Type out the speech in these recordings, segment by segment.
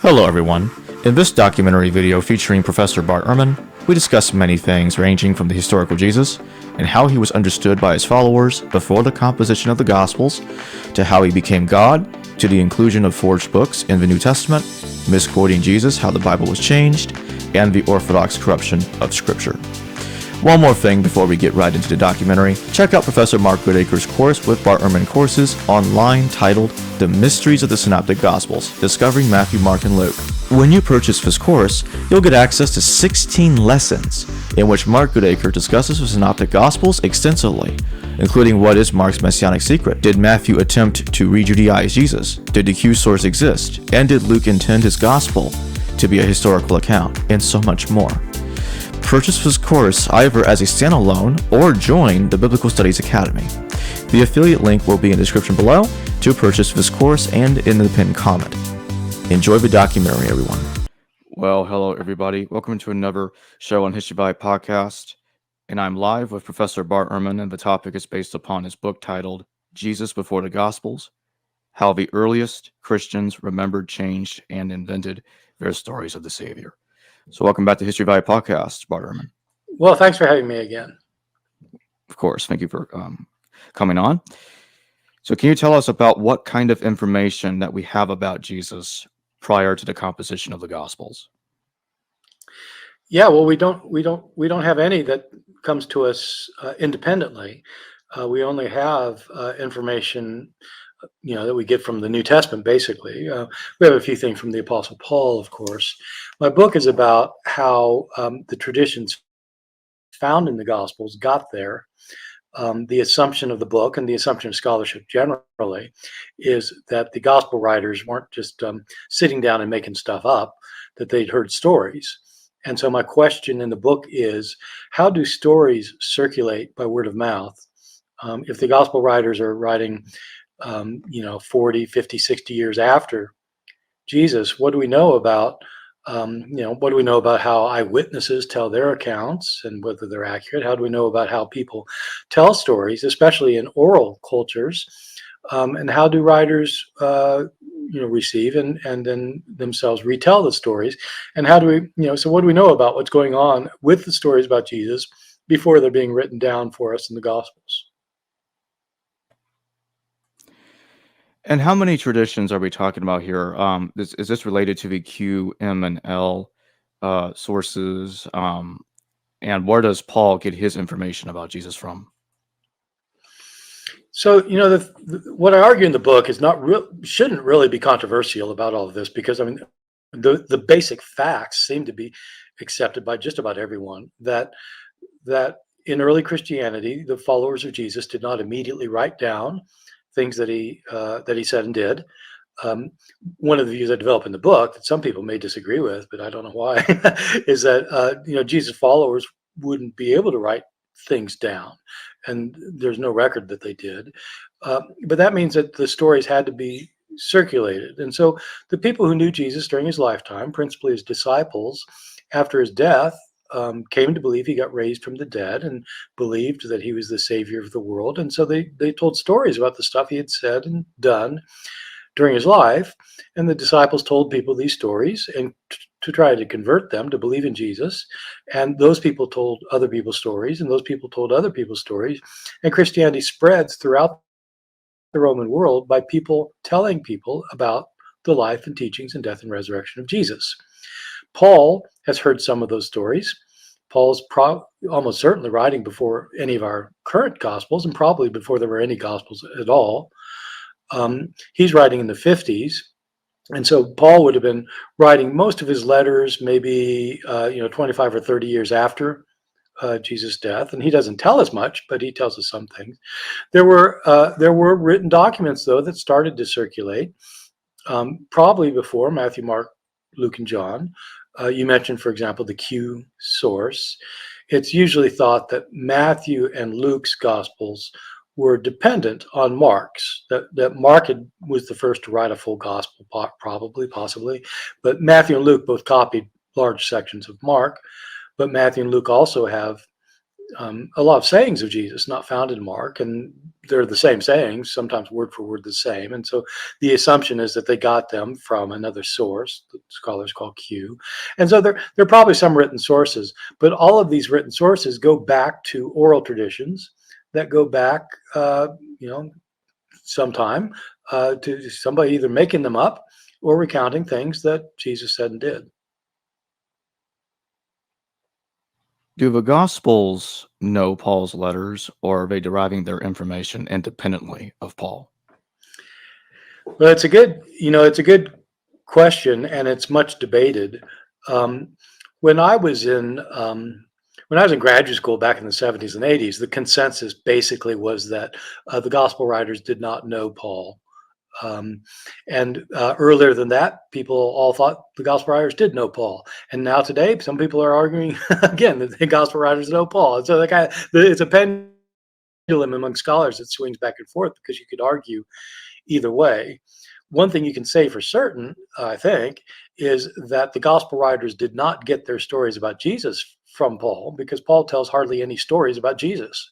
Hello everyone. In this documentary video featuring Professor Bart Ehrman, we discuss many things ranging from the historical Jesus and how he was understood by his followers before the composition of the Gospels, to how he became God, to the inclusion of forged books in the New Testament, misquoting Jesus, how the Bible was changed, and the Orthodox corruption of Scripture. One more thing before we get right into the documentary, check out Professor Mark Goodacre's course with Bart Ehrman Courses online titled The Mysteries of the Synoptic Gospels, Discovering Matthew, Mark, and Luke. When you purchase this course, you'll get access to 16 lessons in which Mark Goodacre discusses the Synoptic Gospels extensively, including what is Mark's messianic secret. Did Matthew attempt to re-Judaize Jesus? Did the Q source exist? And did Luke intend his gospel to be a historical account? And so much more. Purchase this course either as a standalone or join the Biblical Studies Academy. The affiliate link will be in the description below to purchase this course and in the pinned comment. Enjoy the documentary, everyone. Well, hello, everybody. Welcome to another show on History Valley Podcast. And I'm live with Professor Bart Ehrman, and the topic is based upon his book titled Jesus Before the Gospels, How the Earliest Christians Remembered, Changed, and Invented Their Stories of the Savior. So welcome back to History Valley Podcast, Bart Ehrman. Well, thanks for having me again. Of course. Thank you for coming on. So can you tell us about what kind of information that we have about Jesus prior to the composition of the Gospels? Yeah, well, we don't have any that comes to us independently. We only have information that we get from the New Testament, basically. We have a few things from the Apostle Paul, of course. My book is about how the traditions found in the Gospels got there. The assumption of the book and the assumption of scholarship generally is that the Gospel writers weren't just sitting down and making stuff up, that they'd heard stories. And so my question in the book is, how do stories circulate by word of mouth? If the Gospel writers are writing 40, 50, 60 years after Jesus, what do we know about, what do we know about how eyewitnesses tell their accounts and whether they're accurate? How do we know about how people tell stories, especially in oral cultures? And how do writers, receive and then themselves retell the stories? And how do we, so what do we know about what's going on with the stories about Jesus before they're being written down for us in the Gospels? And how many traditions are we talking about here? Is this related to the Q, M, and L sources? And where does Paul get his information about Jesus from? So, what I argue in the book is shouldn't really be controversial about all of this, because the basic facts seem to be accepted by just about everyone, that in early Christianity, the followers of Jesus did not immediately write down things that he said and did. One of the views I develop in the book that some people may disagree with, but I don't know why, is that Jesus' followers wouldn't be able to write things down, and there's no record that they did. But that means that the stories had to be circulated, and so the people who knew Jesus during his lifetime, principally his disciples, after his death, came to believe he got raised from the dead and believed that he was the savior of the world. And so they told stories about the stuff he had said and done during his life. And the disciples told people these stories and to try to convert them to believe in Jesus. And those people told other people's stories, and those people told other people's stories. And Christianity spreads throughout the Roman world by people telling people about the life and teachings and death and resurrection of Jesus. Paul has heard some of those stories. Paul's almost certainly writing before any of our current Gospels, and probably before there were any Gospels at all. He's writing in the 50s. And so Paul would have been writing most of his letters maybe 25 or 30 years after Jesus' death. And he doesn't tell us much, but he tells us some things. There were written documents, though, that started to circulate, probably before Matthew, Mark, Luke, and John. You mentioned, for example, the Q source. It's usually thought that Matthew and Luke's Gospels were dependent on Mark's, that Mark was the first to write a full Gospel, possibly. But Matthew and Luke both copied large sections of Mark. But Matthew and Luke also have a lot of sayings of Jesus not found in Mark, and they're the same sayings, sometimes word for word the same. And so the assumption is that they got them from another source that scholars call Q. And so there are probably some written sources, but all of these written sources go back to oral traditions that go back, you know, sometime to somebody either making them up or recounting things that Jesus said and did. Do the Gospels know Paul's letters, or are they deriving their information independently of Paul? Well, it's a good question, and it's much debated. Um, when I was in when I was in graduate school back in the 70s and 80s, the consensus basically was that the gospel writers did not know Paul. And earlier than that, people all thought the gospel writers did know Paul. And now today, some people are arguing again that the gospel writers know Paul. And so it's a pendulum among scholars that swings back and forth because you could argue either way. One thing you can say for certain, I think, is that the gospel writers did not get their stories about Jesus from Paul, because Paul tells hardly any stories about Jesus.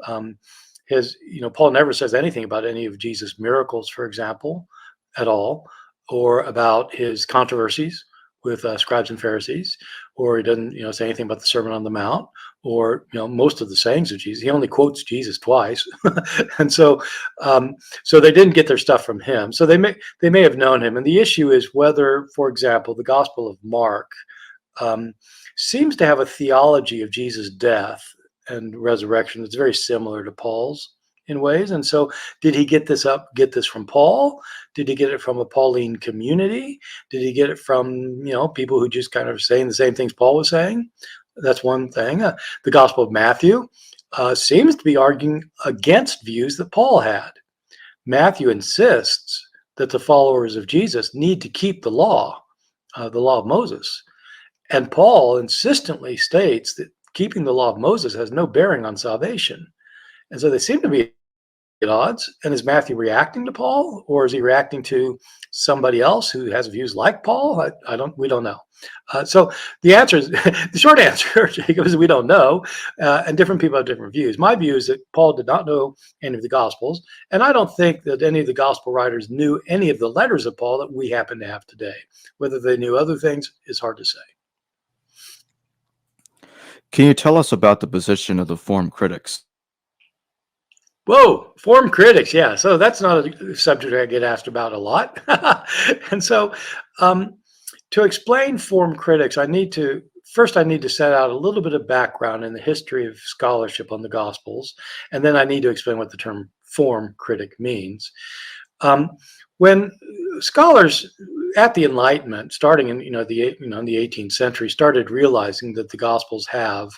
Um, Paul never says anything about any of Jesus' miracles, for example, at all, or about his controversies with scribes and Pharisees, or he doesn't, say anything about the Sermon on the Mount, or most of the sayings of Jesus. He only quotes Jesus twice, and so they didn't get their stuff from him. So they may have known him, and the issue is whether, for example, the Gospel of Mark um, seems to have a theology of Jesus' death and resurrection that's very similar to Paul's in ways. And so, did he get this from Paul? Did he get it from a Pauline community? Did he get it from people who just kind of saying the same things Paul was saying? That's one thing. The Gospel of Matthew seems to be arguing against views that Paul had. Matthew insists that the followers of Jesus need to keep the law of Moses. And Paul insistently states that keeping the law of Moses has no bearing on salvation. And so they seem to be at odds. And is Matthew reacting to Paul, or is he reacting to somebody else who has views like Paul? We don't know. So the answer is the short answer, Jacob, is we don't know. And different people have different views. My view is that Paul did not know any of the Gospels. And I don't think that any of the Gospel writers knew any of the letters of Paul that we happen to have today. Whether they knew other things is hard to say. Can you tell us about the position of the form critics? Whoa, form critics. Yeah. So that's not a subject I get asked about a lot. And so to explain form critics, I need to set out a little bit of background in the history of scholarship on the Gospels. And then I need to explain what the term form critic means. When scholars at the Enlightenment, starting in in the 18th century, started realizing that the Gospels have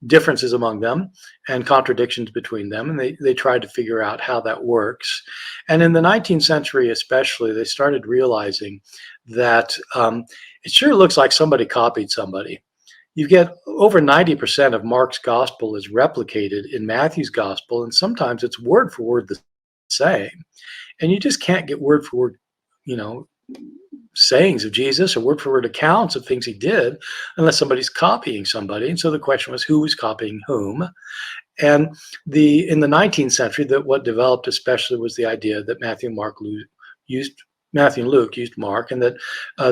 differences among them and contradictions between them, and they tried to figure out how that works. And in the 19th century, especially, they started realizing that it sure looks like somebody copied somebody. You get over 90% of Mark's gospel is replicated in Matthew's gospel, and sometimes it's word for word the same. And you just can't get word for word, sayings of Jesus or word for word accounts of things he did unless somebody's copying somebody. And so the question was, who was copying whom? And in the 19th century, what developed especially was the idea that Matthew and Luke used Mark, and that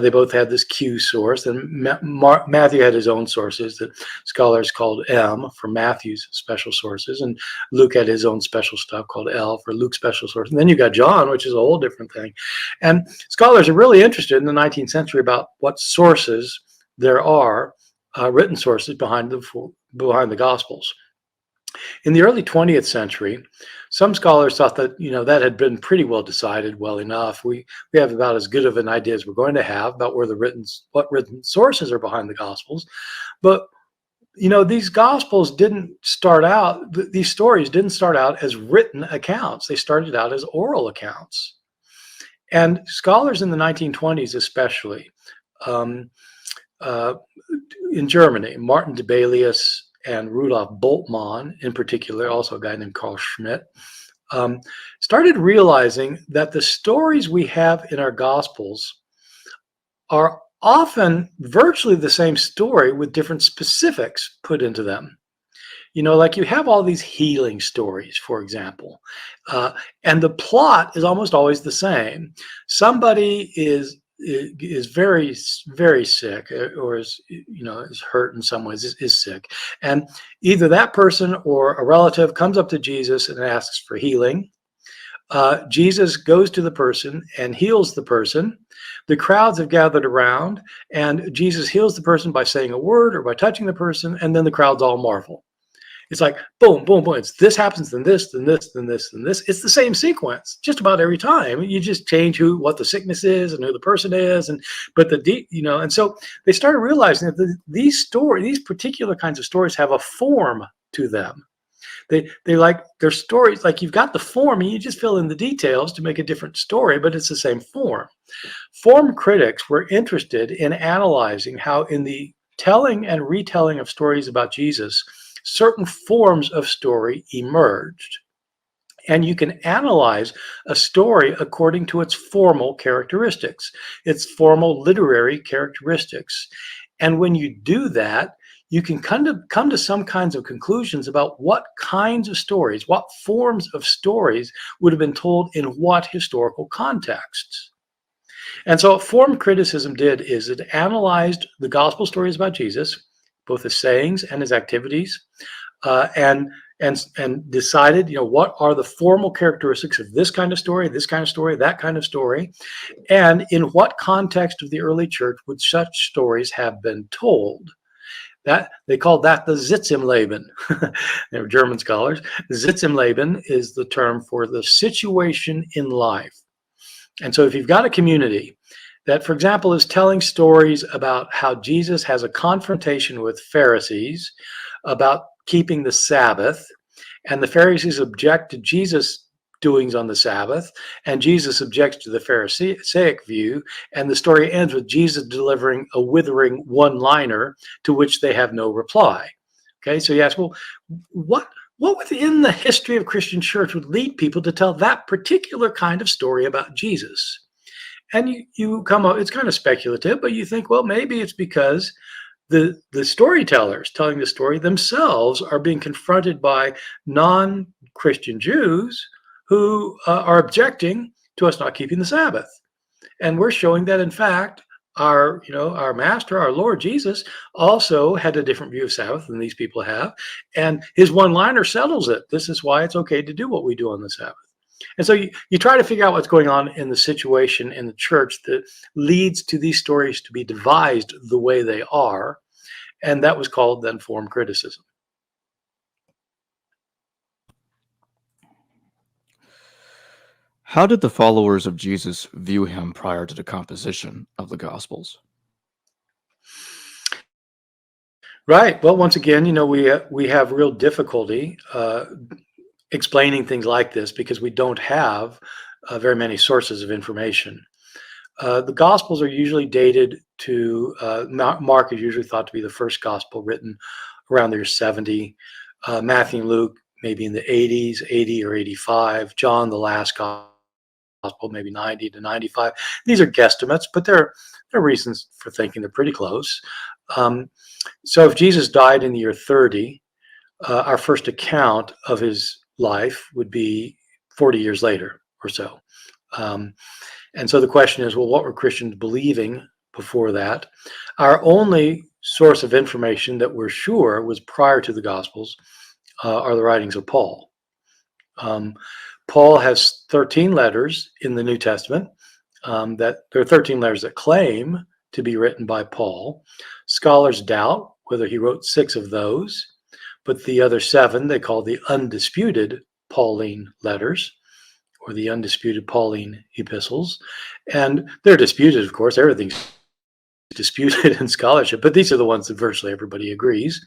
they both had this Q source. And Matthew had his own sources that scholars called M for Matthew's special sources, and Luke had his own special stuff called L for Luke's special source. And then you got John, which is a whole different thing. And scholars are really interested in the 19th century about what sources there are, written sources behind the Gospels. In the early 20th century, some scholars thought that that had been pretty well decided well enough. We have about as good of an idea as we're going to have about what written sources are behind the Gospels. But these Gospels didn't start out; these stories didn't start out as written accounts. They started out as oral accounts. And scholars in the 1920s, especially in Germany, Martin Debelius and Rudolf Bultmann, in particular, also a guy named Carl Schmidt, started realizing that the stories we have in our Gospels are often virtually the same story with different specifics put into them. Like you have all these healing stories, for example, and the plot is almost always the same. Somebody is very very sick, or is hurt in some ways, is sick, and either that person or a relative comes up to Jesus and asks for healing. Jesus goes to the person and heals the person. The crowds have gathered around, and Jesus heals the person by saying a word or by touching the person, and then the crowds all marvel. It's like boom, boom, boom. It's this happens, then this, then this, then this, then this. It's the same sequence just about every time. You just change what the sickness is and who the person is, and so they started realizing that these particular kinds of stories have a form to them. They like their stories, like you've got the form and you just fill in the details to make a different story, but it's the same form. Form critics were interested in analyzing how in the telling and retelling of stories about Jesus, certain forms of story emerged. And you can analyze a story according to its formal characteristics, its formal literary characteristics. And when you do that, you can come to some kinds of conclusions about what kinds of stories, what forms of stories would have been told in what historical contexts. And so what form criticism did is it analyzed the gospel stories about Jesus, both his sayings and his activities, and decided, what are the formal characteristics of this kind of story, that kind of story, and in what context of the early church would such stories have been told. That they called that the Sitzimleben. They were German scholars. Sitzimleben is the term for the situation in life. And so if you've got a community that, for example, is telling stories about how Jesus has a confrontation with Pharisees about keeping the Sabbath, and the Pharisees object to Jesus' doings on the Sabbath, and Jesus objects to the Pharisaic view, and the story ends with Jesus delivering a withering one-liner to which they have no reply. Okay, so you ask, well, what within the history of Christian church would lead people to tell that particular kind of story about Jesus? And you come up, it's kind of speculative, but you think, well, maybe it's because the storytellers telling the story themselves are being confronted by non-Christian Jews who are objecting to us not keeping the Sabbath. And we're showing that, in fact, our master, our Lord Jesus, also had a different view of Sabbath than these people have. And his one-liner settles it. This is why it's okay to do what we do on the Sabbath. And so you try to figure out what's going on in the situation in the church that leads to these stories to be devised the way they are. And that was called then form criticism. How did the followers of Jesus view him prior to the composition of the Gospels? Right. Well, once again, we have real difficulty explaining things like this because we don't have very many sources of information. The Gospels are usually dated to Mark is usually thought to be the first Gospel written around the year 70. Matthew and Luke maybe in the 80s, 80 or 85. John, the last Gospel, maybe 90 to 95. These are guesstimates, but there are reasons for thinking they're pretty close. So if Jesus died in the year 30, our first account of his life would be 40 years later or so. And so the question is, well, what were Christians believing before that? Our only source of information that we're sure was prior to the Gospels are the writings of Paul. Paul has 13 letters in the New Testament. That there are 13 letters that claim to be written by Paul. Scholars doubt whether he wrote 6 of those, but the other 7 they call the undisputed Pauline letters, or the undisputed Pauline epistles. And they're disputed, of course. Everything's disputed in scholarship, but these are the ones that virtually everybody agrees.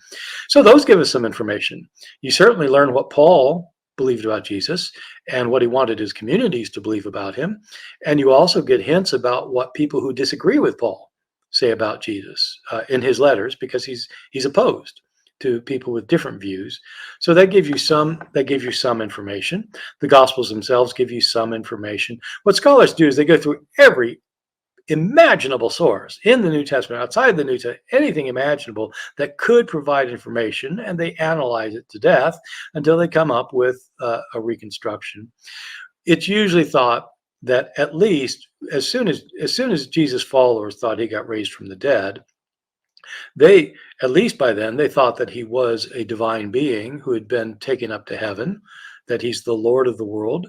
So those give us some information. You certainly learn what Paul believed about Jesus and what he wanted his communities to believe about him. And you also get hints about what people who disagree with Paul say about Jesus in his letters, because he's opposed to people with different views. So that gives you some information. The Gospels themselves give you some information. What scholars do is they go through every imaginable source in the New Testament, outside the New Testament, anything imaginable that could provide information, and they analyze it to death until they come up with a reconstruction. It's usually thought that at least as soon as Jesus' followers thought he got raised from the dead, they, at least by then, they thought that he was a divine being who had been taken up to heaven, that he's the Lord of the world,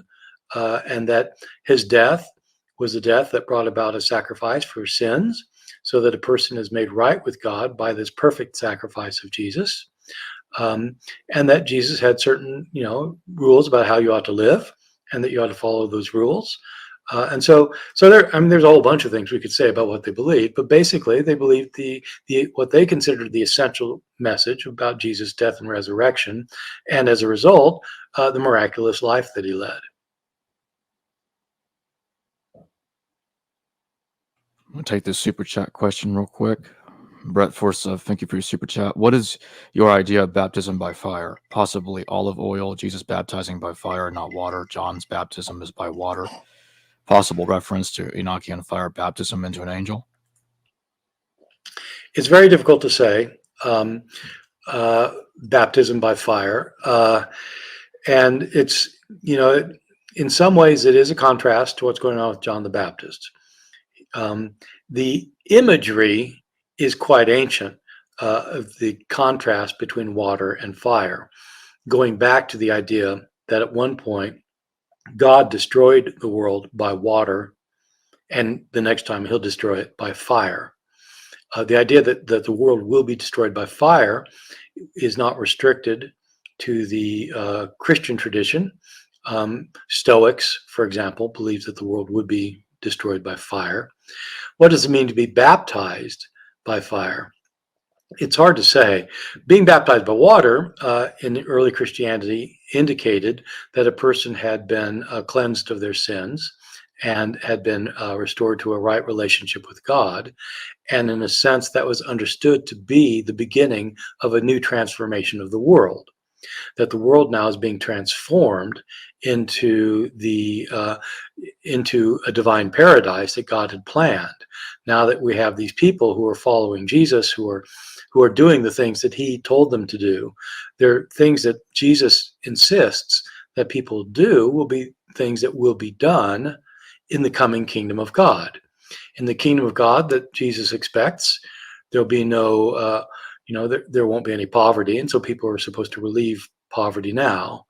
and that his death was a death that brought about a sacrifice for sins, so that a person is made right with God by this perfect sacrifice of Jesus, and that Jesus had certain, rules about how you ought to live, and that you ought to follow those rules. And so there, there's a whole bunch of things we could say about what they believed, but basically they believed the what they considered the essential message about Jesus' death and resurrection, and as a result, the miraculous life that he led. I'm going to take this super chat question real quick. Brett Force, thank you for your super chat. What is your idea of baptism by fire? Possibly olive oil, Jesus baptizing by fire, not water. John's baptism is by water. Possible reference to Enochian fire baptism into an angel? It's very difficult to say. Baptism by fire. And it's, in some ways it is a contrast to what's going on with John the Baptist. The imagery is quite ancient, of the contrast between water and fire, going back to the idea that at one point God destroyed the world by water, and the next time he'll destroy it by fire. The idea that the world will be destroyed by fire is not restricted to the Christian tradition. Stoics, for example, believe that the world would be destroyed by fire. What does it mean to be baptized by fire? It's hard to say. Being baptized by water in early Christianity indicated that a person had been cleansed of their sins and had been restored to a right relationship with God. And in a sense, that was understood to be the beginning of a new transformation of the world, that the world now is being transformed into into a divine paradise that God had planned. Now that we have these people who are following Jesus, who are doing the things that he told them to do, they're things that Jesus insists that people do will be things that will be done in the coming kingdom of God. In the kingdom of God that Jesus expects, there'll be no, there won't be any poverty, and so people are supposed to relieve poverty now.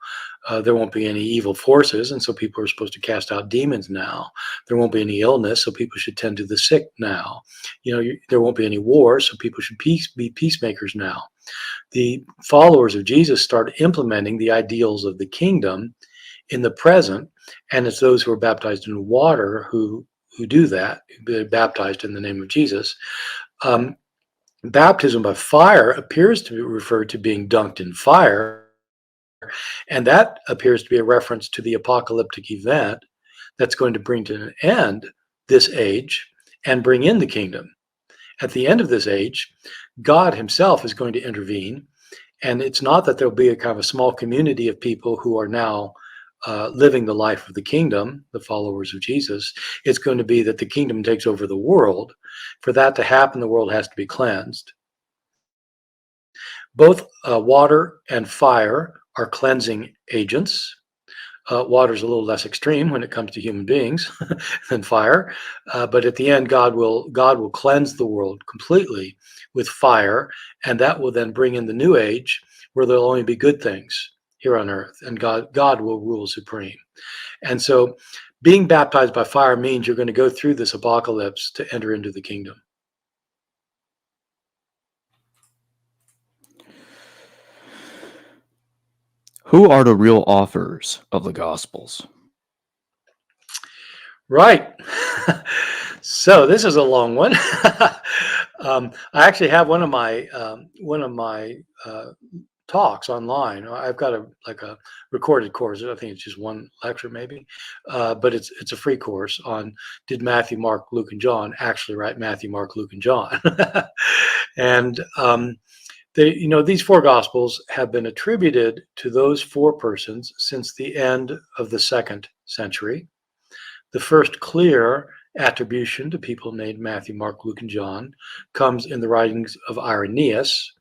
There won't be any evil forces, and so people are supposed to cast out demons now. There won't be any illness, so people should tend to the sick now. There won't be any war, so people should be peacemakers now. The followers of Jesus start implementing the ideals of the kingdom in the present, and it's those who are baptized in water who do that, who are baptized in the name of Jesus. Baptism by fire appears to be referred to being dunked in fire, and that appears to be a reference to the apocalyptic event that's going to bring to an end this age and bring in the kingdom. At the end of this age, God himself is going to intervene, and it's not that there'll be a kind of a small community of people who are now living the life of the kingdom, the followers of Jesus. It's going to be that the kingdom takes over the world. For that to happen, the world has to be cleansed. Both water and fire are cleansing agents. Water is a little less extreme when it comes to human beings than fire, but at the end, God will cleanse the world completely with fire, and that will then bring in the new age where there'll only be good things here on earth, and God will rule supreme. And so being baptized by fire means you're going to go through this apocalypse to enter into the kingdom. Who are the real authors of the Gospels? Right. So this is a long one. I actually have one of my talks online. I've got a recorded course. I think it's just one lecture maybe, but it's a free course on did Matthew, Mark, Luke, and John actually write Matthew, Mark, Luke, and John? And these four Gospels have been attributed to those four persons since the end of the 2nd century. The first clear attribution to people named Matthew, Mark, Luke, and John comes in the writings of Irenaeus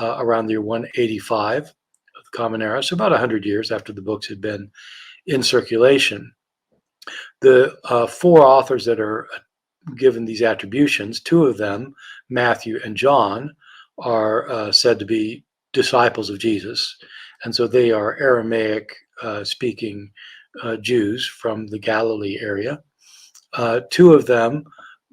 around the year 185 of the Common Era, so about 100 years after the books had been in circulation. The four authors that are given these attributions, two of them, Matthew and John, are said to be disciples of Jesus. And so they are Aramaic speaking Jews from the Galilee area. Two of them,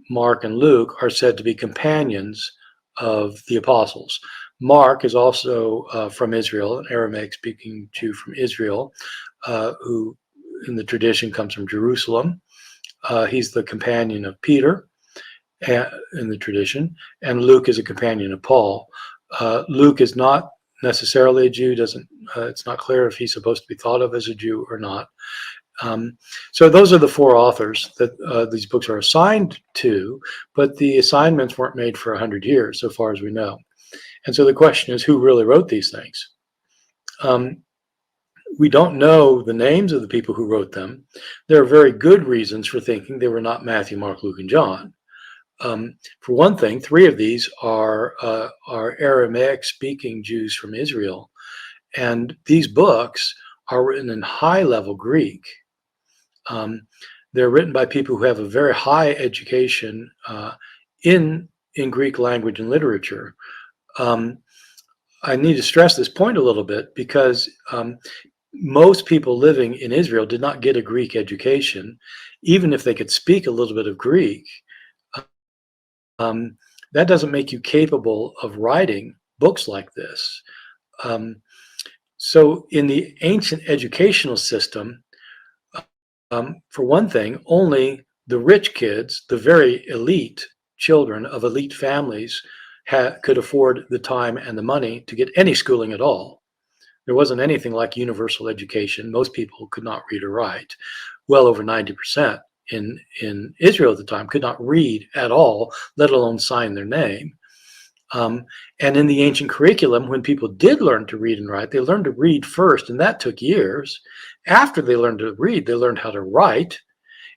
Mark and Luke, are said to be companions of the apostles. Mark is also from Israel, an Aramaic speaking Jew from Israel, who in the tradition comes from Jerusalem. He's the companion of Peter in the tradition, and Luke is a companion of Paul. Luke is not necessarily a Jew. It's not clear if he's supposed to be thought of as a Jew or not. So those are the four authors that these books are assigned to, but the assignments weren't made for 100 years, so far as we know. And so the question is, who really wrote these things? We don't know the names of the people who wrote them. There are very good reasons for thinking they were not Matthew, Mark, Luke, and John. For one thing, three of these are Aramaic-speaking Jews from Israel, and these books are written in high-level Greek. They're written by people who have a very high education in Greek language and literature. I need to stress this point a little bit because most people living in Israel did not get a Greek education, even if they could speak a little bit of Greek. That doesn't make you capable of writing books like this. So in the ancient educational system, for one thing, only the rich kids, the very elite children of elite families, could afford the time and the money to get any schooling at all. There wasn't anything like universal education. Most people could not read or write. Well over 90% in Israel at the time could not read at all, let alone sign their name. And in the ancient curriculum, when people did learn to read and write, they learned to read first, and that took years. After they learned to read, they learned how to write.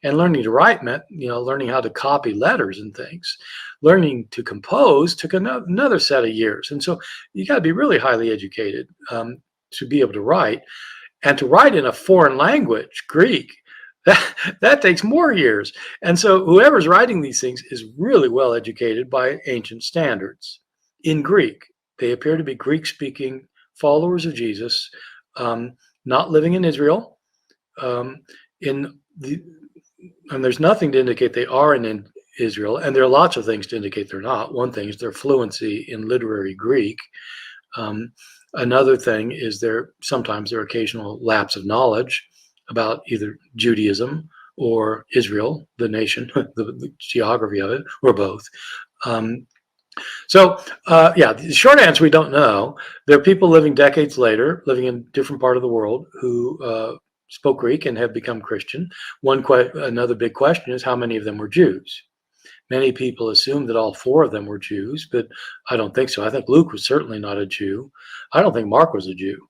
And learning to write meant, learning how to copy letters and things. Learning to compose took another set of years. And so you got to be really highly educated to be able to write. And to write in a foreign language, Greek, that takes more years. And so whoever's writing these things is really well educated by ancient standards in Greek. They appear to be Greek-speaking followers of Jesus, not living in Israel. And there's nothing to indicate they are in Israel, and there are lots of things to indicate they're not. One thing is their fluency in literary Greek. Another thing is sometimes their occasional lapse of knowledge about either Judaism or Israel, the nation, the geography of it, or both. The short answer, we don't know. There are people living decades later, living in a different part of the world, who spoke Greek and have become Christian. Another big question is how many of them were Jews? Many people assume that all four of them were Jews, but I don't think so. I think Luke was certainly not a Jew. I don't think Mark was a Jew.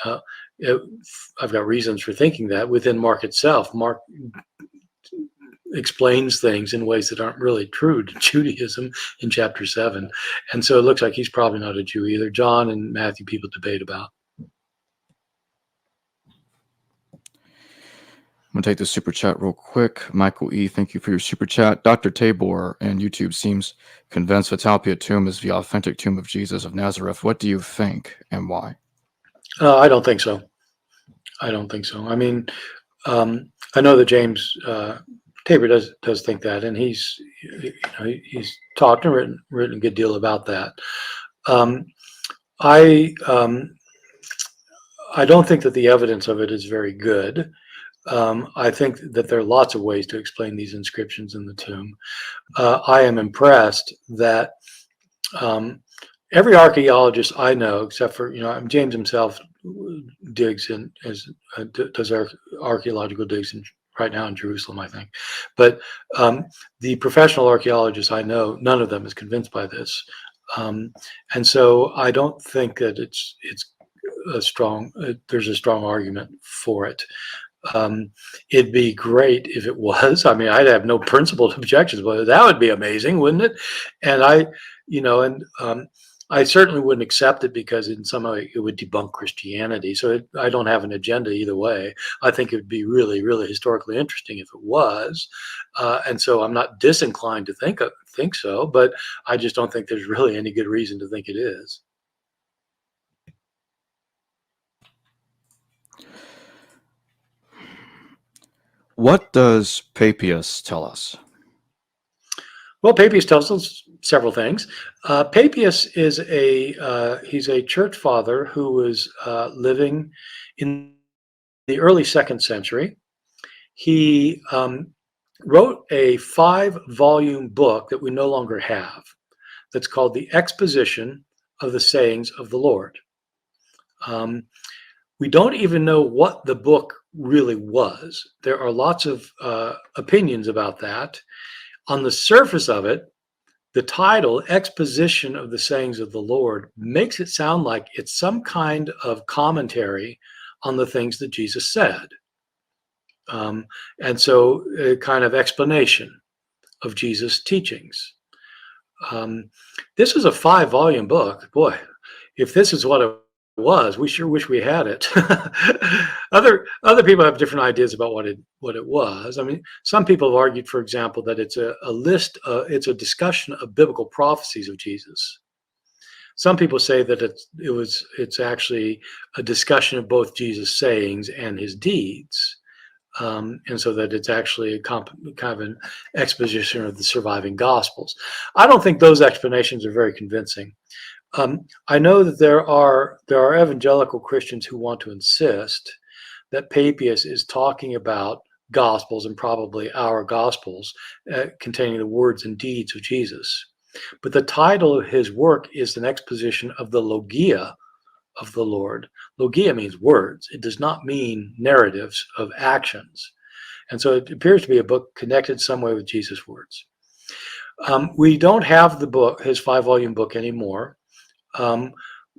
I've got reasons for thinking that. Within Mark itself, Mark explains things in ways that aren't really true to Judaism in chapter 7. And so it looks like he's probably not a Jew either. John and Matthew people debate about. I'm going to take this super chat real quick. Michael E., thank you for your super chat. Dr. Tabor and YouTube seems convinced Vitalpia tomb is the authentic tomb of Jesus of Nazareth. What do you think and why? I don't think so. I don't think so. I mean, I know that James Tabor does think that, and he's talked and written a good deal about that. I don't think that the evidence of it is very good. I think that there are lots of ways to explain these inscriptions in the tomb. I am impressed that every archaeologist I know, except for James himself, digs in does archaeological digs right now in Jerusalem, I think. But the professional archaeologists I know, none of them is convinced by this, and so I don't think that it's a strong. There's a strong argument for it. It'd be great if it was. I mean, I'd have no principled objections, but that would be amazing, wouldn't it? And I certainly wouldn't accept it because in some way it would debunk Christianity. So I don't have an agenda either way. I think it would be really, really historically interesting if it was. And so I'm not disinclined to think so, but I just don't think there's really any good reason to think it is. What does Papias tell us? Well, Papias tells us several things. Papias is he's a church father who was living in the early 2nd century. He wrote a 5-volume book that we no longer have that's called The Exposition of the Sayings of the Lord. We don't even know what the book really was. There are lots of opinions about that. On the surface of it, the title, Exposition of the Sayings of the Lord, makes it sound like it's some kind of commentary on the things that Jesus said. And so a kind of explanation of Jesus' teachings. This is a 5-volume book. Boy, if this is what it was, we sure wish we had it. Other people have different ideas about what it was. I mean, some people have argued, for example, that it's a list, it's a discussion of biblical prophecies of Jesus. Some people say that it's actually a discussion of both Jesus' sayings and his deeds. And so that it's actually a kind of an exposition of the surviving Gospels. I don't think those explanations are very convincing. I know that there are evangelical Christians who want to insist that Papias is talking about Gospels and probably our Gospels containing the words and deeds of Jesus. But the title of his work is an exposition of the Logia of the Lord. Logia means words. It does not mean narratives of actions. And so it appears to be a book connected some way with Jesus' words. We don't have the book, his 5-volume book, anymore.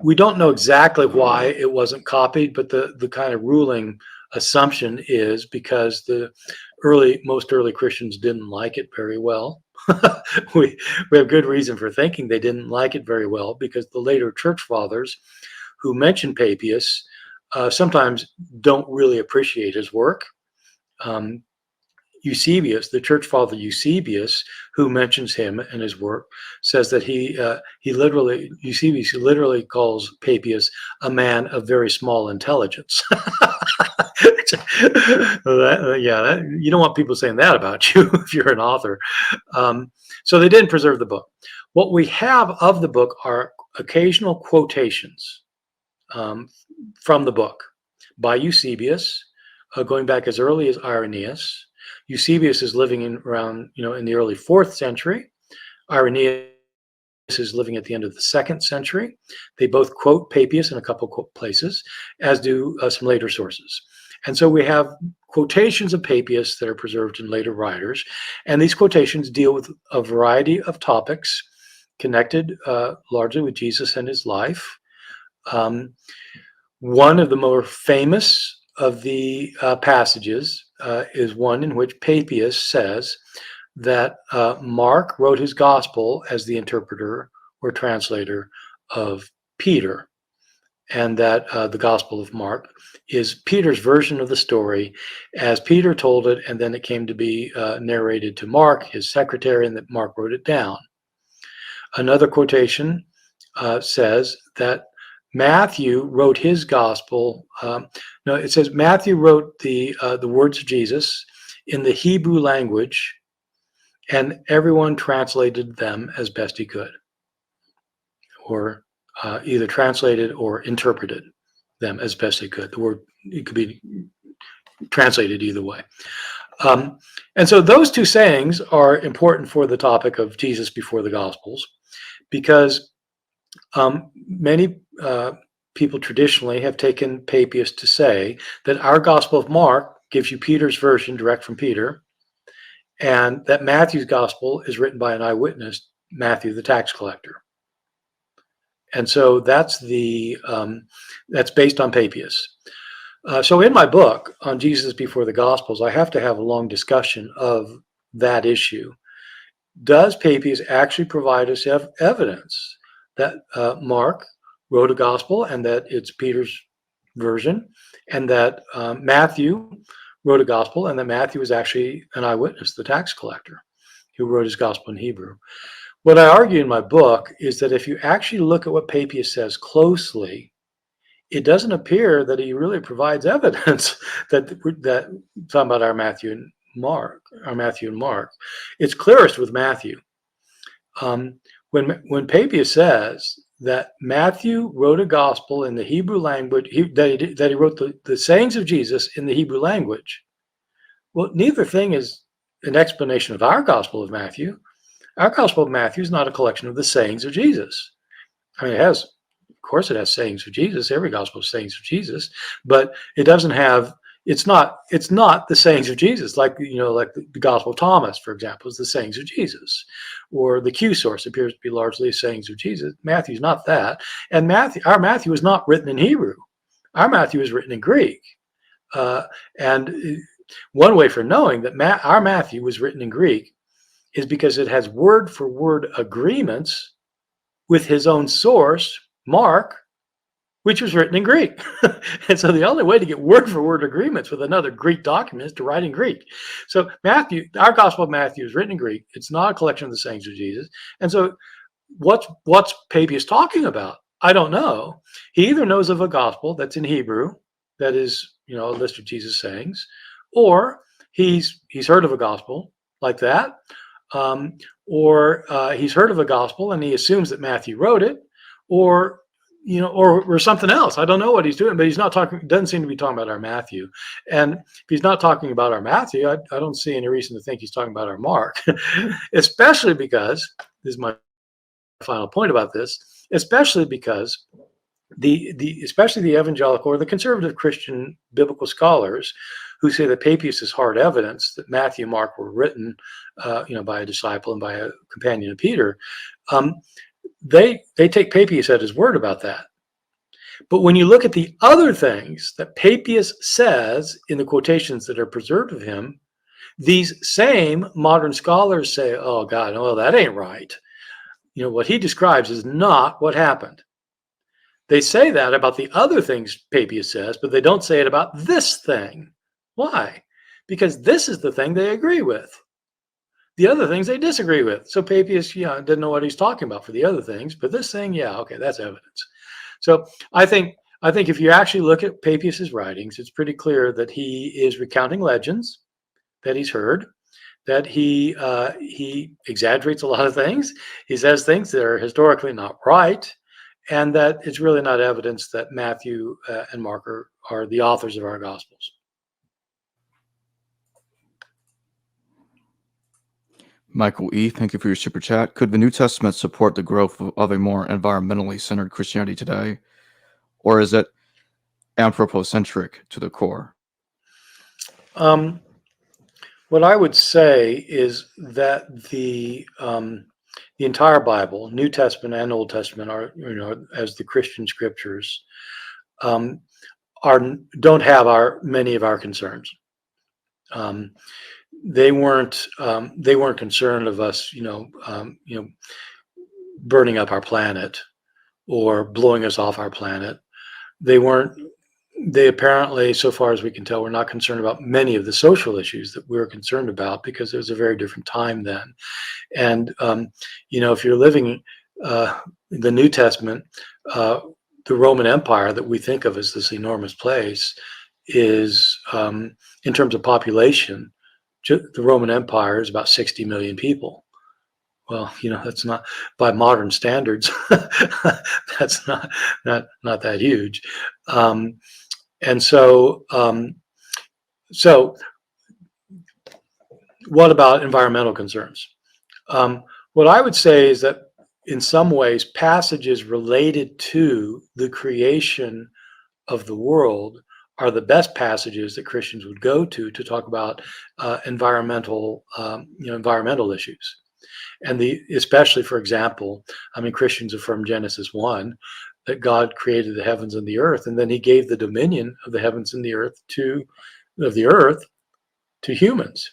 We don't know exactly why it wasn't copied, but the kind of ruling assumption is because most early Christians didn't like it very well. we have good reason for thinking they didn't like it very well because the later church fathers who mention Papias sometimes don't really appreciate his work. Eusebius, the church father Eusebius, who mentions him and his work, says that Eusebius literally calls Papias a man of very small intelligence. You don't want people saying that about you if you're an author. So they didn't preserve the book. What we have of the book are occasional quotations from the book by Eusebius, going back as early as Irenaeus. Eusebius is living in the early 4th century. Irenaeus is living at the end of the 2nd century. They both quote Papias in a couple places, as do some later sources. And so we have quotations of Papias that are preserved in later writers, and these quotations deal with a variety of topics connected largely with Jesus and his life. One of the more famous of the passages is one in which Papias says that Mark wrote his gospel as the interpreter or translator of Peter, and that the Gospel of Mark is Peter's version of the story as Peter told it, and then it came to be narrated to Mark, his secretary, and that Mark wrote it down. Another quotation says that Matthew wrote his gospel. No, it says Matthew wrote the words of Jesus in the Hebrew language, and everyone translated them as best he could, or either translated or interpreted them as best they could. The word, it could be translated either way. And so those two sayings are important for the topic of Jesus before the Gospels, because many people traditionally have taken Papias to say that our Gospel of Mark gives you Peter's version direct from Peter, and that Matthew's Gospel is written by an eyewitness, Matthew the tax collector. And so that's based on Papias. So in my book on Jesus before the Gospels, I have to have a long discussion of that issue. Does Papias actually provide us evidence that Mark wrote a gospel and that it's Peter's version, and that Matthew wrote a gospel and that Matthew was actually an eyewitness, the tax collector, who wrote his gospel in Hebrew? What I argue in my book is that if you actually look at what Papias says closely, it doesn't appear that he really provides evidence that talking about our Matthew and Mark. It's clearest with Matthew. When Papias says that Matthew wrote a gospel in the Hebrew language, that he wrote the sayings of Jesus in the Hebrew language, well, neither thing is an explanation of our Gospel of Matthew. Our Gospel of Matthew is not a collection of the sayings of Jesus. I mean, it has, of course, it has sayings of Jesus. Every gospel has sayings of Jesus, but it doesn't have. It's not the sayings of Jesus, like the Gospel of Thomas, for example, is the sayings of Jesus, or the Q source appears to be largely sayings of Jesus. Matthew's not that, and our Matthew is not written in Hebrew. Our Matthew is written in Greek, and one way for knowing that our Matthew was written in Greek is because it has word for word agreements with his own source, Mark, which was written in Greek. And so the only way to get word for word agreements with another Greek document is to write in Greek. So Matthew, our Gospel of Matthew is written in Greek. It's not a collection of the sayings of Jesus. And so what's Papias talking about? I don't know. He either knows of a gospel that's in Hebrew, that is, a list of Jesus' sayings, or he's heard of a gospel like that, or he's heard of a gospel and he assumes that Matthew wrote it, or something else. I don't know what he's doing, but he's not talking. Doesn't seem to be talking about our Matthew. And if he's not talking about our Matthew, I don't see any reason to think he's talking about our Mark, especially because this is my final point about this. Especially because especially the evangelical or the conservative Christian biblical scholars who say that Papias is hard evidence that Matthew and Mark were written, by a disciple and by a companion of Peter. They take Papias at his word about that. But when you look at the other things that Papias says in the quotations that are preserved of him, these same modern scholars say, "Oh God, no, that ain't right. What he describes is not what happened." They say that about the other things Papias says, but they don't say it about this thing. Why? Because this is the thing they agree with. The other things they disagree with. So Papias, didn't know what he's talking about for the other things, but this thing, okay, that's evidence. So I think if you actually look at Papias's writings, it's pretty clear that he is recounting legends that he's heard, that he exaggerates a lot of things. He says things that are historically not right, and that it's really not evidence that Matthew and Mark are the authors of our Gospels. Michael E., thank you for your super chat. Could the New Testament support the growth of a more environmentally centered Christianity today, or is it anthropocentric to the core? What I would say is that the entire Bible, New Testament and Old Testament, are as the Christian scriptures, don't have many of our concerns. They weren't concerned of us, burning up our planet or blowing us off our planet. They apparently, so far as we can tell, were not concerned about many of the social issues that we were concerned about, because it was a very different time then. And if you're living in the New Testament, the Roman Empire that we think of as this enormous place is, in terms of population, the Roman Empire is about 60 million people. Well, that's not, by modern standards, that's not that huge. And so what about environmental concerns? What I would say is that in some ways, passages related to the creation of the world are the best passages that Christians would go to talk about environmental issues. And especially, for example, Christians affirm Genesis 1, that God created the heavens and the earth, and then he gave the dominion of the heavens and the earth to humans.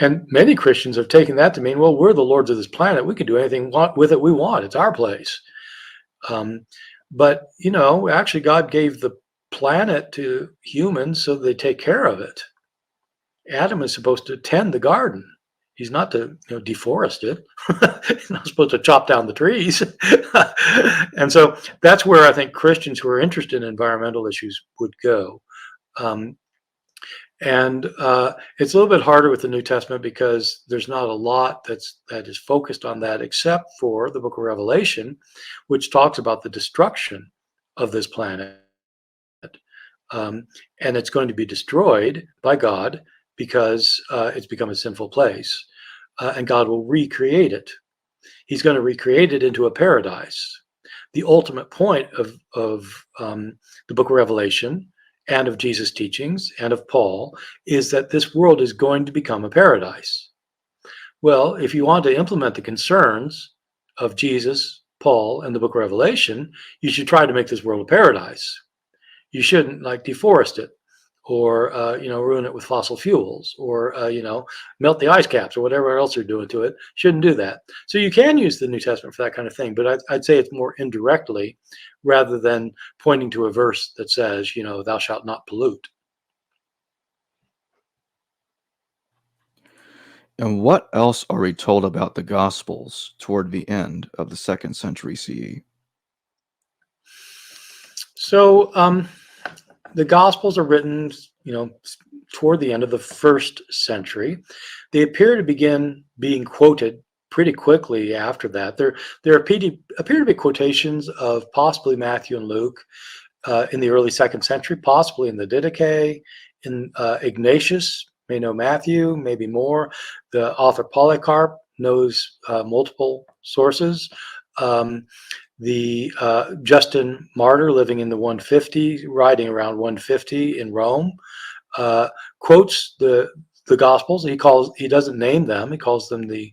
And many Christians have taken that to mean, well, we're the lords of this planet. We can do anything with it we want. It's our place. But, actually God gave the planet to humans so they take care of it. Adam is supposed to tend the garden. He's not to deforest it. He's not supposed to chop down the trees. And so that's where I think Christians who are interested in environmental issues would go. And it's a little bit harder with the New Testament because there's not a lot that is focused on that, except for the book of Revelation, which talks about the destruction of this planet. And it's going to be destroyed by God because it's become a sinful place. And God will recreate it. He's going to recreate it into a paradise. The ultimate point of the book of Revelation and of Jesus' teachings and of Paul is that this world is going to become a paradise. Well, if you want to implement the concerns of Jesus, Paul, and the book of Revelation, you should try to make this world a paradise. You shouldn't deforest it or ruin it with fossil fuels or melt the ice caps or whatever else you're doing to it. Shouldn't do that. So you can use the New Testament for that kind of thing, but I'd say it's more indirectly rather than pointing to a verse that says, thou shalt not pollute. And what else are we told about the Gospels toward the end of the 2nd century CE? So the Gospels are written, toward the end of the 1st century. They appear to begin being quoted pretty quickly after that. There appear to be quotations of possibly Matthew and Luke in the early 2nd century, possibly in the Didache. In Ignatius may know Matthew, maybe more. The author Polycarp knows multiple sources. The Justin Martyr, living in the 150, writing around 150 in Rome, quotes the Gospels. He doesn't name them. He calls them the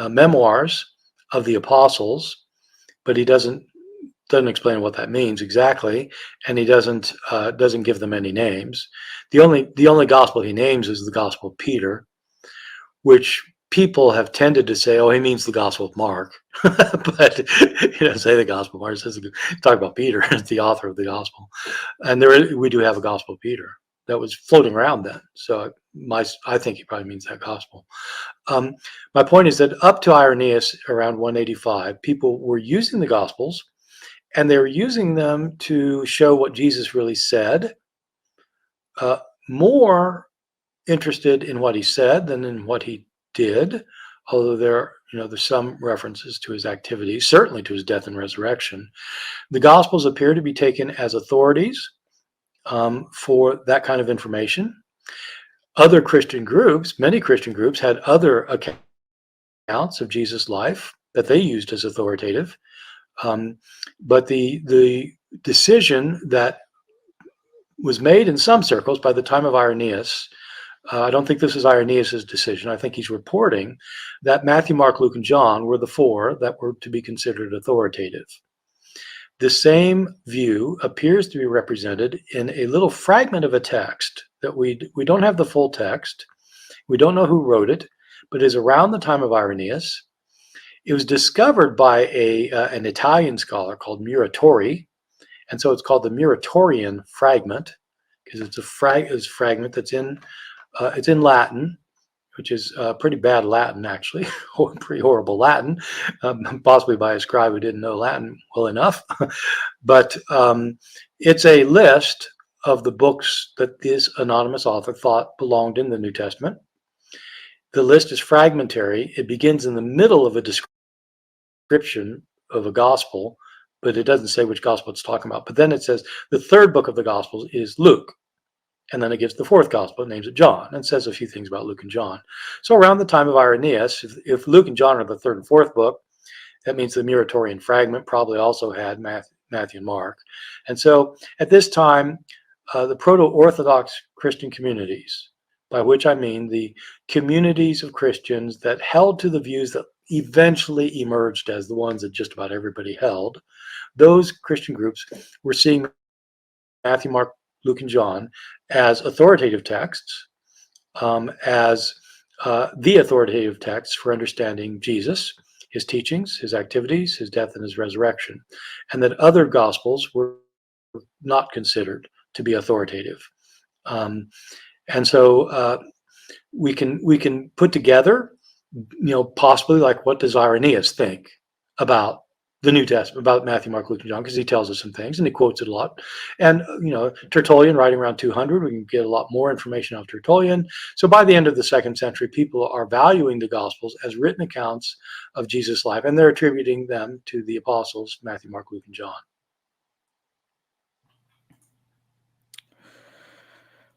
memoirs of the apostles, but he doesn't explain what that means exactly, and he doesn't give them any names. The only gospel he names is the Gospel of Peter, which people have tended to say, oh, he means the Gospel of Mark, but he doesn't say the Gospel of Mark. He says talk about Peter as the author of the Gospel, and we do have a Gospel of Peter that was floating around then. So I think he probably means that Gospel. My point is that up to Irenaeus around 185, people were using the Gospels, and they were using them to show what Jesus really said, more interested in what he said than in what he did, although there's some references to his activities, certainly to his death and resurrection. The Gospels appear to be taken as authorities for that kind of information. Many Christian groups had other accounts of Jesus' life that they used as authoritative. But the decision that was made in some circles by the time of Irenaeus, I don't think this is Irenaeus' decision. I think he's reporting that Matthew, Mark, Luke, and John were the four that were to be considered authoritative. The same view appears to be represented in a little fragment of a text that we don't have the full text. We don't know who wrote it, but it is around the time of Irenaeus. It was discovered by an Italian scholar called Muratori, and so it's called the Muratorian fragment because it's a fragment that's it's in Latin, which is pretty bad Latin actually, pretty horrible Latin, possibly by a scribe who didn't know Latin well enough. But it's a list of the books that this anonymous author thought belonged in the New Testament. The list is fragmentary. It begins in the middle of a description of a gospel, but it doesn't say which gospel it's talking about. But then it says the third book of the Gospels is Luke. And then it gives the fourth gospel, it names it John, and says a few things about Luke and John. So around the time of Irenaeus, if Luke and John are the third and fourth book, that means the Muratorian fragment probably also had Matthew and Mark. And so at this time, the proto-Orthodox Christian communities, by which I mean the communities of Christians that held to the views that eventually emerged as the ones that just about everybody held, those Christian groups were seeing Matthew, Mark, Luke, and John as authoritative texts, as the authoritative texts for understanding Jesus, his teachings, his activities, his death, and his resurrection, and that other gospels were not considered to be authoritative. And so we can put together, possibly like what does Irenaeus think about the New Testament, about Matthew, Mark, Luke, and John, because he tells us some things and he quotes it a lot. And Tertullian, writing around 200, we can get a lot more information on Tertullian. So by the end of the 2nd century, people are valuing the Gospels as written accounts of Jesus' life, and they're attributing them to the apostles, Matthew, Mark, Luke, and John.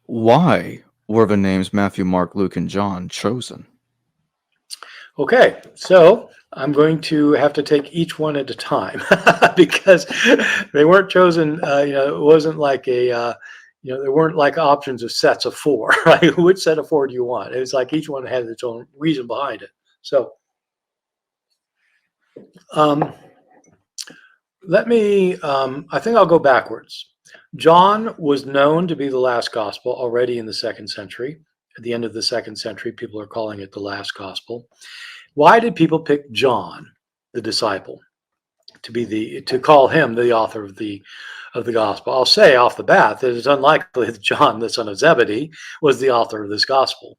Why were the names Matthew, Mark, Luke, and John chosen? Okay, so I'm going to have to take each one at a time because they weren't chosen. It wasn't like there weren't like options of sets of 4. Right? Which set of 4 do you want? It's like each one had its own reason behind it. So let me. I think I'll go backwards. John was known to be the last gospel already in the 2nd century. At the end of the 2nd century, people are calling it the last gospel. Why did people pick John, the disciple, to call him the author of the gospel? I'll say off the bat that it's unlikely that John, the son of Zebedee, was the author of this gospel.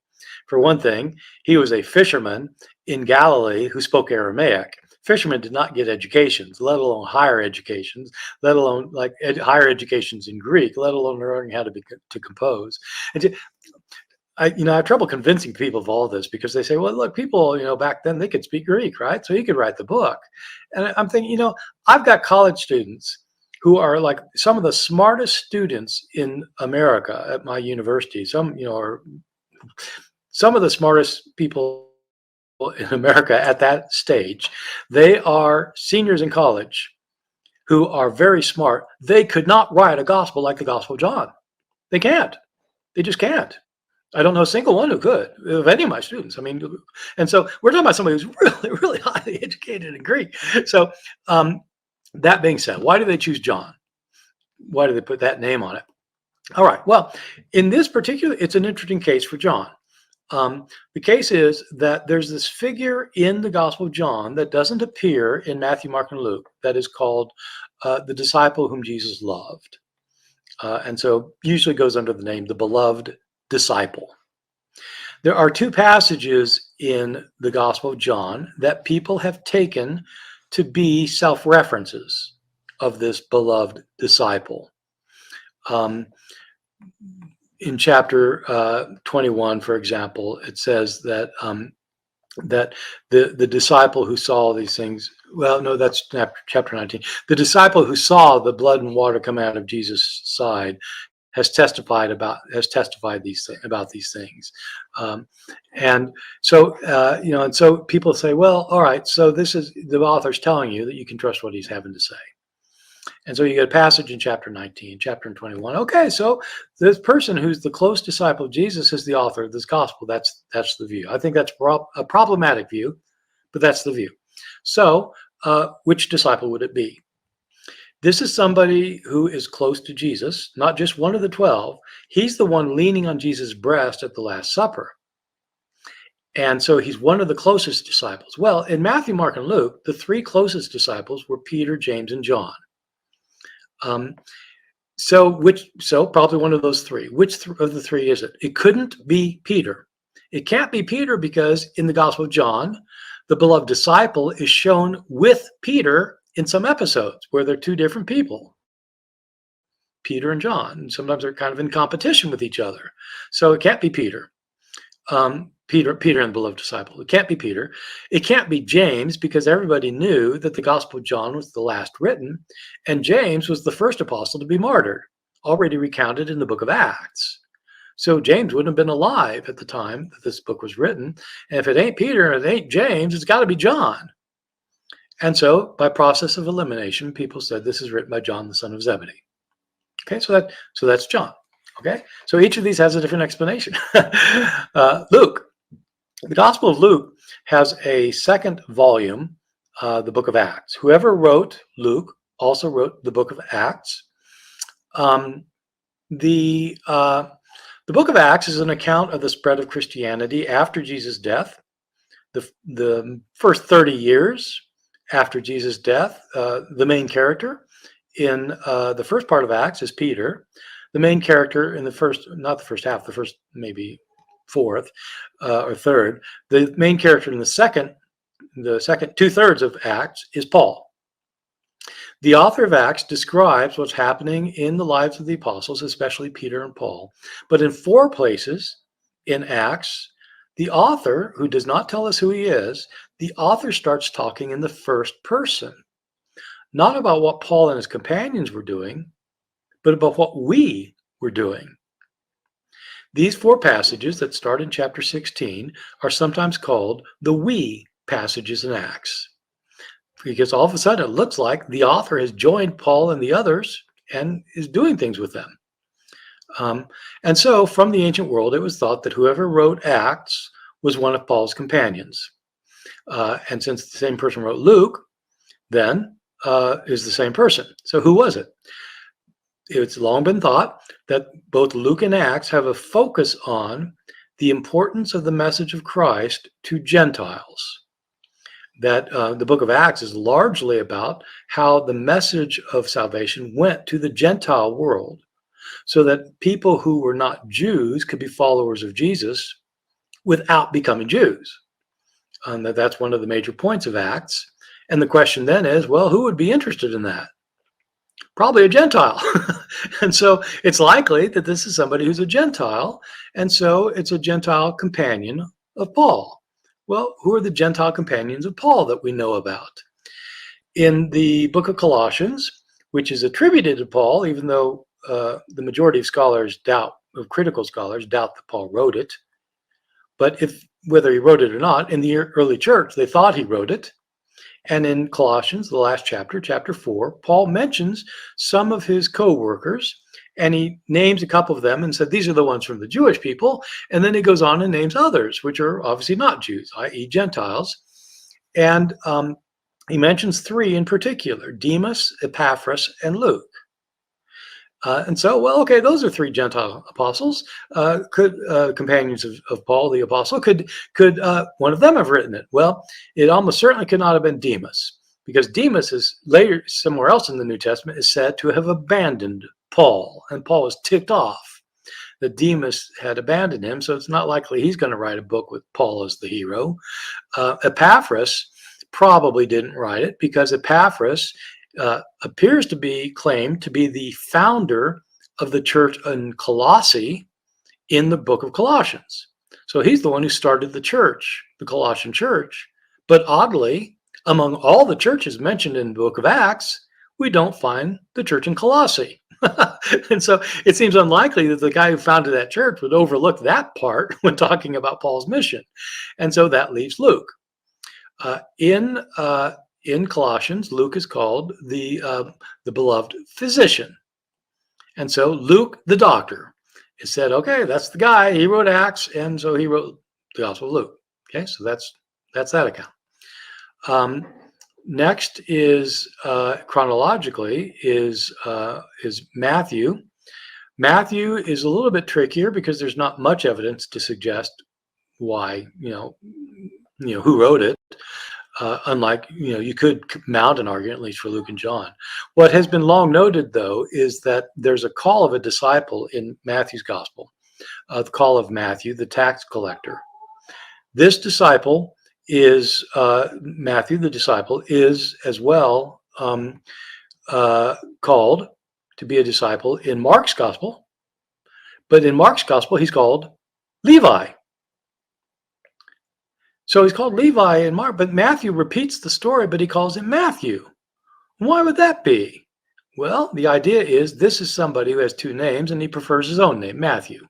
For one thing, he was a fisherman in Galilee who spoke Aramaic. Fishermen did not get educations, let alone higher educations, let alone higher educations in Greek, let alone learning how to compose. And I have trouble convincing people of all this because they say, well, look, people, back then they could speak Greek, right? So he could write the book. And I'm thinking, I've got college students who are like some of the smartest students in America at my university. Some, are some of the smartest people in America at that stage. They are seniors in college who are very smart. They could not write a gospel like the Gospel of John. They can't. They just can't. I don't know a single one who could, of any of my students. I mean, and so we're talking about somebody who's really, really highly educated in Greek. So that being said, why do they choose John? Why do they put that name on it? All right. Well, in this particular, it's an interesting case for John. The case is that there's this figure in the Gospel of John that doesn't appear in Matthew, Mark, and Luke that is called the disciple whom Jesus loved. And so usually goes under the name the beloved disciple. There are 2 passages in the Gospel of John that people have taken to be self-references of this beloved disciple. In chapter 21, for example, it says that that the disciple who saw these things, well, no, that's chapter 19. The disciple who saw the blood and water come out of Jesus' side has testified about these things, and so and so people say, well, all right, so this is the author's telling you that you can trust what he's having to say, and so you get a passage in chapter 19, chapter 21. Okay, so this person who's the close disciple of Jesus is the author of this gospel. That's the view. I think that's a problematic view, but that's the view. So, which disciple would it be? This is somebody who is close to Jesus, not just one of the 12. He's the one leaning on Jesus' breast at the Last Supper. And so he's one of the closest disciples. Well, in Matthew, Mark, and Luke, the 3 closest disciples were Peter, James, and John. So probably one of those 3. Which of the 3 is it? It couldn't be Peter. It can't be Peter because in the Gospel of John, the beloved disciple is shown with Peter in some episodes where they're 2 different people, Peter and John. And sometimes they're kind of in competition with each other. So it can't be Peter. Peter and the beloved disciple. It can't be Peter. It can't be James because everybody knew that the Gospel of John was the last written, and James was the first apostle to be martyred, already recounted in the book of Acts. So James wouldn't have been alive at the time that this book was written. And if it ain't Peter and it ain't James, it's got to be John. And so by process of elimination, people said this is written by John, the son of Zebedee. Okay, so that's John. Okay, so each of these has a different explanation. Luke. The Gospel of Luke has a second volume, the book of Acts. Whoever wrote Luke also wrote the book of Acts. Um, the book of Acts is an account of the spread of Christianity after Jesus' death. The first 30 years after Jesus' death, the main character in the first part of Acts is Peter. The main character in the first, not the first half, the first maybe fourth or third, the main character in the second 2/3 of Acts is Paul. The author of Acts describes what's happening in the lives of the apostles, especially Peter and Paul. But in 4 places in Acts, the author, who does not tell us who he is, the author starts talking in the first person, not about what Paul and his companions were doing, but about what we were doing. These 4 passages that start in chapter 16 are sometimes called the we passages in Acts, because all of a sudden it looks like the author has joined Paul and the others and is doing things with them. And so from the ancient world, it was thought that whoever wrote Acts was one of Paul's companions. And since the same person wrote Luke, then is the same person. So who was it? It's long been thought that both Luke and Acts have a focus on the importance of the message of Christ to Gentiles. That the book of Acts is largely about how the message of salvation went to the Gentile world, so that people who were not Jews could be followers of Jesus without becoming Jews. That's one of the major points of Acts. And the question then is, well, who would be interested in that? Probably a Gentile. And so it's likely that this is somebody who's a Gentile. And so it's a Gentile companion of Paul. Well, who are the Gentile companions of Paul that we know about? In the book of Colossians, which is attributed to Paul, even though the majority of scholars critical scholars doubt that Paul wrote it. But whether he wrote it or not, in the early church, they thought he wrote it. And in Colossians, the last chapter, chapter 4, Paul mentions some of his co-workers, and he names a couple of them and said, these are the ones from the Jewish people. And then he goes on and names others, which are obviously not Jews, i.e. Gentiles. And he mentions 3 in particular, Demas, Epaphras, and Luke. And so, well, okay, those are 3 Gentile apostles. Companions of Paul the apostle. Could one of them have written it? Well, it almost certainly could not have been Demas, because Demas is later somewhere else in the New Testament is said to have abandoned Paul, and Paul was ticked off that Demas had abandoned him. So it's not likely he's going to write a book with Paul as the hero. Epaphras probably didn't write it, because Epaphras appears to be claimed to be the founder of the church in Colossae in the book of Colossians. So he's the one who started the church, the Colossian church. But oddly, among all the churches mentioned in the book of Acts, we don't find the church in Colossae. And so it seems unlikely that the guy who founded that church would overlook that part when talking about Paul's mission. And so that leaves Luke. In Colossians, Luke is called the beloved physician. And so Luke, the doctor, is said, okay, that's the guy. He wrote Acts, and so he wrote the Gospel of Luke. Okay, so that's that account. Next is chronologically is Matthew. Matthew is a little bit trickier because there's not much evidence to suggest why, who wrote it. Unlike, you could mount an argument, at least for Luke and John. What has been long noted, though, is that there's a call of a disciple in Matthew's gospel, the call of Matthew, the tax collector. This disciple is, Matthew, the disciple, is as well called to be a disciple in Mark's gospel. But in Mark's gospel, he's called Levi. So he's called Levi in Mark, but Matthew repeats the story, but he calls him Matthew. Why would that be? Well, the idea is this is somebody who has 2 names, and he prefers his own name, Matthew.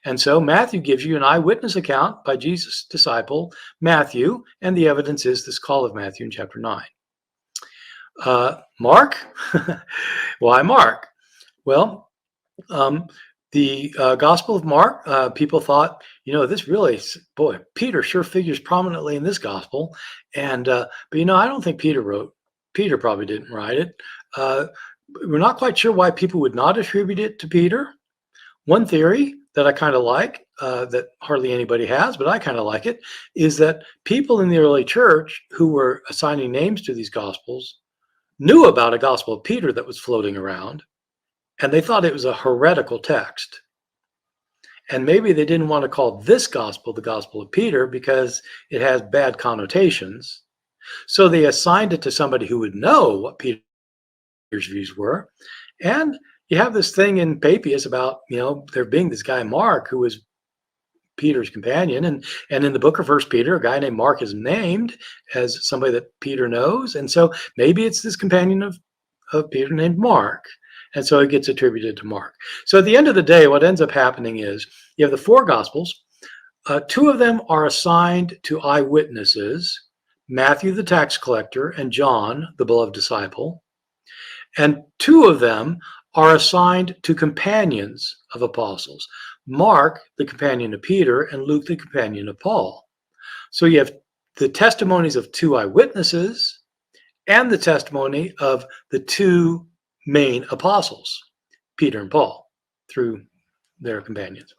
And so Matthew gives you an eyewitness account by Jesus' disciple, Matthew, and the evidence is this call of Matthew in chapter 9. Mark? Why Mark? Well, the Gospel of Mark, people thought, this really, boy, Peter sure figures prominently in this gospel. And, but, I don't think Peter probably didn't write it. Uh, we're not quite sure why people would not attribute it to Peter. One theory that I kind of like, that hardly anybody has, but I kind of like it, is that people in the early church who were assigning names to these gospels knew about a gospel of Peter that was floating around, and they thought it was a heretical text. And maybe they didn't want to call this gospel the Gospel of Peter because it has bad connotations. So they assigned it to somebody who would know what Peter's views were. And you have this thing in Papias about, there being this guy Mark who was Peter's companion. And in the book of First Peter, a guy named Mark is named as somebody that Peter knows. And so maybe it's this companion of Peter named Mark. And so it gets attributed to Mark. So at the end of the day, what ends up happening is you have the four Gospels. Two of them are assigned to eyewitnesses, Matthew the tax collector and John, the beloved disciple. And two of them are assigned to companions of apostles, Mark, the companion of Peter, and Luke, the companion of Paul. So you have the testimonies of two eyewitnesses and the testimony of the two main apostles, Peter and Paul, through their companions.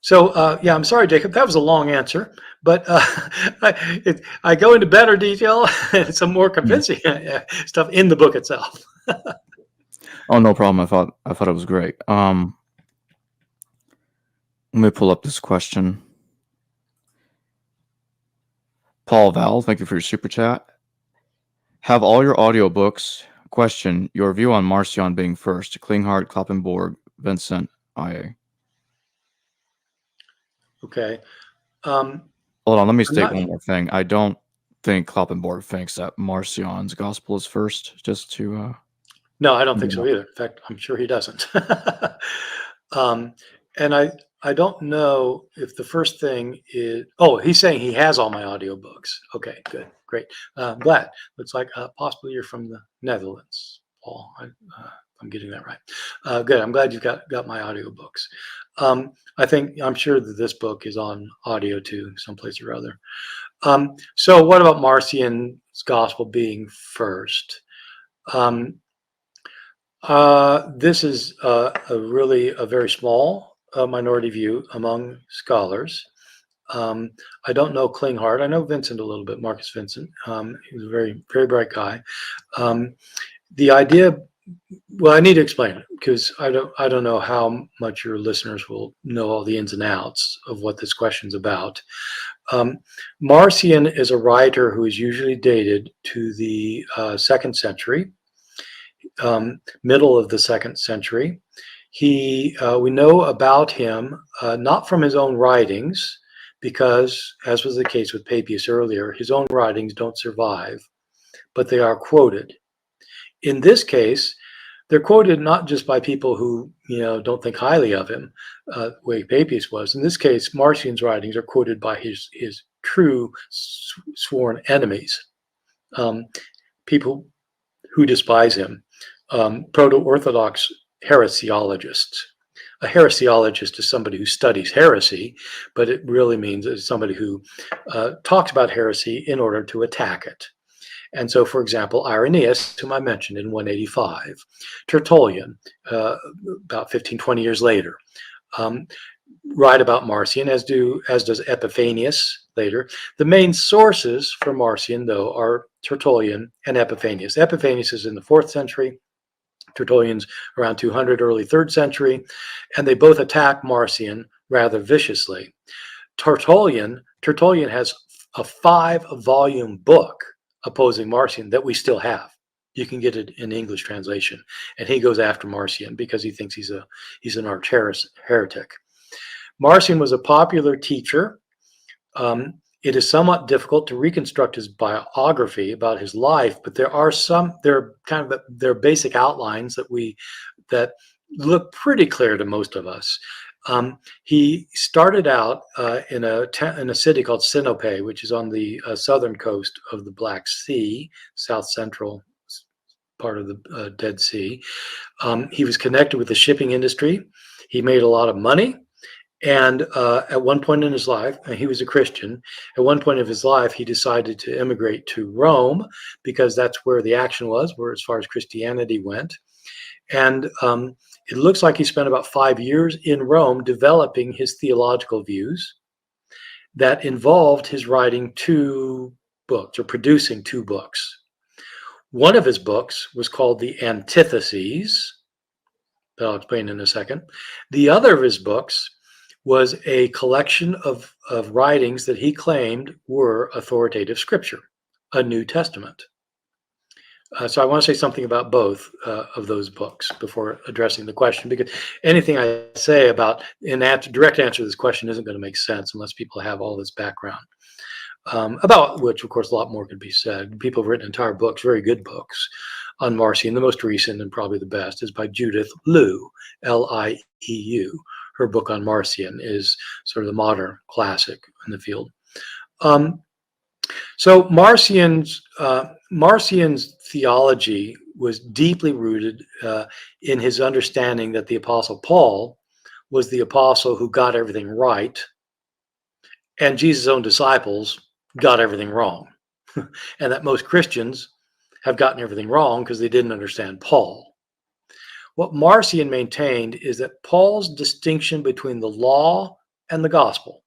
So, I'm sorry, Jacob, that was a long answer, but I go into better detail and some more convincing stuff in the book itself. Oh, no problem. I thought it was great. Let me pull up this question. Paul Val, thank you for your super chat. Have all your audiobooks. Question, your view on Marcion being first. Klinghardt, Kloppenborg, Vincent, IA. Okay. Hold on, let me state one more thing. I don't think Kloppenborg thinks that Marcion's gospel is first, just to... No, I don't think so either. In fact, I'm sure he doesn't. And I don't know if the first thing is, he's saying he has all my audiobooks. Okay, good, great. I'm glad. Looks like possibly you're from the Netherlands, Paul. I'm getting that right. Good. I'm glad you've got my audiobooks. I'm sure that this book is on audio too, someplace or other. So what about Marcion's gospel being first? This is really a very small minority view among scholars. I don't know Klinghardt. I know Vincent a little bit, Marcus Vincent. He's a very, very bright guy. The idea, well, I need to explain it because I don't know how much your listeners will know all the ins and outs of what this question's about. Marcion is a writer who is usually dated to the 2nd century. Middle of the 2nd century. We know about him not from his own writings, because, as was the case with Papias earlier, his own writings don't survive, but they are quoted. In this case, they're quoted not just by people who don't think highly of him, the way Papias was. In this case, Marcion's writings are quoted by his true sworn enemies, people who despise him. Proto-Orthodox heresiologists. A heresiologist is somebody who studies heresy, but it really means it's somebody who talks about heresy in order to attack it. And so, for example, Irenaeus, whom I mentioned in 185, Tertullian, about 15, 20 years later, write about Marcion, as does Epiphanius later. The main sources for Marcion, though, are Tertullian and Epiphanius. Epiphanius is in the 4th century. Tertullian's around 200, early 3rd century, and they both attack Marcion rather viciously. Tertullian has a 5-volume book opposing Marcion that we still have. You can get it in English translation, and he goes after Marcion because he thinks he's an arch heretic. Marcion was a popular teacher. It is somewhat difficult to reconstruct his biography about his life, but there are basic outlines that look pretty clear to most of us. He started out in a city called Sinope, which is on the southern coast of the Black Sea, south central part of the Dead Sea. He was connected with the shipping industry. He made a lot of money, And at one point in his life, and he was a Christian, at one point of his life, he decided to immigrate to Rome because that's where the action was, where as far as Christianity went. And it looks like he spent about 5 years in Rome developing his theological views that involved his writing 2 books or producing 2 books. One of his books was called the Antitheses, that I'll explain in a second. The other of his books was a collection of writings that he claimed were authoritative scripture, a New Testament. So I want to say something about both of those books before addressing the question, because anything I say about direct answer to this question isn't going to make sense unless people have all this background, about which, of course, a lot more could be said. People have written entire books, very good books, on Marcion. The most recent and probably the best is by Judith Liu, Lieu. Her book on Marcion is sort of the modern classic in the field. So Marcion's theology was deeply rooted in his understanding that the Apostle Paul was the apostle who got everything right, and Jesus' own disciples got everything wrong, and that most Christians have gotten everything wrong because they didn't understand Paul. What Marcion maintained is that Paul's distinction between the law and the gospel,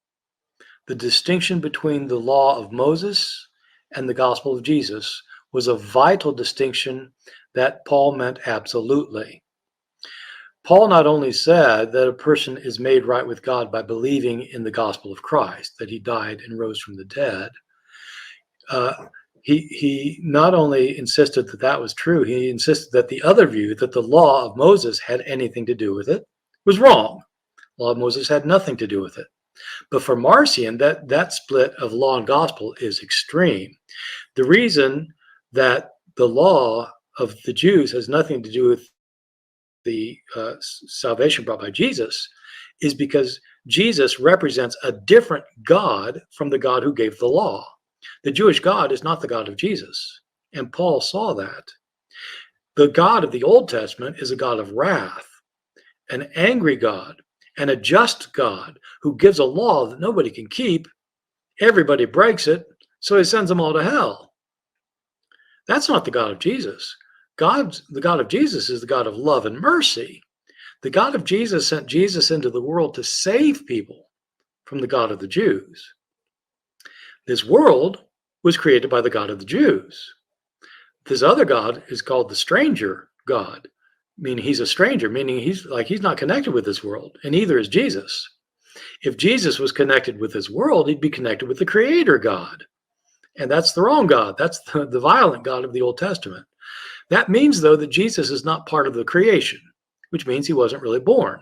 the distinction between the law of Moses and the gospel of Jesus, was a vital distinction that Paul meant absolutely. Paul not only said that a person is made right with God by believing in the gospel of Christ, that he died and rose from the dead, he not only insisted that that was true, he insisted that the other view, that the law of Moses had anything to do with it, was wrong. The law of Moses had nothing to do with it. But for Marcion, that split of law and gospel is extreme. The reason that the law of the Jews has nothing to do with the salvation brought by Jesus is because Jesus represents a different God from the God who gave the law. The Jewish God is not the God of Jesus, and Paul saw that. The God of the Old Testament is a God of wrath, an angry God, and a just God who gives a law that nobody can keep. Everybody breaks it, so he sends them all to hell. That's not the God of Jesus. The God of Jesus is the God of love and mercy. The God of Jesus sent Jesus into the world to save people from the God of the Jews. This world was created by the God of the Jews. This other God is called the stranger God, meaning he's a stranger, meaning he's not connected with this world, and neither is Jesus. If Jesus was connected with this world, he'd be connected with the Creator God. And that's the wrong God. That's the violent God of the Old Testament. That means, though, that Jesus is not part of the creation, which means he wasn't really born.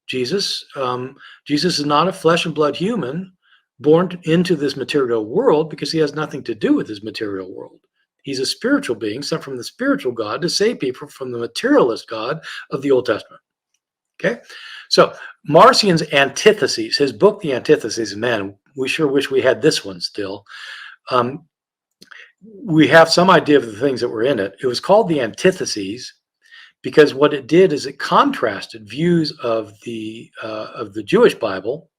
Jesus is not a flesh and blood human born into this material world because he has nothing to do with this material world. He's a spiritual being sent from the spiritual God to save people from the materialist God of the Old Testament. Okay? So Marcion's Antitheses, his book, The Antitheses, man, we sure wish we had this one still. We have some idea of the things that were in it. It was called The Antitheses because what it did is it contrasted views of the Jewish Bible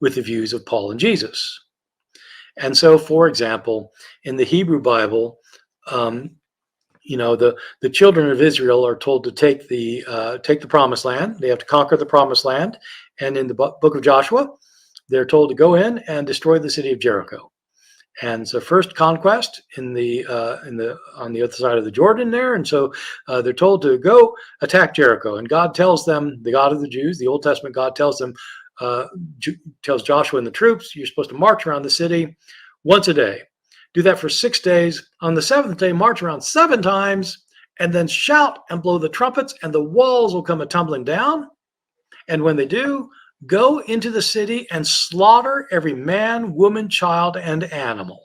with the views of Paul and Jesus. And so, for example, in the Hebrew Bible, the children of Israel are told to take the promised land. They have to conquer the promised land. And in the book of Joshua, they're told to go in and destroy the city of Jericho. And so first conquest on the other side of the Jordan there. And so they're told to go attack Jericho. And God tells them, the God of the Jews, the Old Testament God tells them, tells Joshua and the troops, you're supposed to march around the city once a day. Do that for 6 days. On the 7th day, march around 7 times, and then shout and blow the trumpets, and the walls will come a-tumbling down. And when they do, go into the city and slaughter every man, woman, child, and animal.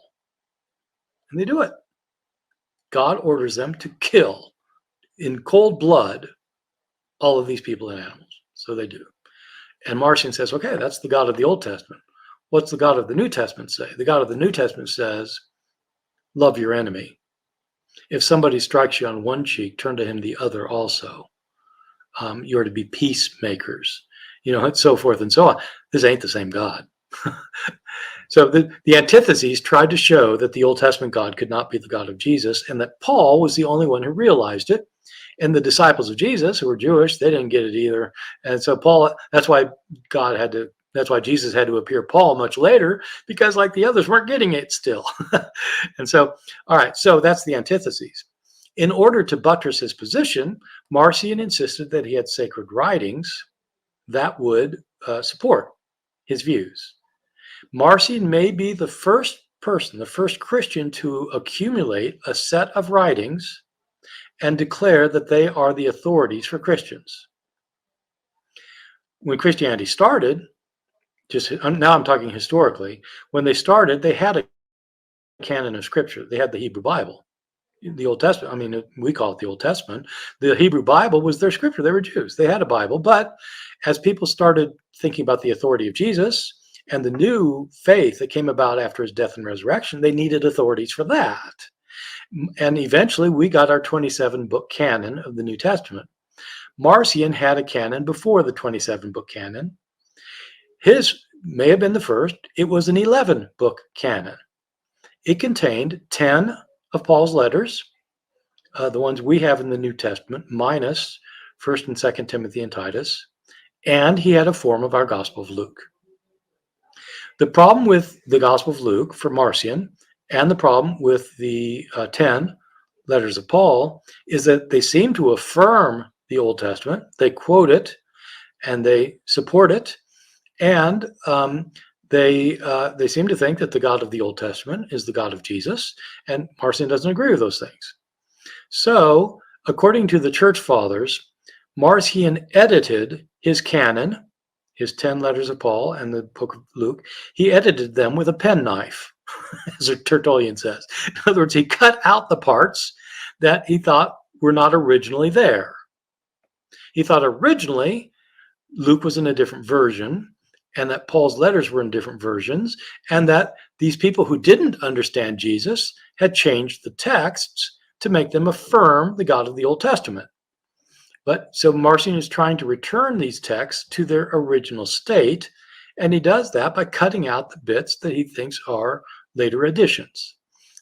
And they do it. God orders them to kill in cold blood all of these people and animals. So they do. And Marcion says, okay, that's the God of the Old Testament. What's the God of the New Testament say? The God of the New Testament says, love your enemy. If somebody strikes you on one cheek, turn to him the other also. You are to be peacemakers. and so forth and so on. This ain't the same God. So the antitheses tried to show that the Old Testament God could not be the God of Jesus, and that Paul was the only one who realized it. And the disciples of Jesus, who were Jewish, they didn't get it either. And so that's why Jesus had to appear Paul much later, because like the others weren't getting it still. And so, all right, so that's the antitheses. In order to buttress his position, Marcion insisted that he had sacred writings that would support his views. Marcion may be the first person, the first Christian to accumulate a set of writings and declare that they are the authorities for Christians. When Christianity started, now I'm talking historically, when they started, they had a canon of scripture. They had the Hebrew Bible. The Old Testament, I mean, we call it the Old Testament. The Hebrew Bible was their scripture. They were Jews. They had a Bible. But as people started thinking about the authority of Jesus and the new faith that came about after his death and resurrection, they needed authorities for that. And eventually we got our 27-book canon of the New Testament. Marcion had a canon before the 27-book canon. His may have been the first. It was an 11-book canon. It contained 10 of Paul's letters, the ones we have in the New Testament, minus 1st and 2nd Timothy and Titus, and he had a form of our Gospel of Luke. The problem with the Gospel of Luke for Marcion, and the problem with the 10 letters of Paul, is that they seem to affirm the Old Testament. They quote it, and they support it, and they seem to think that the God of the Old Testament is the God of Jesus, and Marcion doesn't agree with those things. So, according to the church fathers, Marcion edited his canon, his 10 letters of Paul and the book of Luke. He edited them with a penknife, as Tertullian says. In other words, he cut out the parts that he thought were not originally there. He thought originally Luke was in a different version, and that Paul's letters were in different versions, and that these people who didn't understand Jesus had changed the texts to make them affirm the God of the Old Testament. But so Marcion is trying to return these texts to their original state, and he does that by cutting out the bits that he thinks are later additions.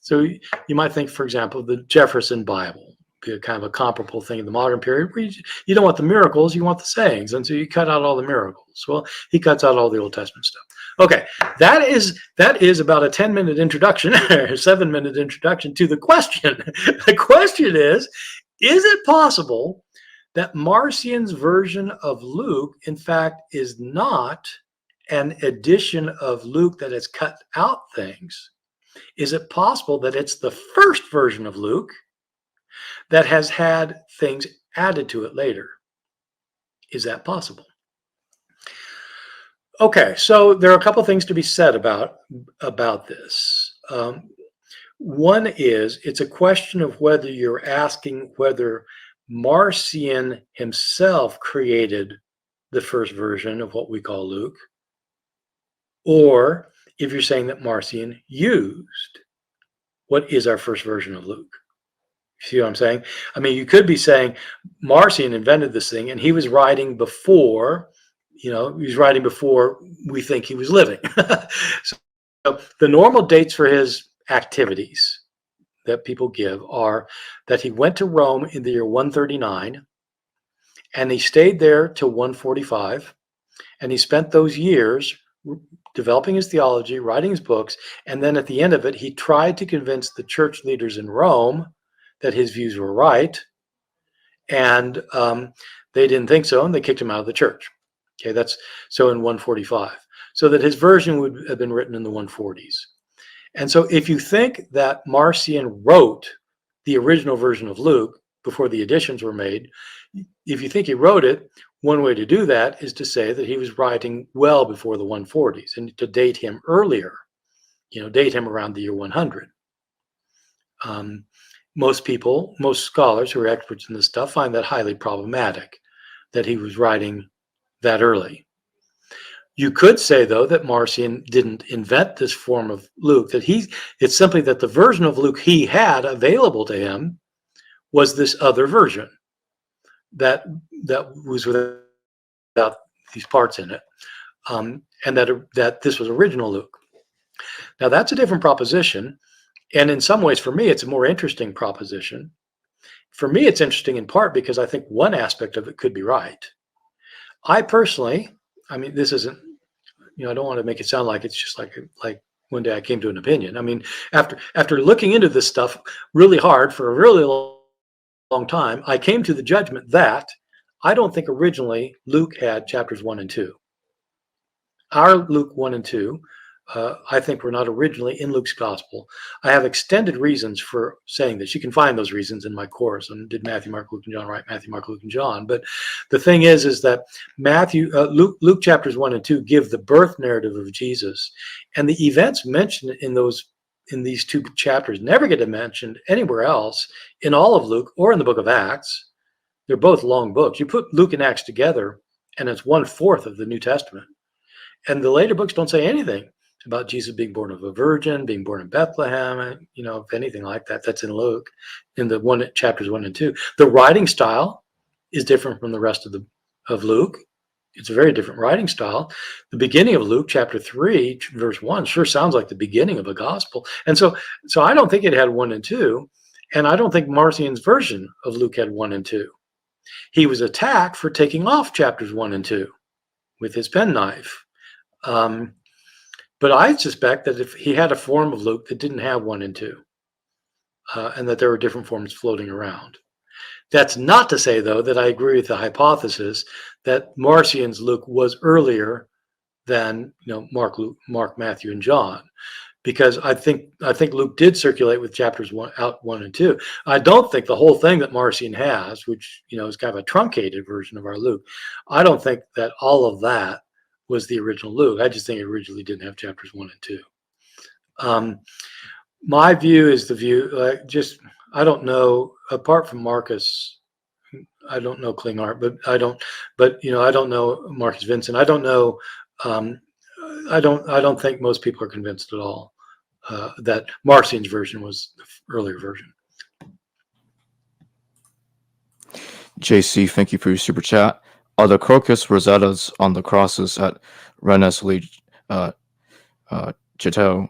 So you might think, for example, the Jefferson Bible, kind of a comparable thing in the modern period, where you don't want the miracles, you want the sayings, and so you cut out all the miracles. Well, he cuts out all the Old Testament stuff. Okay, that is about a 10-minute introduction, or 7-minute introduction to the question. The question is it possible that Marcion's version of Luke, in fact, is not an edition of Luke that has cut out things? Is it possible that it's the first version of Luke that has had things added to it later? Is that possible? Okay, so there are a couple things to be said about this. One is, it's a question of whether you're asking whether Marcion himself created the first version of what we call Luke, or if you're saying that Marcion used what is our first version of Luke. See what I'm saying? I mean, you could be saying Marcion invented this thing, and he was writing before, he was writing before we think he was living. So the normal dates for his activities that people give are that he went to Rome in the year 139, and he stayed there till 145, and he spent those years developing his theology, writing his books, and then at the end of it, he tried to convince the church leaders in Rome that his views were right, and they didn't think so, and they kicked him out of the church. Okay, that's so in 145. So that his version would have been written in the 140s. And so if you think that Marcion wrote the original version of Luke before the additions were made, if you think he wrote it, one way to do that is to say that he was writing well before the 140s, and to date him earlier, date him around the year 100. Most scholars who are experts in this stuff find that highly problematic, that he was writing that early. You could say, though, that Marcion didn't invent this form of Luke, that it's simply that the version of Luke he had available to him was this other version that was without these parts in it, and that this was original Luke. Now that's a different proposition, and in some ways, for me, it's a more interesting proposition. For me, it's interesting in part because I think one aspect of it could be right. I personally, I mean, this isn't, I don't want to make it sound like it's just like one day I came to an opinion. I mean, after looking into this stuff really hard for a really long time, I came to the judgment that I don't think originally Luke had chapters 1 and 2. Our Luke 1 and 2, I think, were not originally in Luke's gospel. I have extended reasons for saying this. You can find those reasons in my course. And did Matthew, Mark, Luke, and John write Matthew, Mark, Luke, and John? But the thing is that Luke chapters 1 and 2 give the birth narrative of Jesus, and the events mentioned in these two chapters never get mentioned anywhere else in all of Luke or in the book of Acts. They're both long books. You put Luke and Acts together, and it's 1/4 of the New Testament. And the later books don't say anything about Jesus being born of a virgin, being born in Bethlehem, if anything like that. That's in Luke, in the chapters 1 and 2. The writing style is different from the rest of Luke. It's a very different writing style. The beginning of Luke, chapter 3, verse 1, sure sounds like the beginning of a gospel. And so I don't think it had 1 and 2, and I don't think Marcion's version of Luke had 1 and 2. He was attacked for taking off chapters 1 and 2 with his penknife. But I suspect that if he had a form of Luke that didn't have 1 and 2, and that there were different forms floating around. That's not to say, though, that I agree with the hypothesis that Marcion's Luke was earlier than Mark, Matthew, and John, because I think Luke did circulate with chapters 1 and 2. I don't think the whole thing that Marcion has, which is kind of a truncated version of our Luke, I don't think that all of that was the original Luke. I just think it originally didn't have chapters 1 and 2. My view is the view, I don't know, apart from Marcus, I don't know Klinghardt, I don't know Marcus Vincent. I don't know, I don't think most people are convinced at all that Marcion's version was the earlier version. JC, thank you for your super chat. Are the crocus rosettas on the crosses at Rennes-le Chateau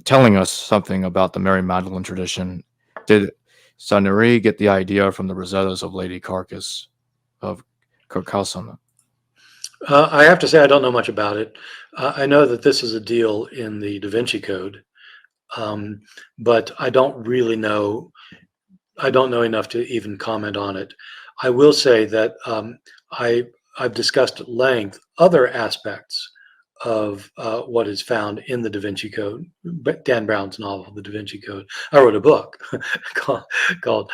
telling us something about the Mary Magdalene tradition? Did Sanary get the idea from the rosettas of Lady Carcass of Carcassonne? I have to say I don't know much about it. I know that this is a deal in the Da Vinci Code, but I don't really know. I don't know enough to even comment on it. I will say that I've discussed at length other aspects of what is found in the Da Vinci Code, Dan Brown's novel, The Da Vinci Code. I wrote a book called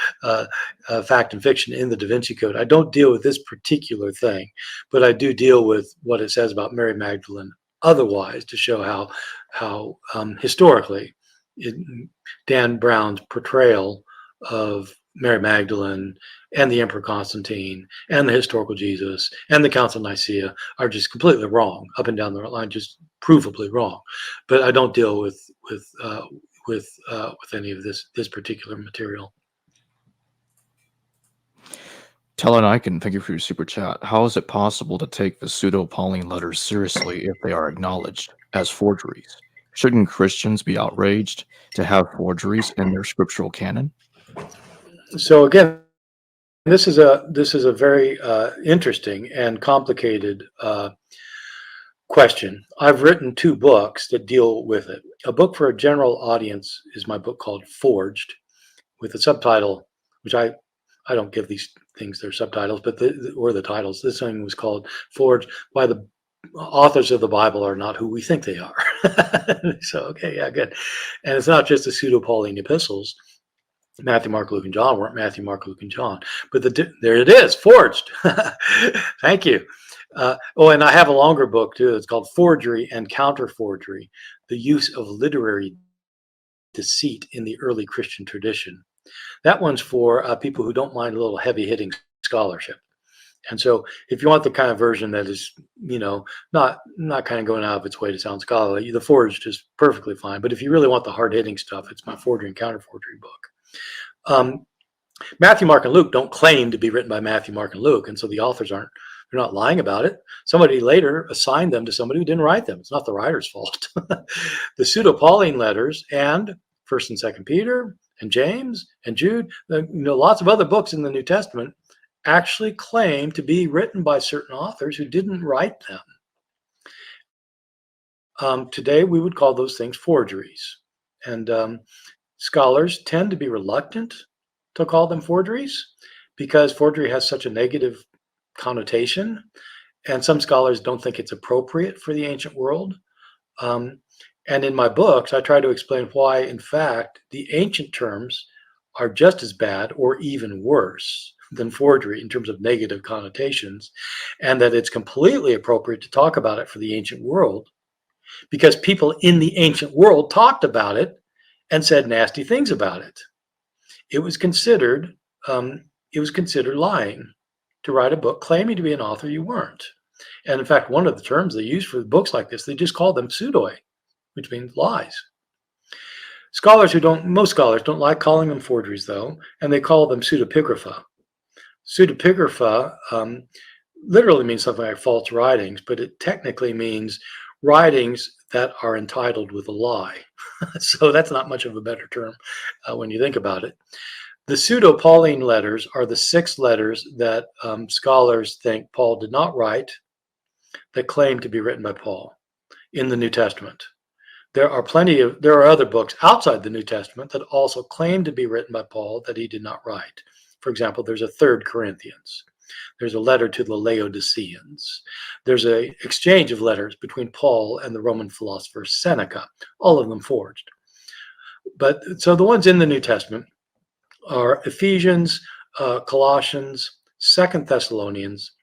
Fact and Fiction in the Da Vinci Code. I don't deal with this particular thing, but I do deal with what it says about Mary Magdalene otherwise, to show how historically Dan Brown's portrayal of Mary Magdalene and the Emperor Constantine and the historical Jesus and the Council of Nicaea are just completely wrong, up and down the line, just provably wrong. But I don't deal with any of this particular material. Teleniken, thank you for your super chat. How is it possible to take the pseudo-Pauline letters seriously if they are acknowledged as forgeries? Shouldn't Christians be outraged to have forgeries in their scriptural canon? So again, this is a very interesting and complicated question. I've written 2 books that deal with it. A book for a general audience is my book called Forged, with a subtitle, which I don't give these things their subtitles, but the titles. This thing was called Forged: Why the Authors of the Bible Are Not Who We Think They Are. So, okay, yeah, good. And it's not just the pseudo-Pauline epistles. Matthew, Mark, Luke, and John weren't Matthew, Mark, Luke, and John. But there it is, Forged. Thank you. And I have a longer book, too. It's called Forgery and Counter-Forgery: The Use of Literary Deceit in the Early Christian Tradition. That one's for people who don't mind a little heavy-hitting scholarship. And so if you want the kind of version that is, not kind of going out of its way to sound scholarly, the Forged is perfectly fine. But if you really want the hard-hitting stuff, it's my Forgery and Counter-Forgery book. Matthew, Mark, and Luke don't claim to be written by Matthew, Mark, and Luke, and so the authors aren't They're not lying about it. Somebody later assigned them to somebody who didn't write them. It's not the writer's fault. The Pseudo-Pauline letters and First and Second Peter and James and Jude, lots of other books in the New Testament actually claim to be written by certain authors who didn't write them. Today, we would call those things forgeries. And scholars tend to be reluctant to call them forgeries because forgery has such a negative connotation. And some scholars don't think it's appropriate for the ancient world. And in my books, I try to explain why, in fact, the ancient terms are just as bad or even worse than forgery in terms of negative connotations, and that it's completely appropriate to talk about it for the ancient world because people in the ancient world talked about it and said nasty things about it. It was considered lying to write a book claiming to be an author you weren't. And in fact, one of the terms they use for books like this, they just call them pseudoi, which means lies. Most scholars don't like calling them forgeries, though, and they call them pseudepigrapha. Pseudepigrapha literally means something like false writings, but it technically means writings that are entitled with a lie. So that's not much of a better term when you think about it. The Pseudo-Pauline letters are the 6 letters that scholars think Paul did not write that claim to be written by Paul in the New Testament. There are other books outside the New Testament that also claim to be written by Paul that he did not write. For example, there's a 3rd Corinthians. There's a letter to the Laodiceans. There's an exchange of letters between Paul and the Roman philosopher Seneca, all of them forged. But so the ones in the New Testament are Ephesians, Colossians, 2nd Thessalonians,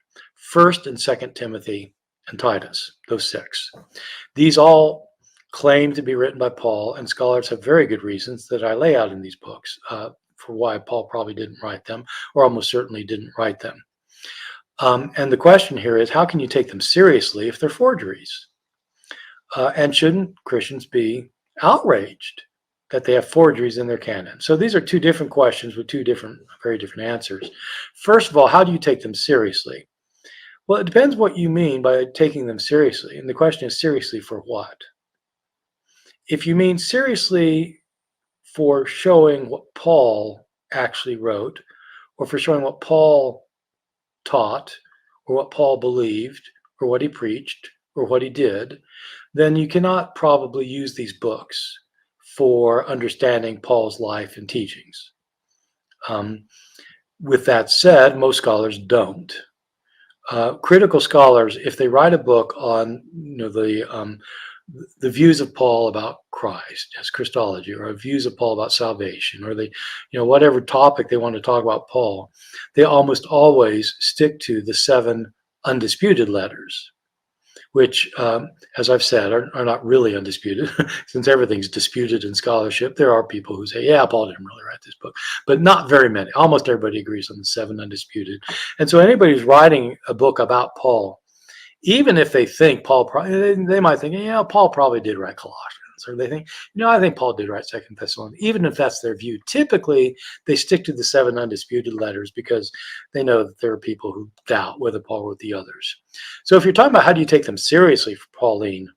1st and 2nd Timothy, and Titus, those 6. These all claim to be written by Paul, and scholars have very good reasons that I lay out in these books for why Paul probably didn't write them, or almost certainly didn't write them. And the question here is, how can you take them seriously if they're forgeries? And shouldn't Christians be outraged that they have forgeries in their canon? So these are 2 different questions with 2 very different answers. First of all, how do you take them seriously? Well, it depends what you mean by taking them seriously. And the question is, seriously for what? If you mean seriously for showing what Paul actually wrote, or for showing what Paul taught, or what Paul believed, or what he preached, or what he did, then you cannot probably use these books for understanding Paul's life and teachings. With that said, most scholars don't. Critical scholars, if they write a book on the views of Paul about Christ as Christology, or views of Paul about salvation, or whatever topic they want to talk about Paul, they almost always stick to the 7 undisputed letters, which, as I've said, are not really undisputed. Since everything's disputed in scholarship, there are people who say, yeah, Paul didn't really write this book, but not very many. Almost everybody agrees on the 7 undisputed. And so anybody who's writing a book about Paul, even if they think they might think, yeah, Paul probably did write Colossians, or they think, I think Paul did write 2nd Thessalonians. Even if that's their view, typically they stick to the 7 undisputed letters because they know that there are people who doubt whether Paul wrote the others. So if you're talking about how do you take them seriously for Pauline,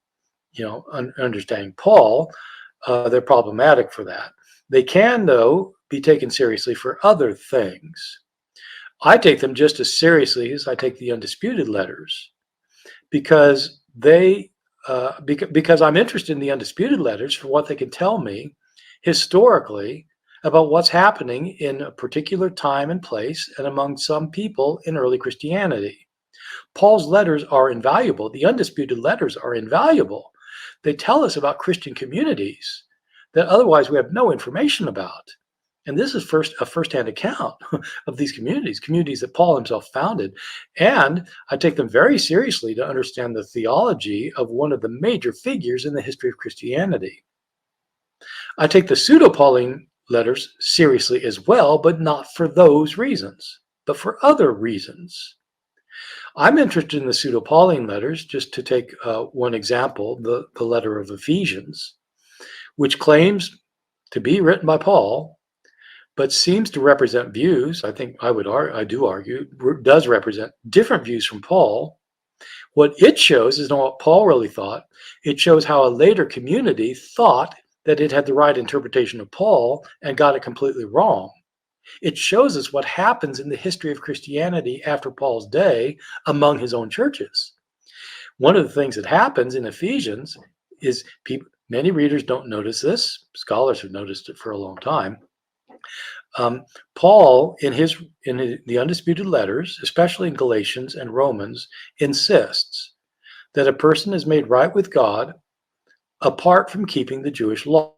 understanding Paul, they're problematic for that. They can, though, be taken seriously for other things. I take them just as seriously as I take the undisputed letters, because because I'm interested in the undisputed letters for what they can tell me historically about what's happening in a particular time and place and among some people in early Christianity. Paul's letters are invaluable. The undisputed letters are invaluable. They tell us about Christian communities that otherwise we have no information about. And this is a firsthand account of these communities that Paul himself founded. And I take them very seriously to understand the theology of one of the major figures in the history of Christianity. I take the Pseudo-Pauline letters seriously as well, but not for those reasons, but for other reasons. I'm interested in the Pseudo-Pauline letters, just to take one example, the letter of Ephesians, which claims to be written by Paul, but seems to represent views. I think I do argue, does represent different views from Paul. What it shows is not what Paul really thought. It shows how a later community thought that it had the right interpretation of Paul and got it completely wrong. It shows us what happens in the history of Christianity after Paul's day among his own churches. One of the things that happens in Ephesians is many readers don't notice this. Scholars have noticed it for a long time. Paul, in the undisputed letters, especially in Galatians and Romans, insists that a person is made right with God apart from keeping the Jewish law.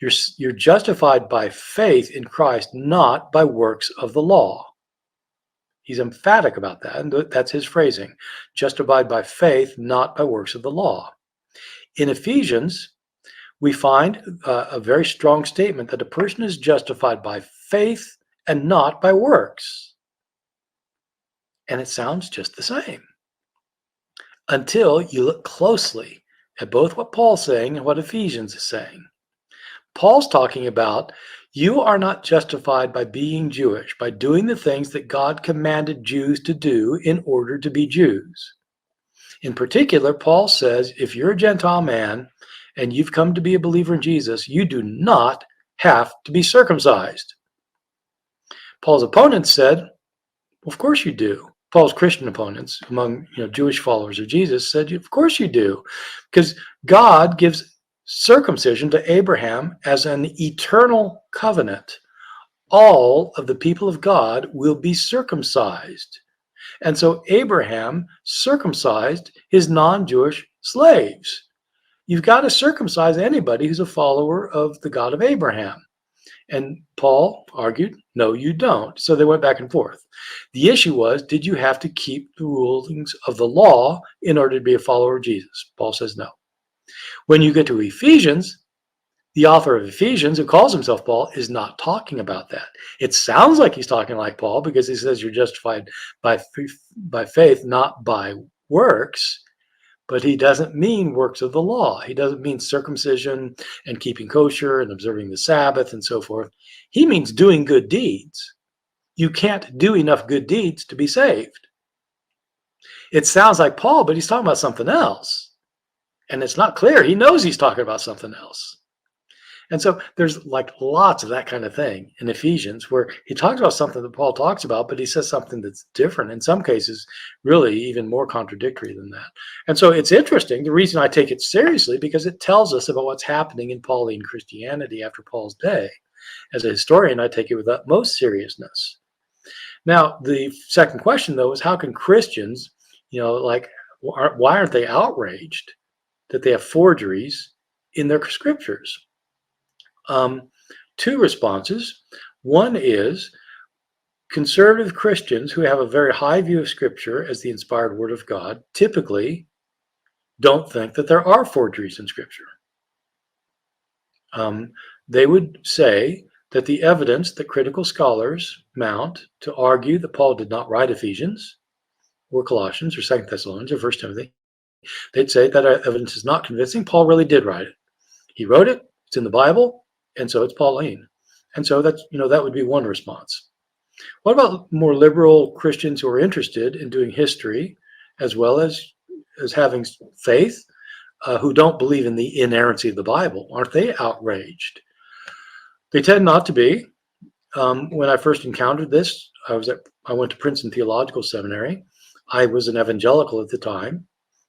You're justified by faith in Christ, not by works of the law. He's emphatic about that, and that's his phrasing. Justified by faith, not by works of the law. In Ephesians, we find a very strong statement that a person is justified by faith and not by works. And it sounds just the same until you look closely at both what Paul's saying and what Ephesians is saying. Paul's talking about you are not justified by being Jewish, by doing the things that God commanded Jews to do in order to be Jews. In particular, Paul says if you're a Gentile man and you've come to be a believer in Jesus, you do not have to be circumcised. Paul's opponents said, well, of course you do. Paul's Christian opponents among Jewish followers of Jesus said, of course you do, because God gives circumcision to Abraham as an eternal covenant. All of the people of God will be circumcised. And so Abraham circumcised his non-Jewish slaves. You've got to circumcise anybody who's a follower of the God of Abraham. And Paul argued, no, you don't. So they went back and forth. The issue was, did you have to keep the rulings of the law in order to be a follower of Jesus? Paul says no. When you get to Ephesians, the author of Ephesians, who calls himself Paul, is not talking about that. It sounds like he's talking like Paul because he says you're justified by faith, not by works. But he doesn't mean works of the law. He doesn't mean circumcision and keeping kosher and observing the Sabbath and so forth. He means doing good deeds. You can't do enough good deeds to be saved. It sounds like Paul, but he's talking about something else. And it's not clear. He knows he's talking about something else. And so there's like lots of that kind of thing in Ephesians where he talks about something that Paul talks about, but he says something that's different, in some cases, really even more contradictory than that. And so it's interesting. The reason I take it seriously, because it tells us about what's happening in Pauline Christianity after Paul's day. As a historian, I take it with utmost seriousness. Now, the second question, though, is how can Christians, why aren't they outraged that they have forgeries in their scriptures? Two responses. One is conservative Christians who have a very high view of Scripture as the inspired Word of God typically don't think that there are forgeries in Scripture. They would say that the evidence that critical scholars mount to argue that Paul did not write Ephesians or Colossians or 2 Thessalonians or 1 Timothy, they'd say that evidence is not convincing. Paul really did write it. He wrote it. It's in the Bible. And so it's Pauline. And so that's, that would be one response. What about more liberal Christians who are interested in doing history as well as having faith, who don't believe in the inerrancy of the Bible? Aren't they outraged? They tend not to be. When I first encountered this, I went to Princeton Theological Seminary. I was an evangelical at the time.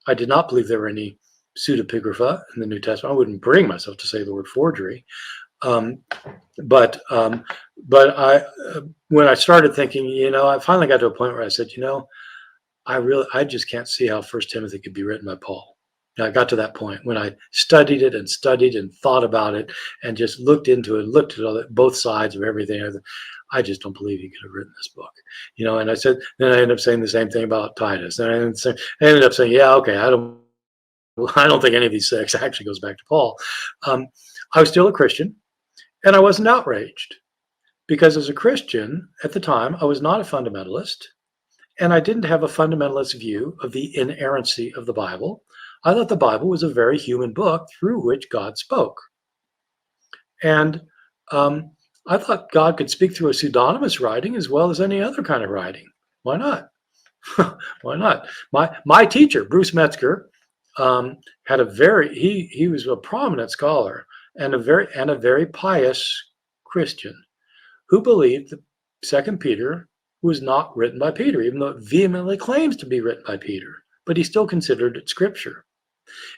I did not believe there were any pseudepigrapha in the New Testament. I wouldn't bring myself to say the word forgery. But when I started thinking, I finally got to a point where I said, I just can't see how 1 Timothy could be written by Paul. And I got to that point when I studied and thought about it and just looked into it, looked at both sides of everything. I just don't believe he could have written this book, and I said, then I ended up saying the same thing about Titus. And I ended up saying, yeah, okay, I don't think any of these six actually goes back to Paul. I was still a Christian. And I wasn't outraged because as a Christian at the time, I was not a fundamentalist and I didn't have a fundamentalist view of the inerrancy of the Bible. I thought the Bible was a very human book through which God spoke. And I thought God could speak through a pseudonymous writing as well as any other kind of writing. Why not? Why not? My teacher, Bruce Metzger, had a very he was a prominent scholar and a very pious Christian who believed that Second Peter was not written by Peter, even though it vehemently claims to be written by Peter, but he still considered it scripture.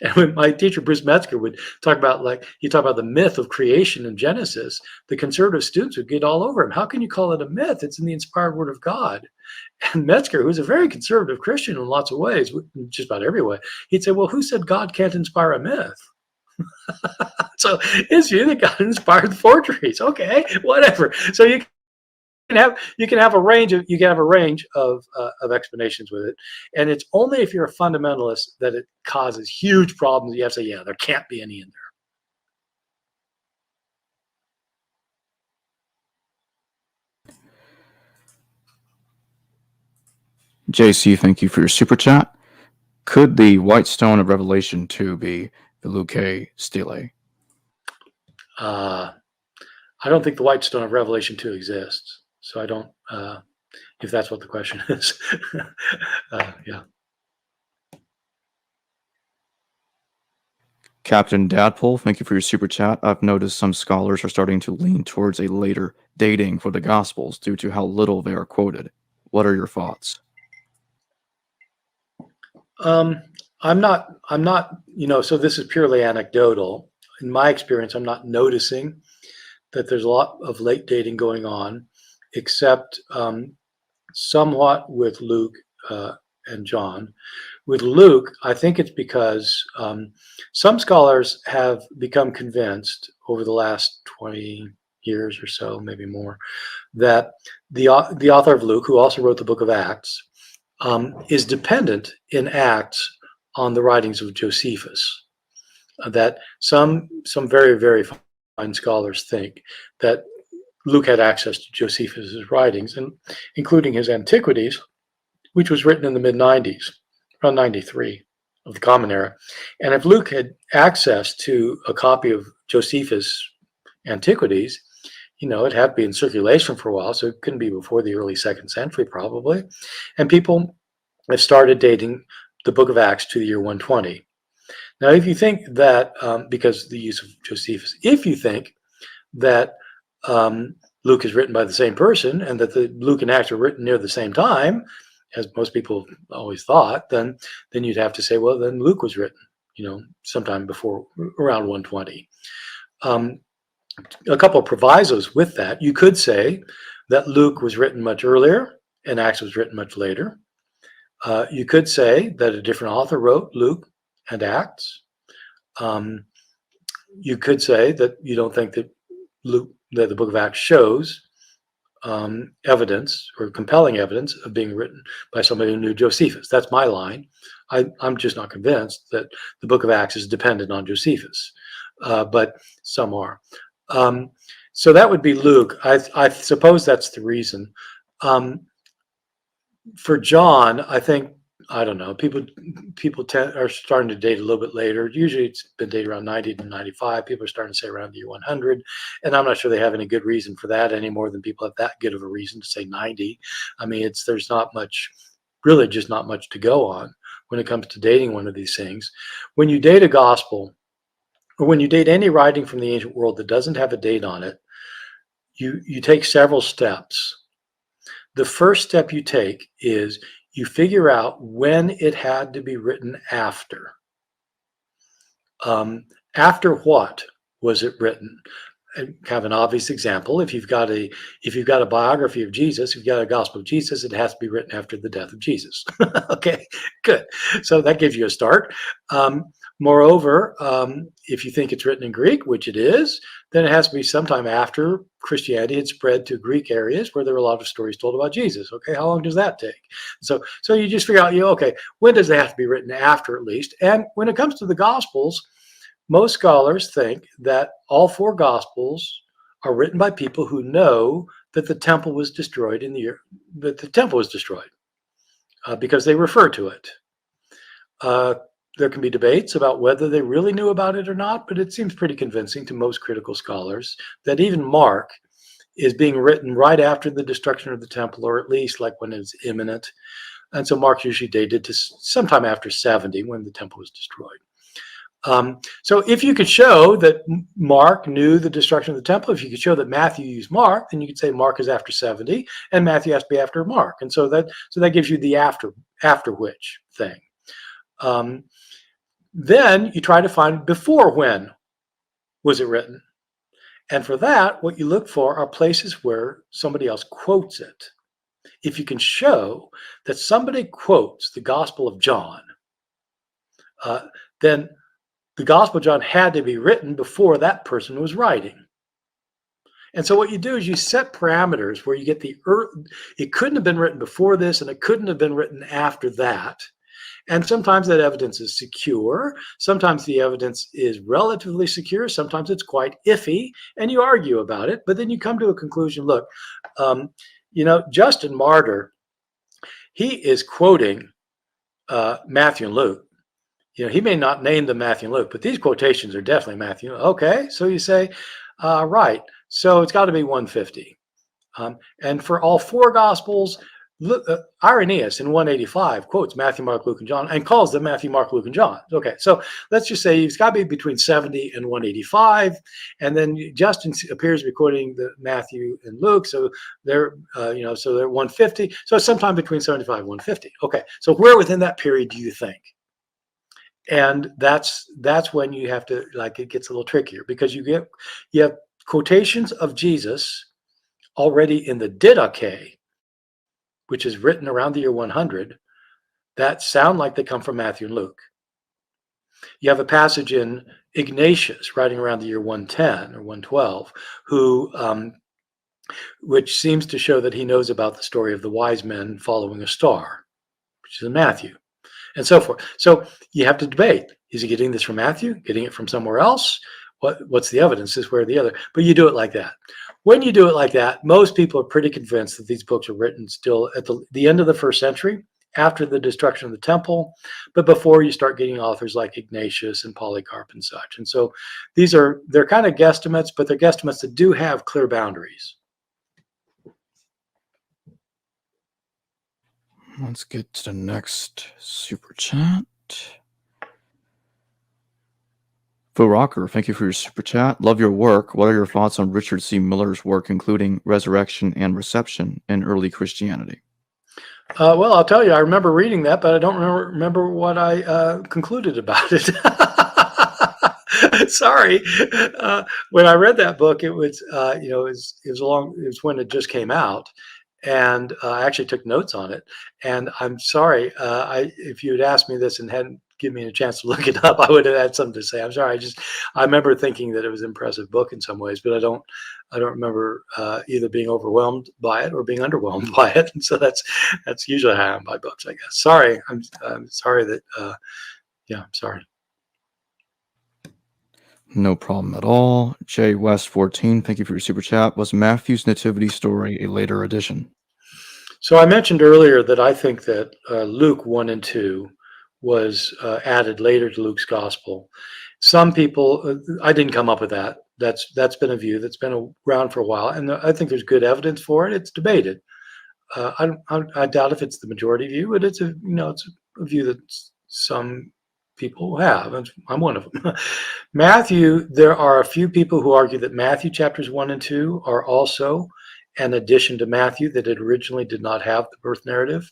And when my teacher Bruce Metzger would talk about, like, he talked about the myth of creation in Genesis, the conservative students would get all over him. How can you call it a myth? It's in the inspired word of God. And Metzger, who's a very conservative Christian in lots of ways, just about every way, he'd say, well, who said God can't inspire a myth? So it's you that God inspired the forgeries. Okay, whatever. So you can have a range of explanations with it, and it's only if you're a fundamentalist that it causes huge problems. You have to say, yeah, there can't be any in there. JC, thank you for your super chat. Could the White Stone of Revelation 2 be the Luce Stele? I don't think the White Stone of Revelation 2 exists, so I don't. If that's what the question is, yeah. Captain Dadpole, thank you for your super chat. I've noticed some scholars are starting to lean towards a later dating for the Gospels due to how little they are quoted. What are your thoughts? I'm not, so this is purely anecdotal. In my experience, I'm not noticing that there's a lot of late dating going on, except somewhat with Luke and John. With Luke, I think it's because some scholars have become convinced over the last 20 years or so, maybe more, that the author of Luke, who also wrote the book of Acts, is dependent in Acts on the writings of Josephus. That some very, very fine scholars think that Luke had access to Josephus's writings, and including his Antiquities, which was written in the mid-90s, around 93 of the Common Era. And if Luke had access to a copy of Josephus' Antiquities, it had to be in circulation for a while, so it couldn't be before the early 2nd century probably. And people have started dating the book of Acts to the year 120. Now, if you think that, because the use of Josephus, if you think that Luke is written by the same person and that the Luke and Acts are written near the same time, as most people always thought, then you'd have to say, well, then Luke was written, sometime before, around 120. A couple of provisos with that. You could say that Luke was written much earlier and Acts was written much later. You could say that a different author wrote Luke and Acts. You could say that you don't think that that the book of Acts shows evidence or compelling evidence of being written by somebody who knew Josephus. That's my line. I'm just not convinced that the book of Acts is dependent on Josephus, but some are. So that would be Luke. I suppose that's the reason. For John, I don't know. People are starting to date a little bit later. Usually, it's been dated around 90 to 95. People are starting to say around the year 100, and I'm not sure they have any good reason for that any more than people have that good of a reason to say 90. I mean, there's not much, really, just not much to go on when it comes to dating one of these things. When you date a gospel, or when you date any writing from the ancient world that doesn't have a date on it, you take several steps. The first step you take is you figure out when it had to be written after. After what was it written? And have an obvious example. If you've got a biography of Jesus, if you've got a gospel of Jesus, it has to be written after the death of Jesus. Okay, good. So that gives you a start. Moreover, if you think it's written in Greek, which it is, then it has to be sometime after Christianity had spread to Greek areas where there were a lot of stories told about Jesus. Okay, how long does that take? So you just figure out, okay, when does it have to be written after at least? And when it comes to the Gospels, most scholars think that all 4 Gospels are written by people who know that the temple was destroyed because they refer to it. There can be debates about whether they really knew about it or not, but it seems pretty convincing to most critical scholars that even Mark, is being written right after the destruction of the temple, or at least like when it's imminent. And so Mark's usually dated to sometime after 70 when the temple was destroyed. So if you could show that Mark knew the destruction of the temple, if you could show that Matthew used Mark, then you could say Mark is after 70 and Matthew has to be after Mark. And so that gives you the after which thing. Then you try to find before when was it written. And for that, what you look for are places where somebody else quotes it. If you can show that somebody quotes the Gospel of John, then the Gospel of John had to be written before that person was writing. And so what you do is you set parameters where you get it couldn't have been written before this and it couldn't have been written after that. And sometimes that evidence is secure. Sometimes the evidence is relatively secure. Sometimes it's quite iffy and you argue about it, but then you come to a conclusion. Look, Justin Martyr, he is quoting Matthew and Luke. He may not name them Matthew and Luke, but these quotations are definitely Matthew. Okay, so you say, right, so it's got to be 150. And for all four Gospels, Irenaeus in 185 quotes Matthew, Mark, Luke, and John and calls them Matthew, Mark, Luke, and John. Okay, so let's just say it's got to be between 70 and 185, and then Justin appears to be quoting the Matthew and Luke, so they're so they're 150. So it's sometime between 75 and 150. Okay, so where within that period do you think? And that's when you have to, it gets a little trickier, because you have quotations of Jesus already in the Didache, which is written around the year 100, that sound like they come from Matthew and Luke. You have a passage in Ignatius writing around the year 110 or 112, which seems to show that he knows about the story of the wise men following a star, which is in Matthew, and so forth. So you have to debate. Is he getting this from Matthew? Getting it from somewhere else? What's the evidence? This way or the other? But you do it like that. When you do it like that, most people are pretty convinced that these books are written still at the end of the first century, after the destruction of the temple, but before you start getting authors like Ignatius and Polycarp and such. And so they're kind of guesstimates, but they're guesstimates that do have clear boundaries. Let's get to the next super chat. Goodacre, thank you for your super chat. Love your work. What are your thoughts on Richard C. Miller's work, including Resurrection and Reception in Early Christianity? Well, I'll tell you, I remember reading that, but I don't remember what I concluded about it. Sorry. When I read that book, it was when it just came out, and I actually took notes on it. And I'm sorry, if you had asked me this and hadn't given me a chance to look it up, I would have had something to say. I'm sorry. I remember thinking that it was an impressive book in some ways, but I don't remember either being overwhelmed by it or being underwhelmed by it. And so that's usually how I am by books, I guess. Sorry. I'm sorry that, I'm sorry. No problem at all. J West 14, thank you for your super chat. Was Matthew's nativity story a later addition? So I mentioned earlier that I think that Luke 1 and 2 was added later to Luke's gospel. Some people, I didn't come up with that. That's been a view that's been around for a while, and I think there's good evidence for it. It's debated. I doubt if it's the majority view, but it's a view that some people have. I'm one of them. Matthew, there are a few people who argue that Matthew chapters 1 and 2 are also an addition to Matthew, that it originally did not have the birth narrative.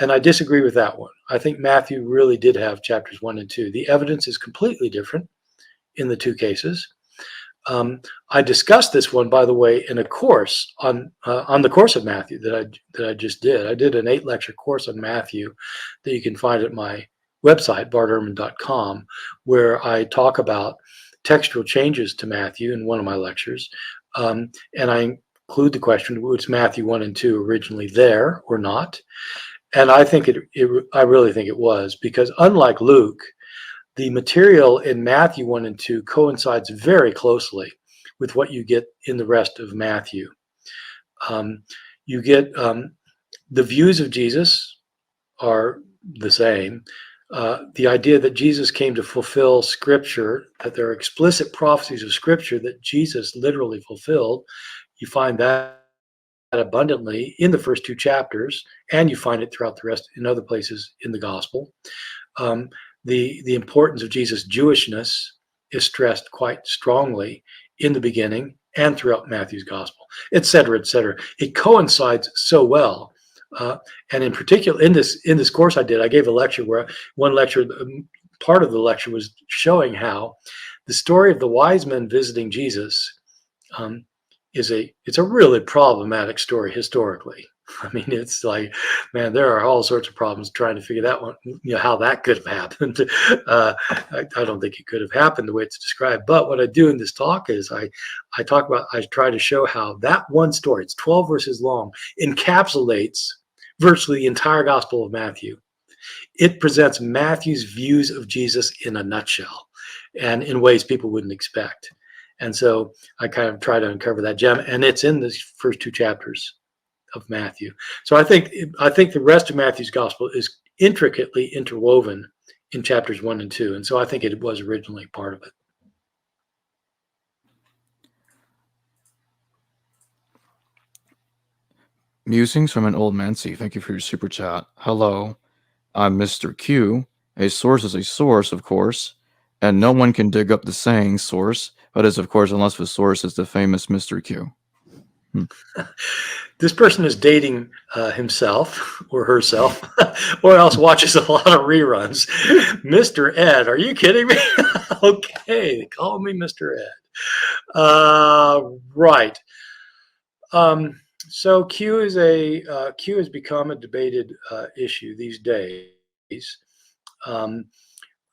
And I disagree with that one. I think Matthew really did have chapters 1 and 2. The evidence is completely different in the two cases. I discussed this one, by the way, in a course on the course of Matthew that I just did. I did an 8-lecture course on Matthew that you can find at my website, bartehrman.com, where I talk about textual changes to Matthew in one of my lectures. And I include the question, was Matthew 1 and 2 originally there or not? And I think I really think it was, because unlike Luke, the material in Matthew 1 and 2 coincides very closely with what you get in the rest of Matthew. You get the views of Jesus are the same. The idea that Jesus came to fulfill Scripture, that there are explicit prophecies of Scripture that Jesus literally fulfilled, You find that abundantly in the first two chapters, and you find it throughout the rest in other places in the gospel. Um, the importance of Jesus' Jewishness is stressed quite strongly in the beginning and throughout Matthew's gospel, et cetera, et cetera. It coincides so well. And in particular, in this course I did, I gave a lecture where one lecture, part of the lecture was showing how the story of the wise men visiting Jesus um, it's a really problematic story historically. I mean, it's like, man, there are all sorts of problems trying to figure that one, how that could have happened. I don't think it could have happened the way it's described. But what I do in this talk is I try to show how that one story, it's 12 verses long, encapsulates virtually the entire Gospel of Matthew. It presents Matthew's views of Jesus in a nutshell and in ways people wouldn't expect. And so I kind of try to uncover that gem, and it's in the first two chapters of Matthew. So I think the rest of Matthew's gospel is intricately interwoven in chapters 1 and 2, and so I think it was originally part of it. Musings from an Old Mancy. Thank you for your super chat. Hello, I'm Mr. Q. A source is a source, of course, and no one can dig up the saying source. That is, of course, unless the source is the famous Mr. Q. This person is dating himself or herself, or else watches a lot of reruns. Mr. Ed, are you kidding me? Okay, call me Mr. Ed. Right. So Q has become a debated issue these days.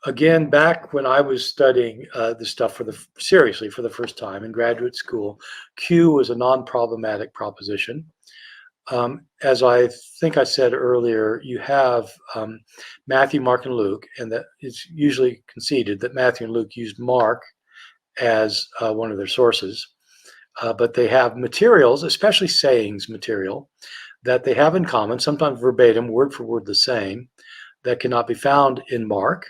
Again, back when I was studying this stuff seriously for the first time in graduate school, Q was a non-problematic proposition. As I think I said earlier, you have Matthew, Mark, and Luke, and that it's usually conceded that Matthew and Luke used Mark as one of their sources. But they have materials, especially sayings material, that they have in common, sometimes verbatim, word for word the same, that cannot be found in Mark.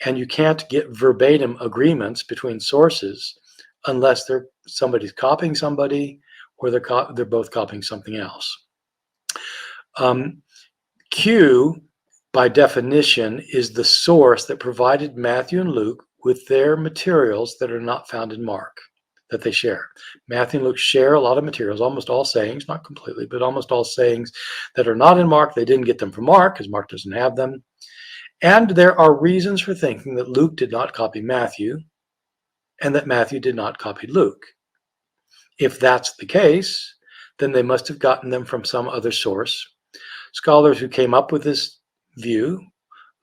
And you can't get verbatim agreements between sources unless somebody's copying somebody or they're both copying something else. Q, by definition, is the source that provided Matthew and Luke with their materials that are not found in Mark, that they share. Matthew and Luke share a lot of materials, almost all sayings, not completely, but almost all sayings that are not in Mark. They didn't get them from Mark because Mark doesn't have them. And there are reasons for thinking that Luke did not copy Matthew and that Matthew did not copy Luke. If that's the case, then they must have gotten them from some other source. Scholars who came up with this view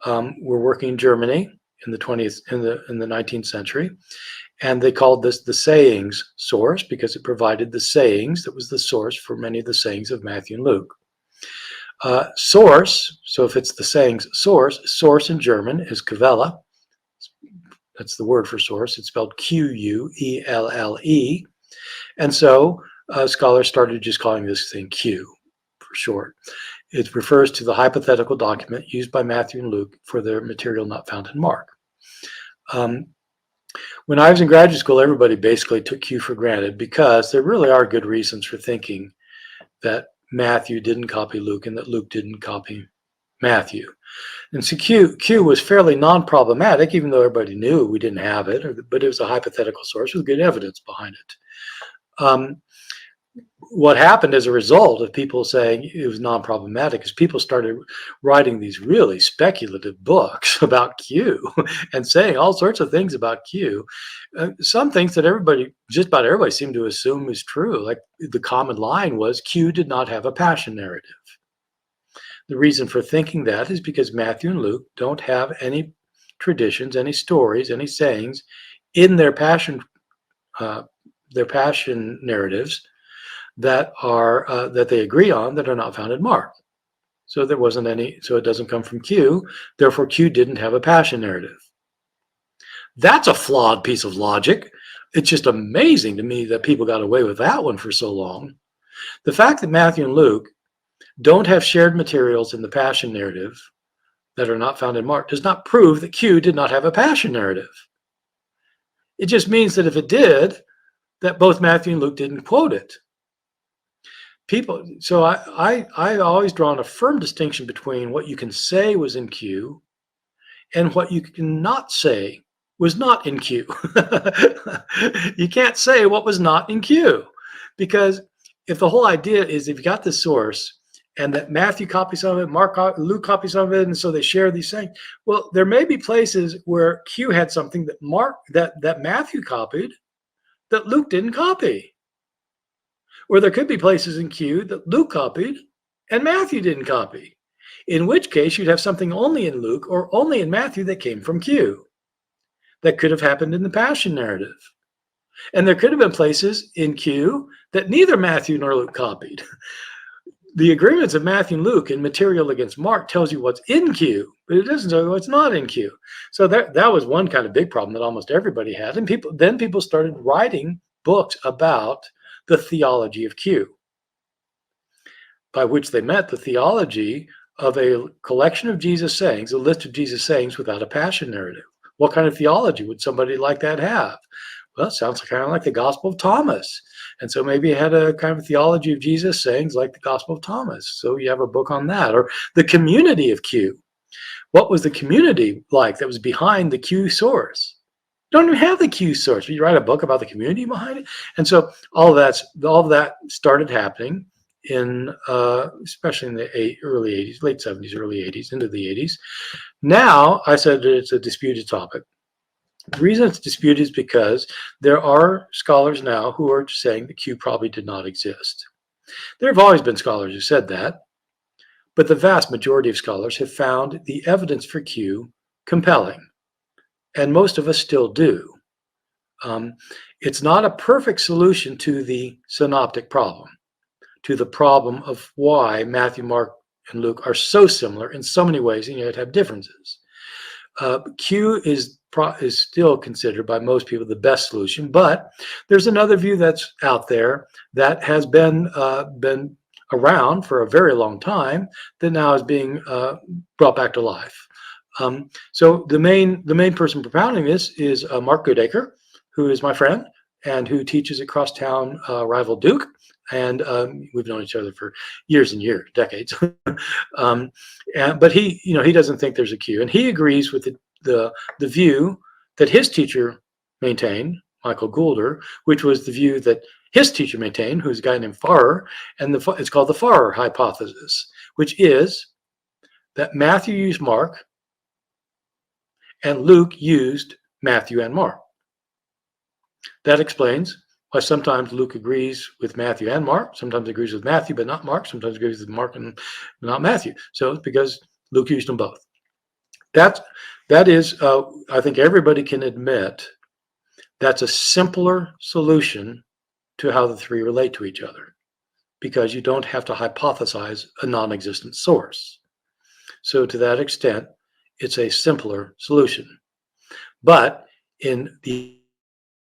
were working in Germany in the 19th century, and they called this the sayings source because it provided the sayings that was the source for many of the sayings of Matthew and Luke. Source, so if it's the sayings source in German is Quelle. That's the word for source. It's spelled Quelle. And so scholars started just calling this thing Q for short. It refers to the hypothetical document used by Matthew and Luke for their material not found in Mark. When I was in graduate school, everybody basically took Q for granted because there really are good reasons for thinking that Matthew didn't copy Luke and that Luke didn't copy Matthew. And so Q was fairly non-problematic, even though everybody knew we didn't have it, but it was a hypothetical source with good evidence behind it. What happened as a result of people saying it was non-problematic is people started writing these really speculative books about Q and saying all sorts of things about Q. Some things that just about everybody seemed to assume is true. Like the common line was Q did not have a passion narrative. The reason for thinking that is because Matthew and Luke don't have any traditions, any stories, any sayings in their passion narratives that they agree on that are not found in Mark. So there wasn't any, so it doesn't come from Q. Therefore, Q didn't have a passion narrative. That's a flawed piece of logic. It's just amazing to me that people got away with that one for so long. The fact that Matthew and Luke don't have shared materials in the passion narrative that are not found in Mark does not prove that Q did not have a passion narrative. It just means that if it did, that both Matthew and Luke didn't quote it. So I always drawn a firm distinction between what you can say was in Q and what you cannot say was not in Q. You can't say what was not in Q, because if the whole idea is if you got the source and that Matthew copies some of it, Luke copies some of it, and so they share these things. Well, there may be places where Q had something that Matthew copied that Luke didn't copy. Or there could be places in Q that Luke copied and Matthew didn't copy, in which case you'd have something only in Luke or only in Matthew that came from Q. That could have happened in the Passion narrative. And there could have been places in Q that neither Matthew nor Luke copied. The agreements of Matthew and Luke in material against Mark tells you what's in Q, but it doesn't tell you what's not in Q. So that was one kind of big problem that almost everybody had. And people started writing books about the theology of Q, by which they meant the theology of a collection of Jesus sayings, a list of Jesus sayings without a passion narrative. What kind of theology would somebody like that have? Well, it sounds kind of like the Gospel of Thomas. And so maybe it had a kind of theology of Jesus sayings like the Gospel of Thomas. So you have a book on that. Or the community of Q. What was the community like that was behind the Q source? You don't even have the Q source. You write a book about the community behind it. And so all of that started happening in especially in the early 80s, late 70s, early 80s, into the 80s. Now I said that it's a disputed topic. The reason it's disputed is because there are scholars now who are saying that Q probably did not exist. There have always been scholars who said that, but the vast majority of scholars have found the evidence for Q compelling, and most of us still do. It's not a perfect solution to the synoptic problem, to the problem of why Matthew, Mark, and Luke are so similar in so many ways and yet have differences. Q is still considered by most people the best solution, but there's another view that's out there that has been around for a very long time that now is being brought back to life. So the main person propounding this is Mark Goodacre, who is my friend and who teaches at Crosstown rival Duke, and we've known each other for years and years, decades. But he doesn't think there's a Q, and he agrees with the view that his teacher maintained, Michael Goulder, which was the view that his teacher maintained, who's a guy named Farrer, and it's called the Farrer hypothesis, which is that Matthew used Mark and Luke used Matthew and Mark. That explains why sometimes Luke agrees with Matthew and Mark, sometimes agrees with Matthew but not Mark, sometimes agrees with Mark and not Matthew. So it's because Luke used them both. That is, I think everybody can admit, that's a simpler solution to how the three relate to each other, because you don't have to hypothesize a non-existent source. So to that extent, it's a simpler solution. But in the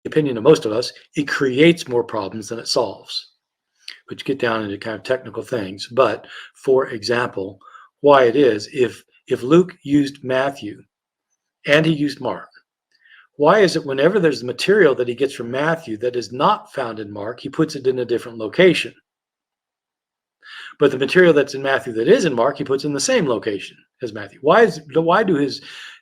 opinion of most of us, it creates more problems than it solves, which get down into kind of technical things. But for example, why it is, if Luke used Matthew and he used Mark, why is it whenever there's material that he gets from Matthew that is not found in Mark, he puts it in a different location? But the material that's in Matthew that is in Mark, he puts in the same location as Matthew. Why do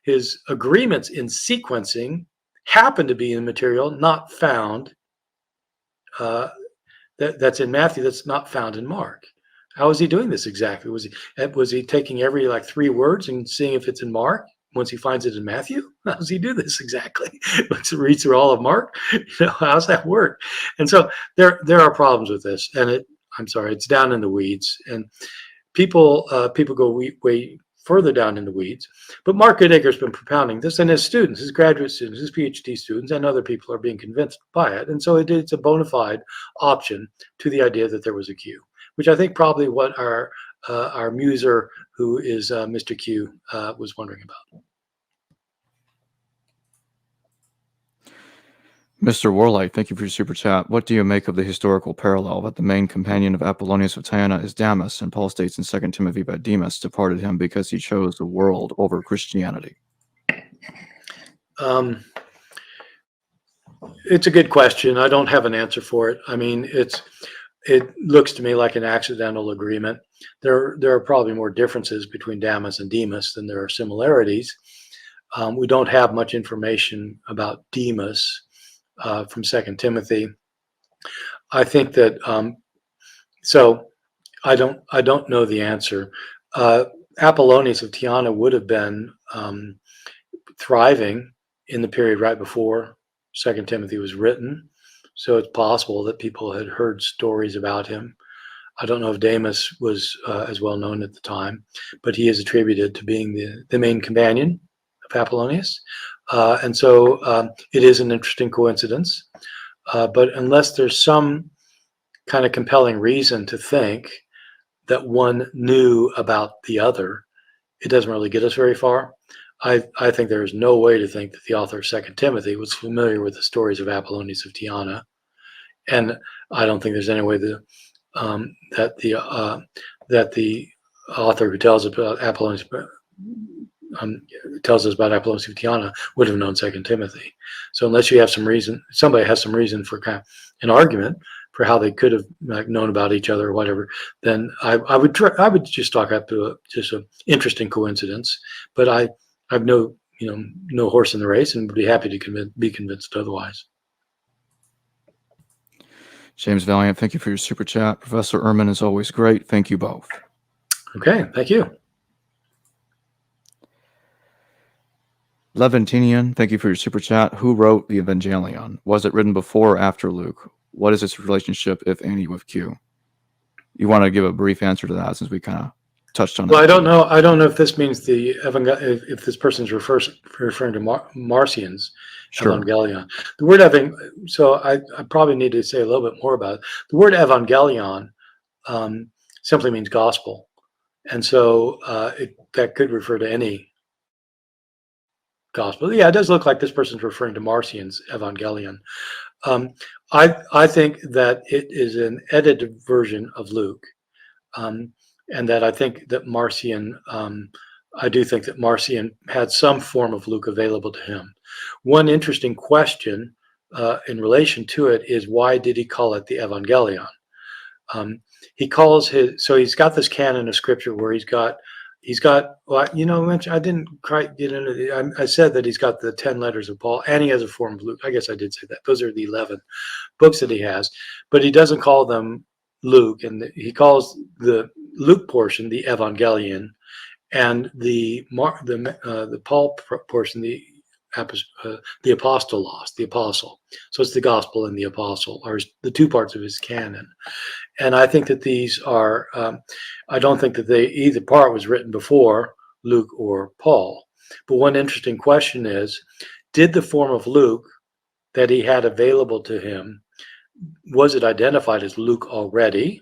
his agreements in sequencing happen to be in material not found that's in Matthew that's not found in Mark? How is he doing this exactly? Was he taking every 3 words and seeing if it's in Mark once he finds it in Matthew? How does he do this exactly? Let's read through all of Mark. How's that work? And so there are problems with this, and it's down in the weeds, and people go way further down in the weeds. But Mark Goodacre has been propounding this, and his students, his graduate students, his PhD students, and other people are being convinced by it. And so it's a bona fide option to the idea that there was a Q, which I think probably what our muser, who is Mr. Q, was wondering about. Mr. Warlight, thank you for your super chat. What do you make of the historical parallel that the main companion of Apollonius of Tyana is Damas, and Paul states in 2 Timothy that Demas departed him because he chose the world over Christianity? It's a good question. I don't have an answer for it. I mean, it looks to me like an accidental agreement. There are probably more differences between Damas and Demas than there are similarities. We don't have much information about Demas from Second Timothy. I think that so. I don't know the answer. Apollonius of Tyana would have been thriving in the period right before Second Timothy was written, so it's possible that people had heard stories about him. I don't know if Damas was as well known at the time, but he is attributed to being the main companion of Apollonius, and so it is an interesting coincidence. But unless there's some kind of compelling reason to think that one knew about the other, it doesn't really get us very far. I think there is no way to think that the author of Second Timothy was familiar with the stories of Apollonius of Tyana, and I don't think there's any way that that the author who tells about Apollonius tells us about Apollonius of Tyana would have known Second Timothy. So unless you have some reason, somebody has some reason for kind of an argument for how they could have known about each other or whatever, then I would just talk up to just an interesting coincidence. But I've no horse in the race, and would be happy to be convinced otherwise. James Valiant, thank you for your super chat. Professor Ehrman is always great. Thank you both. Okay, thank you. Levintinian, thank you for your super chat. Who wrote the Evangelion? Was it written before or after Luke? What is its relationship, if any, with Q? You want to give a brief answer to that, since we kind of touched on it. Well, I don't know. I don't know if this means if this person's referring to Marcion's Evangelion. The word so I probably need to say a little bit more about it. The word Evangelion simply means gospel, and so that could refer to any gospel. Yeah, it does look like this person's referring to Marcion's Evangelion. I think that it is an edited version of Luke, and that I think that Marcion, I do think that Marcion had some form of Luke available to him. One interesting question in relation to it is, why did he call it the Evangelion? He calls so he's got this canon of scripture where he's got, well, I didn't quite get into it. I said that he's got the 10 letters of Paul, and he has a form of Luke. I guess I did say that. Those are the 11 books that he has, but he doesn't call them Luke, and he calls the Luke portion the Evangelion, and the Paul portion the apostolos, the apostle. So it's the gospel and the apostle are the two parts of his canon. And I think that these are, I don't think that either part was written before Luke or Paul. But one interesting question is, did the form of Luke that he had available to him, was it identified as Luke already?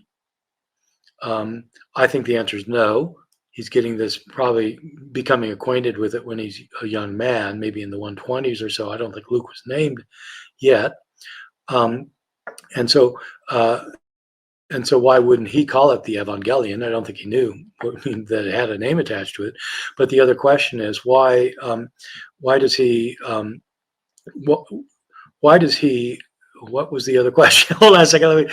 I think the answer is no. He's getting this, probably becoming acquainted with it when he's a young man, maybe in the 120s or so. I don't think Luke was named yet. And so why wouldn't he call it the Evangelion? I don't think he knew that it had a name attached to it. But the other question is, why does he, what was the other question? Hold on a second.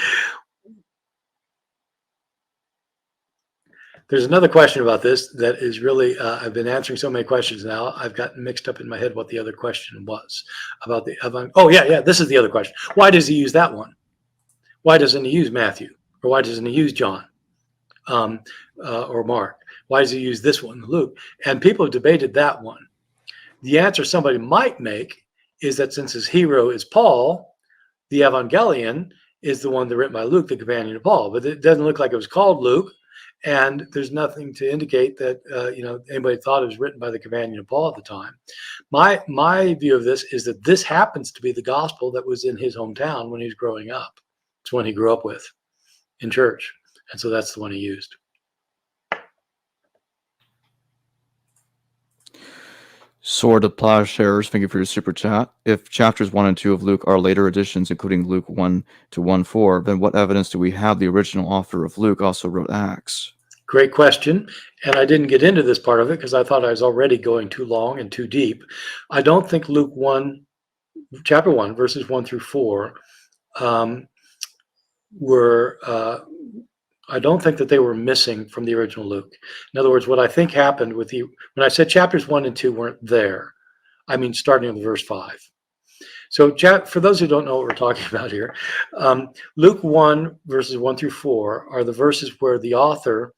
There's another question about this that is really, I've been answering so many questions now, I've gotten mixed up in my head what the other question was about the oh yeah, this is the other question. Why does he use that one? Why doesn't he use Matthew? Or why doesn't he use John or Mark? Why does he use this one, Luke? And people have debated that one. The answer somebody might make is that since his hero is Paul, the Evangelion is the one that written by Luke, the companion of Paul. But it doesn't look like it was called Luke, and there's nothing to indicate that anybody thought it was written by the companion of Paul at the time. My view of this is that this happens to be the gospel that was in his hometown when he was growing up. It's one he grew up with in church, and so that's the one he used. Sword of Plowshares, thank you for your super chat. If chapters 1 and 2 of Luke are later additions, including Luke 1 to 1:4, then what evidence do we have the original author of Luke also wrote Acts? Great question. And I didn't get into this part of it because I thought I was already going too long and too deep. I don't think Luke 1 chapter 1, verses 1 through 4, were, I don't think that they were missing from the original Luke. In other words, what I think happened with when I said chapters 1 and 2 weren't there, I mean starting with verse 5. So for those who don't know what we're talking about here, Luke 1, verses 1 through 4 are the verses where the author,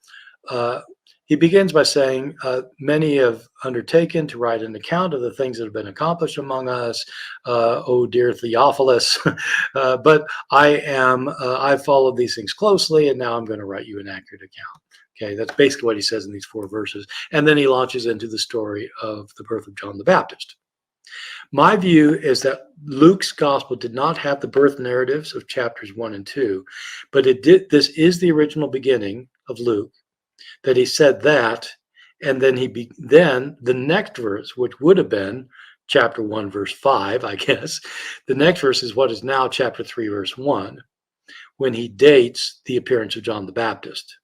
he begins by saying, many have undertaken to write an account of the things that have been accomplished among us, oh dear Theophilus, but I've followed these things closely, and now I'm going to write you an accurate account. Okay, that's basically what he says in these 4 verses. And then he launches into the story of the birth of John the Baptist. My view is that Luke's gospel did not have the birth narratives of chapters 1 and 2, but it did. This is the original beginning of Luke, that he said that, and then then the next verse, which would have been chapter 1, verse 5, I guess, the next verse is what is now chapter 3, verse 1, when he dates the appearance of John the Baptist.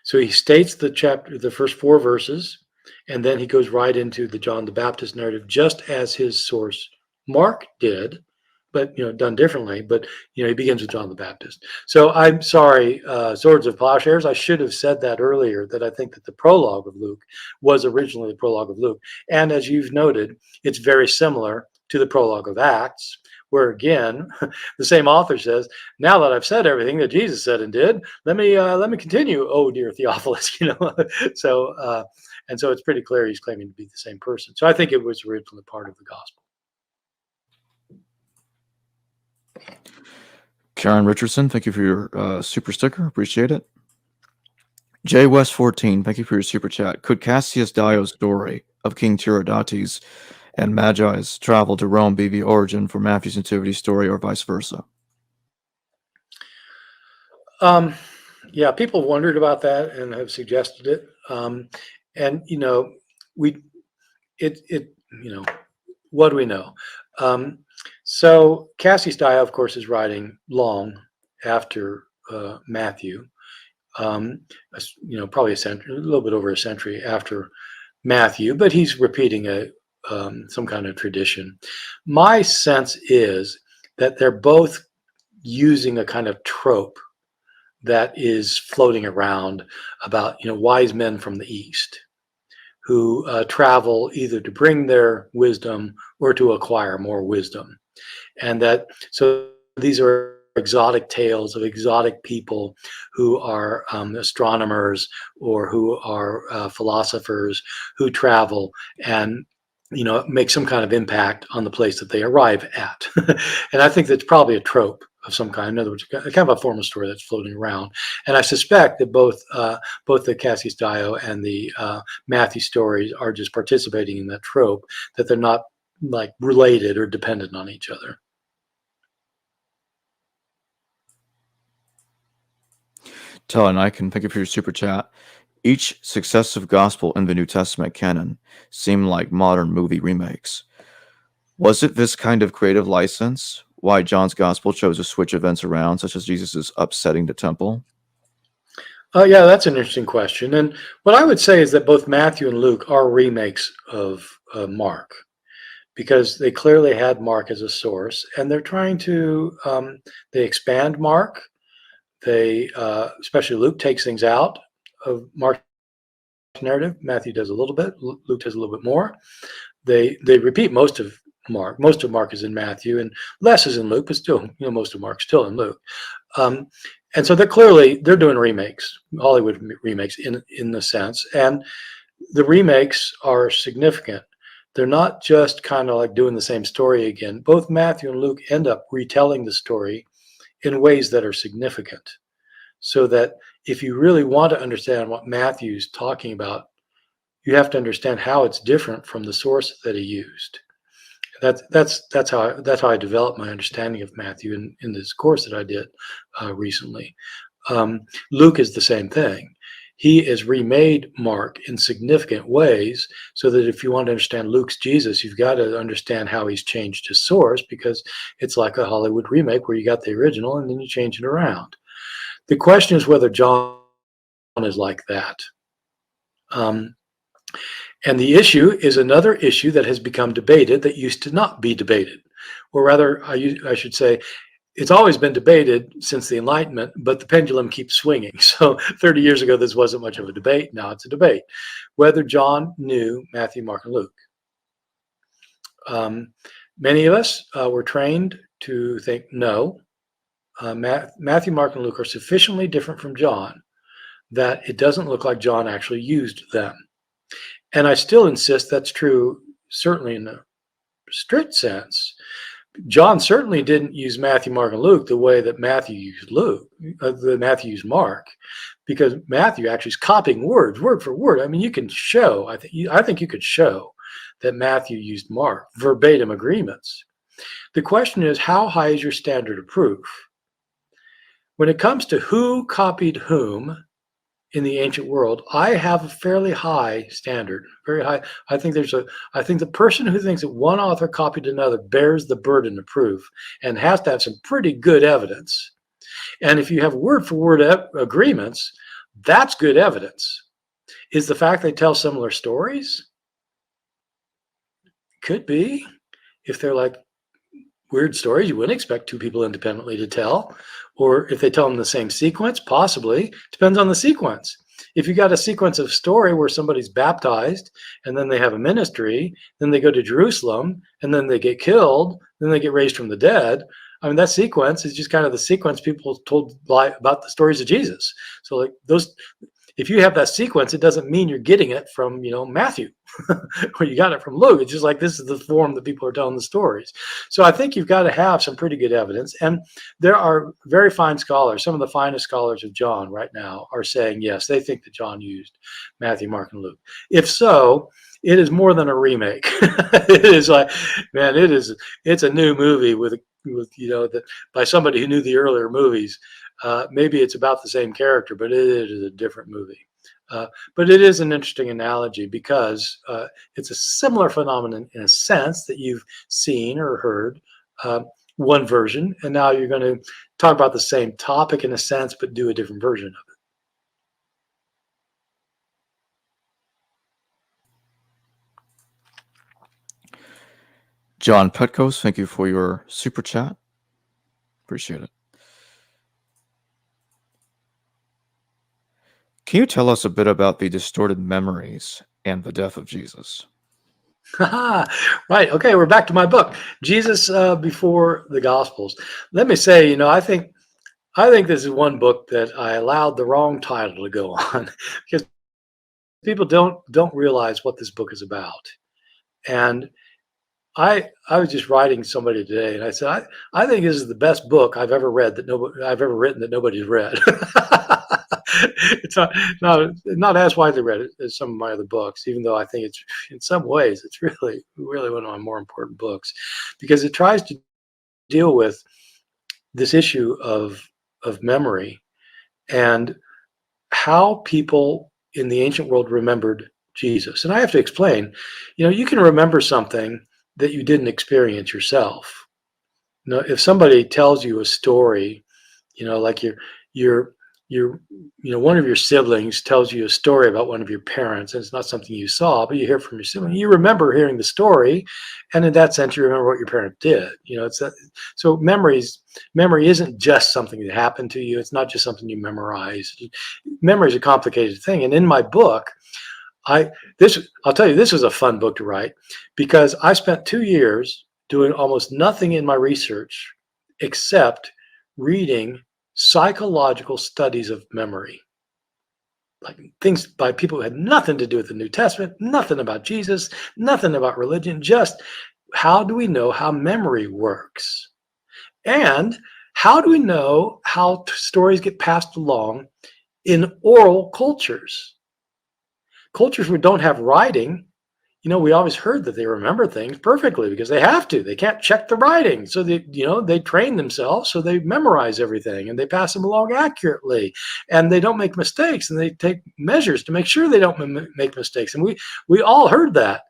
So he states the first 4 verses, and then he goes right into the John the Baptist narrative, just as his source Mark did, but done differently. But he begins with John the Baptist. So I'm sorry, swords of plowshares. I should have said that earlier, that I think that the prologue of Luke was originally the prologue of Luke, and as you've noted, it's very similar to the prologue of Acts, where again the same author says, now that I've said everything that Jesus said and did, let me continue, oh dear Theophilus. So and so it's pretty clear he's claiming to be the same person. So I think it was originally part of the gospel. Karen Richardson, thank you for your super sticker. Appreciate it. J West 14, thank you for your super chat. Could Cassius Dio's story of King Tiridates and Magi's travel to Rome be the origin for Matthew's nativity story, or vice versa? Yeah, people wondered about that and have suggested it. And what do we know? So Cassius Dio, of course, is writing long after Matthew. Probably a little bit over a century after Matthew, but he's repeating some kind of tradition. My sense is that they're both using a kind of trope that is floating around about wise men from the East who travel either to bring their wisdom or to acquire more wisdom, and so these are exotic tales of exotic people who are astronomers or who are philosophers who travel and make some kind of impact on the place that they arrive at. And I think that's probably a trope of some kind. In other words, kind of a formal story that's floating around. And I suspect that both the Cassius Dio and the Matthew stories are just participating in that trope, that they're not like related or dependent on each other. Teleniken, thank you for your super chat. Each successive gospel in the New Testament canon seem like modern movie remakes. Was it this kind of creative license why John's gospel chose to switch events around, such as Jesus' upsetting the temple? Yeah, that's an interesting question. And what I would say is that both Matthew and Luke are remakes of Mark, because they clearly had Mark as a source, and they're trying to they expand Mark. They especially Luke takes things out of Mark's narrative. Matthew does a little bit. Luke does a little bit more. They repeat most of Mark. Most of Mark is in Matthew, and less is in Luke, but still, most of Mark's still in Luke. And so they're doing remakes, Hollywood remakes in the sense, and the remakes are significant. They're not just kind of like doing the same story again. Both Matthew and Luke end up retelling the story in ways that are significant, so that if you really want to understand what Matthew's talking about, you have to understand how it's different from the source that he used. That's how I developed my understanding of Matthew in this course that I did recently. Luke is the same thing. He has remade Mark in significant ways, so that if you want to understand Luke's Jesus, you've got to understand how he's changed his source, because it's like a Hollywood remake where you got the original and then you change it around. The question is whether John is like that. And the issue is another issue that has become debated that used to not be debated. Or rather, I should say, it's always been debated since the Enlightenment, but the pendulum keeps swinging. So 30 years ago, this wasn't much of a debate. Now it's a debate. Whether John knew Matthew, Mark, and Luke. Many of us were trained to think no. Matthew, Mark, and Luke are sufficiently different from John that it doesn't look like John actually used them. And I still insist that's true, certainly in the strict sense. John certainly didn't use Matthew, Mark, and Luke the way that Matthew used Matthew used Mark, because Matthew actually is copying words, word for word. I mean, you can show, I think you could show that Matthew used Mark, verbatim agreements. The question is, how high is your standard of proof? When it comes to who copied whom in the ancient world, I have a fairly high standard, very high. I think the person who thinks that one author copied another bears the burden of proof and has to have some pretty good evidence. And if you have word for word agreements, that's good evidence. Is the fact they tell similar stories? Could be. If they're like weird stories you wouldn't expect two people independently to tell. Or if they tell them the same sequence, possibly. Depends on the sequence. If you got a sequence of story where somebody's baptized and then they have a ministry, then they go to Jerusalem and then they get killed, then they get raised from the dead. I mean, that sequence is just kind of the sequence people told about the stories of Jesus. So like those, if you have that sequence, it doesn't mean you're getting it from, Matthew or you got it from Luke. It's just like, this is the form that people are telling the stories. So I think you've got to have some pretty good evidence. And there are very fine scholars. Some of the finest scholars of John right now are saying, yes, they think that John used Matthew, Mark, and Luke. If so, it is more than a remake. It is like, man, it's a new movie with by somebody who knew the earlier movies. Maybe it's about the same character, but it is a different movie. But it is an interesting analogy because it's a similar phenomenon in a sense that you've seen or heard one version, and now you're going to talk about the same topic in a sense, but do a different version of it. John Petkos, thank you for your super chat. Appreciate it. Can you tell us a bit about the distorted memories and the death of Jesus? Right. Okay. We're back to my book, Jesus Before the Gospels. Let me say, I think this is one book that I allowed the wrong title to go on because people don't realize what this book is about. And I was just writing somebody today, and I said, I think this is the best book I've ever read I've ever written that nobody's read. It's not as widely read as some of my other books, even though I think it's in some ways it's really one of my more important books because it tries to deal with this issue of memory and how people in the ancient world remembered Jesus. And I have to explain, you can remember something that you didn't experience yourself. If somebody tells you a story, like one of your siblings tells you a story about one of your parents, and it's not something you saw, but you hear from your sibling. You remember hearing the story, and in that sense, you remember what your parent did. So memory isn't just something that happened to you. It's not just something you memorize. Memory is a complicated thing, and in my book, I'll tell you, this was a fun book to write because I spent 2 years doing almost nothing in my research except reading psychological studies of memory, like things by people who had nothing to do with the New Testament, nothing about Jesus, nothing about religion, just how do we know how memory works? And how do we know how stories get passed along in oral cultures? Cultures where don't have writing, we always heard that they remember things perfectly because they have to. They can't check the writing. So they train themselves, so they memorize everything and they pass them along accurately. And they don't make mistakes, and they take measures to make sure they don't make mistakes. And we all heard that.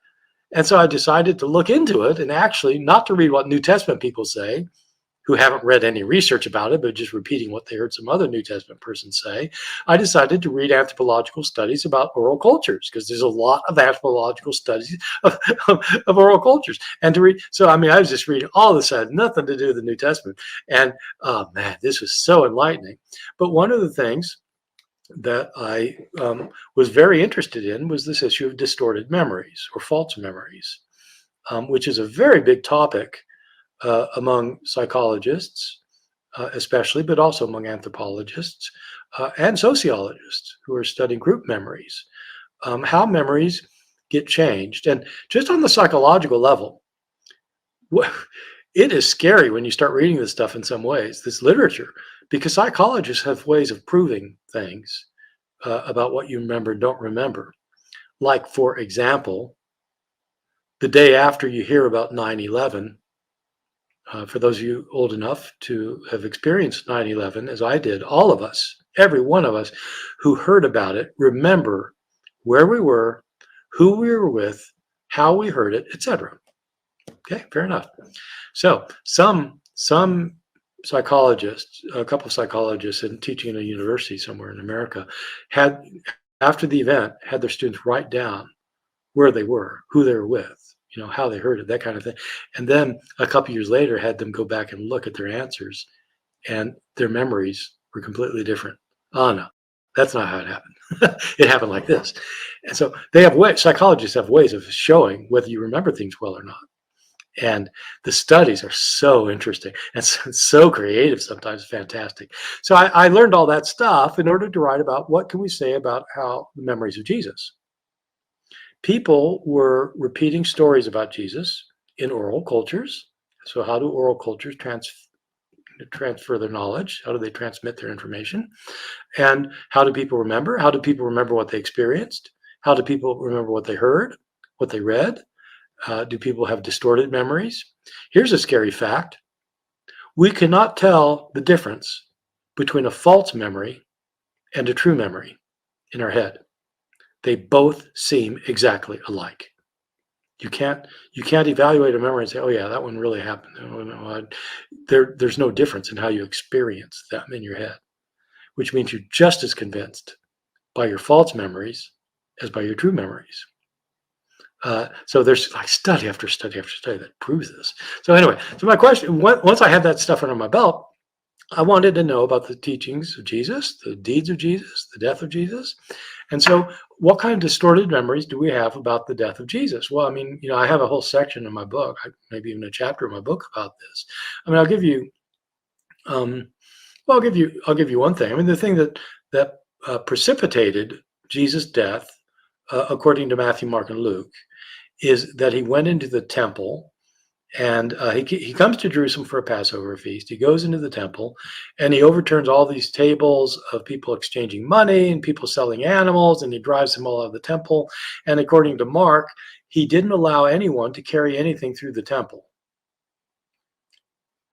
And so I decided to look into it and actually not to read what New Testament people say, who haven't read any research about it, but just repeating what they heard some other New Testament person say, I decided to read anthropological studies about oral cultures, because there's a lot of anthropological studies of oral cultures. And to read, so I mean, I was just reading all this had nothing to do with the New Testament. And oh man, this was so enlightening. But one of the things that I was very interested in was this issue of distorted memories or false memories, which is a very big topic among psychologists, especially, but also among anthropologists and sociologists who are studying group memories, how memories get changed. And just on the psychological level, it is scary when you start reading this stuff in some ways, this literature, because psychologists have ways of proving things about what you remember and don't remember. Like, for example, the day after you hear about 9/11, for those of you old enough to have experienced 9/11, as I did, all of us, every one of us who heard about it, remember where we were, who we were with, how we heard it, etc. Okay, fair enough. So some psychologists, a couple of psychologists and teaching in a university somewhere in America, had, after the event, had their students write down where they were, who they were with, how they heard it, that kind of thing. And then a couple years later, had them go back and look at their answers, and their memories were completely different. Oh no, that's not how it happened. It happened like this. And so they have ways, psychologists have ways of showing whether you remember things well or not. And the studies are so interesting and so creative, sometimes fantastic. So I learned all that stuff in order to write about what can we say about how the memories of Jesus. People were repeating stories about Jesus in oral cultures. So how do oral cultures transfer their knowledge? How do they transmit their information? And how do people remember? How do people remember what they experienced? How do people remember what they heard, what they read? Do people have distorted memories? Here's a scary fact. We cannot tell the difference between a false memory and a true memory in our head. They both seem exactly alike. You can't evaluate a memory and say, oh yeah, that one really happened. Oh, no, there's no difference in how you experience that in your head, which means you're just as convinced by your false memories as by your true memories. So there's like study after study after study that proves this. So anyway, so my question, once I had that stuff under my belt, I wanted to know about the teachings of Jesus, the deeds of Jesus, the death of Jesus. And so what kind of distorted memories do we have about the death of Jesus? Well, I mean, I have a whole section in my book, maybe even a chapter in my book about this. I mean, I'll give you one thing. I mean, the thing that precipitated Jesus' death, according to Matthew, Mark, and Luke, is that he went into the temple, and he comes to Jerusalem for a Passover feast. He goes into the temple, and he overturns all these tables of people exchanging money and people selling animals, and he drives them all out of the temple. And according to Mark, he didn't allow anyone to carry anything through the temple.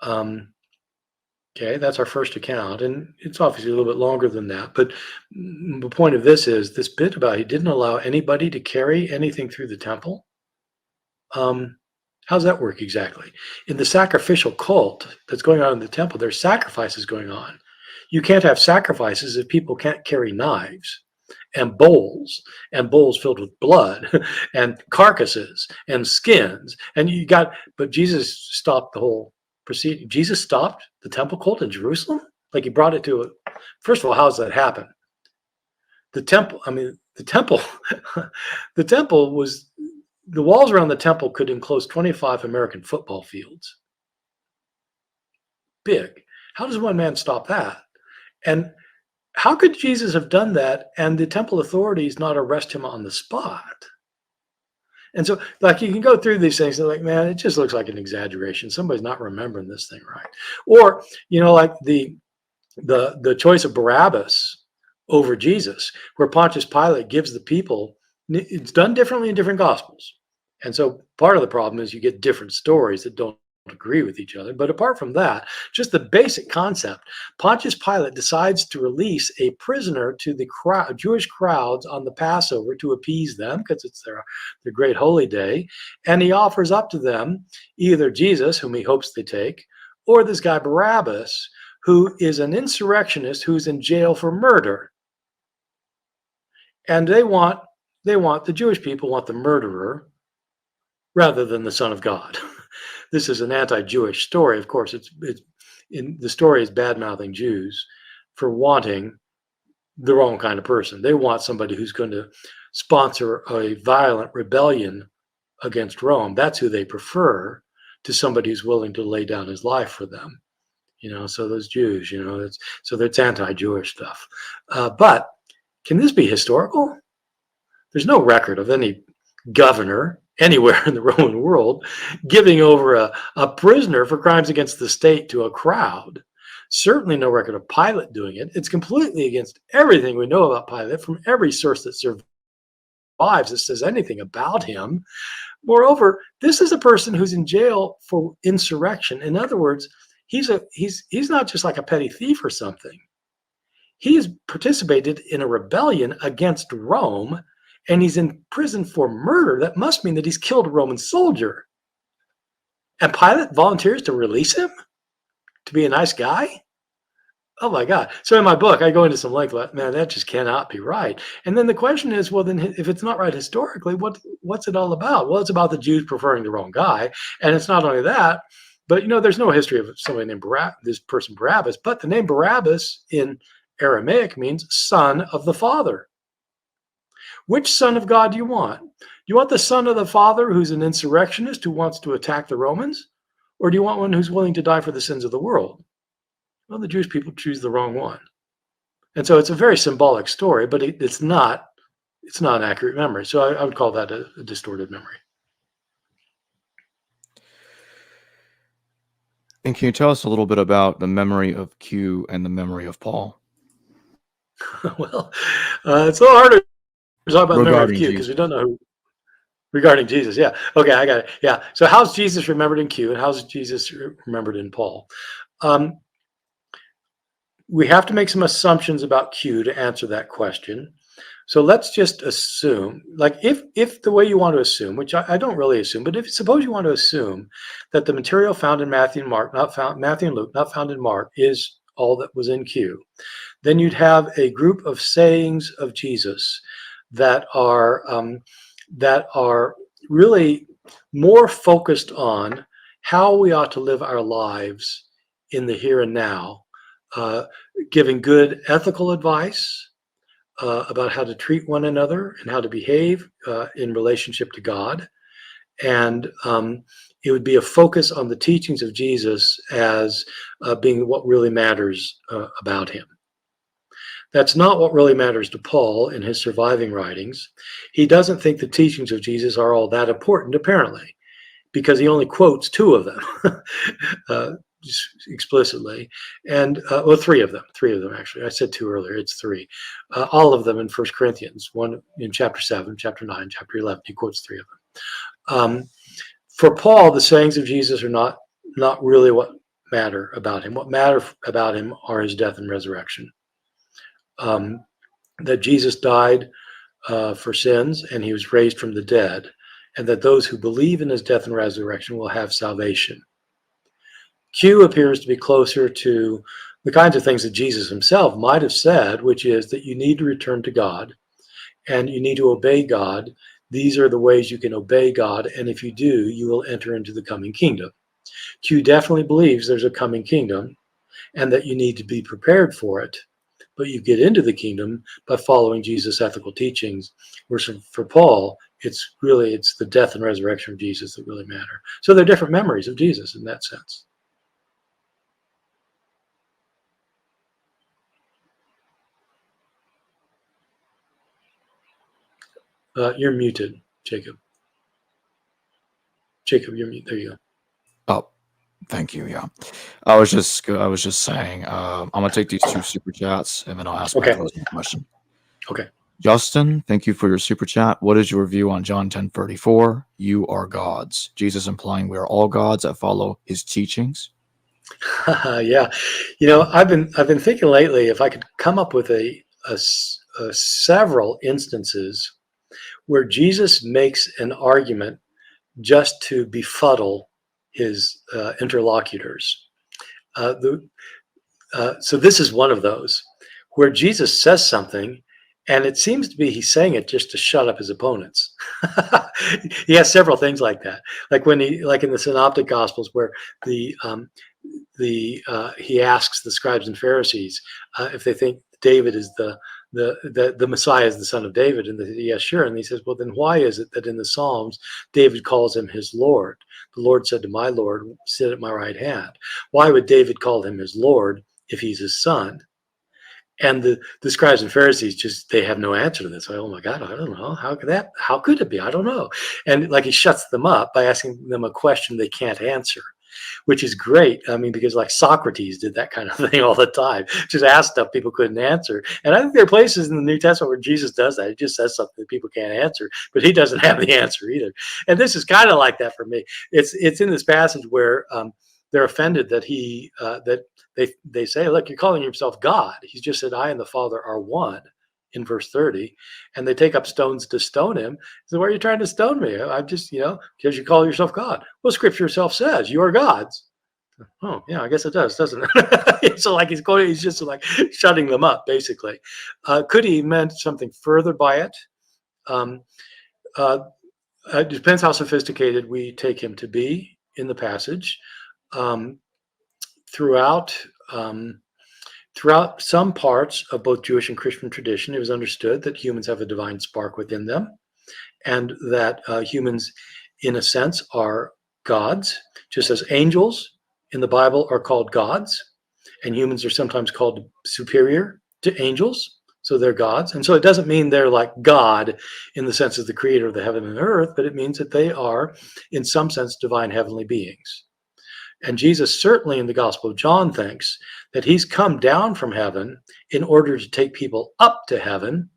Okay, that's our first account, and it's obviously a little bit longer than that. But the point of this is this bit about he didn't allow anybody to carry anything through the temple. How's that work exactly? In the sacrificial cult that's going on in the temple, there's sacrifices going on. You can't have sacrifices if people can't carry knives and bowls filled with blood and carcasses and skins. And but Jesus stopped the whole proceeding. Jesus stopped the temple cult in Jerusalem? Like he brought it to it. First of all, how does that happen? The temple was, the walls around the temple could enclose 25 American football fields. Big. How does one man stop that? And how could Jesus have done that and the temple authorities not arrest him on the spot? And so, like, you can go through these things and like, man, it just looks like an exaggeration. Somebody's not remembering this thing right. Or, like the choice of Barabbas over Jesus, where Pontius Pilate gives the people, it's done differently in different gospels. And so part of the problem is you get different stories that don't agree with each other. But apart from that, just the basic concept, Pontius Pilate decides to release a prisoner to the Jewish crowds on the Passover to appease them, because it's their great holy day. And he offers up to them either Jesus, whom he hopes they take, or this guy Barabbas, who is an insurrectionist who's in jail for murder. And the Jewish people want the murderer rather than the Son of God. This is an anti-Jewish story. Of course, the story is bad-mouthing Jews for wanting the wrong kind of person. They want somebody who's going to sponsor a violent rebellion against Rome. That's who they prefer to somebody who's willing to lay down his life for them. So those Jews, that's anti-Jewish stuff. But can this be historical? There's no record of any governor anywhere in the Roman world giving over a prisoner for crimes against the state to a crowd. Certainly no record of Pilate doing it. It's completely against everything we know about Pilate from every source that survives that says anything about him. Moreover, this is a person who's in jail for insurrection. In other words, he's not just like a petty thief or something. He has participated in a rebellion against Rome, and he's in prison for murder. That must mean that he's killed a Roman soldier. And Pilate volunteers to release him to be a nice guy? Oh my God. So in my book, I go into some length, man, that just cannot be right. And then the question is, well, then if it's not right historically, what's it all about? Well, it's about the Jews preferring the wrong guy. And it's not only that, but there's no history of somebody named this person Barabbas, but the name Barabbas in Aramaic means son of the Father. Which son of God do you want? Do you want the son of the Father who's an insurrectionist who wants to attack the Romans? Or do you want one who's willing to die for the sins of the world? Well, the Jewish people choose the wrong one. And so it's a very symbolic story, but it's not an accurate memory. So I would call that a distorted memory. And can you tell us a little bit about the memory of Q and the memory of Paul? Well, it's a little harder to talk about the memory of Q Jesus. because we don't know who. Regarding Jesus, yeah. Okay, I got it. Yeah. So how's Jesus remembered in Q and how's Jesus remembered in Paul? We have to make some assumptions about Q to answer that question. So let's just assume, like if the way you want to assume, which I don't really assume, but suppose you want to assume that the material found in Matthew and Luke, not found in Mark, is all that was in Q, then you'd have a group of sayings of Jesus that are really more focused on how we ought to live our lives in the here and now, giving good ethical advice about how to treat one another and how to behave in relationship to God. And it would be a focus on the teachings of Jesus as being what really matters about him. That's not what really matters to Paul in his surviving writings. He doesn't think the teachings of Jesus are all that important, apparently, because he only quotes two of them explicitly, and three of them actually. I said two earlier, it's three. All of them in 1 Corinthians, one in chapter 7, chapter 9, chapter 11. He quotes three of them. For Paul, the sayings of Jesus are not really what matter about him. What matter about him are his death and resurrection. That Jesus died for sins and he was raised from the dead, and that those who believe in his death and resurrection will have salvation. Q appears to be closer to the kinds of things that Jesus himself might have said, which is that you need to return to God and you need to obey God. These are the ways you can obey God, and if you do, you will enter into the coming kingdom. Q definitely believes there's a coming kingdom and that you need to be prepared for it, but you get into the kingdom by following Jesus' ethical teachings. Whereas for Paul, it's the death and resurrection of Jesus that really matter. So they're different memories of Jesus in that sense. You're muted, Jacob. Jacob, you're muted. There you go. Oh, thank you. Yeah, I was just saying. I'm gonna take these two super chats and then I'll ask my closing question. Okay. Justin, thank you for your super chat. What is your view on John 10:34? You are gods. Jesus implying we are all gods that follow his teachings. Yeah, I've been thinking lately if I could come up with a several instances where Jesus makes an argument just to befuddle his interlocutors. So this is one of those where Jesus says something, and it seems to be he's saying it just to shut up his opponents. He has several things like that, like like in the Synoptic Gospels, where he asks the scribes and Pharisees if they think David is the Messiah is the son of David, and they say, yes, sure. And he says, well, then why is it that in the Psalms David calls him his Lord? The Lord said to my Lord, sit at my right hand. Why would David call him his Lord if he's his son? And the scribes and Pharisees they have no answer to this. Like, oh my God, I don't know. How could it be? I don't know. And like he shuts them up by asking them a question they can't answer, which is great. I mean, because like Socrates did that kind of thing all the time, just asked stuff people couldn't answer. And I think there are places in the New Testament where Jesus does that. He just says something that people can't answer, but he doesn't have the answer either. And this is kind of like that for me. It's in this passage where they're offended that they say, look, you're calling yourself God. He's just said, I and the Father are one in verse 30. And they take up stones to stone him. So why are you trying to stone me? I'm just, because you call yourself God. Well, scripture itself says you are gods. Oh, yeah, I guess it does, doesn't it? So like he's just like shutting them up, basically. Could he meant something further by it? It depends how sophisticated we take him to be in the passage. Throughout some parts of both Jewish and Christian tradition, it was understood that humans have a divine spark within them, and that humans, in a sense, are gods, just as angels in the Bible are called gods, and humans are sometimes called superior to angels, so they're gods. And so it doesn't mean they're like God in the sense of the creator of the heaven and earth, but it means that they are, in some sense, divine heavenly beings. And Jesus certainly in the Gospel of John thinks that he's come down from heaven in order to take people up to heaven,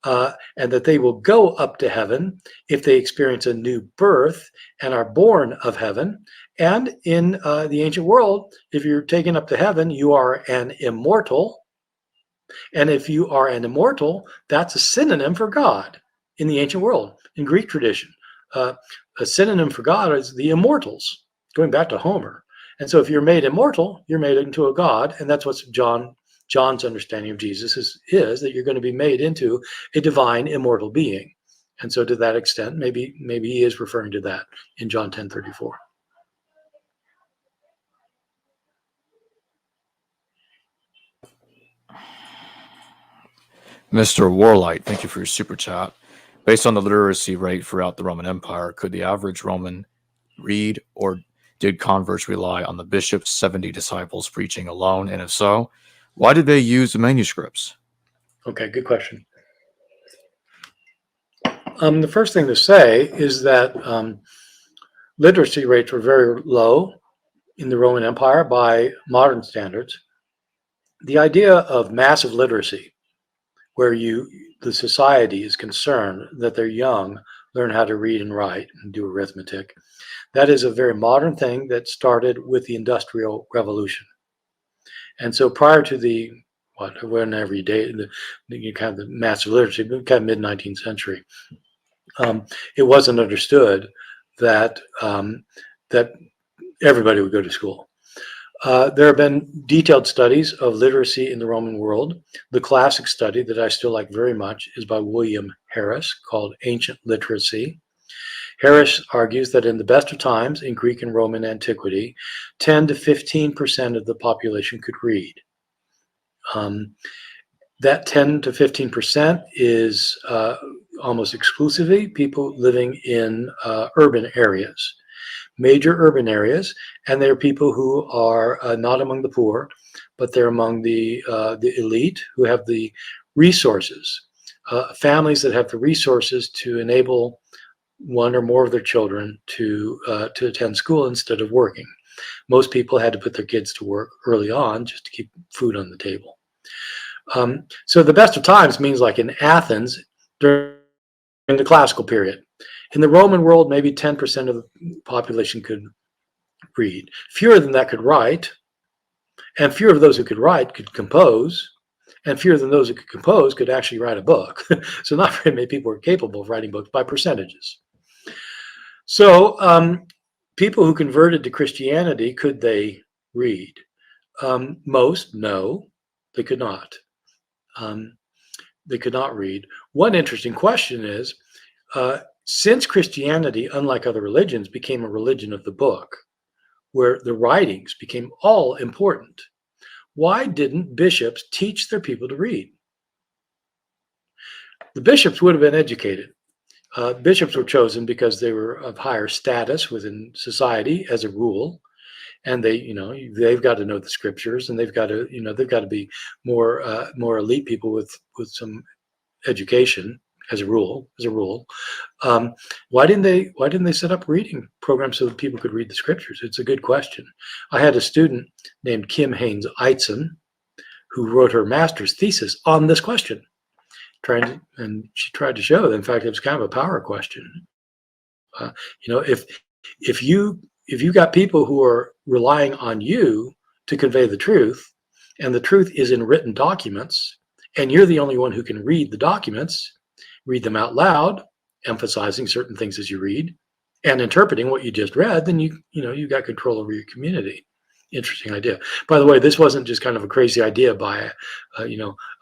and that they will go up to heaven if they experience a new birth and are born of heaven. And in the ancient world, if you're taken up to heaven, you are an immortal. And if you are an immortal, that's a synonym for God in the ancient world. In Greek tradition, a synonym for God is the immortals, going back to Homer. And so if you're made immortal, you're made into a god, and that's what John's understanding of Jesus is that you're going to be made into a divine immortal being. And so to that extent, maybe he is referring to that in John 10:34. Mr. Warlight, thank you for your super chat. Based on the literacy rate throughout the Roman Empire, could the average Roman read, or did converts rely on the bishop's 70 disciples preaching alone? And if so, why did they use the manuscripts? Okay, good question. The first thing to say is that literacy rates were very low in the Roman Empire by modern standards. The idea of massive literacy, where the society is concerned that their young learn how to read and write and do arithmetic, that is a very modern thing that started with the Industrial Revolution. And so prior to the whenever you date the kind of the massive literacy, kind of mid-19th century, it wasn't understood that that everybody would go to school. There have been detailed studies of literacy in the Roman world. The classic study that I still like very much is by William Harris, called Ancient Literacy. Harris argues that in the best of times in Greek and Roman antiquity, 10 to 15% of the population could read. That 10 to 15% is almost exclusively people living in urban areas, major urban areas, and they're people who are not among the poor, but they're among the elite who have the resources, families that have the resources to enable one or more of their children to attend school instead of working. Most people had to put their kids to work early on just to keep food on the table. So the best of times means like in Athens during the classical period. In the Roman world, maybe 10% of the population could read. Fewer than that could write, and fewer of those who could write could compose, and fewer than those who could compose could actually write a book. So not very many people were capable of writing books by percentages. So people who converted to Christianity, could they read? Most, no, they could not. Um, they could not read. One interesting question is, since Christianity, unlike other religions, became a religion of the book, where the writings became all important, why didn't bishops teach their people to read? The bishops would have been educated. Bishops were chosen because they were of higher status within society as a rule, and they've got to know the scriptures, and they've got to be more elite people with some education as a rule. Um, why didn't they set up reading programs so that people could read the scriptures? It's a good question. I had a student named Kim Haynes Eitzen who wrote her master's thesis on this question, and she tried to show that, in fact, it was kind of a power question. Uh, if you got people who are relying on you to convey the truth, and the truth is in written documents, and you're the only one who can read the documents, read them out loud, emphasizing certain things as you read, and interpreting what you just read, then you got control over your community. Interesting idea. By the way, this wasn't just kind of a crazy idea by a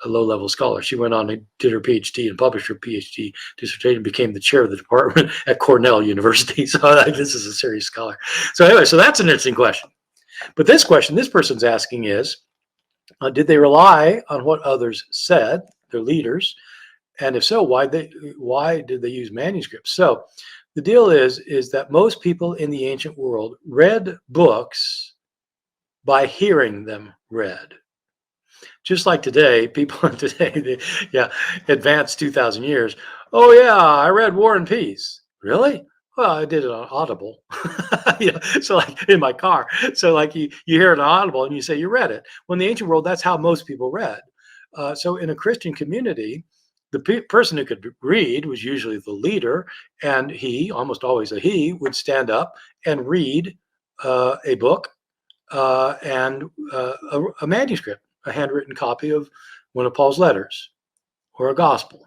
low-level scholar. She went on and did her PhD and published her PhD dissertation and became the chair of the department at Cornell University. So this is a serious scholar. So anyway, so that's an interesting question. But this question this person's asking is, did they rely on what others said, their leaders? And if so, why did they use manuscripts? So the deal is that most people in the ancient world read books by hearing them read. Just like today, people today, advanced 2,000 years. Oh yeah, I read War and Peace. Really? Well, I did it on Audible. So like in my car. So like you hear it on Audible and you say you read it. Well, in the ancient world, that's how most people read. So in a Christian community, the person who could read was usually the leader, and he, almost always a he, would stand up and read a book and a manuscript, a handwritten copy of one of Paul's letters or a gospel.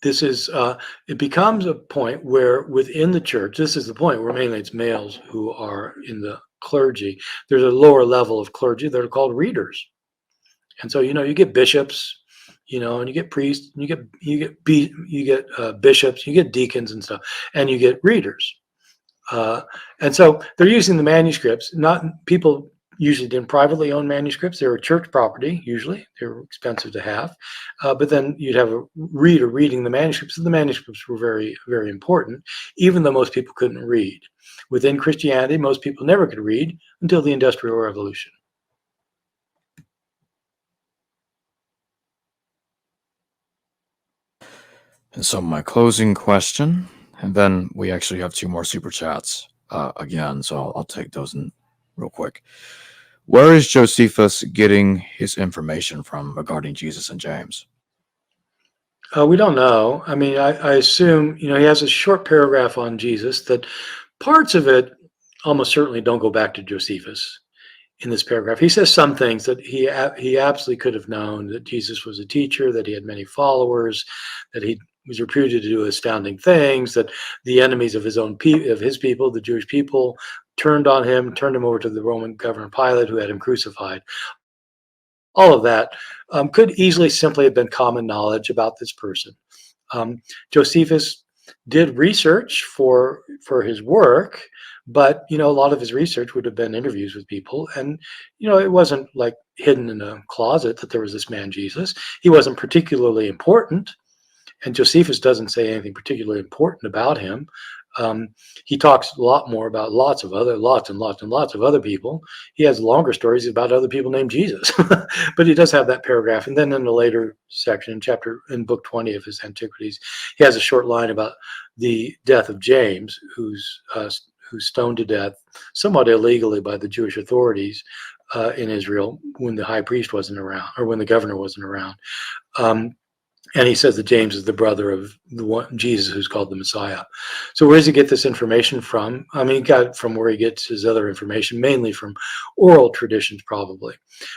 It becomes a point where within the church, this is the point where mainly it's males who are in the clergy. There's a lower level of clergy that are called readers. And so, you get bishops, and you get priests, and you get bishops, you get deacons and stuff, and you get readers. And so they're using the manuscripts. Not people usually didn't privately own manuscripts. They were church property. Usually they were expensive to have. But then you'd have a reader reading the manuscripts. And the manuscripts were very, very important, even though most people couldn't read. Within Christianity, most people never could read until the Industrial Revolution. And so my closing question, and then we actually have 2 more super chats again, so I'll take those in real quick. Where is Josephus getting his information from regarding Jesus and James? We don't know. I mean, I assume, he has a short paragraph on Jesus that parts of it almost certainly don't go back to Josephus in this paragraph. He says some things that he absolutely could have known, that Jesus was a teacher, that he had many followers, that he was reputed to do astounding things, that the enemies of his people, the Jewish people, turned on him, turned him over to the Roman governor Pilate, who had him crucified. All of that could easily simply have been common knowledge about this person. Josephus did research for his work, but a lot of his research would have been interviews with people, and it wasn't like hidden in a closet that there was this man Jesus. He wasn't particularly important, and Josephus doesn't say anything particularly important about him. He talks a lot more about lots and lots of other people. He has longer stories about other people named Jesus, but he does have that paragraph. And then in the later section, in book 20 of his Antiquities, he has a short line about the death of James, who's stoned to death somewhat illegally by the Jewish authorities in Israel when the high priest wasn't around, or when the governor wasn't around. And he says that James is the brother of the one Jesus who's called the Messiah. So where does he get this information from? I mean, he got it from where he gets his other information, mainly from oral traditions, probably.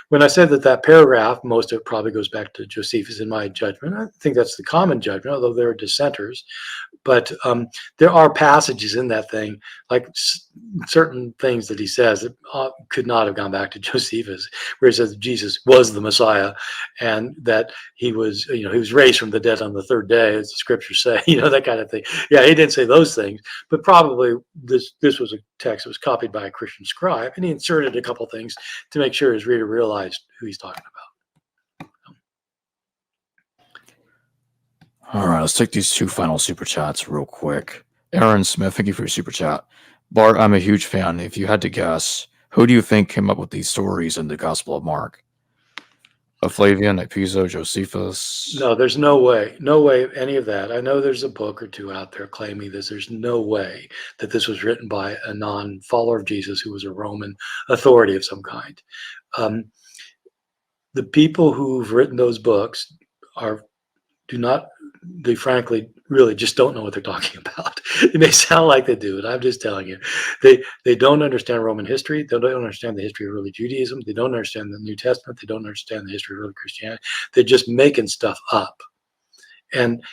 When I said that that paragraph, most of it probably goes back to Josephus, in my judgment. I think that's the common judgment, although there are dissenters. But there are passages in that thing, like certain things that he says that could not have gone back to Josephus, where he says Jesus was the Messiah, and that he was, he was raised from the dead on the third day, as the scriptures say, that kind of thing. Yeah, he didn't say those things, but probably this was a text that was copied by a Christian scribe, and he inserted a couple things to make sure his reader realized who he's talking about. All right, let's take these two final super chats real quick. Aaron Smith, thank you for your super chat. Bart, I'm a huge fan. If you had to guess, who do you think came up with these stories in the Gospel of Mark? Flavian, Piso, Josephus? No, there's no way any of that. I know there's a book or two out there claiming this. There's no way that this was written by a non-follower of Jesus who was a Roman authority of some kind. The people who've written those books they frankly really just don't know what they're talking about. It may sound like they do, and I'm just telling you, they don't understand Roman history. They don't understand the history of early Judaism. They don't understand the New Testament. They don't understand the history of early Christianity. They're just making stuff up. And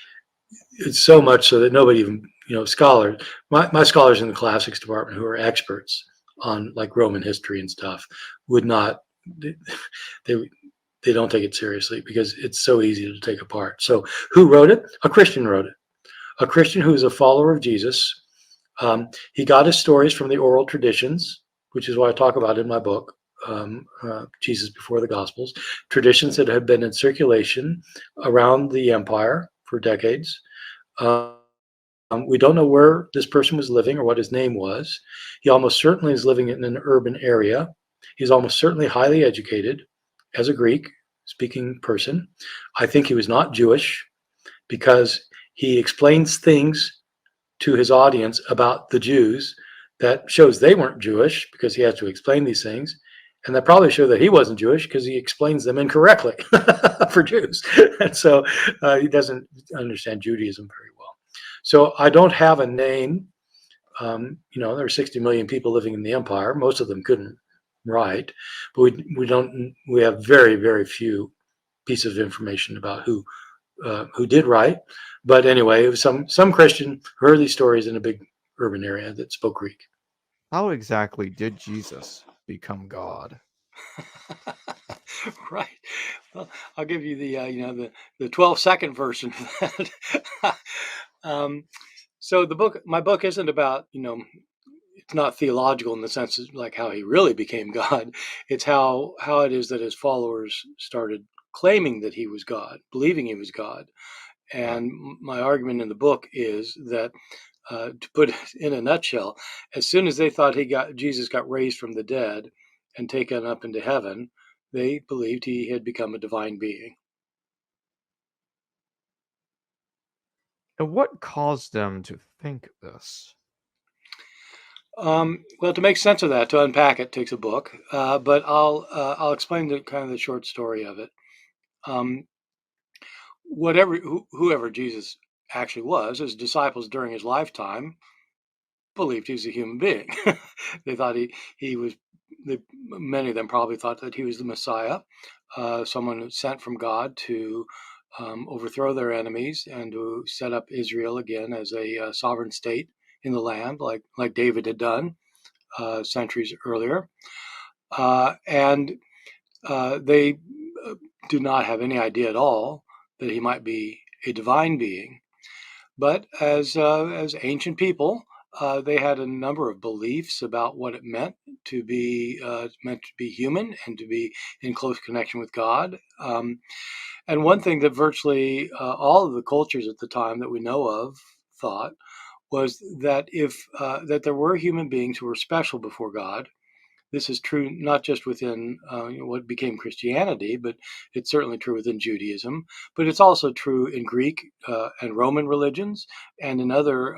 it's so much so that nobody even, scholars, my scholars in the classics department who are experts on like Roman history and stuff would not, they don't take it seriously because it's so easy to take apart. So who wrote it? A Christian wrote it. A Christian who is a follower of Jesus. He got his stories from the oral traditions, which is what I talk about in my book, Jesus Before the Gospels, traditions that have been in circulation around the empire for decades. We don't know where this person was living or what his name was. He almost certainly is living in an urban area. He's almost certainly highly educated as a Greek speaking person. I think he was not Jewish because he explains things to his audience about the Jews that shows they weren't Jewish because he has to explain these things. And that probably show that he wasn't Jewish because he explains them incorrectly for Jews. And so he doesn't understand Judaism very well. So I don't have a name. There are 60 million people living in the empire. Most of them couldn't write, but we have very, very few pieces of information about who did write. But anyway, it was some Christian who heard these stories in a big urban area that spoke Greek. How exactly did Jesus become God? Right. Well, I'll give you the 12-second version of that. So my book isn't about, it's not theological in the sense of like how he really became God. It's how it is that his followers started claiming that he was God, believing he was God. And my argument in the book is that, to put it in a nutshell, as soon as they thought Jesus got raised from the dead and taken up into heaven, they believed he had become a divine being. And what caused them to think this? Well, to make sense of that, to unpack it, takes a book. But I'll explain the short story of it. Um, whoever Jesus actually was, his disciples during his lifetime believed he was a human being. They thought he was. Many of them probably thought that he was the Messiah, someone sent from God to overthrow their enemies and to set up Israel again as a sovereign state in the land, like David had done centuries earlier. And they do not have any idea at all that he might be a divine being. But as ancient people, they had a number of beliefs about what it meant to be human and to be in close connection with God. And one thing that virtually all of the cultures at the time that we know of thought was that that there were human beings who were special before God. This is true not just within what became Christianity, but it's certainly true within Judaism. But it's also true in Greek and Roman religions, and in other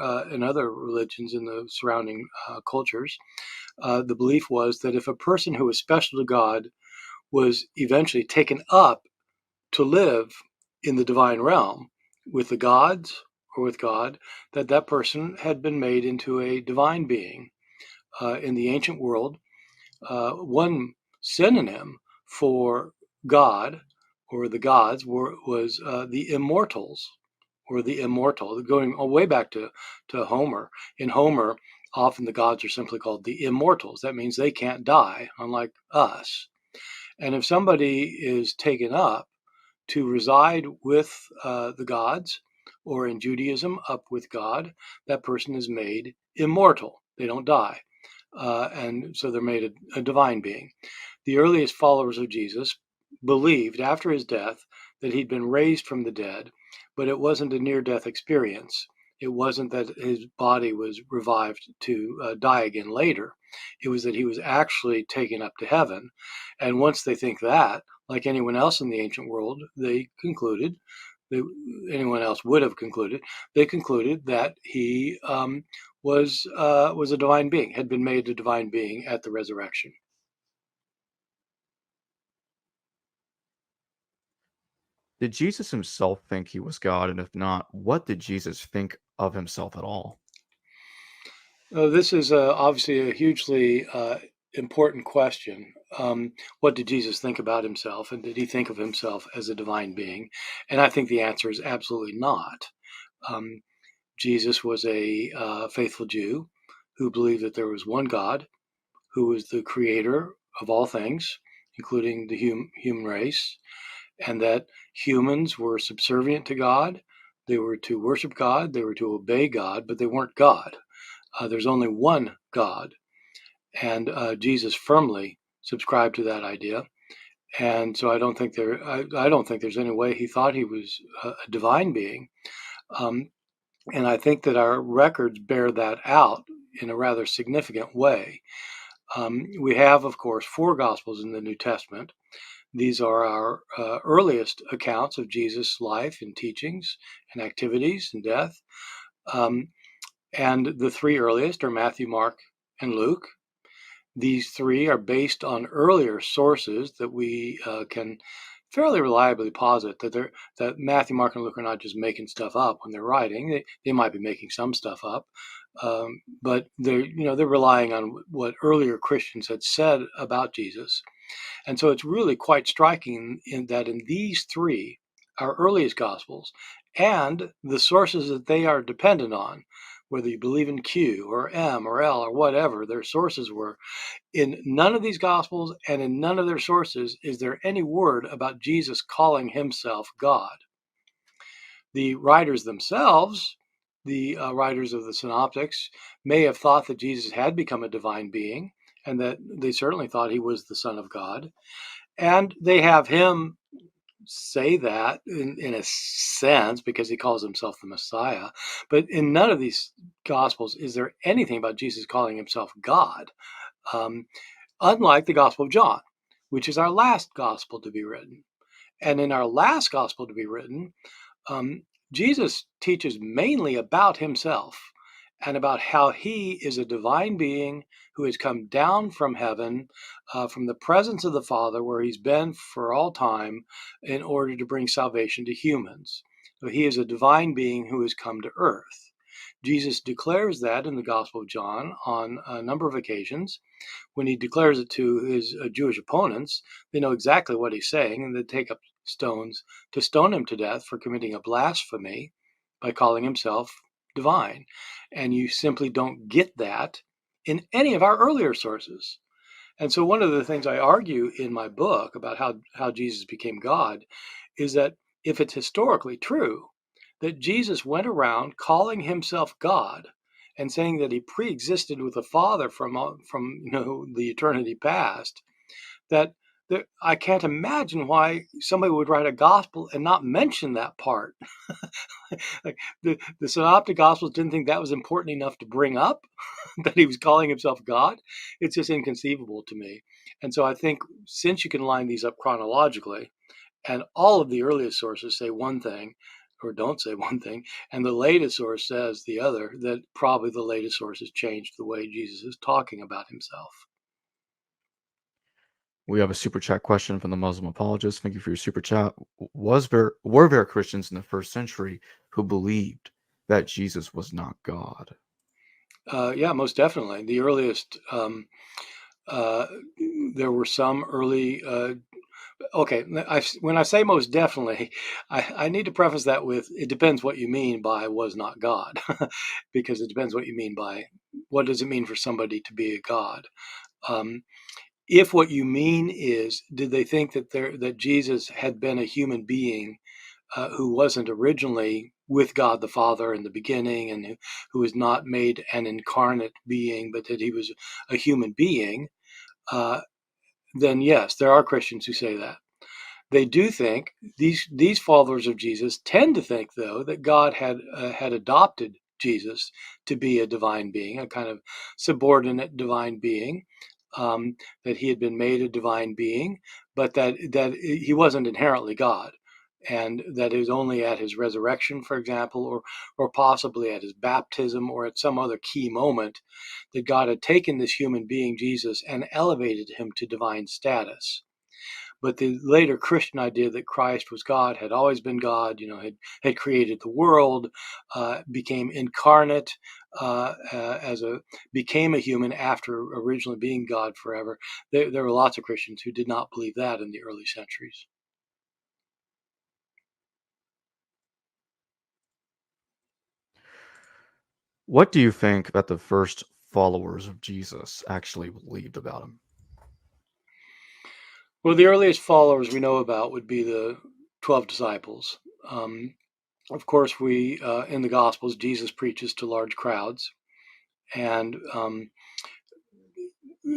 religions in the surrounding cultures. The belief was that if a person who was special to God was eventually taken up to live in the divine realm with the gods or with God, that person had been made into a divine being. In the ancient world, one synonym for God or the gods was the immortals or the immortal, going all way back to Homer. In Homer, often the gods are simply called the immortals. That means they can't die, unlike us. And if somebody is taken up to reside with the gods, or in Judaism, up with God, that person is made immortal. They don't die. And so they're made a divine being. The earliest followers of Jesus believed after his death that he'd been raised from the dead, but it wasn't a near death experience. It wasn't that his body was revived to die again later. It was that he was actually taken up to heaven. And once they think that, like anyone else in the ancient world, they concluded, they, anyone else would have concluded, they concluded that he was a divine being, had been made a divine being at the resurrection. Did Jesus himself think he was God? And if not, what did Jesus think of himself at all? This is obviously a hugely important question. What did Jesus think about himself, and did he think of himself as a divine being? And I think the answer is absolutely not. Um, Jesus was a faithful Jew who believed that there was one God who was the creator of all things, including the human race, and that humans were subservient to God. They were to worship God, they were to obey God, but they weren't God. There's only one God, and Jesus firmly subscribed to that idea. And so I don't think there's any way he thought he was a divine being. Um, and I think that our records bear that out in a rather significant way. We have, of course, four Gospels in the New Testament. These are our earliest accounts of Jesus' life and teachings and activities and death. Um, and the three earliest are Matthew, Mark, and Luke. These three are based on earlier sources that we can fairly reliably posit that Matthew, Mark, and Luke are not just making stuff up when they're writing. They might be making some stuff up, but they're relying on what earlier Christians had said about Jesus. And so it's really quite striking that in these three, our earliest Gospels, and the sources that they are dependent on, whether you believe in Q or M or L or whatever their sources were, in none of these Gospels and in none of their sources is there any word about Jesus calling himself God. The writers themselves, the writers of the Synoptics, may have thought that Jesus had become a divine being, and that they certainly thought he was the Son of God. And they have him say that in a sense because he calls himself the Messiah. But in none of these Gospels is there anything about Jesus calling himself God, um, unlike the Gospel of John, which is our last Gospel to be written. And in our last Gospel to be written, um, Jesus teaches mainly about himself and about how he is a divine being who has come down from heaven, from the presence of the Father, where he's been for all time, in order to bring salvation to humans. So he is a divine being who has come to earth. Jesus declares that in the Gospel of John on a number of occasions. When he declares it to his Jewish opponents, they know exactly what he's saying, and they take up stones to stone him to death for committing a blasphemy by calling himself divine. And you simply don't get that in any of our earlier sources. And so, one of the things I argue in my book about how Jesus became God is that if it's historically true that Jesus went around calling himself God and saying that he pre-existed with the Father from the eternity past, that I can't imagine why somebody would write a gospel and not mention that part. Like the Synoptic Gospels didn't think that was important enough to bring up that he was calling himself God. It's just inconceivable to me. And so I think since you can line these up chronologically, and all of the earliest sources say one thing or don't say one thing, and the latest source says the other, that probably the latest source has changed the way Jesus is talking about himself. We have a super chat question from the Muslim apologist. Thank you for your super chat. Were there Christians in the first century who believed that Jesus was not God? Yeah, most definitely. The earliest, uh, there were some early. Okay, when I say most definitely, I need to preface that with it depends what you mean by was not God, because it depends what you mean by what does it mean for somebody to be a God. Um, if what you mean is, did they think that Jesus had been a human being who wasn't originally with God the Father in the beginning, and who was not made an incarnate being, but that he was a human being, uh, then yes, there are Christians who say that. They do think these followers of Jesus tend to think, though, that God had adopted Jesus to be a divine being, a kind of subordinate divine being, that he had been made a divine being, but that he wasn't inherently God, and that it was only at his resurrection, for example, or possibly at his baptism or at some other key moment, that God had taken this human being Jesus and elevated him to divine status. But the later Christian idea that Christ was God, had always been God, had created the world, became incarnate became a human after originally being God forever. There were lots of Christians who did not believe that in the early centuries. What do you think that the first followers of Jesus actually believed about him? Well, the earliest followers we know about would be the 12 disciples. Um, of course, we in the Gospels, Jesus preaches to large crowds, and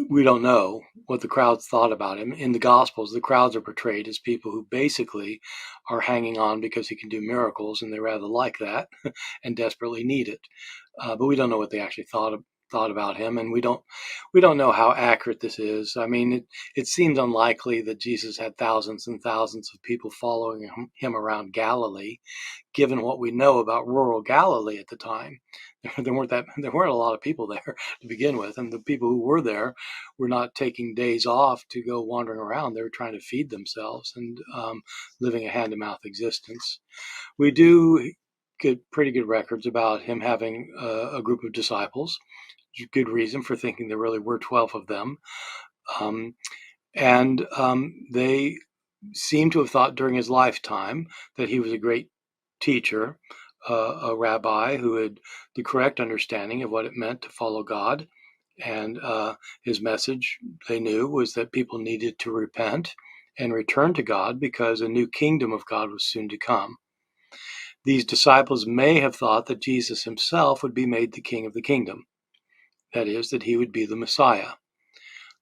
we don't know what the crowds thought about him. In the Gospels, the crowds are portrayed as people who basically are hanging on because he can do miracles, and they rather like that and desperately need it. But we don't know what they actually thought about him, and we don't know how accurate this is. I mean, it seems unlikely that Jesus had thousands and thousands of people following him around Galilee, given what we know about rural Galilee at the time. There weren't a lot of people there to begin with, and the people who were there were not taking days off to go wandering around. They were trying to feed themselves and living a hand-to-mouth existence. We do get pretty good records about him having a group of disciples. Good reason for thinking there really were 12 of them. Um, and they seem to have thought during his lifetime that he was a great teacher, a rabbi who had the correct understanding of what it meant to follow God. And his message, they knew, was that people needed to repent and return to God because a new kingdom of God was soon to come. These disciples may have thought that Jesus himself would be made the king of the kingdom, that is, that he would be the Messiah.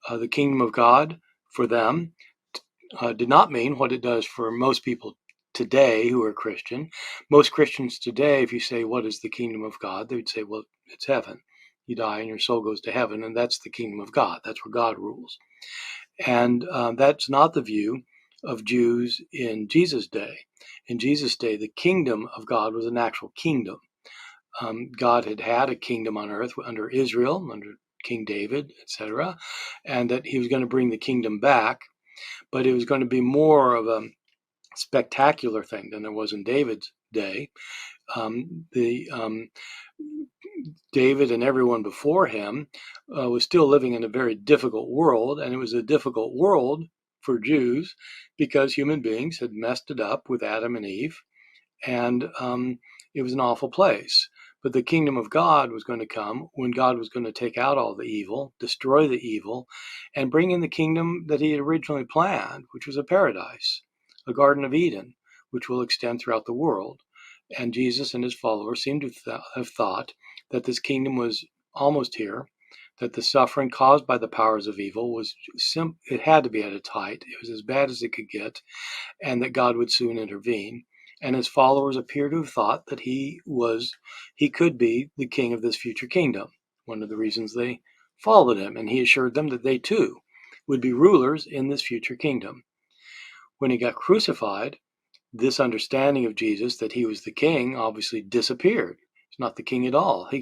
The kingdom of God for them did not mean what it does for most people today who are Christian. Most Christians today, if you say, what is the kingdom of God? They would say, well, it's heaven. You die and your soul goes to heaven, and that's the kingdom of God. That's where God rules. And that's not the view of Jews in Jesus' day. In Jesus' day, the kingdom of God was an actual kingdom. God had a kingdom on earth under Israel, under King David, etc., and that he was going to bring the kingdom back, but it was going to be more of a spectacular thing than there was in David's day. David and everyone before him was still living in a very difficult world, and it was a difficult world for Jews because human beings had messed it up with Adam and Eve, and it was an awful place. But the kingdom of God was going to come when God was going to take out all the evil, destroy the evil, and bring in the kingdom that he had originally planned, which was a paradise, a Garden of Eden, which will extend throughout the world. And Jesus and his followers seem to have thought that this kingdom was almost here, that the suffering caused by the powers of evil it had to be at its height. It was as bad as it could get, and that God would soon intervene. And his followers appear to have thought that he could be the king of this future kingdom. One of the reasons they followed him, and he assured them that they too would be rulers in this future kingdom. When he got crucified, this understanding of Jesus that he was the king obviously disappeared. He's not the king at all. He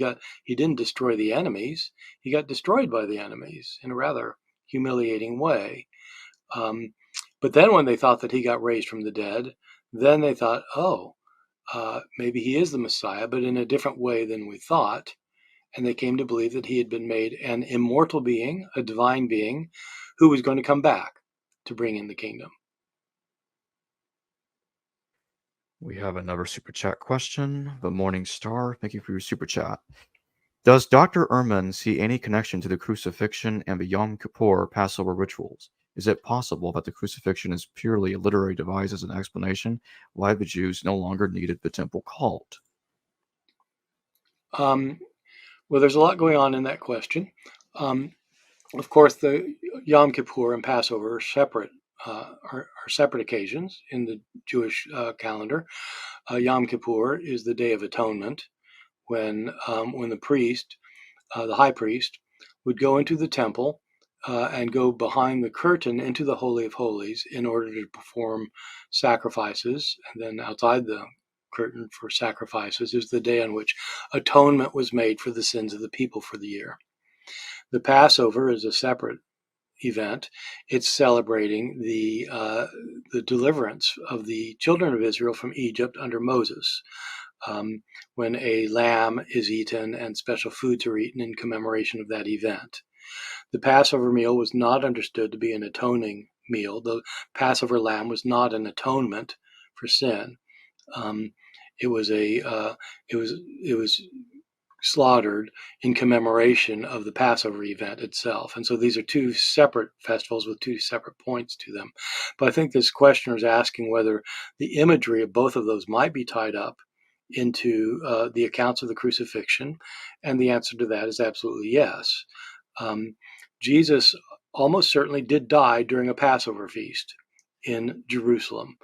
didn't destroy the enemies. He got destroyed by the enemies in a rather humiliating way. Um, But then when they thought that he got raised from the dead, then they thought, oh, maybe he is the Messiah, but in a different way than we thought. And they came to believe that he had been made an immortal being, a divine being, who was going to come back to bring in the kingdom. We have another super chat question. The Morning Star, thank you for your super chat. Does Dr. Ehrman see any connection to the crucifixion and the Yom Kippur Passover rituals? Is it possible that the crucifixion is purely a literary device as an explanation why the Jews no longer needed the temple cult? Well, there's a lot going on in that question. Of course, the Yom Kippur and Passover are separate, are separate occasions in the Jewish calendar. Yom Kippur is the Day of Atonement, when the priest, the high priest, would go into the temple and go behind the curtain into the Holy of Holies in order to perform sacrifices. And then outside the curtain for sacrifices is the day on which atonement was made for the sins of the people for the year. The Passover is a separate event. It's celebrating the deliverance of the children of Israel from Egypt under Moses, when a lamb is eaten and special foods are eaten in commemoration of that event. The Passover meal was not understood to be an atoning meal. The Passover lamb was not an atonement for sin. It was slaughtered in commemoration of the Passover event itself. And so these are two separate festivals with two separate points to them. But I think this questioner is asking whether the imagery of both of those might be tied up into the accounts of the crucifixion. And the answer to that is absolutely yes. Jesus almost certainly did die during a Passover feast in Jerusalem.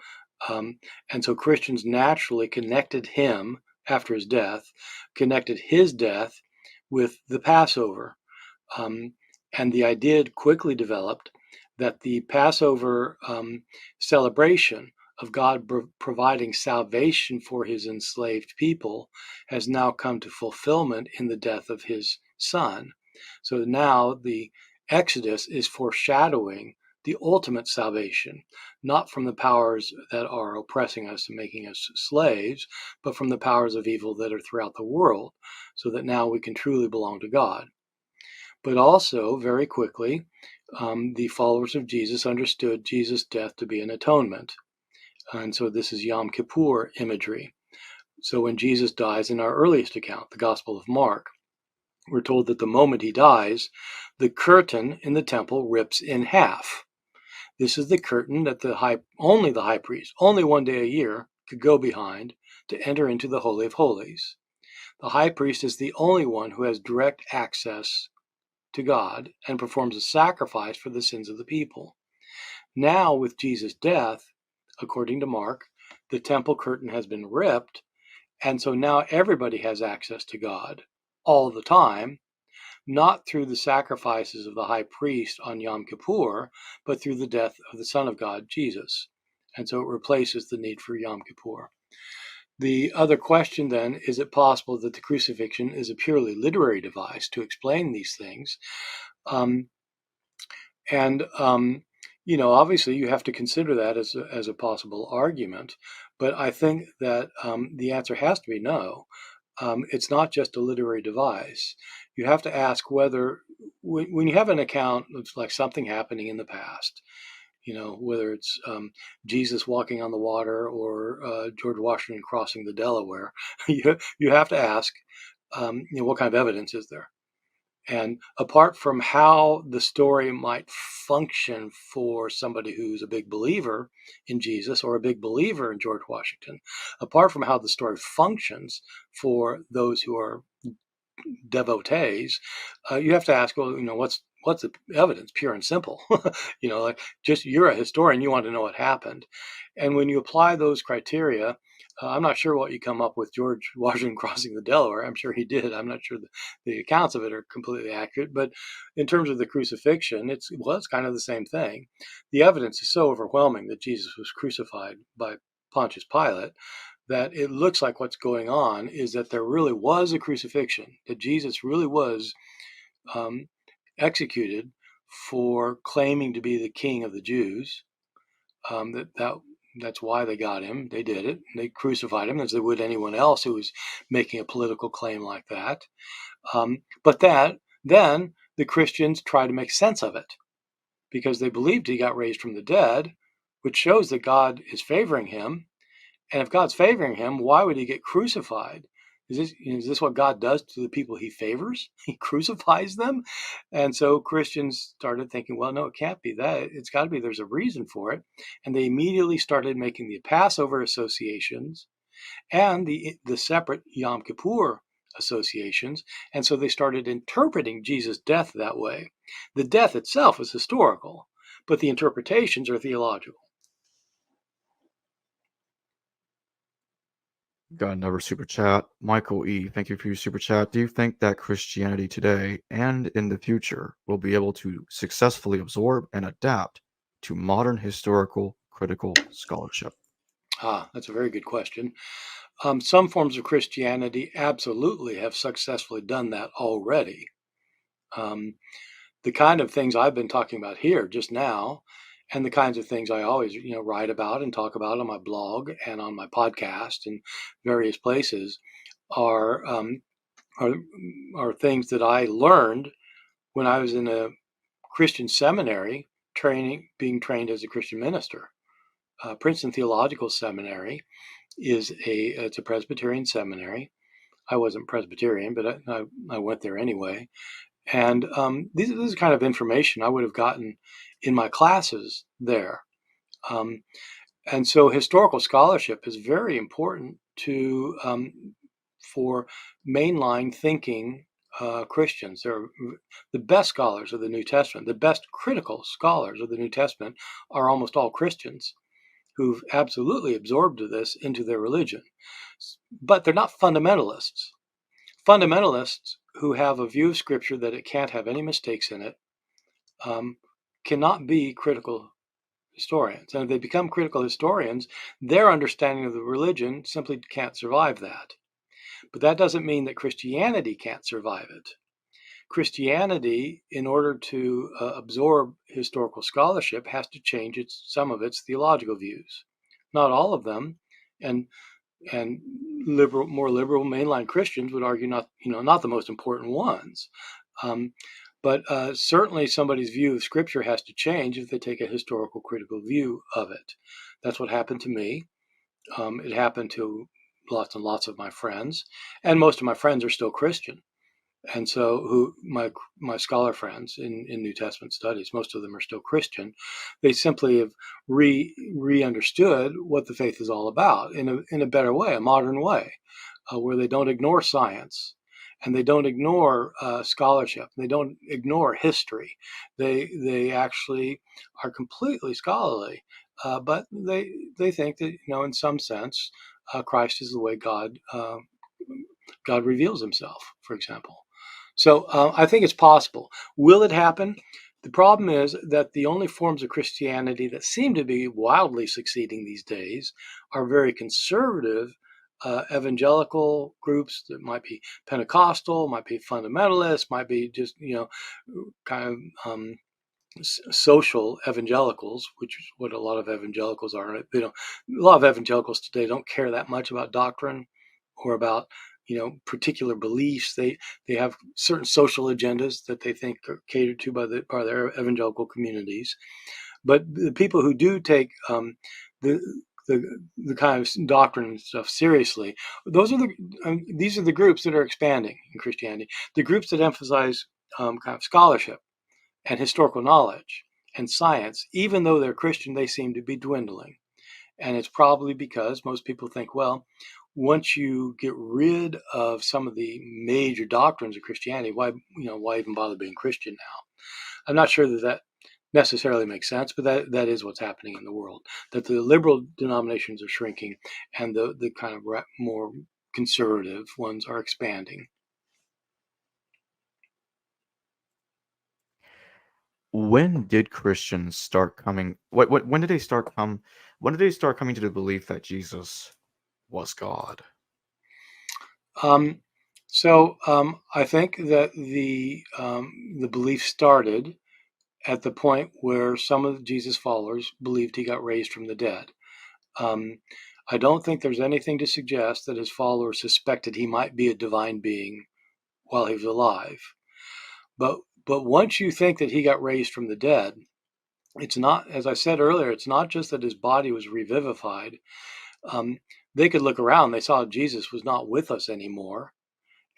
And so Christians naturally connected him after his death, connected his death with the Passover. And the idea quickly developed that the Passover celebration of God providing salvation for his enslaved people has now come to fulfillment in the death of his son. So now the Exodus is foreshadowing the ultimate salvation, not from the powers that are oppressing us and making us slaves, but from the powers of evil that are throughout the world, so that now we can truly belong to God. But also, very quickly, the followers of Jesus understood Jesus' death to be an atonement. And so this is Yom Kippur imagery. So when Jesus dies in our earliest account, the Gospel of Mark, we're told that the moment he dies, the curtain in the temple rips in half. This is the curtain that only the high priest, only one day a year, could go behind to enter into the Holy of Holies. The high priest is the only one who has direct access to God and performs a sacrifice for the sins of the people. Now, with Jesus' death, according to Mark, the temple curtain has been ripped, and so now everybody has access to God all the time, not through the sacrifices of the high priest on Yom Kippur, but through the death of the Son of God, Jesus. And so it replaces the need for Yom Kippur. The other question then, is it possible that the crucifixion is a purely literary device to explain these things? Obviously you have to consider that as a possible argument, but I think that the answer has to be no. It's not just a literary device. You have to ask whether, when you have an account of like something happening in the past, whether it's Jesus walking on the water or George Washington crossing the Delaware, you have to ask, what kind of evidence is there? And apart from how the story might function for somebody who's a big believer in Jesus or a big believer in George Washington, apart from how the story functions for those who are devotees, you have to ask, well, what's the evidence, pure and simple? Like just you're a historian, you want to know what happened. And when you apply those criteria, I'm not sure what you come up with George Washington crossing the Delaware. I'm sure he did. I'm not sure the accounts of it are completely accurate. But in terms of the crucifixion, it's kind of the same thing. The evidence is so overwhelming that Jesus was crucified by Pontius Pilate that it looks like what's going on is that there really was a crucifixion, that Jesus really was executed for claiming to be the king of the Jews, That's why they got him. They did it. They crucified him as they would anyone else who was making a political claim like that. But then the Christians try to make sense of it because they believed he got raised from the dead, which shows that God is favoring him. And if God's favoring him, why would he get crucified? Is this what God does to the people he favors? He crucifies them? And so Christians started thinking, well, no, it can't be that. It's got to be there's a reason for it. And they immediately started making the Passover associations and the separate Yom Kippur associations. And so they started interpreting Jesus' death that way. The death itself is historical, but the interpretations are theological. Got another super chat. Michael E., thank you for your super chat. Do you think that Christianity today and in the future will be able to successfully absorb and adapt to modern historical critical scholarship? That's a very good question. Some forms of Christianity absolutely have successfully done that already. Um, the kind of things I've been talking about here just now, and the kinds of things I always, write about and talk about on my blog and on my podcast and various places, are um, are, are things that I learned when I was in a Christian seminary, being trained as a Christian minister. Princeton Theological Seminary it's a Presbyterian seminary. I wasn't Presbyterian, but I went there anyway. And this is the kind of information I would have gotten in my classes there. Um, and so historical scholarship is very important for mainline thinking Christians. They're the best scholars of the New Testament. The best critical scholars of the New Testament are almost all Christians who've absolutely absorbed this into their religion. But they're not fundamentalists. Fundamentalists who have a view of Scripture that it can't have any mistakes in it cannot be critical historians. And if they become critical historians, their understanding of the religion simply can't survive that. But that doesn't mean that Christianity can't survive it. Christianity, in order to absorb historical scholarship, has to change some of its theological views. Not all of them, and more liberal mainline Christians would argue not the most important ones. But certainly somebody's view of Scripture has to change if they take a historical critical view of it. That's what happened to me. It happened to lots and lots of my friends, and most of my friends are still Christian. And so, who my scholar friends in New Testament studies, most of them are still Christian. They simply have re-understood what the faith is all about in a better way, a modern way, where they don't ignore science, and they don't ignore scholarship. They don't ignore history. They actually are completely scholarly, but they think that in some sense, Christ is the way God reveals Himself, for example. So I think it's possible. Will it happen? The problem is that the only forms of Christianity that seem to be wildly succeeding these days are very conservative evangelical groups that might be Pentecostal, might be fundamentalist, might be just kind of social evangelicals, which is what a lot of evangelicals are. A lot of evangelicals today don't care that much about doctrine or about particular beliefs. They have certain social agendas that they think are catered to by their evangelical communities. But the people who do take the the kind of doctrine and stuff seriously, these are the groups that are expanding in Christianity. The groups that emphasize kind of scholarship and historical knowledge and science, even though they're Christian, they seem to be dwindling. And it's probably because most people think, well, once you get rid of some of the major doctrines of Christianity, why even bother being Christian now? I'm not sure that necessarily makes sense, but that is what's happening in the world. That the liberal denominations are shrinking, and the kind of more conservative ones are expanding. When did Christians start coming? When did they start come? When did they start coming to the belief that Jesus was God? So I think that the belief started at the point where some of Jesus' followers believed he got raised from the dead. I don't think there's anything to suggest that his followers suspected he might be a divine being while he was alive. But once you think that he got raised from the dead, it's not, as I said earlier, it's not just that his body was revivified. They could look around, they saw Jesus was not with us anymore.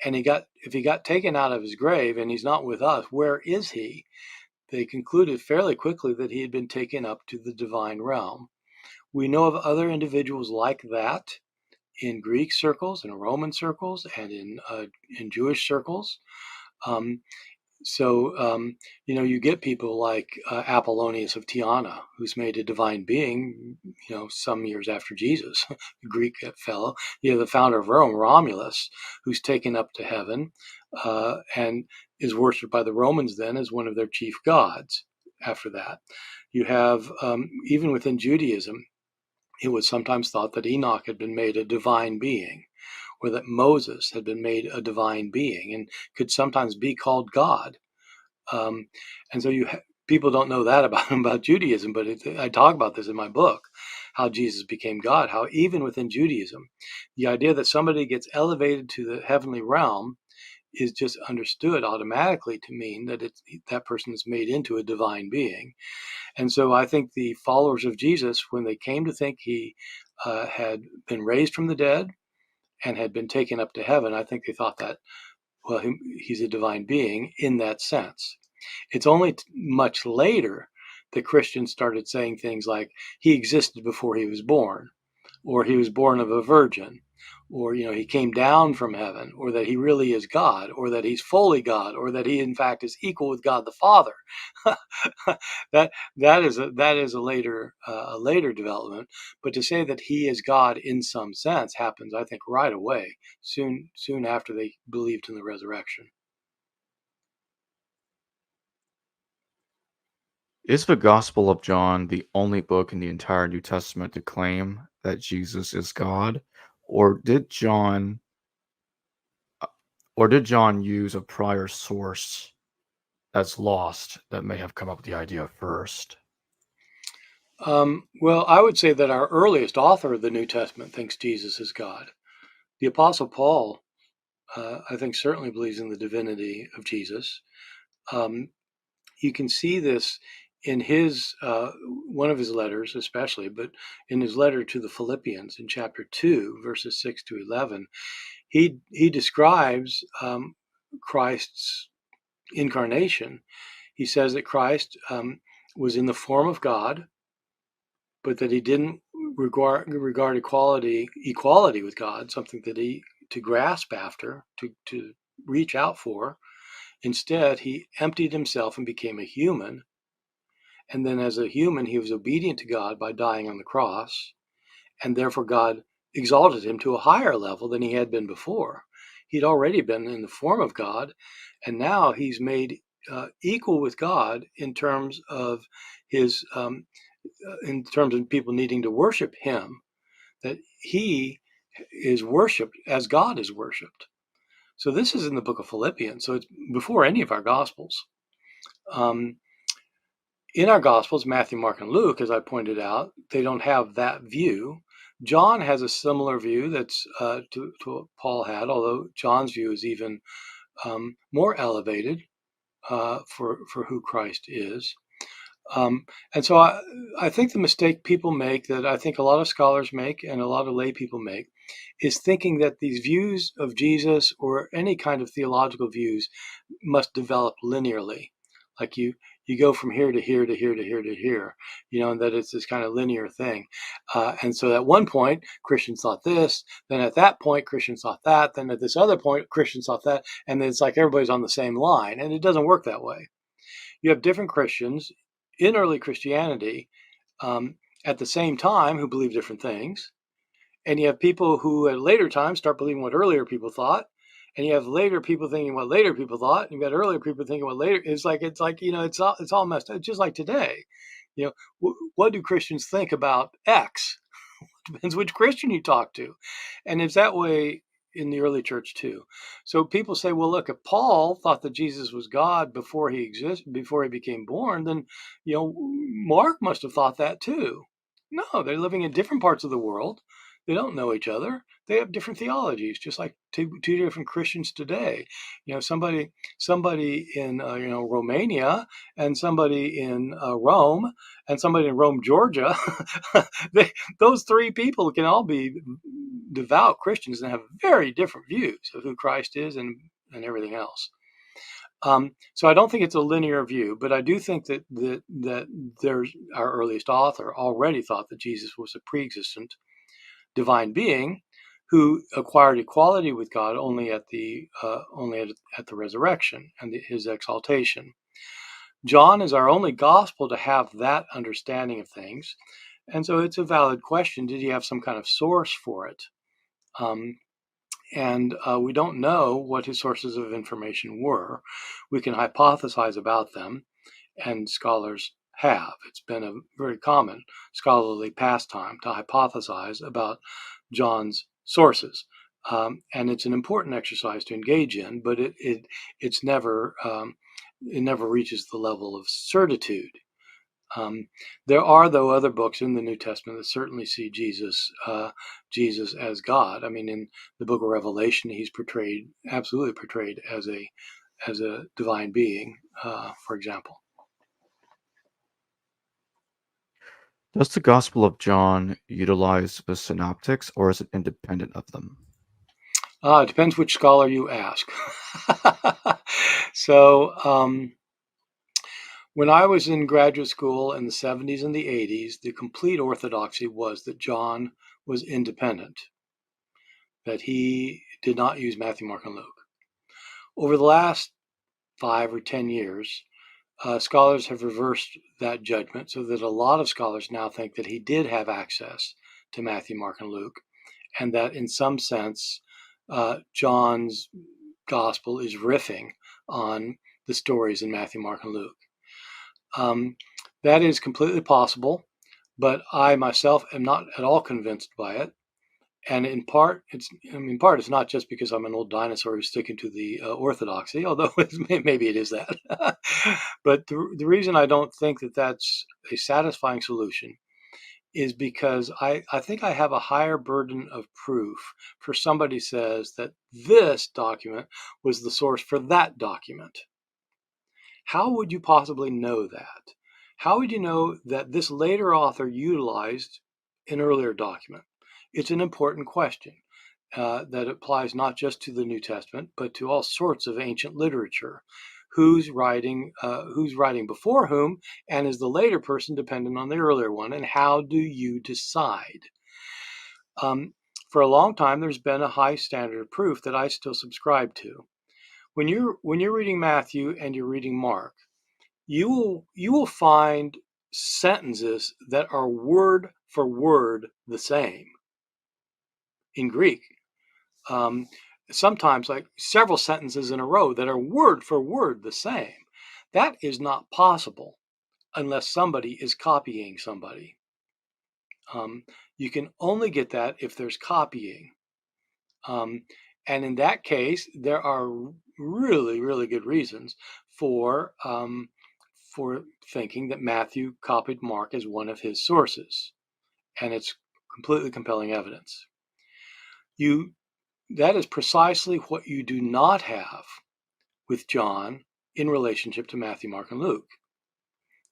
And if he got taken out of his grave and he's not with us, where is he? They concluded fairly quickly that he had been taken up to the divine realm. We know of other individuals like that in Greek circles, in Roman circles, and in Jewish circles. You get people like Apollonius of Tyana, who's made a divine being, some years after Jesus, a Greek fellow. You have the founder of Rome, Romulus, who's taken up to heaven and is worshipped by the Romans then as one of their chief gods after that. You have, even within Judaism, it was sometimes thought that Enoch had been made a divine being, or that Moses had been made a divine being and could sometimes be called God. And so people don't know that about Judaism, but I talk about this in my book, how Jesus became God, how even within Judaism, the idea that somebody gets elevated to the heavenly realm is just understood automatically to mean that that person is made into a divine being. And so I think the followers of Jesus, when they came to think he had been raised from the dead and had been taken up to heaven, I think they thought that, well, he's a divine being in that sense. It's only much later that Christians started saying things like he existed before he was born, or he was born of a virgin, or he came down from heaven, or that he really is God, or that he's fully God, or that he in fact is equal with God the Father. that is a later development. But to say that he is God in some sense happens, I think, right away, soon after they believed in the resurrection. Is the Gospel of John the only book in the entire New Testament to claim that Jesus is God, or did John use a prior source that's lost that may have come up with the idea first? Well, I would say that our earliest author of the New Testament thinks Jesus is God. The Apostle Paul, I think, certainly believes in the divinity of Jesus. You can see this in his one of his letters, especially, but in his letter to the Philippians in chapter 2, verses 6 to 11, he describes Christ's incarnation. He says that Christ was in the form of God, but that he didn't regard equality with God, something that he to grasp after, to reach out for. Instead, he emptied himself and became a human. And then as a human, he was obedient to God by dying on the cross. And therefore, God exalted him to a higher level than he had been before. He'd already been in the form of God, and now he's made equal with God in terms of his in terms of people needing to worship him, that he is worshipped as God is worshipped. So this is in the book of Philippians. So it's before any of our Gospels. In our Gospels, Matthew, Mark, and Luke, as I pointed out, they don't have that view. John has a similar view that's to what Paul had, although John's view is even more elevated for who Christ is. And so I think the mistake people make, that I think a lot of scholars make and a lot of lay people make, is thinking that these views of Jesus or any kind of theological views must develop linearly. Like you go from here to here to here to here to here, and that it's this kind of linear thing. And so at one point, Christians thought this, then at that point, Christians thought that, then at this other point, Christians thought that, and then it's like everybody's on the same line, and it doesn't work that way. You have different Christians in early Christianity at the same time who believe different things. And you have people who at later times start believing what earlier people thought. And you have later people thinking what later people thought. And you've got earlier people thinking what later. It's like it's all messed up. It's just like today. What do Christians think about X? Depends which Christian you talk to. And it's that way in the early church too. So people say, well, look, if Paul thought that Jesus was God before he before he became born, then Mark must have thought that too. No, they're living in different parts of the world. They don't know each other. They have different theologies, just like two different Christians today. Somebody in Romania, and somebody in Rome, and somebody in Rome, Georgia. Those three people can all be devout Christians and have very different views of who Christ is and everything else. So I don't think it's a linear view, but I do think that there's our earliest author already thought that Jesus was a pre-existent divine being who acquired equality with God only at the resurrection and his exaltation. John is our only gospel to have that understanding of things, and so it's a valid question: did he have some kind of source for it? And we don't know what his sources of information were. We can hypothesize about them, and scholars have. It's been a very common scholarly pastime to hypothesize about John's sources. And it's an important exercise to engage in, but it never reaches the level of certitude. There are, though, other books in the New Testament that certainly see Jesus as God. I mean, in the book of Revelation, he's absolutely portrayed as a divine being, for example. Does the Gospel of John utilize the synoptics, or is it independent of them? It depends which scholar you ask. So, when I was in graduate school in the 70s and the 80s, the complete orthodoxy was that John was independent, that he did not use Matthew, Mark, and Luke. Over the last 5 or 10 years, scholars have reversed that judgment, so that a lot of scholars now think that he did have access to Matthew, Mark, and Luke, and that in some sense, John's gospel is riffing on the stories in Matthew, Mark, and Luke. That is completely possible, but I myself am not at all convinced by it. And in part, it's not just because I'm an old dinosaur who's sticking to the orthodoxy, although maybe it is that. But the reason I don't think that that's a satisfying solution is because I think I have a higher burden of proof for somebody says that this document was the source for that document. How would you possibly know that? How would you know that this later author utilized an earlier document? It's an important question that applies not just to the New Testament, but to all sorts of ancient literature. Who's writing before whom, and is the later person dependent on the earlier one, and how do you decide? For a long time, there's been a high standard of proof that I still subscribe to. When you're reading Matthew and you're reading Mark, you will find sentences that are word for word the same in Greek. Sometimes like several sentences in a row that are word for word the same. That is not possible unless somebody is copying somebody. You can only get that if there's copying. And in that case, there are really, really good reasons for thinking that Matthew copied Mark as one of his sources, and it's completely compelling evidence. That is precisely what you do not have with John in relationship to Matthew, Mark, and Luke.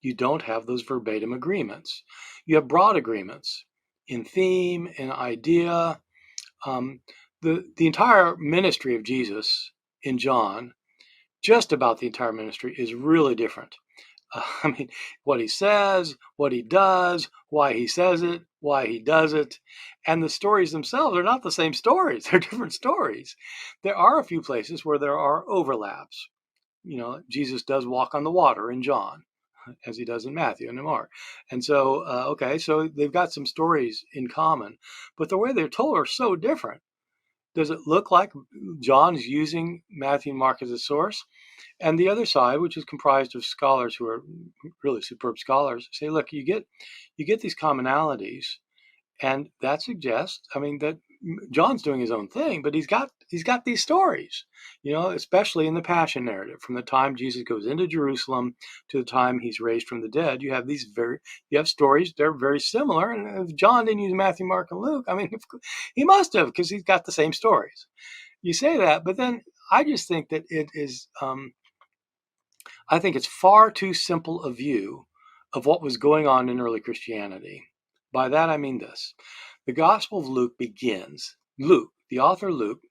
You don't have those verbatim agreements. You have broad agreements in theme, in idea. The entire ministry of Jesus in John, just about the entire ministry, is really different. What he says, what he does, why he says it, why he does it. And the stories themselves are not the same stories. They're different stories. There are a few places where there are overlaps. Jesus does walk on the water in John, as he does in Matthew and in Mark. And so, so they've got some stories in common, but the way they're told are so different. Does it look like John is using Matthew and Mark as a source? And the other side, which is comprised of scholars who are really superb scholars, say, look, you get these commonalities, and that suggests, that John's doing his own thing, but he's got these stories, especially in the Passion narrative. From the time Jesus goes into Jerusalem to the time he's raised from the dead, you have stories. They're very similar. And if John didn't use Matthew, Mark, and Luke, I mean, he must have, because he's got the same stories. You say that, but then I just think that it is. I think it's far too simple a view of what was going on in early Christianity. By that I mean this. The Gospel of Luke, the author Luke,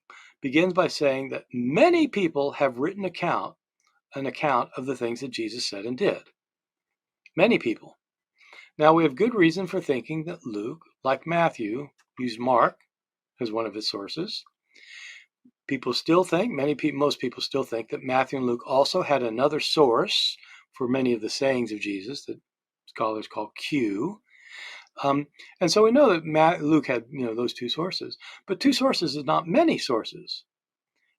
begins by saying that many people have written an account of the things that Jesus said and did. Many people. Now, we have good reason for thinking that Luke, like Matthew, used Mark as one of his sources. Most people still think that Matthew and Luke also had another source for many of the sayings of Jesus that scholars call Q. And so we know that Luke had, those two sources, but two sources is not many sources.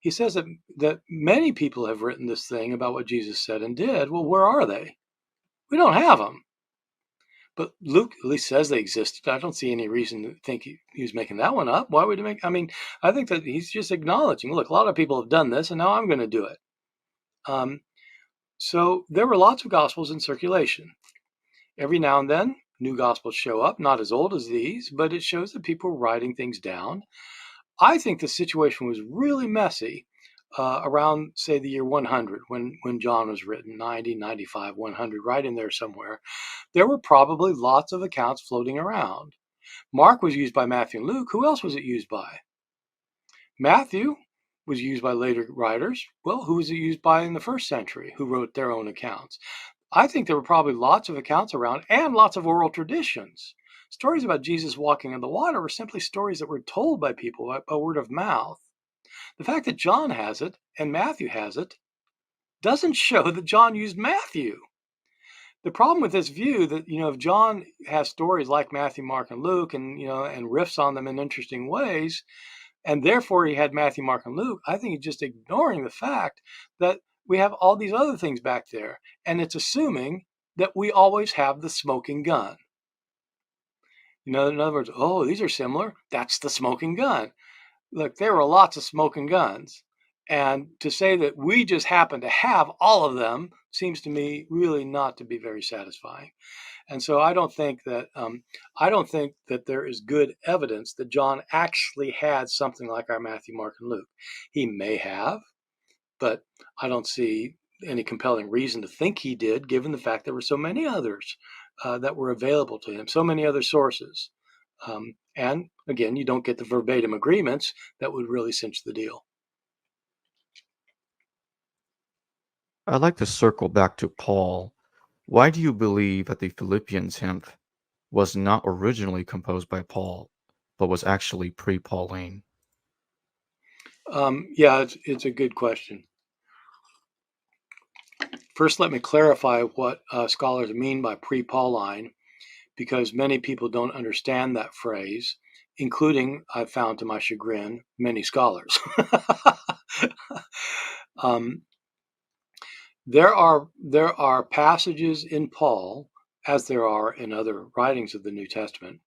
He says that many people have written this thing about what Jesus said and did. Well, where are they? We don't have them. But Luke at least says they existed. I don't see any reason to think he was making that one up. Why would he make? I mean, I think that he's just acknowledging, look, a lot of people have done this, and now I'm going to do it. So there were lots of gospels in circulation. Every now and then, new gospels show up, not as old as these, but it shows that people were writing things down. I think the situation was really messy around, say, the year 100, when John was written, 90, 95, 100, right in there somewhere. There were probably lots of accounts floating around. Mark was used by Matthew and Luke. Who else was it used by? Matthew was used by later writers. Well, who was it used by in the first century, who wrote their own accounts? I think there were probably lots of accounts around and lots of oral traditions. Stories about Jesus walking on the water were simply stories that were told by people by word of mouth. The fact that John has it and Matthew has it doesn't show that John used Matthew. The problem with this view that, if John has stories like Matthew, Mark, and Luke and riffs on them in interesting ways, and therefore he had Matthew, Mark, and Luke, I think he's just ignoring the fact that we have all these other things back there. And it's assuming that we always have the smoking gun. In other words, oh, these are similar. That's the smoking gun. Look, there were lots of smoking guns. And to say that we just happen to have all of them seems to me really not to be very satisfying. And so I don't think that there is good evidence that John actually had something like our Matthew, Mark, and Luke. He may have, but I don't see any compelling reason to think he did, given the fact there were so many others that were available to him, so many other sources. And again, you don't get the verbatim agreements that would really cinch the deal. I'd like to circle back to Paul. Why do you believe that the Philippians hymn was not originally composed by Paul, but was actually pre-Pauline? Yeah, it's a good question. First, let me clarify what scholars mean by pre-Pauline, because many people don't understand that phrase, including, I've found to my chagrin, many scholars. There are passages in Paul, as there are in other writings of the New Testament,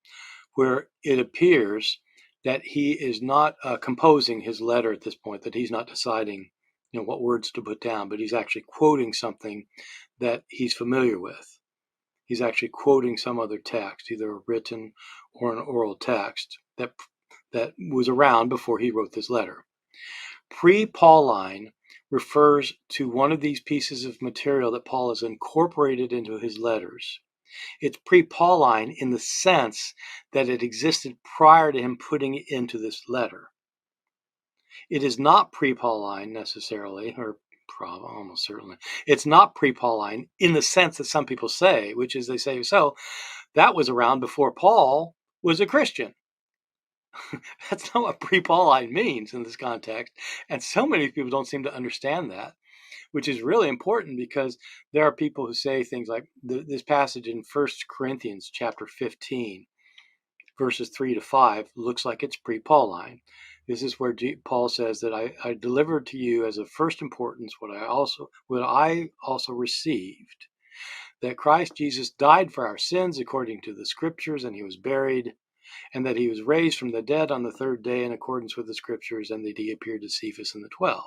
where it appears that he is not composing his letter at this point, that he's not deciding what words to put down, but he's actually quoting something that he's familiar with. He's actually quoting some other text, either a written or an oral text that was around before he wrote this letter. Pre-Pauline refers to one of these pieces of material that Paul has incorporated into his letters. It's pre-Pauline in the sense that it existed prior to him putting it into this letter. It is not pre-Pauline necessarily, or almost certainly. It's not pre-Pauline in the sense that some people say, which is they say, so that was around before Paul was a Christian. That's not what pre-Pauline means in this context. And so many people don't seem to understand that, which is really important, because there are people who say things like this passage in 1 Corinthians chapter 15, verses 3-5, looks like it's pre-Pauline. This is where Paul says that I delivered to you as of first importance what I also received, that Christ Jesus died for our sins according to the scriptures, and he was buried, and that he was raised from the dead on the third day in accordance with the scriptures, and that he appeared to Cephas and the 12.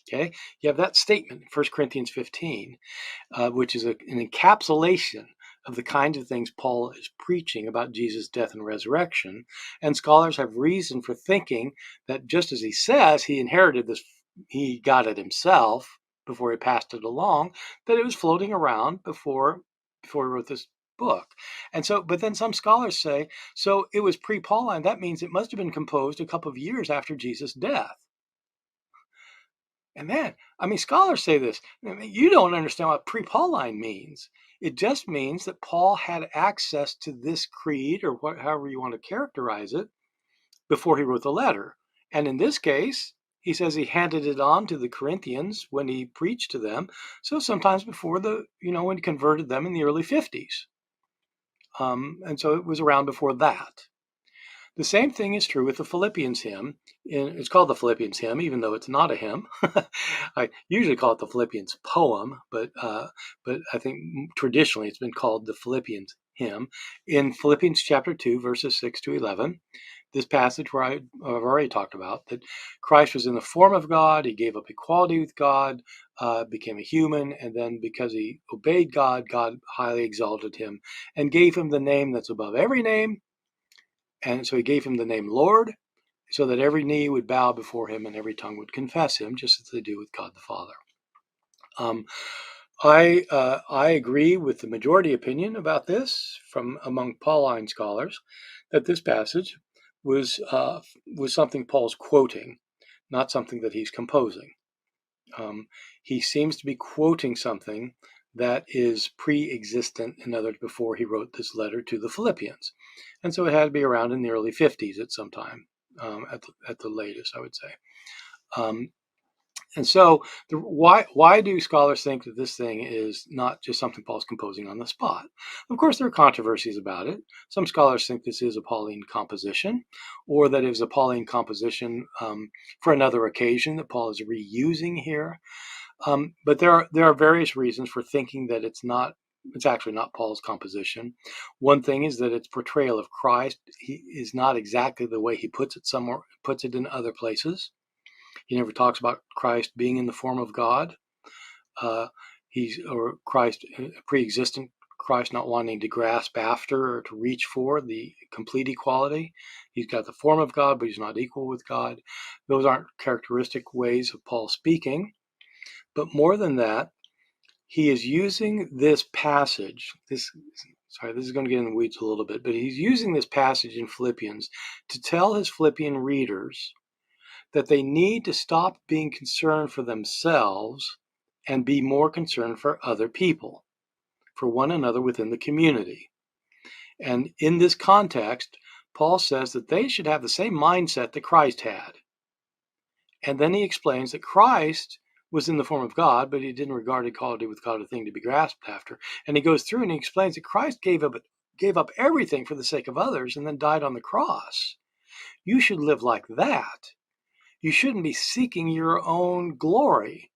Okay, you have that statement in 1 Corinthians 15, which is an encapsulation of the kinds of things Paul is preaching about Jesus' death and resurrection. And scholars have reason for thinking that just as he says he inherited this, he got it himself before he passed it along, that it was floating around before he wrote this book. And so, but then some scholars say, so it was pre-Pauline. That means it must have been composed a couple of years after Jesus' death. And then, scholars say this. You don't understand what pre-Pauline means. It just means that Paul had access to this creed, or however you want to characterize it, before he wrote the letter. And in this case, he says he handed it on to the Corinthians when he preached to them. So sometimes before when he converted them in the early 50s. And so it was around before that. The same thing is true with the Philippians hymn. It's called the Philippians hymn, even though it's not a hymn. I usually call it the Philippians poem, but I think traditionally it's been called the Philippians hymn. In Philippians chapter 2, verses 6 to 11, this passage where I've already talked about, that Christ was in the form of God, he gave up equality with God, became a human, and then because he obeyed God, God highly exalted him and gave him the name that's above every name. And so he gave him the name Lord, so that every knee would bow before him and every tongue would confess him, just as they do with God the Father. I agree with the majority opinion about this from among Pauline scholars, that this passage was something Paul's quoting, not something that he's composing. He seems to be quoting something that is pre-existent, in other words, before he wrote this letter to the Philippians. And so it had to be around in the early 50s at some time, at the latest, I would say. And so why do scholars think that this thing is not just something Paul's composing on the spot? Of course, there are controversies about it. Some scholars think this is a Pauline composition, or that it was a Pauline composition for another occasion that Paul is reusing here. But there are various reasons for thinking that it's actually not Paul's composition. One thing is that its portrayal of Christ is not exactly the way he puts it in other places. He never talks about Christ being in the form of God. Or Christ, pre-existent Christ not wanting to grasp after or to reach for the complete equality. He's got the form of God, but he's not equal with God. Those aren't characteristic ways of Paul speaking. But more than that, he is using this passage. This is going to get in the weeds a little bit, but he's using this passage in Philippians to tell his Philippian readers that they need to stop being concerned for themselves and be more concerned for other people, for one another within the community. And in this context, Paul says that they should have the same mindset that Christ had. And then he explains that Christ was in the form of God, but he didn't regard equality with God a thing to be grasped after. And he goes through and he explains that Christ gave up everything for the sake of others and then died on the cross. You should live like that. You shouldn't be seeking your own glory.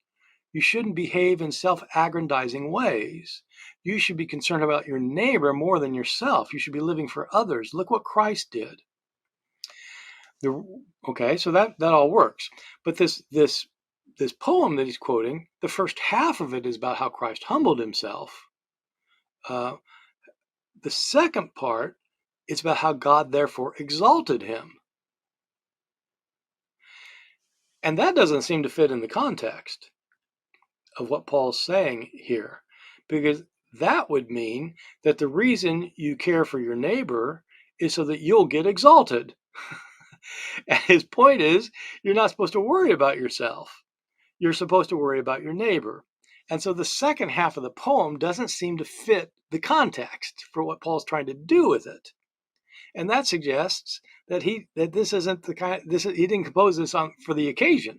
You shouldn't behave in self-aggrandizing ways. You should be concerned about your neighbor more than yourself. You should be living for others. Look what Christ did. Okay, so that all works. But this poem that he's quoting, the first half of it is about how Christ humbled himself. The second part is about how God therefore exalted him. And that doesn't seem to fit in the context of what Paul's saying here, because that would mean that the reason you care for your neighbor is so that you'll get exalted. And his point is, you're not supposed to worry about yourself. You're supposed to worry about your neighbor. And so the second half of the poem doesn't seem to fit the context for what Paul's trying to do with it. And that suggests that this isn't the kind. He didn't compose this for the occasion,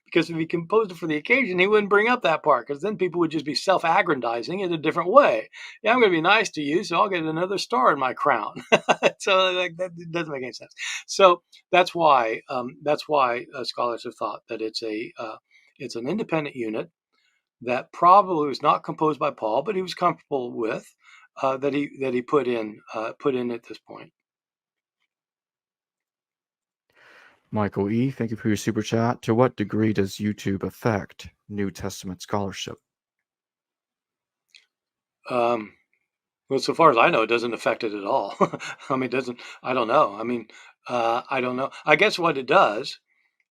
because if he composed it for the occasion, he wouldn't bring up that part, because then people would just be self-aggrandizing in a different way. Yeah, I'm going to be nice to you, so I'll get another star in my crown. So that doesn't make any sense. So that's why scholars have thought that it's an independent unit that probably was not composed by Paul, but he was comfortable with, that he put in at this point. Michael E., thank you for your super chat. To what degree does YouTube affect New Testament scholarship? Well, so far as I know, it doesn't affect it at all. I mean, it doesn't. I don't know. I mean, I don't know. I guess what it does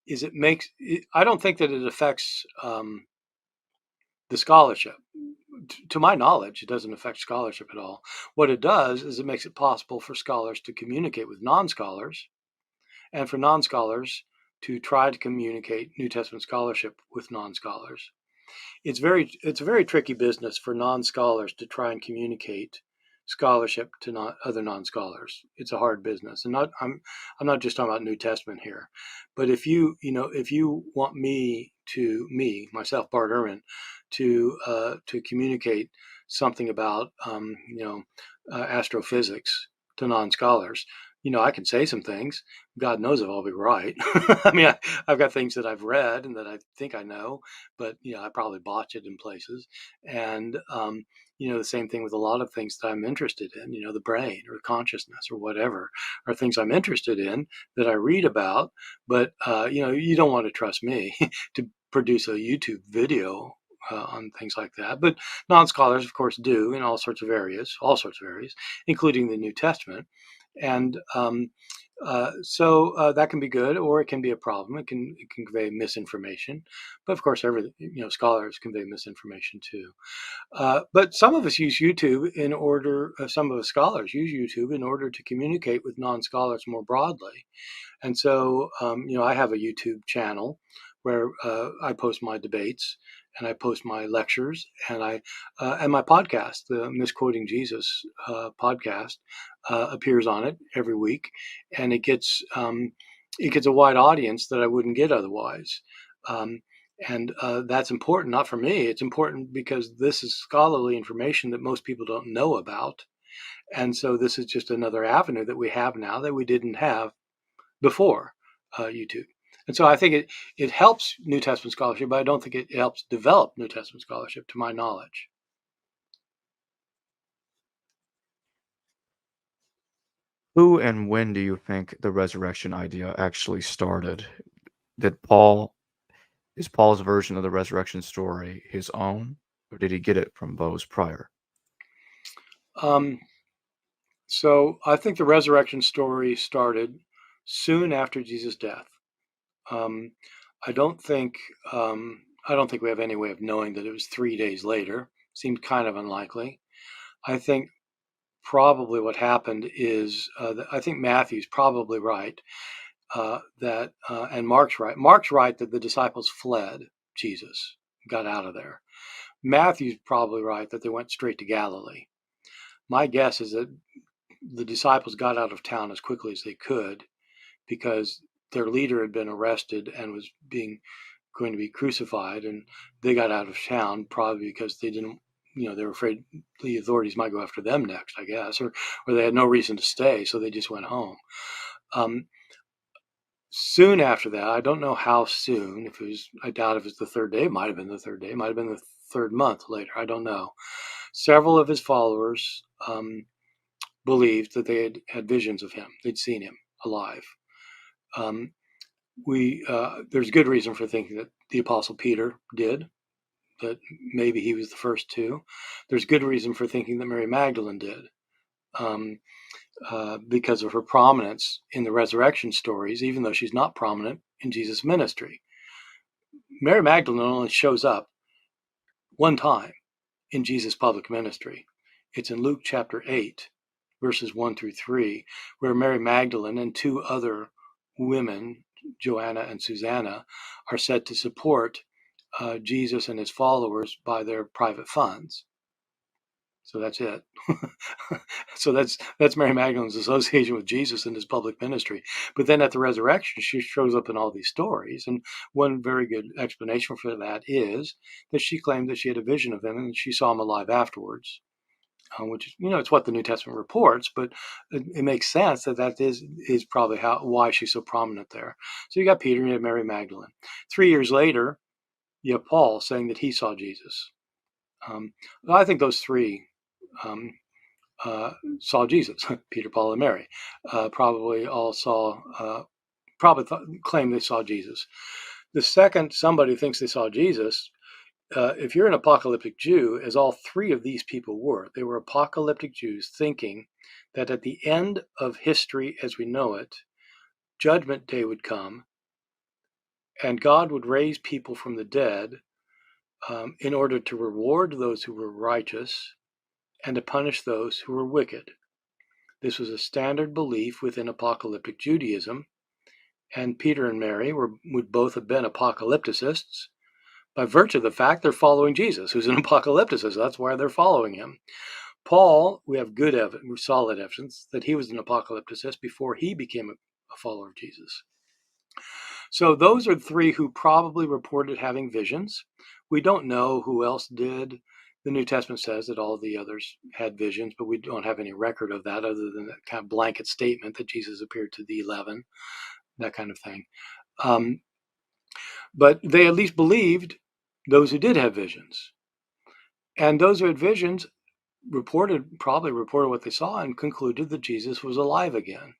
is it makes. I don't think that it affects the scholarship. To my knowledge, it doesn't affect scholarship at all. What it does is it makes it possible for scholars to communicate with non-scholars, and for non-scholars to try to communicate New Testament scholarship with non-scholars. It's a very tricky business for non-scholars to try and communicate scholarship to other non-scholars. It's a hard business, and I'm not just talking about New Testament here, but if you want myself, Bart Ehrman, to communicate something about astrophysics to non-scholars, I can say some things. God knows if I'll be right. I mean, I've got things that I've read and that I think I know, but I probably botch it in places. And the same thing with a lot of things that I'm interested in. The brain or consciousness or whatever are things I'm interested in that I read about. But you don't want to trust me to produce a YouTube video on things like that. But non-scholars, of course, do in all sorts of areas, including the New Testament. And so that can be good, or it can be a problem. It can convey misinformation, but of course, scholars convey misinformation too. But some of us use YouTube in order. Some of us scholars use YouTube in order to communicate with non-scholars more broadly. And so, I have a YouTube channel where I post my debates and I post my lectures and my podcast, the Misquoting Jesus podcast, appears on it every week, and it gets a wide audience that I wouldn't get otherwise. And that's important, not for me. It's important because this is scholarly information that most people don't know about. And so this is just another avenue that we have now that we didn't have before YouTube. And so I think it helps New Testament scholarship, but I don't think it helps develop New Testament scholarship, to my knowledge. Who and when do you think the resurrection idea actually started? Did Paul Is Paul's version of the resurrection story his own, or did he get it from those prior? Um, so I think the resurrection story started soon after Jesus' death. Um, I don't think I don't think we have any way of knowing that it was 3 days later. Seemed kind of unlikely. I think probably what happened is I think Matthew's probably right and Mark's right. Mark's right that the disciples fled Jesus, got out of there. Matthew's probably right that they went straight to Galilee. My guess is that the disciples got out of town as quickly as they could because their leader had been arrested and was going to be crucified, and they got out of town probably because they didn't, they were afraid the authorities might go after them next, I guess, or they had no reason to stay, so they just went home. Soon after that, I don't know how soon. I doubt if it's the third day. It might have been the third day. It might have been the third month later. I don't know. Several of his followers believed that they had visions of him. They'd seen him alive. There's good reason for thinking that the Apostle Peter did, that maybe he was the first to. There's good reason for thinking that Mary Magdalene did, because of her prominence in the resurrection stories, even though she's not prominent in Jesus' ministry. Mary Magdalene only shows up one time in Jesus' public ministry. It's in Luke chapter 8, verses 1 through 3, where Mary Magdalene and two other women, Joanna and Susanna, are said to support Jesus and his followers by their private funds. So that's it. So that's Mary Magdalene's association with Jesus in his public ministry. But then at the resurrection, she shows up in all these stories. And one very good explanation for that is that she claimed that she had a vision of him and she saw him alive afterwards. Which is, it's what the New Testament reports, but it makes sense that is probably why she's so prominent there. So you got Peter and you have Mary Magdalene. 3 years later, you have Paul saying that he saw Jesus. I think those three saw Jesus. Peter, Paul, and Mary probably all saw probably claim they saw Jesus. The second somebody thinks they saw Jesus, if you're an apocalyptic Jew, as all three of these people were, they were apocalyptic Jews thinking that at the end of history as we know it, Judgment Day would come and God would raise people from the dead in order to reward those who were righteous and to punish those who were wicked. This was a standard belief within apocalyptic Judaism, and Peter and Mary would both have been apocalypticists by virtue of the fact they're following Jesus, who's an apocalypticist. That's why they're following him. Paul, we have good evidence, solid evidence that he was an apocalypticist before he became a follower of Jesus. So those are three who probably reported having visions. We don't know who else did. The New Testament says that all the others had visions, but we don't have any record of that other than that kind of blanket statement that Jesus appeared to the 11, that kind of thing. But they at least believed those who did have visions. And those who had visions probably reported what they saw and concluded that Jesus was alive again.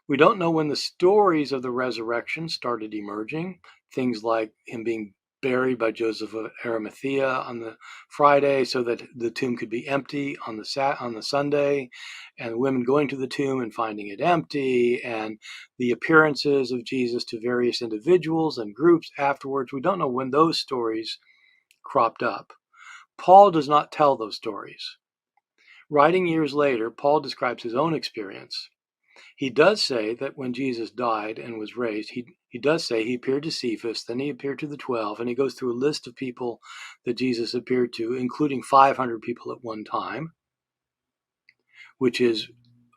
We don't know when the stories of the resurrection started emerging, things like him being buried by Joseph of Arimathea on the Friday so that the tomb could be empty on the Sunday, and women going to the tomb and finding it empty, and the appearances of Jesus to various individuals and groups afterwards. We don't know when those stories cropped up. Paul does not tell those stories. Writing years later, Paul describes his own experience. He does say that when Jesus died and was raised, he does say he appeared to Cephas, then he appeared to the 12, and he goes through a list of people that Jesus appeared to, including 500 people at one time, which is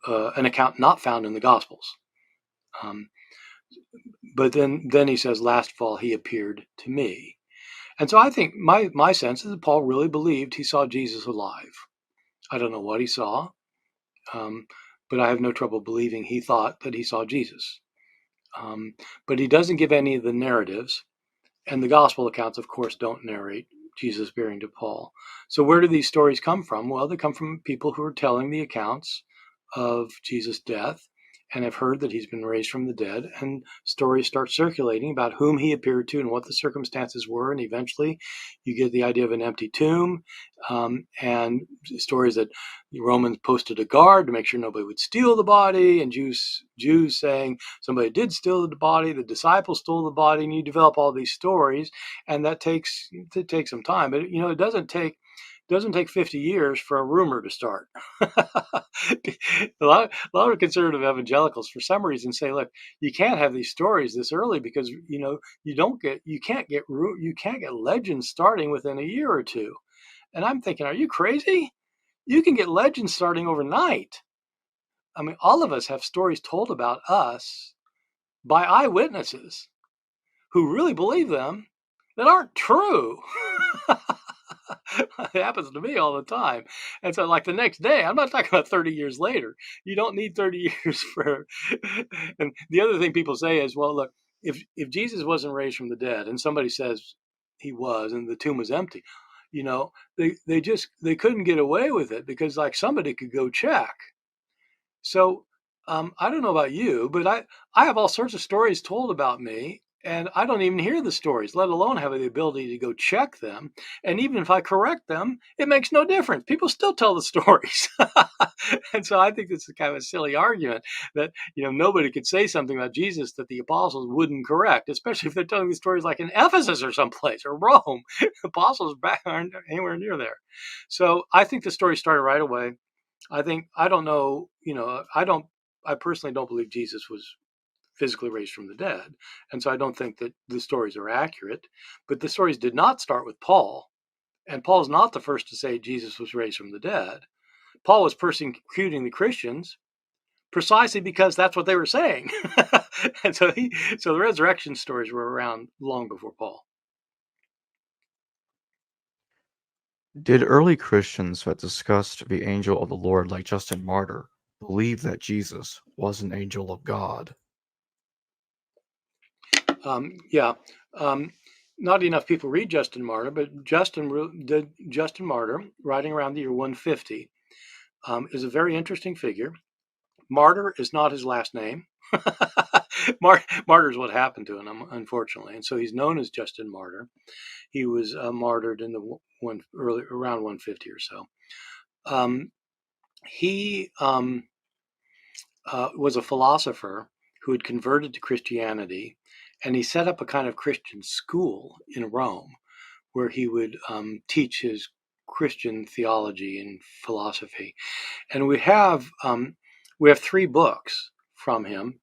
an account not found in the Gospels. But then he says, last fall he appeared to me. And so I think my sense is that Paul really believed he saw Jesus alive. I don't know what he saw, but I have no trouble believing he thought that he saw Jesus. But he doesn't give any of the narratives, and the gospel accounts, of course, don't narrate Jesus appearing to Paul. So where do these stories come from? Well, they come from people who are telling the accounts of Jesus' death and have heard that he's been raised from the dead, and stories start circulating about whom he appeared to and what the circumstances were, and eventually you get the idea of an empty tomb, and stories that the Romans posted a guard to make sure nobody would steal the body, and Jews saying somebody did steal the body, the disciples stole the body, and you develop all these stories, and that takes some time. But it doesn't take 50 years for a rumor to start. a lot of conservative evangelicals, for some reason, say, look, you can't have these stories this early because you can't get legends starting within a year or two. And I'm thinking, are you crazy? You can get legends starting overnight. I mean, all of us have stories told about us by eyewitnesses who really believe them that aren't true. It happens to me all the time. And so like the next day, I'm not talking about 30 years later. You don't need 30 years for. And the other thing people say is, well, look, if Jesus wasn't raised from the dead and somebody says he was and the tomb was empty, they couldn't get away with it because like somebody could go check. So I don't know about you, but I have all sorts of stories told about me, and I don't even hear the stories, let alone have the ability to go check them. And even if I correct them, it makes no difference. People still tell the stories. And so I think this is kind of a silly argument that, nobody could say something about Jesus that the apostles wouldn't correct, especially if they're telling the stories like in Ephesus or someplace or Rome. Apostles aren't anywhere near there. So I think the story started right away. I personally don't believe Jesus was physically raised from the dead. And so I don't think that the stories are accurate, but the stories did not start with Paul. And Paul's not the first to say Jesus was raised from the dead. Paul was persecuting the Christians precisely because that's what they were saying. And so the resurrection stories were around long before Paul. Did early Christians that discussed the angel of the Lord, like Justin Martyr, believe that Jesus was an angel of God? Yeah. Not enough people read Justin Martyr, but Justin Martyr, writing around the year 150, is a very interesting figure. Martyr is not his last name. Martyr's what happened to him, unfortunately, and so he's known as Justin Martyr. He was martyred in the around 150 or so. He was a philosopher who had converted to Christianity, and he set up a kind of Christian school in Rome where he would teach his Christian theology and philosophy. And we have 3 books from him.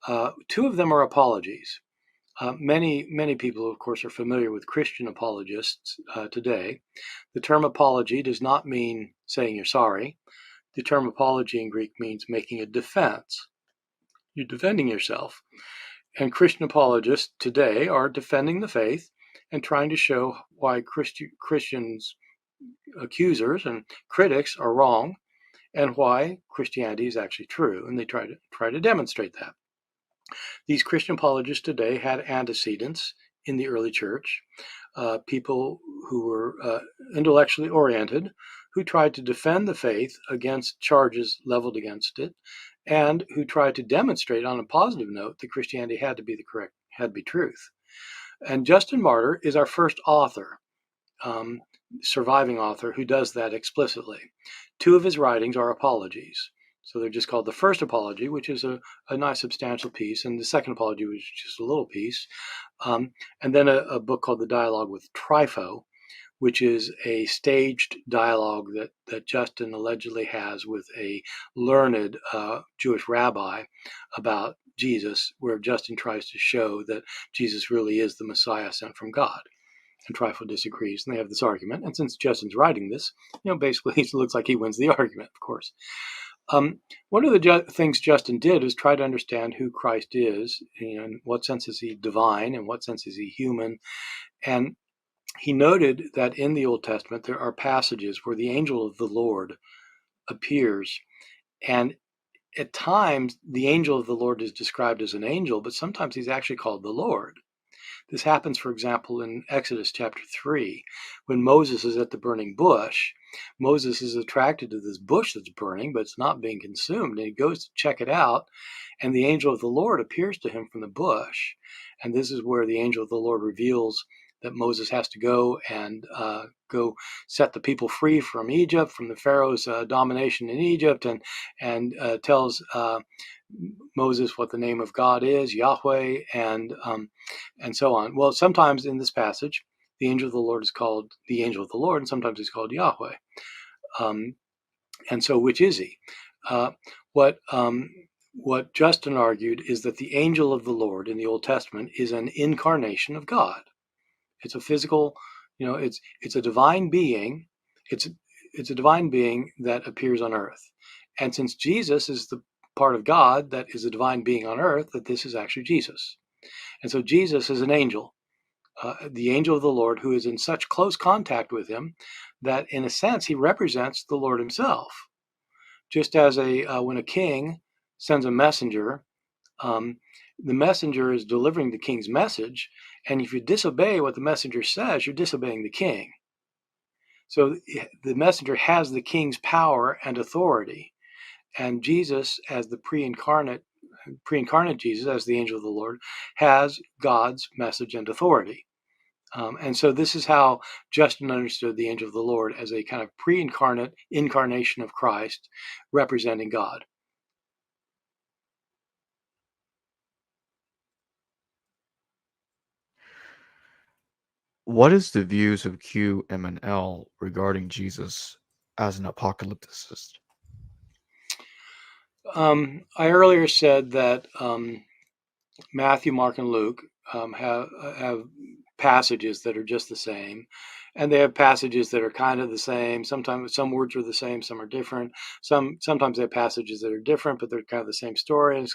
2 of them are apologies. Many people, of course, are familiar with Christian apologists today. The term apology does not mean saying you're sorry. The term apology in Greek means making a defense. You're defending yourself. And Christian apologists today are defending the faith and trying to show why Christians' accusers and critics are wrong and why Christianity is actually true. And they try to demonstrate that. These Christian apologists today had antecedents in the early church, people who were intellectually oriented, who tried to defend the faith against charges leveled against it, and who tried to demonstrate on a positive note that Christianity had to be truth. And Justin Martyr is our first author, surviving author, who does that explicitly. 2 of his writings are apologies. So they're just called the first apology, which is a nice substantial piece, and the second apology was just a little piece. And then a book called The Dialogue with Trypho, which is a staged dialogue that Justin allegedly has with a learned Jewish rabbi about Jesus, where Justin tries to show that Jesus really is the Messiah sent from God. And Trypho disagrees, and they have this argument. And since Justin's writing this, basically it looks like he wins the argument, of course. One of the things Justin did is try to understand who Christ is, in what sense is he divine, in what sense is he human. And he noted that in the Old Testament there are passages where the angel of the Lord appears, and at times the angel of the Lord is described as an angel, but sometimes he's actually called the Lord. This happens, for example, in Exodus chapter 3, when Moses is at the burning bush. Moses is attracted to this bush that's burning, but it's not being consumed, and he goes to check it out, and the angel of the Lord appears to him from the bush. And this is where the angel of the Lord reveals that Moses has to go and go set the people free from Egypt, from the Pharaoh's domination in Egypt, and tells Moses what the name of God is, Yahweh, and so on. Well, sometimes in this passage, the angel of the Lord is called the angel of the Lord, and sometimes he's called Yahweh. And so, which is he? What Justin argued is that the angel of the Lord in the Old Testament is an incarnation of God. It's a physical, it's a divine being. It's a divine being that appears on earth. And since Jesus is the part of God that is a divine being on earth, that this is actually Jesus. And so Jesus is an angel, the angel of the Lord, who is in such close contact with him that in a sense he represents the Lord himself. Just as when a king sends a messenger, the messenger is delivering the king's message, and if you disobey what the messenger says, you're disobeying the king. So the messenger has the king's power and authority, and Jesus, as the pre-incarnate Jesus, as the angel of the Lord, has God's message and authority. And so this is how Justin understood the angel of the Lord, as a kind of pre-incarnate incarnation of Christ representing God. What is the views of Q, M, and L regarding Jesus as an apocalypticist? I earlier said that Matthew, Mark, and Luke have passages that are just the same, and they have passages that are kind of the same. Sometimes some words are the same, some are different. Sometimes they have passages that are different, but they're kind of the same story. And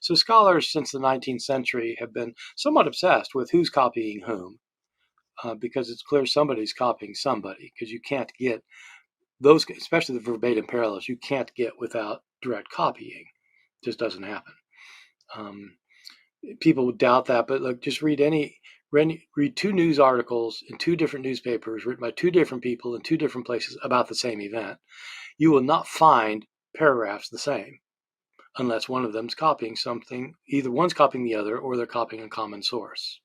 so scholars since the 19th century have been somewhat obsessed with who's copying whom, because it's clear somebody's copying somebody, because you can't get those, especially the verbatim parallels, you can't get without direct copying. It just doesn't happen. People would doubt that, but look, just read 2 news articles in 2 different newspapers written by 2 different people in 2 different places about the same event. You will not find paragraphs the same. unless one of them's copying something. Either one's copying the other, or they're copying a common source.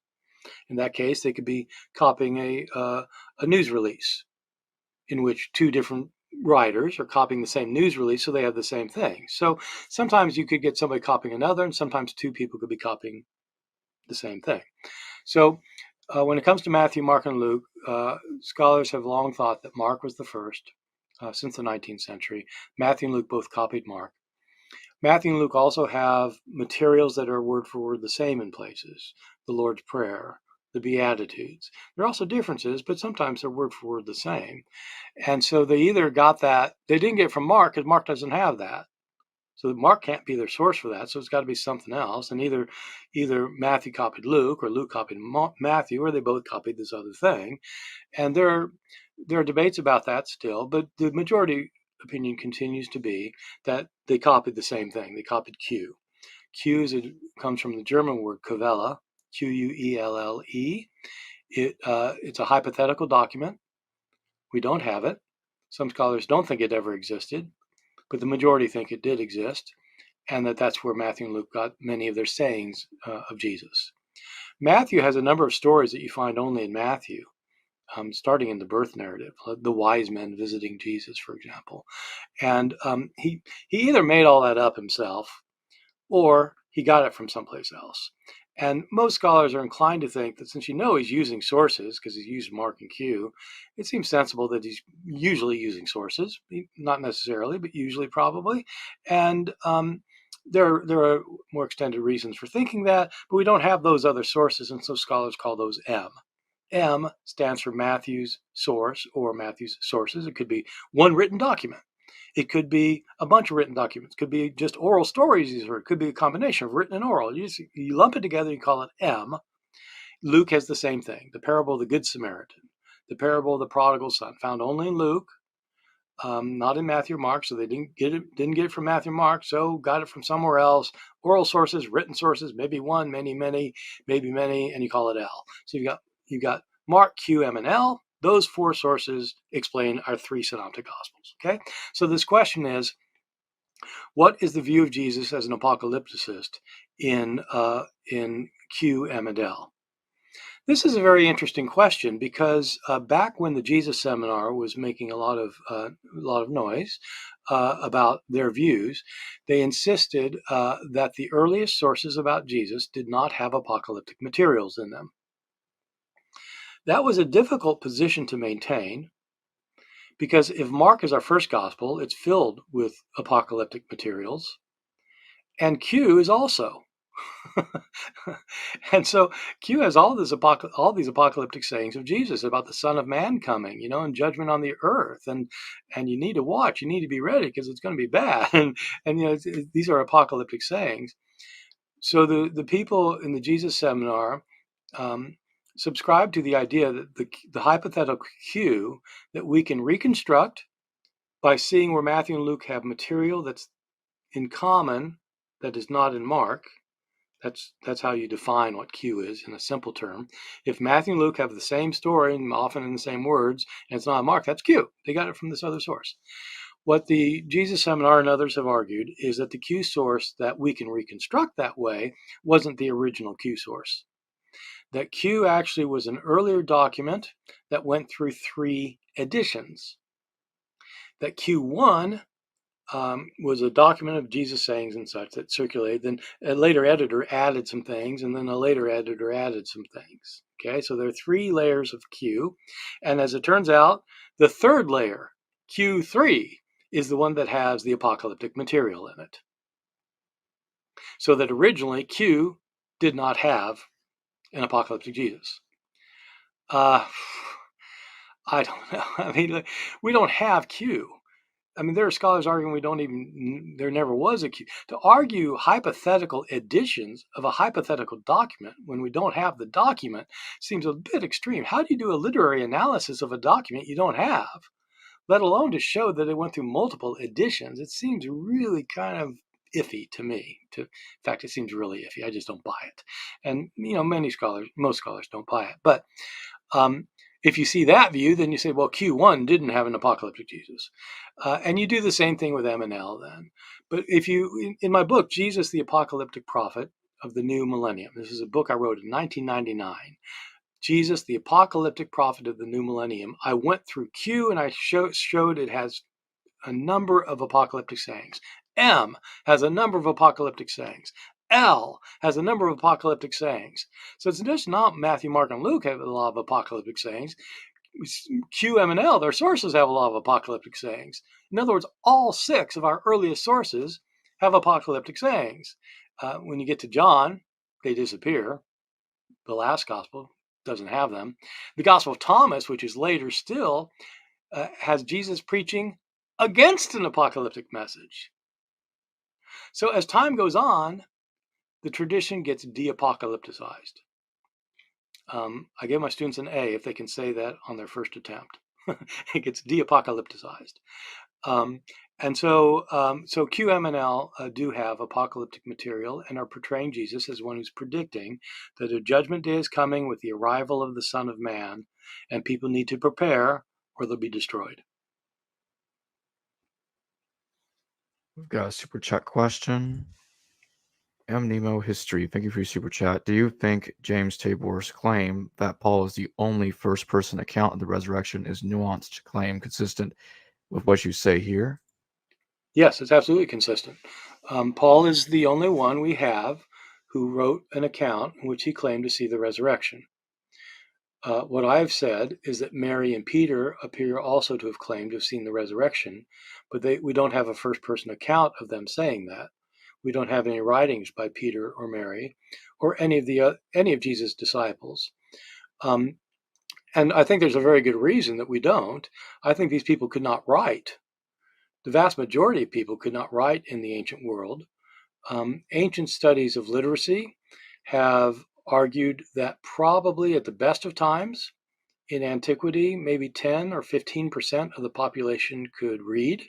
In that case, they could be copying a news release in which two different writers are copying the same news release, so they have the same thing. So sometimes you could get somebody copying another, and sometimes two people could be copying the same thing. So when it comes to Matthew, Mark, and Luke, scholars have long thought that Mark was the first since the 19th century. Matthew and Luke both copied Mark. Matthew and Luke also have materials that are word for word the same in places. The Lord's Prayer, the Beatitudes. There are also differences, but sometimes they're word for word the same. And so they either got that, they didn't get it from Mark, because Mark doesn't have that. So Mark can't be their source for that, so it's got to be something else. And either Matthew copied Luke, or Luke copied Matthew, or they both copied this other thing. And there are debates about that still, but the majority opinion continues to be that they copied the same thing. They copied Q. Q comes from the German word Quelle, Quelle. It's a hypothetical document. We don't have it. Some scholars don't think it ever existed, but the majority think it did exist, and that's where Matthew and Luke got many of their sayings of Jesus. Matthew has a number of stories that you find only in Matthew. Starting in the birth narrative, the wise men visiting Jesus, for example. And he either made all that up himself, or he got it from someplace else. And most scholars are inclined to think that since he's using sources, because he's used Mark and Q, it seems sensible that he's usually using sources, not necessarily, but usually probably. And there are more extended reasons for thinking that, but we don't have those other sources, and so scholars call those M. M stands for Matthew's source or Matthew's sources. It could be one written document. It could be a bunch of written documents. It could be just oral stories he's heard. It could be a combination of written and oral. You lump it together, you call it M. Luke has the same thing. The parable of the Good Samaritan, the parable of the prodigal son, found only in Luke, not in Matthew or Mark. So they didn't get it from Matthew or Mark, so got it from somewhere else. Oral sources, written sources, maybe one, maybe many, and you call it L. So you've got Mark, Q, M, and L. Those four sources explain our three synoptic gospels. Okay, so this question is, what is the view of Jesus as an apocalypticist in Q, M, and L? This is a very interesting question because back when the Jesus Seminar was making a lot of noise about their views, they insisted that the earliest sources about Jesus did not have apocalyptic materials in them. That was a difficult position to maintain because if Mark is our first gospel, it's filled with apocalyptic materials, and Q is also. And so Q has all these apocalyptic sayings of Jesus about the Son of Man coming, and judgment on the earth, and you need to watch, you need to be ready because it's going to be bad, and these are apocalyptic sayings. So the people in the Jesus Seminar subscribe to the idea that the hypothetical Q that we can reconstruct by seeing where Matthew and Luke have material that's in common that is not in Mark. That's how you define what Q is in a simple term. If Matthew and Luke have the same story, and often in the same words, and it's not in Mark, that's Q. They got it from this other source. What the Jesus Seminar and others have argued is that the Q source that we can reconstruct that way wasn't the original Q source. That Q actually was an earlier document that went through 3 editions. That Q1 was a document of Jesus' sayings and such that circulated. Then a later editor added some things, and then a later editor added some things. Okay, so there are 3 layers of Q. And as it turns out, the third layer, Q3, is the one that has the apocalyptic material in it. So that originally Q did not have an apocalyptic Jesus. I don't know. I mean, we don't have Q. I mean, there are scholars arguing there never was a Q. To argue hypothetical editions of a hypothetical document when we don't have the document seems a bit extreme. How do you do a literary analysis of a document you don't have, let alone to show that it went through multiple editions? It seems really kind of iffy to me. In fact, it seems really iffy. I just don't buy it. And, most scholars don't buy it. But if you see that view, then you say, well, Q1 didn't have an apocalyptic Jesus. And you do the same thing with M and L then. But if you, in my book, Jesus, the Apocalyptic Prophet of the New Millennium, this is a book I wrote in 1999. Jesus, the Apocalyptic Prophet of the New Millennium. I went through Q and I showed it has a number of apocalyptic sayings. M has a number of apocalyptic sayings. L has a number of apocalyptic sayings. So it's just not Matthew, Mark, and Luke have a lot of apocalyptic sayings. Q, M, and L, their sources have a lot of apocalyptic sayings. In other words, all 6 of our earliest sources have apocalyptic sayings. When you get to John, they disappear. The last gospel doesn't have them. The Gospel of Thomas, which is later still, has Jesus preaching against an apocalyptic message. So as time goes on, the tradition gets de-apocalypticized. I give my students an A if they can say that on their first attempt. It gets de-apocalypticized. So Q, M, and L do have apocalyptic material and are portraying Jesus as one who's predicting that a judgment day is coming with the arrival of the Son of Man, and people need to prepare or they'll be destroyed. We've got a super chat question. M. Nemo History, thank you for your super chat. Do you think James Tabor's claim that Paul is the only first-person account of the resurrection is nuanced claim consistent with what you say here? Yes, it's absolutely consistent. Paul is the only one we have who wrote an account in which he claimed to see the resurrection. What I've said is that Mary and Peter appear also to have claimed to have seen the resurrection, but we don't have a first-person account of them saying that. We don't have any writings by Peter or Mary or any of Jesus' disciples. And I think there's a very good reason that we don't. I think these people could not write. The vast majority of people could not write in the ancient world. Ancient studies of literacy have argued that probably at the best of times in antiquity, maybe 10 or 15% of the population could read,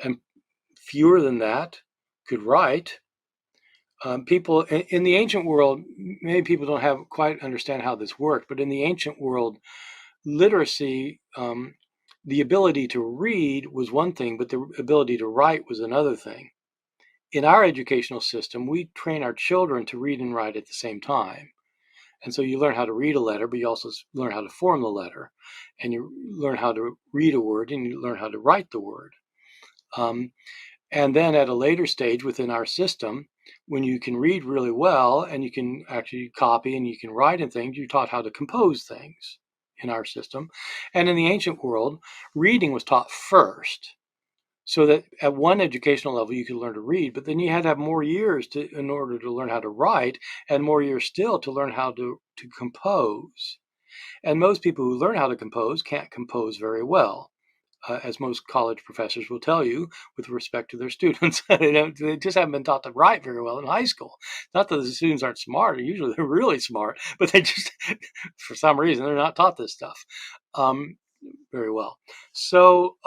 and fewer than that could write. People in the ancient world, many people don't quite understand how this worked, but in the ancient world, literacy, the ability to read was one thing, but the ability to write was another thing. In our educational system, we train our children to read and write at the same time. And so you learn how to read a letter, but you also learn how to form the letter. And you learn how to read a word and you learn how to write the word. And then at a later stage within our system, when you can read really well and you can actually copy and you can write and things, you're taught how to compose things in our system. And in the ancient world, reading was taught first. So that at one educational level you could learn to read, but then you had to have more years in order to learn how to write, and more years still to learn how to compose. And most people who learn how to compose can't compose very well, as most college professors will tell you with respect to their students. They just haven't been taught to write very well in high school. Not that the students aren't smart; usually they're really smart, but they just, for some reason, they're not taught this stuff very well. So.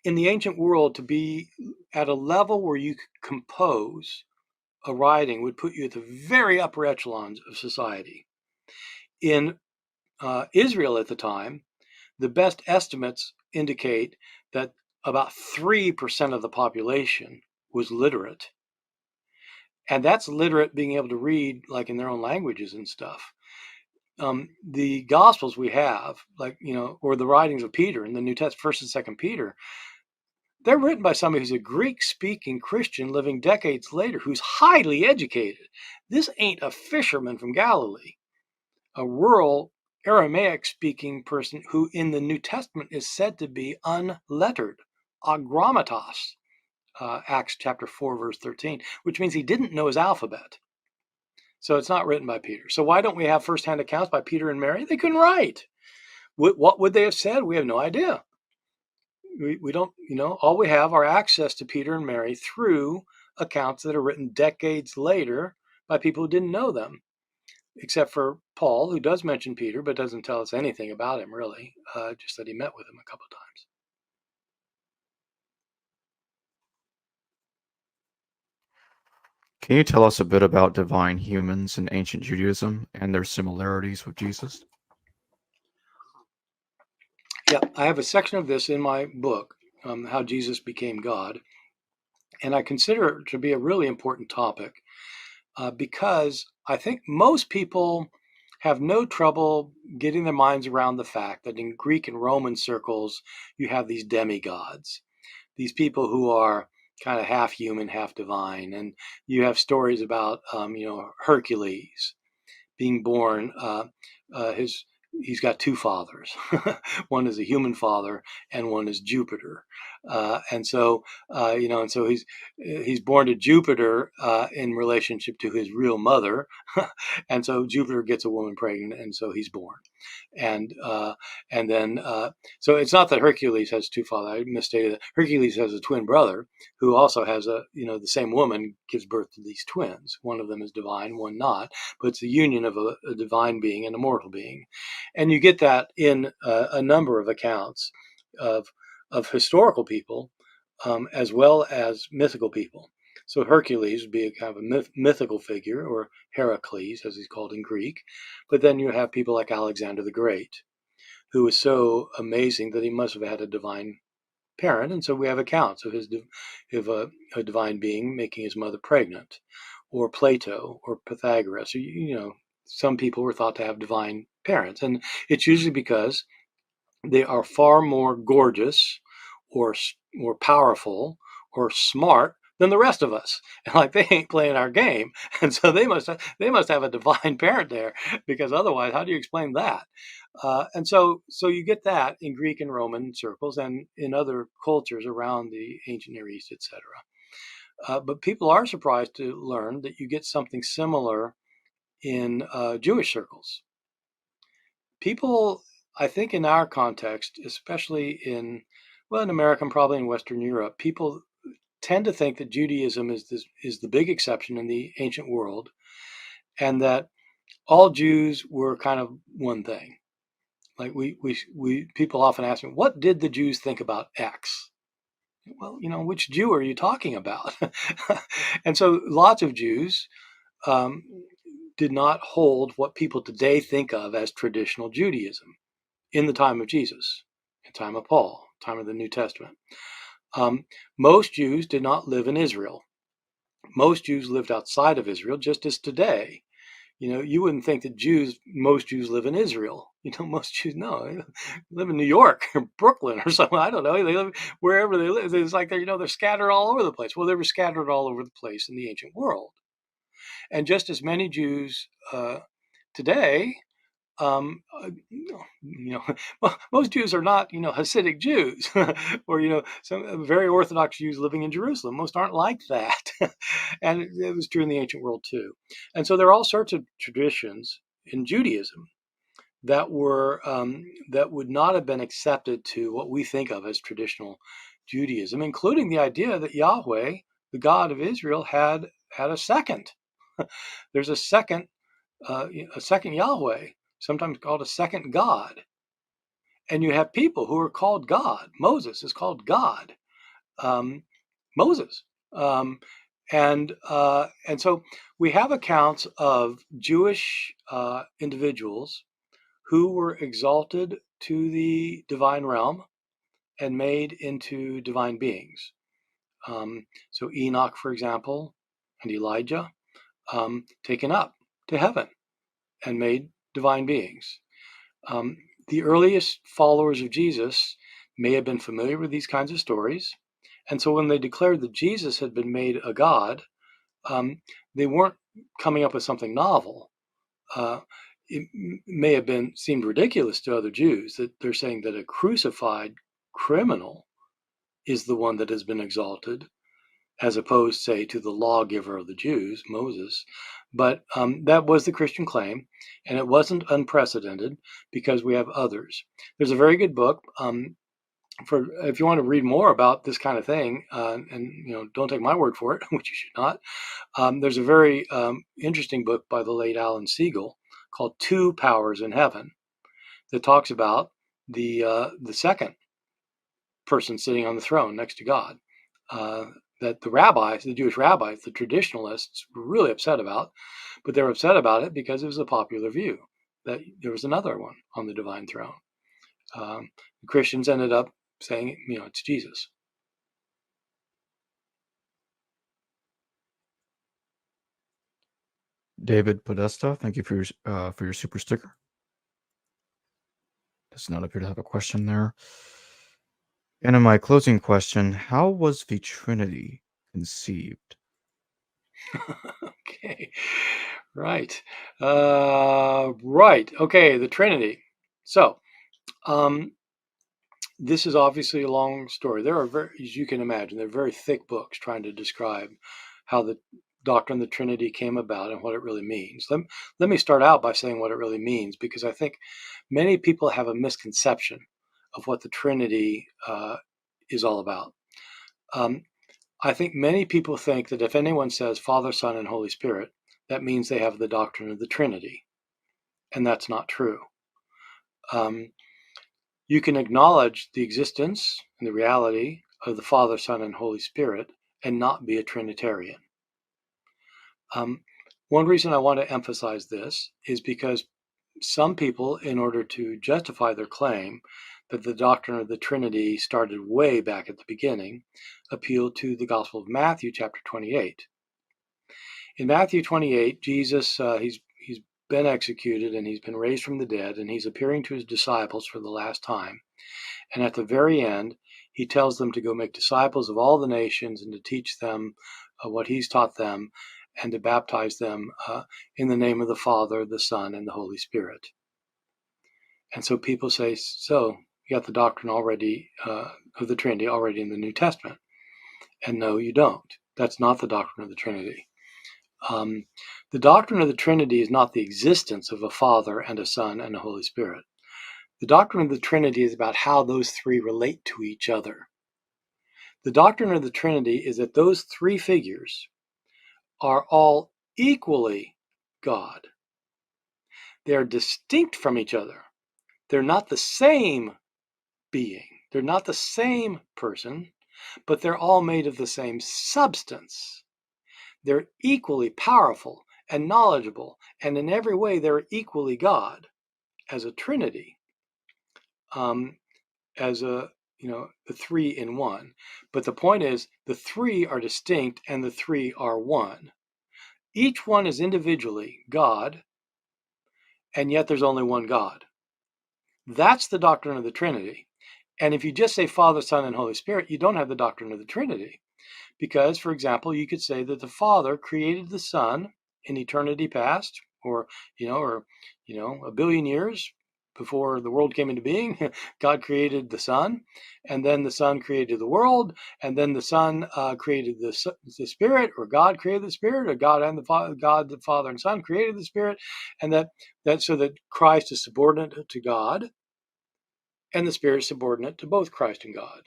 In the ancient world, to be at a level where you could compose a writing would put you at the very upper echelons of society. In Israel at the time, the best estimates indicate that about 3% of the population was literate. And that's literate being able to read like in their own languages and stuff. The Gospels we have, or the writings of Peter in the New Testament, 1st and 2nd Peter, they're written by somebody who's a Greek-speaking Christian living decades later who's highly educated. This ain't a fisherman from Galilee, a rural Aramaic-speaking person who in the New Testament is said to be unlettered, agrammatos, Acts chapter 4, verse 13, which means he didn't know his alphabet. So it's not written by Peter. So why don't we have first-hand accounts by Peter and Mary? They couldn't write. What would they have said? We have no idea. We don't, all we have are access to Peter and Mary through accounts that are written decades later by people who didn't know them, except for Paul, who does mention Peter, but doesn't tell us anything about him, really, just that he met with him a couple of times. Can you tell us a bit about divine humans in ancient Judaism and their similarities with Jesus? Yeah, I have a section of this in my book, How Jesus Became God. And I consider it to be a really important topic because I think most people have no trouble getting their minds around the fact that in Greek and Roman circles, you have these demigods, these people who are kind of half human, half divine. And you have stories about, Hercules being born. He's got two fathers. One is a human father, and one is Jupiter. And so he's born to Jupiter in relationship to his real mother, and so Jupiter gets a woman pregnant, and so he's born. And uh, and then so it's not that Hercules has two fathers. I misstated that. Hercules has a twin brother who also has the same woman gives birth to these twins. One of them is divine, one not, but it's the union of a divine being and a mortal being. And you get that in a number of accounts of historical people as well as mythical people. So Hercules would be a kind of a mythical figure, or Heracles, as he's called in Greek. But then you have people like Alexander the Great, who was so amazing that he must have had a divine parent. And so we have accounts of a divine being making his mother pregnant, or Plato, or Pythagoras. Or, some people were thought to have divine parents. And it's usually because they are far more gorgeous, or powerful, or smart than the rest of us. And like, they ain't playing our game, and so they must have a divine parent there, because otherwise, how do you explain that? And so you get that in Greek and Roman circles, and in other cultures around the ancient Near East, etc. But people are surprised to learn that you get something similar in Jewish circles. People, I think, in our context, especially in America and probably in Western Europe, people tend to think that Judaism is the big exception in the ancient world, and that all Jews were kind of one thing. Like, we people often ask me, what did the Jews think about X? Well, which Jew are you talking about? And so lots of Jews um, did not hold what people today think of as traditional Judaism in the time of Jesus, in time of Paul, time of the New Testament. Most Jews did not live in Israel. Most Jews lived outside of Israel, just as today. You wouldn't think that most Jews live in Israel. Most Jews, no, they live in New York or Brooklyn or something. I don't know. They live wherever they live. It's like they're scattered all over the place. Well, they were scattered all over the place in the ancient world. And just as many Jews today, most Jews are not, Hasidic Jews, or some very Orthodox Jews living in Jerusalem. Most aren't like that, and it was true in the ancient world too. And so there are all sorts of traditions in Judaism that would not have been accepted to what we think of as traditional Judaism, including the idea that Yahweh, the God of Israel, had a second. There's a second Yahweh, sometimes called a second God. And you have people who are called God. Moses is called God. Moses. And so we have accounts of Jewish individuals who were exalted to the divine realm and made into divine beings. So Enoch, for example, and Elijah, taken up to heaven and made divine beings. The earliest followers of Jesus may have been familiar with these kinds of stories. And so when they declared that Jesus had been made a god, they weren't coming up with something novel. It may have seemed ridiculous to other Jews that they're saying that a crucified criminal is the one that has been exalted, as opposed, say, to the lawgiver of the Jews, Moses. But that was the Christian claim, and it wasn't unprecedented because we have others. There's a very good book for if you want to read more about this kind of thing, and don't take my word for it, which you should not. There's a very interesting book by the late Alan Siegel called Two Powers in Heaven that talks about the second person sitting on the throne next to God. That the Jewish rabbis, the traditionalists, were really upset about, but they were upset about it because it was a popular view that there was another one on the divine throne. The Christians ended up saying, it's Jesus. David Podesta, thank you for your super sticker. Does not appear to have a question there. And in my closing question, how was the Trinity conceived? Okay. Right. Right. Okay. The Trinity. So, um, this is obviously a long story. There are very, as you can imagine, they're very thick books trying to describe how the doctrine of the Trinity came about and what it really means. Let me start out by saying what it really means, because I think many people have a misconception of what the Trinity is all about. Um, I think many people think that if anyone says Father, Son, and Holy Spirit, that means they have the doctrine of the Trinity, and that's not true. Um, you can acknowledge the existence and the reality of the Father, Son, and Holy Spirit and not be a Trinitarian. One reason I want to emphasize this is because some people, in order to justify their claim that the doctrine of the Trinity started way back at the beginning, appeal to the Gospel of Matthew, chapter 28. In Matthew 28, Jesus, he's been executed and he's been raised from the dead, and he's appearing to his disciples for the last time. And at the very end, he tells them to go make disciples of all the nations and to teach them what he's taught them and to baptize them in the name of the Father, the Son, and the Holy Spirit. And so people say, so you got the doctrine already of the Trinity already in the New Testament. And no, you don't. That's not the doctrine of the Trinity. The doctrine of the Trinity is not the existence of a Father and a Son and a Holy Spirit. The doctrine of the Trinity is about how those three relate to each other. The doctrine of the Trinity is that those three figures are all equally God. They are distinct from each other. They're not the same being. They're not the same person, but they're all made of the same substance. They're equally powerful and knowledgeable, and in every way they're equally God as a Trinity, as a the three in one. But the point is, the three are distinct and the three are one. Each one is individually God, and yet there's only one God. That's the doctrine of the Trinity. And if you just say Father, Son, and Holy Spirit, you don't have the doctrine of the Trinity. Because, for example, you could say that the Father created the Son in eternity past, or a billion years before the world came into being. God created the Son, and then the Son created the world, and then the Son created the Spirit, or God created the Spirit, or God and the Father and Son created the Spirit, and that so that Christ is subordinate to God, and the Spirit is subordinate to both Christ and God.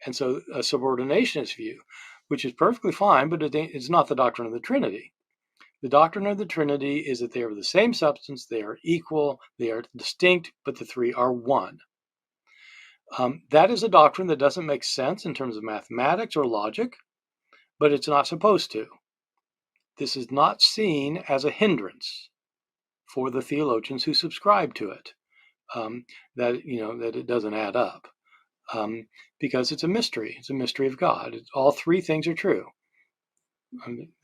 And so a subordinationist view, which is perfectly fine, but it's not the doctrine of the Trinity. The doctrine of the Trinity is that they are the same substance, they are equal, they are distinct, but the three are one. That is a doctrine that doesn't make sense in terms of mathematics or logic, but it's not supposed to. This is not seen as a hindrance for the theologians who subscribe to it, that it doesn't add up. Because it's a mystery. It's a mystery of God. All three things are true.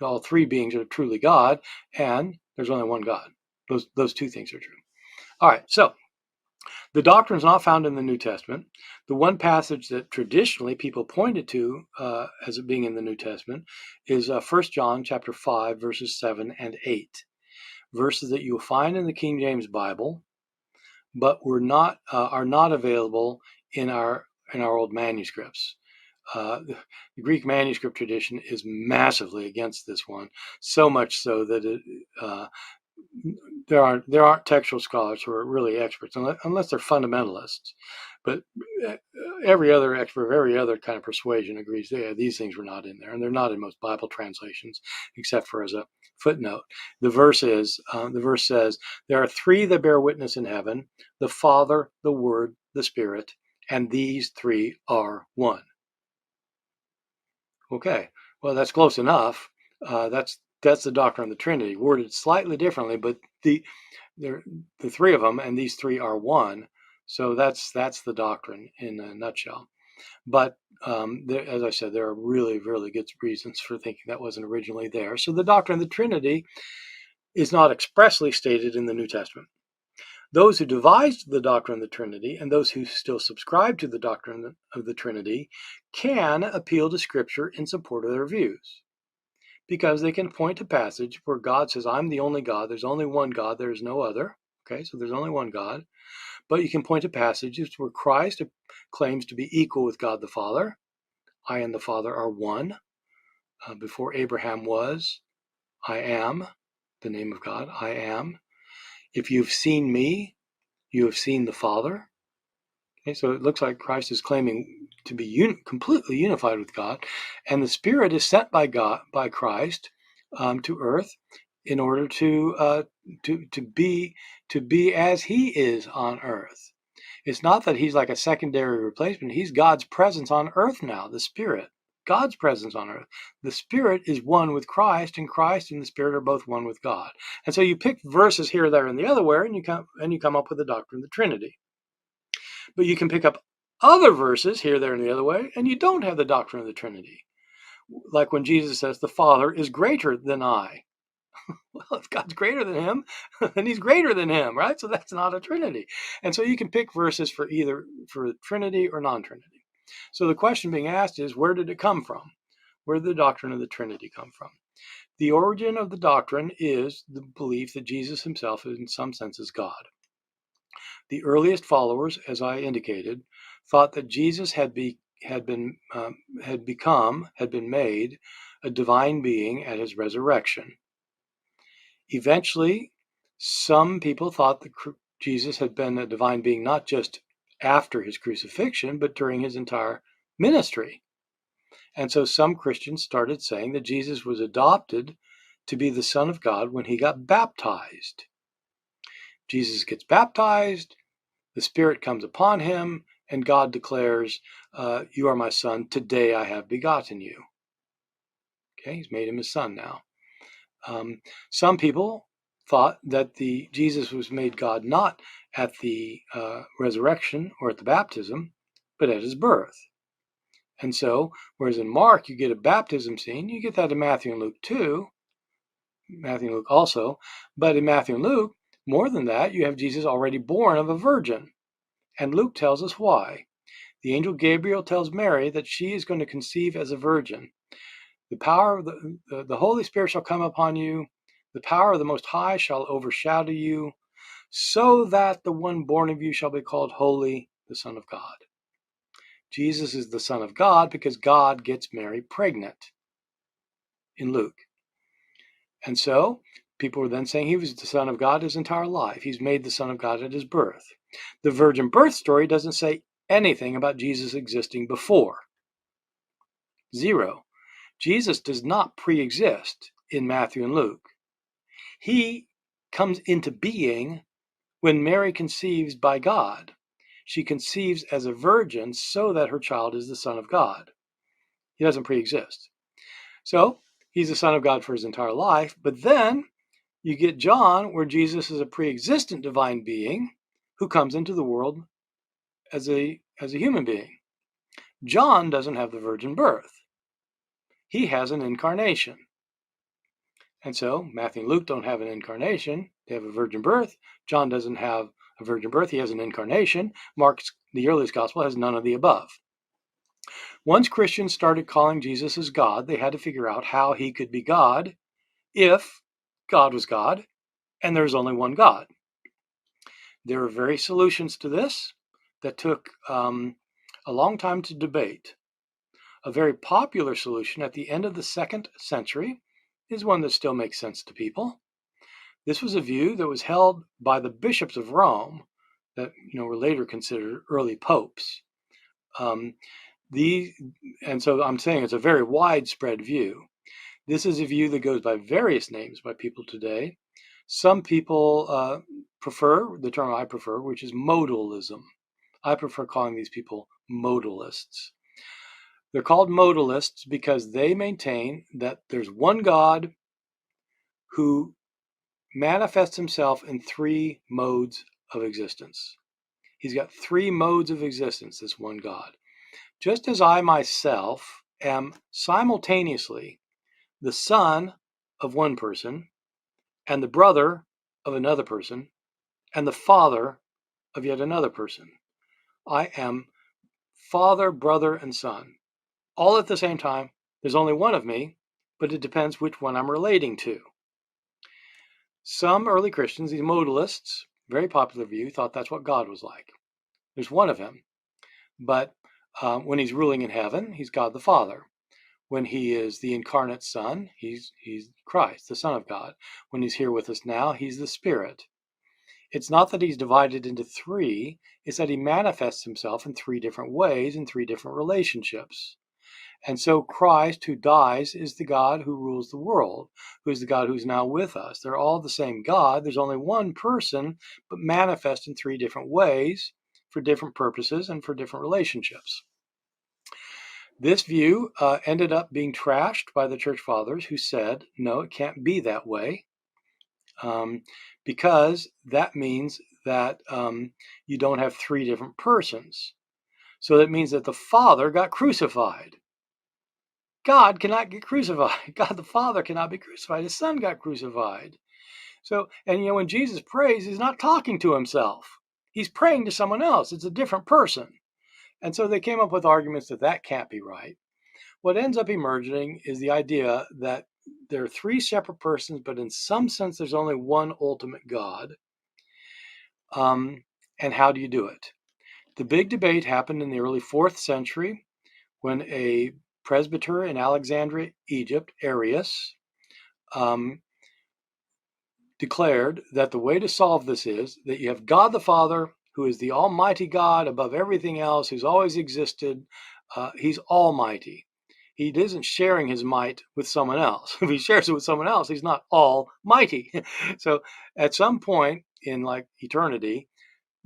All three beings are truly God, and there's only one God. Those two things are true. All right, so the doctrine is not found in the New Testament. The one passage that traditionally people pointed to as it being in the New Testament is 1 John chapter 5, verses 7 and 8, verses that you'll find in the King James Bible, but are not available in our old manuscripts. The Greek manuscript tradition is massively against this one, so much so that there aren't textual scholars who are really experts, unless they're fundamentalists. But every other expert of every other kind of persuasion agrees these things were not in there, and they're not in most Bible translations, except for as a footnote. The verse says, "There are three that bear witness in heaven: the Father, the Word, the Spirit, and these three are one." Okay, well, that's close enough. That's the doctrine of the Trinity, worded slightly differently, but the three of them, and these three are one. So that's the doctrine in a nutshell. But as I said, there are really, really good reasons for thinking that wasn't originally there. So the doctrine of the Trinity is not expressly stated in the New Testament. Those who devised the doctrine of the Trinity and those who still subscribe to the doctrine of the Trinity can appeal to Scripture in support of their views, because they can point to passage where God says, I'm the only God, there's only one God, there's no other. Okay, so there's only one God. But you can point to passages where Christ claims to be equal with God the Father. I and the Father are one. Before Abraham was, I am, the name of God, I am. If you've seen me, you have seen the Father. Okay, so it looks like Christ is claiming to be completely unified with God, and the Spirit is sent by God, by Christ, to earth in order to be as He is on earth. It's not that He's like a secondary replacement. He's God's presence on earth now. The Spirit, God's presence on earth. The Spirit is one with Christ, and Christ and the Spirit are both one with God. And so you pick verses here, there, and the other where, and you come up with the doctrine of the Trinity. But you can pick up other verses here, there, and the other way, and you don't have the doctrine of the Trinity. Like when Jesus says, the Father is greater than I. Well, if God's greater than him, then he's greater than him, right? So that's not a Trinity. And so you can pick verses for either for Trinity or non-Trinity. So the question being asked is, where did it come from? Where did the doctrine of the Trinity come from? The origin of the doctrine is the belief that Jesus himself, in some sense, is God. The earliest followers, as I indicated, thought that Jesus had been made a divine being at his resurrection. Eventually, some people thought that Jesus had been a divine being not just after his crucifixion, but during his entire ministry. And so some Christians started saying that Jesus was adopted to be the Son of God when he got baptized. Jesus gets baptized, the Spirit comes upon him, and God declares, you are my Son, today I have begotten you. Okay, he's made him his son now. Some people thought that Jesus was made God not at the resurrection or at the baptism, but at his birth. And so, whereas in Mark you get a baptism scene, you get that in Matthew and Luke too, Matthew and Luke also, but in Matthew and Luke, more than that, you have Jesus already born of a virgin. And Luke tells us why. The angel Gabriel tells Mary that she is going to conceive as a virgin. The power of the Holy Spirit shall come upon you. The power of the Most High shall overshadow you, so that the one born of you shall be called holy, the Son of God. Jesus is the Son of God because God gets Mary pregnant in Luke. And so people were then saying he was the Son of God his entire life. He's made the Son of God at his birth. The virgin birth story doesn't say anything about Jesus existing before. Zero. Jesus does not pre-exist in Matthew and Luke. He comes into being when Mary conceives by God. She conceives as a virgin so that her child is the Son of God. He doesn't pre-exist. So he's the Son of God for his entire life, but then you get John, where Jesus is a pre-existent divine being who comes into the world as a human being. John doesn't have the virgin birth. He has an incarnation. And so Matthew and Luke don't have an incarnation. They have a virgin birth. John doesn't have a virgin birth. He has an incarnation. Mark's, the earliest gospel, has none of the above. Once Christians started calling Jesus as God, they had to figure out how he could be God if God was God and there's only one God. There are various solutions to this that took a long time to debate. A very popular solution at the end of the 2nd century is one that still makes sense to people. This was a view that was held by the bishops of Rome that were later considered early popes. And so I'm saying it's a very widespread view. This is a view that goes by various names by people today. Some people prefer the term I prefer, which is modalism. I prefer calling these people modalists. They're called modalists because they maintain that there's one God who manifests himself in 3 modes of existence. He's got 3 modes of existence, this one God. Just as I myself am simultaneously the son of one person and the brother of another person, and the father of yet another person. I am Father, brother, and son, all at the same time. There's only one of me, but it depends which one I'm relating to. Some early Christians, these modalists, very popular view, thought that's what God was like. There's one of him, but when he's ruling in heaven, he's God the Father. When he is the incarnate Son, he's Christ, the Son of God. When he's here with us now, he's the Spirit. It's not that he's divided into three, it's that he manifests himself in three different ways, in three different relationships. And so Christ, who dies, is the God who rules the world, who is the God who's now with us. They're all the same God. There's only one person, but manifest in three different ways for different purposes and for different relationships. This view ended up being trashed by the church fathers, who said, no, it can't be that way, because that means that you don't have three different persons. So that means that the Father got crucified. God cannot get crucified. God the Father cannot be crucified. His Son got crucified. So, and when Jesus prays, he's not talking to himself. He's praying to someone else. It's a different person. And so they came up with arguments that that can't be right. What ends up emerging is the idea that there are three separate persons, but in some sense, there's only one ultimate God. And how do you do it? The big debate happened in the early 4th century when a presbyter in Alexandria, Egypt, Arius, declared that the way to solve this is that you have God the Father, who is the Almighty God above everything else, who's always existed. He's almighty. He isn't sharing his might with someone else. If he shares it with someone else, he's not almighty. So at some point in eternity,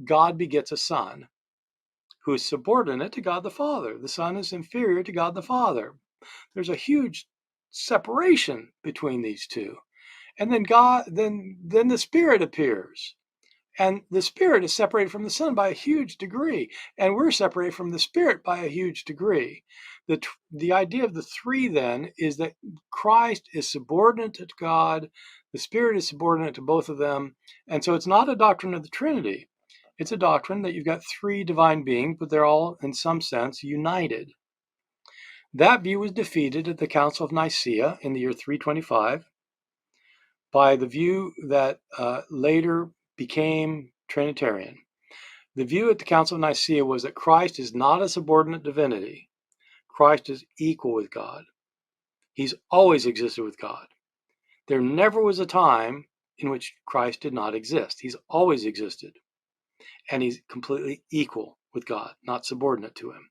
God begets a son who is subordinate to God the Father. The Son is inferior to God the Father. There's a huge separation between these two. And then then the Spirit appears. And the Spirit is separated from the Son by a huge degree. And we're separated from the Spirit by a huge degree. The idea of the three then is that Christ is subordinate to God, the Spirit is subordinate to both of them. And so it's not a doctrine of the Trinity. It's a doctrine that you've got three divine beings, but they're all, in some sense, united. That view was defeated at the Council of Nicaea in the year 325 by the view that later became Trinitarian. The view at the Council of Nicaea was that Christ is not a subordinate divinity. Christ is equal with God. He's always existed with God. There never was a time in which Christ did not exist. He's always existed. And he's completely equal with God, not subordinate to him.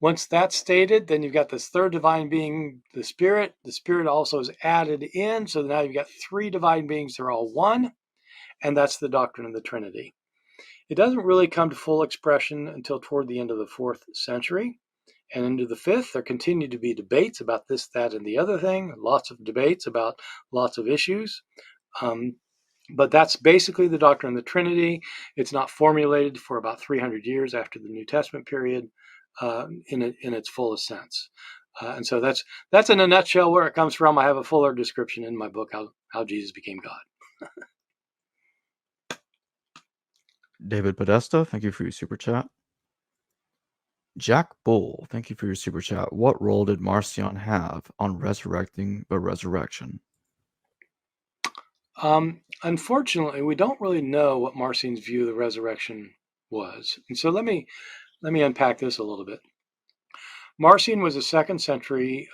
Once that's stated, then you've got this third divine being, the Spirit. The Spirit also is added in, so now you've got three divine beings. They're all one, and that's the doctrine of the Trinity. It doesn't really come to full expression until toward the end of the 4th century. And into the 5th, there continue to be debates about this, that, and the other thing, lots of debates about lots of issues. But that's basically the doctrine of the Trinity. It's not formulated for about 300 years after the New Testament period in its fullest sense. And so that's in a nutshell where it comes from. I have a fuller description in my book, How Jesus Became God. David Podesta, thank you for your super chat. Jack Bull, thank you for your super chat. What role did Marcion have on resurrecting the resurrection? Unfortunately, we don't really know what Marcion's view of the resurrection was. And so let me unpack this a little bit. Marcion was a 2nd century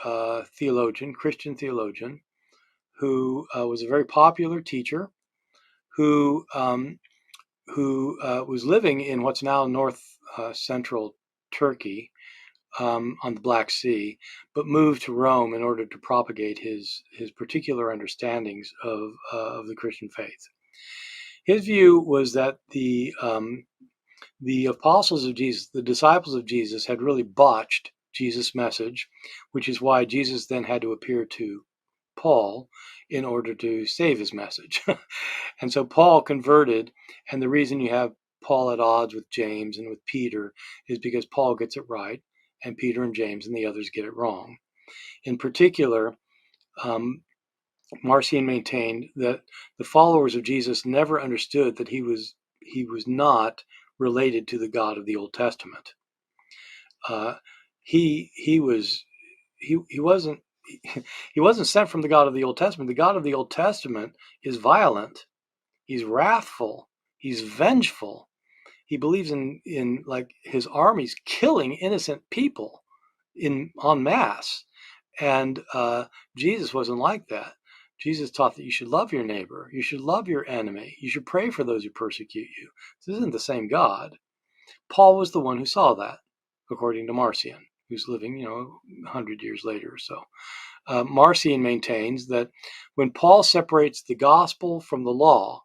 theologian, Christian theologian, who was a very popular teacher, who was living in what's now north central Turkey on the Black Sea, but moved to Rome in order to propagate his particular understandings of the Christian faith. His view was that the apostles of Jesus, the disciples of Jesus, had really botched Jesus' message, which is why Jesus then had to appear to Paul in order to save his message. And so Paul converted, and the reason you have Paul at odds with James and with Peter is because Paul gets it right, and Peter and James and the others get it wrong. In particular, Marcion maintained that the followers of Jesus never understood that he was not related to the God of the Old Testament. He wasn't he wasn't sent from the God of the Old Testament. The God of the Old Testament is violent. He's wrathful. He's vengeful. He believes in like his armies killing innocent people en masse. And Jesus wasn't like that. Jesus taught that you should love your neighbor. You should love your enemy. You should pray for those who persecute you. This isn't the same God. Paul was the one who saw that, according to Marcion, who's living, 100 years later or so. Marcion maintains that when Paul separates the gospel from the law,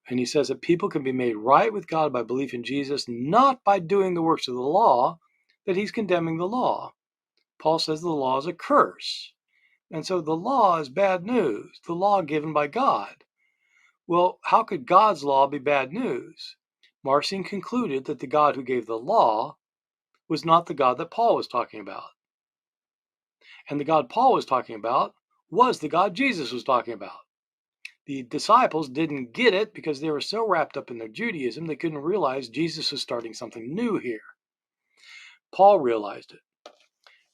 and he says that people can be made right with God by belief in Jesus, not by doing the works of the law, that he's condemning the law. Paul says the law is a curse. And so the law is bad news, the law given by God. Well, how could God's law be bad news? Marcion concluded that the God who gave the law was not the God that Paul was talking about. And the God Paul was talking about was the God Jesus was talking about. The disciples didn't get it because they were so wrapped up in their Judaism they couldn't realize Jesus was starting something new here. Paul realized it.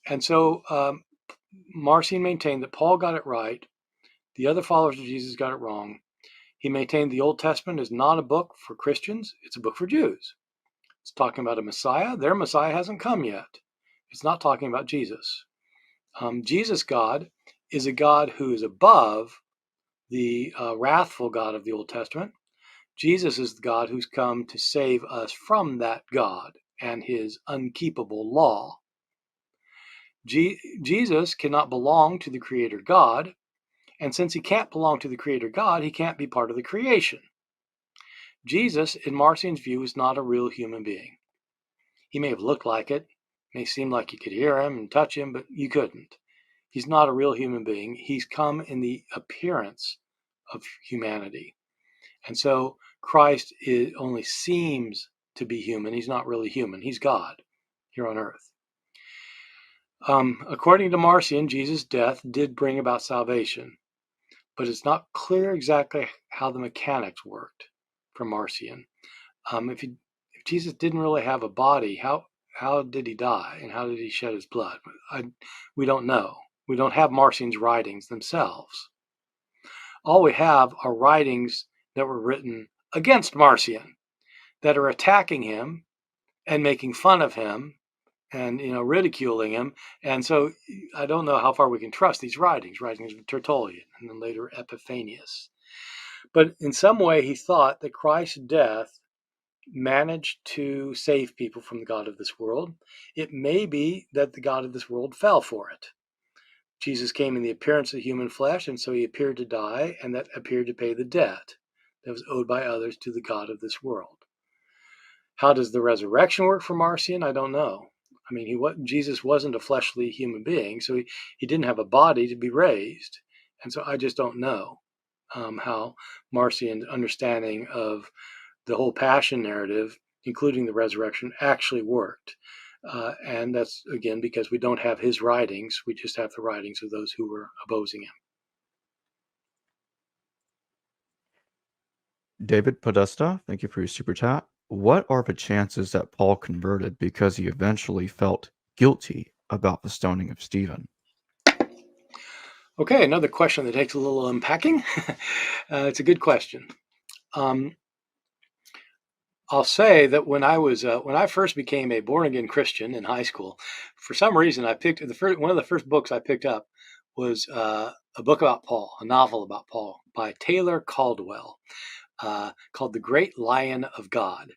And so Marcion maintained that Paul got it right. The other followers of Jesus got it wrong. He maintained the Old Testament is not a book for Christians. It's a book for Jews. It's talking about a Messiah. Their Messiah hasn't come yet. It's not talking about Jesus. Jesus' God is a God who is above the wrathful God of the Old Testament. Jesus is the God who's come to save us from that God and his unkeepable law. Jesus cannot belong to the Creator God, and since he can't belong to the Creator God, he can't be part of the creation. Jesus, in Marcion's view, is not a real human being. He may have looked like it, may seem like you could hear him and touch him, but you couldn't. He's not a real human being. He's come in the appearance of humanity. And so Christ only seems to be human. He's not really human. He's God here on earth. According to Marcion, Jesus' death did bring about salvation, but it's not clear exactly how the mechanics worked for Marcion. If Jesus didn't really have a body, how did he die and how did he shed his blood? We don't know. We don't have Marcion's writings themselves. All we have are writings that were written against Marcion that are attacking him and making fun of him and ridiculing him. And so I don't know how far we can trust these writings of Tertullian and then later Epiphanius. But in some way he thought that Christ's death managed to save people from the God of this world. It may be that the God of this world fell for it. Jesus came in the appearance of human flesh, and so he appeared to die, and that appeared to pay the debt that was owed by others to the God of this world. How does the resurrection work for Marcion? I don't know. I mean, Jesus wasn't a fleshly human being, so he didn't have a body to be raised. And so I just don't know how Marcion's understanding of the whole passion narrative, including the resurrection, actually worked. And that's, again, because we don't have his writings. We just have the writings of those who were opposing him. David Podesta, thank you for your super chat. What are the chances that Paul converted because he eventually felt guilty about the stoning of Stephen? Okay, another question that takes a little unpacking. It's a good question. I'll say that when I first became a born again Christian in high school, for some reason I picked one of the first books I picked up was a book about Paul, a novel about Paul by Taylor Caldwell, called The Great Lion of God.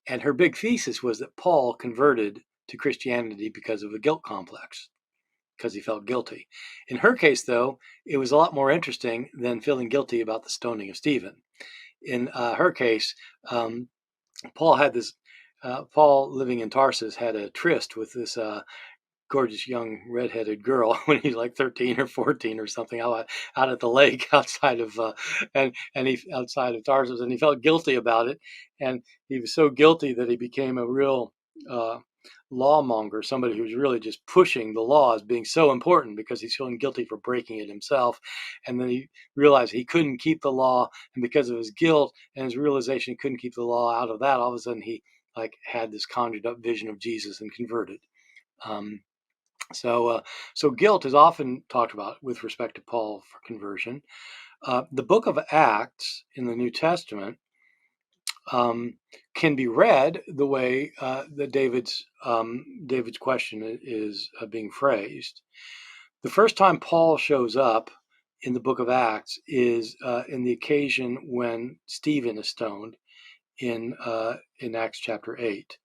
And her big thesis was that Paul converted to Christianity because of a guilt complex, because he felt guilty. In her case, though, it was a lot more interesting than feeling guilty about the stoning of Stephen. In her case, Paul living in Tarsus had a tryst with this gorgeous young redheaded girl when he's like 13 or 14 or something out at the lake outside of outside of Tarsus, and he felt guilty about it, and he was so guilty that he became a real lawmonger, somebody who's really just pushing the law as being so important because he's feeling guilty for breaking it himself. And then he realized he couldn't keep the law, and because of his guilt and his realization he couldn't keep the law, out of that, all of a sudden he had this conjured up vision of Jesus and converted. So guilt is often talked about with respect to Paul for conversion. The book of Acts in the New Testament can be read the way that David's question is being phrased. The first time Paul shows up in the book of Acts is in the occasion when Stephen is stoned in Acts chapter 8.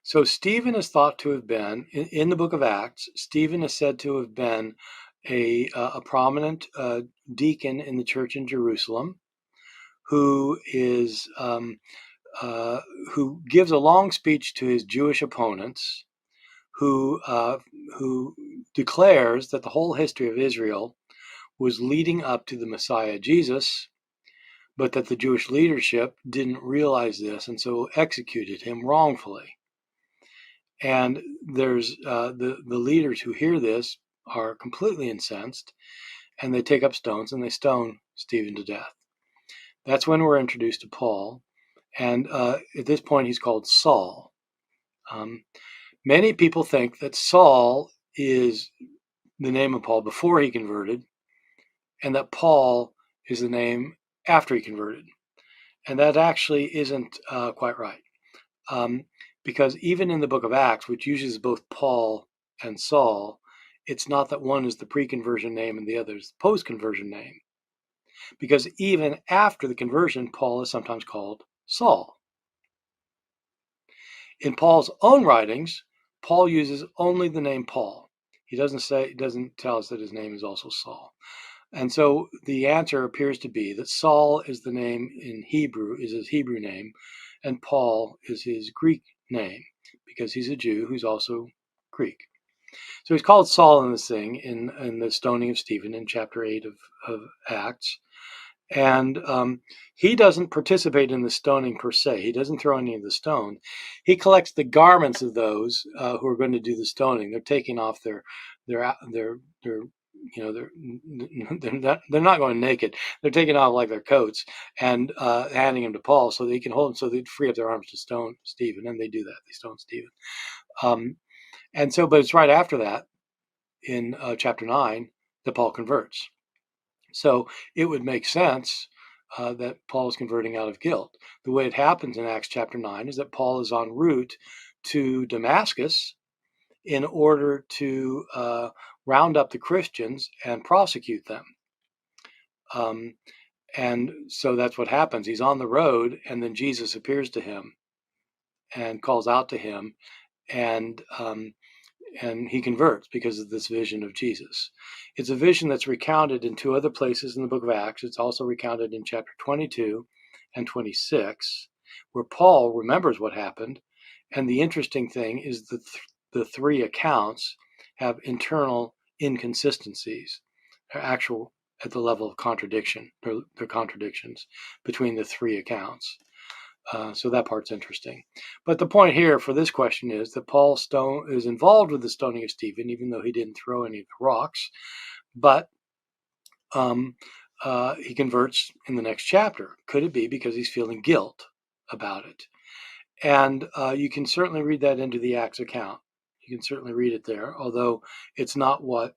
So Stephen is thought to have been, in the book of Acts, Stephen is said to have been a prominent deacon in the church in Jerusalem, who gives a long speech to his Jewish opponents, who declares that the whole history of Israel was leading up to the Messiah Jesus, but that the Jewish leadership didn't realize this and so executed him wrongfully. And there's the leaders who hear this are completely incensed, and they take up stones and they stone Stephen to death. That's when we're introduced to Paul, and at this point he's called Saul. Many people think that Saul is the name of Paul before he converted, and that Paul is the name after he converted. And that actually isn't quite right. Because even in the book of Acts, which uses both Paul and Saul, it's not that one is the pre-conversion name and the other is the post-conversion name. Because even after the conversion, Paul is sometimes called Saul. In Paul's own writings, Paul uses only the name Paul. He doesn't tell us that his name is also Saul. And so the answer appears to be that Saul is the name in Hebrew, is his Hebrew name, and Paul is his Greek name, because he's a Jew who's also Greek. So he's called Saul in this thing, in the stoning of Stephen in chapter 8 of Acts. And he doesn't participate in the stoning per se. He doesn't throw any of the stone. He collects the garments of those who are going to do the stoning. They're taking off they're not going naked. They're taking off their coats and handing them to Paul so they can hold them, so they'd free up their arms to stone Stephen. And they do that. They stone Stephen. But it's right after that in chapter 9 that Paul converts. So it would make sense that Paul is converting out of guilt. The way it happens in Acts chapter 9 is that Paul is en route to Damascus in order to round up the Christians and prosecute them. And so that's what happens. He's on the road, and then Jesus appears to him and calls out to him, and he converts because of this vision of Jesus. It's a vision that's recounted in two other places in the book of Acts. It's also recounted in chapter 22 and 26, where Paul remembers what happened. And the interesting thing is that the three accounts have internal inconsistencies. They're actual at the level of contradiction. They're contradictions between the three accounts. So that part's interesting. But the point here for this question is that Paul is involved with the stoning of Stephen, even though he didn't throw any of the rocks. But he converts in the next chapter. Could it be because he's feeling guilt about it? And you can certainly read that into the Acts account. You can certainly read it there, although it's not what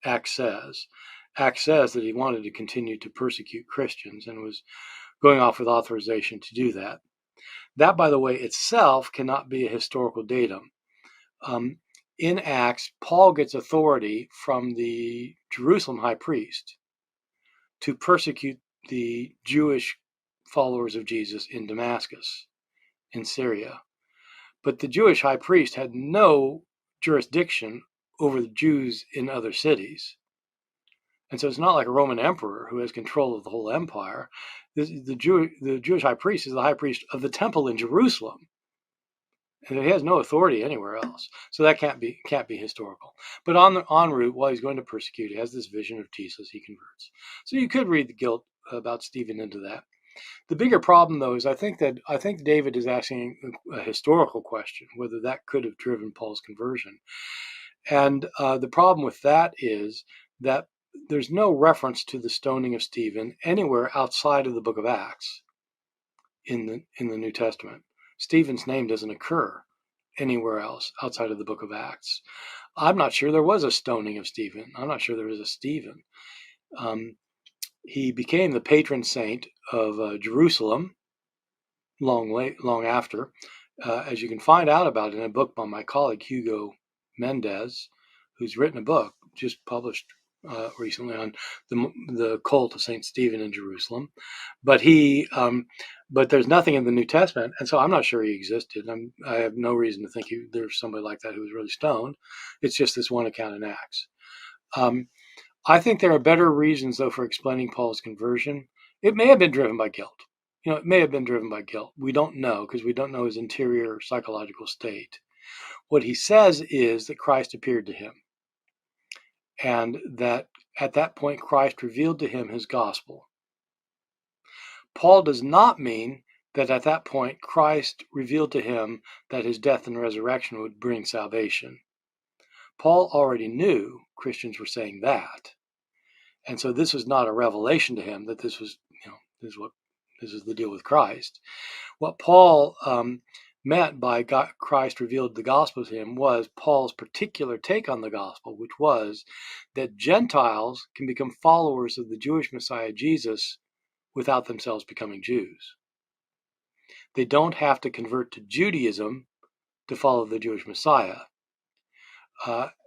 Acts says. Acts says that he wanted to continue to persecute Christians and was going off with authorization to do that. That, by the way, itself cannot be a historical datum. In Acts, Paul gets authority from the Jerusalem high priest to persecute the Jewish followers of Jesus in Damascus, in Syria. But the Jewish high priest had no jurisdiction over the Jews in other cities. And so it's not like a Roman emperor who has control of the whole empire. The Jewish high priest is the high priest of the temple in Jerusalem. And he has no authority anywhere else. So that can't be historical. But en route, while he's going to persecute, he has this vision of Jesus, he converts. So you could read the guilt about Stephen into that. The bigger problem, though, is I think David is asking a historical question, whether that could have driven Paul's conversion. And the problem with that is that there's no reference to the stoning of Stephen anywhere outside of the book of Acts in the New Testament. Stephen's name doesn't occur anywhere else outside of the book of Acts. I'm not sure there was a stoning of Stephen. I'm not sure there is a Stephen. He became the patron saint of Jerusalem long after, as you can find out about in a book by my colleague Hugo Mendez, who's written a book just published recently on the cult of Saint Stephen in Jerusalem. But but there's nothing in the New Testament, and so I'm not sure he existed. I have no reason to think there's somebody like that who was really stoned. It's just this one account in Acts. I think there are better reasons, though, for explaining Paul's conversion. It may have been driven by guilt. It may have been driven by guilt. We don't know, because we don't know his interior psychological state. What he says is that Christ appeared to him, and that at that point Christ revealed to him his gospel. Paul does not mean that at that point Christ revealed to him that his death and resurrection would bring salvation. Paul already knew Christians were saying that. And so this was not a revelation to him that this was, this is the deal with Christ. What Paul meant by Christ revealed the gospel to him was Paul's particular take on the gospel, which was that Gentiles can become followers of the Jewish Messiah Jesus without themselves becoming Jews. They don't have to convert to Judaism to follow the Jewish Messiah.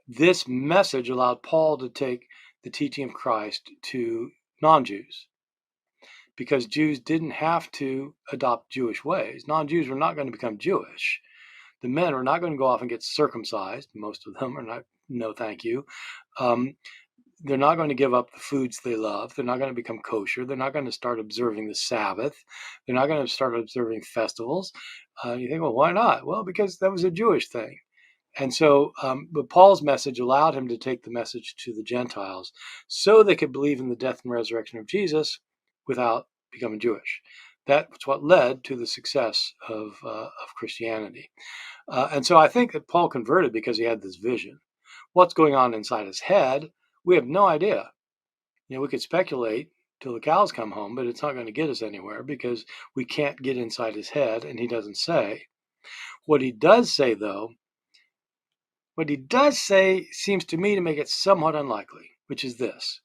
This message allowed Paul to take the teaching of Christ to non-Jews, because Jews didn't have to adopt Jewish ways. Non-Jews were not going to become Jewish. The men were not going to go off and get circumcised. Most of them are not. No, thank you. They're not going to give up the foods they love. They're not going to become kosher. They're not going to start observing the Sabbath. They're not going to start observing festivals. You think, well, why not? Well, because that was a Jewish thing. And so, but Paul's message allowed him to take the message to the Gentiles so they could believe in the death and resurrection of Jesus without becoming Jewish. That's what led to the success of Christianity. And so I think that Paul converted because he had this vision. What's going on inside his head, we have no idea. We could speculate till the cows come home, but it's not going to get us anywhere because we can't get inside his head, and he doesn't say. What he does say, though, seems to me to make it somewhat unlikely, which is this.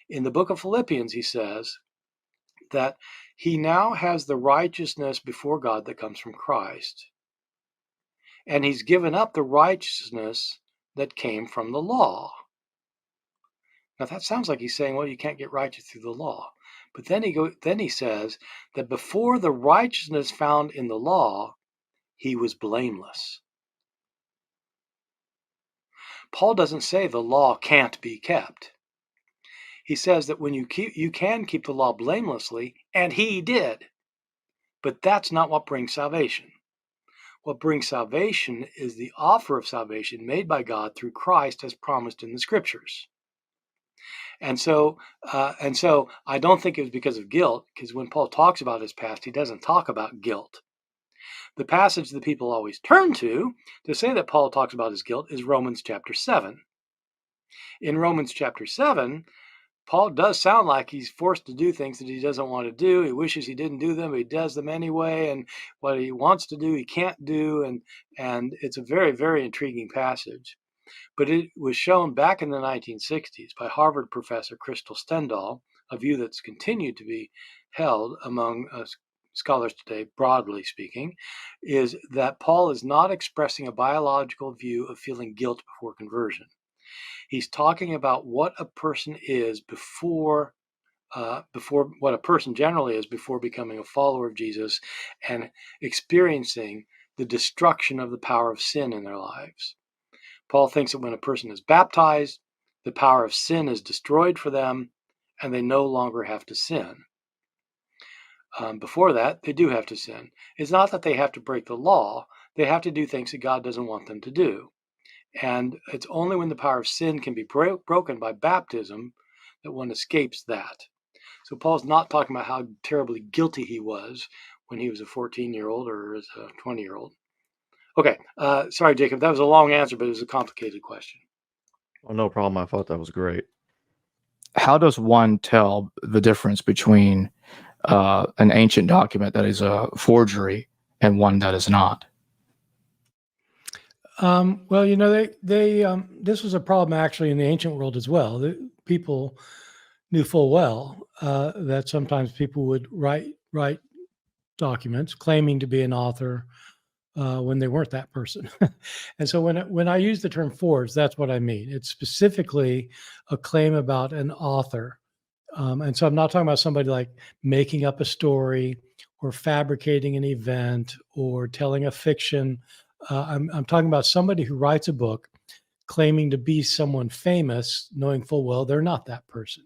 In the book of Philippians, he says that he now has the righteousness before God that comes from Christ. And he's given up the righteousness that came from the law. Now that sounds like he's saying, well, you can't get righteous through the law. But then he says that before the righteousness found in the law, he was blameless. Paul doesn't say the law can't be kept. He says that when you can keep the law blamelessly, and he did. But that's not what brings salvation. What brings salvation is the offer of salvation made by God through Christ as promised in the Scriptures. And so I don't think it was because of guilt, because when Paul talks about his past, he doesn't talk about guilt. The passage that people always turn to say that Paul talks about his guilt is Romans chapter 7. In Romans chapter 7, Paul does sound like he's forced to do things that he doesn't want to do. He wishes he didn't do them, but he does them anyway. And what he wants to do, he can't do. And it's a very, very intriguing passage. But it was shown back in the 1960s by Harvard professor Crystal Stendahl, a view that's continued to be held among scholars today, broadly speaking, is that Paul is not expressing a biological view of feeling guilt before conversion. He's talking about what a person is before what a person generally is before becoming a follower of Jesus and experiencing the destruction of the power of sin in their lives. Paul thinks that when a person is baptized, the power of sin is destroyed for them, and they no longer have to sin. Before that, they do have to sin. It's not that they have to break the law. They have to do things that God doesn't want them to do. And it's only when the power of sin can be broken by baptism that one escapes that. So Paul's not talking about how terribly guilty he was when he was a 14-year-old or as a 20-year-old. Okay, sorry, Jacob, that was a long answer, but it was a complicated question. Oh, no problem. I thought that was great. How does one tell the difference between an ancient document that is a forgery and one that is not? Well, this was a problem actually in the ancient world as well. People knew full well that sometimes people would write documents claiming to be an author when they weren't that person. And so when I use the term forged, that's what I mean. It's specifically a claim about an author. And so I'm not talking about somebody like making up a story or fabricating an event or telling a fiction. I'm talking about somebody who writes a book claiming to be someone famous, knowing full well they're not that person.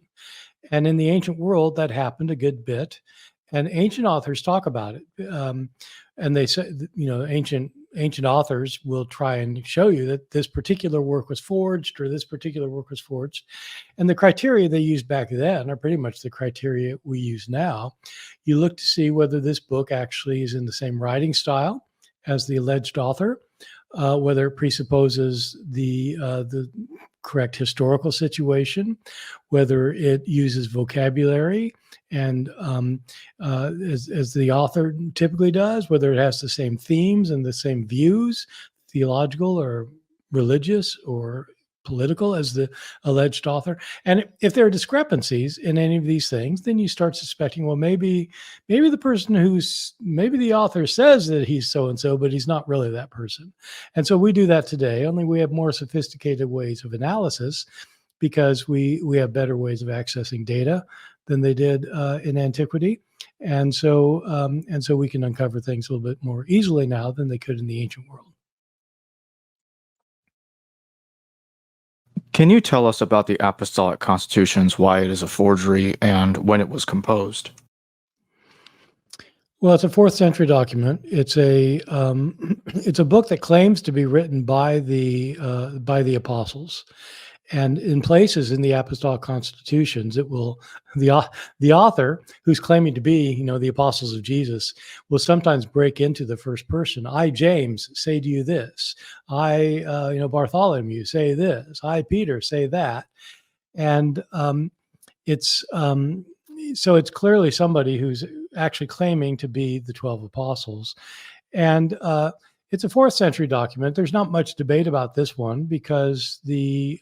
And in the ancient world, that happened a good bit. And ancient authors talk about it. And they say, ancient authors will try and show you that this particular work was forged or this particular work was forged. And the criteria they used back then are pretty much the criteria we use now. You look to see whether this book actually is in the same writing style as the alleged author, whether it presupposes the correct historical situation, whether it uses vocabulary and as the author typically does, whether it has the same themes and the same views, theological or religious or political as the alleged author. And if there are discrepancies in any of these things, then you start suspecting, well, maybe the person maybe the author says that he's so-and-so, but he's not really that person. And so we do that today, only we have more sophisticated ways of analysis because we have better ways of accessing data than they did in antiquity. And so we can uncover things a little bit more easily now than they could in the ancient world. Can you tell us about the Apostolic Constitutions, why it is a forgery, and when it was composed? Well, it's a 4th century document. It's a book that claims to be written by the apostles, and in places in the Apostolic Constitutions, it will the author who's claiming to be the apostles of Jesus will sometimes break into the first person. I, James, say to you this. I, Bartholomew, say this. I, Peter, say that, and so it's clearly somebody who's actually claiming to be the 12 apostles. And it's a 4th century document. There's not much debate about this one because the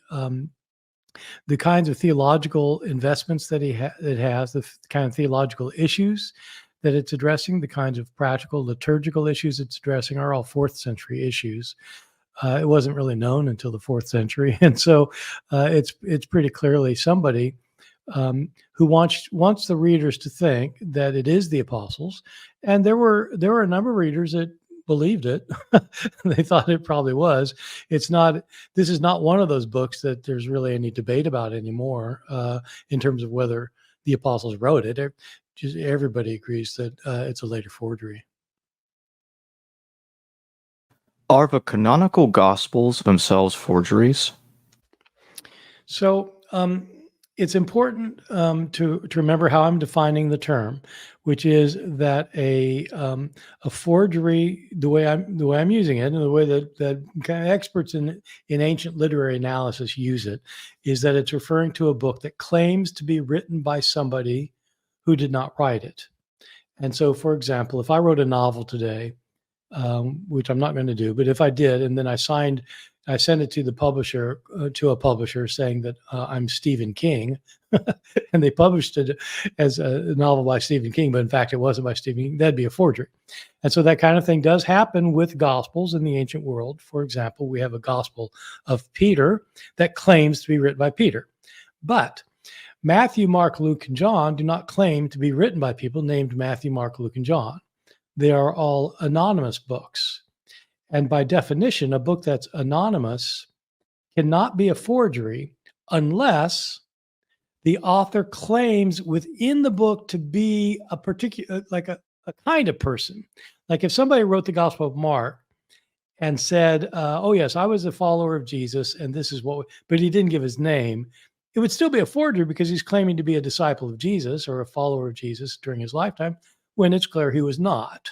kinds of theological investments that it has, the kind of theological issues that it's addressing, the kinds of practical liturgical issues it's addressing are all 4th century issues. It wasn't really known until the 4th century. And so it's pretty clearly somebody who wants the readers to think that it is the apostles. And there were a number of readers that believed it. They thought it probably was. This is not one of those books that there's really any debate about anymore in terms of whether the apostles wrote it. Just everybody agrees that it's a later forgery. Are the canonical Gospels themselves forgeries? So it's important to remember how I'm defining the term, which is that a forgery, the way I'm using it, and the way that kind of experts in ancient literary analysis use it, is that it's referring to a book that claims to be written by somebody who did not write it. And so, for example, if I wrote a novel today, which I'm not going to do, but if I did, and then I sent it to the publisher, to a publisher saying that I'm Stephen King, and they published it as a novel by Stephen King, but in fact it wasn't by Stephen King, that'd be a forgery. And so that kind of thing does happen with Gospels in the ancient world. For example, we have a Gospel of Peter that claims to be written by Peter. But Matthew, Mark, Luke, and John do not claim to be written by people named Matthew, Mark, Luke, and John. They are all anonymous books. And by definition, a book that's anonymous cannot be a forgery unless the author claims within the book to be a particular, like a kind of person. Like if somebody wrote the Gospel of Mark and said, oh yes, I was a follower of Jesus and this is but he didn't give his name, it would still be a forgery because he's claiming to be a disciple of Jesus or a follower of Jesus during his lifetime, when it's clear he was not.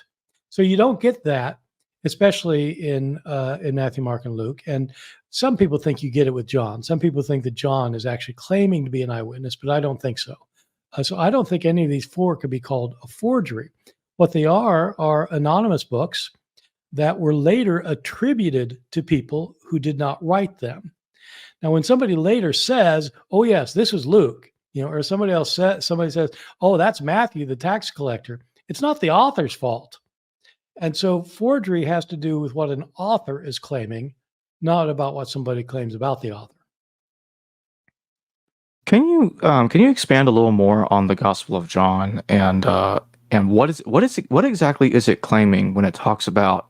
So you don't get that, especially in Matthew, Mark, and Luke. And some people think you get it with John. Some people think that John is actually claiming to be an eyewitness, but I don't think so. So I don't think any of these four could be called a forgery. What they are anonymous books that were later attributed to people who did not write them. Now, when somebody later says, "Oh yes, this was Luke," or somebody says, "Oh, that's Matthew, the tax collector," it's not the author's fault. And so forgery has to do with what an author is claiming, not about what somebody claims about the author. Can you expand a little more on the Gospel of John and what exactly is it claiming when it talks about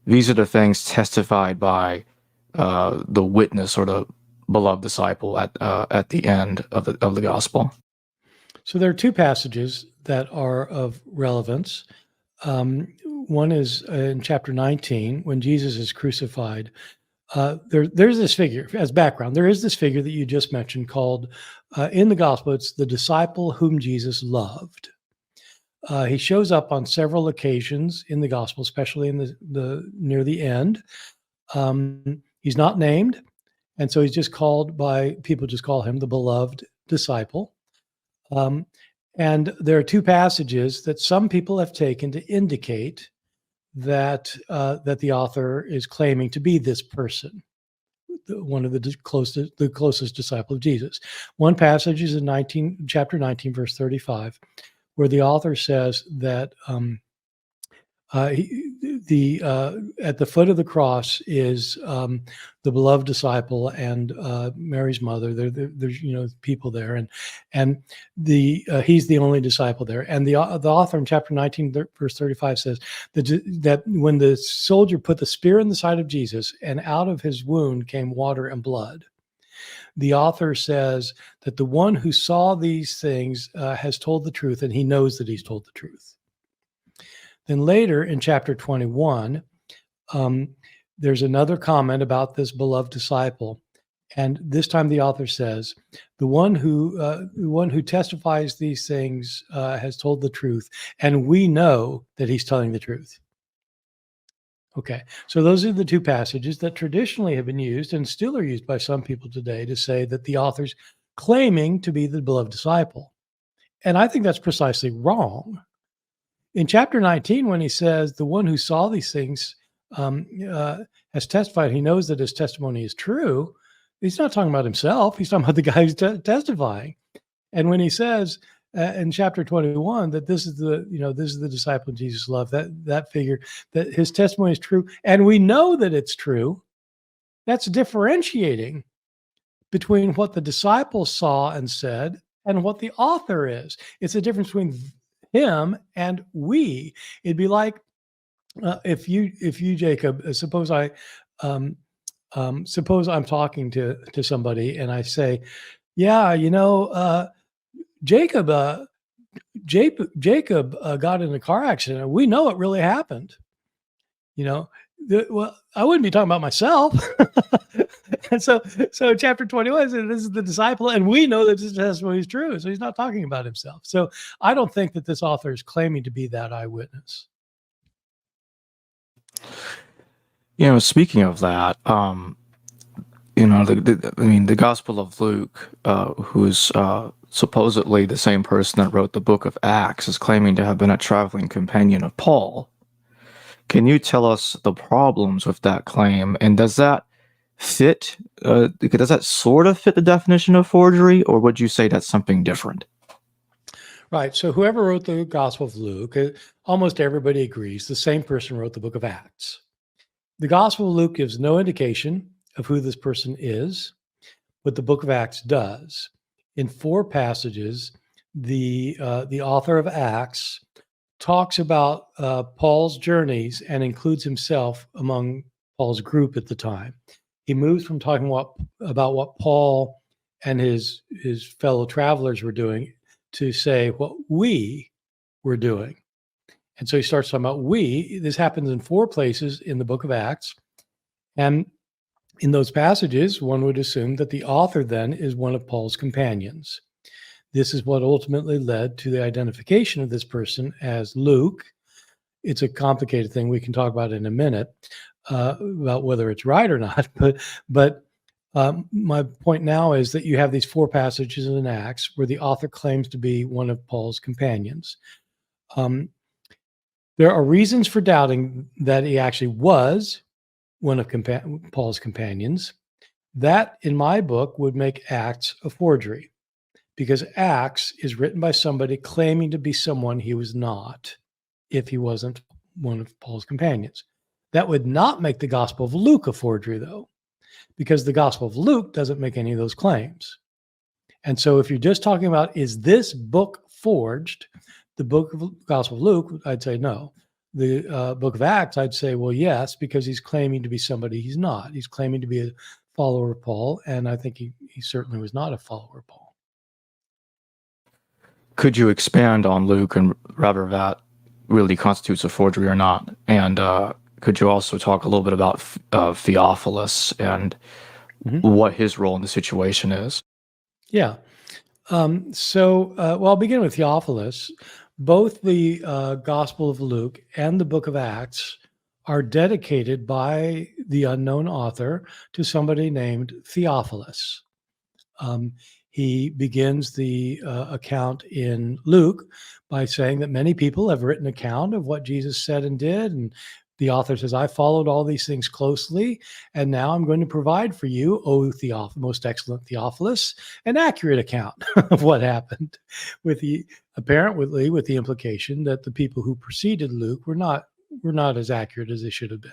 these are the things testified by the witness or the beloved disciple at the end of the gospel? So there are two passages that are of relevance. One is in chapter 19, when Jesus is crucified. There's this figure, as background, there is this figure that you just mentioned called, in the gospel, it's the disciple whom Jesus loved. He shows up on several occasions in the gospel, especially in the near the end. He's not named, and so he's just called by people, just call him the beloved disciple. And there are two passages that some people have taken to indicate that the author is claiming to be this person, one of the closest disciple of Jesus. One passage is in chapter 19, verse 35, where the author says that at the foot of the cross is the beloved disciple and Mary's mother. There's people there, and he's the only disciple there. And the author in chapter 19, verse 35 says that when the soldier put the spear in the side of Jesus, and out of his wound came water and blood. The author says that the one who saw these things has told the truth, and he knows that he's told the truth. Then later in chapter 21, there's another comment about this beloved disciple. And this time the author says, the one who testifies these things has told the truth, and we know that he's telling the truth. Okay, so those are the two passages that traditionally have been used and still are used by some people today to say that the author's claiming to be the beloved disciple. And I think that's precisely wrong. In chapter 19, when he says, the one who saw these things has testified, he knows that his testimony is true, he's not talking about himself. He's talking about the guy who's testifying. And when he says in chapter 21 that this is the disciple Jesus loved, that figure, that his testimony is true, and we know that it's true, that's differentiating between what the disciples saw and said and what the author is. It's a difference between him and we. It'd be like if you Jacob, suppose I'm talking to somebody and I say, yeah, Jacob got in a car accident. We know it really happened. Well, I wouldn't be talking about myself. And so chapter 21 says this is the disciple, and we know that this testimony is true. So he's not talking about himself. So I don't think that this author is claiming to be that eyewitness. Speaking of that, the Gospel of Luke, who's supposedly the same person that wrote the book of Acts, is claiming to have been a traveling companion of Paul. Can you tell us the problems with that claim, and does that fit? Does that sort of fit the definition of forgery, or would you say that's something different? Right. So whoever wrote the Gospel of Luke, almost everybody agrees the same person wrote the book of Acts. The Gospel of Luke gives no indication of who this person is, but the book of Acts does. In 4 passages, the author of Acts talks about Paul's journeys and includes himself among Paul's group at the time. He moves from talking about what Paul and his fellow travelers were doing to say what we were doing. And so he starts talking about we. This happens in 4 places in the book of Acts. And In those passages, one would assume that the author then is one of Paul's companions. This is what ultimately led to the identification of this person as Luke. It's a complicated thing we can talk about in a minute about whether it's right or not. But my point now is that you have these 4 passages in Acts where the author claims to be one of Paul's companions. There are reasons for doubting that he actually was one of Paul's companions. That, in my book, would make Acts a forgery, because Acts is written by somebody claiming to be someone he was not, if he wasn't one of Paul's companions. That would not make the Gospel of Luke a forgery, though, because the Gospel of Luke doesn't make any of those claims. And so if you're just talking about, is this book forged, the book of Gospel of Luke, I'd say no. The book of Acts, I'd say, well, yes, because he's claiming to be somebody he's not. He's claiming to be a follower of Paul, and I think he certainly was not a follower of Paul. Could you expand on Luke and whether that really constitutes a forgery or not? And could you also talk a little bit about Theophilus and what his role in the situation is? Yeah. Well, I'll begin with Theophilus. Both the Gospel of Luke and the book of Acts are dedicated by the unknown author to somebody named Theophilus. He begins the account in Luke by saying that many people have written account of what Jesus said and did. And the author says, I followed all these things closely, and now I'm going to provide for you, O most excellent Theophilus, an accurate account of what happened, apparently with the implication that the people who preceded Luke were not as accurate as they should have been.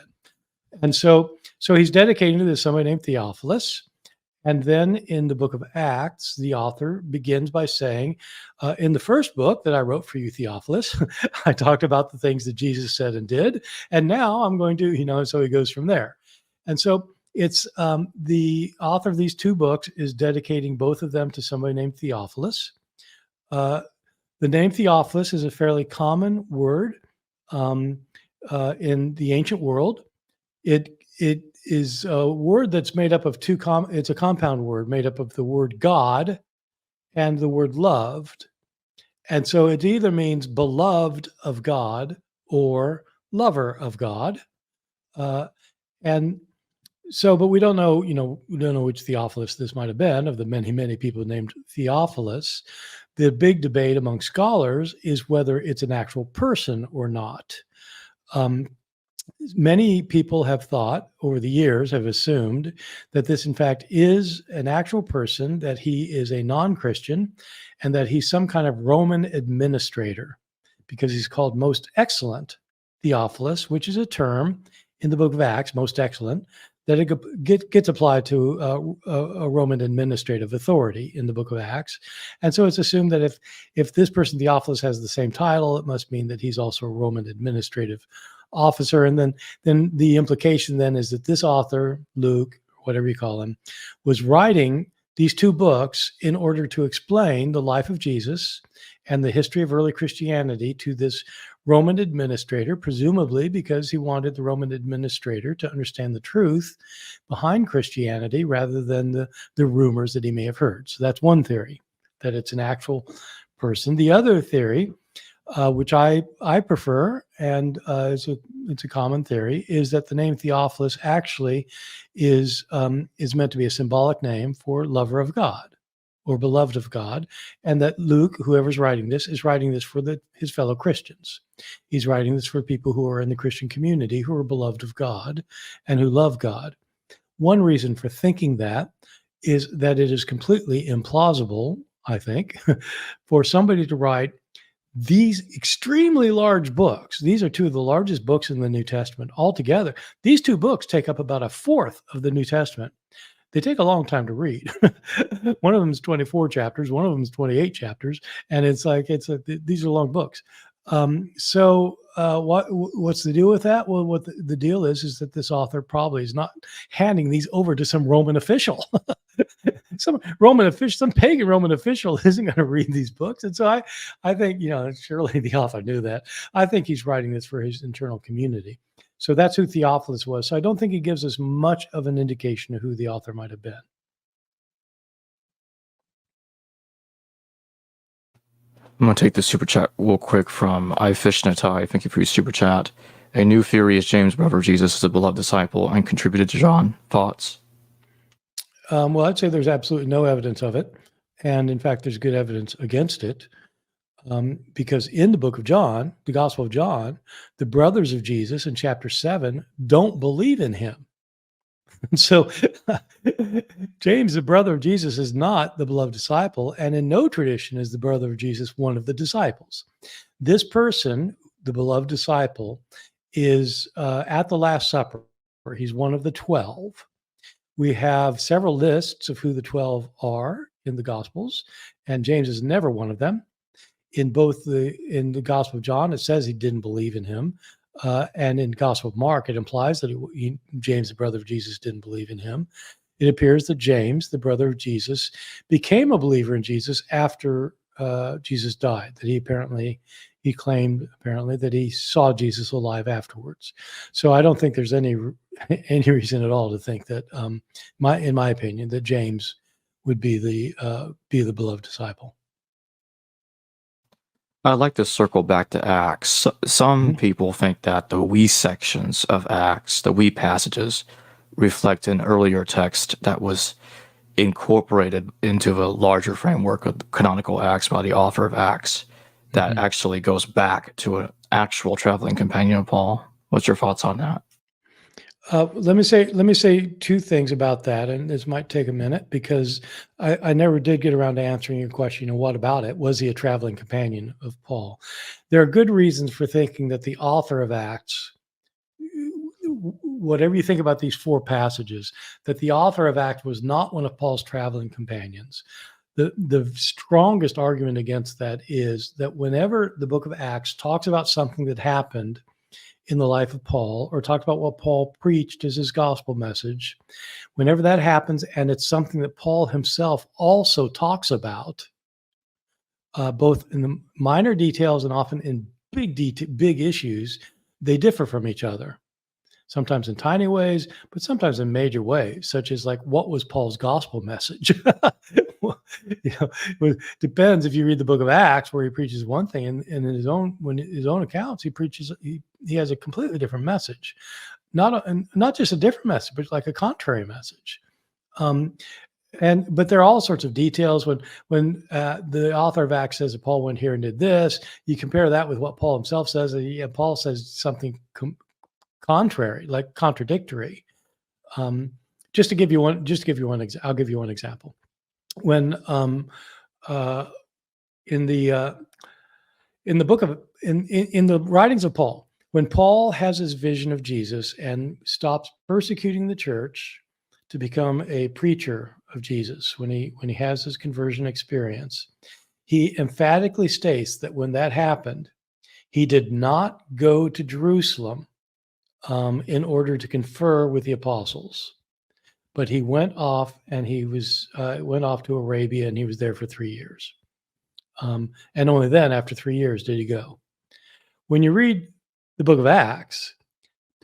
And so he's dedicating to this somebody named Theophilus. And then in the book of Acts, the author begins by saying, in the first book that I wrote for you, Theophilus, I talked about the things that Jesus said and did. And now I'm going to, so he goes from there. And so it's the author of these 2 books is dedicating both of them to somebody named Theophilus. The name Theophilus is a fairly common word in the ancient world. It is a word that's made up of it's a compound word made up of the word God and the word loved. And so it either means beloved of God or lover of God. But we don't know, we don't know which Theophilus this might have been of the many, many people named Theophilus. The big debate among scholars is whether it's an actual person or not. Many people have thought over the years, have assumed that this in fact is an actual person, that he is a non-Christian, and that he's some kind of Roman administrator, because he's called Most Excellent Theophilus, which is a term in the book of Acts, Most Excellent, that it gets applied to a Roman administrative authority in the book of Acts. And so it's assumed that if this person, Theophilus, has the same title, it must mean that he's also a Roman administrative officer. And then the implication then is that this author, Luke, whatever you call him, was writing these 2 books in order to explain the life of Jesus and the history of early Christianity to this Roman administrator, presumably because he wanted the Roman administrator to understand the truth behind Christianity rather than the rumors that he may have heard. So that's one theory, that it's an actual person. The other theory, which I prefer, and it's a common theory, is that the name Theophilus actually is meant to be a symbolic name for lover of God or beloved of God, and that Luke, whoever's writing this, is writing this for his fellow Christians. He's writing this for people who are in the Christian community who are beloved of God and who love God. One reason for thinking that is that it is completely implausible, I think, for somebody to write these extremely large books. These are 2 of the largest books in the New Testament altogether. These 2 books take up about 1/4 of the New Testament. They take a long time to read. One of them is 24 chapters, one of them is 28 chapters, and these are long books. What's the deal with that? Well, what the deal is that this author probably is not handing these over to some Roman official. Some pagan Roman official isn't going to read these books. And so I think, surely the author knew that. I think he's writing this for his internal community. So that's who Theophilus was. So I don't think he gives us much of an indication of who the author might have been. I'm going to take the super chat real quick from iFishNetai. Thank you for your super chat. A new theory is James, brother of Jesus, is a beloved disciple and contributed to John. Thoughts? Well, I'd say there's absolutely no evidence of it. And in fact, there's good evidence against it. Because in the book of John, the Gospel of John, the brothers of Jesus in chapter 7 don't believe in him. And so James, the brother of Jesus, is not the beloved disciple. And in no tradition is the brother of Jesus one of the disciples. This person, the beloved disciple, is at the Last Supper. He's one of the 12. We have several lists of who the 12 are in the Gospels, and James is never one of them. In the Gospel of John, it says he didn't believe in him. And in Gospel of Mark, it implies that James, the brother of Jesus, didn't believe in him. It appears that James, the brother of Jesus, became a believer in Jesus after Jesus died, that he claimed that he saw Jesus alive afterwards. So I don't think there's any reason at all to think that, in my opinion, that James would be the beloved disciple. I'd like to circle back to Acts. Some people think that the we sections of Acts, the we passages, reflect an earlier text that was incorporated into the larger framework of canonical Acts by the author of Acts that actually goes back to an actual traveling companion of Paul. What's your thoughts on that? Let me say two things about that, and this might take a minute because I never did get around to answering your question. What about it? Was he a traveling companion of Paul? There are good reasons for thinking that the author of Acts, whatever you think about these four passages, that the author of Acts was not one of Paul's traveling companions. The strongest argument against that is that whenever the book of Acts talks about something that happened in the life of Paul, or talked about what Paul preached as his gospel message, whenever that happens, and it's something that Paul himself also talks about, both in the minor details and often in big issues, they differ from each other. Sometimes in tiny ways, but sometimes in major ways, such as like, what was Paul's gospel message? It depends if you read the book of Acts, where he preaches one thing, and in his own accounts, he has a completely different message, not just a different message, but like a contrary message. But there are all sorts of details when the author of Acts says that Paul went here and did this. You compare that with what Paul himself says. Paul says something contrary, like contradictory. I'll give you one example. When in the writings of Paul, when Paul has his vision of Jesus and stops persecuting the church to become a preacher of Jesus, when he has his conversion experience, he emphatically states that when that happened, he did not go to Jerusalem in order to confer with the apostles, but he went off and went off to Arabia, and he was there for 3 years. And only then, after 3 years, did he go. When you read the book of Acts,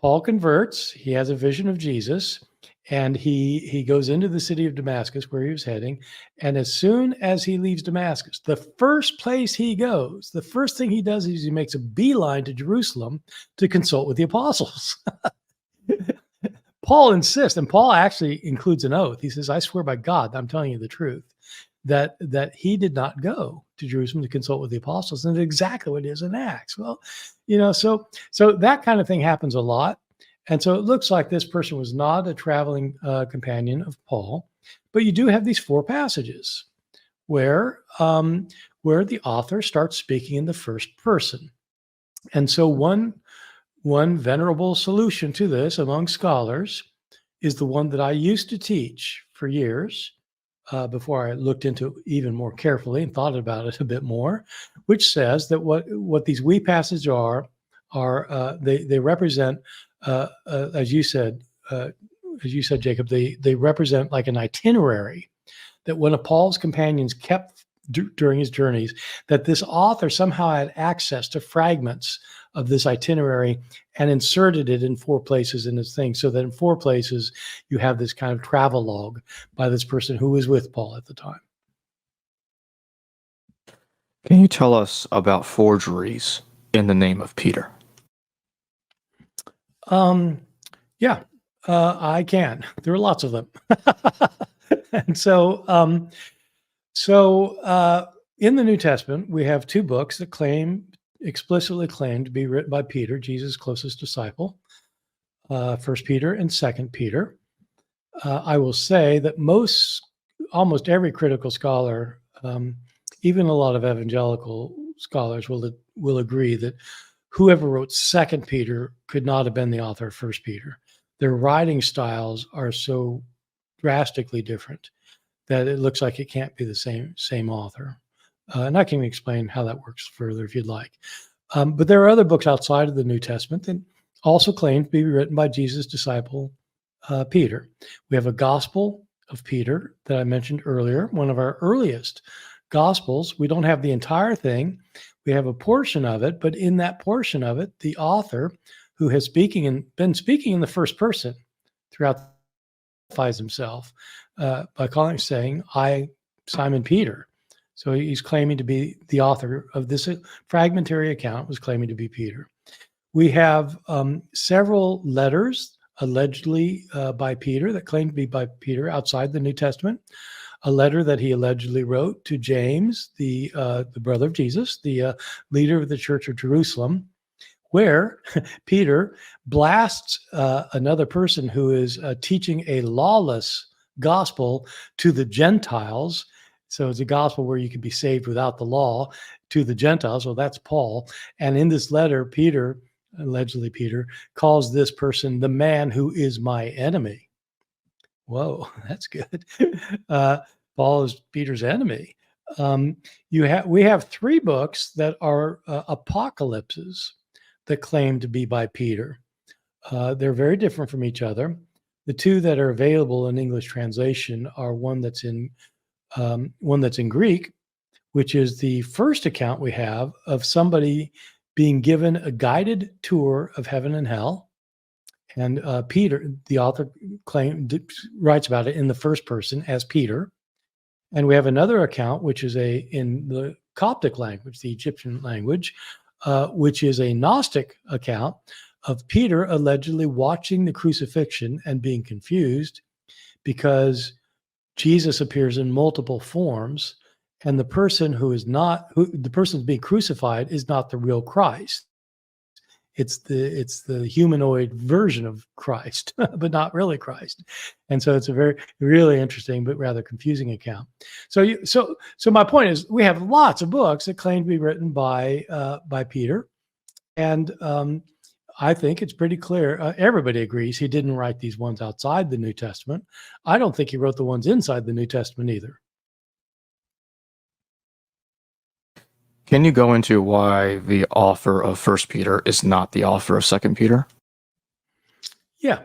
Paul converts, he has a vision of Jesus, and he goes into the city of Damascus where he was heading. And as soon as he leaves Damascus, the first place he goes, the first thing he does is he makes a beeline to Jerusalem to consult with the apostles. Paul insists, and Paul actually includes an oath. He says, I swear by God, I'm telling you the truth, that he did not go to Jerusalem to consult with the apostles. And that's exactly what it is in Acts. Well, so that kind of thing happens a lot. And so it looks like this person was not a traveling companion of Paul, but you do have these four passages where the author starts speaking in the first person. And so one venerable solution to this among scholars is the one that I used to teach for years before I looked into it even more carefully and thought about it a bit more, which says that what these we passages are they represent, as you said, Jacob, they represent like an itinerary that one of Paul's companions kept during his journeys, that this author somehow had access to fragments of this itinerary and inserted it in 4 places in his thing, so that in 4 places you have this kind of travel log by this person who was with Paul at the time. Can you tell us about forgeries in the name of Peter? Yeah, I can. There are lots of them. And so in the New Testament, we have 2 books that explicitly claim to be written by Peter, Jesus' closest disciple, 1 Peter and 2 Peter. I will say that almost every critical scholar, even a lot of evangelical scholars, will agree that whoever wrote 2 Peter could not have been the author of 1 Peter. Their writing styles are so drastically different that it looks like it can't be the same author. And I can explain how that works further if you'd like. But there are other books outside of the New Testament that also claim to be written by Jesus' disciple, Peter. We have a Gospel of Peter that I mentioned earlier, one of our earliest Gospels. We don't have the entire thing. We have a portion of it, but in that portion of it, the author, who has been speaking in the first person throughout, identifies himself by saying, "I, Simon Peter." So he's claiming to be the author of this fragmentary account, was claiming to be Peter. We have several letters allegedly by Peter that claim to be by Peter outside the New Testament. A letter that he allegedly wrote to James, the brother of Jesus, the leader of the Church of Jerusalem, where Peter blasts another person who is teaching a lawless gospel to the Gentiles. So it's a gospel where you can be saved without the law, to the Gentiles. Well, that's Paul. And in this letter, allegedly Peter, calls this person the man who is my enemy. Whoa, that's good. Paul is Peter's enemy. We have 3 books that are apocalypses that claim to be by Peter. They're very different from each other. The 2 that are available in English translation are one that's in Greek, which is the first account we have of somebody being given a guided tour of heaven and hell. And Peter, the author, writes about it in the first person as Peter. And we have another account, which is in the Coptic language, the Egyptian language, which is a Gnostic account of Peter allegedly watching the crucifixion and being confused because Jesus appears in multiple forms, and the person the person being crucified is not the real Christ. It's the humanoid version of Christ, but not really Christ. And so it's a really interesting but rather confusing account. So my point is, we have lots of books that claim to be written by Peter, and I think it's pretty clear. Everybody agrees he didn't write these ones outside the New Testament. I don't think he wrote the ones inside the New Testament either. Can you go into why the author of 1 Peter is not the author of 2 Peter? Yeah.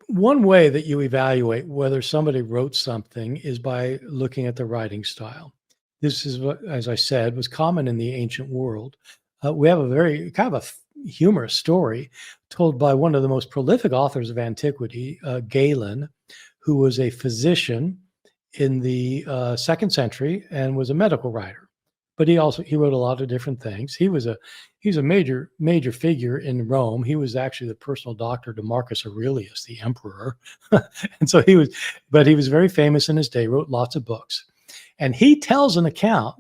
One way that you evaluate whether somebody wrote something is by looking at the writing style. This is what, as I said, was common in the ancient world. We have a very kind of a humorous story told by one of the most prolific authors of antiquity, Galen, who was a physician in the 2nd century and was a medical writer. But he wrote a lot of different things. He's a major figure in Rome. He was actually the personal doctor to Marcus Aurelius, the emperor. And so he was very famous in his day, wrote lots of books. And he tells an account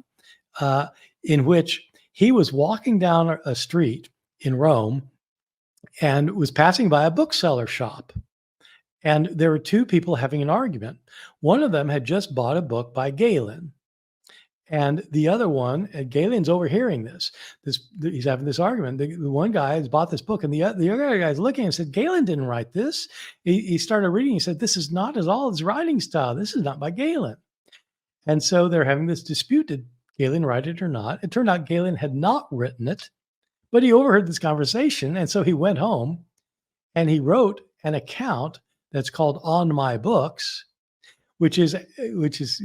in which he was walking down a street in Rome and was passing by a bookseller shop. And there were 2 people having an argument. One of them had just bought a book by Galen. And the other one, Galen's overhearing this. He's having this argument. The one guy has bought this book, and the other guy's looking and said, "Galen didn't write this." He started reading. He said, "This is not at all his writing style. This is not by Galen." And so they're having this dispute. Did Galen write it or not? It turned out Galen had not written it, but he overheard this conversation. And so he went home and he wrote an account that's called On My Books, which is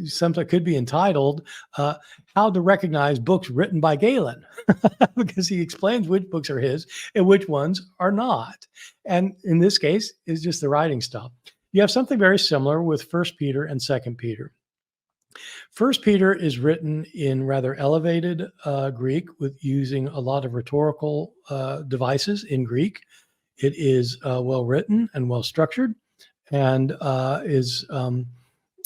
sometimes could be entitled "How to Recognize Books Written by Galen," because he explains which books are his and which ones are not. And in this case, is just the writing style. You have something very similar with First Peter and Second Peter. First Peter is written in rather elevated Greek, with using a lot of rhetorical devices in Greek. It is well written and well structured, and is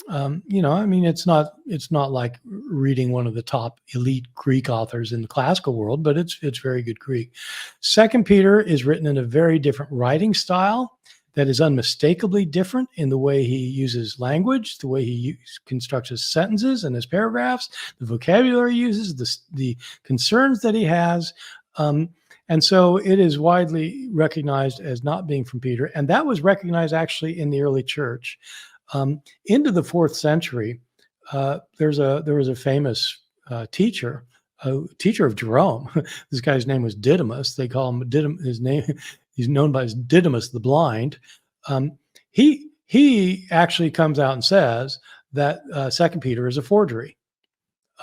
I mean, it's not like reading one of the top elite Greek authors in the classical world, but it's very good Greek. Second Peter is written in a very different writing style that is unmistakably different in the way he uses language, the way he constructs his sentences and his paragraphs, the vocabulary he uses, the concerns that he has. And so it is widely recognized as not being from Peter. And that was recognized actually in the early church. Into the 4th century, there was a famous teacher of Jerome. This guy's name was Didymus. They call him he's known by as Didymus the Blind. He actually comes out and says that Second Peter is a forgery,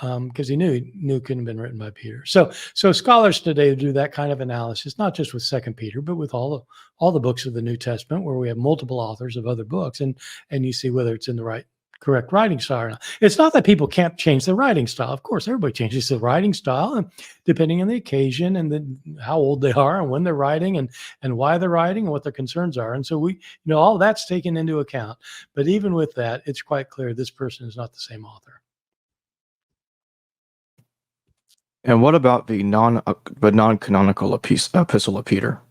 because he knew it couldn't have been written by Peter. So scholars today do that kind of analysis, not just with Second Peter, but with all the books of the New Testament, where we have multiple authors of other books, and you see whether it's in the correct writing style or not. It's not that people can't change their writing style. Of course, everybody changes their writing style, and depending on the occasion and how old they are and when they're writing and why they're writing and what their concerns are. And so all that's taken into account. But even with that, it's quite clear this person is not the same author. And what about the non-canonical epistle of Peter?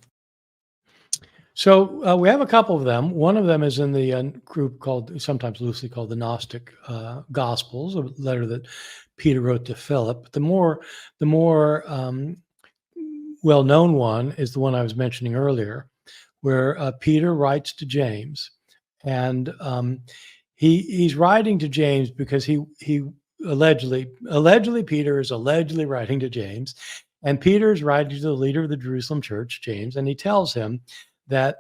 So we have a couple of them. One of them is in the group sometimes loosely called the Gnostic Gospels, a letter that Peter wrote to Philip. The more well-known one is the one I was mentioning earlier, where Peter writes to James, and he's writing to James because he allegedly Peter is allegedly writing to James, and Peter is writing to the leader of the Jerusalem church, James, and he tells him that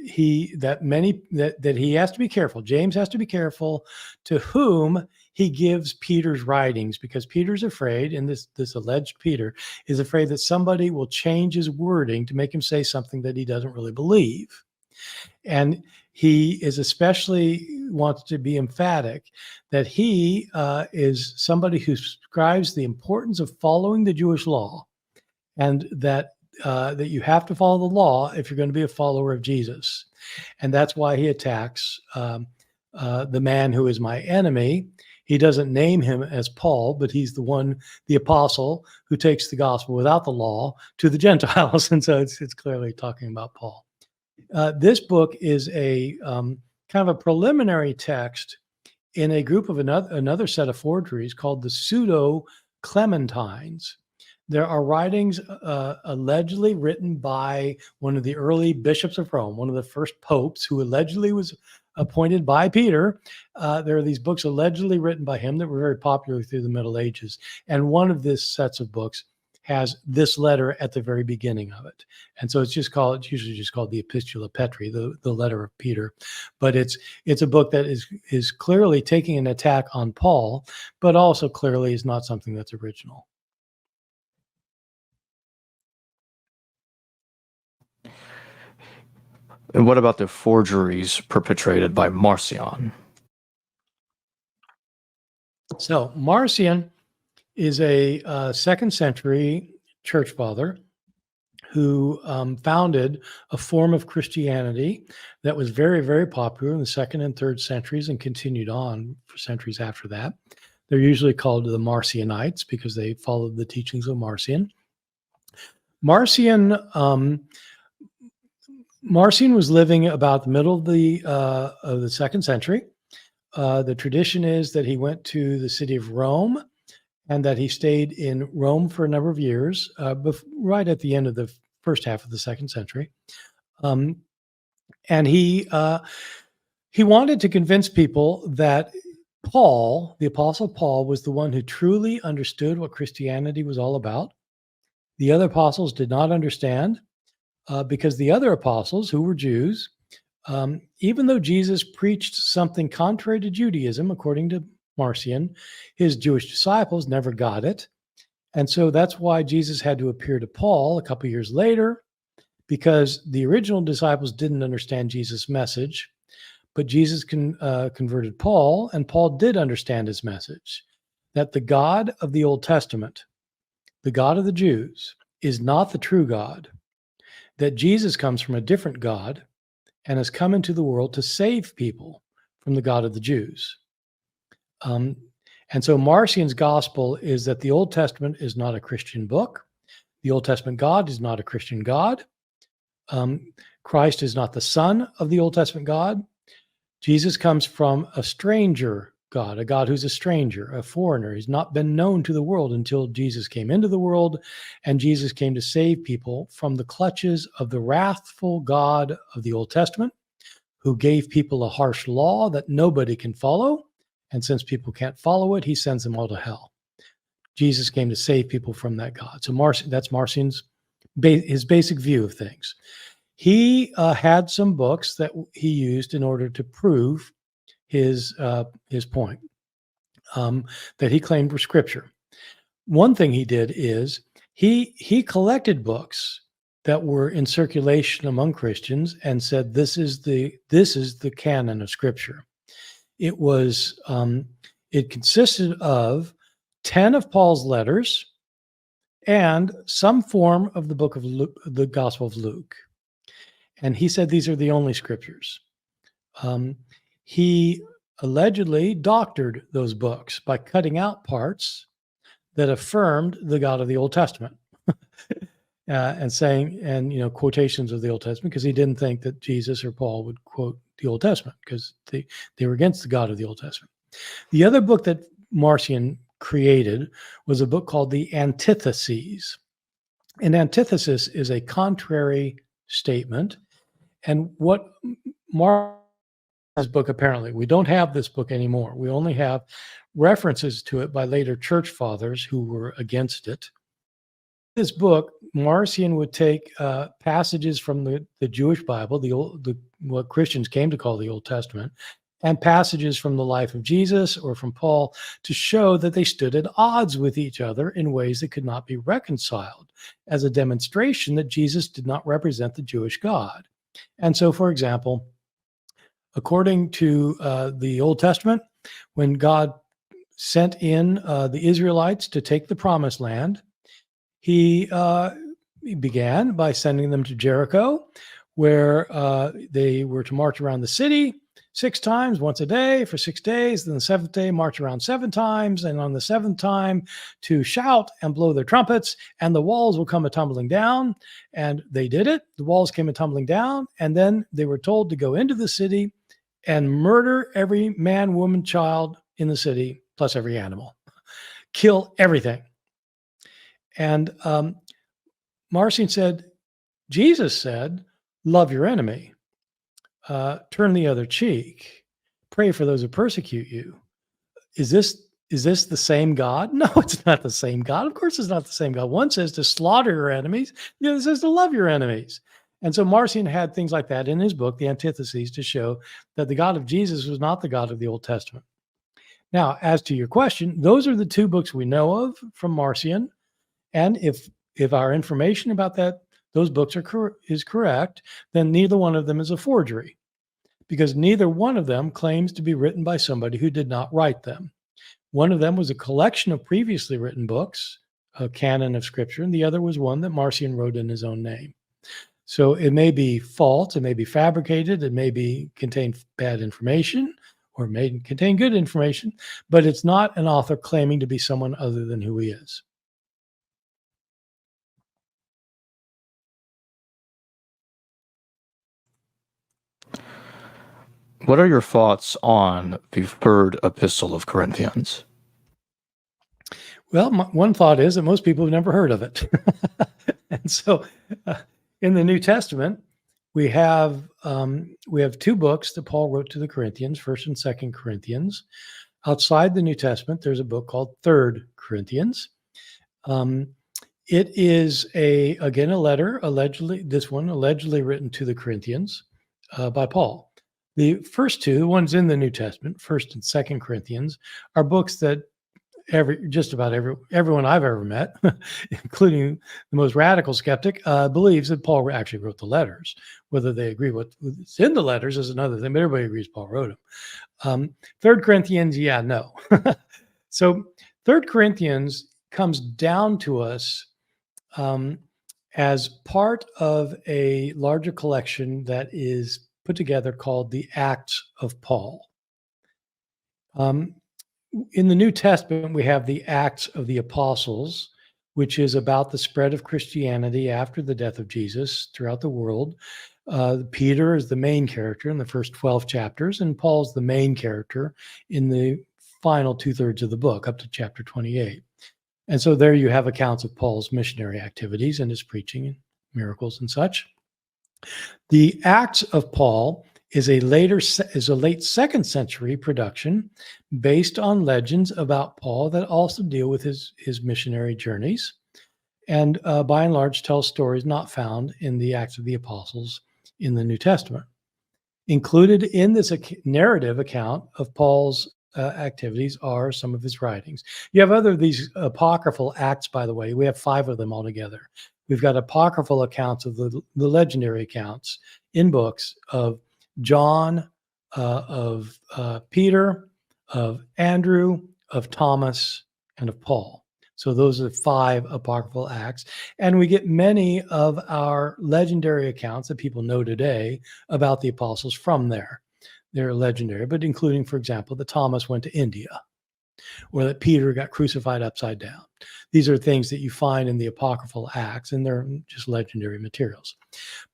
he has to be careful. James has to be careful to whom he gives Peter's writings, because Peter's afraid, and this alleged Peter is afraid that somebody will change his wording to make him say something that he doesn't really believe. And he is especially wants to be emphatic that he is somebody who describes the importance of following the Jewish law, and that you have to follow the law if you're going to be a follower of Jesus. And that's why he attacks the man who is my enemy. He doesn't name him as Paul, but he's the apostle who takes the gospel without the law to the Gentiles. And so it's clearly talking about Paul. This book is a kind of a preliminary text in a group of another set of forgeries called the Pseudo-Clementines. There are writings allegedly written by one of the early bishops of Rome, one of the first popes, who allegedly was appointed by Peter. There are these books allegedly written by him that were very popular through the Middle Ages. And one of these sets of books has this letter at the very beginning of it. And so it's usually just called the Epistula Petri, the letter of Peter. But it's a book that is clearly taking an attack on Paul, but also clearly is not something that's original. And what about the forgeries perpetrated by Marcion? So Marcion is a 2nd century church father who founded a form of Christianity that was very, very popular in the 2nd and 3rd centuries and continued on for centuries after that. They're usually called the Marcionites because they followed the teachings of Marcion. Marcion was living about the middle of the 2nd century. The tradition is that he went to the city of Rome, and that he stayed in Rome for a number of years, right at the end of the first half of the 2nd century. And he wanted to convince people that Paul, the Apostle Paul, was the one who truly understood what Christianity was all about. The other apostles did not understand, because the other apostles, who were Jews, Even though Jesus preached something contrary to Judaism, according to Marcion, his Jewish disciples never got it. And so that's why Jesus had to appear to Paul a couple years later, because the original disciples didn't understand Jesus' message, but Jesus converted Paul, and Paul did understand his message, that the God of the Old Testament, the God of the Jews, is not the true God, that Jesus comes from a different God and has come into the world to save people from the God of the Jews. And so Marcion's gospel is that the Old Testament is not a Christian book. The Old Testament God is not a Christian God. Christ is not the son of the Old Testament God. Jesus comes from a stranger God, a God who's a stranger, a foreigner. He's not been known to the world until Jesus came into the world, and Jesus came to save people from the clutches of the wrathful God of the Old Testament, who gave people a harsh law that nobody can follow. And since people can't follow it, he sends them all to hell. Jesus came to save people from that God. So that's Marcion's his basic view of things. He had some books that he used in order to prove his point that he claimed were scripture. One thing he did is he collected books that were in circulation among Christians and said this is the canon of scripture. It was it consisted of 10 of Paul's letters and some form of the book of Luke, the Gospel of Luke. And he said these are the only scriptures. He allegedly doctored those books by cutting out parts that affirmed the God of the Old Testament and saying, and quotations of the Old Testament, because he didn't think that Jesus or Paul would quote the Old Testament because they were against the God of the Old Testament. The other book that Marcion created was a book called the Antitheses. An antithesis is a contrary statement. And what Marcion's book, apparently, we don't have this book anymore. We only have references to it by later church fathers who were against it. This book, Marcion would take passages from the Jewish Bible, what Christians came to call the Old Testament, and passages from the life of Jesus or from Paul to show that they stood at odds with each other in ways that could not be reconciled, as a demonstration that Jesus did not represent the Jewish God. And so, for example, according to the Old Testament, when God sent in the Israelites to take the promised land, he began by sending them to Jericho, where they were to march around the city 6 times, once a day for 6 days. Then the 7th day, march around 7 times. And on the 7th time, to shout and blow their trumpets, and the walls will come a-tumbling down. And they did it. The walls came a-tumbling down. And then they were told to go into the city and murder every man, woman, child in the city, plus every animal. Kill everything. And Marcion said, Jesus said, love your enemy. Turn the other cheek. Pray for those who persecute you. Is this the same God? No, it's not the same God. Of course, it's not the same God. One says to slaughter your enemies. The other says to love your enemies. And so Marcion had things like that in his book, The Antitheses, to show that the God of Jesus was not the God of the Old Testament. Now, as to your question, those are the 2 books we know of from Marcion. And if our information about those books is correct, then neither one of them is a forgery, because neither one of them claims to be written by somebody who did not write them. One of them was a collection of previously written books, a canon of scripture, and the other was one that Marcion wrote in his own name. So it may be false, it may be fabricated, it may contain bad information, or it may contain good information, but it's not an author claiming to be someone other than who he is. What are your thoughts on the 3rd epistle of Corinthians? Well, one thought is that most people have never heard of it. And so in the New Testament, we have 2 books that Paul wrote to the Corinthians, 1st and 2nd Corinthians. Outside the New Testament, there's a book called 3rd Corinthians. It is again a letter, allegedly written to the Corinthians. by Paul. The first two, the ones in the New Testament, 1st and 2nd Corinthians, are books that just about everyone I've ever met, including the most radical skeptic, believes that Paul actually wrote the letters. Whether they agree what's in the letters is another thing, but everybody agrees Paul wrote them. 3rd Corinthians, no. So 3rd Corinthians comes down to us as part of a larger collection that is put together called the Acts of Paul. In the New Testament, we have the Acts of the Apostles, which is about the spread of Christianity after the death of Jesus throughout the world. Peter is the main character in the first 12 chapters, and Paul's the main character in the final 2/3 of the book, up to chapter 28. And so there you have accounts of Paul's missionary activities and his preaching and miracles and such. The Acts of Paul is a late 2nd century production based on legends about Paul that also deal with his missionary journeys, and by and large tell stories not found in the Acts of the Apostles in the New Testament. Included in this narrative account of Paul's activities are some of his writings. You have other of these apocryphal acts, by the way. We have 5 of them altogether. We've got apocryphal accounts of the legendary accounts in books of John, of Peter, of Andrew, of Thomas, and of Paul. So those are 5 apocryphal acts. And we get many of our legendary accounts that people know today about the apostles from there. They're legendary, but including, for example, that Thomas went to India, or that Peter got crucified upside down. These are things that you find in the apocryphal acts, and they're just legendary materials.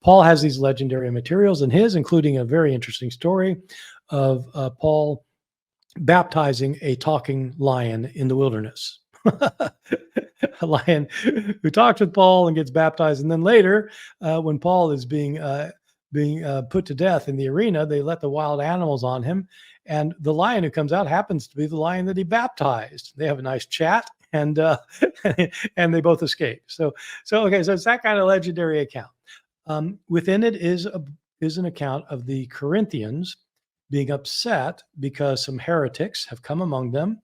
Paul has these legendary materials in his, including a very interesting story of Paul baptizing a talking lion in the wilderness. A lion who talks with Paul and gets baptized, and then later, when Paul is being put to death in the arena, they let the wild animals on him, and the lion who comes out happens to be the lion that he baptized. They have a nice chat, and and they both escape. So it's that kind of legendary account. Within it is an account of the Corinthians being upset because some heretics have come among them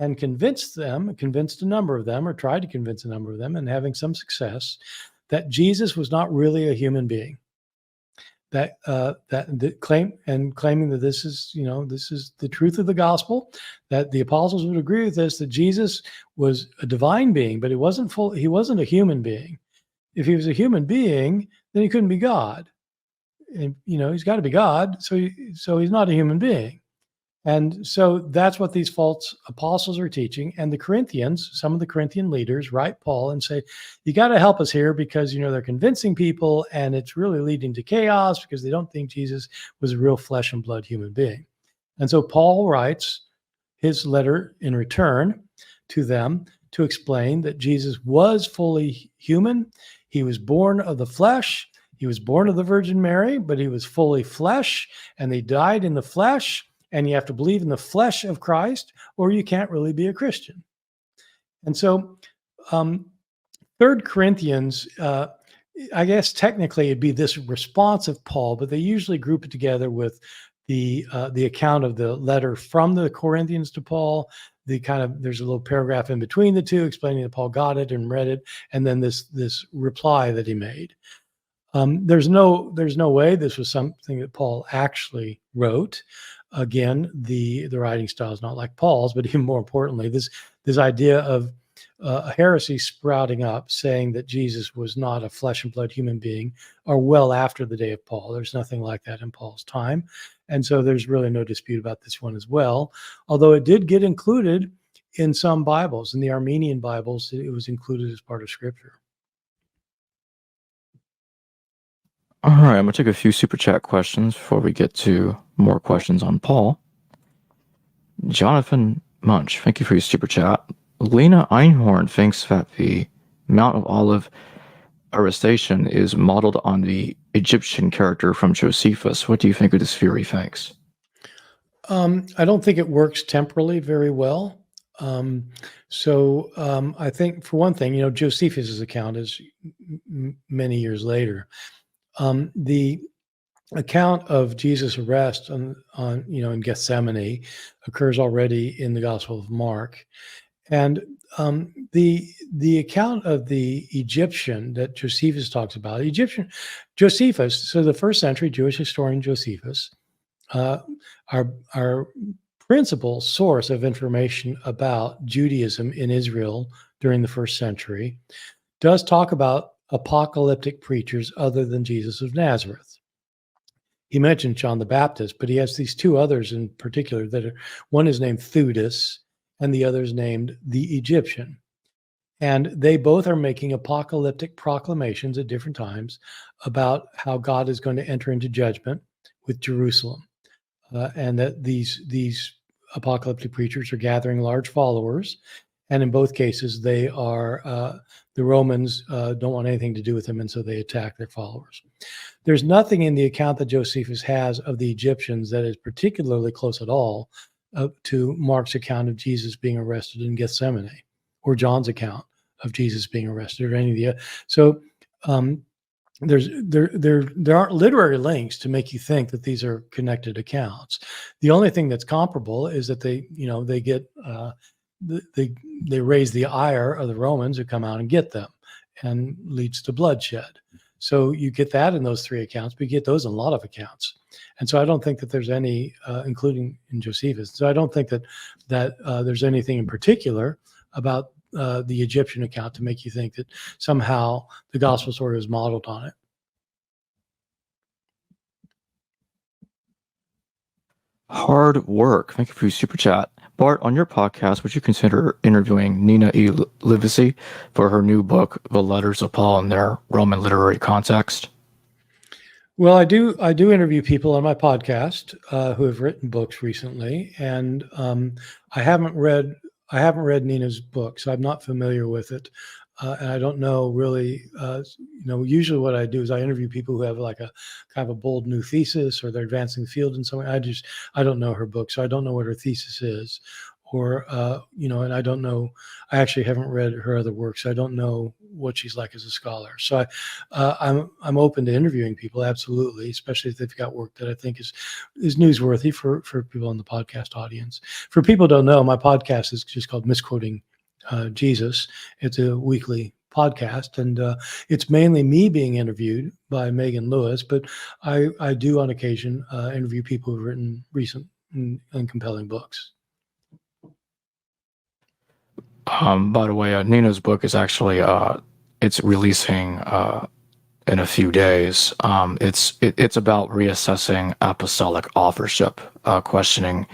and convinced a number of them, or tried to convince a number of them, and having some success, that Jesus was not really a human being. Claiming that this is the truth of the gospel, that the apostles would agree with this, that Jesus was a divine being, but he wasn't a human being. If he was a human being, then he couldn't be God. And he's got to be God, so he's not a human being. And so that's what these false apostles are teaching. And the Corinthians, some of the Corinthian leaders, write Paul and say, you got to help us here, because they're convincing people, and it's really leading to chaos because they don't think Jesus was a real flesh and blood human being. And so Paul writes his letter in return to them to explain that Jesus was fully human. He was born of the flesh. He was born of the Virgin Mary, but he was fully flesh, and they died in the flesh. And you have to believe in the flesh of Christ, or you can't really be a Christian. And so 3rd Corinthians, I guess technically it'd be this response of Paul, but they usually group it together with the account of the letter from the Corinthians to Paul. There's a little paragraph in between the two explaining that Paul got it and read it, and then this reply that he made. There's no way this was something that Paul actually wrote. Again, the writing style is not like Paul's, but even more importantly, this idea of a heresy sprouting up saying that Jesus was not a flesh and blood human being are well after the day of Paul. There's nothing like that in Paul's time. And so there's really no dispute about this one as well, although it did get included in some Bibles. In the Armenian Bibles, it was included as part of Scripture. All right, I'm going to take a few super chat questions before we get to more questions on Paul. Jonathan Munch, thank you for your super chat. Lena Einhorn thinks that the Mount of Olive arrestation is modeled on the Egyptian character from Josephus. What do you think of this theory? Thanks. I don't think it works temporally very well. I think, for one thing, Josephus's account is many years later. The account of Jesus' arrest on in Gethsemane occurs already in the Gospel of Mark, and the account of the Egyptian that Josephus talks about, Josephus, so the first century Jewish historian Josephus, uh, our principal source of information about Judaism in Israel during the first century, does talk about apocalyptic preachers other than Jesus of Nazareth. He mentioned John the Baptist, but he has these two others in particular one is named Theudas and the other is named the Egyptian. And they both are making apocalyptic proclamations at different times about how God is going to enter into judgment with Jerusalem, and that these apocalyptic preachers are gathering large followers. And in both cases, they are the Romans don't want anything to do with them, and so they attack their followers. There's nothing in the account that Josephus has of the Egyptians that is particularly close at all to Mark's account of Jesus being arrested in Gethsemane, or John's account of Jesus being arrested, or any of the. So there aren't literary links to make you think that these are connected accounts. The only thing that's comparable is that they get they raise the ire of the Romans who come out and get them, and leads to bloodshed. So you get that in those three accounts, but you get those in a lot of accounts. And so I don't think that there's any, including in Josephus. So I don't think that there's anything in particular about the Egyptian account to make you think that somehow the gospel story is modeled on it. Hard work. Thank you for your super chat. Bart, on your podcast, would you consider interviewing Nina E. Livesey for her new book, The Letters of Paul in Their Roman Literary Context? Well, I do interview people on my podcast who have written books recently, and I haven't read Nina's book, so I'm not familiar with it, and I don't know really. Usually what I do is I interview people who have like a kind of a bold new thesis, or they're advancing the field in some way. I don't know her book, so I don't know what her thesis is, or and I don't know. I actually haven't read her other works, so I don't know what she's like as a scholar. So I'm open to interviewing people, absolutely, especially if they've got work that I think is newsworthy for people in the podcast audience. For people who don't know, my podcast is just called Misquoting Jesus. It's a weekly podcast, and it's mainly me being interviewed by Megan Lewis, but I do on occasion interview people who've written recent and compelling books. By the way, Nina's book is actually it's releasing in a few days. It's about reassessing apostolic authorship, questioning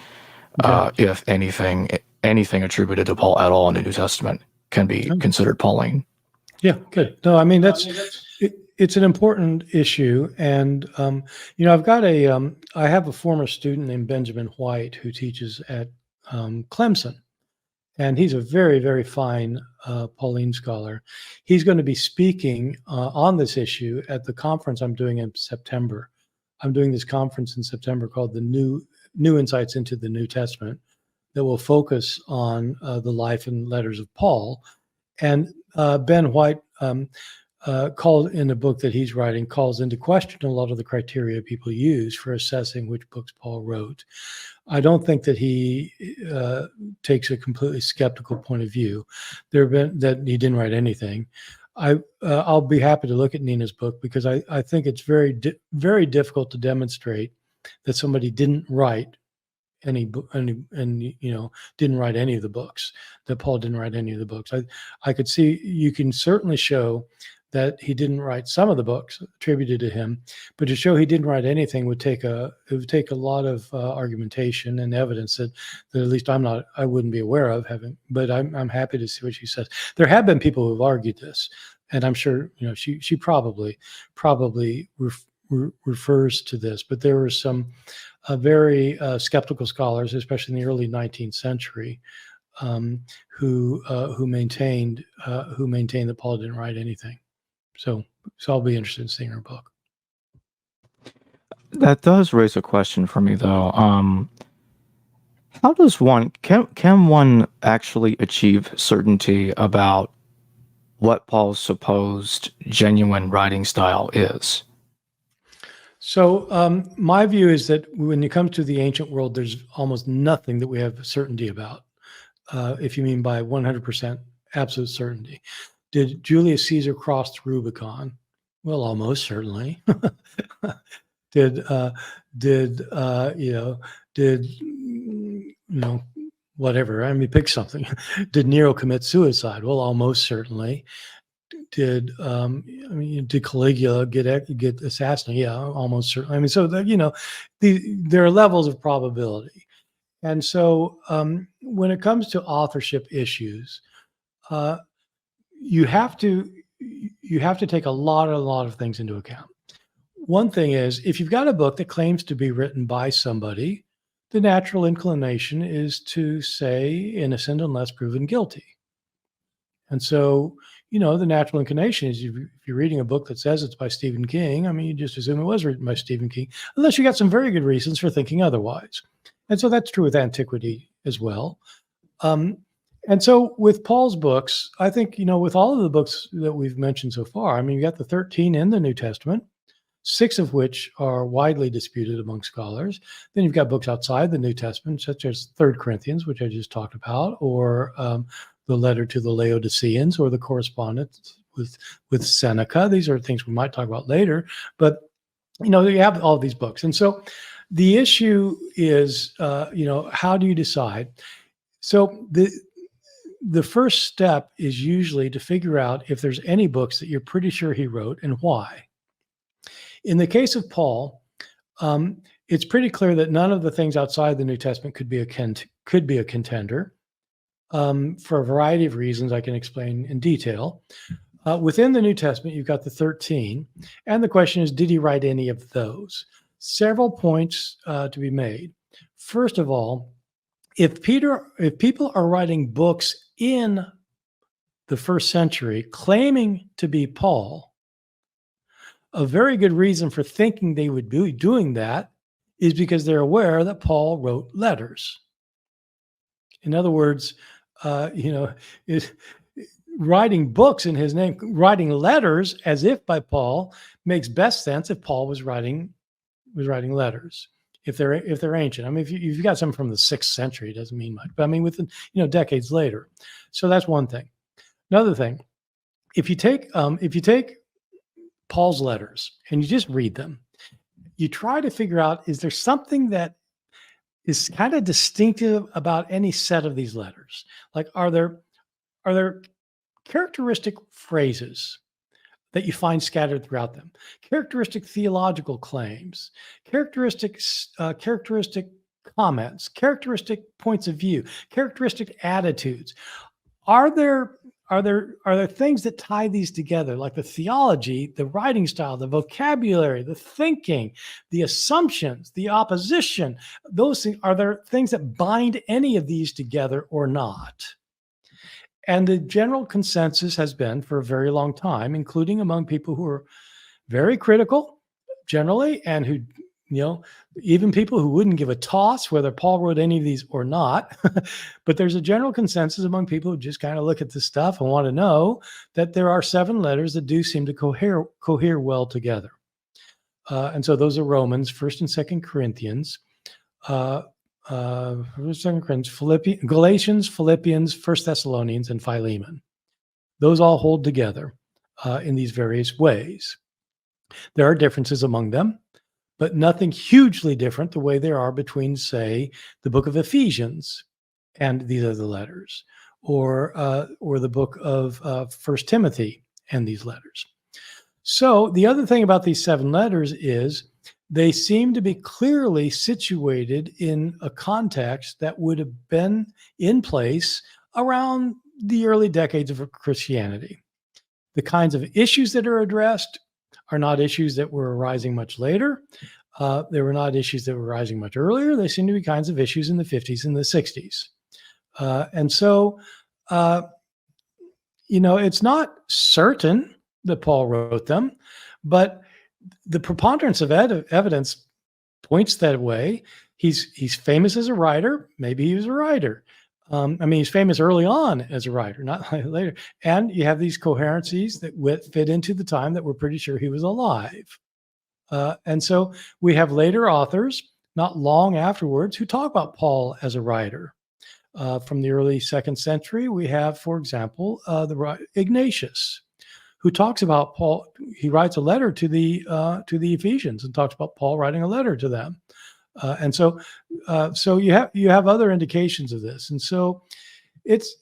if anything attributed to Paul at all in the New Testament can be considered Pauline. Yeah, good. No, I mean it's an important issue, and I've got I have a former student named Benjamin White who teaches at Clemson. And he's a very, very fine Pauline scholar. He's going to be speaking on this issue at the conference I'm doing in September. I'm doing this conference in September called the New Insights into the New Testament, that will focus on the life and letters of Paul. And Ben White called in a book that he's writing, calls into question a lot of the criteria people use for assessing which books Paul wrote. I don't think that he takes a completely skeptical point of view. There have been that he didn't write anything. I'll be happy to look at Nina's book, because I think it's very very difficult to demonstrate that somebody didn't write didn't write any of the books, that Paul didn't write any of the books. I could see, you can certainly show that he didn't write some of the books attributed to him, but to show he didn't write anything would take a lot of argumentation and evidence that at least I wouldn't be aware of having. But I'm happy to see what she says. There have been people who've argued this, and I'm sure she probably refers to this. But there were some very skeptical scholars, especially in the early 19th century, who maintained that Paul didn't write anything. So I'll be interested in seeing her book. That does raise a question for me, though. How does can one actually achieve certainty about what Paul's supposed genuine writing style is? So my view is that when it comes to the ancient world, there's almost nothing that we have certainty about. If you mean by 100% absolute certainty. Did Julius Caesar cross the Rubicon? Well, almost certainly. did uh, did you know? Did whatever? I mean, pick something. Did Nero commit suicide? Well, almost certainly. Did Caligula get assassinated? Yeah, almost certainly. I mean, so there are levels of probability, and so when it comes to authorship issues, uh, you have to take a lot of things into account. One thing is, if you've got a book that claims to be written by somebody, the natural inclination is to say innocent unless proven guilty. And so, the natural inclination is if you're reading a book that says it's by Stephen King, I mean, you just assume it was written by Stephen King, unless you got some very good reasons for thinking otherwise. And so that's true with antiquity as well. And so with Paul's books, I think, with all of the books that we've mentioned so far, I mean, you got the 13 in the New Testament, 6 of which are widely disputed among scholars. Then you've got books outside the New Testament, such as 3 Corinthians, which I just talked about, or the letter to the Laodiceans, or the correspondence with Seneca. These are things we might talk about later, but you have all these books. And so the issue is, how do you decide? So the first step is usually to figure out if there's any books that you're pretty sure he wrote and why. In the case of Paul, it's pretty clear that none of the things outside the New Testament could be a contender. For a variety of reasons I can explain in detail. Within the New Testament, you've got the 13, and the question is, did he write any of those? Several points to be made. First of all, if people are writing books in the first century claiming to be Paul, a very good reason for thinking they would be doing that is because they're aware that Paul wrote letters. In other words, writing books in his name, writing letters as if by Paul makes best sense if Paul was writing letters. If they're ancient, I mean, if you've got some from the 6th century, it doesn't mean much. But I mean, within decades later, so that's one thing. Another thing, if you take Paul's letters and you just read them, you try to figure out, is there something that is kind of distinctive about any set of these letters? Like, are there characteristic phrases that you find scattered throughout them? Characteristic theological claims, characteristic comments, characteristic points of view, characteristic attitudes. Are there things that tie these together, like the theology, the writing style, the vocabulary, the thinking, the assumptions, the opposition? Those things, are there things that bind any of these together or not? And the general consensus has been for a very long time, including among people who are very critical generally, and who, even people who wouldn't give a toss whether Paul wrote any of these or not. But there's a general consensus among people who just kind of look at this stuff and want to know that there are 7 letters that do seem to cohere well together. And so those are Romans, 1st and 2nd Corinthians, Galatians, Philippians, 1 Thessalonians, and Philemon. Those all hold together in these various ways. There are differences among them, but nothing hugely different the way there are between, say, the book of Ephesians and these other letters, or the book of 1 Timothy and these letters. So the other thing about these 7 letters is they seem to be clearly situated in a context that would have been in place around the early decades of Christianity. The kinds of issues that are addressed are not issues that were arising much later. They were not issues that were arising much earlier. They seem to be kinds of issues in the 50s and the 60s. And so, it's not certain that Paul wrote them, but the preponderance of evidence points that way. He's famous as a writer. Maybe he was a writer. He's famous early on as a writer, not later. And you have these coherencies that fit into the time that we're pretty sure he was alive. And so we have later authors, not long afterwards, who talk about Paul as a writer. From the early 2nd century, we have, for example, Ignatius, who talks about Paul. He writes a letter to the Ephesians and talks about Paul writing a letter to them. And so you have other indications of this. And so it's,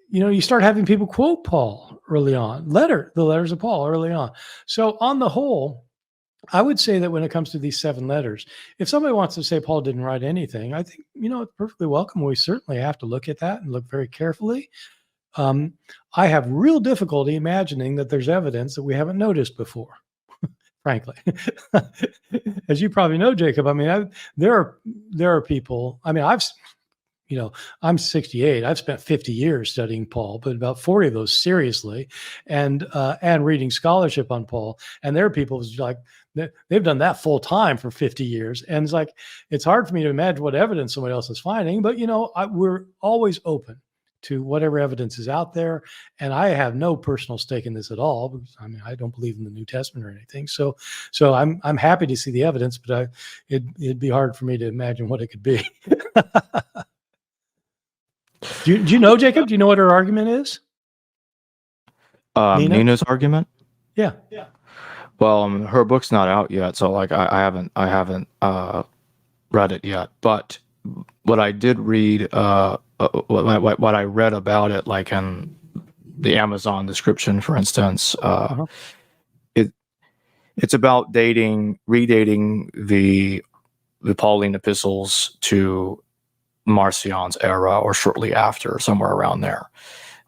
you start having people quote Paul early on, the letters of Paul early on. So on the whole, I would say that when it comes to these 7 letters, if somebody wants to say Paul didn't write anything, I think, it's perfectly welcome. We certainly have to look at that and look very carefully. I have real difficulty imagining that there's evidence that we haven't noticed before, frankly. As you probably know, Jacob, I mean, there are people, I mean, I'm 68. I've spent 50 years studying Paul, but about 40 of those seriously, and reading scholarship on Paul. And there are people who's like, they've done that full time for 50 years. And it's like, it's hard for me to imagine what evidence somebody else is finding, but we're always open to whatever evidence is out there. And I have no personal stake in this at all, because I mean, I don't believe in the New Testament or anything. So I'm happy to see the evidence, but it'd be hard for me to imagine what it could be. Do you know, Jacob? Do you know what her argument is? Nina's argument? Yeah. Well, her book's not out yet, so like I haven't read it yet. But what I did read, what I read about it, like in the Amazon description, for instance, it's about redating the Pauline epistles to Marcion's era or shortly after, somewhere around there.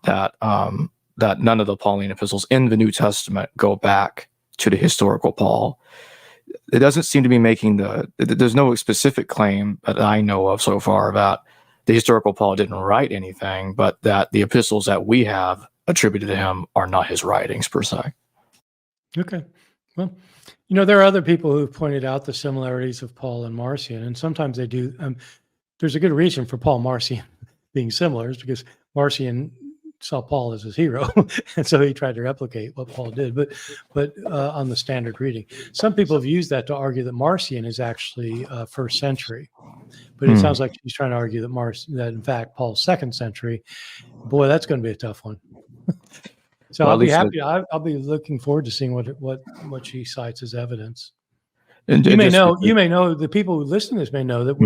That none of the Pauline epistles in the New Testament go back to the historical Paul. It doesn't seem to be making there's no specific claim that I know of so far that the historical Paul didn't write anything, but that the epistles that we have attributed to him are not his writings per se. Okay. Well, there are other people who've pointed out the similarities of Paul and Marcion, and sometimes they do. There's a good reason for Paul and Marcion being similar, is because Marcion saw Paul as his hero, and so he tried to replicate what Paul did. But on the standard reading, some people have used that to argue that Marcion is actually 1st century, but it sounds like he's trying to argue that in fact Paul's 2nd century. Boy, that's going to be a tough one. So well, I'll be happy. I'll be looking forward to seeing what she cites as evidence. And you may know the people who listen to this may know that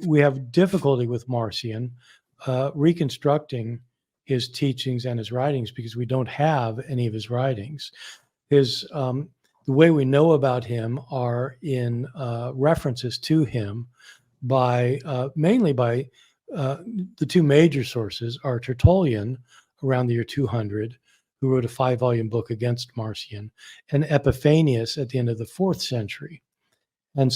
we have difficulty with Marcion reconstructing his teachings and his writings, because we don't have any of his writings. The way we know about him are in references to him mainly by the 2 major sources are Tertullian around the year 200, who wrote a 5-volume book against Marcion, and Epiphanius at the end of the 4th century. And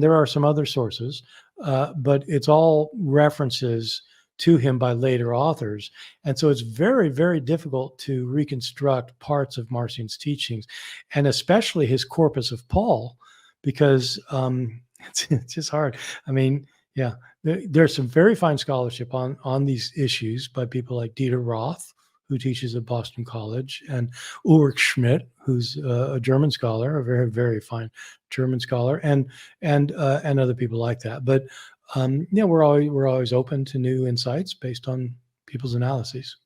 there are some other sources, but it's all references to him by later authors. And so it's very, very difficult to reconstruct parts of Marcion's teachings, and especially his corpus of Paul, because it's just hard. I mean, yeah, there's some very fine scholarship on these issues by people like Dieter Roth, who teaches at Boston College, and Ulrich Schmidt, who's a German scholar, a very, very fine German scholar, and other people like that. But we're always open to new insights based on people's analyses.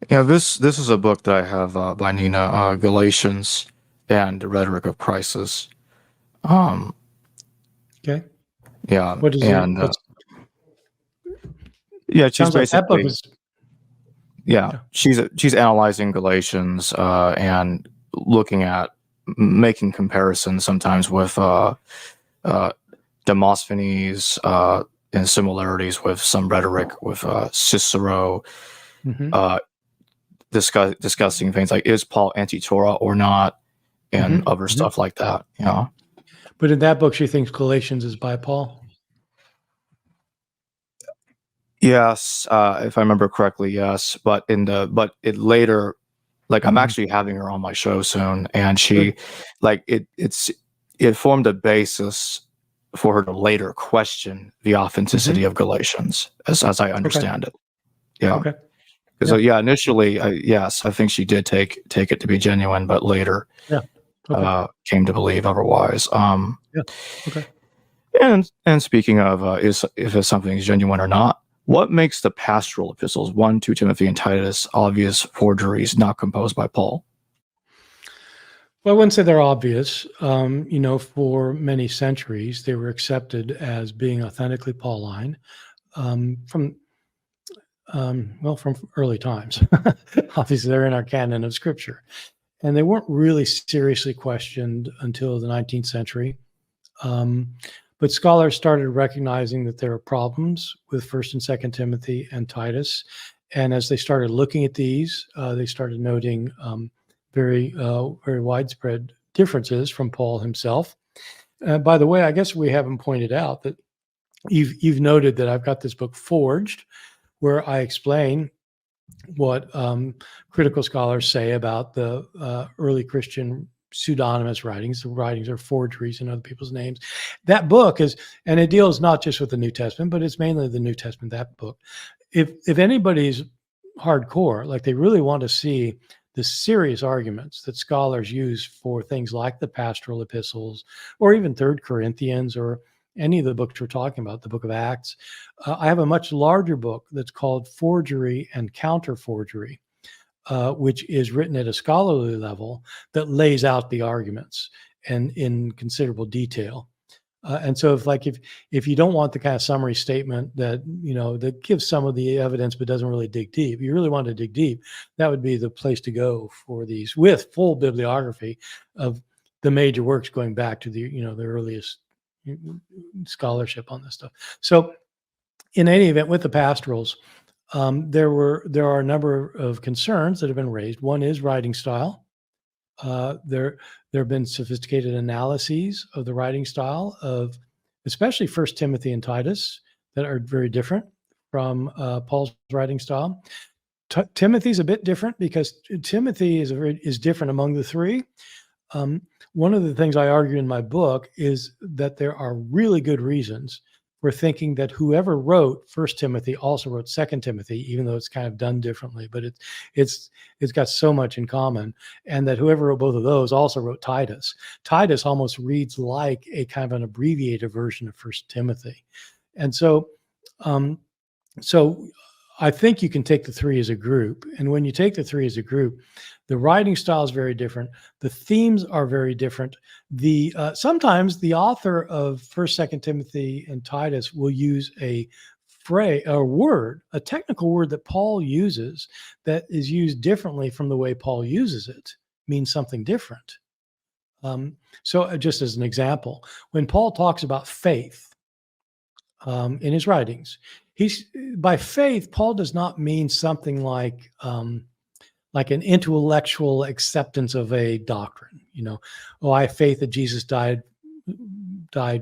Yeah, this is a book that I have by Nina, Galatians and the Rhetoric of Crisis. Okay. Yeah. What is it? Yeah, she's basically. Like that book is, yeah, she's analyzing Galatians and looking at making comparisons sometimes with Demosthenes and similarities with some rhetoric with Cicero, discussing things like, is Paul anti-Torah or not, and other stuff like that. But in that book, she thinks Galatians is by Paul. Yes, if I remember correctly, yes. But it later, like I'm actually having her on my show soon, and she, like it formed a basis for her to later question the authenticity of Galatians, as I understand it. Yeah. Okay. Because initially, yes, I think she did take it to be genuine, but later, came to believe otherwise. Yeah. Okay. And speaking of is if something is genuine or not, what makes the pastoral epistles 1, 2 Timothy, and Titus obvious forgeries not composed by Paul? Well, I wouldn't say they're obvious. For many centuries, they were accepted as being authentically Pauline from from early times. Obviously, they're in our canon of Scripture, and they weren't really seriously questioned until the 19th century. But scholars started recognizing that there are problems with First and Second Timothy and Titus, and as they started looking at these, they started noting very widespread differences from Paul himself. By the way, I guess we haven't pointed out that you've noted that I've got this book Forged, where I explain what critical scholars say about the early Christian pseudonymous writings. The writings are forgeries in other people's names. That book is, and it deals not just with the New Testament, but it's mainly the New Testament, that book. If anybody's hardcore, like they really want to see the serious arguments that scholars use for things like the pastoral epistles, or even Third Corinthians, or any of the books we're talking about, the book of Acts, I have a much larger book that's called Forgery and Counter Forgery, which is written at a scholarly level that lays out the arguments and in considerable detail. And so if you don't want the kind of summary statement that that gives some of the evidence but doesn't really dig deep, you really want to dig deep, that would be the place to go for these, with full bibliography of the major works going back to the earliest scholarship on this stuff. So in any event, with the pastorals, there are a number of concerns that have been raised. One is writing style. There have been sophisticated analyses of the writing style of especially First Timothy and Titus that are very different from Paul's writing style. Timothy's a bit different because Timothy is different among the three. One of the things I argue in my book is that there are really good reasons for thinking that whoever wrote First Timothy also wrote Second Timothy, even though it's kind of done differently, but it's got so much in common, and that whoever wrote both of those also wrote Titus. Titus almost reads like a kind of an abbreviated version of First Timothy, and so I think you can take the three as a group, and when you take the three as a group, the writing style is very different. The themes are very different. Sometimes the author of First, Second Timothy, and Titus will use a phrase, a word, a technical word that Paul uses that is used differently from the way Paul uses it, means something different. So just as an example, when Paul talks about faith in his writings, by faith, Paul does not mean something like an intellectual acceptance of a doctrine. I have faith that Jesus died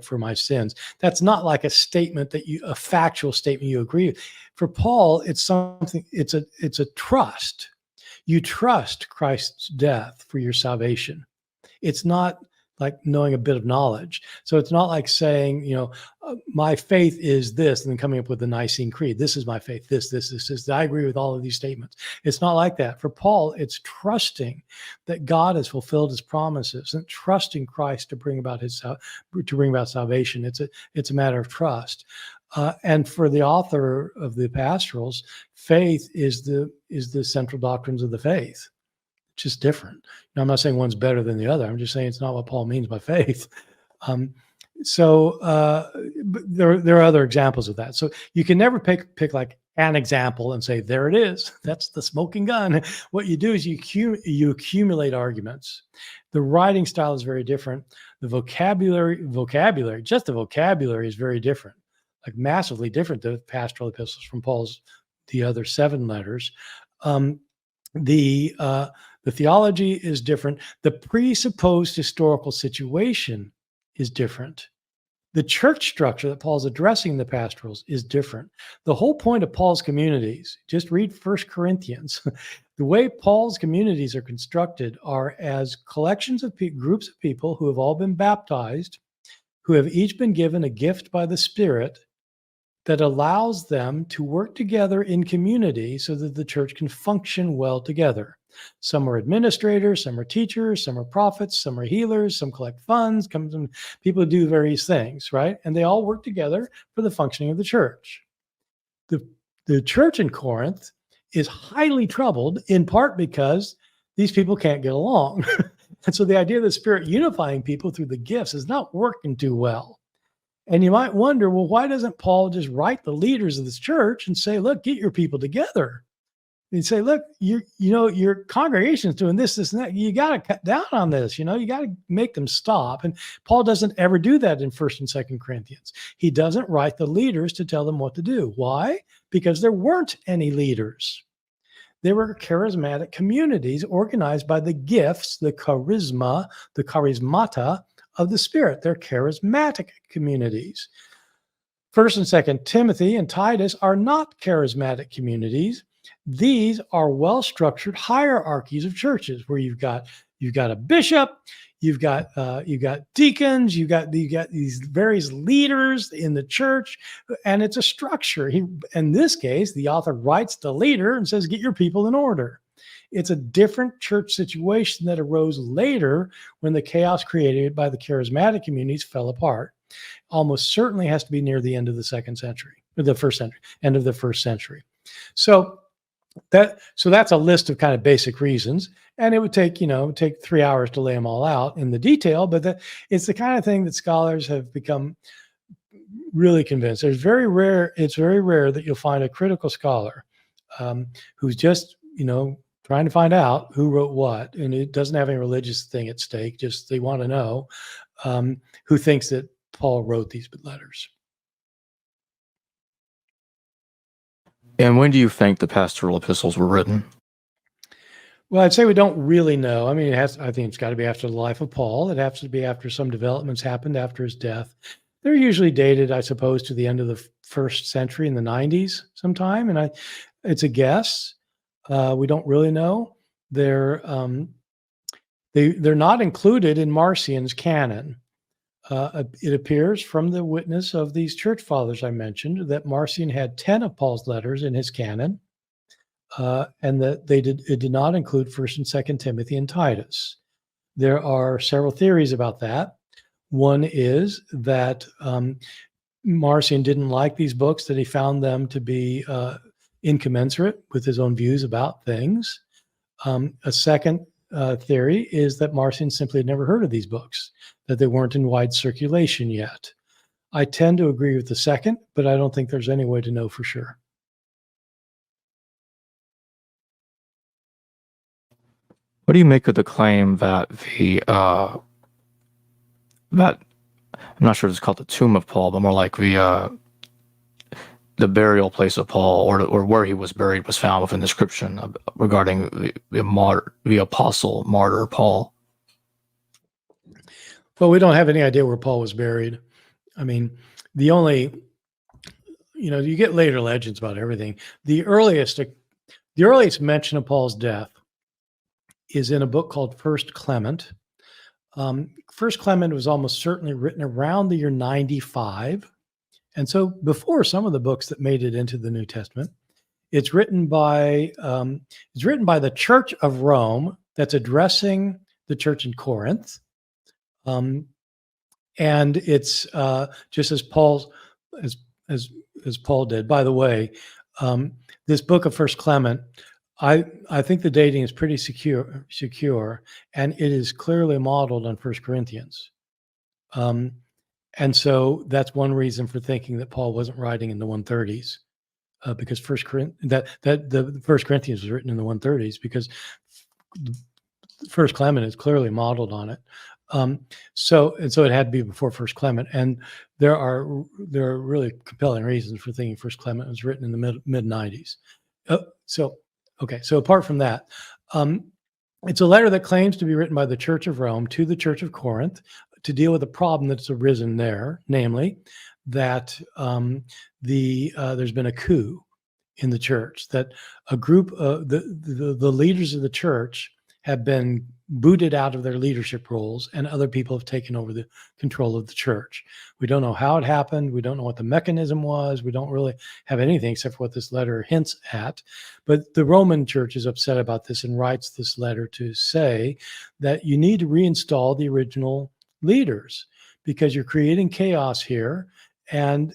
for my sins. That's not like a statement a factual statement you agree with. For Paul, it's something. It's a trust. You trust Christ's death for your salvation. It's not like knowing a bit of knowledge. So it's not like saying, my faith is this, and then coming up with the Nicene Creed. This is my faith. This. I agree with all of these statements. It's not like that. For Paul, it's trusting that God has fulfilled his promises and trusting Christ to bring about salvation. It's a matter of trust. And for the author of the pastorals, faith is the central doctrines of the faith. Just different. Now, I'm not saying one's better than the other. I'm just saying it's not what Paul means by faith. But there are other examples of that. So you can never pick like an example and say, there it is. That's the smoking gun. What you do is you accumulate arguments. The writing style is very different. The vocabulary, just the vocabulary is very different, like massively different to pastoral epistles from the other 7 letters. The theology is different. The presupposed historical situation is different. The church structure that Paul's addressing in the pastorals is different. The whole point of Paul's communities, just read 1 Corinthians. The way Paul's communities are constructed are as collections of groups of people who have all been baptized, who have each been given a gift by the Spirit that allows them to work together in community so that the church can function well together. Some are administrators, some are teachers, some are prophets, some are healers, some collect funds, some people who do various things, right? And they all work together for the functioning of the church. The church in Corinth is highly troubled, in part because these people can't get along. And so the idea of the Spirit unifying people through the gifts is not working too well. And you might wonder, well, why doesn't Paul just write the leaders of this church and say, look, get your people together? And say, look, your congregation's doing this, and that. You got to cut down on this. You got to make them stop. And Paul doesn't ever do that in 1st and 2nd Corinthians. He doesn't write the leaders to tell them what to do. Why? Because there weren't any leaders. There were charismatic communities organized by the gifts, the charisma, the charismata of the Spirit. They're charismatic communities. 1st and 2nd Timothy and Titus are not charismatic communities. These are well-structured hierarchies of churches where you've got a bishop, you've got deacons, you've got these various leaders in the church, and it's a structure. In this case, the author writes the leader and says, "Get your people in order." It's a different church situation that arose later when the chaos created by the charismatic communities fell apart. Almost certainly has to be near the end of the 2nd century, or the 1st century, end of the 1st century. So that's a list of kind of basic reasons, and it would take 3 hours to lay them all out in the detail, but it's the kind of thing that scholars have become really convinced. It's very rare that you'll find a critical scholar who's just trying to find out who wrote what, and it doesn't have any religious thing at stake, just they want to know who thinks that Paul wrote these letters. And when do you think the pastoral epistles were written? Well, I'd say we don't really know. I mean, I think it's got to be after the life of Paul. It has to be after some developments happened after his death. They're usually dated, I suppose, to the end of the 1st century in the 90s sometime. And it's a guess. We don't really know. They're not included in Marcion's canon. It appears from the witness of these church fathers I mentioned that Marcion had 10 of Paul's letters in his canon, and that it did not include 1st and 2nd Timothy and Titus. There are several theories about that. One is that Marcion didn't like these books, that he found them to be incommensurate with his own views about things. A second theory is that Marcion simply had never heard of these books, that they weren't in wide circulation yet. I tend to agree with the second, but I don't think there's any way to know for sure. What do you make of the claim that that I'm not sure if it's called the tomb of Paul, but more like the burial place of Paul, or where he was buried, was found with an inscription regarding the apostle martyr Paul? Well, we don't have any idea where Paul was buried. I mean, you get later legends about everything. The earliest mention of Paul's death is in a book called First Clement. First Clement was almost certainly written around the year 95. And so before some of the books that made it into the New Testament. It's written by the Church of Rome that's addressing the church in Corinth. And it's just as Paul did. By the way, this book of First Clement, I think the dating is pretty secure, and it is clearly modeled on First Corinthians. And so that's one reason for thinking that Paul wasn't writing in the 130s, because the First Corinthians was written in the 130s, because First Clement is clearly modeled on it. So it had to be before First Clement, and there are really compelling reasons for thinking First Clement was written in the mid 90s. So apart from that, it's a letter that claims to be written by the Church of Rome to the Church of Corinth to deal with a problem that's arisen there, namely that there's been a coup in the church, that a group of the leaders of the church have been booted out of their leadership roles, and other people have taken over the control of the church. We don't know how it happened. We don't know what the mechanism was. We don't really have anything except for what this letter hints at. But the Roman church is upset about this and writes this letter to say that you need to reinstall the original leaders because you're creating chaos here. And,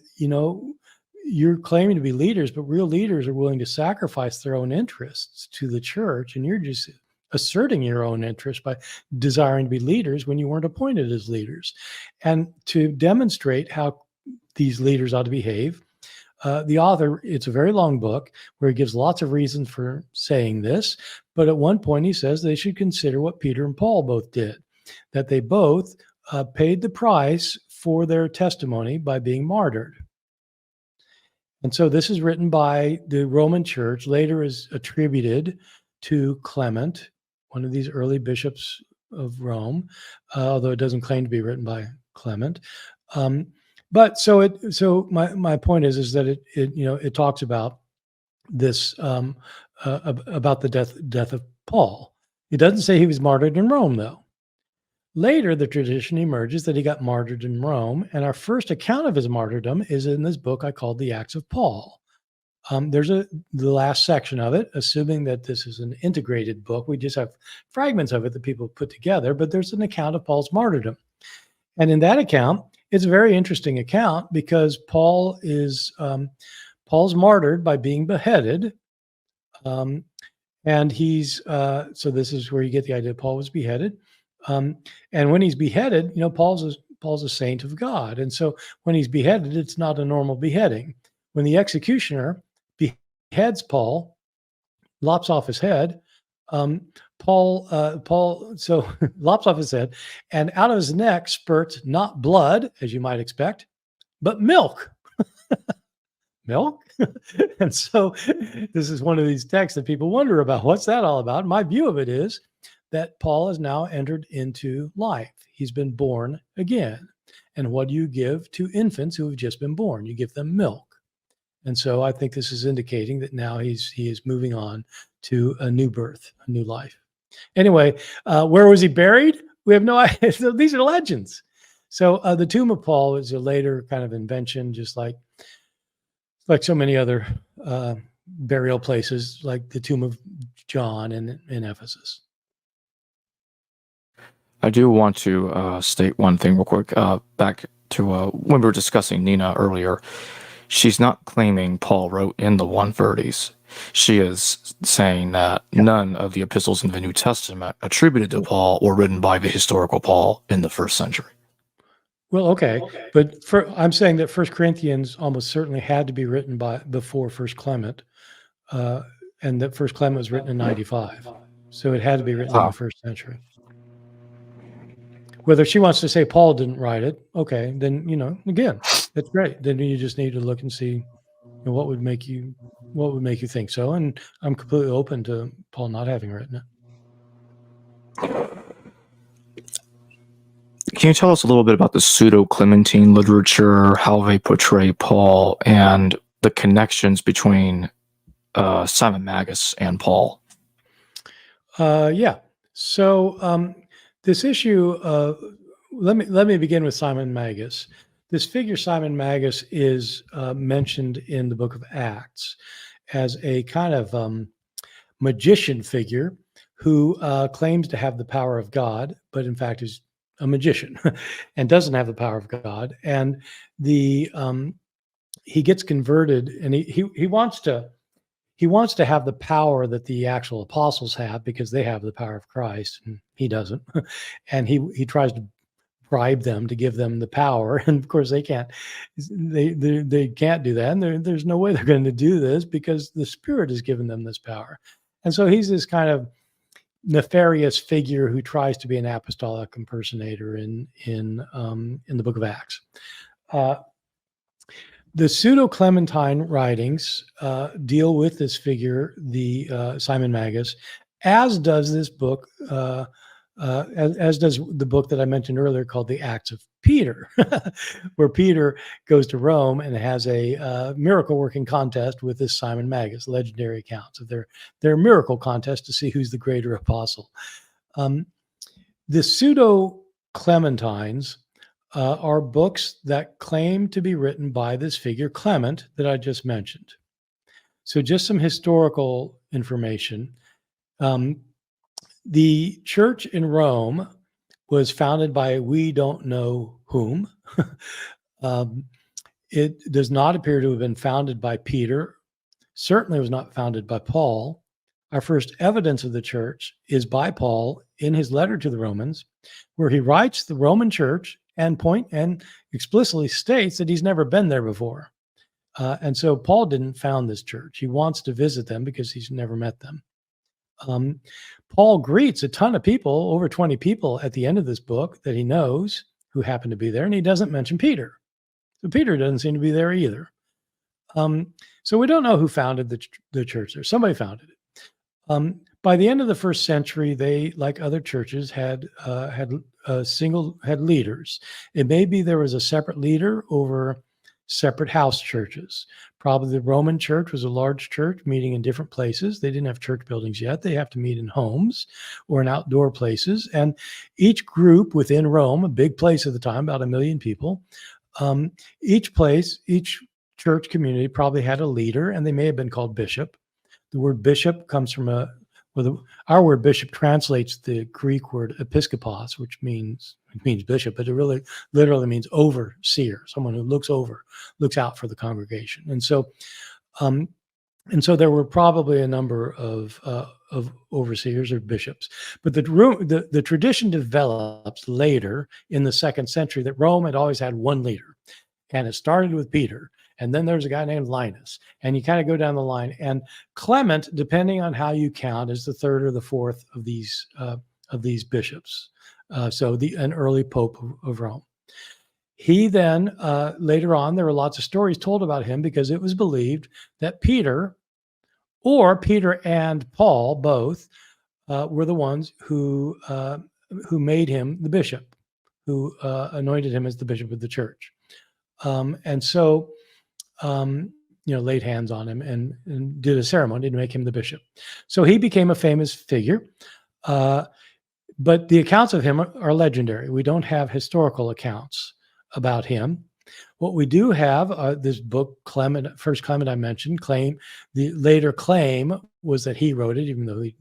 you're claiming to be leaders, but real leaders are willing to sacrifice their own interests to the church. And you're just asserting your own interest by desiring to be leaders when you weren't appointed as leaders. And to demonstrate how these leaders ought to behave, the author, it's a very long book where he gives lots of reasons for saying this. But at one point he says they should consider what Peter and Paul both did, that they both paid the price for their testimony by being martyred. And so this is written by the Roman Church, later is attributed to Clement, one of these early bishops of Rome, although it doesn't claim to be written by Clement. But so my point is that it talks about this about the death of Paul. It doesn't say he was martyred in Rome, though. Later, the tradition emerges that he got martyred in Rome, and our first account of his martyrdom is in this book I called The Acts of Paul. There's the last section of it, assuming that this is an integrated book. We just have fragments of it that people put together, but there's an account of Paul's martyrdom. And in that account, it's a very interesting account because Paul's martyred by being beheaded. And he's, so this is where you get the idea Paul was beheaded. And when he's beheaded, Paul's a saint of God. And so when he's beheaded, it's not a normal beheading. When the executioner beheads Paul, lops off his head, Paul lops off his head, and out of his neck spurts not blood, as you might expect, but milk. Milk? And so this is one of these texts that people wonder about. What's that all about? My view of it is that Paul has now entered into life. He's been born again. And what do you give to infants who have just been born? You give them milk. And so I think this is indicating that now he is moving on to a new birth, a new life. Anyway, where was he buried? We have no idea. So these are legends. So the tomb of Paul is a later kind of invention, just like so many other burial places, like the tomb of John in Ephesus. I do want to state one thing real quick. Back to when we were discussing Nina earlier, she's not claiming Paul wrote in the 130s. She is saying that none of the epistles in the New Testament attributed to Paul were written by the historical Paul in the first century. Well, okay. But I'm saying that 1 Corinthians almost certainly had to be written before 1 Clement, and that 1 Clement was written in 95. So it had to be written in the first century. Whether she wants to say Paul didn't write it, okay, then, again, that's great. Then you just need to look and see what would make you think so. And I'm completely open to Paul not having written it. Can you tell us a little bit about the pseudo-Clementine literature, how they portray Paul, and the connections between Simon Magus and Paul? Yeah. So this issue, let me begin with Simon Magus. This figure, Simon Magus, is mentioned in the book of Acts as a kind of magician figure who claims to have the power of God, but in fact is a magician and doesn't have the power of God. And he gets converted, and he wants to have the power that the actual apostles have because they have the power of Christ, and he doesn't. And he tries to bribe them to give them the power, and of course they can't. They can't do that, and there's no way they're going to do this because the Spirit has given them this power. And so he's this kind of nefarious figure who tries to be an apostolic impersonator in the book of Acts. The pseudo-Clementine writings deal with this figure, the Simon Magus, as does this book as does the book that I mentioned earlier called The Acts of Peter, where Peter goes to Rome and has a miracle working contest with this Simon Magus, legendary accounts of their miracle contest to see who's the greater apostle. The pseudo Clementines are books that claim to be written by this figure Clement that I just mentioned. So just some historical information. The church in Rome was founded by we don't know whom. It does not appear to have been founded by Peter. Certainly was not founded by Paul. Our first evidence of the church is by Paul in his letter to the Romans, where he writes the Roman church and explicitly states that he's never been there before. And so Paul didn't found this church. He wants to visit them because he's never met them. Paul greets a ton of people, over 20 people at the end of this book that he knows who happen to be there, and he doesn't mention Peter. So Peter doesn't seem to be there either. So we don't know who founded the church there. Somebody founded it. By the end of the first century, they, like other churches, had leaders. It may be there was a separate leader over separate house churches. Probably the Roman church was a large church meeting in different places. They didn't have church buildings yet. They have to meet in homes or in outdoor places. And each group within Rome, a big place at the time, about 1 million people, each church community probably had a leader, and they may have been called bishop. The word bishop comes from our word bishop translates the Greek word episkopos, which means bishop, but it really literally means overseer, someone who looks out for the congregation. And so there were probably a number of overseers or bishops. But the tradition develops later in the 2nd century that Rome had always had one leader, and it started with Peter. And then there's a guy named Linus, and you kind of go down the line. And Clement, depending on how you count, is the 3rd or the 4th of these bishops. So an early pope of Rome. He then, later on, there were lots of stories told about him because it was believed that Peter and Paul both were the ones who made him the bishop, who anointed him as the bishop of the church. Laid hands on him and did a ceremony to make him the bishop. So he became a famous figure. But the accounts of him are legendary. We don't have historical accounts about him. What we do have, this book, First Clement I mentioned, the later claim was that he wrote it, even though he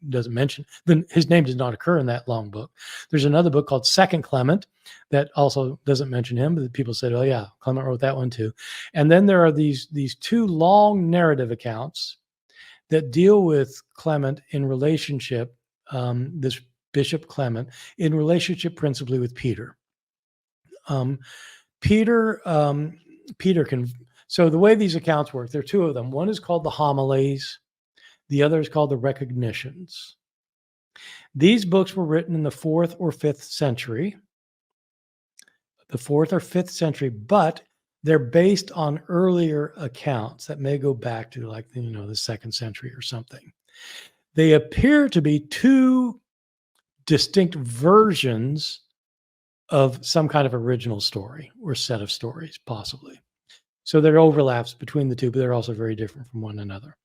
doesn't mention, then his name does not occur in that long book. There's another book called Second Clement that also doesn't mention him, but people said, oh yeah, Clement wrote that one too. And then there are these two long narrative accounts that deal with Clement in relationship, this Bishop Clement, in relationship principally with Peter. So the way these accounts work, there are two of them. One is called the homilies. The other is called the recognitions. These books were written in the 4th or 5th century. But they're based on earlier accounts that may go back to the 2nd century or something. They appear to be two distinct versions of some kind of original story or set of stories, possibly. So there are overlaps between the two, but they're also very different from one another.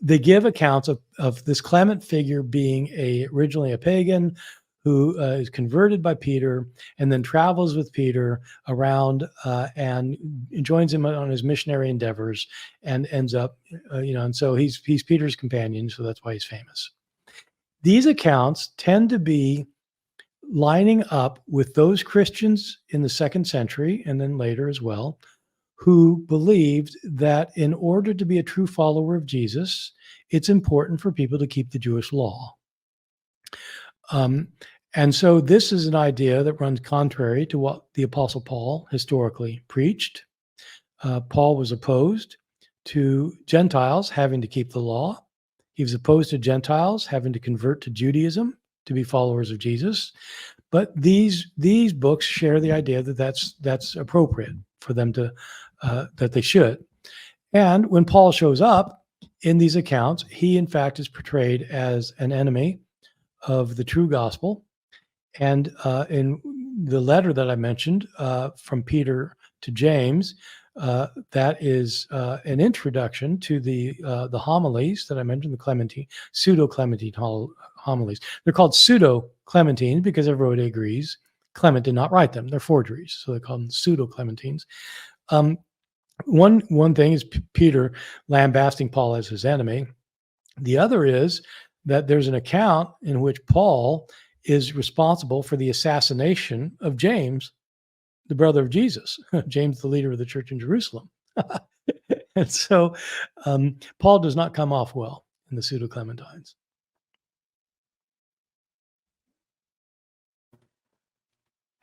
They give accounts of this Clement figure being originally a pagan who is converted by Peter and then travels with Peter around and joins him on his missionary endeavors and ends up, and so he's Peter's companion, so that's why he's famous. These accounts tend to be lining up with those Christians in the 2nd century and then later as well, who believed that in order to be a true follower of Jesus, it's important for people to keep the Jewish law. And so this is an idea that runs contrary to what the Apostle Paul historically preached. Paul was opposed to Gentiles having to keep the law. He was opposed to Gentiles having to convert to Judaism to be followers of Jesus. But these books share the idea that that's appropriate for them to that they should. And when Paul shows up in these accounts, he in fact is portrayed as an enemy of the true gospel. And in the letter that I mentioned from Peter to James, that is an introduction to the homilies that I mentioned, the Clementine, pseudo-Clementine homilies. They're called pseudo-Clementines because everybody agrees Clement did not write them. They're forgeries, so they call them pseudo-Clementines. One thing is Peter lambasting Paul as his enemy. The other is that there's an account in which Paul is responsible for the assassination of James, the brother of Jesus, James, the leader of the church in Jerusalem. And so Paul does not come off well in the pseudo-Clementines.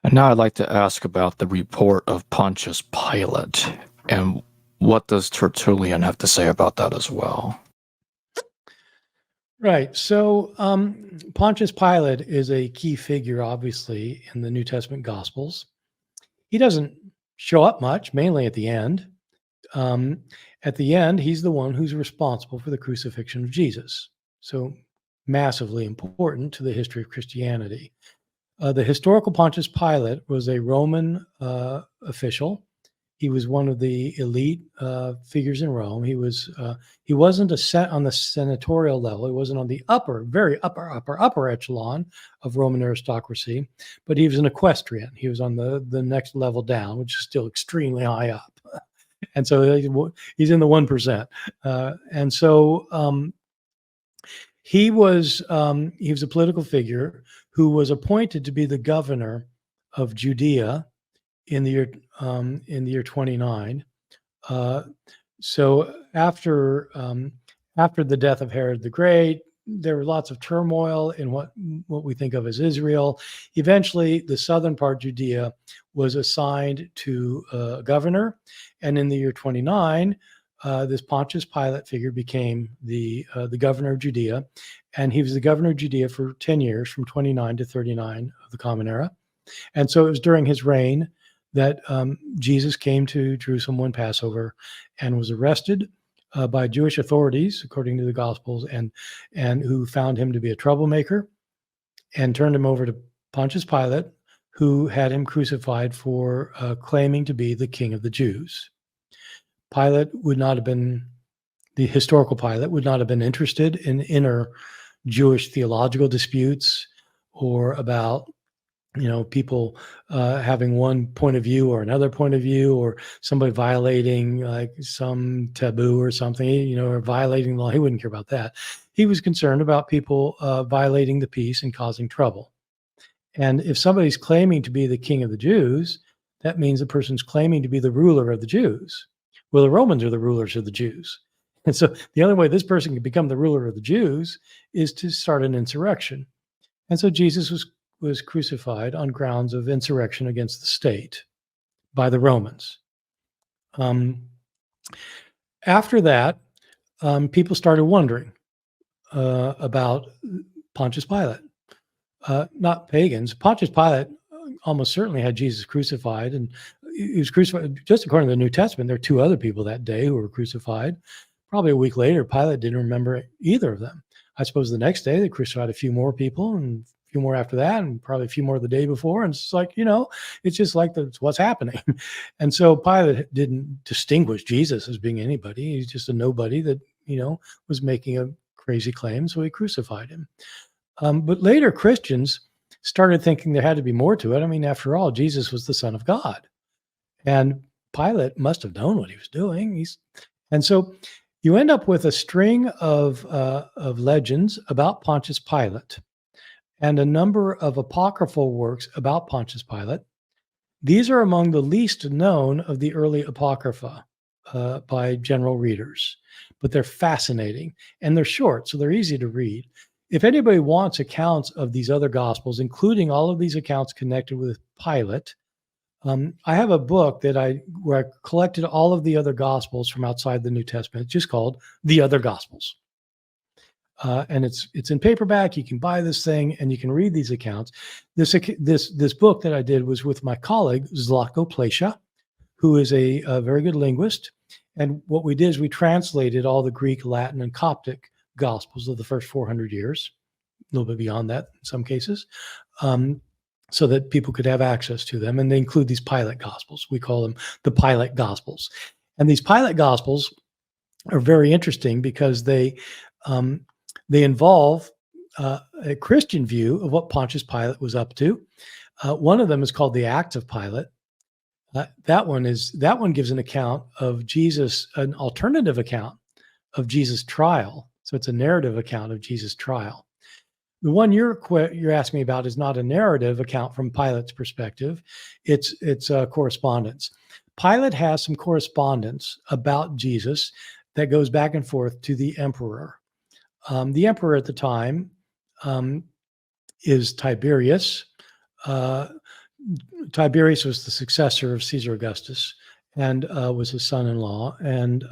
And now I'd like to ask about the report of Pontius Pilate, and what does Tertullian have to say about that as well? Right. So Pontius Pilate is a key figure, obviously, in the New Testament Gospels. He doesn't show up much, mainly at the end. At the end, he's the one who's responsible for the crucifixion of Jesus. So massively important to the history of Christianity. The historical Pontius Pilate was a Roman official. He was one of the elite figures in Rome. He wasn't on the senatorial level. He wasn't on the very upper echelon of Roman aristocracy, but he was an equestrian. He was on the next level down, which is still extremely high up. And so he's in the 1%. And so he was a political figure who was appointed to be the governor of Judea in the year 29. So after the death of Herod the Great, there were lots of turmoil in what we think of as Israel. Eventually, the southern part, Judea, was assigned to a governor, and in the year 29, this Pontius Pilate figure became the governor of Judea, and he was the governor of Judea for 10 years, from 29 to 39 of the Common Era. And so it was during his reign that Jesus came to Jerusalem one Passover and was arrested by Jewish authorities, according to the Gospels, and who found him to be a troublemaker and turned him over to Pontius Pilate, who had him crucified for claiming to be the king of the Jews. Pilate would not have been, the historical Pilate would not have been interested in inner Jewish theological disputes or about people having one point of view or another point of view, or somebody violating like some taboo or something, or violating the law. He wouldn't care about that. He was concerned about people violating the peace and causing trouble. And if somebody's claiming to be the king of the Jews, that means the person's claiming to be the ruler of the Jews. Well, the Romans are the rulers of the Jews. And so the only way this person can become the ruler of the Jews is to start an insurrection. And so Jesus was crucified on grounds of insurrection against the state by the Romans. After that, people started wondering about Pontius Pilate. Not pagans. Pontius Pilate almost certainly had Jesus crucified, and he was crucified. Just according to the New Testament, there are two other people that day who were crucified. Probably a week later, Pilate didn't remember either of them. I suppose the next day they crucified a few more people, and a few more after that, and probably a few more the day before. And it's like, it's just like that's what's happening. And so Pilate didn't distinguish Jesus as being anybody. He's just a nobody that, was making a crazy claim. So he crucified him. But later Christians started thinking there had to be more to it. I mean, after all, Jesus was the Son of God. And Pilate must have known what he was doing. And so you end up with a string of legends about Pontius Pilate and a number of apocryphal works about Pontius Pilate. These are among the least known of the early apocrypha by general readers, but they're fascinating and they're short, so they're easy to read. If anybody wants accounts of these other Gospels, including all of these accounts connected with Pilate, I have a book where I collected all of the other Gospels from outside the New Testament. It's just called The Other Gospels. And it's in paperback. You can buy this thing and you can read these accounts. This book that I did was with my colleague, Zlatko Plesha, who is a very good linguist. And what we did is we translated all the Greek, Latin, and Coptic Gospels of the first 400 years little bit beyond that in some cases, so that people could have access to them. And they include these pilot gospels. We call them the pilot gospels. And these pilot gospels are very interesting because they involve a Christian view of what Pontius Pilate was up to. One of them is called the Acts of Pilate. That one gives an account of Jesus, an alternative account of Jesus' trial. So it's a narrative account of Jesus' trial. The one you're asking me about is not a narrative account from Pilate's perspective. It's a correspondence. Pilate has some correspondence about Jesus that goes back and forth to the emperor. The emperor at the time is Tiberius. Tiberius was the successor of Caesar Augustus and was his son-in-law, and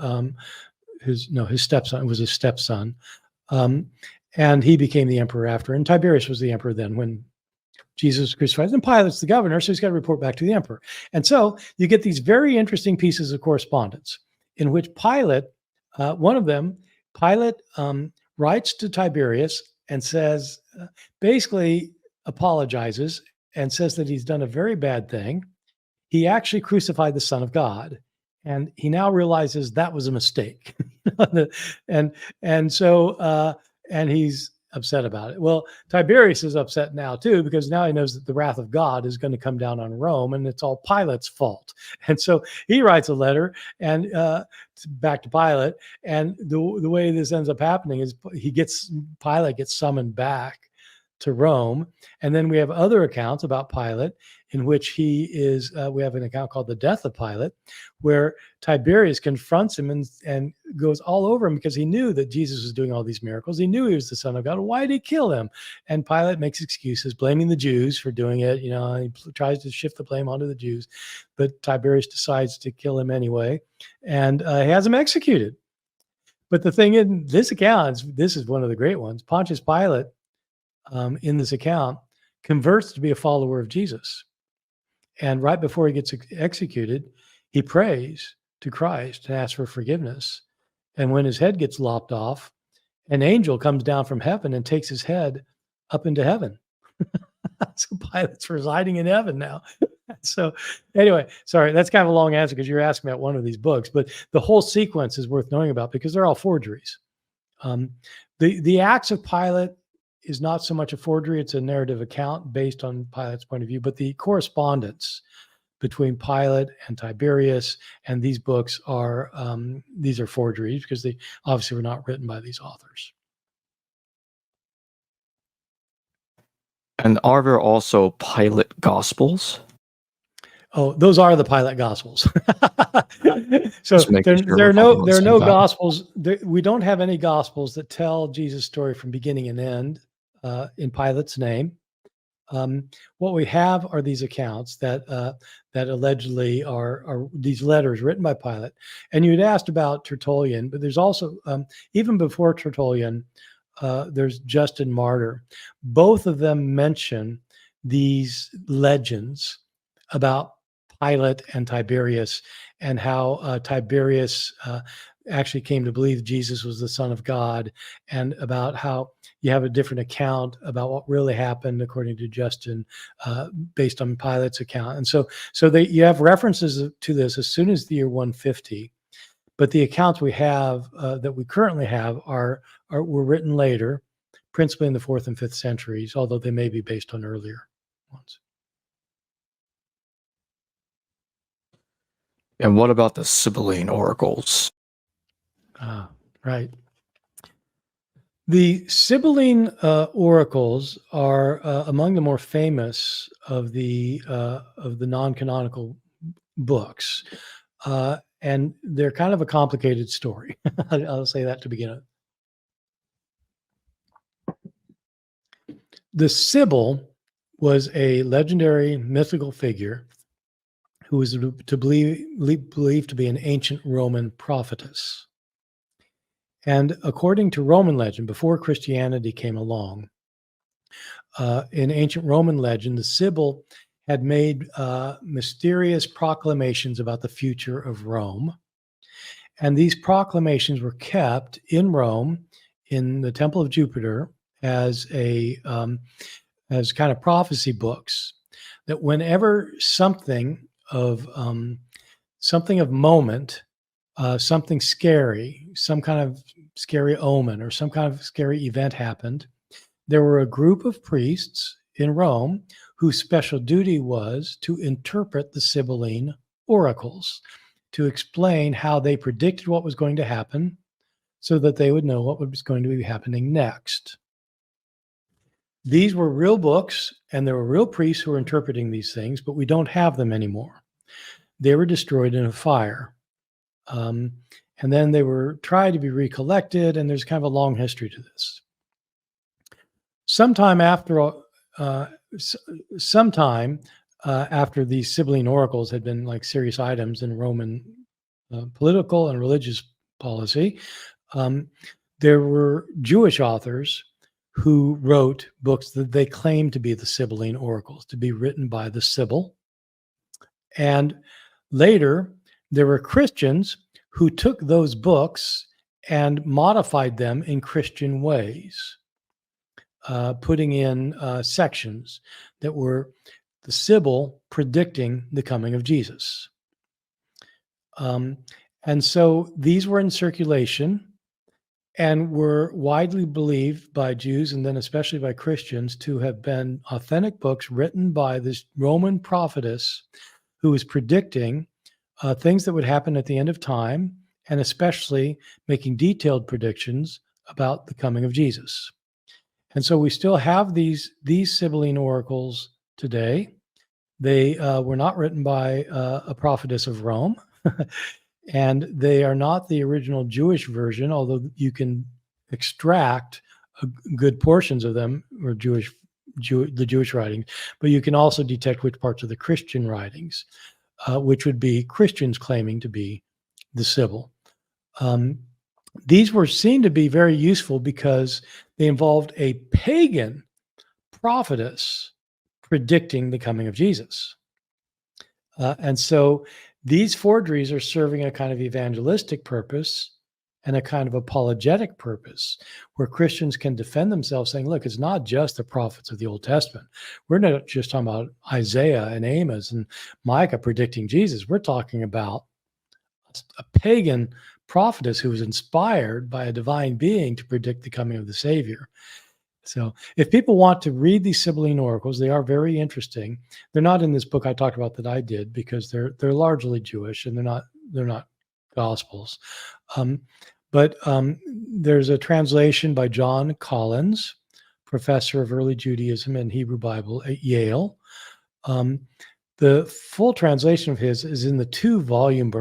his stepson was his stepson. And he became the emperor after. And Tiberius was the emperor then when Jesus was crucified. And Pilate's the governor, so he's got to report back to the emperor. And so you get these very interesting pieces of correspondence in which Pilate, one of them, Pilate writes to Tiberius and says, basically apologizes and says that he's done a very bad thing. He actually crucified the Son of God. And he now realizes that was a mistake. And he's upset about it. Well, Tiberius is upset now too, because now he knows that the wrath of God is going to come down on Rome, and it's all Pilate's fault. And so he writes a letter and back to Pilate. And the way this ends up happening is Pilate gets summoned back to Rome. And then we have other accounts about Pilate in which we have an account called The Death of Pilate, where Tiberius confronts him and goes all over him because he knew that Jesus was doing all these miracles. He knew he was the Son of God. Why did he kill him? And Pilate makes excuses, blaming the Jews for doing it. He tries to shift the blame onto the Jews, but Tiberius decides to kill him anyway, and he has him executed. But the thing in this account, this is one of the great ones, Pontius Pilate, in this account, converts to be a follower of Jesus. And right before he gets executed, he prays to Christ and asks for forgiveness. And when his head gets lopped off, an angel comes down from heaven and takes his head up into heaven. So Pilate's residing in heaven now. So anyway, sorry, that's kind of a long answer because you're asking about one of these books, but the whole sequence is worth knowing about because they're all forgeries. The Acts of Pilate is not so much a forgery, it's a narrative account based on Pilate's point of view, but the correspondence between Pilate and Tiberius and these books are forgeries because they obviously were not written by these authors. And are there also Pilate Gospels? Oh, those are the Pilate Gospels. So there are no Gospels. We don't have any Gospels that tell Jesus' story from beginning and end in Pilate's name. What we have are these accounts that allegedly are these letters written by Pilate. And you had asked about Tertullian, but there's also, even before Tertullian, there's Justin Martyr. Both of them mention these legends about Pilate and Tiberius and how Tiberius actually came to believe Jesus was the Son of God, and about how you have a different account about what really happened according to Justin based on Pilate's account. And so you have references to this as soon as the year 150, but the accounts we have that we currently have were written later, principally in the 4th and 5th centuries, although they may be based on earlier ones. And what about the Sibylline oracles? Right. The Sibylline oracles are among the more famous of the non-canonical books, and they're kind of a complicated story. I'll say that to begin with. The Sibyl was a legendary mythical figure who was believed to be an ancient Roman prophetess. And according to Roman legend, before Christianity came along, in ancient Roman legend, the Sibyl had made mysterious proclamations about the future of Rome. And these proclamations were kept in Rome in the Temple of Jupiter as as kind of prophecy books, that whenever something of moment, something scary, some kind of scary omen or some kind of scary event happened, there were a group of priests in Rome whose special duty was to interpret the Sibylline oracles, to explain how they predicted what was going to happen so that they would know what was going to be happening next. These were real books, and there were real priests who were interpreting these things, but we don't have them anymore. They were destroyed in a fire. And then they were tried to be recollected, and there's kind of a long history to this. Sometime after these Sibylline oracles had been like serious items in Roman political and religious policy, there were Jewish authors who wrote books that they claimed to be the Sibylline oracles, to be written by the Sibyl. And later, there were Christians who took those books and modified them in Christian ways, putting in sections that were the Sibyl predicting the coming of Jesus. And so these were in circulation and were widely believed by Jews, and then especially by Christians, to have been authentic books written by this Roman prophetess who was predicting things that would happen at the end of time, and especially making detailed predictions about the coming of Jesus. And so we still have these Sibylline oracles today. They were not written by a prophetess of Rome, and they are not the original Jewish version, although you can extract good portions of them, or the Jewish writings, but you can also detect which parts of the Christian writings, which would be Christians claiming to be the Sibyl. These were seen to be very useful because they involved a pagan prophetess predicting the coming of Jesus. And so these forgeries are serving a kind of evangelistic purpose and a kind of apologetic purpose, where Christians can defend themselves saying, look, it's not just the prophets of the Old Testament. We're not just talking about Isaiah and Amos and Micah predicting Jesus. We're talking about a pagan prophetess who was inspired by a divine being to predict the coming of the Savior. So if people want to read these Sibylline oracles, they are very interesting. They're not in this book I talked about that I did, because they're largely Jewish and they're not Gospels. But there's a translation by John Collins, professor of early Judaism and Hebrew Bible at Yale. The full translation of his is in the 2-volume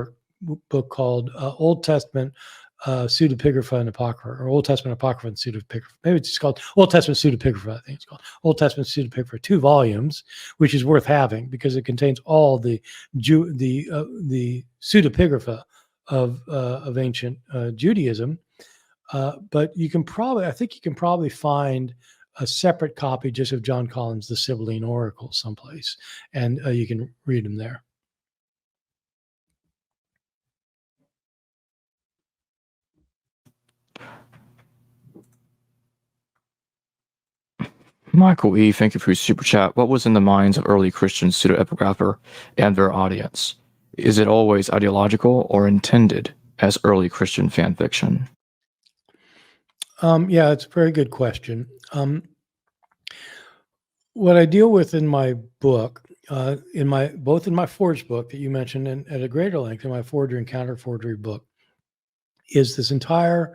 book called Old Testament Pseudepigrapha and Apocrypha, or Old Testament Apocrypha and Pseudepigrapha. Maybe it's called Old Testament Pseudepigrapha, I think it's called. Old Testament Pseudepigrapha, 2 volumes, which is worth having because it contains all the pseudepigrapha of ancient Judaism. But I think you can probably find a separate copy just of John Collins' The Sibylline Oracles someplace, and you can read them there. Michael E., thank you for your super chat. What was in the minds of early Christian pseudepigrapher and their audience? Is it always ideological or intended as early Christian fan fiction? Yeah, it's a very good question. What I deal with in my book, both in my forged book that you mentioned and at a greater length in my forgery and counter-forgery book, is this entire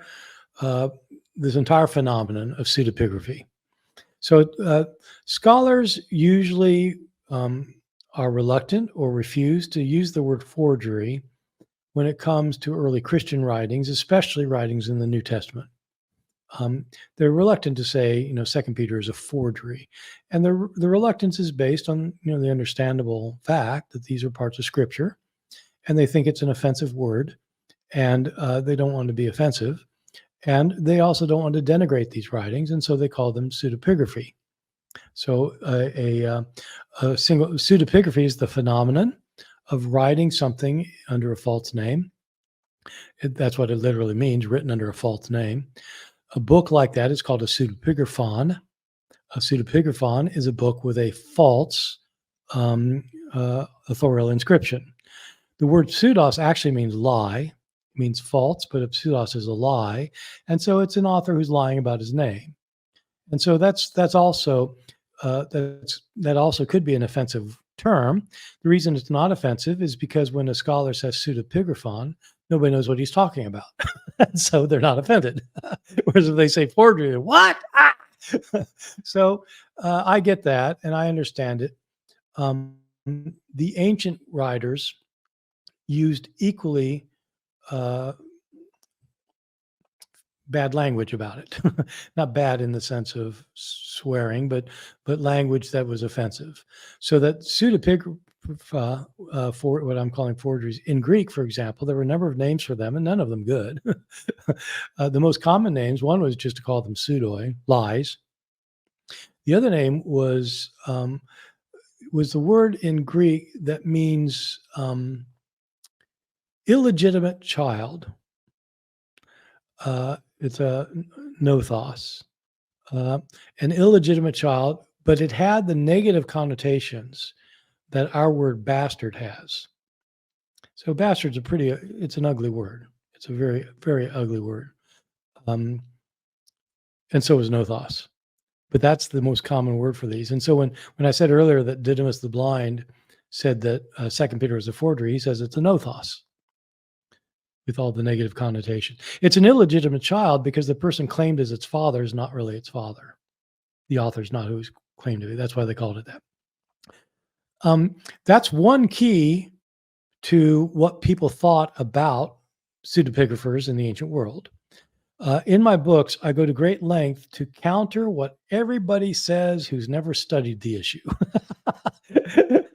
phenomenon of pseudepigraphy. So scholars usually are reluctant or refuse to use the word forgery when it comes to early Christian writings, especially writings in the New Testament. They're reluctant to say, 2 Peter is a forgery. And the reluctance is based on, the understandable fact that these are parts of Scripture, and they think it's an offensive word, and they don't want to be offensive. And they also don't want to denigrate these writings, and so they call them pseudepigraphy. So a single pseudepigraphy is the phenomenon of writing something under a false name. That's what it literally means, written under a false name. A book like that is called a pseudepigraphon. A pseudepigraphon is a book with a false authorial inscription. The word pseudos actually means lie, means false, but a pseudos is a lie. And so it's an author who's lying about his name. And so that also could be an offensive term. The reason it's not offensive is because when a scholar says pseudepigraphon, nobody knows what he's talking about. So they're not offended. Whereas if they say forgery, what? Ah! So I get that and I understand it. The ancient writers used equally bad language about it. Not bad in the sense of swearing, but language that was offensive. So that pseudepigrapha, for what I'm calling forgeries in Greek, for example, there were a number of names for them, and none of them good. The most common names, one was just to call them pseudoi, lies. The other name was the word in Greek that means illegitimate child. It's a nothos, an illegitimate child, but it had the negative connotations that our word bastard has. So bastard's it's an ugly word. It's a very, very ugly word. And so is nothos. But that's the most common word for these. And so when I said earlier that Didymus the blind said that 2 Peter is a forgery, he says it's a nothos with all the negative connotation. It's an illegitimate child because the person claimed as its father is not really its father. The author's not who he's claimed to be. That's why they called it that. That's one key to what people thought about pseudepigraphers in the ancient world. In my books, I go to great length to counter what everybody says who's never studied the issue. I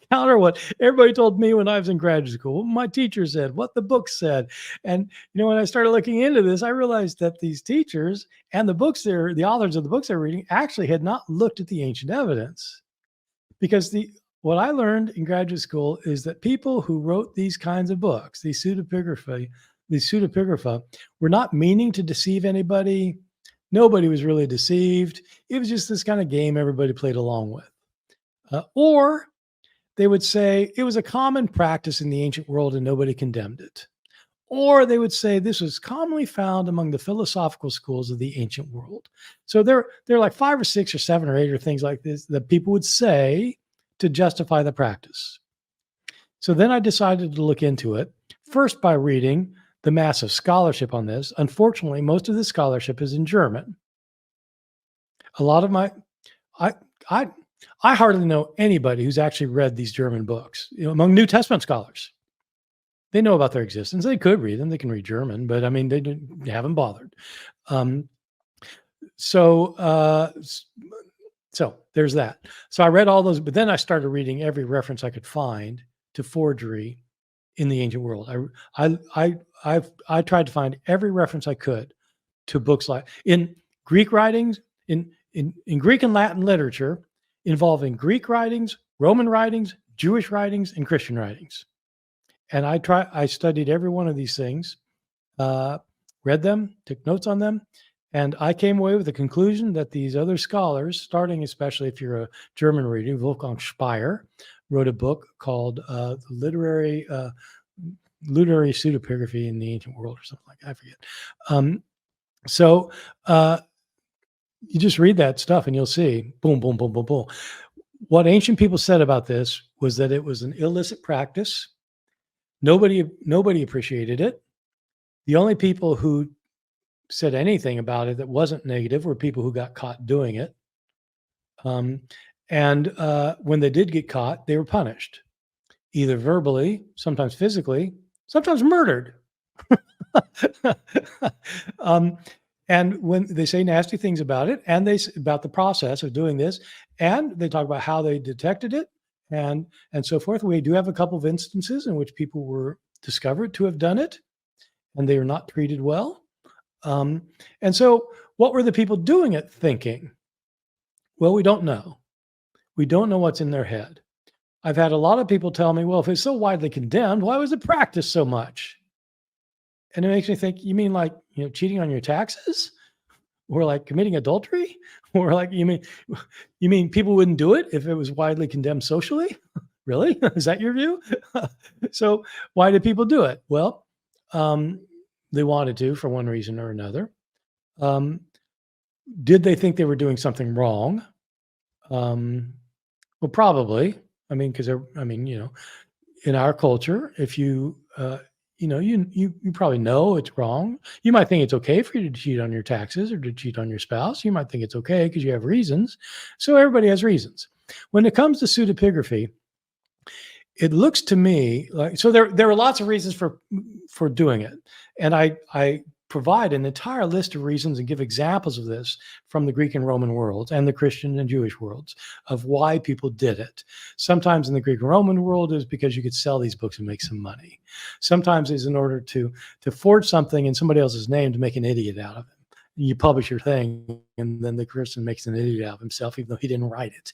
counter what everybody told me when I was in graduate school, what my teacher said, what the book said. And when I started looking into this, I realized that these teachers and the authors of the books they're reading actually had not looked at the ancient evidence. Because what I learned in graduate school is that people who wrote these kinds of books, these pseudepigrapha, were not meaning to deceive anybody. Nobody was really deceived. It was just this kind of game everybody played along with. Or they would say it was a common practice in the ancient world and nobody condemned it. Or they would say this was commonly found among the philosophical schools of the ancient world. So there are like 5 or 6 or 7 or 8 or things like this that people would say to justify the practice. So then I decided to look into it, first by reading the massive scholarship on this. Unfortunately, most of the scholarship is in German. A lot of I hardly know anybody who's actually read these German books. Among New Testament scholars, they know about their existence. They could read them. They can read German, but I mean, they haven't bothered. So there's that. So I read all those, but then I started reading every reference I could find to forgery in the ancient world. I tried to find every reference I could to books like in Greek writings, in Greek and Latin literature, involving Greek writings, Roman writings, Jewish writings, and Christian writings. And I studied every one of these things, read them, took notes on them, and I came away with the conclusion that these other scholars, starting especially if you're a German reader, Wolfgang Speyer, wrote a book called Literary Pseudepigraphy in the Ancient World or something like that. I forget. You just read that stuff and you'll see, boom, boom, boom, boom, boom. What ancient people said about this was that it was an illicit practice. Nobody appreciated it. The only people who said anything about it that wasn't negative were people who got caught doing it. And when they did get caught, they were punished, either verbally, sometimes physically, sometimes murdered. And when they say nasty things about it, and about the process of doing this, and they talk about how they detected it, and so forth. We do have a couple of instances in which people were discovered to have done it, and they were not treated well. And so, what were the people doing it thinking? Well, we don't know. We don't know what's in their head. I've had a lot of people tell me, well, if it's so widely condemned, why was it practiced so much? And it makes me think, you mean like, cheating on your taxes? or like committing adultery, or like you mean people wouldn't do it if it was widely condemned socially? Really? Is that your view? So why did people do it? Well, they wanted to for one reason or another. Did they think they were doing something wrong? Well, probably. I mean, because in our culture, if you you probably know it's wrong. You might think it's okay for you to cheat on your taxes or to cheat on your spouse. You might think it's okay because you have reasons. So everybody has reasons. When it comes to pseudepigraphy, it looks to me like there are lots of reasons for doing it, and I provide an entire list of reasons and give examples of this from the Greek and Roman worlds and the Christian and Jewish worlds of why people did it. Sometimes in the Greek and Roman world is because you could sell these books and make some money. Sometimes it's in order to forge something in somebody else's name to make an idiot out of it. You publish your thing, and then the person makes an idiot out of himself, even though he didn't write it.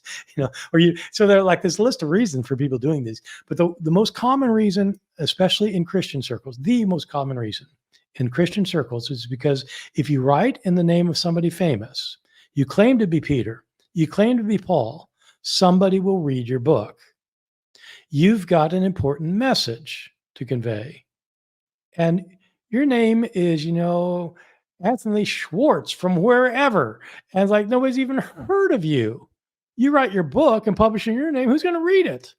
So they're like this list of reasons for people doing this. But the most common reason, especially in Christian circles, the most common reason in Christian circles is because if you write in the name of somebody famous, you claim to be Peter, you claim to be Paul, somebody will read your book. You've got an important message to convey. And your name is, Anthony Schwartz from wherever. And like nobody's even heard of you. You write your book and publish in your name. Who's going to read it?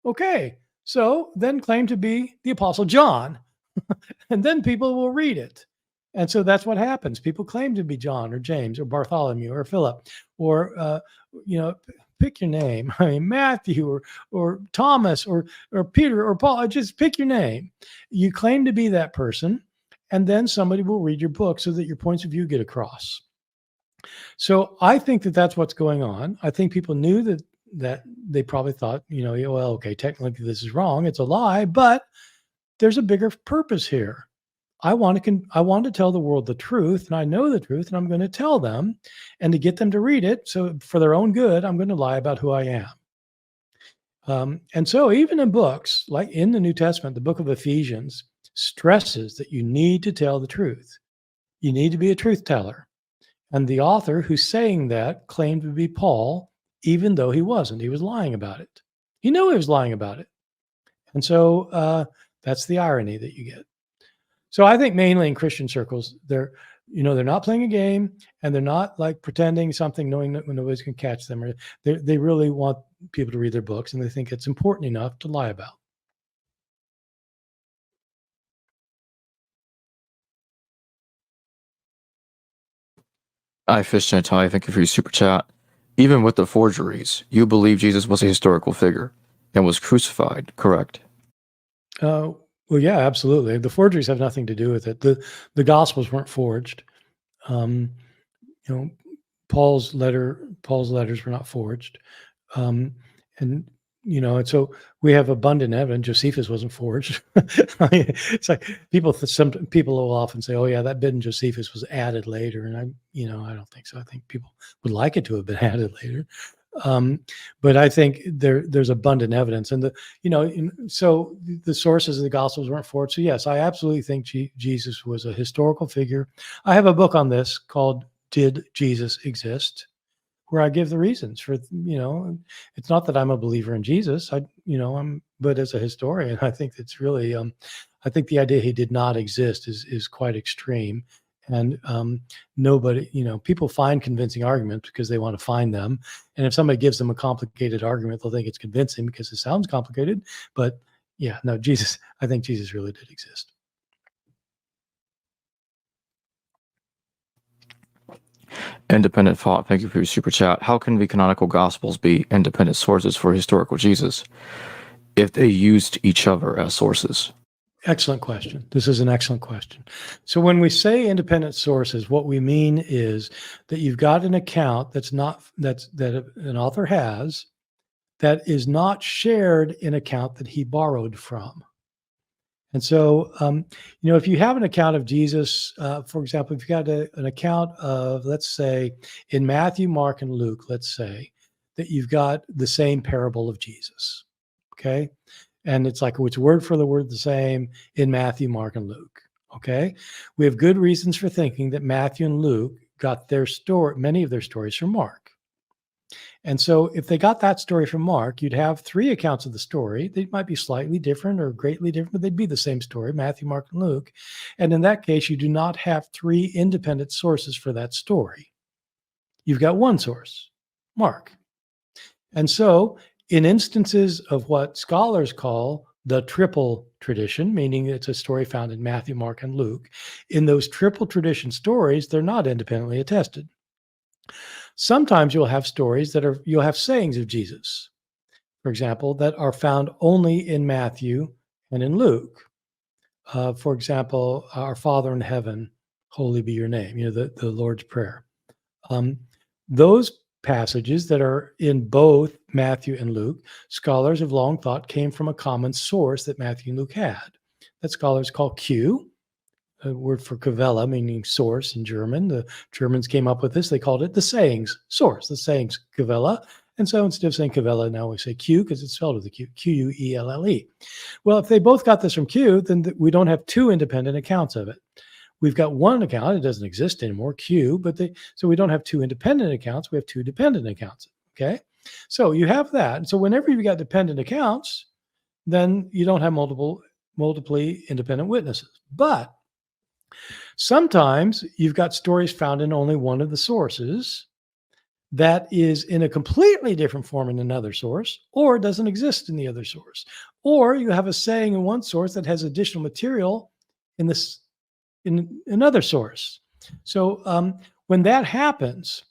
Okay. So then claim to be the Apostle John. And then people will read it. And so that's what happens. People claim to be John or James or Bartholomew or Philip or, pick your name. I mean, Matthew or Thomas or Peter or Paul. Just pick your name. You claim to be that person, and then somebody will read your book so that your points of view get across. So I think that that's what's going on. I think people knew that they probably thought, well, okay, technically this is wrong. It's a lie, but there's a bigger purpose here. I want to tell the world the truth, and I know the truth, and I'm going to tell them, and to get them to read it. So for their own good, I'm going to lie about who I am. And so even in books, like in the New Testament, the book of Ephesians stresses that you need to tell the truth. You need to be a truth teller. And the author who's saying that claimed to be Paul, even though he wasn't. He was lying about it. He knew he was lying about it. And so that's the irony that you get. So I think mainly in Christian circles, they're not playing a game, and they're not like pretending something, knowing that nobody's going to catch them. Or they really want people to read their books, and they think it's important enough to lie about. I Fish and Ty, thank you for your super chat. Even with the forgeries, you believe Jesus was a historical figure and was crucified, correct? Well, yeah, absolutely. The forgeries have nothing to do with it. The Gospels weren't forged. Paul's letters were not forged. And so we have abundant evidence. Josephus wasn't forged. It's like some people will often say, "Oh yeah, that bit in Josephus was added later," and I don't think so. I think people would like it to have been added later. But I think there's abundant evidence, and so the sources of the Gospels weren't forged. So yes, I absolutely think Jesus was a historical figure. I have a book on this called "Did Jesus Exist?" where I give the reasons for. It's not that I'm a believer in Jesus. But as a historian, I think it's really. I think the idea he did not exist is quite extreme. And nobody, people find convincing arguments because they want to find them. And if somebody gives them a complicated argument, they'll think it's convincing because it sounds complicated. But yeah, no, I think Jesus really did exist. Independent thought, thank you for your super chat. How can the canonical Gospels be independent sources for historical Jesus if they used each other as sources? Excellent question. This is an excellent question. So when we say independent sources, what we mean is that you've got an account that an author has that is not shared in an account that he borrowed from. And so, if you have an account of Jesus, for example, if you've got an account of, let's say, in Matthew, Mark, and Luke, let's say that you've got the same parable of Jesus, okay? And it's like it's word for the word the same in Matthew, Mark, and Luke. Okay. We have good reasons for thinking that Matthew and Luke got their story, many of their stories from Mark. And so if they got that story from Mark, you'd have three accounts of the story. They might be slightly different or greatly different, but they'd be the same story, Matthew, Mark, and Luke. And in that case, you do not have three independent sources for that story. You've got one source, Mark. And so in instances of what scholars call the triple tradition, meaning it's a story found in Matthew, Mark, and Luke, in those triple tradition stories, they're not independently attested. Sometimes you'll have stories you'll have sayings of Jesus, for example, that are found only in Matthew and in Luke. For example, our Father in heaven, holy be your name, the Lord's Prayer. Those passages that are in both Matthew and Luke, scholars have long thought came from a common source that Matthew and Luke had. That scholars call Q, a word for Quelle, meaning source in German. The Germans came up with this. They called it the sayings source, the sayings Quelle. And so instead of saying Quelle, now we say Q because it's spelled with a Q, Quelle. Well, if they both got this from Q, then we don't have two independent accounts of it. We've got one account. It doesn't exist anymore, Q, so we don't have two independent accounts. We have two dependent accounts, okay? So you have that. And so whenever you've got dependent accounts, then you don't have multiply independent witnesses. But sometimes you've got stories found in only one of the sources that is in a completely different form in another source, or doesn't exist in the other source. Or you have a saying in one source that has additional material in another source. So when that happens,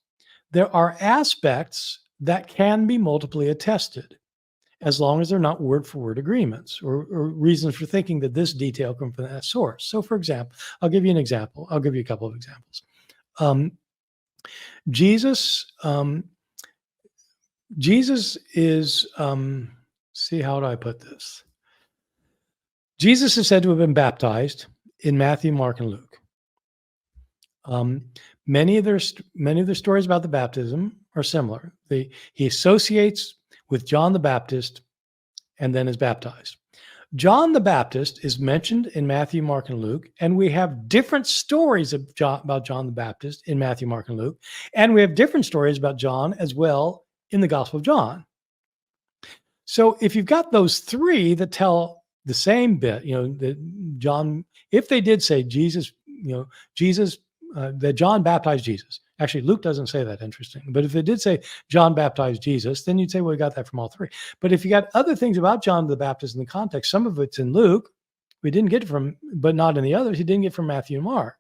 there are aspects that can be multiply attested, as long as they're not word-for-word agreements or reasons for thinking that this detail comes from that source. So, for example, I'll give you an example. I'll give you a couple of examples. Jesus is, see, how do I put this? Jesus is said to have been baptized in Matthew, Mark, and Luke. Many of their stories about the baptism are similar. He associates with John the Baptist and then is baptized. John the Baptist is mentioned in Matthew, Mark, and Luke, and we have different stories about John the Baptist in Matthew, Mark, and Luke, and we have different stories about John as well in the Gospel of John. So if you've got those three that tell the same bit, that John, if they did say Jesus, that John baptized Jesus. Actually, Luke doesn't say that, interesting. But if it did say John baptized Jesus, then you'd say, well, we got that from all three. But if you got other things about John the Baptist in the context, some of it's in Luke, we didn't get it from, but not in the others, he didn't get from Matthew and Mark.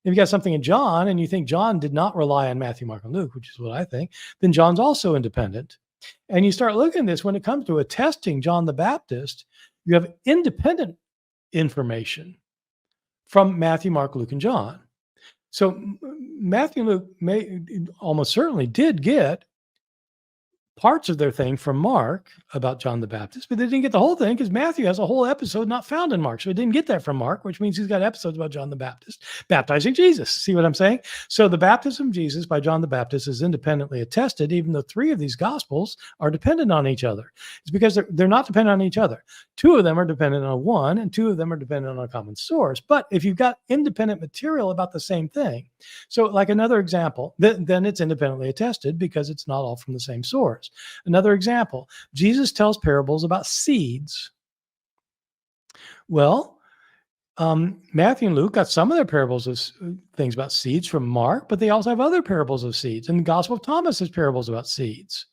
If you got something in John and you think John did not rely on Matthew, Mark, and Luke, which is what I think, then John's also independent. And you start looking at this, when it comes to attesting John the Baptist, you have independent information from Matthew, Mark, Luke, and John. So Matthew and Luke almost certainly did get parts of their thing from Mark about John the Baptist, but they didn't get the whole thing because Matthew has a whole episode not found in Mark. So he didn't get that from Mark, which means he's got episodes about John the Baptist baptizing Jesus. See what I'm saying? So the baptism of Jesus by John the Baptist is independently attested, even though three of these gospels are dependent on each other. It's because they're not dependent on each other. Two of them are dependent on one, and two of them are dependent on a common source. But if you've got independent material about the same thing, so like another example, then it's independently attested because it's not all from the same source. Another example, Jesus tells parables about seeds. Well, Matthew and Luke got some of their parables of things about seeds from Mark, but they also have other parables of seeds. And the Gospel of Thomas has parables about seeds.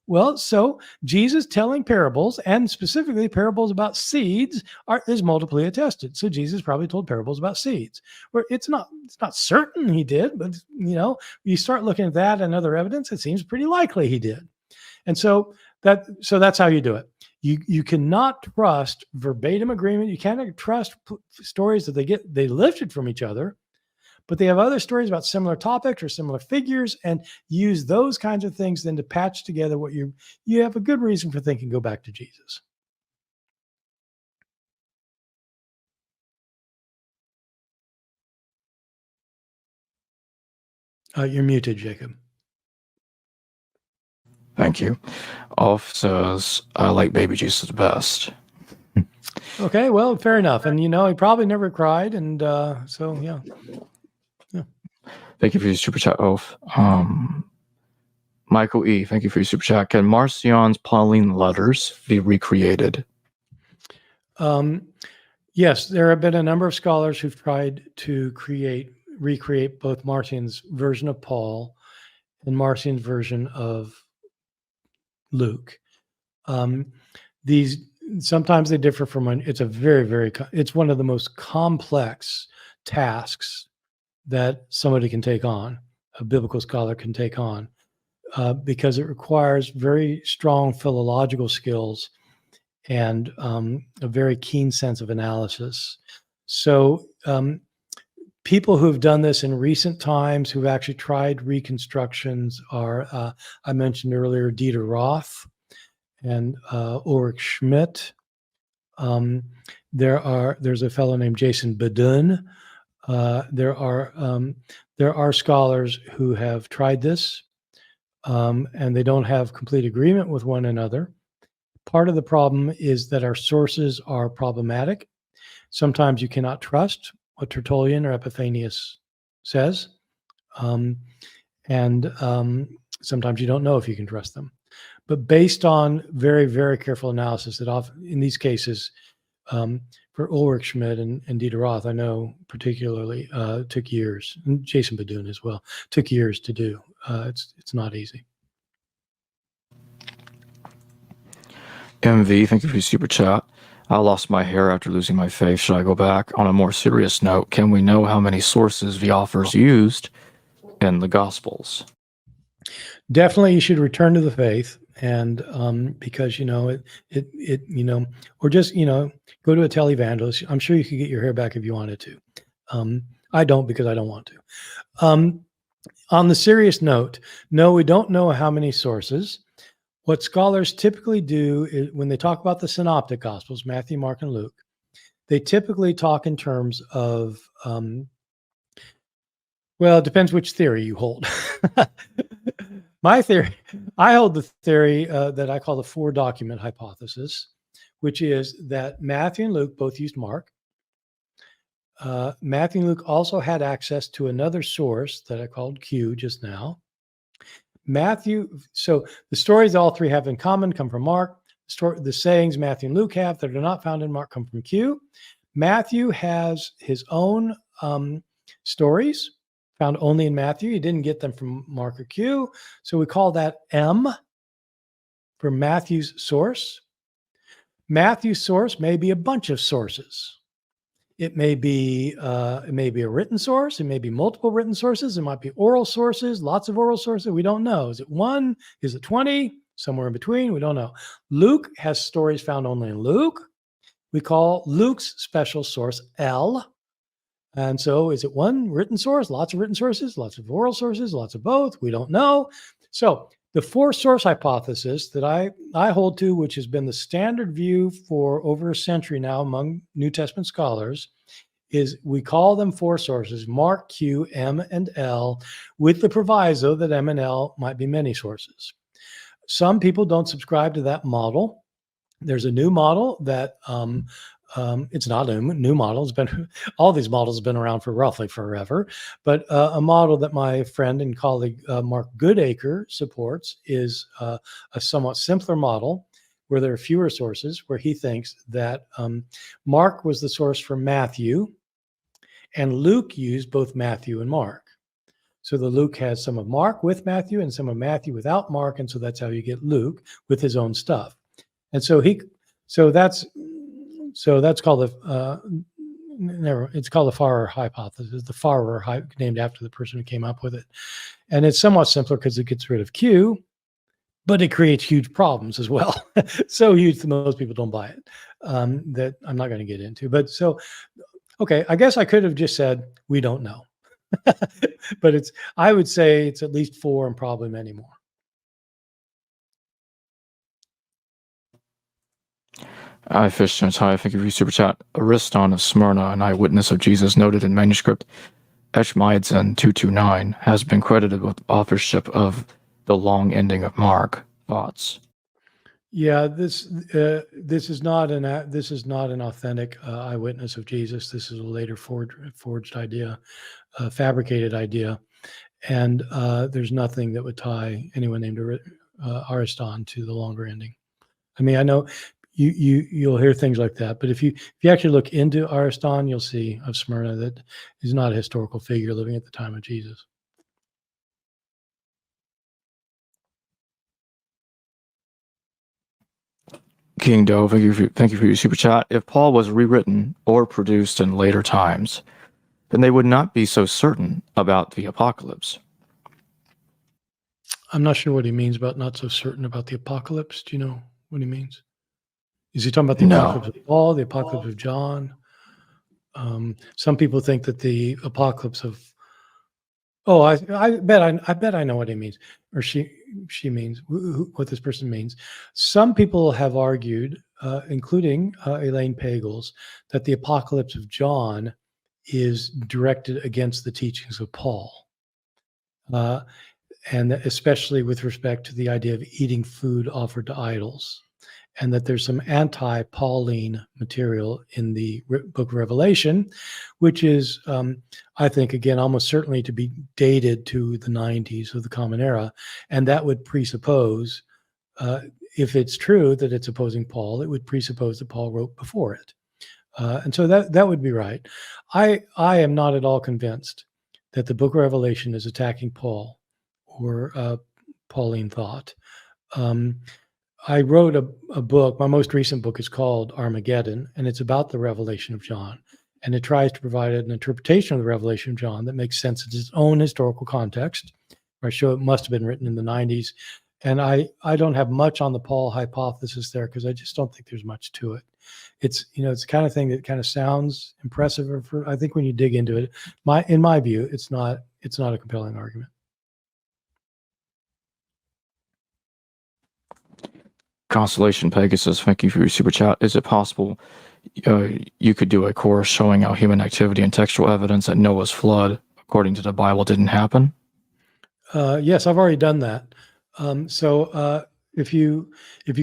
Well, so Jesus telling parables, and specifically parables about seeds, is multiply attested. So Jesus probably told parables about seeds. Where it's not certain he did, but you start looking at that and other evidence, it seems pretty likely he did. And so that's how you do it. You cannot trust verbatim agreement. You cannot trust stories that they lifted from each other, but they have other stories about similar topics or similar figures, and use those kinds of things then to patch together what you have a good reason for thinking go back to Jesus. You're muted, Jacob. Thank you. Off says, I like baby Jesus the best. Okay, well, fair enough. And he probably never cried, and so yeah. Thank you for your super chat, Oaf. Michael E., thank you for your super chat. Can Marcion's Pauline letters be recreated? Yes, there have been a number of scholars who've tried to recreate both Marcion's version of Paul and Marcion's version of Luke. These sometimes they differ from one. It's a it's one of the most complex tasks that somebody can take on, a biblical scholar can take on, because it requires very strong philological skills and a very keen sense of analysis. So people who've done this in recent times, who've actually tried reconstructions, are I mentioned earlier Dieter Roth and Ulrich Schmidt. There's a fellow named Jason Badun. There are scholars who have tried this, and they don't have complete agreement with one another. Part of the problem is that our sources are problematic. Sometimes you cannot trust what Tertullian or Epiphanius says, and sometimes you don't know if you can trust them. But based on very, very careful analysis, that often in these cases, for Ulrich Schmidt and Dieter Roth, I know particularly, took years, and Jason Badun as well, took years to do. It's not easy. MV, thank you for your super chat. I lost my hair after losing my faith. Should I go back? On a more serious note, can we know how many sources the authors used in the Gospels? Definitely, you should return to the faith, and because or just go to a televangelist. I'm sure you could get your hair back if you wanted to. I don't, because I don't want to. On the serious note, no, we don't know how many sources. What scholars typically do is when they talk about the Synoptic Gospels, Matthew, Mark, and Luke, they typically talk in terms of, well, it depends which theory you hold. My theory, I hold the theory that I call the four document hypothesis, which is that Matthew and Luke both used Mark. Matthew and Luke also had access to another source that I called Q just now. So the stories all three have in common come from Mark. The sayings Matthew and Luke have that are not found in Mark come from Q. Matthew has his own stories found only in Matthew. He didn't get them from Mark or Q. So we call that M for Matthew's source. Matthew's source may be a bunch of sources. It may be a written source. It may be multiple written sources. It might be oral sources, lots of oral sources. We don't know. Is it 1? Is it 20? Somewhere in between. We don't know. Luke has stories found only in Luke. We call Luke's special source L. And so is it one written source, lots of written sources, lots of oral sources, lots of both? We don't know. So the four source hypothesis that I hold to, which has been the standard view for over a century now among New Testament scholars, is we call them four sources: Mark, Q, M, and L, with the proviso that M and L might be many sources. Some people don't subscribe to that model. There's a new model that it's not a new model. It's been all these models have been around for roughly forever, but a model that my friend and colleague Mark Goodacre supports is a somewhat simpler model where there are fewer sources, where he thinks that Mark was the source for Matthew, and Luke used both Matthew and Mark. So the Luke has some of Mark with Matthew and some of Matthew without Mark, and so that's how you get Luke with his own stuff. And so that's called it's called the Farrer hypothesis, the Farrer named after the person who came up with it. And it's somewhat simpler because it gets rid of Q, but it creates huge problems as well. So huge that most people don't buy it, that I'm not going to get into. But so, okay, I guess I could have just said, we don't know. But I would say it's at least four and probably many more. I Fishton's hi, thank you for your super chat. Ariston of Smyrna, an eyewitness of Jesus, noted in manuscript Eshmaidzin 229, has been credited with authorship of the long ending of Mark. Thoughts? Yeah, this is not an authentic eyewitness of Jesus. This is a later forged idea, fabricated idea. And there's nothing that would tie anyone named Ariston to the longer ending. I mean, I know you'll hear things like that, but if you actually look into Ariston, you'll see of Smyrna that he's not a historical figure living at the time of Jesus. King Doe, thank you for your super chat. If Paul was rewritten or produced in later times, then they would not be so certain about the apocalypse. I'm not sure what he means about not so certain about the apocalypse. Do you know what he means? Is he talking about the apocalypse of Paul, the apocalypse of John? Some people think that the apocalypse of I bet I know what he means, or she means what this person means. Some people have argued, including Elaine Pagels, that the apocalypse of John is directed against the teachings of Paul, and especially with respect to the idea of eating food offered to idols, and that there's some anti-Pauline material in the book of Revelation, which is, I think, again, almost certainly to be dated to the 90s of the Common Era. And that would presuppose, if it's true that it's opposing Paul, it would presuppose that Paul wrote before it. And so that would be right. I am not at all convinced that the book of Revelation is attacking Paul or Pauline thought. I wrote a book. My most recent book is called Armageddon, and it's about the revelation of John. And it tries to provide an interpretation of the revelation of John that makes sense in its own historical context. I show it must have been written in the 90s. And I don't have much on the Paul hypothesis there because I just don't think there's much to it. It's the kind of thing that kind of sounds impressive. I think when you dig into it, in my view, it's not a compelling argument. Constellation Pegasus, thank you for your super chat. Is it possible you could do a course showing how human activity and textual evidence at Noah's flood, according to the Bible, didn't happen? Yes, I've already done that. So if you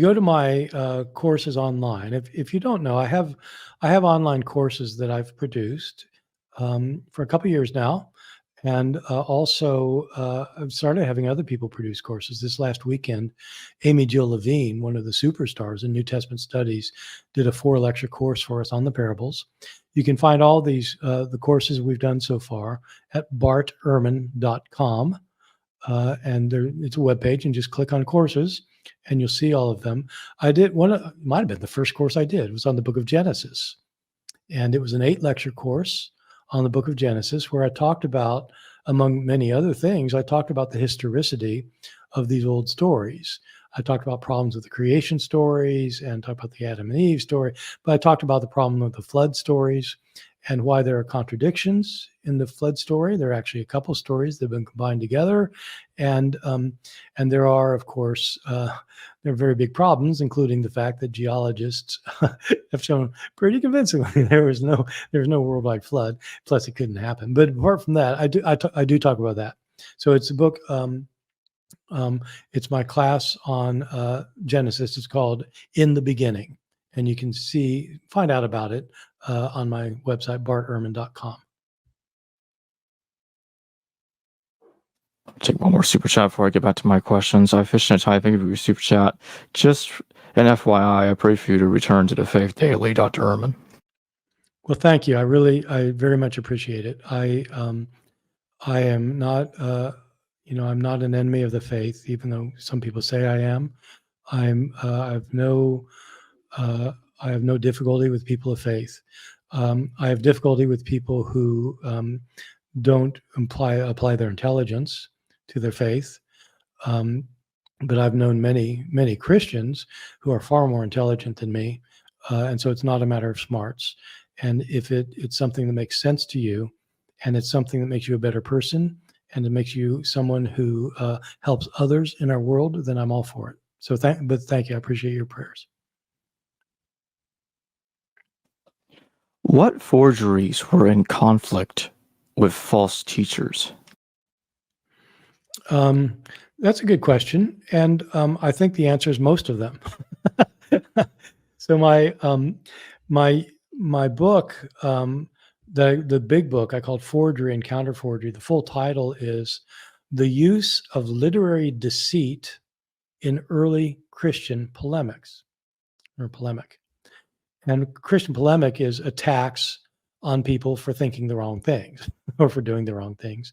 go to my courses online, if you don't know, I have online courses that I've produced for a couple of years now. And also, I've started having other people produce courses. This last weekend, Amy Jill Levine, one of the superstars in New Testament studies, did a 4-lecture course for us on the parables. You can find all these, the courses we've done so far at bartehrman.com. And it's a webpage, and just click on courses, and you'll see all of them. I did might have been the first course I did. It was on the book of Genesis. And it was an 8-lecture course on the book of Genesis, where I talked about, among many other things, I talked about the historicity of these old stories. I talked about problems with the creation stories and talked about the Adam and Eve story, but I talked about the problem with the flood stories and why there are contradictions in the flood story. There are actually a couple stories that have been combined together. And there are, of course, there are very big problems, including the fact that geologists have shown pretty convincingly there was no worldwide flood. Plus, it couldn't happen. But apart from that, I do talk about that. So it's a book. It's my class on Genesis. It's called In the Beginning, and you can find out about it on my website, bartehrman.com. Take one more super chat before I get back to my questions. I fish in a tie. Thank you for your super chat. Just an FYI, I pray for you to return to the faith daily, Dr. Ehrman. Well, thank you. I very much appreciate it. I am not, I'm not an enemy of the faith, even though some people say I am. I have no difficulty with people of faith. I have difficulty with people who don't apply their intelligence to their faith. But I've known many Christians who are far more intelligent than me, and so it's not a matter of smarts. And if it's something that makes sense to you, and it's something that makes you a better person, and it makes you someone who helps others in our world, then I'm all for it. So thank you. I appreciate your prayers. What forgeries were in conflict with false teachers? That's a good question, and I think the answer is most of them. So my book, the big book I called Forgery and Counterforgery. The full title is The Use of Literary Deceit in Early Christian Polemics, or polemic. And Christian polemic is attacks on people for thinking the wrong things or for doing the wrong things.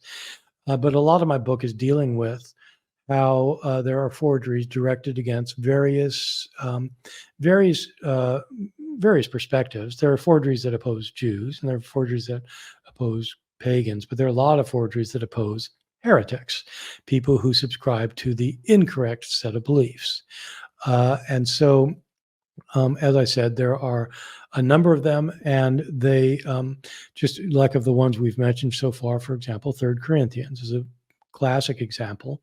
But a lot of my book is dealing with how there are forgeries directed against various perspectives. There are forgeries that oppose Jews, and there are forgeries that oppose pagans, but there are a lot of forgeries that oppose heretics, people who subscribe to the incorrect set of beliefs. And so, as I said, there are a number of them, and they just like of the ones we've mentioned so far. For example, 3 Corinthians is a classic example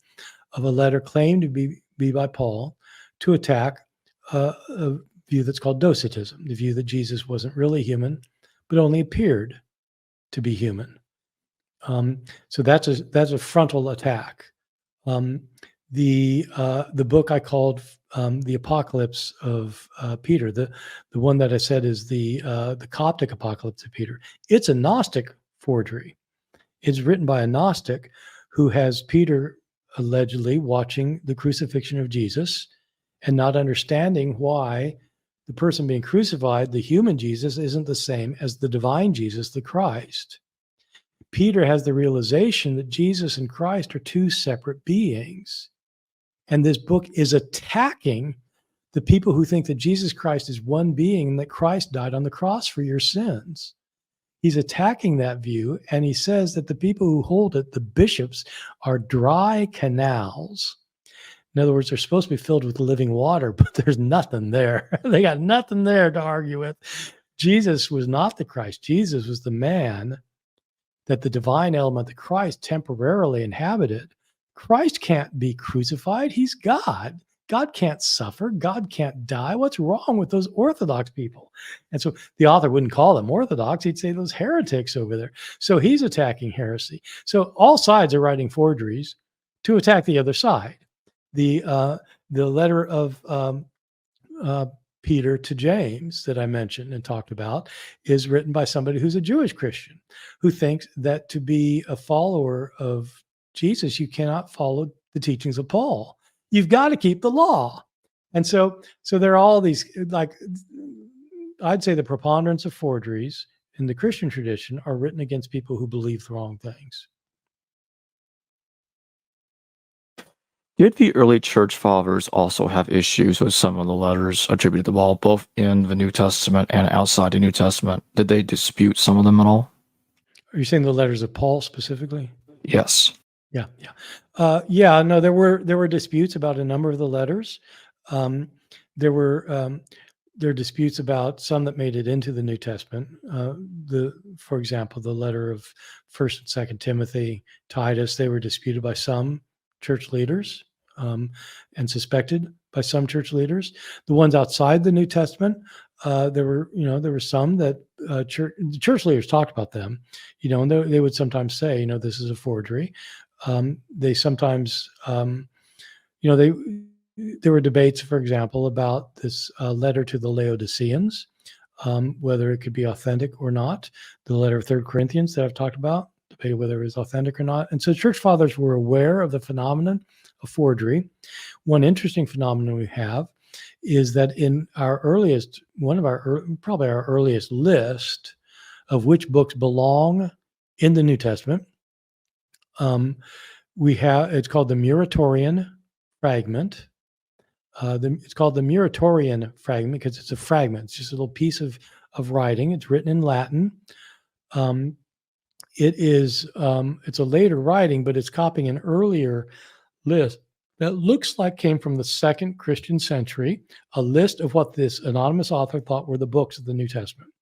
of a letter claimed to be by Paul to attack a view that's called docetism, the view that Jesus wasn't really human, but only appeared to be human. So that's a frontal attack. The book I called The Apocalypse of Peter, the one that I said is the Coptic Apocalypse of Peter. It's a Gnostic forgery. It's written by a Gnostic who has Peter allegedly watching the crucifixion of Jesus and not understanding why the person being crucified, the human Jesus, isn't the same as the divine Jesus, the Christ. Peter has the realization that Jesus and Christ are 2 separate beings. And this book is attacking the people who think that Jesus Christ is one being and that Christ died on the cross for your sins. He's attacking that view, and he says that the people who hold it, the bishops, are dry canals. In other words, they're supposed to be filled with living water, but there's nothing there. They got nothing there to argue with. Jesus was not the Christ. Jesus was the man that the divine element, the Christ, temporarily inhabited. Christ can't be crucified. He's God. God can't suffer. God can't die. What's wrong with those Orthodox people? And so the author wouldn't call them Orthodox. He'd say those heretics over there. So he's attacking heresy. So all sides are writing forgeries to attack the other side. The letter of Peter to James that I mentioned and talked about is written by somebody who's a Jewish Christian who thinks that to be a follower of Jesus, you cannot follow the teachings of Paul. You've got to keep the law. And so there are all these, like, I'd say the preponderance of forgeries in the Christian tradition are written against people who believe the wrong things. Did the early church fathers also have issues with some of the letters attributed to Paul, both in the New Testament and outside the New Testament? Did they dispute some of them at all? Are you saying the letters of Paul specifically? Yes. Yeah. No, there were disputes about a number of the letters. There were disputes about some that made it into the New Testament. For example, the letter of 1st and 2nd Timothy, Titus, they were disputed by some church leaders and suspected by some church leaders. The ones outside the New Testament, there were some that church leaders talked about them, and they would sometimes say, this is a forgery. They sometimes, there were debates, for example, about this letter to the Laodiceans, whether it could be authentic or not. The letter of 3 Corinthians that I've talked about, debated whether it was authentic or not. And so church fathers were aware of the phenomenon of forgery. One interesting phenomenon we have is that in our earliest, probably our earliest list of which books belong in the New Testament, it's called the Muratorian Fragment. It's called the Muratorian Fragment because it's a fragment. It's just a little piece of writing. It's written in Latin. It's a later writing, but it's copying an earlier list that looks like came from the 2nd Christian century, a list of what this anonymous author thought were the books of the New Testament.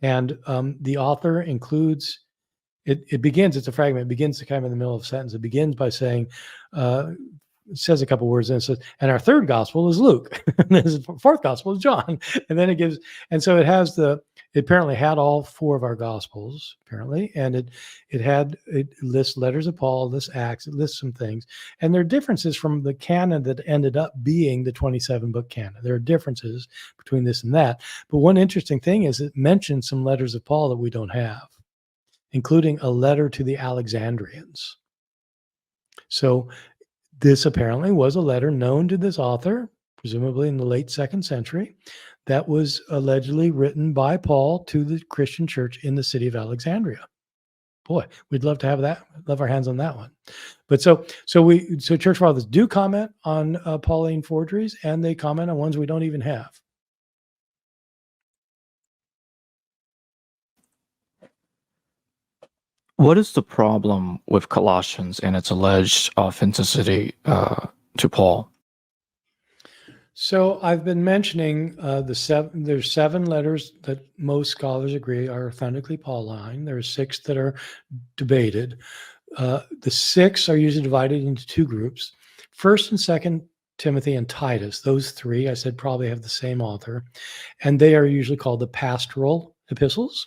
And the author includes, it begins, it's a fragment, it begins kind of in the middle of a sentence. It begins by saying, it says a couple words and it says, and our 3rd gospel is Luke. And the 4th gospel is John. And then it gives, and so it It apparently had all 4 of our Gospels, apparently, and it lists letters of Paul, lists Acts, it lists some things. And there are differences from the canon that ended up being the 27-book canon. There are differences between this and that. But one interesting thing is it mentions some letters of Paul that we don't have, including a letter to the Alexandrians. So this apparently was a letter known to this author, presumably in the late 2nd century, that was allegedly written by Paul to the Christian church in the city of Alexandria. Boy, we'd love to have that, love our hands on that one. But so church fathers do comment on Pauline forgeries, and they comment on ones we don't even have. What is the problem with Colossians and its alleged authenticity to Paul? So I've been mentioning there's 7 letters that most scholars agree are authentically Pauline. There are 6 that are debated. The 6 are usually divided into 2 groups. 1st and 2nd Timothy and Titus, those 3 I said probably have the same author, and they are usually called the pastoral epistles,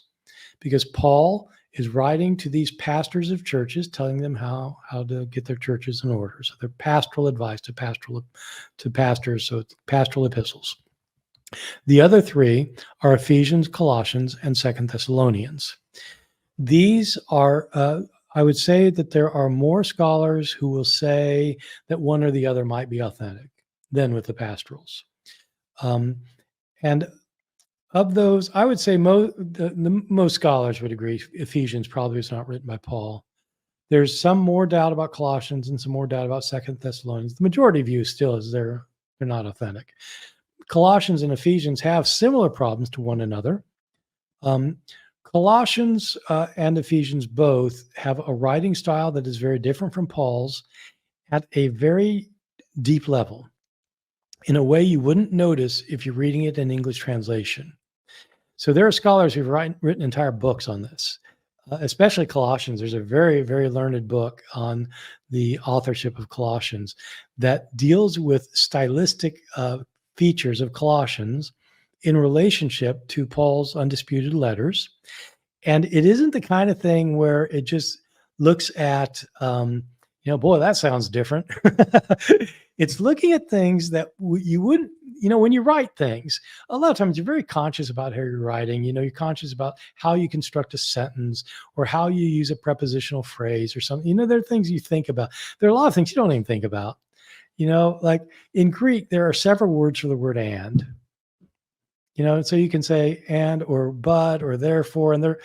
because Paul is writing to these pastors of churches, telling them how to get their churches in order. So they're pastoral advice to pastors, so it's pastoral epistles. The other 3 are Ephesians, Colossians, and 2nd Thessalonians. These are, I would say that there are more scholars who will say that one or the other might be authentic than with the pastorals. And of those, I would say most scholars would agree Ephesians probably is not written by Paul. There's some more doubt about Colossians and some more doubt about 2nd Thessalonians. The majority view still is they're not authentic. Colossians and Ephesians have similar problems to one another. Colossians and Ephesians both have a writing style that is very different from Paul's at a very deep level, in a way you wouldn't notice if you're reading it in English translation. So there are scholars who've written entire books on this, especially Colossians. There's a very, very learned book on the authorship of Colossians that deals with stylistic features of Colossians in relationship to Paul's undisputed letters. And it isn't the kind of thing where it just looks at, boy, that sounds different. It's looking at things that you wouldn't, when you write things, a lot of times you're very conscious about how you're writing. You're conscious about how you construct a sentence or how you use a prepositional phrase or something. There are things you think about. There are a lot of things you don't even think about. Like in Greek, there are several words for the word and. So you can say and or but or therefore, and they're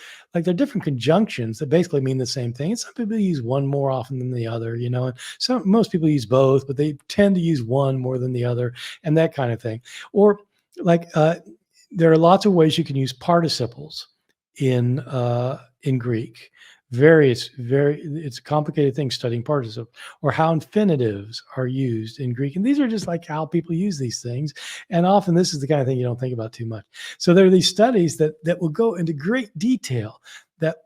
different conjunctions that basically mean the same thing. And some people use one more often than the other, and most people use both, but they tend to use one more than the other, and that kind of thing. Or there are lots of ways you can use participles in Greek. It's a complicated thing studying participles, or how infinitives are used in Greek. And these are just like how people use these things. And often this is the kind of thing you don't think about too much. So there are these studies that will go into great detail that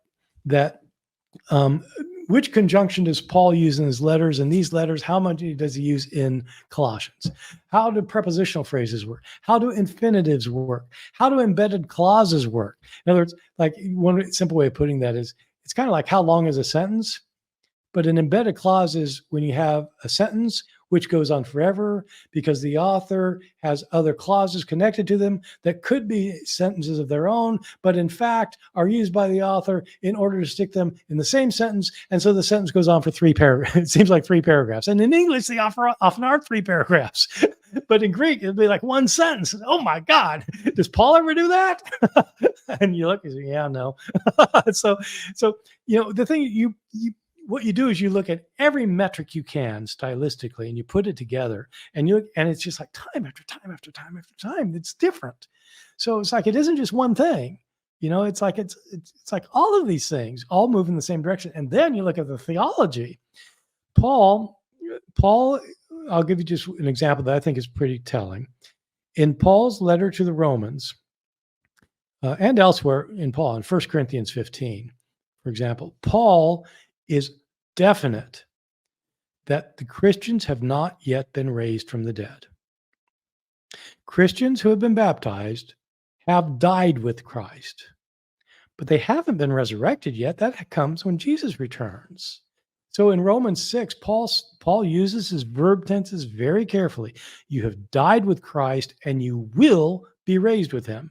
which conjunction does Paul use in his letters? And these letters, how much does he use in Colossians? How do prepositional phrases work? How do infinitives work? How do embedded clauses work? In other words, like one simple way of putting that is, it's kind of like how long is a sentence? But an embedded clause is when you have a sentence which goes on forever because the author has other clauses connected to them that could be sentences of their own, but in fact are used by the author in order to stick them in the same sentence. And so the sentence goes on for 3 paragraphs. It seems like 3 paragraphs. And in English, they often are 3 paragraphs. But in Greek, it'd be like one sentence. Oh my God, does Paul ever do that? And you look and say, yeah, no. So the thing what you do is you look at every metric you can stylistically and you put it together and it's just like time after time after time after time. It's different. So it's like, it isn't just one thing, it's like all of these things all move in the same direction. And then you look at the theology. Paul, I'll give you just an example that I think is pretty telling. In Paul's letter to the Romans and elsewhere in Paul, in 1 Corinthians 15, for example, Paul is definite that the Christians have not yet been raised from the dead. Christians who have been baptized have died with Christ, but they haven't been resurrected yet. That comes when Jesus returns. So in Romans 6, Paul uses his verb tenses very carefully. You have died with Christ and you will be raised with him.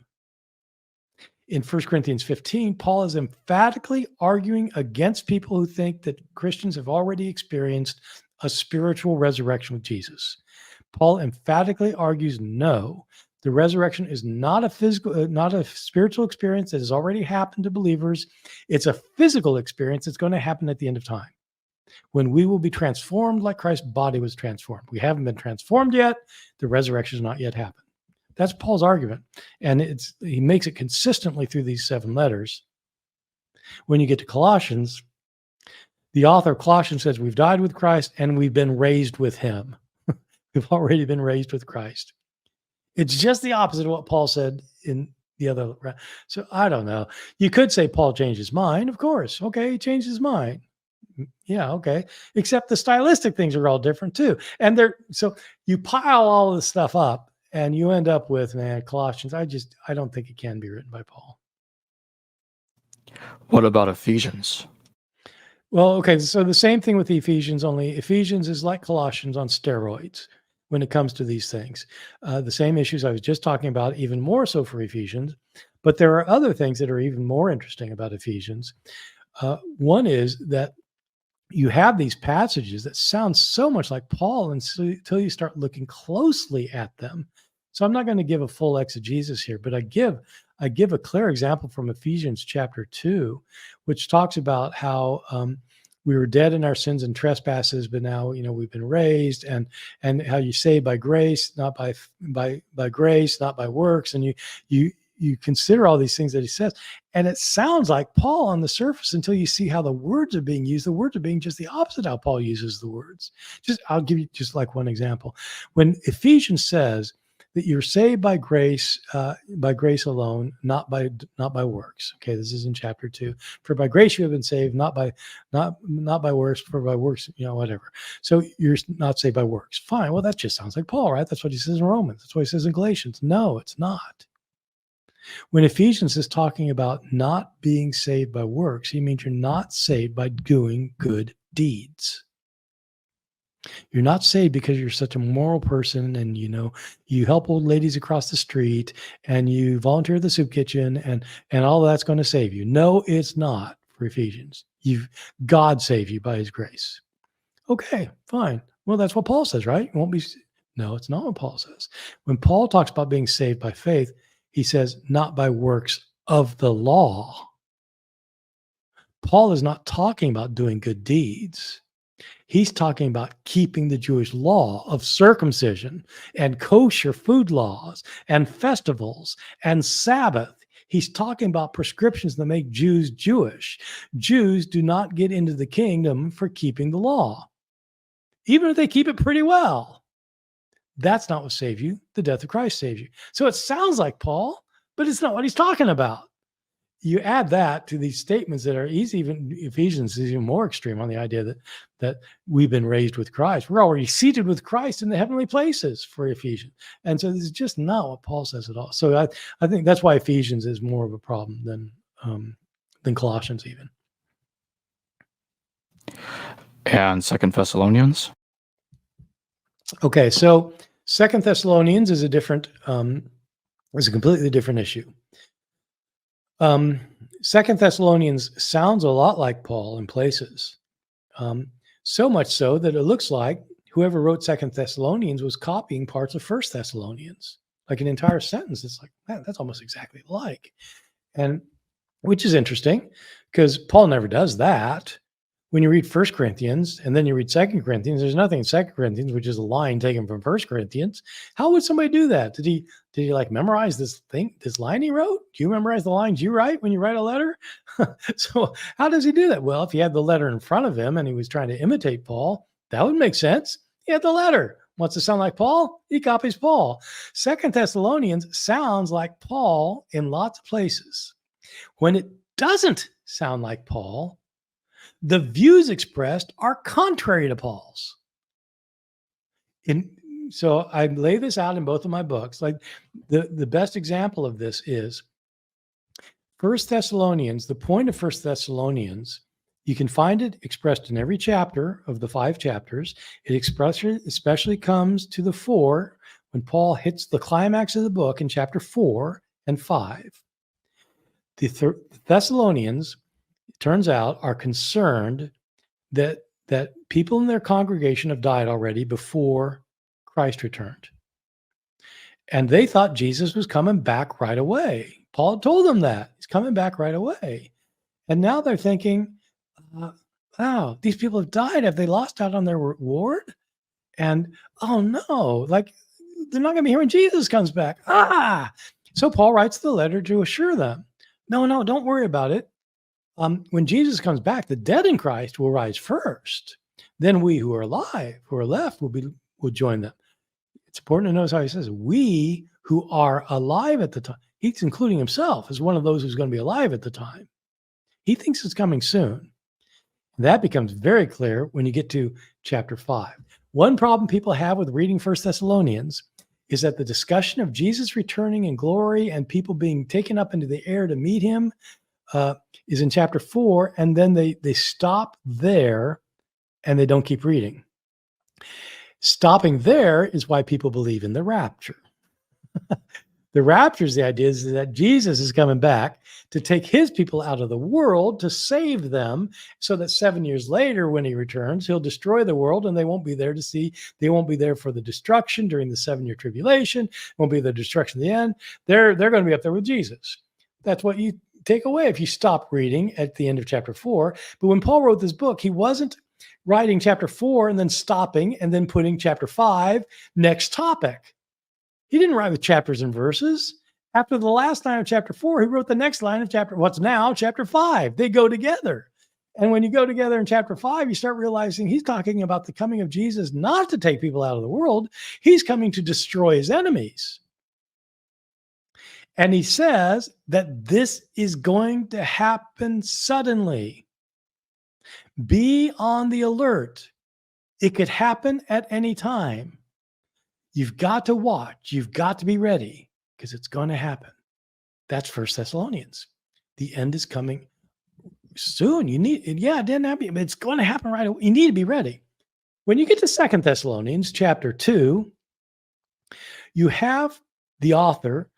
In 1 Corinthians 15, Paul is emphatically arguing against people who think that Christians have already experienced a spiritual resurrection with Jesus. Paul emphatically argues no, the resurrection is not a spiritual experience that has already happened to believers. It's a physical experience that's going to happen at the end of time, when we will be transformed like Christ's body was transformed. We haven't been transformed yet. The resurrection has not yet happened. That's Paul's argument. And he makes it consistently through these 7 letters. When you get to Colossians, the author of Colossians says, we've died with Christ and we've been raised with him. We've already been raised with Christ. It's just the opposite of what Paul said in the other. So I don't know. You could say Paul changed his mind. Of course. Okay, he changed his mind. Yeah, okay. Except the stylistic things are all different too. And so you pile all this stuff up and you end up with, man, Colossians. I don't think it can be written by Paul. What about Ephesians? Well, okay. So the same thing with Ephesians, only Ephesians is like Colossians on steroids when it comes to these things. The same issues I was just talking about, even more so for Ephesians. But there are other things that are even more interesting about Ephesians. One is that you have these passages that sound so much like Paul until you start looking closely at them. So I'm not going to give a full exegesis here, but I give a clear example from Ephesians chapter 2, which talks about how we were dead in our sins and trespasses, but now we've been raised, and how you say by grace, not by grace, not by works, and you consider all these things that he says, and it sounds like Paul on the surface until you see how the words are being used. The words are being just the opposite how Paul uses the words. I'll give you just like one example. When Ephesians says that you're saved by grace alone, not by works. Okay, this is in chapter 2. For by grace you have been saved, not by works, for by works, whatever. So you're not saved by works. Fine. Well, that just sounds like Paul, right? That's what he says in Romans. That's what he says in Galatians. No, it's not. When Ephesians is talking about not being saved by works, he means you're not saved by doing good deeds. You're not saved because you're such a moral person and you help old ladies across the street and you volunteer at the soup kitchen and all that's going to save you. No, it's not for Ephesians. God saved you by his grace. Okay, fine. Well, that's what Paul says, right? No, it's not what Paul says. When Paul talks about being saved by faith, he says, not by works of the law. Paul is not talking about doing good deeds. He's talking about keeping the Jewish law of circumcision and kosher food laws and festivals and Sabbath. He's talking about prescriptions that make Jews Jewish. Jews do not get into the kingdom for keeping the law, even if they keep it pretty well. That's not what saved you. The death of Christ saved you. So it sounds like Paul, but it's not what he's talking about. You add that to these statements that are easy. Even Ephesians is even more extreme on the idea that we've been raised with Christ. We're already seated with Christ in the heavenly places for Ephesians. And so this is just not what Paul says at all. So I think that's why Ephesians is more of a problem than Colossians even. And 2 Thessalonians? Okay, so 2 Thessalonians is a completely different issue. 2 Thessalonians sounds a lot like Paul in places, so much so that it looks like whoever wrote 2 Thessalonians was copying parts of 1 Thessalonians, like an entire sentence. It's like, man, that's almost exactly like, and which is interesting because Paul never does that. When you read 1 Corinthians and then you read 2 Corinthians, there's nothing in 2 Corinthians, which is a line taken from 1 Corinthians. How would somebody do that? Did he like memorize this line he wrote? Do you memorize the lines you write when you write a letter? So how does he do that? Well, if he had the letter in front of him and he was trying to imitate Paul, that would make sense. He had the letter. Wants to sound like Paul? He copies Paul. 2 Thessalonians sounds like Paul in lots of places. When it doesn't sound like Paul, the views expressed are contrary to Paul's. In So I lay this out in both of my books. Like the best example of this is First Thessalonians. The point of First Thessalonians, you can find it expressed in every chapter of the 5 chapters. It especially comes to the 4 when Paul hits the climax of the book in chapter 4 and 5. The Thessalonians, it turns out, are concerned that people in their congregation have died already before Christ returned. And they thought Jesus was coming back right away. Paul told them that. He's coming back right away. And now they're thinking, wow, these people have died. Have they lost out on their reward? And, oh no, like they're not going to be here when Jesus comes back. So Paul writes the letter to assure them, no, don't worry about it. When Jesus comes back, the dead in Christ will rise first. Then we who are alive, who are left, will join them. It's important to notice how he says, we who are alive at the time. He's including himself as one of those who's going to be alive at the time. He thinks it's coming soon. That becomes very clear when you get to chapter 5. One problem people have with reading 1 Thessalonians is that the discussion of Jesus returning in glory and people being taken up into the air to meet him is in chapter 4, and then they stop there and they don't keep reading. Stopping there is why people believe in the rapture. The rapture is the idea is that Jesus is coming back to take his people out of the world to save them so that 7 years later, when he returns, he'll destroy the world and they won't be there they won't be there for the destruction during the 7-year tribulation, won't be the destruction at the end. They're going to be up there with Jesus. That's what you take away if you stop reading at the end of chapter 4. But when Paul wrote this book, he wasn't writing chapter 4 and then stopping and then putting chapter 5, next topic. He didn't write with chapters and verses. After the last line of chapter 4, he wrote the next line of what's now chapter 5. They go together. And when you go together in chapter 5, you start realizing he's talking about the coming of Jesus not to take people out of the world. He's coming to destroy his enemies. And he says that this is going to happen suddenly. Be on the alert. It could happen at any time. You've got to watch. You've got to be ready because it's going to happen. That's 1 Thessalonians. The end is coming soon. It didn't happen, but it's going to happen right away. You need to be ready. When you get to 2 Thessalonians chapter 2, you have the author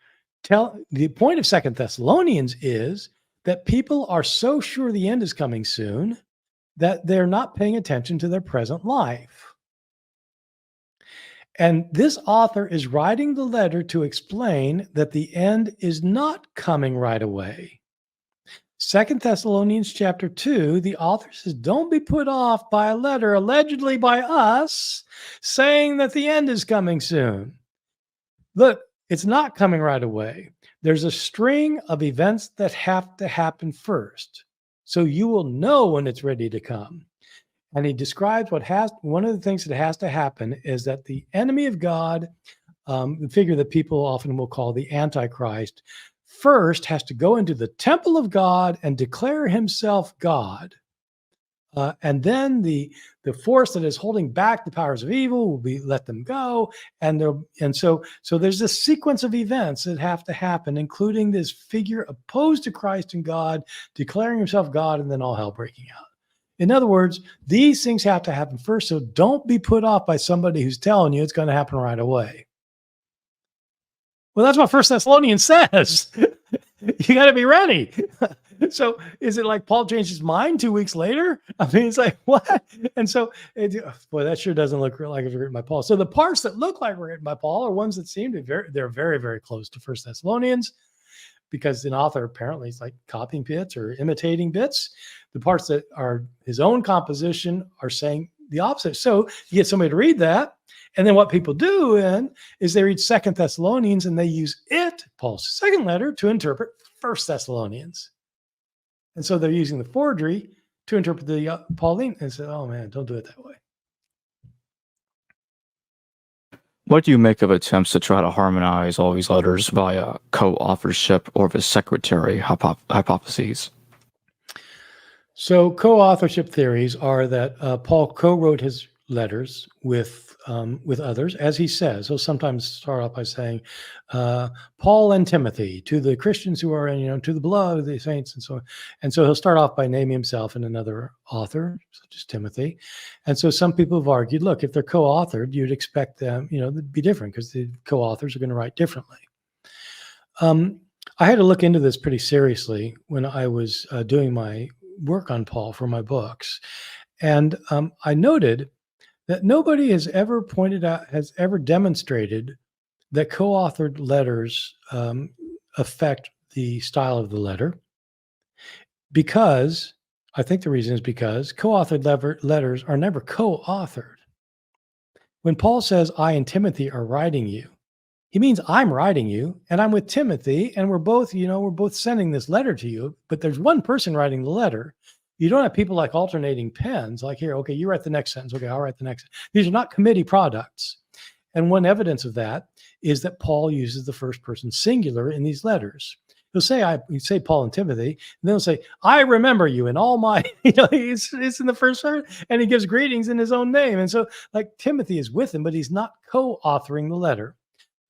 the point of 2 Thessalonians is that people are so sure the end is coming soon that they're not paying attention to their present life. And this author is writing the letter to explain that the end is not coming right away. 2 Thessalonians chapter 2, the author says, don't be put off by a letter allegedly by us saying that the end is coming soon. Look, it's not coming right away. There's a string of events that have to happen first. So you will know when it's ready to come. And he describes one of the things that has to happen is that the enemy of God, the figure that people often will call the Antichrist, first has to go into the temple of God and declare himself God. And then the force that is holding back the powers of evil will be let them go. And so there's this sequence of events that have to happen, including this figure opposed to Christ and God, declaring himself God, and then all hell breaking out. In other words, these things have to happen first. So don't be put off by somebody who's telling you it's going to happen right away. Well, that's what 1 Thessalonians says. You got to be ready. So is it like Paul changed his mind 2 weeks later? I mean, it's like, what? And so, boy, that sure doesn't look like it's written by Paul. So the parts that look like were written by Paul are ones that seem to be they're very, very close to 1 Thessalonians, because an author apparently is like copying bits or imitating bits. The parts that are his own composition are saying the opposite. So you get somebody to read that. And then what people do is they read 2 Thessalonians and they use Paul's second letter, to interpret 1 Thessalonians. And so they're using the forgery to interpret the Pauline and say, oh man, don't do it that way. What do you make of attempts to try to harmonize all these letters via co-authorship or the secretary hypotheses? So co-authorship theories are that Paul co-wrote his letters with others, as he says. He'll sometimes start off by saying, Paul and Timothy, to the Christians who are in, to the beloved of the saints, and so on. And so he'll start off by naming himself and another author, such as Timothy. And so some people have argued, look, if they're co-authored, you'd expect them, to be different because the co-authors are going to write differently. I had to look into this pretty seriously when I was doing my work on Paul for my books. And I noted that nobody has ever demonstrated that co-authored letters affect the style of the letter, because I think the reason is because co-authored letters are never co-authored. When Paul says, I and Timothy are writing you, he means I'm writing you and I'm with Timothy and we're both sending this letter to you, but there's one person writing the letter. You don't have people like alternating pens, like here, okay, you write the next sentence. Okay, I'll write the next. These are not committee products. And one evidence of that is that Paul uses the first person singular in these letters. He'll say Paul and Timothy, and then he'll say, I remember you in all my, it's in the first person, and he gives greetings in his own name. And so like Timothy is with him, but he's not co-authoring the letter.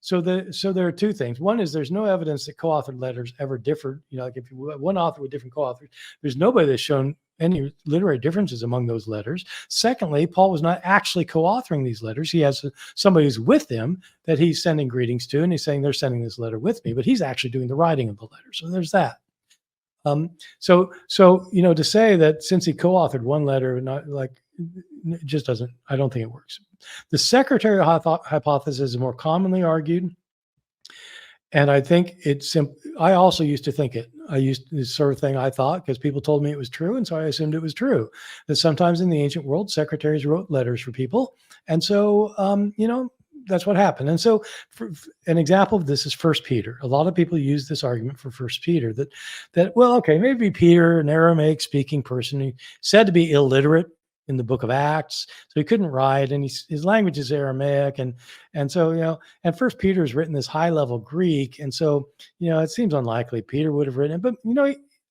So there are two things. One is there's no evidence that co-authored letters ever differ. Like if you one author with different co-authors, there's nobody that's shown any literary differences among those letters. Secondly, Paul was not actually co-authoring these letters. He has somebody who's with him that he's sending greetings to, and he's saying they're sending this letter with me, but he's actually doing the writing of the letter. So there's that. So to say that since he co-authored one letter, not like it just doesn't. I don't think it works. The secretarial hypothesis is more commonly argued, and I think it's I also used to think it. I used this sort of thing I thought because people told me it was true, and so I assumed it was true. That sometimes in the ancient world, secretaries wrote letters for people, and so that's what happened. And so for an example of this is First Peter. A lot of people use this argument for First Peter that well, okay, maybe Peter, an Aramaic speaking person, who said to be illiterate in the book of Acts, so he couldn't write, and his language is Aramaic, and so and First Peter is written this high level Greek, and so it seems unlikely Peter would have written it,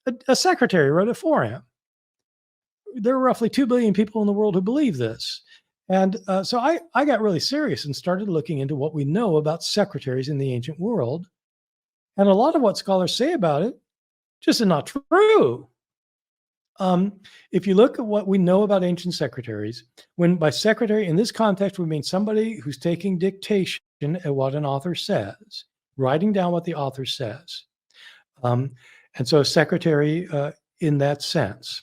but a secretary wrote it for him. There are roughly 2 billion people in the world who believe this. And so I got really serious and started looking into what we know about secretaries in the ancient world. And a lot of what scholars say about it just is not true. If you look at what we know about ancient secretaries, when by secretary in this context, we mean somebody who's taking dictation at what an author says, writing down what the author says. And so a secretary in that sense.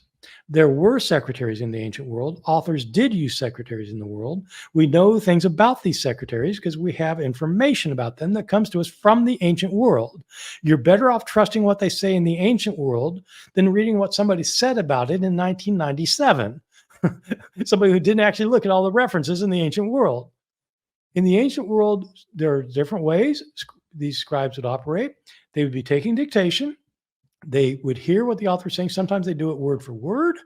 There were secretaries in the ancient world. Authors did use secretaries in the world. We know things about these secretaries because we have information about them that comes to us from the ancient world. You're better off trusting what they say in the ancient world than reading what somebody said about it in 1997. Somebody who didn't actually look at all the references in the ancient world. In the ancient world, there are different ways these scribes would operate. They would be taking dictation. They would hear what the author is saying. Sometimes they do it word for word.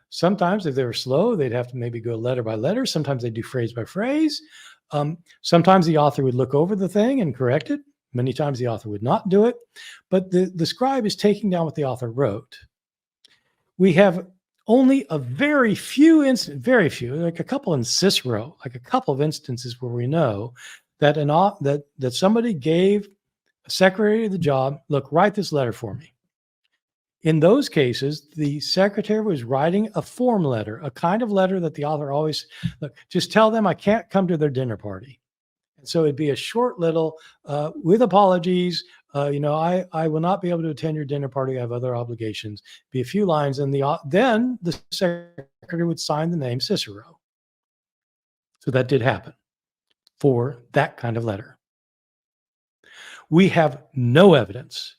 Sometimes if they were slow, they'd have to maybe go letter by letter. Sometimes they do phrase by phrase. Sometimes the author would look over the thing and correct it. Many times the author would not do it. But the scribe is taking down what the author wrote. We have only a very few instances, like a couple in Cicero, like a couple of instances where we know that that somebody gave a secretary the job, look, write this letter for me. In those cases, the secretary was writing a form letter, a kind of letter that the author always, look, just tell them I can't come to their dinner party. And so it'd be a short little, with apologies, I will not be able to attend your dinner party. I have other obligations. Be a few lines, and then the secretary would sign the name Cicero. So that did happen for that kind of letter. We have no evidence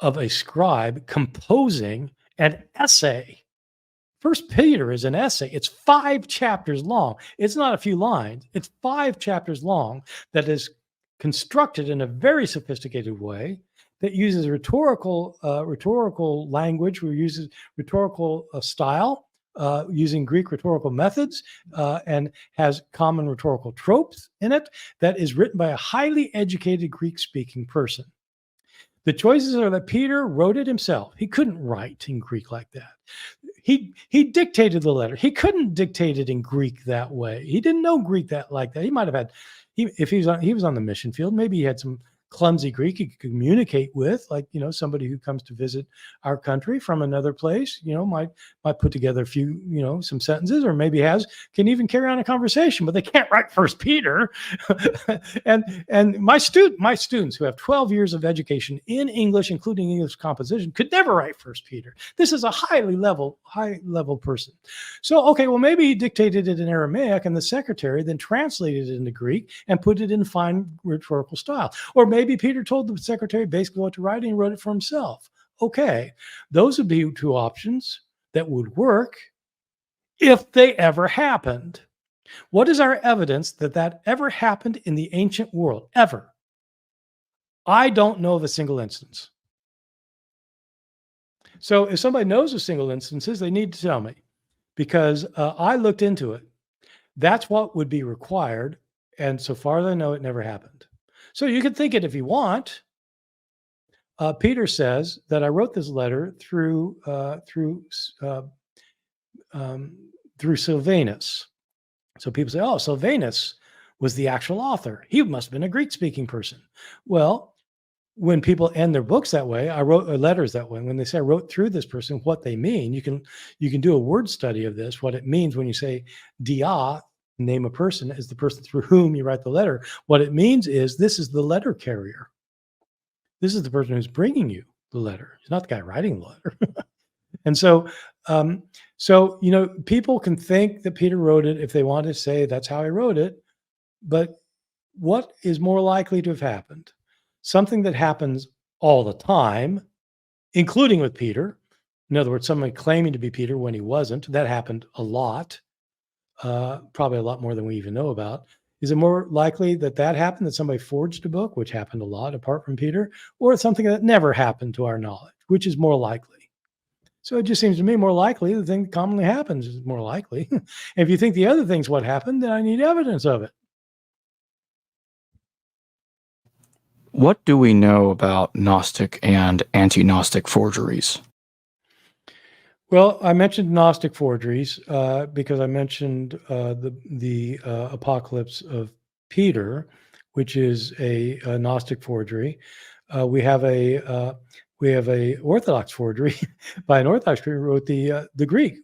of a scribe composing an essay. First Peter is an essay. It's 5 chapters long. It's not a few lines. It's 5 chapters long that is constructed in a very sophisticated way that uses rhetorical language, or uses rhetorical style, using Greek rhetorical methods, and has common rhetorical tropes in it, that is written by a highly educated Greek-speaking person. The choices are that Peter wrote it himself. He couldn't write in Greek like that. He dictated the letter. He couldn't dictate it in Greek that way. He didn't know Greek like that. He might have had, if he was on the mission field, maybe he had some clumsy Greek he could communicate with, like, somebody who comes to visit our country from another place, might put together a few, some sentences, or maybe can even carry on a conversation, but they can't write First Peter. and my students who have 12 years of education in English, including English composition, could never write First Peter. This is a high level person. So, okay, well, maybe he dictated it in Aramaic, and the secretary then translated it into Greek and put it in fine rhetorical style. Or maybe Peter told the secretary basically what to write, and he wrote it for himself. Okay, those would be two options that would work if they ever happened. What is our evidence that ever happened in the ancient world? Ever? I don't know of a single instance. So if somebody knows of single instances, they need to tell me, because I looked into it. That's what would be required, and so far as I know, it never happened. So you can think it if you want. Peter says that I wrote this letter through Silvanus. So people say, oh, Silvanus was the actual author. He must have been a Greek-speaking person. Well, when people end their books that way, I wrote letters that way. When they say I wrote through this person, what they mean, you can do a word study of this. What it means when you say dia, name a person, is the person through whom you write the letter. What it means is this is the letter carrier. This is the person who's bringing you the letter. It's not the guy writing the letter. And so people can think that Peter wrote it if they want to say that's how he wrote it. But what is more likely to have happened? Something that happens all the time, including with Peter. In other words, someone claiming to be Peter when he wasn't. That happened a lot, probably a lot more than we even know about. Is it more likely that happened, that somebody forged a book, which happened a lot apart from Peter, or it's something that never happened to our knowledge, which is more likely? So it just seems to me more likely the thing that commonly happens is more likely. If you think the other thing's what happened, then I need evidence of it. What do we know about Gnostic and anti-Gnostic forgeries? Well, I mentioned Gnostic forgeries because I mentioned the Apocalypse of Peter, which is a Gnostic forgery. We have a Orthodox forgery by an Orthodox who wrote the Greek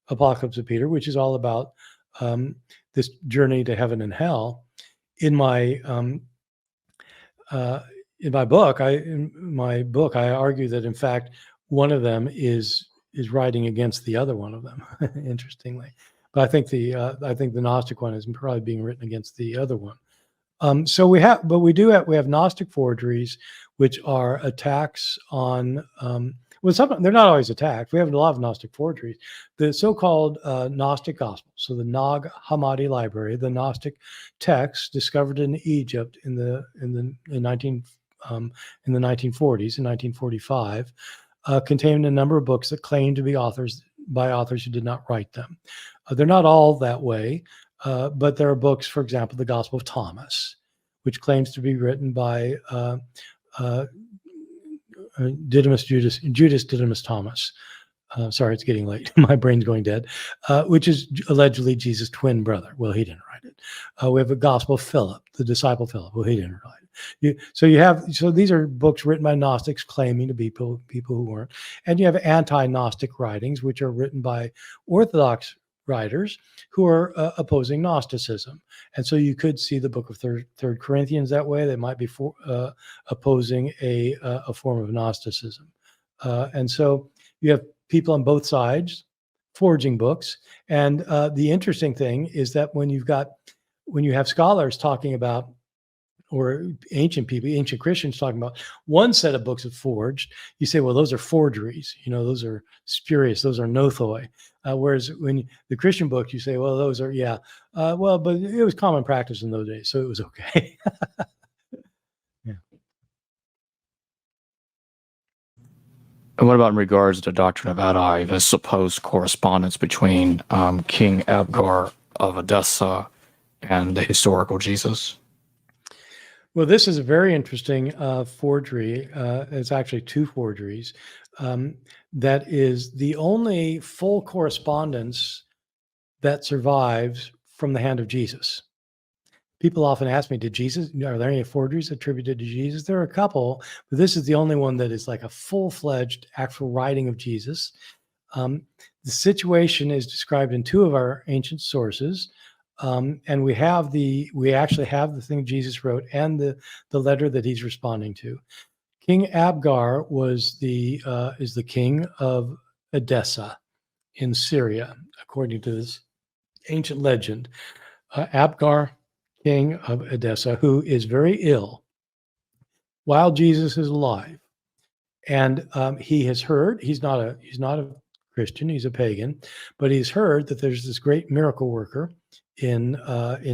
Apocalypse of Peter, which is all about this journey to heaven and hell. In my book, I argue that in fact one of them is writing against the other one of them. Interestingly, but I think the Gnostic one is probably being written against the other one. So we have Gnostic forgeries, which are attacks on. They're not always attacks. We have a lot of Gnostic forgeries. The so-called Gnostic Gospels, so the Nag Hammadi library, the Gnostic texts discovered in Egypt in the 1940s, in 1945, contained a number of books that claim to be by authors who did not write them. They're not all that way, but there are books, for example, the Gospel of Thomas, which claims to be written by Judas Didymus Thomas. Sorry, it's getting late. My brain's going dead. Which is allegedly Jesus' twin brother. Well, he didn't write it. We have a Gospel of Philip, the disciple Philip. Well, he didn't write it. So these are books written by Gnostics claiming to be people who weren't. And you have anti-Gnostic writings, which are written by Orthodox writers who are opposing Gnosticism. And so you could see the book of Third Corinthians that way. They might be opposing a form of Gnosticism. And so you have people on both sides forging books. And the interesting thing is that when you have scholars talking about, or ancient Christians talking about one set of books of forged, you say, well, those are forgeries. Those are spurious. Those are nothoi. Whereas when the Christian book, you say, well, those are, but it was common practice in those days, so it was okay. Yeah. And what about in regards to the doctrine of Adai, the supposed correspondence between King Abgar of Edessa and the historical Jesus? Well, this is a very interesting forgery. It's actually two forgeries. That is the only full correspondence that survives from the hand of Jesus. People often ask me, are there any forgeries attributed to Jesus? There are a couple, but this is the only one that is like a full-fledged actual writing of Jesus. The situation is described in two of our ancient sources. And we actually have the thing Jesus wrote and the letter that he's responding to. King Abgar is the king of Edessa in Syria, according to this ancient legend. Abgar, king of Edessa, who is very ill while Jesus is alive, and he has heard. He's not a Christian. He's a pagan, but he's heard that there's this great miracle worker in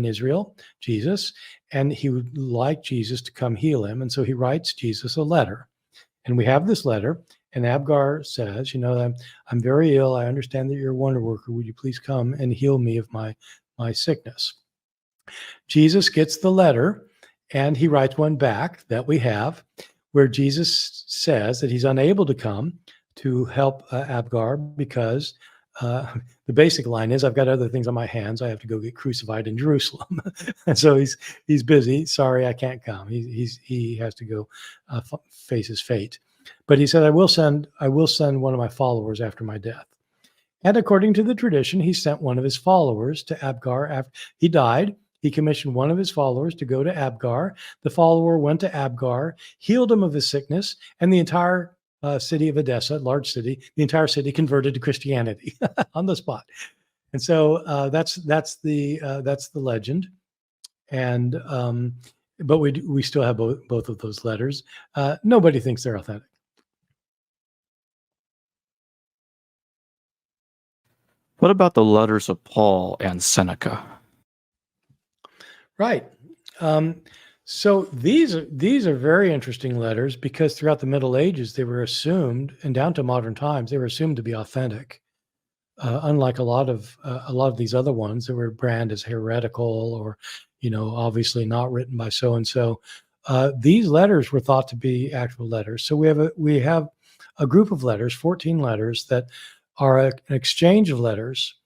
Israel, Jesus, and he would like Jesus to come heal him, and so he writes Jesus a letter, and we have this letter. And Abgar says, I'm very ill. I understand that you're a wonder worker. Would you please come and heal me of my sickness? Jesus gets the letter and he writes one back that we have where Jesus says that he's unable to come to help Abgar because the basic line is, I've got other things on my hands. I have to go get crucified in Jerusalem. And so he's busy. Sorry, I can't come. He has to go face his fate. But he said, I will send one of my followers after my death. And according to the tradition, he sent one of his followers to Abgar after he died. He commissioned one of his followers to go to Abgar. The follower went to Abgar, healed him of his sickness, and the entire city of Edessa, large city, the entire city converted to Christianity on the spot. And so that's the legend. And but we still have both of those letters. Nobody thinks they're authentic. What about the letters of Paul and Seneca? Right. So these are very interesting letters because throughout the Middle Ages they were assumed, and down to modern times, they were assumed to be authentic. Unlike a lot of these other ones that were branded as heretical or, obviously not written by so and so. These letters were thought to be actual letters. So we have a group of letters, 14 letters that are an exchange of letters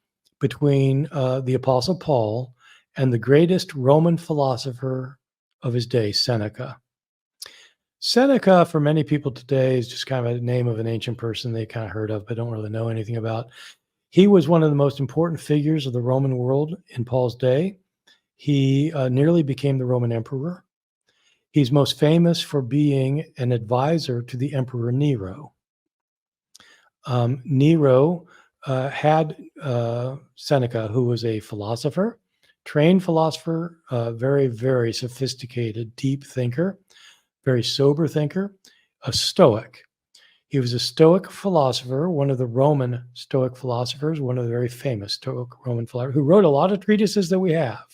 between the Apostle Paul and the greatest Roman philosopher of his day, Seneca. Seneca, for many people today, is just kind of a name of an ancient person they kind of heard of, but don't really know anything about. He was one of the most important figures of the Roman world in Paul's day. He nearly became the Roman emperor. He's most famous for being an advisor to the Emperor Nero. Nero had Seneca, who was a philosopher, trained philosopher, very, very sophisticated, deep thinker, very sober thinker, a Stoic. He was a Stoic philosopher, one of the Roman Stoic philosophers, one of the very famous Stoic Roman philosophers, who wrote a lot of treatises that we have.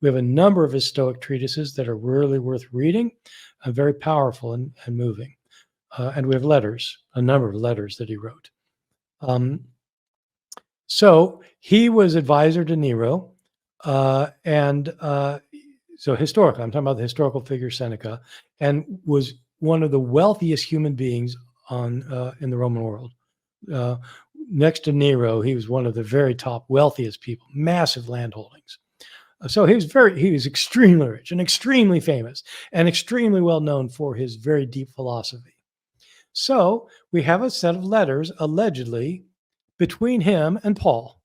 We have a number of his Stoic treatises that are really worth reading, very powerful and moving. And we have letters, a number of letters that he wrote. So he was advisor to Nero, so historically, I'm talking about the historical figure Seneca, and was one of the wealthiest human beings in the Roman world. Next to Nero, he was one of the very top wealthiest people, massive land holdings. So he was extremely rich and extremely famous and extremely well known for his very deep philosophy. So we have a set of letters allegedly between him and Paul.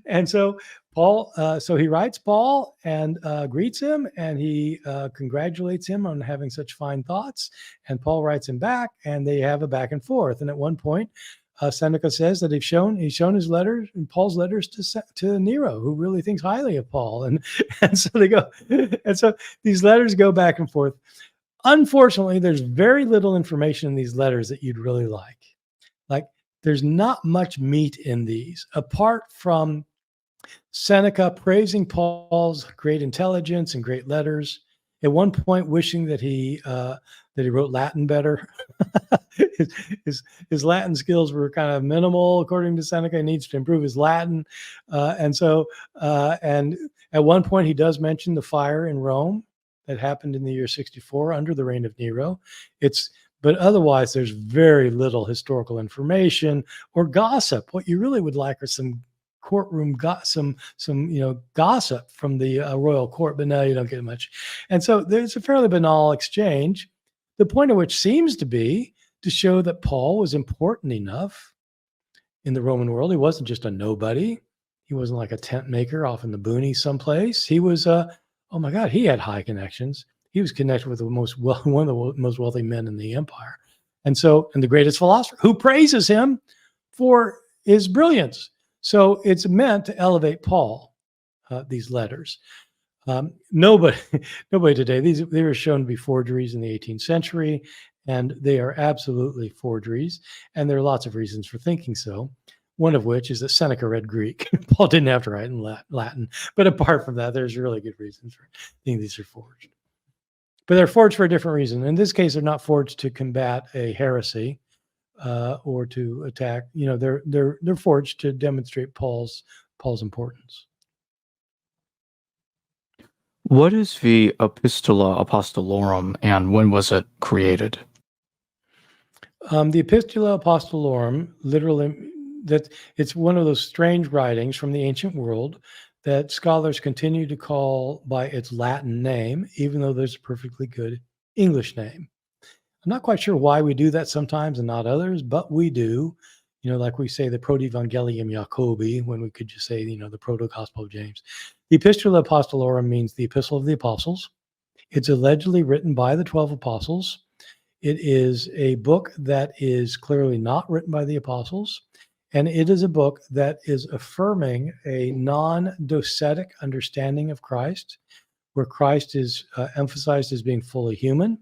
And so so he writes Paul and greets him, and he congratulates him on having such fine thoughts. And Paul writes him back, and they have a back and forth. And at one point, Seneca says that he's shown his letters and Paul's letters to Nero, who really thinks highly of Paul. And so they go, and so these letters go back and forth. Unfortunately, there's very little information in these letters that you'd really like. Like, there's not much meat in these, apart from Seneca praising Paul's great intelligence and great letters. at one point wishing that he wrote Latin better. his Latin skills were kind of minimal, according to Seneca. He needs to improve his Latin, and at one point he does mention the fire in Rome that happened in the year 64 under the reign of Nero. But otherwise, there's very little historical information or gossip. What you really would like are some courtroom gossip from the royal court, but no, you don't get much. And so there's a fairly banal exchange, the point of which seems to be to show that Paul was important enough in the Roman world. He wasn't just a nobody. He wasn't like a tent maker off in the boonies someplace. He was oh my God, he had high connections. He was connected with one of the most wealthy men in the empire. And the greatest philosopher who praises him for his brilliance. So it's meant to elevate Paul, these letters. Nobody today, they were shown to be forgeries in the 18th century, and they are absolutely forgeries. And there are lots of reasons for thinking so. One of which is that Seneca read Greek. Paul didn't have to write in Latin. But apart from that, there's really good reasons for thinking these are forged. But they're forged for a different reason. In this case, they're not forged to combat a heresy or to attack. They're forged to demonstrate Paul's importance. What is the Epistula Apostolorum, and when was it created? The Epistula Apostolorum, literally, that it's one of those strange writings from the ancient world that scholars continue to call by its Latin name, even though there's a perfectly good English name. I'm not quite sure why we do that sometimes and not others, but we do. Like we say the Protevangelium Jacobi, when we could just say, the Proto-Gospel of James. The Epistula Apostolorum means the Epistle of the Apostles. It's allegedly written by the 12 apostles. It is a book that is clearly not written by the apostles. And it is a book that is affirming a non-docetic understanding of Christ, where Christ is emphasized as being fully human,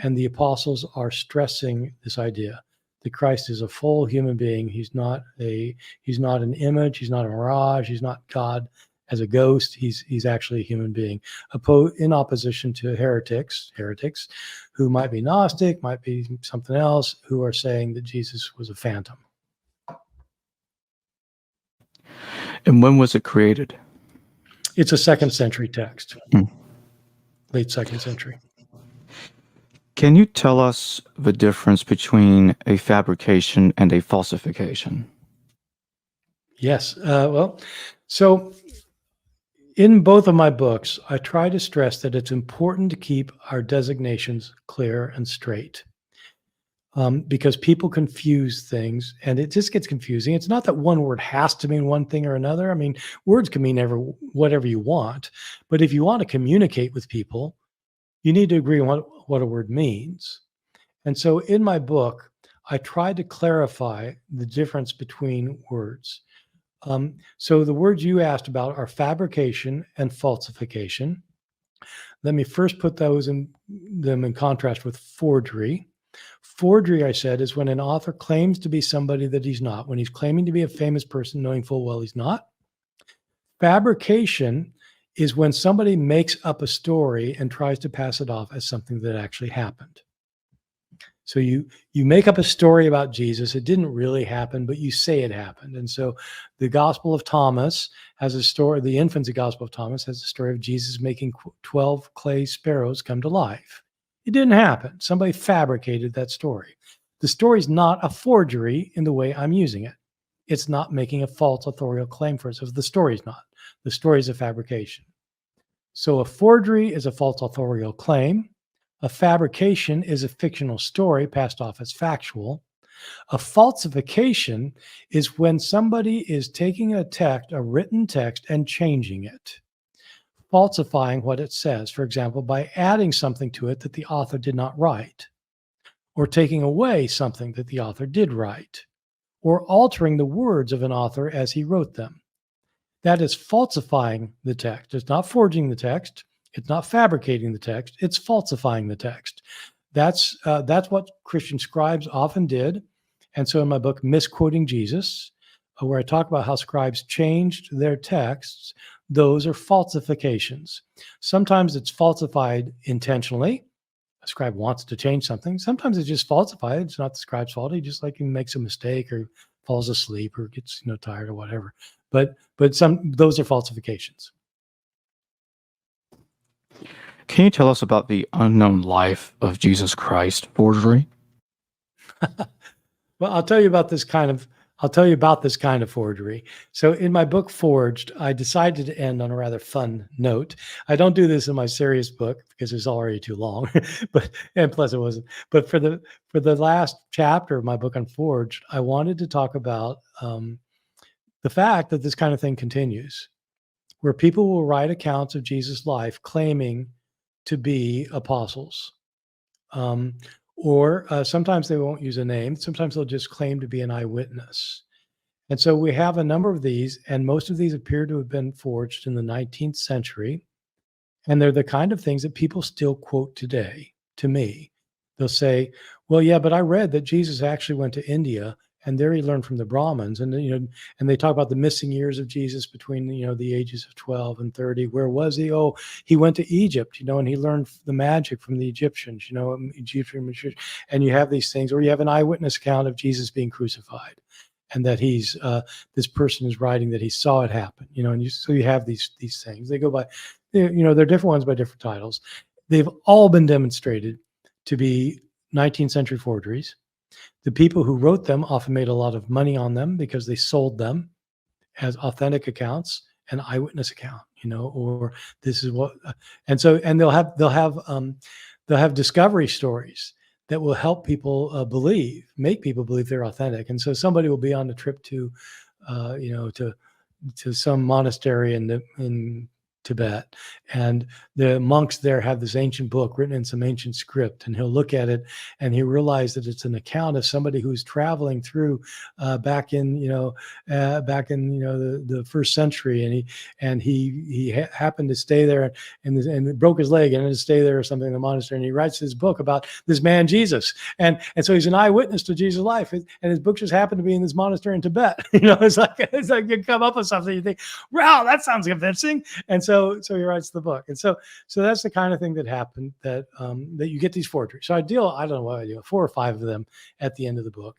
and the apostles are stressing this idea that Christ is a full human being. He's not an image. He's not a mirage. He's not God as a ghost. He's actually a human being, in opposition to heretics who might be Gnostic, might be something else, who are saying that Jesus was a phantom. And when was it created? It's a 2nd century text, late 2nd century. Can you tell us the difference between a fabrication and a falsification? Yes. So in both of my books, I try to stress that it's important to keep our designations clear and straight. Because people confuse things, and it just gets confusing. It's not that one word has to mean one thing or another. I mean, words can mean whatever you want, but if you want to communicate with people, you need to agree on what a word means. And so in my book, I tried to clarify the difference between words. So the words you asked about are fabrication and falsification. Let me first put them in contrast with forgery. Forgery, I said, is when an author claims to be somebody that he's not, when he's claiming to be a famous person, knowing full well he's not. Fabrication is when somebody makes up a story and tries to pass it off as something that actually happened. So you make up a story about Jesus. It didn't really happen, but you say it happened. And so the Gospel of Thomas has a story, the infancy Gospel of Thomas has a story of Jesus making 12 clay sparrows come to life. It didn't happen. Somebody fabricated that story. The story's not a forgery in the way I'm using it. It's not making a false authorial claim for itself. The story's not. The story is a fabrication. So a forgery is a false authorial claim. A fabrication is a fictional story passed off as factual. A falsification is when somebody is taking a written text, and changing it, falsifying what it says, for example, by adding something to it that the author did not write, or taking away something that the author did write, or altering the words of an author as he wrote them. That is falsifying the text. It's not forging the text. It's not fabricating the text. It's falsifying the text. That's what Christian scribes often did. And so in my book, Misquoting Jesus, where I talk about how scribes changed their texts, those are falsifications. Sometimes it's falsified intentionally. A scribe wants to change something. Sometimes it's just falsified. It's not the scribe's fault. He just like he makes a mistake or falls asleep or gets tired or whatever. But those are falsifications. Can you tell us about the unknown life of Jesus Christ forgery? Well, I'll tell you about this kind of forgery. So in my book Forged, I decided to end on a rather fun note. I don't do this in my serious book because it's already too long, and plus it wasn't. But for the last chapter of my book on Forged, I wanted to talk about the fact that this kind of thing continues, where people will write accounts of Jesus' life claiming to be apostles. Or sometimes they won't use a name. Sometimes they'll just claim to be an eyewitness. And so we have a number of these, and most of these appear to have been forged in the 19th century. And they're the kind of things that people still quote today to me. They'll say, well, yeah, but I read that Jesus actually went to India and there he learned from the Brahmins. And, and they talk about the missing years of Jesus between, the ages of 12 and 30. Where was he? Oh, he went to Egypt, and he learned the magic from the Egyptians, Egyptian, and you have these things, or you have an eyewitness account of Jesus being crucified. And that he's this person is writing that he saw it happen, and so you have these things. They go by, they're different ones by different titles. They've all been demonstrated to be 19th century forgeries. The people who wrote them often made a lot of money on them because they sold them as authentic accounts, an eyewitness account, or this is what, and they'll have discovery stories that will help people make people believe they're authentic. And so somebody will be on a trip to some monastery in Tibet, and the monks there have this ancient book written in some ancient script, and he'll look at it and he realized that it's an account of somebody who's traveling through back in the first century, and he happened to stay there and broke his leg and had to stay there or something in the monastery, and he writes his book about this man Jesus, and so he's an eyewitness to Jesus' life, and his book just happened to be in this monastery in Tibet. It's like you come up with something, you think, wow, that sounds convincing, and so he writes the book. And so that's the kind of thing that happened, that you get these forgeries. So I don't know what I do, 4 or 5 of them at the end of the book.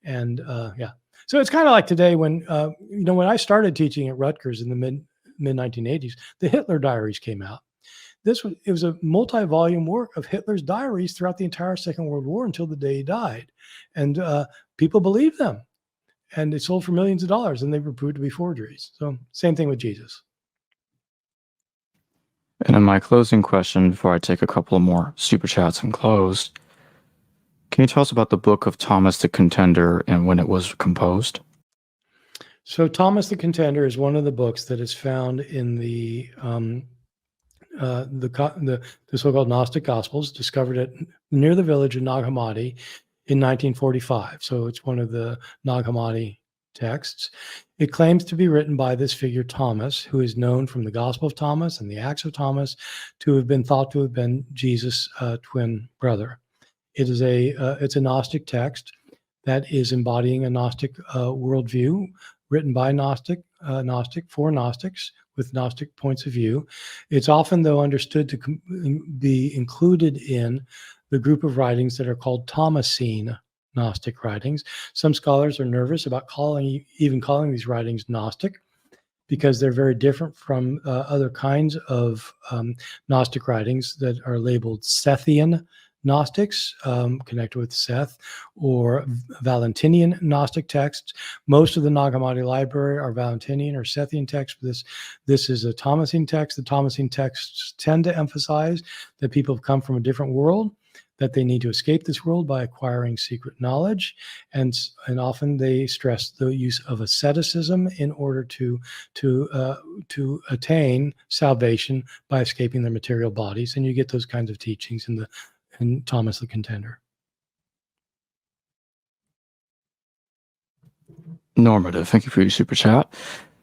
Yeah. So it's kind of like today when I started teaching at Rutgers in the mid 1980s, the Hitler diaries came out. It was a multi-volume work of Hitler's diaries throughout the entire Second World War until the day he died. And people believed them. And they sold for millions of dollars, and they were proved to be forgeries. So same thing with Jesus. And in my closing question, before I take a couple of more super chats and close, can you tell us about the Book of Thomas the Contender and when it was composed? So Thomas the Contender is one of the books that is found in the so-called Gnostic Gospels, discovered near the village of Nag Hammadi in 1945. So it's one of the Nag Hammadi texts. It claims to be written by this figure Thomas, who is known from the Gospel of Thomas and the Acts of Thomas to have been thought to have been Jesus' twin brother. It's a Gnostic text that is embodying a Gnostic worldview, written by Gnostic for Gnostics with Gnostic points of view. It's often, though, understood to be included in the group of writings that are called Thomasine Gnostic writings. Some scholars are nervous about calling these writings Gnostic because they're very different from other kinds of Gnostic writings that are labeled Sethian Gnostics, connected with Seth, or Valentinian Gnostic texts. Most of the Nag Hammadi library are Valentinian or Sethian texts. This is a Thomasine text. The Thomasine texts tend to emphasize that people have come from a different world, that they need to escape this world by acquiring secret knowledge, and often they stress the use of asceticism in order to attain salvation by escaping their material bodies. And you get those kinds of teachings in Thomas the Contender. Normative, thank you for your super chat.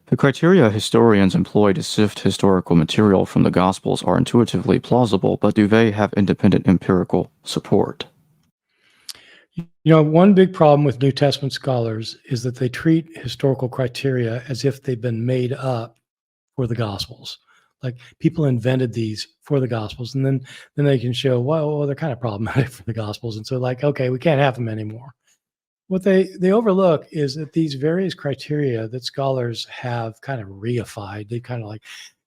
The criteria historians employ to sift historical material from the Gospels are intuitively plausible, but do they have independent empirical support? One big problem with New Testament scholars is that they treat historical criteria as if they've been made up for the Gospels. Like people invented these for the Gospels, and then they can show, well, they're kind of problematic for the Gospels, and so like, okay, we can't have them anymore. What they overlook is that these various criteria that scholars have kind of reified, they kind of like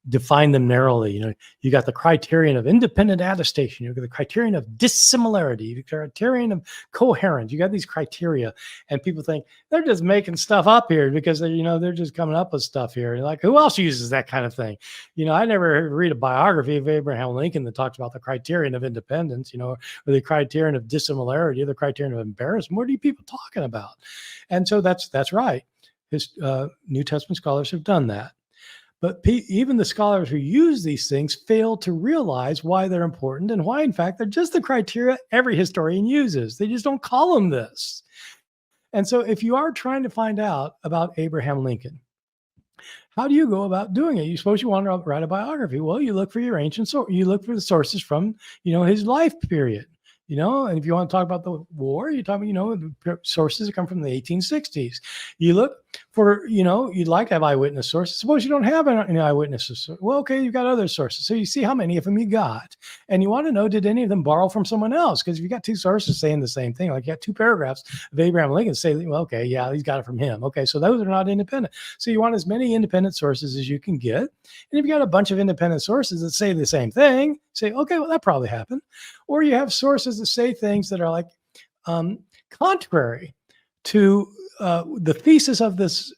define them narrowly. You got the criterion of independent attestation, you got the criterion of dissimilarity, the criterion of coherence. You got these criteria, and people think they're just making stuff up here because they're just coming up with stuff here. And like, who else uses that kind of thing? I never read a biography of Abraham Lincoln that talks about the criterion of independence, or the criterion of dissimilarity, or the criterion of embarrassment. What are you people talking about? And so that's right. New Testament scholars have done that. But even the scholars who use these things fail to realize why they're important and why, in fact, they're just the criteria every historian uses. They just don't call them this. And so if you are trying to find out about Abraham Lincoln, how do you go about doing it? You suppose you want to write a biography. Well, you look for your you look for the sources from, his life period. And if you want to talk about the war, you talk about, sources that come from the 1860s. You look for, you'd like to have eyewitness sources. Suppose you don't have any eyewitnesses. Well, okay, you've got other sources. So you see how many of them you got. And you want to know, did any of them borrow from someone else? Because if you got two sources saying the same thing, like you got two paragraphs of Abraham Lincoln say, well, okay, yeah, he's got it from him. Okay, so those are not independent. So you want as many independent sources as you can get. And if you got a bunch of independent sources that say the same thing, say, okay, well, that probably happened. Or you have sources that say things that are like contrary to the thesis of this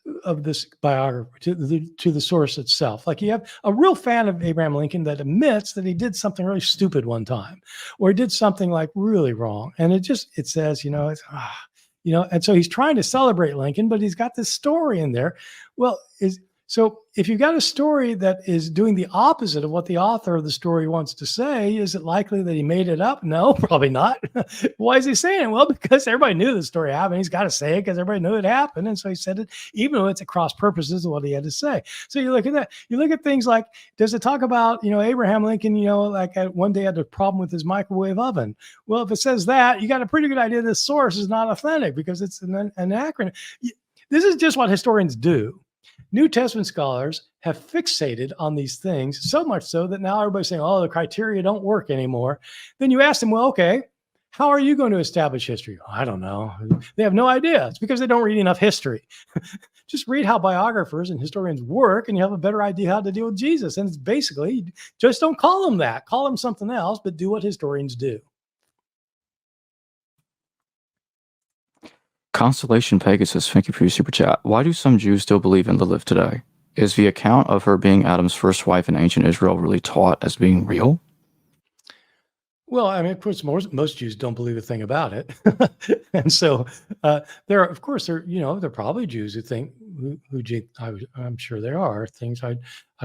biography, to the source itself. Like you have a real fan of Abraham Lincoln that admits that he did something really stupid one time, or he did something like really wrong, and it says, and so he's trying to celebrate Lincoln, but he's got this story in there. Well, so if you've got a story that is doing the opposite of what the author of the story wants to say, is it likely that he made it up? No, probably not. Why is he saying it? Well, because everybody knew the story happened. He's got to say it because everybody knew it happened. And so he said it, even though it's at cross purposes of what he had to say. So you look at that. You look at things like, does it talk about, Abraham Lincoln, like one day had a problem with his microwave oven? Well, if it says that, you got a pretty good idea this source is not authentic because it's an acronym. This is just what historians do. New Testament scholars have fixated on these things so much so that now everybody's saying, oh, the criteria don't work anymore. Then you ask them, well, okay, how are you going to establish history? Oh, I don't know. They have no idea. It's because they don't read enough history. Just read how biographers and historians work and you have a better idea how to deal with Jesus. And it's basically, just don't call them that. Call them something else, but do what historians do. Constellation Pegasus, thank you for your super chat. Why do some Jews still believe in Lilith today? Is the account of her being Adam's first wife in ancient Israel really taught as being real? Well, I mean, of course, most Jews don't believe a thing about it, and so there are, of course, there are probably Jews who think I'm sure there are things I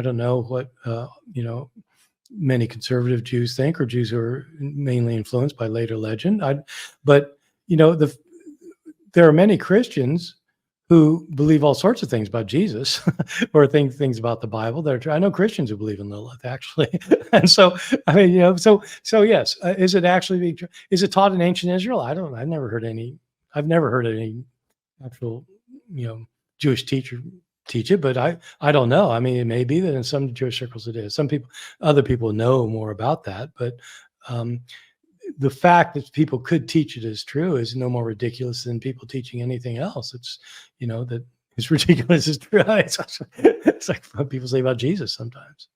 don't know what many conservative Jews think, or Jews who are mainly influenced by later legend. But there are many Christians who believe all sorts of things about Jesus or things about the Bible. I know Christians who believe in Lilith, actually. And so, I mean, so yes, is it actually, is it taught in ancient Israel? I've never heard any actual, Jewish teacher teach it, but I don't know. I mean, it may be that in some Jewish circles it is. Other people know more about that, but the fact that people could teach it as true is no more ridiculous than people teaching anything else. It's, that it's ridiculous is true. It's like what people say about Jesus sometimes.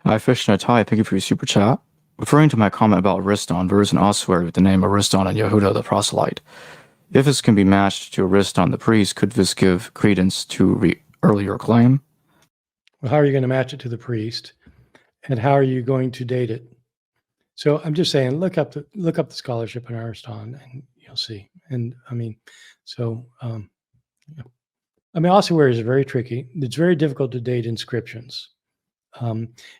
Hi, Fish and a Tie, thank you for your super chat. Referring to my comment about Ariston, there is an ossuary with the name Ariston and Yehuda the proselyte. If this can be matched to Ariston the priest, could this give credence to earlier claim? Well, how are you going to match it to the priest? And how are you going to date it? So I'm just saying, look up the scholarship in Ariston, and you'll see. And I mean, ossuaries are very tricky. It's very difficult to date inscriptions.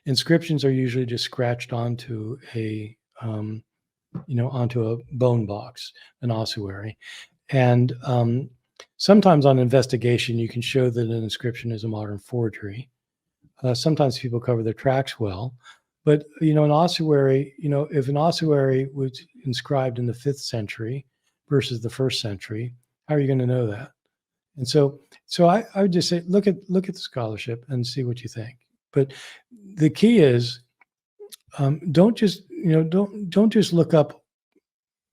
Inscriptions are usually just scratched onto a bone box, an ossuary, and sometimes on investigation you can show that an inscription is a modern forgery. Sometimes people cover their tracks well, but an ossuary, if an ossuary was inscribed in the 5th century versus the 1st century, how are you going to know that? And so I would just say, look at the scholarship and see what you think. But the key is, don't just look up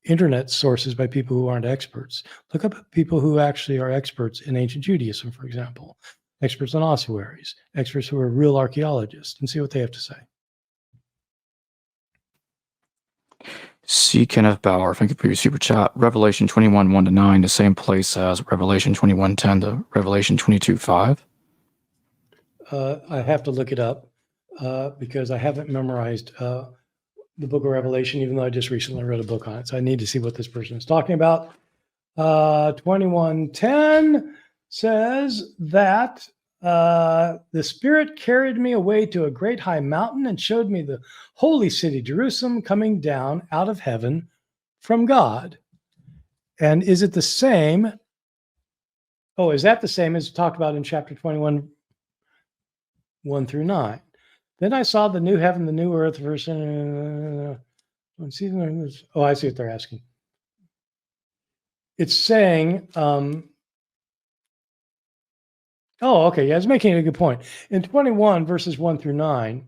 internet sources by people who aren't experts. Look up people who actually are experts in ancient Judaism, for example, experts on ossuaries, experts who are real archaeologists, and see what they have to say. C. Kenneth Bauer, thank you for your super chat. Revelation 21, 1-9, the same place as Revelation 21, 10 to Revelation 22, 5. I have to look it up because I haven't memorized the book of Revelation, even though I just recently read a book on it. So I need to see what this person is talking about. 21:10 says that the Spirit carried me away to a great high mountain and showed me the holy city, Jerusalem, coming down out of heaven from God. And is it the same? Oh, is that the same as talked about in chapter 21, 1-9? Then I saw the new heaven, the new earth, verse. Oh, I see what they're asking. It's saying, oh, okay, yeah, it's making a good point. In 21, verses 1-9,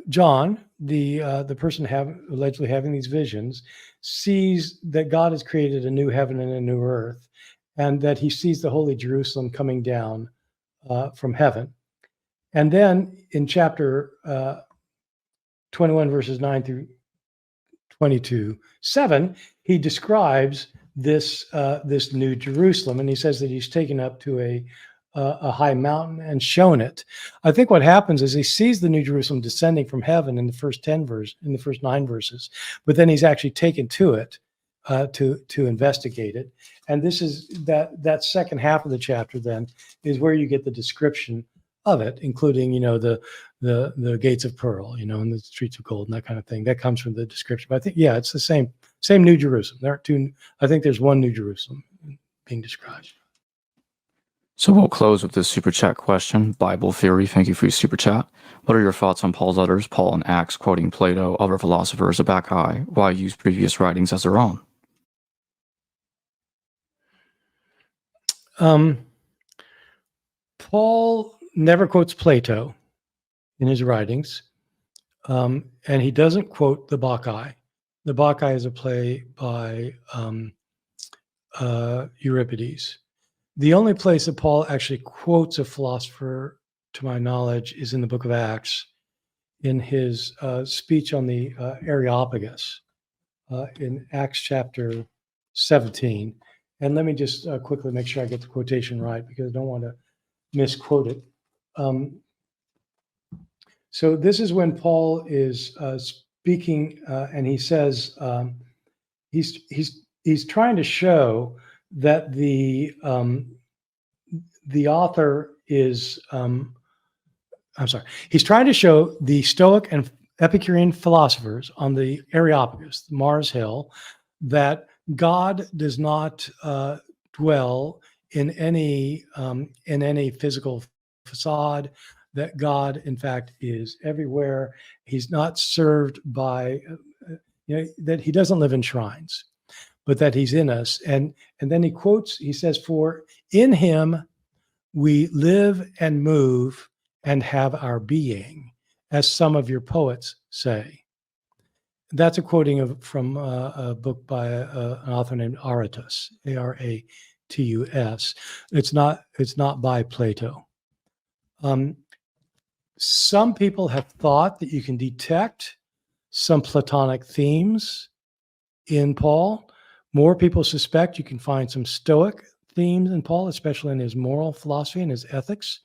John, the person allegedly having these visions, sees that God has created a new heaven and a new earth, and that he sees the holy Jerusalem coming down from heaven. And then in chapter 21, verses 9-22:7, he describes this new Jerusalem, and he says that he's taken up to a high mountain and shown it. I think what happens is he sees the new Jerusalem descending from heaven in the first 9 verses, but then he's actually taken to it to investigate it. And this is that second half of the chapter then is where you get the description of it, including the gates of pearl, and the streets of gold and that kind of thing. That comes from the description. But I think, yeah, it's the same New Jerusalem. There aren't two. I think there's one New Jerusalem being described. So we'll close with this super chat question. Bible Theory, thank you for your super chat. What are your thoughts on Paul's letters, Paul and Acts, quoting Plato, other philosophers, Goodacre? Why use previous writings as their own? Paul never quotes Plato in his writings, and he doesn't quote the Bacchae. The Bacchae is a play by Euripides. The only place that Paul actually quotes a philosopher, to my knowledge, is in the book of Acts, in his speech on the Areopagus in Acts chapter 17. And let me just quickly make sure I get the quotation right, because I don't want to misquote it. So this is when Paul is speaking, and he says he's trying to show that the author is he's trying to show the Stoic and Epicurean philosophers on the Areopagus, Mars Hill, that God does not dwell in any physical facade, that God, in fact, is everywhere. He's not served by, that he doesn't live in shrines, but that he's in us. And then he says, for in him we live and move and have our being, as some of your poets say. That's a quoting from a book by an author named Aratus, Aratus. It's not by Plato. Some people have thought that you can detect some Platonic themes in Paul. More people suspect you can find some Stoic themes in Paul, especially in his moral philosophy and his ethics.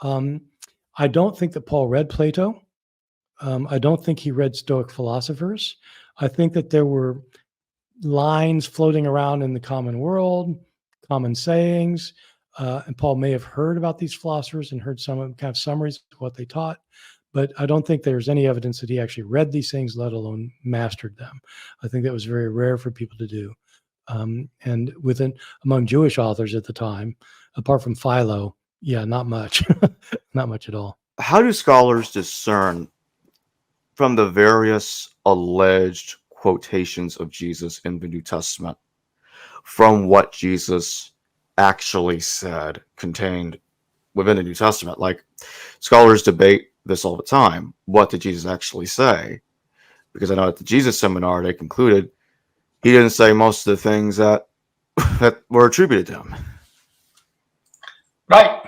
I don't think that Paul read Plato. I don't think he read Stoic philosophers. I think that there were lines floating around in the common world, common sayings, and Paul may have heard about these philosophers and heard some kind of summaries of what they taught, but I don't think there's any evidence that he actually read these things, let alone mastered them. I think that was very rare for people to do. And among Jewish authors at the time, apart from Philo, yeah, not much, not much at all. How do scholars discern from the various alleged quotations of Jesus in the New Testament from what Jesus actually said contained within the New Testament. Like, scholars debate this all the time. What did Jesus actually say? Because I know at the Jesus seminar, they concluded he didn't say most of the things that that were attributed to him. Right.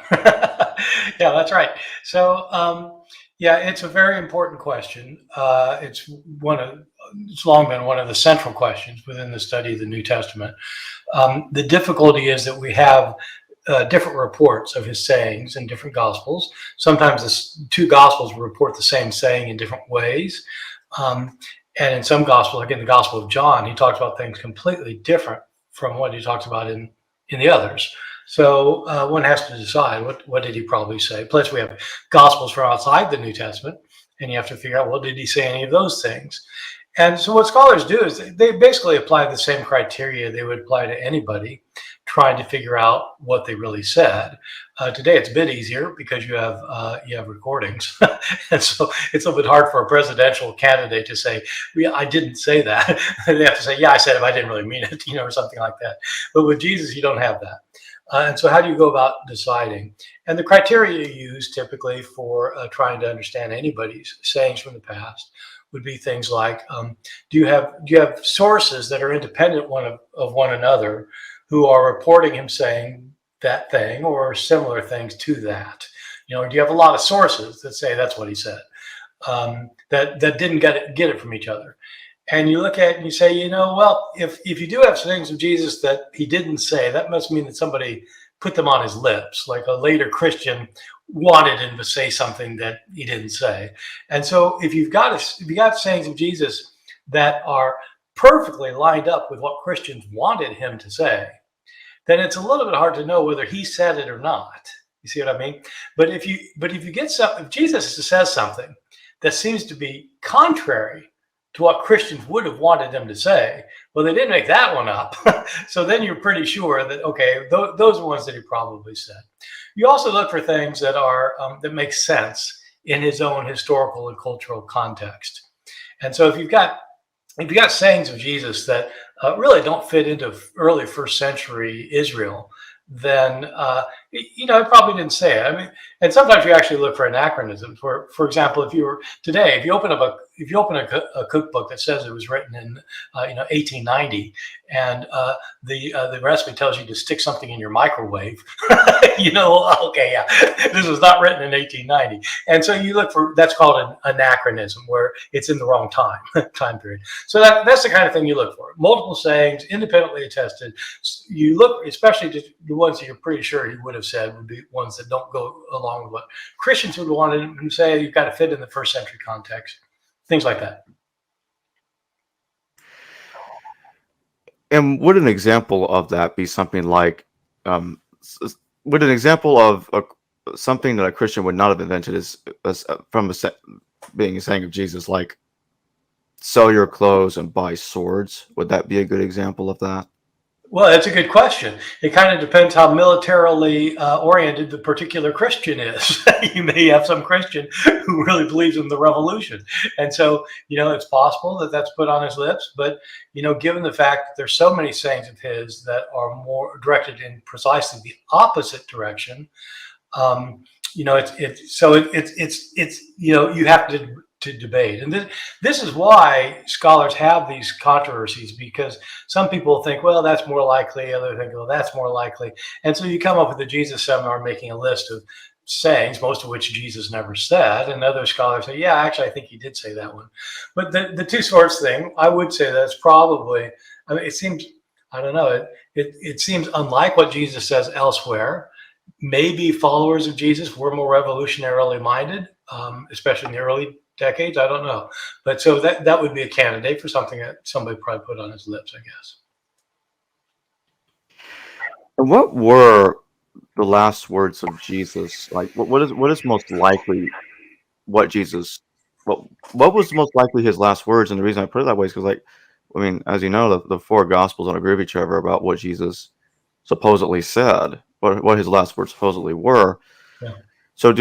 Yeah, that's right. So, yeah, it's a very important question. It's long been one of the central questions within the study of the New Testament. The difficulty is that we have different reports of his sayings in different gospels. Sometimes the two gospels report the same saying in different ways. And in some gospels, like in the Gospel of John, he talks about things completely different from what he talks about in the others. So one has to decide what did he probably say. Plus, we have gospels from outside the New Testament, and you have to figure out, well, did he say any of those things? And so what scholars do is they basically apply the same criteria they would apply to anybody trying to figure out what they really said. Today it's a bit easier because you have recordings, and so it's a little bit hard for a presidential candidate to say, "Yeah, I didn't say that." They have to say, "Yeah, I said it, but I didn't really mean it," or something like that. But with Jesus, you don't have that. And so how do you go about deciding? And the criteria you use typically for trying to understand anybody's sayings from the past would be things like, do you have sources that are independent of one another who are reporting him saying that thing or similar things to that? Do you have a lot of sources that say that's what he said, that didn't get it from each other? And you look at it and you say, well, if you do have things of Jesus that he didn't say, that must mean that somebody put them on his lips, like a later Christian wanted him to say something that he didn't say. And so if you've got sayings of Jesus that are perfectly lined up with what Christians wanted him to say, then it's a little bit hard to know whether he said it or not. You see what I mean? But if Jesus says something that seems to be contrary to what Christians would have wanted them to say, well, they didn't make that one up. So then you're pretty sure that, okay, those are ones that he probably said. You also look for things that are that make sense in his own historical and cultural context. And so if you've got sayings of Jesus that really don't fit into early first century Israel, then it probably didn't say it. I mean, and sometimes you actually look for anachronisms. For example, if you open a cookbook that says it was written in 1890, and the recipe tells you to stick something in your microwave, okay, yeah, this was not written in 1890, and so you look for, that's called an anachronism, where it's in the wrong time period. So that's the kind of thing you look for. Multiple sayings, independently attested. You look, especially to the ones that you're pretty sure he would have said, would be ones that don't go along with what Christians would want to say. You've got to fit in the first century context, things like that. And would an example of that be something like, would an example of something that a Christian would not have invented is from being a saying of Jesus, like sell your clothes and buy swords? Would that be a good example of that? Well, that's a good question. It kind of depends how militarily oriented the particular Christian is. You may have some Christian who really believes in the revolution. And so, it's possible that that's put on his lips. But, given the fact that there's so many sayings of his that are more directed in precisely the opposite direction, you have to debate. And this is why scholars have these controversies, because some people think, well, that's more likely. Others think, well, that's more likely. And so you come up with the Jesus seminar making a list of sayings, most of which Jesus never said. And other scholars say, yeah, actually, I think he did say that one. But the two swords thing, I would say that's probably, it seems, I don't know, it seems unlike what Jesus says elsewhere. Maybe followers of Jesus were more revolutionarily minded, especially in the early decades. I don't know. But so that would be a candidate for something that somebody probably put on his lips, I guess. And what were the last words of Jesus? Like, what is most likely what Jesus, what was most likely his last words? And the reason I put it that way is because, like, I mean, as you know, the four Gospels don't agree with each other about what Jesus supposedly said, what his last words supposedly were. Yeah. So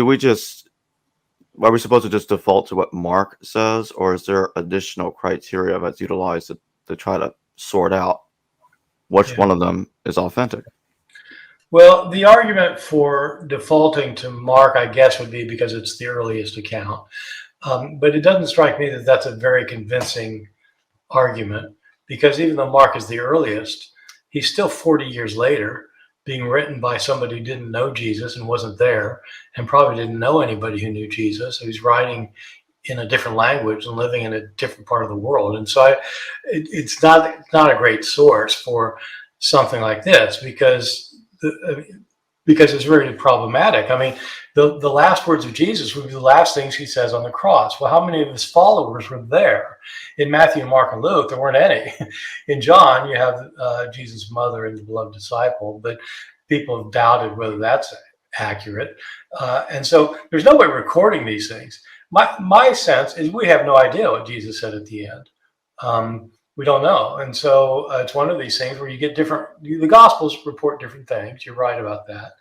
are we supposed to just default to what Mark says, or is there additional criteria that's utilized to try to sort out which one of them is authentic? Well, the argument for defaulting to Mark, I guess, would be because it's the earliest account. But it doesn't strike me that that's a very convincing argument, because even though Mark is the earliest, he's still 40 years later, being written by somebody who didn't know Jesus and wasn't there, and probably didn't know anybody who knew Jesus. So he's writing in a different language and living in a different part of the world. And so it's not a great source for something like this, because it's very problematic. I mean, the last words of Jesus would be the last things he says on the cross. Well, how many of his followers were there? In Matthew, Mark, and Luke, there weren't any. In John, you have Jesus' mother and the beloved disciple, but people have doubted whether that's accurate. And so there's no way recording these things. My sense is we have no idea what Jesus said at the end. We don't know. And so it's one of these things where you get the Gospels report different things. You're right about that.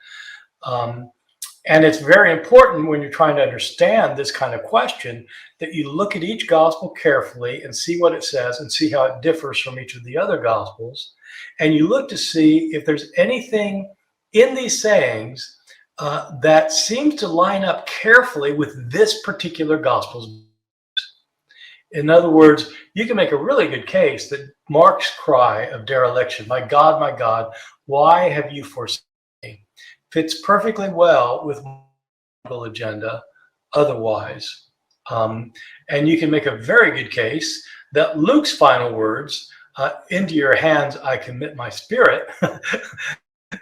And it's very important when you're trying to understand this kind of question that you look at each Gospel carefully and see what it says and see how it differs from each of the other Gospels. And you look to see if there's anything in these sayings that seems to line up carefully with this particular Gospel's. In other words, you can make a really good case that Mark's cry of dereliction, my God, why have you forsaken me, fits perfectly well with the agenda otherwise. And you can make a very good case that Luke's final words, into your hands I commit my spirit,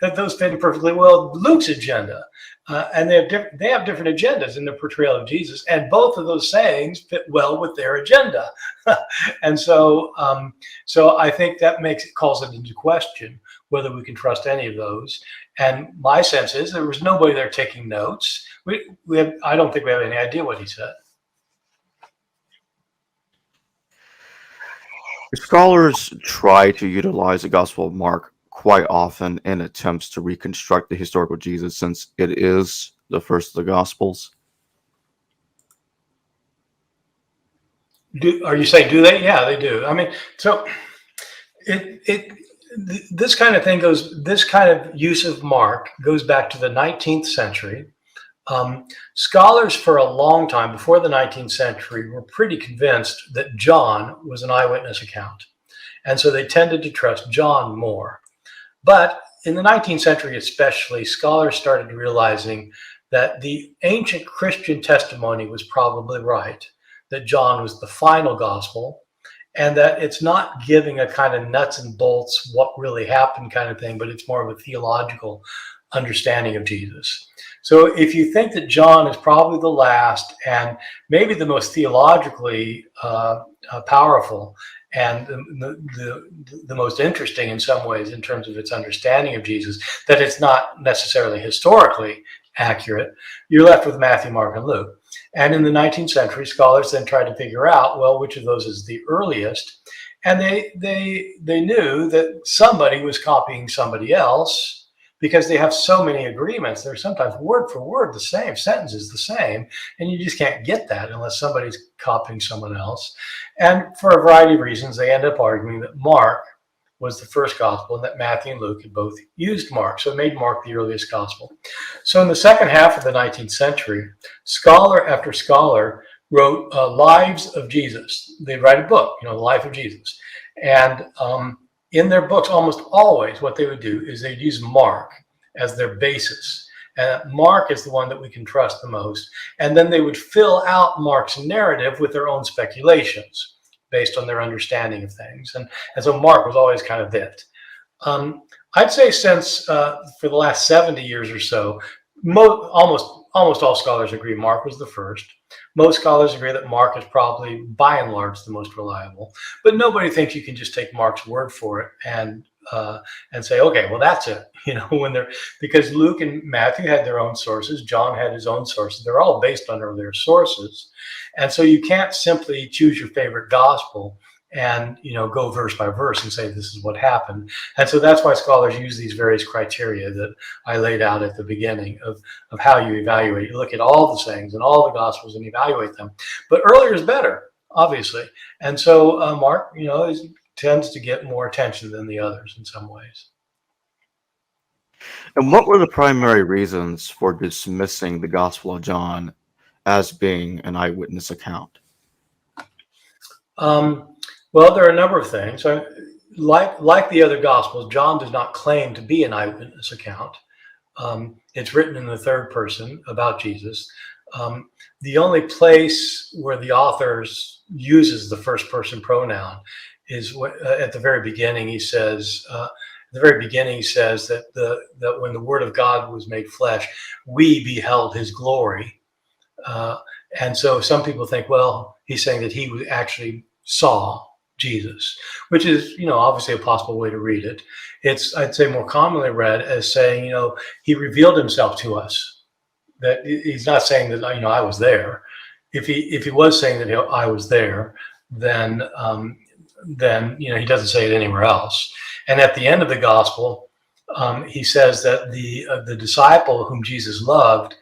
that those fit perfectly well with Luke's agenda. And they have different agendas in the portrayal of Jesus, and both of those sayings fit well with their agenda. And so I think that calls it into question whether we can trust any of those. And my sense is there was nobody there taking notes. I don't think we have any idea what he said. Scholars try to utilize the Gospel of Mark quite often in attempts to reconstruct the historical Jesus, since it is the first of the Gospels. Are you saying do they? Yeah, they do. I mean, so this kind of use of Mark goes back to the 19th century. Scholars for a long time before the 19th century were pretty convinced that John was an eyewitness account. And so they tended to trust John more. But in the 19th century especially, scholars started realizing that the ancient Christian testimony was probably right, that John was the final gospel, and that it's not giving a kind of nuts and bolts, what really happened kind of thing, but it's more of a theological understanding of Jesus. So if you think that John is probably the last and maybe the most theologically powerful and the most interesting in some ways in terms of its understanding of Jesus, that it's not necessarily historically accurate, you're left with Matthew, Mark, and Luke. And in the 19th century, scholars then tried to figure out, well, which of those is the earliest? And they knew that somebody was copying somebody else, because they have so many agreements. They're sometimes word for word the same, sentences the same, and you just can't get that unless somebody's copying someone else. And for a variety of reasons, they end up arguing that Mark was the first gospel and that Matthew and Luke had both used Mark. So it made Mark the earliest gospel. So in the second half of the 19th century, scholar after scholar wrote lives of Jesus. They'd write a book, the life of Jesus. And in their books, almost always what they would do is they'd use Mark as their basis. And Mark is the one that we can trust the most. And then they would fill out Mark's narrative with their own speculations based on their understanding of things. And so Mark was always kind of it. I'd say since for the last 70 years or so, almost all scholars agree Mark was the first. Most scholars agree that Mark is probably, by and large, the most reliable. But nobody thinks you can just take Mark's word for it and say, okay, well, that's it. Because Luke and Matthew had their own sources, John had his own sources. They're all based on their sources, and so you can't simply choose your favorite gospel and go verse by verse and say this is what happened. And so that's why scholars use these various criteria that I laid out at the beginning of how you evaluate. You look at all the sayings and all the gospels and evaluate them. But earlier is better, obviously. And so Mark, tends to get more attention than the others in some ways. And what were the primary reasons for dismissing the Gospel of John as being an eyewitness account? Well, there are a number of things. Like the other Gospels, John does not claim to be an eyewitness account. It's written in the third person about Jesus. The only place where the author uses the first person pronoun is at the very beginning. He says, that when the Word of God was made flesh, we beheld His glory. And so some people think, well, he's saying that he actually saw Jesus, which is, obviously a possible way to read it. It's, I'd say, more commonly read as saying, he revealed himself to us. That he's not saying that, I was there. If he was saying that I was there, then he doesn't say it anywhere else. And at the end of the gospel, he says that the disciple whom Jesus loved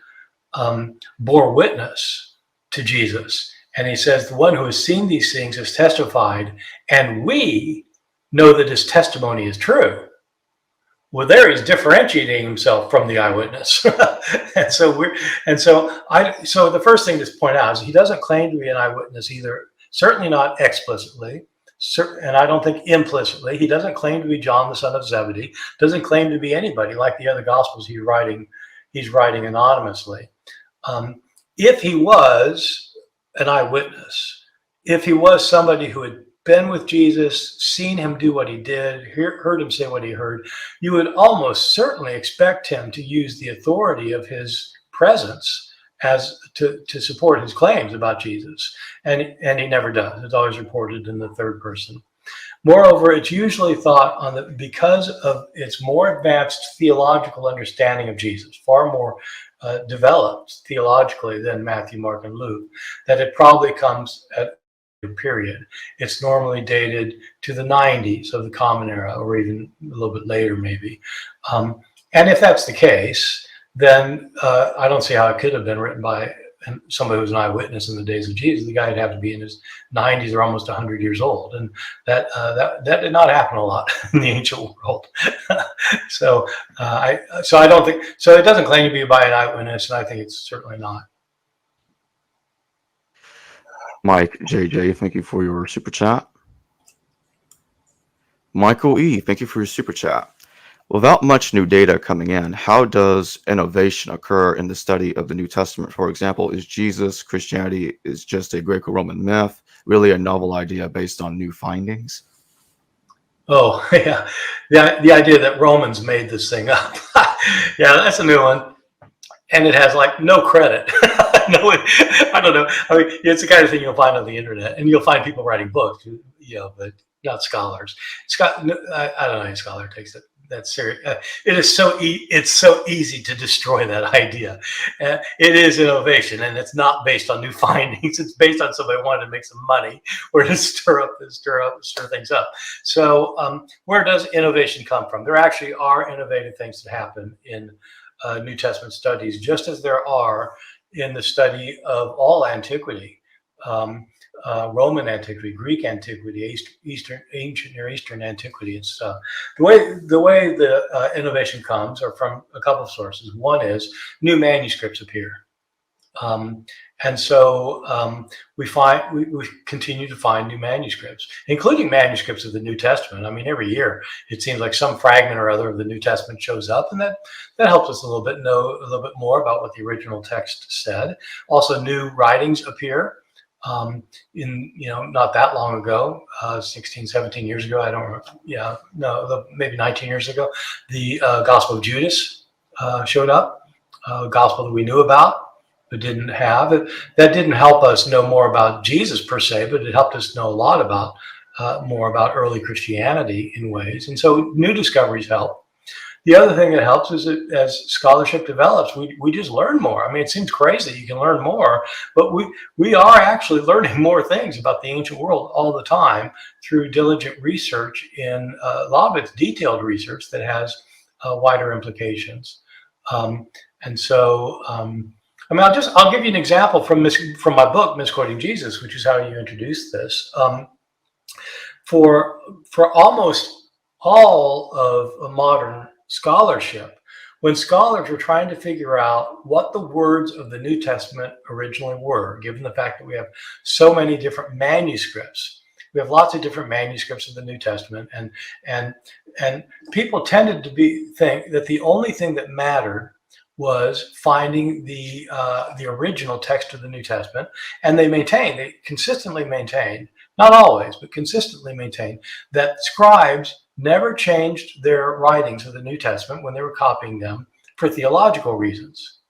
bore witness to Jesus. And he says, the one who has seen these things has testified, and we know that his testimony is true. Well, there he's differentiating himself from the eyewitness. So the first thing to point out is he doesn't claim to be an eyewitness either, certainly not explicitly, and I don't think implicitly. He doesn't claim to be John, the son of Zebedee, doesn't claim to be anybody like the other Gospels he's writing anonymously. If he was an eyewitness, if he was somebody who had been with Jesus, seen him do what he did, heard him say what he heard, you would almost certainly expect him to use the authority of his presence as to support his claims about Jesus. And he never does. It's always reported in the third person. Moreover, it's usually thought because of its more advanced theological understanding of Jesus, far more developed theologically than Matthew, Mark, and Luke, that it probably comes at a period. It's normally dated to the 90s of the Common Era, or even a little bit later, maybe. And if that's the case, then I don't see how it could have been written by somebody who was an eyewitness in the days of Jesus. The guy would have to be in his 90s or almost 100 years old, and that did not happen a lot in the ancient world. So I don't think so. It doesn't claim to be by an eyewitness, and I think it's certainly not. Mike JJ, thank you for your super chat. Michael E, thank you for your super chat. Without much new data coming in, how does innovation occur in the study of the New Testament? For example, is Jesus, Christianity is just a Greco-Roman myth, really a novel idea based on new findings? Oh, yeah. The idea that Romans made this thing up. Yeah, that's a new one. And it has no credit. No, I don't know. I mean, it's the kind of thing you'll find on the internet, and you'll find people writing books, but not scholars. I don't know any scholar takes it that serious. It's so easy to destroy that idea. It is innovation, and it's not based on new findings. It's based on somebody wanting to make some money or to stir things up. So where does innovation come from? There actually are innovative things that happen in New Testament studies, just as there are in the study of all antiquity. Roman antiquity, Greek antiquity, ancient Near Eastern antiquity and stuff. The way the innovation comes are from a couple of sources. One is new manuscripts appear. And so we continue to find new manuscripts, including manuscripts of the New Testament. I mean, every year it seems like some fragment or other of the New Testament shows up, and that helps us know a little bit more about what the original text said. Also, new writings appear. Not that long ago, 16, 17 years ago, I don't remember. Yeah, no, maybe 19 years ago, the Gospel of Judas showed up, a gospel that we knew about, but didn't have. That didn't help us know more about Jesus per se, but it helped us know a lot about more about early Christianity in ways. And so new discoveries help. The other thing that helps is that as scholarship develops, we just learn more. I mean, it seems crazy that you can learn more, but we are actually learning more things about the ancient world all the time through diligent research. In a lot of it's detailed research that has wider implications. And so, I'll give you an example from my book, Misquoting Jesus, which is how you introduced this. For almost all of modern scholarship, when scholars were trying to figure out what the words of the New Testament originally were, given the fact that we have so many different manuscripts. We have lots of different manuscripts of the New Testament, and people tended to think that the only thing that mattered was finding the original text of the New Testament, and they consistently maintained, not always, but consistently maintained, that scribes never changed their writings of the New Testament when they were copying them for theological reasons.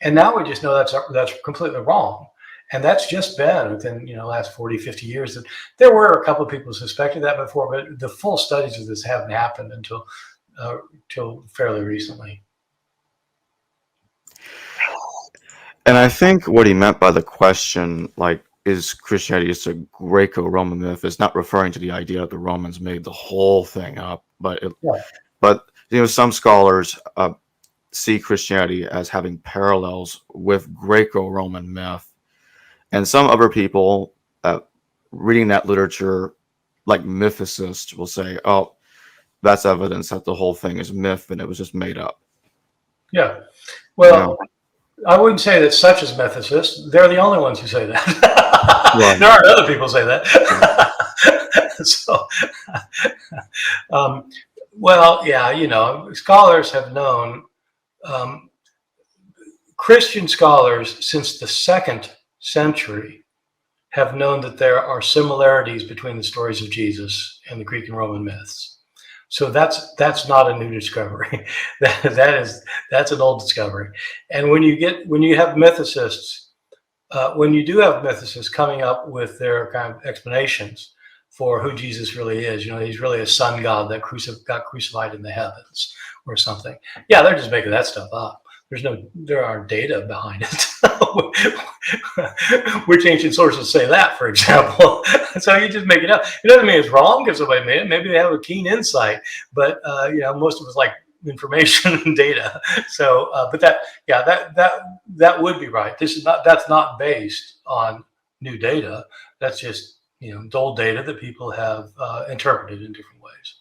And now we just know that's completely wrong. And that's just been within the last 40, 50 years. That there were a couple of people who suspected that before, but the full studies of this haven't happened until fairly recently. And I think what he meant by the question, like, is Christianity just a Greco-Roman myth, is not referring to the idea that the Romans made the whole thing up, but some scholars see Christianity as having parallels with Greco-Roman myth, and some other people reading that literature, like mythicists, will say, "Oh, that's evidence that the whole thing is myth and it was just made up." Yeah, well. I wouldn't say that such as mythicists. They're the only ones who say that. Right. There are other people who say that. So, scholars have known, Christian scholars since the 2nd century have known that there are similarities between the stories of Jesus and the Greek and Roman myths. So that's not a new discovery. That's an old discovery. And when you have mythicists, when you do have mythicists coming up with their kind of explanations for who Jesus really is, he's really a sun god that got crucified in the heavens or something. Yeah, they're just making that stuff up. There aren't data behind it. Which ancient sources say that, for example? So you just make it up. It doesn't mean it's wrong because somebody made it. Maybe they have a keen insight, but most of it's like information and data. So, but that would be right. That's not based on new data. That's just old data that people have interpreted in different ways.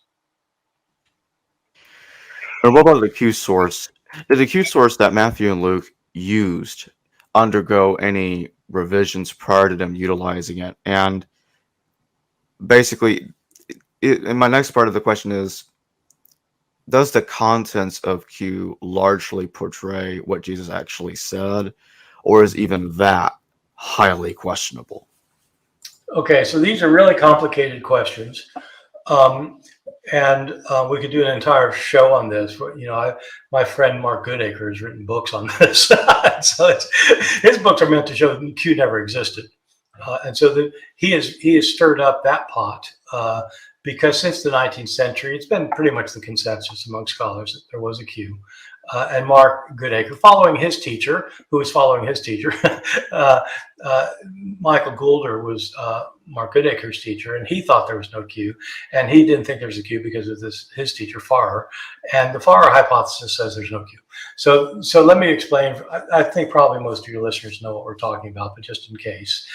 And what about the Q source? Did the Q source that Matthew and Luke used undergo any revisions prior to them utilizing it? And basically, and my next part of the question is, does the contents of Q largely portray what Jesus actually said, or is even that highly questionable? Okay, so these are really complicated questions. And we could do an entire show on this. My friend Mark Goodacre has written books on this. So his books are meant to show that Q never existed. And so he has stirred up that pot because since the 19th century, it's been pretty much the consensus among scholars that there was a Q. And Mark Goodacre, following his teacher, who was following his teacher, Michael Goulder was Mark Goodacre's teacher, and he thought there was no Q, and he didn't think there was a Q because of his teacher Farrer, and the Farrer hypothesis says there's no Q. So let me explain. I think probably most of your listeners know what we're talking about, but just in case,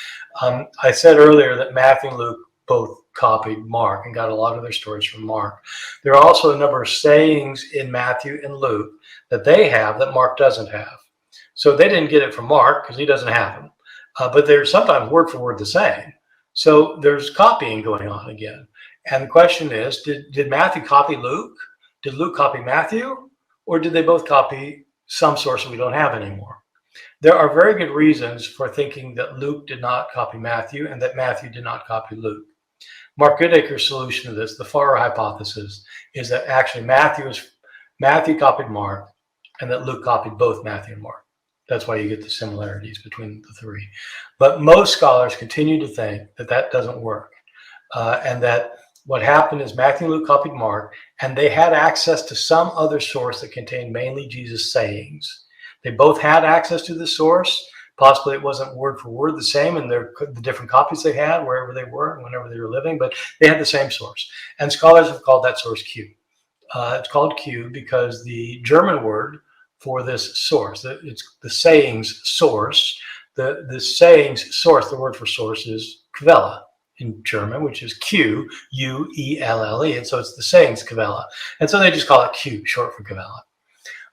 I said earlier that Matthew and Luke both copied Mark and got a lot of their stories from Mark. There are also a number of sayings in Matthew and Luke that they have that Mark doesn't have. So they didn't get it from Mark because he doesn't have them. But they're sometimes word for word the same. So there's copying going on again. And the question is, did Matthew copy Luke? Did Luke copy Matthew? Or did they both copy some source that we don't have anymore? There are very good reasons for thinking that Luke did not copy Matthew and that Matthew did not copy Luke. Mark Goodacre's solution to this, the Farrer hypothesis, is that actually Matthew copied Mark and that Luke copied both Matthew and Mark. That's why you get the similarities between the three. But most scholars continue to think that doesn't work, and that what happened is Matthew and Luke copied Mark, and they had access to some other source that contained mainly Jesus' sayings. They both had access to the source. Possibly it wasn't word for word the same in the different copies they had, wherever they were, whenever they were living, but they had the same source. And scholars have called that source Q. It's called Q because the German word for this source, it's the sayings source. The sayings source, the word for source is Quelle in German, which is Q-U-E-L-L-E. And so it's the sayings Quelle. And so they just call it Q, short for Quelle.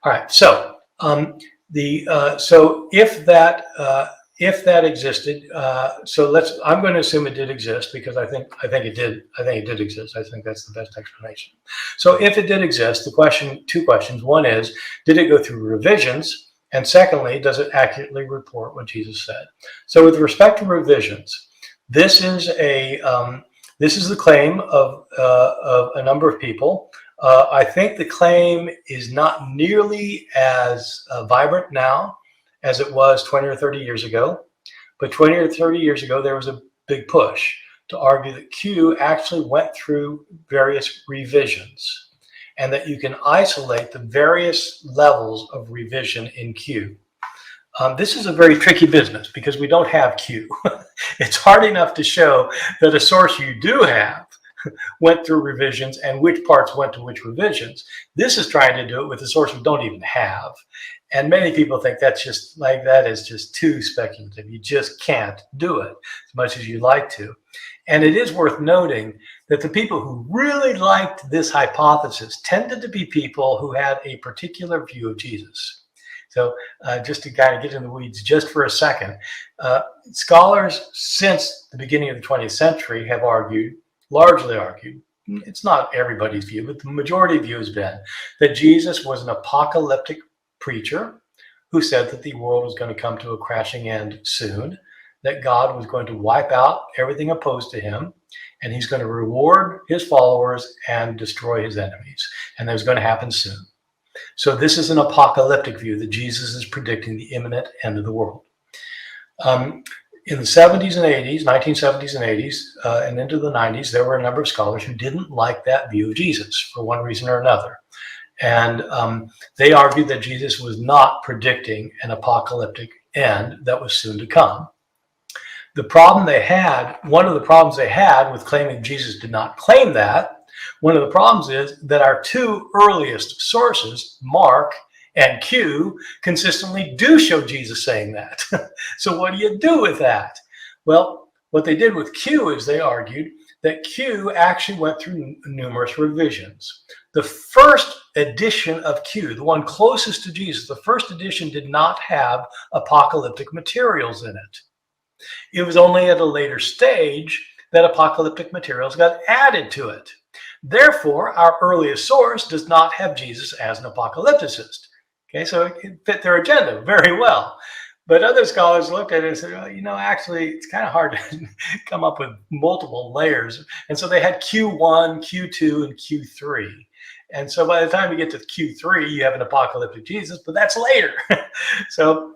All right. So so if that existed, so I'm going to assume it did exist because I think it did. I think it did exist. I think that's the best explanation. So if it did exist, two questions. One is, did it go through revisions? And secondly, does it accurately report what Jesus said? So with respect to revisions, this is the claim of a number of people. I think the claim is not nearly as vibrant now as it was 20 or 30 years ago. But 20 or 30 years ago, there was a big push to argue that Q actually went through various revisions and that you can isolate the various levels of revision in Q. This is a very tricky business because we don't have Q. It's hard enough to show that a source you do have went through revisions and which parts went to which revisions. This is trying to do it with a source we don't even have. And many people think that is just too speculative. You just can't do it as much as you'd like to. And it is worth noting that the people who really liked this hypothesis tended to be people who had a particular view of Jesus. So just to kind of get in the weeds just for a second, scholars since the beginning of the 20th century have largely argued, it's not everybody's view, but the majority view has been that Jesus was an apocalyptic preacher who said that the world was going to come to a crashing end soon, that God was going to wipe out everything opposed to him, and he's going to reward his followers and destroy his enemies. And that was going to happen soon. So this is an apocalyptic view that Jesus is predicting the imminent end of the world. In the 70s and 80s, 1970s and 80s, and into the 90s, there were a number of scholars who didn't like that view of Jesus for one reason or another. And they argued that Jesus was not predicting an apocalyptic end that was soon to come. One of the problems they had with claiming Jesus did not claim that, one of the problems is that our two earliest sources, Mark and Q, consistently do show Jesus saying that. So what do you do with that? Well, what they did with Q is they argued that Q actually went through numerous revisions. The first edition of Q, the one closest to Jesus, the first edition did not have apocalyptic materials in it. It was only at a later stage that apocalyptic materials got added to it. Therefore, our earliest source does not have Jesus as an apocalypticist. Okay, so it fit their agenda very well. But other scholars looked at it and said, actually, it's kind of hard to come up with multiple layers. And so they had Q1, Q2, and Q3. And so by the time you get to Q3, you have an apocalyptic Jesus, but that's later. So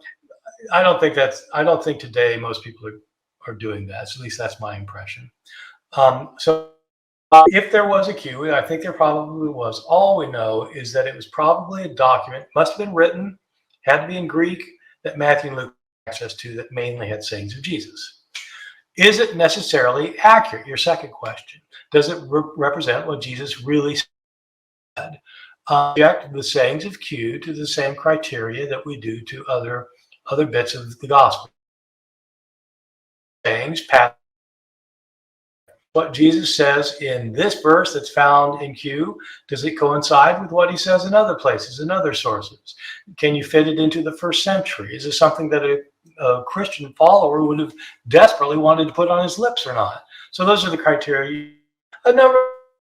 I don't think today most people are doing that. So at least that's my impression. If there was a Q, and I think there probably was, all we know is that it was probably a document, must have been written, had to be in Greek, that Matthew and Luke had access to, that mainly had sayings of Jesus. Is it necessarily accurate? Your second question. Does it represent what Jesus really said? Subject the sayings of Q to the same criteria that we do to other bits of the gospel. Sayings, what Jesus says in this verse that's found in Q, does it coincide with what he says in other places, in other sources? Can you fit it into the first century? Is this something that a Christian follower would have desperately wanted to put on his lips or not? So those are the criteria. A number of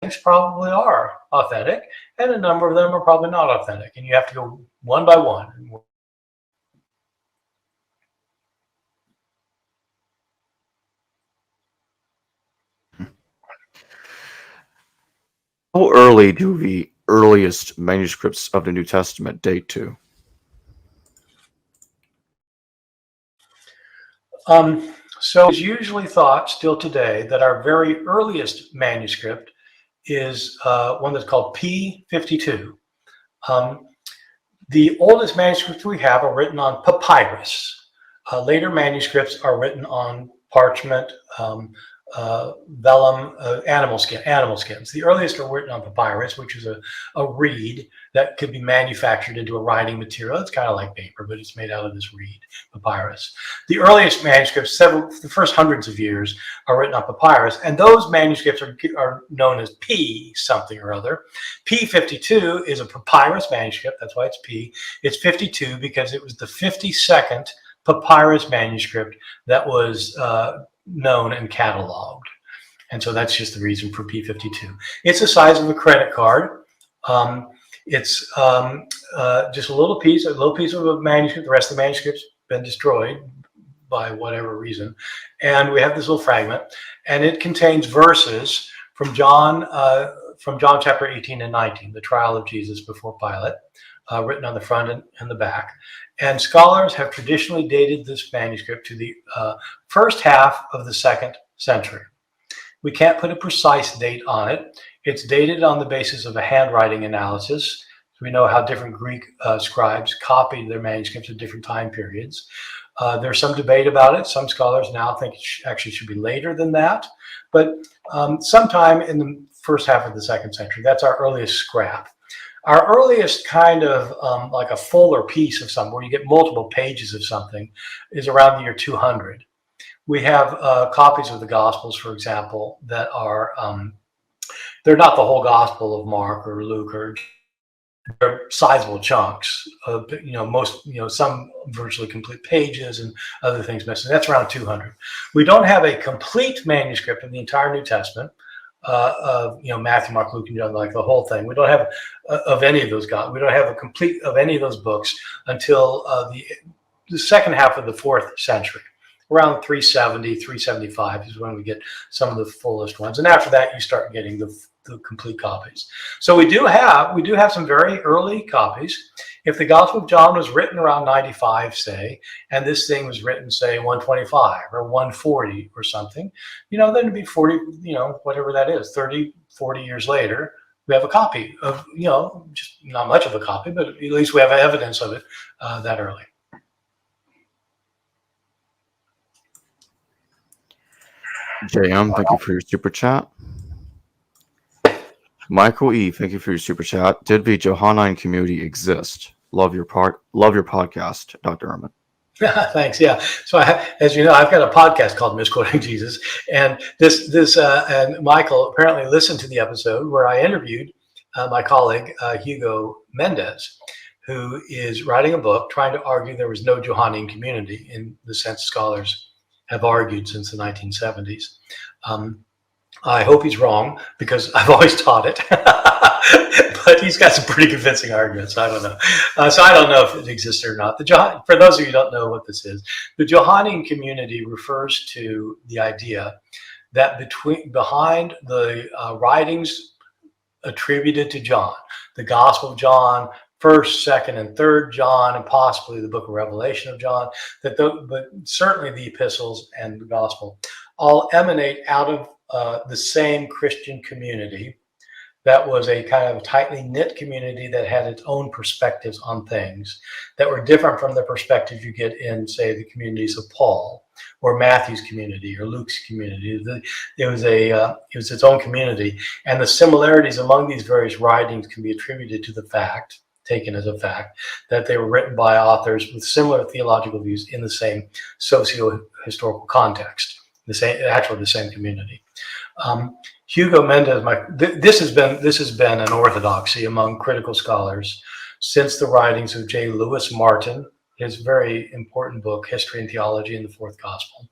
things probably are authentic, and a number of them are probably not authentic. And you have to go one by one. How early do the earliest manuscripts of the New Testament date to? So it's usually thought still today that our very earliest manuscript is one that's called P52. The oldest manuscripts we have are written on papyrus. Later manuscripts are written on parchment, vellum, animal skins. The earliest are written on papyrus, which is a reed that could be manufactured into a writing material. It's kind of like paper, but it's made out of this reed, papyrus. The earliest manuscripts, the first hundreds of years, are written on papyrus, and those manuscripts are known as P something or other. P52 is a papyrus manuscript. That's why it's P. It's 52 because it was the 52nd papyrus manuscript that was known and cataloged. And so that's just the reason for P52. It's the size of a credit card. It's just a little piece of a manuscript. The rest of the manuscript's been destroyed by whatever reason. And we have this little fragment, and it contains verses from John chapter 18 and 19, the trial of Jesus before Pilate, written on the front and the back. And scholars have traditionally dated this manuscript to the first half of the 2nd century. We can't put a precise date on it. It's dated on the basis of a handwriting analysis. So we know how different Greek scribes copied their manuscripts at different time periods. There's some debate about it. Some scholars now think it actually should be later than that. But sometime in the first half of the 2nd century, that's our earliest scrap. Our earliest kind of like a fuller piece of something, where you get multiple pages of something, is around the year 200. We have copies of the Gospels, for example, that are, they're not the whole Gospel of Mark or Luke, or they're sizable chunks of, some virtually complete pages and other things missing. That's around 200. We don't have a complete manuscript of the entire New Testament. Of Matthew, Mark, Luke, and John, like the whole thing. We don't have of any of those we don't have a complete of any of those books until the second half of the 4th century. Around 370, 375 is when we get some of the fullest ones, and after that you start getting the complete copies. So we do have some very early copies. If the Gospel of John was written around 95, say, and this thing was written, say, 125 or 140 or something, then it'd be 40, whatever that is, 30, 40 years later, we have a copy of, just not much of a copy, but at least we have evidence of it that early. JM, thank you for your super chat. Michael E, thank you for your super chat. Did the Johannine community exist? Love your podcast, Dr. Ehrman. Thanks. Yeah. So as you know, I've got a podcast called Misquoting Jesus, and and Michael apparently listened to the episode where I interviewed my colleague Hugo Mendez, who is writing a book trying to argue there was no Johannine community in the sense scholars have argued since the 1970s. I hope he's wrong, because I've always taught it, but he's got some pretty convincing arguments. I don't know. So I don't know if it exists or not. For those of you who don't know what this is, the Johannine community refers to the idea that behind the writings attributed to John, the Gospel of John, 1st, 2nd, and 3rd John, and possibly the book of Revelation of John, but certainly the epistles and the Gospel all emanate out of the same Christian community that was a kind of tightly knit community that had its own perspectives on things that were different from the perspectives you get in, say, the communities of Paul or Matthew's community or Luke's community. It was its own community, and the similarities among these various writings can be attributed to the fact, taken as a fact, that they were written by authors with similar theological views in the same socio-historical context, the same community. Hugo Mendez, this has been an orthodoxy among critical scholars since the writings of J. Lewis Martin, his very important book, History and Theology in the Fourth Gospel,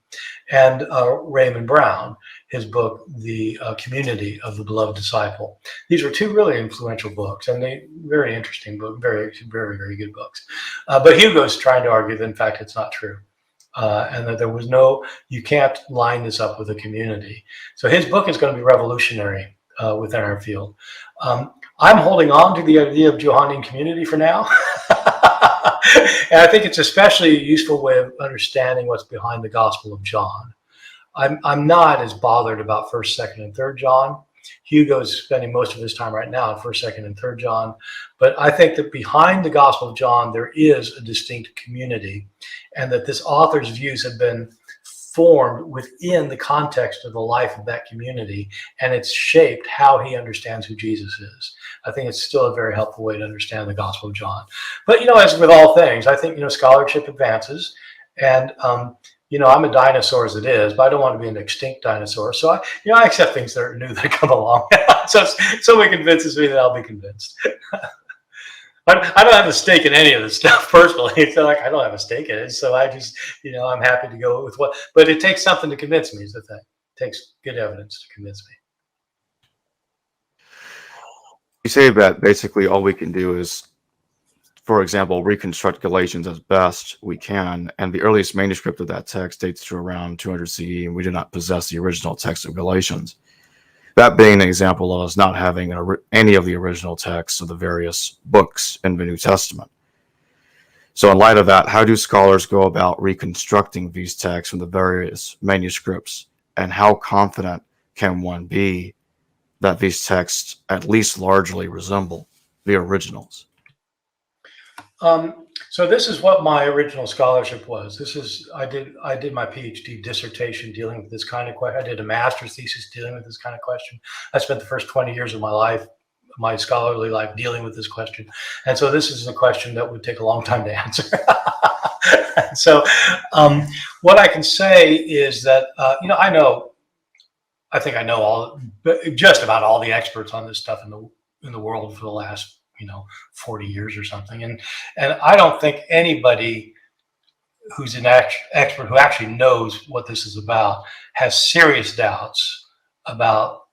and Raymond Brown, his book, The Community of the Beloved Disciple. These were two really influential books, and they very interesting book, very, very, very good books. But Hugo's trying to argue that, in fact, it's not true. And that you can't line this up with a community. So his book is going to be revolutionary within our field. I'm holding on to the idea of Johannine community for now. And I think it's especially a useful way of understanding what's behind the Gospel of John. I'm not as bothered about 1st, 2nd, and 3rd John. Hugo's spending most of his time right now in 1st, 2nd, and 3rd John. But I think that behind the Gospel of John, there is a distinct community, and that this author's views have been formed within the context of the life of that community, and it's shaped how he understands who Jesus is. I think it's still a very helpful way to understand the Gospel of John. But, as with all things, I think, scholarship advances, and, I'm a dinosaur as it is, but I don't want to be an extinct dinosaur. So I accept things that are new that come along. So someone convinces me that I'll be convinced. But I don't have a stake in any of this stuff personally. So I don't have a stake in it. So I just, I'm happy to go with what. But it takes something to convince me. Is the thing. It takes good evidence to convince me. You say that basically all we can do is, for example, reconstruct Galatians as best we can, and the earliest manuscript of that text dates to around 200 CE, and we do not possess the original text of Galatians. That being an example of us not having any of the original texts of the various books in the New Testament. So in light of that, how do scholars go about reconstructing these texts from the various manuscripts, and how confident can one be that these texts at least largely resemble the originals? So this is what my original scholarship was. I did my PhD dissertation dealing with this kind of question. I did a master's thesis dealing with this kind of question. I spent the first 20 years of my life, my scholarly life, dealing with this question. And so this is a question that would take a long time to answer. So what I can say is that, I think I know just about all the experts on this stuff in the world for the last 40 years or something. And I don't think anybody who's an expert who actually knows what this is about has serious doubts about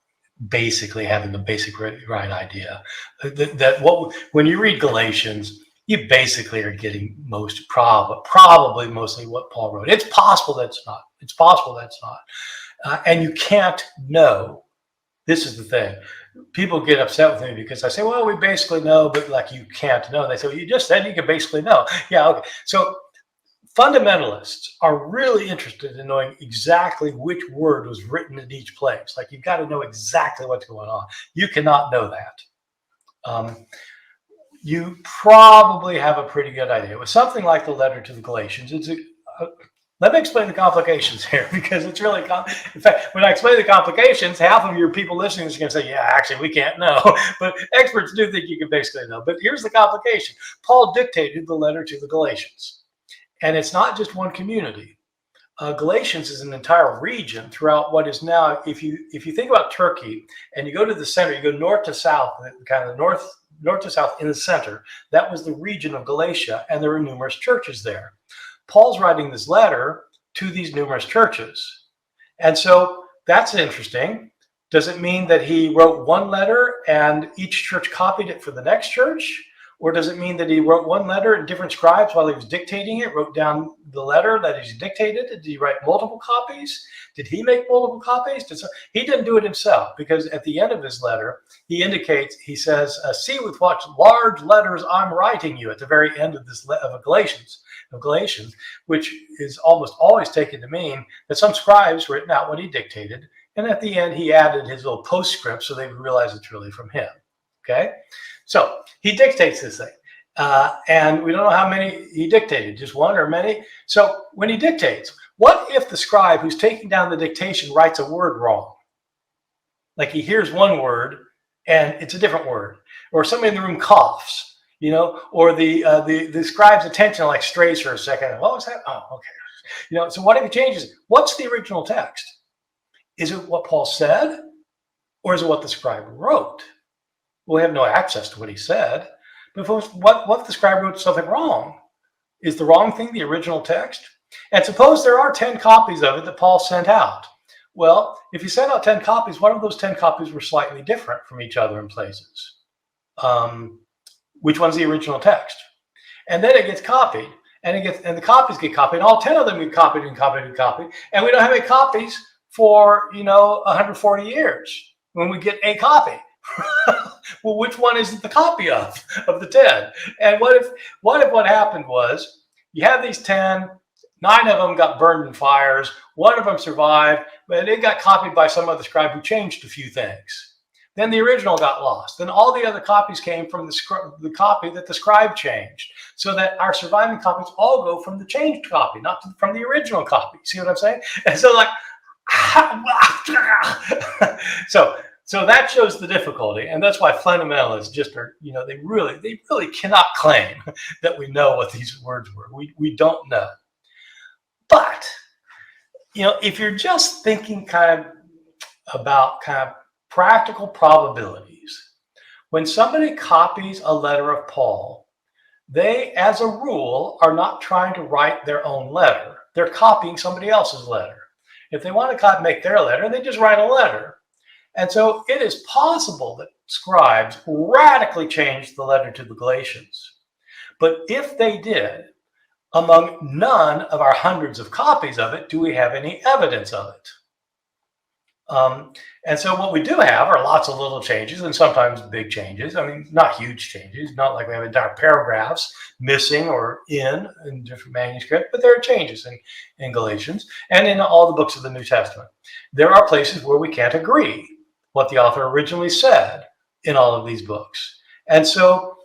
basically having the basic right idea. When you read Galatians, you basically are getting probably mostly what Paul wrote. It's possible that's not. It's possible that's not. And you can't know. This is the thing. People get upset with me because I say, well, we basically know, but you can't know. And they say, well, you just said you can basically know. Yeah, okay. So fundamentalists are really interested in knowing exactly which word was written in each place. You've got to know exactly what's going on. You cannot know that. You probably have a pretty good idea. With something like the letter to the Galatians, let me explain the complications here, because it's really, in fact, when I explain the complications, half of your people listening is going to say, yeah, actually, we can't know. But experts do think you can basically know. But here's the complication. Paul dictated the letter to the Galatians. And it's not just one community. Galatians is an entire region throughout what is now, if you think about Turkey and you go to the center, you go north to south, kind of north to south in the center, that was the region of Galatia, and there were numerous churches there. Paul's writing this letter to these numerous churches. And so that's interesting. Does it mean that he wrote one letter and each church copied it for the next church? Or does it mean that he wrote one letter and different scribes, while he was dictating it, wrote down the letter that he dictated? Did he write multiple copies? Did he make multiple copies? He didn't do it himself, because at the end of his letter, he says, see with what large letters I'm writing you, at the very end of Galatians, which is almost always taken to mean that some scribes written out what he dictated, and at the end he added his little postscript so they would realize it's really from him. Okay, so he dictates this thing, and we don't know how many he dictated, just one or many. So when he dictates, what if the scribe who's taking down the dictation writes a word wrong? He hears one word and it's a different word, or somebody in the room coughs. Or the scribe's attention strays for a second. What was that? Oh, okay. So what if he changes? What's the original text? Is it what Paul said, or is it what the scribe wrote? Well, we have no access to what he said. But what if the scribe wrote something wrong? Is the wrong thing the original text? And suppose there are 10 copies of it that Paul sent out. Well, if he sent out 10 copies, what if those 10 copies were slightly different from each other in places? Which one's the original text? And then it gets copied, and the copies get copied, and all 10 of them get copied and copied and copied, and we don't have any copies for 140 years when we get a copy. Well, which one is it the copy of the 10? And what if what happened was you had these 10, 9 of them got burned in fires, 1 of them survived, but it got copied by some other scribe who changed a few things. Then the original got lost. Then all the other copies came from the copy that the scribe changed, so that our surviving copies all go from the changed copy, not from the original copy. See what I'm saying? And so like, so that shows the difficulty, and that's why fundamentalists just are, they really cannot claim that we know what these words were. We don't know. But if you're just thinking kind of practical probabilities, when somebody copies a letter of Paul, they, as a rule, are not trying to write their own letter. They're copying somebody else's letter. If they want to make their letter, they just write a letter. And so it is possible that scribes radically changed the letter to the Galatians. But if they did, among none of our hundreds of copies of it do we have any evidence of it. And so what we do have are lots of little changes and sometimes big changes. I mean, not huge changes, not like we have entire paragraphs missing or in different manuscripts, but there are changes in Galatians and in all the books of the New Testament. There are places where we can't agree what the author originally said in all of these books. And so,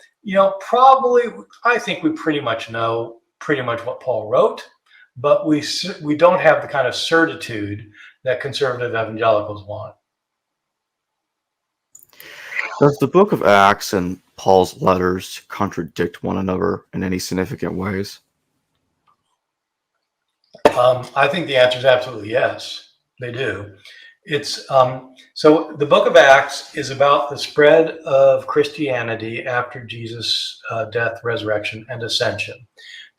probably, I think we pretty much know what Paul wrote, but we don't have the kind of certitude that conservative evangelicals want. Does the book of Acts and Paul's letters contradict one another in any significant ways? I think the answer is absolutely yes, they do. It's so the book of Acts is about the spread of Christianity after Jesus' death, resurrection, and ascension.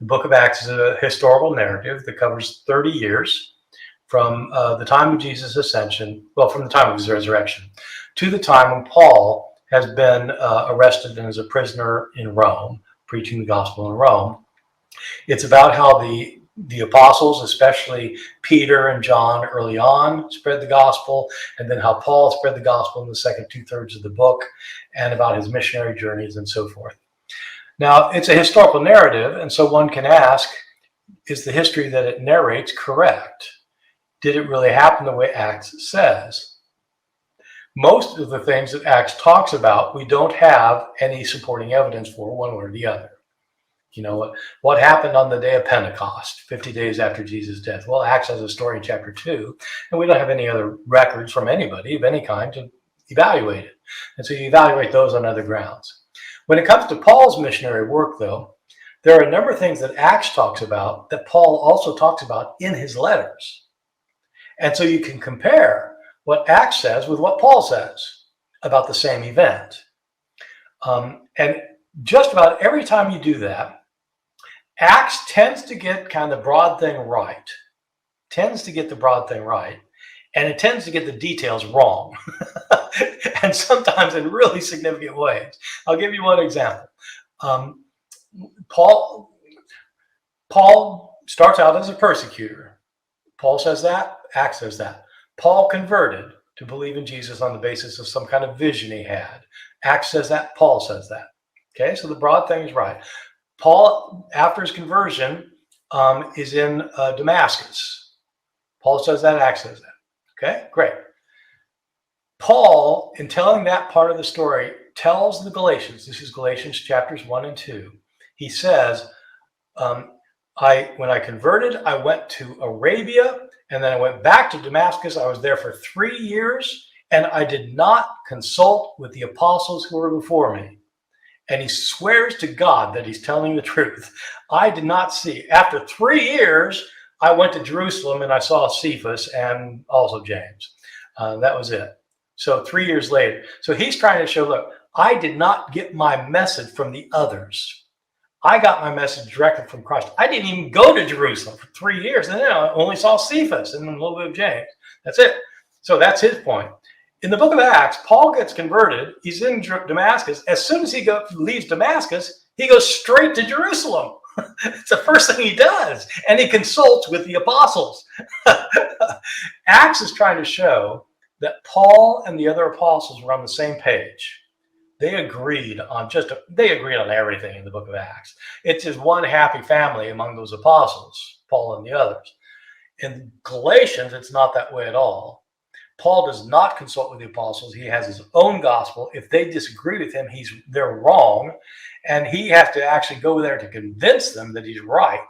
The book of Acts is a historical narrative that covers 30 years from the time of Jesus' ascension, from the time of his resurrection, to the time when Paul has been arrested and is a prisoner in Rome, preaching the gospel in Rome. It's about how the apostles, especially Peter and John early on, spread the gospel, and then how Paul spread the gospel in the second 2/3 of the book, and about his missionary journeys and so forth. Now, it's a historical narrative, and so one can ask, is the history that it narrates correct? Did it really happen the way Acts says? Most of the things that Acts talks about, we don't have any supporting evidence for one way or the other. What happened on the day of Pentecost, 50 days after Jesus' death? Well, Acts has a story in chapter 2, and we don't have any other records from anybody of any kind to evaluate it. And so you evaluate those on other grounds. When it comes to Paul's missionary work, though, there are a number of things that Acts talks about that Paul also talks about in his letters. And so you can compare what Acts says with what Paul says about the same event. And just about every time you do that, Acts tends to get kind of the broad thing right, and it tends to get the details wrong, and sometimes in really significant ways. I'll give you one example. Paul starts out as a persecutor. Paul says that, Acts says that. Paul converted to believe in Jesus on the basis of some kind of vision he had. Acts says that, Paul says that. Okay, so the broad thing is right. Paul, after his conversion, is in Damascus. Paul says that, Acts says that. Okay, great. Paul, in telling that part of the story, tells the Galatians, this is Galatians chapters 1 and 2, he says, when I converted, I went to Arabia, and then I went back to Damascus. I was there for 3 years, and I did not consult with the apostles who were before me. And he swears to God that he's telling the truth. I did not see. After 3 years, I went to Jerusalem and I saw Cephas and also James. That was it. So 3 years later. So he's trying to show, look, I did not get my message from the others. I got my message directly from Christ. I didn't even go to Jerusalem for 3 years. And then I only saw Cephas and a little bit of James. That's it. So that's his point. In the book of Acts, Paul gets converted. He's in Damascus. As soon as he leaves Damascus, he goes straight to Jerusalem. It's the first thing he does. And he consults with the apostles. Acts is trying to show that Paul and the other apostles were on the same page. They agreed on everything in the book of Acts. It's just one happy family among those apostles, Paul and the others. In Galatians, it's not that way at all. Paul does not consult with the apostles. He has his own gospel. If they disagree with him, they're wrong, and he has to actually go there to convince them that he's right.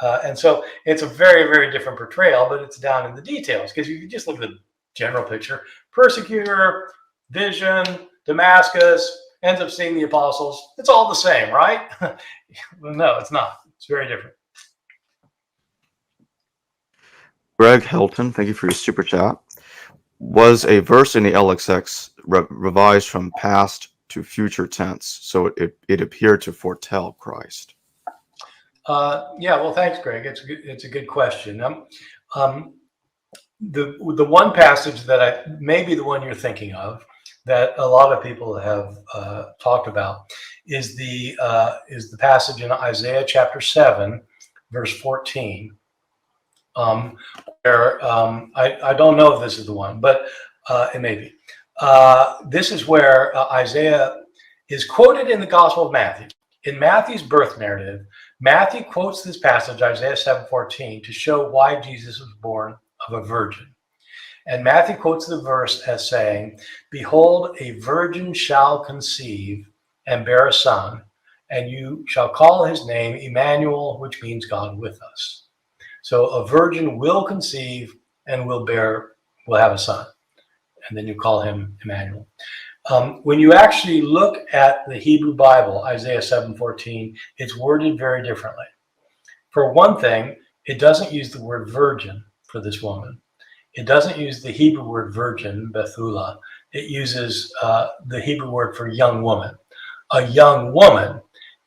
And so it's a very, very different portrayal, but it's down in the details, because you can just look at the general picture. Persecutor, vision, Damascus, ends up seeing the apostles. It's all the same, right? Well, no, it's not. It's very different. Greg Hilton, thank you for your super chat. Was a verse in the LXX revised from past to future tense, so it appeared to foretell Christ? Yeah, well, thanks, Greg. It's a good question. The one passage that maybe the one you're thinking of, that a lot of people have talked about, is the passage in Isaiah chapter 7, verse 14. Where I don't know if this is the one, but it may be. This is where Isaiah is quoted in the Gospel of Matthew. In Matthew's birth narrative, Matthew quotes this passage, Isaiah 7:14, to show why Jesus was born of a virgin. And Matthew quotes the verse as saying, "Behold, a virgin shall conceive and bear a son, and you shall call his name Emmanuel, which means God with us." So a virgin will conceive and will have a son, and then you call him Emmanuel. When you actually look at the Hebrew Bible, Isaiah 7:14, it's worded very differently. For one thing, it doesn't use the word virgin for this woman. It doesn't use the Hebrew word virgin, Bethulah. It uses the Hebrew word for young woman. A young woman.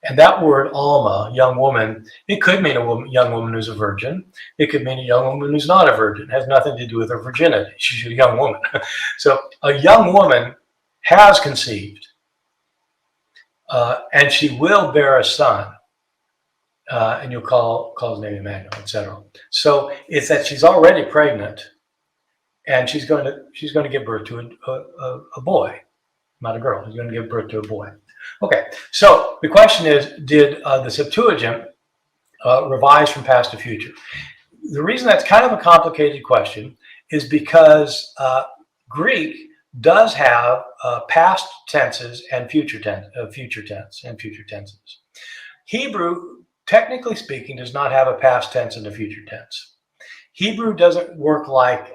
And that word alma, young woman, it could mean a young woman who's a virgin. It could mean a young woman who's not a virgin. It has nothing to do with her virginity. She's a young woman. So a young woman has conceived, and she will bear a son, and you'll call his name Emmanuel, etc. So it's that she's already pregnant, and she's going to give birth to a boy, not a girl. She's going to give birth to a boy. Okay, so the question is, did the Septuagint revise from past to future? The reason that's kind of a complicated question is because Greek does have past tenses and future tenses. Hebrew, technically speaking, does not have a past tense and a future tense. Hebrew doesn't work like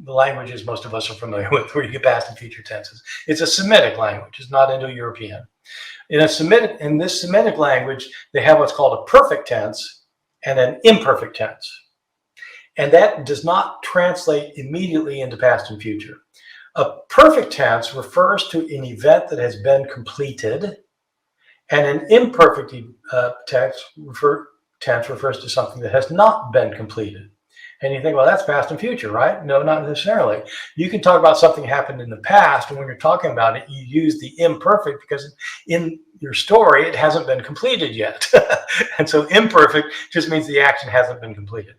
the languages most of us are familiar with, where you get past and future tenses. It's a Semitic language. It's not Indo-European. In this Semitic language, they have what's called a perfect tense and an imperfect tense. And that does not translate immediately into past and future. A perfect tense refers to an event that has been completed, and an imperfect tense refers to something that has not been completed. And you think, well, that's past and future, right? No, not necessarily. You can talk about something happened in the past, and when you're talking about it, you use the imperfect because in your story, it hasn't been completed yet. And so imperfect just means the action hasn't been completed.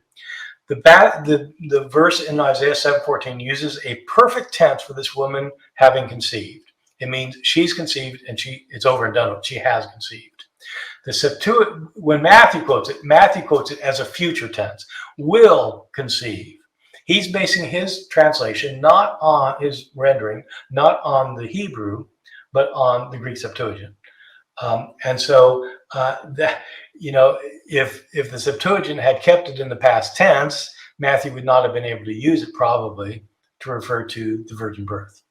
The verse in Isaiah 7:14 uses a perfect tense for this woman having conceived. It means she's conceived and it's over and done with. She has conceived. The Septuagint, when Matthew quotes it as a future tense, will conceive. He's basing his translation, not on his rendering, not on the Hebrew, but on the Greek Septuagint. And so if the Septuagint had kept it in the past tense, Matthew would not have been able to use it probably to refer to the virgin birth.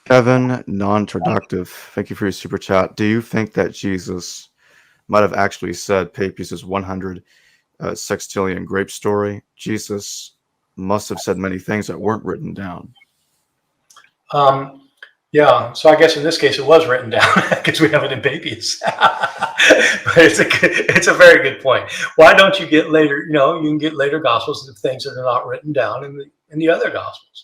Kevin, non-traductive, thank you for your super chat. Do you think that Jesus might have actually said Papias' 100 sextillion grape story? Jesus must have said many things that weren't written down. Yeah, so I guess in this case it was written down because we have it in Papias. But it's a very good point. Why don't you get later? You can get later gospels of things that are not written down in the other gospels.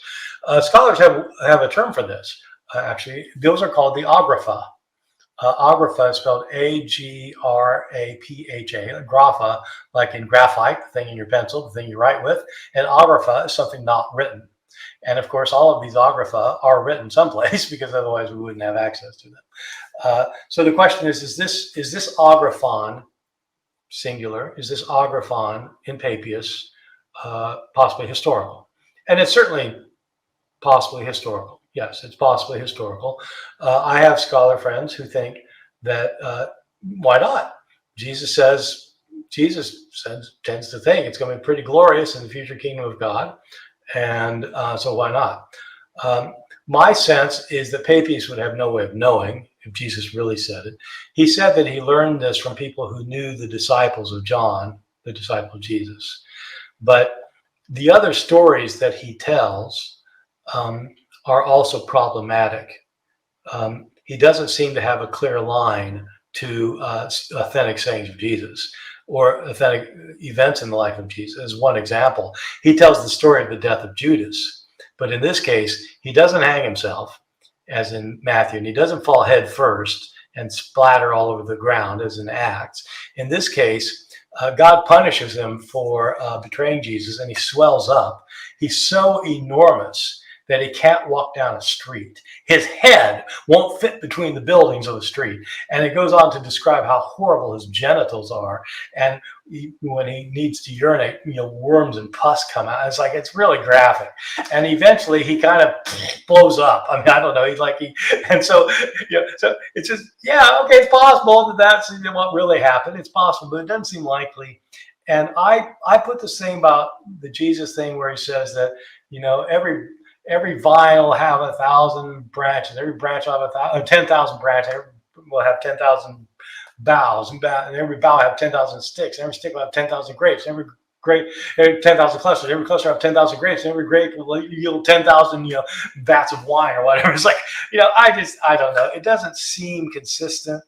Scholars have a term for this. Actually, those are called the agrapha. Agrapha is spelled Agrapha, grapha, like in graphite, the thing in your pencil, the thing you write with, and agrapha is something not written. And of course, all of these agrapha are written someplace because otherwise we wouldn't have access to them. So the question is this agraphon singular, is this agraphon in Papias possibly historical? And it's certainly possibly historical. Yes, it's possibly historical. I have scholar friends who think that why not? Jesus tends to think it's going to be pretty glorious in the future kingdom of God, and so why not? My sense is that Papias would have no way of knowing if Jesus really said it. He said that he learned this from people who knew the disciples of John, the disciple of Jesus. But the other stories that he tells are also problematic. He doesn't seem to have a clear line to authentic sayings of Jesus or authentic events in the life of Jesus. As one example, he tells the story of the death of Judas, but in this case, he doesn't hang himself, as in Matthew, and he doesn't fall head first and splatter all over the ground, as in Acts. In this case, God punishes him for betraying Jesus, and he swells up. He's so enormous that he can't walk down a street. His head won't fit between the buildings of the street. And it goes on to describe how horrible his genitals are. And when he needs to urinate, worms and pus come out. It's like, it's really graphic. And eventually he kind of blows up. I mean, I don't know. And so it's just, yeah, okay, it's possible that that's what really happened. It's possible, but it doesn't seem likely. And I put the same about the Jesus thing where he says that, every vine will have 1,000 branches. Every branch will have 10,000 branches. Every will have 10,000 boughs, and every bough will have 10,000 sticks. Every stick will have 10,000 grapes. Every 10,000 clusters. Every cluster will have 10,000 grapes. Every grape will yield 10,000, vats of wine or whatever. It's like, I don't know. It doesn't seem consistent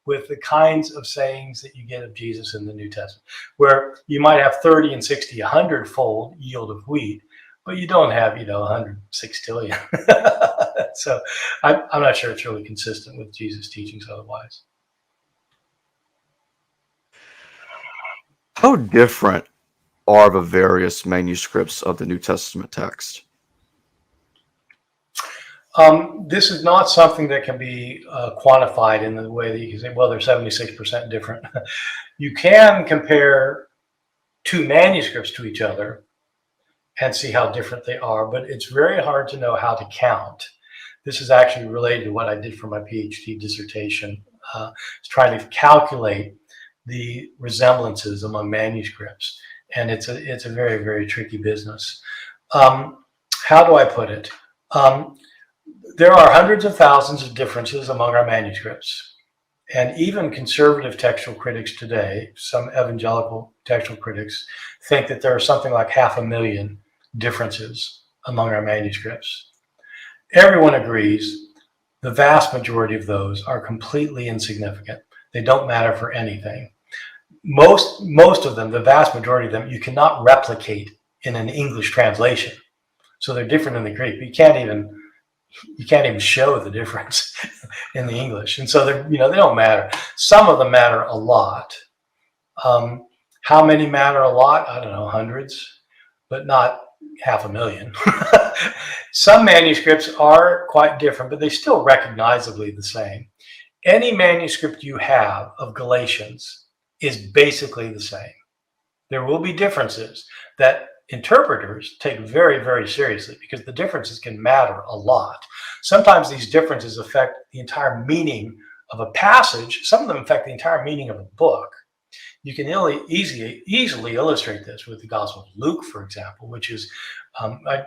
with the kinds of sayings that you get of Jesus in the New Testament, where you might have 30 and 60, 100-fold yield of wheat, but you don't have, 100 sextillion. So I'm not sure it's really consistent with Jesus' teachings otherwise. How different are the various manuscripts of the New Testament text? This is not something that can be quantified in the way that you can say, well, they're 76% different. You can compare two manuscripts to each other and see how different they are, but it's very hard to know how to count. This is actually related to what I did for my PhD dissertation. It's trying to calculate the resemblances among manuscripts, and it's a very, very tricky business. How do I put it? There are hundreds of thousands of differences among our manuscripts, and even conservative textual critics today, some evangelical textual critics, think that there are something like 500,000 differences among our manuscripts. Everyone agrees the vast majority of those are completely insignificant. They don't matter for anything. Most of them, the vast majority of them, you cannot replicate in an English translation. So they're different in the Greek. You can't even show the difference in the English. And so they don't matter. Some of them matter a lot. How many matter a lot? I don't know, hundreds, but not 500,000. Some manuscripts are quite different, but they're still recognizably the same. Any manuscript you have of Galatians is basically the same. There will be differences that interpreters take very, very seriously because the differences can matter a lot. Sometimes these differences affect the entire meaning of a passage. Some of them affect the entire meaning of a book. You can easily illustrate this with the Gospel of Luke, for example, which is I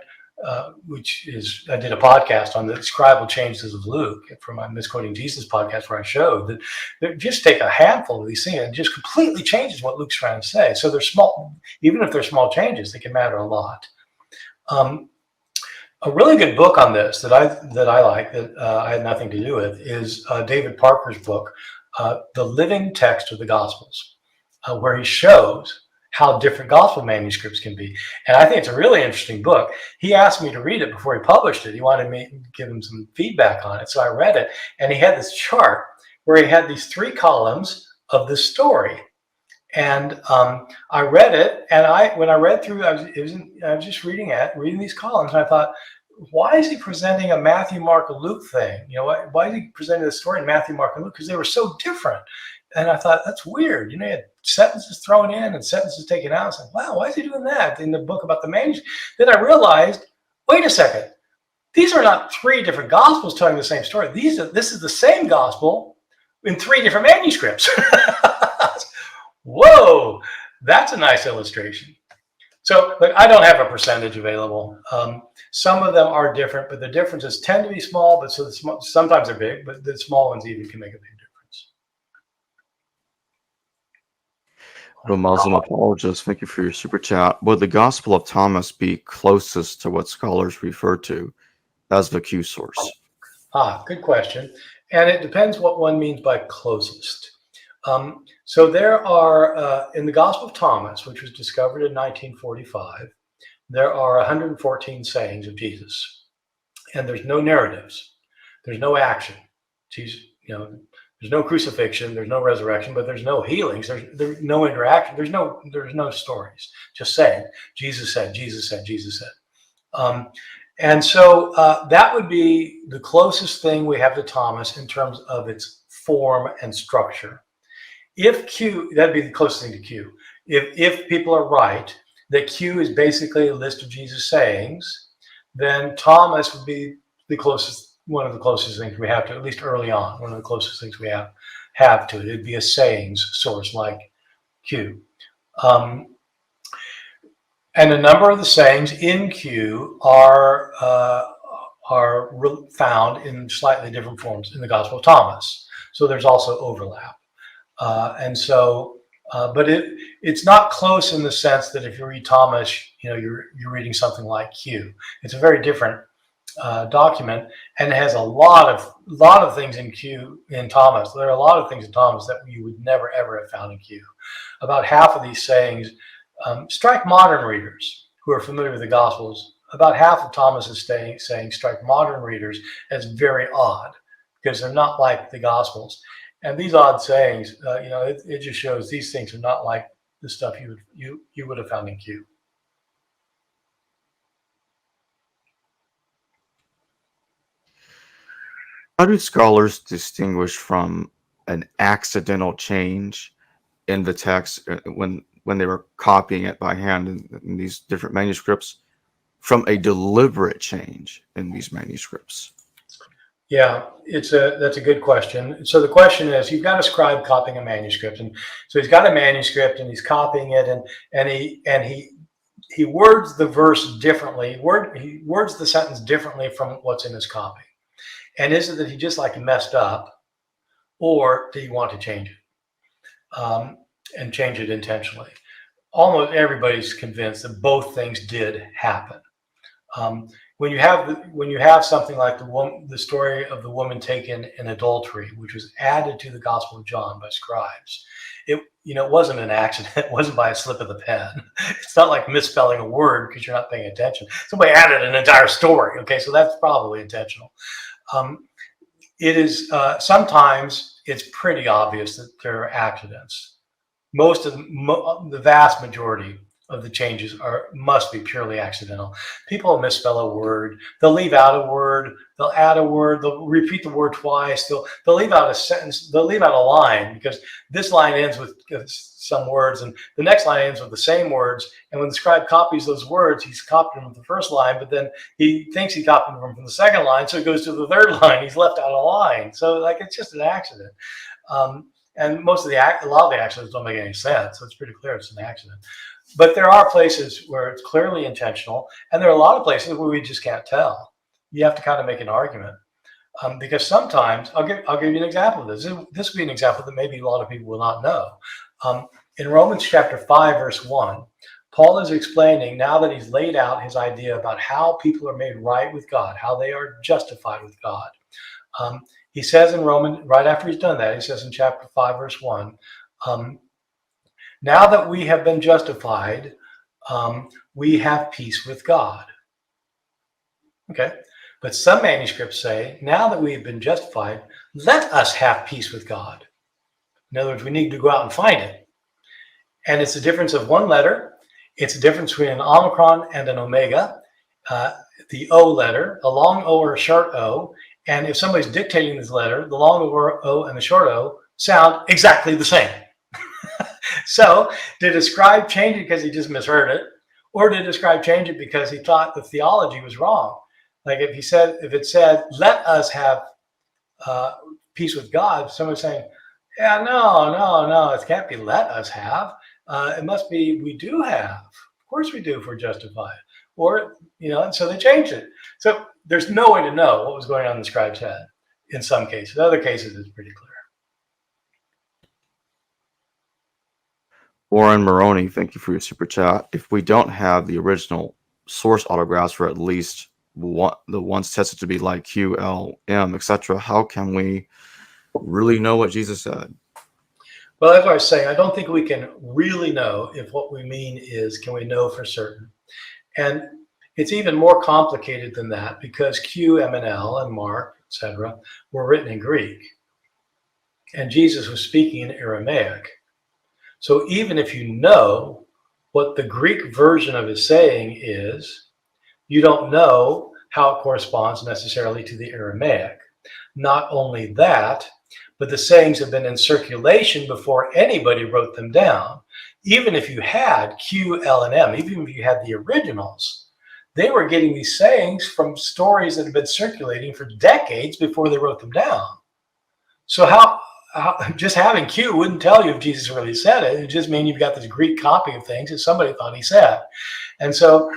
did a podcast on the scribal changes of Luke for my Misquoting Jesus podcast, where I showed that they just take a handful of these things and just completely changes what Luke's trying to say. So they're small, even if they're small changes, they can matter a lot. A really good book on this that I like, that I had nothing to do with, is David Parker's book, The Living Text of the Gospels, where he shows how different gospel manuscripts can be. And I think it's a really interesting book. He asked me to read it before he published it. He wanted me to give him some feedback on it. So I read it, and he had this chart where he had these 3 columns of the story. And I read it, and when I read through, I was just reading these columns, and I thought, why is he presenting a Matthew, Mark, and Luke thing? Why is he presenting the story in Matthew, Mark, and Luke? Because they were so different. And I thought, that's weird. You had sentences thrown in and sentences taken out. I was like, wow, why is he doing that in the book about the manuscript? Then I realized, wait a second. These are not three different gospels telling the same story. This is the same gospel in three different manuscripts. Whoa, that's a nice illustration. So, but I don't have a percentage available. Some of them are different, but the differences tend to be small. But sometimes they're big, but the small ones even can make a big difference. The Muslim apologist, thank you for your super chat. Would the Gospel of Thomas be closest to what scholars refer to as the Q source? Good question. And it depends what one means by closest. So there are, in the Gospel of Thomas, which was discovered in 1945, there are 114 sayings of Jesus. And there's no narratives. There's no action. There's no crucifixion, there's no resurrection, but there's no healings, there's no interaction, there's no stories. Just saying, Jesus said, Jesus said, Jesus said. And so that would be the closest thing we have to Thomas in terms of its form and structure. If Q, that'd be the closest thing to Q. If people are right, that Q is basically a list of Jesus' sayings, then Thomas would be one of the closest things we have to, at least early on, one of the closest things we have to it. It'd be a sayings source like Q. And a number of the sayings in Q are found in slightly different forms in the Gospel of Thomas. So there's also overlap. But it's not close in the sense that if you read Thomas, you're reading something like Q. It's a very different document, and it has a lot of things in Thomas. There are a lot of things in Thomas that you would never ever have found in Q. About half of these sayings strike modern readers who are familiar with the Gospels. About half of Thomas's sayings strike modern readers as very odd because they're not like the Gospels. And these odd sayings, it just shows these things are not like the stuff you would have found in Q. How do scholars distinguish from an accidental change in the text when they were copying it by hand in these different manuscripts from a deliberate change in these manuscripts? Yeah, that's a good question. So the question is, you've got a scribe copying a manuscript, and so he's got a manuscript and he's copying it, and he words the verse differently. He words the sentence differently from what's in his copy. And is it that he just messed up, or do you want to change it and change it intentionally? Almost everybody's convinced that both things did happen. When you have something like the story of the woman taken in adultery, which was added to the Gospel of John by scribes, it wasn't an accident. It wasn't by a slip of the pen. It's not like misspelling a word because you're not paying attention. Somebody added an entire story. Okay, so that's probably intentional. It is sometimes it's pretty obvious that there are accidents. Most of the vast majority of the changes must be purely accidental. People misspell a word. They'll leave out a word. They'll add a word. They'll repeat the word twice. They'll leave out a sentence. They'll leave out a line because this line ends with some words and the next line ends with the same words. And when the scribe copies those words, he's copied them from the first line, but then he thinks he copied them from the second line, so he goes to the third line. He's left out a line. So it's just an accident. And a lot of the accidents don't make any sense. So it's pretty clear it's an accident. But there are places where it's clearly intentional, and there are a lot of places where we just can't tell. You have to kind of make an argument because sometimes I'll give you an example of this. This would be an example that maybe a lot of people will not know. In Romans chapter 5, verse 1, Paul is explaining now that he's laid out his idea about how people are made right with God, how they are justified with God. He says in Romans, right after he's done that, he says in chapter 5, verse 1, now that we have been justified, we have peace with God. Okay. But some manuscripts say, now that we have been justified, let us have peace with God. In other words, we need to go out and find it. And it's a difference of one letter. It's a difference between an omicron and an omega. The O letter, a long O or a short O. And if somebody's dictating this letter, the long O and the short O sound exactly the same. So did a scribe change it because he just misheard it? Or did a scribe change it because he thought the theology was wrong? Like if it said, let us have peace with God, someone's saying, yeah, no, it can't be let us have. It must be we do have. Of course we do if we're justified. Or, and so they changed it. So there's no way to know what was going on in the scribe's head in some cases. In other cases, it's pretty clear. Warren Maroney, thank you for your super chat. If we don't have the original source autographs for at least the ones tested to be like Q, L, M, etc., how can we really know what Jesus said? Well, as I was saying, I don't think we can really know if what we mean is, can we know for certain? And it's even more complicated than that because Q, M, and L, and Mark, etc., were written in Greek. And Jesus was speaking in Aramaic. So even if you know what the Greek version of his saying is, you don't know how it corresponds necessarily to the Aramaic. Not only that, but the sayings have been in circulation before anybody wrote them down. Even if you had Q, L, and M, even if you had the originals, they were getting these sayings from stories that had been circulating for decades before they wrote them down. So how just having Q wouldn't tell you if Jesus really said it. It just means you've got this Greek copy of things that somebody thought he said. And so,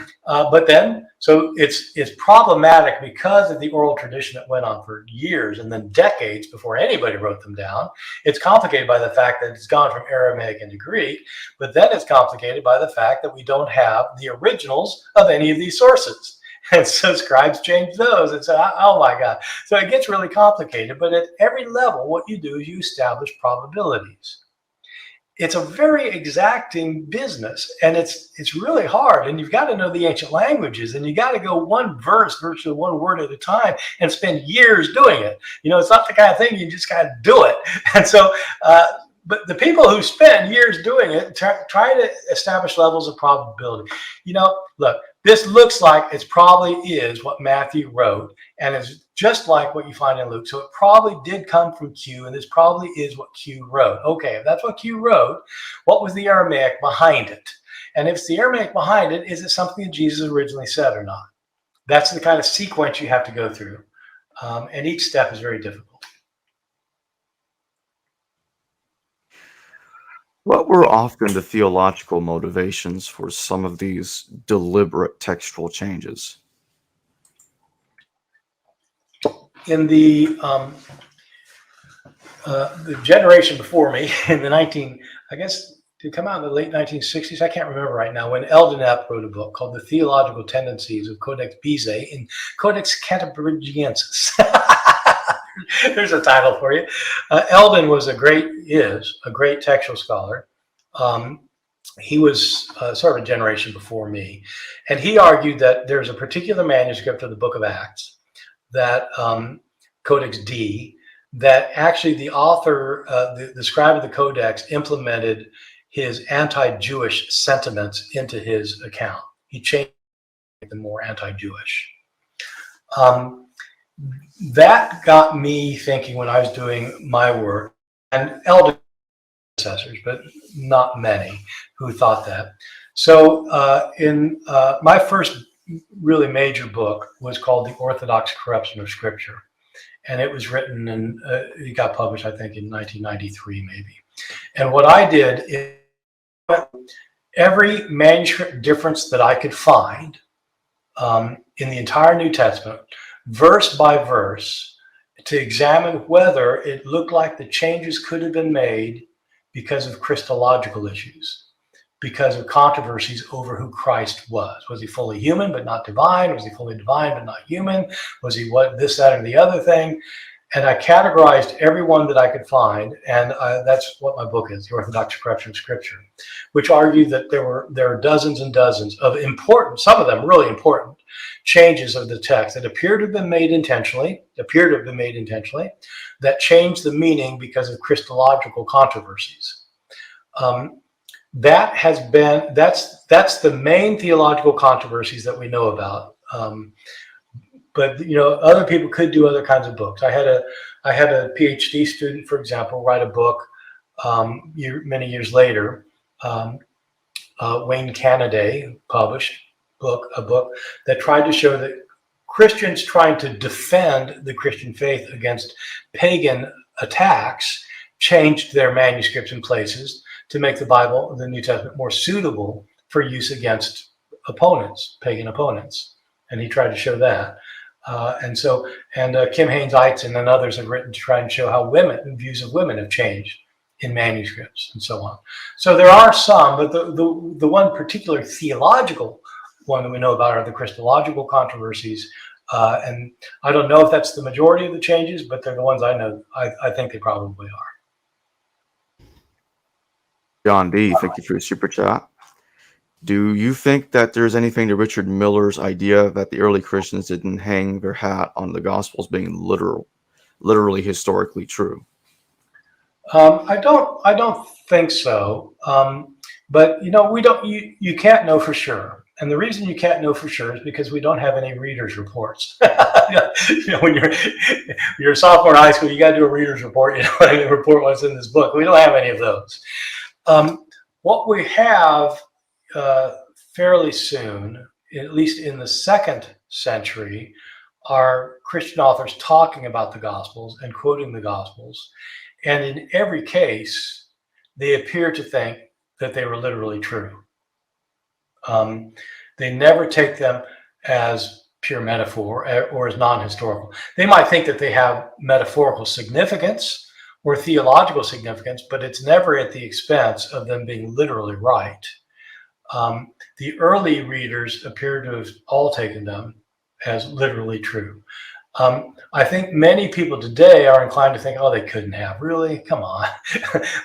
so it's problematic because of the oral tradition that went on for years and then decades before anybody wrote them down. It's complicated by the fact that it's gone from Aramaic into Greek, but then it's complicated by the fact that we don't have the originals of any of these sources. And so scribes change those and say, oh my God. So it gets really complicated, but at every level, what you do is you establish probabilities. It's a very exacting business, and it's really hard. And you've got to know the ancient languages, and you got to go one verse, virtually one word at a time, and spend years doing it. It's not the kind of thing you just got to do it. And so, but the people who spend years doing it try to establish levels of probability. Look, this looks like it probably is what Matthew wrote, and it's just like what you find in Luke. So it probably did come from Q, and this probably is what Q wrote. Okay, if that's what Q wrote, what was the Aramaic behind it? And if it's the Aramaic behind it, is it something that Jesus originally said or not? That's the kind of sequence you have to go through. And each step is very difficult. What were often the theological motivations for some of these deliberate textual changes? In the generation before me, in the I guess it come out in the late 1960s. I can't remember right now. When Eldon Epp wrote a book called The Theological Tendencies of Codex Bezae in Codex Cantabrigiensis. There's a title for you. Eldon was a great textual scholar. He was sort of a generation before me. And he argued that there's a particular manuscript of the Book of Acts that Codex D, that actually the author, the scribe of the Codex, implemented his anti-Jewish sentiments into his account. He changed them more anti-Jewish. That got me thinking when I was doing my work, and elder predecessors, but not many who thought that. So in my first really major book was called The Orthodox Corruption of Scripture. And it was written and it got published, I think, in 1993, maybe. And what I did is every manuscript difference that I could find in the entire New Testament, verse by verse, to examine whether it looked like the changes could have been made because of Christological issues, because of controversies over who Christ was. Was he fully human but not divine? Was he fully divine but not human? Was he what, this, that, and the other thing? And I categorized every one that I could find, and that's what my book is, The Orthodox Corruption of Scripture, which argued that there are dozens and dozens of important, some of them really important, changes of the text that appear to have been made intentionally, that changed the meaning because of Christological controversies. That's the main theological controversies that we know about. but other people could do other kinds of books. I had a PhD student, for example, write a book many years later. Wayne Canaday published a book that tried to show that Christians trying to defend the Christian faith against pagan attacks changed their manuscripts in places to make the Bible, the New Testament, more suitable for use against opponents, pagan opponents. And he tried to show that. And Kim Haynes-Eitzen and others have written to try and show how views of women have changed in manuscripts and so on. So there are some, but the one particular theological one that we know about are the Christological controversies. And I don't know if that's the majority of the changes, but they're the ones I know. I think they probably are. John D., thank you for your super chat. Do you think that there's anything to Richard Miller's idea that the early Christians didn't hang their hat on the Gospels being literally historically true? I don't think so. But you can't know for sure. And the reason you can't know for sure is because we don't have any readers' reports. When you're a sophomore in high school, you got to do a reader's report. Report what's in this book. We don't have any of those. What we have fairly soon, at least in the 2nd century, are Christian authors talking about the Gospels and quoting the Gospels. And in every case, they appear to think that they were literally true. They never take them as pure metaphor or as non-historical. They might think that they have metaphorical significance or theological significance, but it's never at the expense of them being literally right. The early readers appear to have all taken them as literally true. I think many people today are inclined to think, oh, they couldn't have. Really? Come on.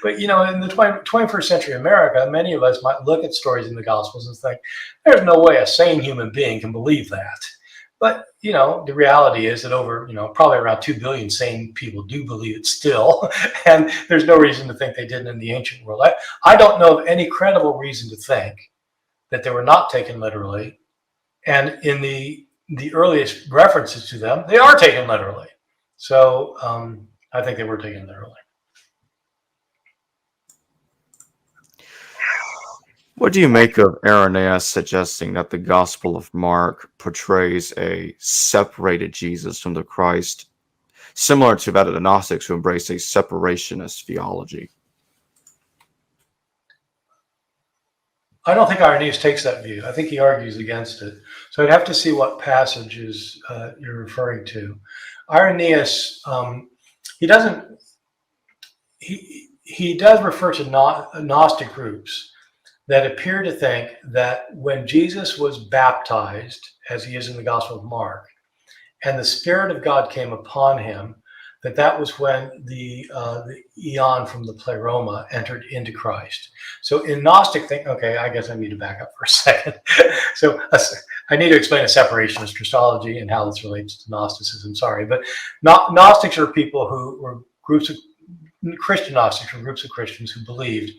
But, in the 21st century America, many of us might look at stories in the Gospels and think, there's no way a sane human being can believe that. But, the reality is that over, probably around 2 billion sane people do believe it still. And there's no reason to think they didn't in the ancient world. I don't know of any credible reason to think that they were not taken literally. And in the earliest references to them, they are taken literally. So I think they were taken literally. What do you make of Irenaeus suggesting that the Gospel of Mark portrays a separated Jesus from the Christ, similar to that of the Gnostics who embrace a separationist theology? I don't think Irenaeus takes that view. I think he argues against it. So I'd have to see what passages you're referring to. Irenaeus, he does refer to Gnostic groups that appear to think that when Jesus was baptized, as he is in the Gospel of Mark, and the Spirit of God came upon him, that was when the eon from the pleroma entered into Christ. So in Gnostic think, okay, I guess I need to back up for a second. So I need to explain a separationist Christology and how this relates to Gnosticism. Sorry, but Gnostics are people who were Christian Gnostics were groups of Christians who believed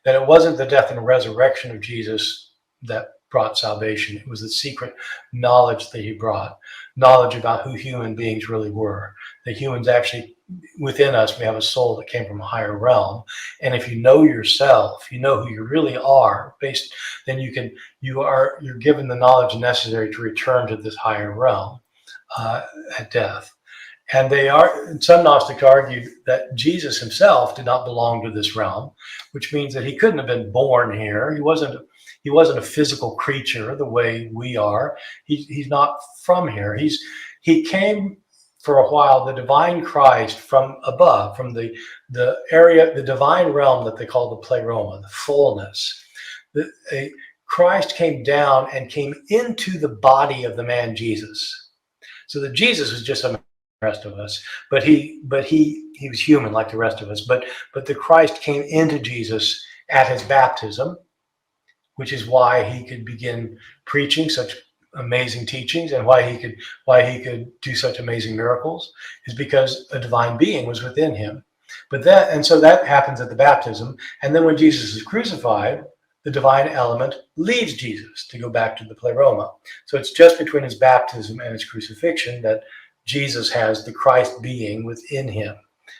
that it wasn't the death and resurrection of Jesus that brought salvation. It was the secret knowledge that he brought, knowledge about who human beings really were. The humans actually, within us, we have a soul that came from a higher realm. And if you know yourself, you know who you really are, then you're given the knowledge necessary to return to this higher realm at death. And some Gnostics argued that Jesus himself did not belong to this realm, which means that he couldn't have been born here. He wasn't a physical creature the way we are. He's not from here. He came for a while, the divine Christ from above, from the area, the divine realm that they call the pleroma, the fullness. Christ came down and came into the body of the man Jesus. So that Jesus was just a rest of us, but he was human like the rest of us. But the Christ came into Jesus at his baptism, which is why he could begin preaching such amazing teachings and why he could do such amazing miracles, is because a divine being was within him. So that happens at the baptism, and then when Jesus is crucified, the divine element leaves Jesus to go back to the pleroma. So it's just between his baptism and his crucifixion that Jesus has the Christ being within him.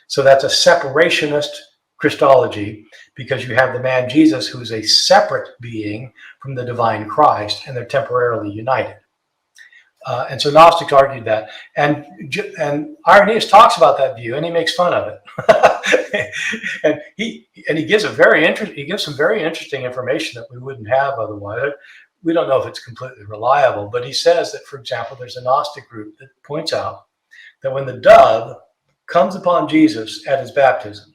So that's a separationist Christology, because you have the man Jesus who's a separate being from the divine Christ, and they're temporarily united. And so Gnostics argued that, and Irenaeus talks about that view, and he makes fun of it. and he gives some very interesting information that we wouldn't have otherwise. We don't know if it's completely reliable, but he says that, for example, there's a Gnostic group that points out that when the dove comes upon Jesus at his baptism,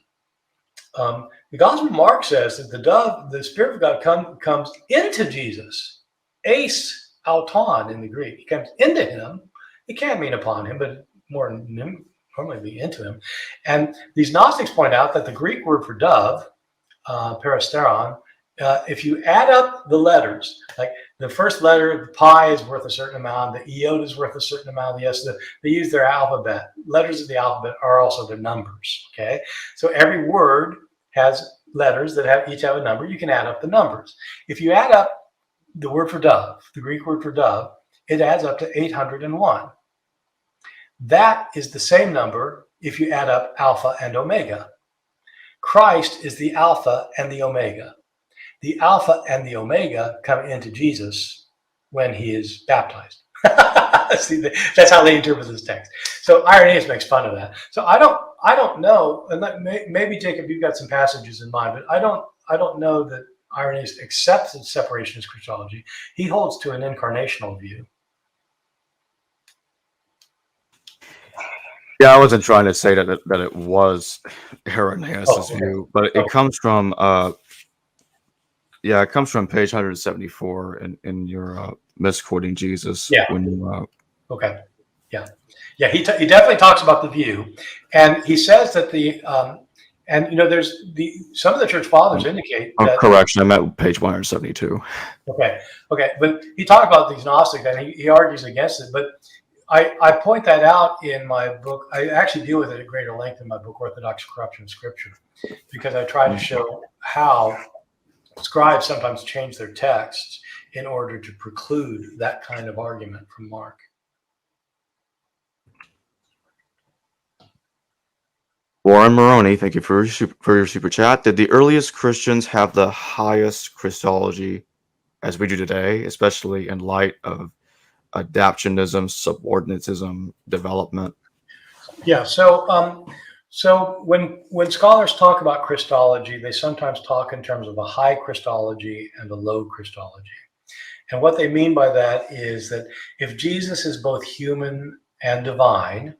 the Gospel of Mark says that the dove, the Spirit of God, comes into Jesus, eis auton in the Greek. He comes into him. It can mean upon him, but more normally be into him. And these Gnostics point out that the Greek word for dove, peristeron, if you add up the letters, like the first letter, the pi is worth a certain amount, the iota is worth a certain amount, yes, they use their alphabet. Letters of the alphabet are also their numbers, okay? So every word has letters that each have a number. You can add up the numbers. If you add up the word for dove, the Greek word for dove, it adds up to 801. That is the same number if you add up alpha and omega. Christ is the alpha and the omega. The alpha and the omega come into Jesus when he is baptized. See, that's how they interpret this text. So Irenaeus makes fun of that. So I don't know, and maybe Jacob, you've got some passages in mind, but I don't know that Irenaeus accepts the separationist Christology. He holds to an incarnational view. Yeah, I wasn't trying to say that it was Irenaeus' view, but it comes from it comes from page 174 in your Misquoting Jesus. Yeah. When you okay. Yeah. Yeah. He definitely talks about the view, and he says that there's some of the church fathers indicate that. Correction, I'm at page 172. Okay. But he talked about these Gnostics, and he argues against it. But I point that out in my book. I actually deal with it at greater length in my book, Orthodox Corruption of Scripture, because I try to show how scribes sometimes change their texts in order to preclude that kind of argument from Mark. Warren Maroney, thank you for your super chat. Did the earliest Christians have the highest Christology as we do today, especially in light of adaptionism, subordinatism, development? Yeah. So when scholars talk about Christology, they sometimes talk in terms of a high Christology and a low Christology. And what they mean by that is that if Jesus is both human and divine,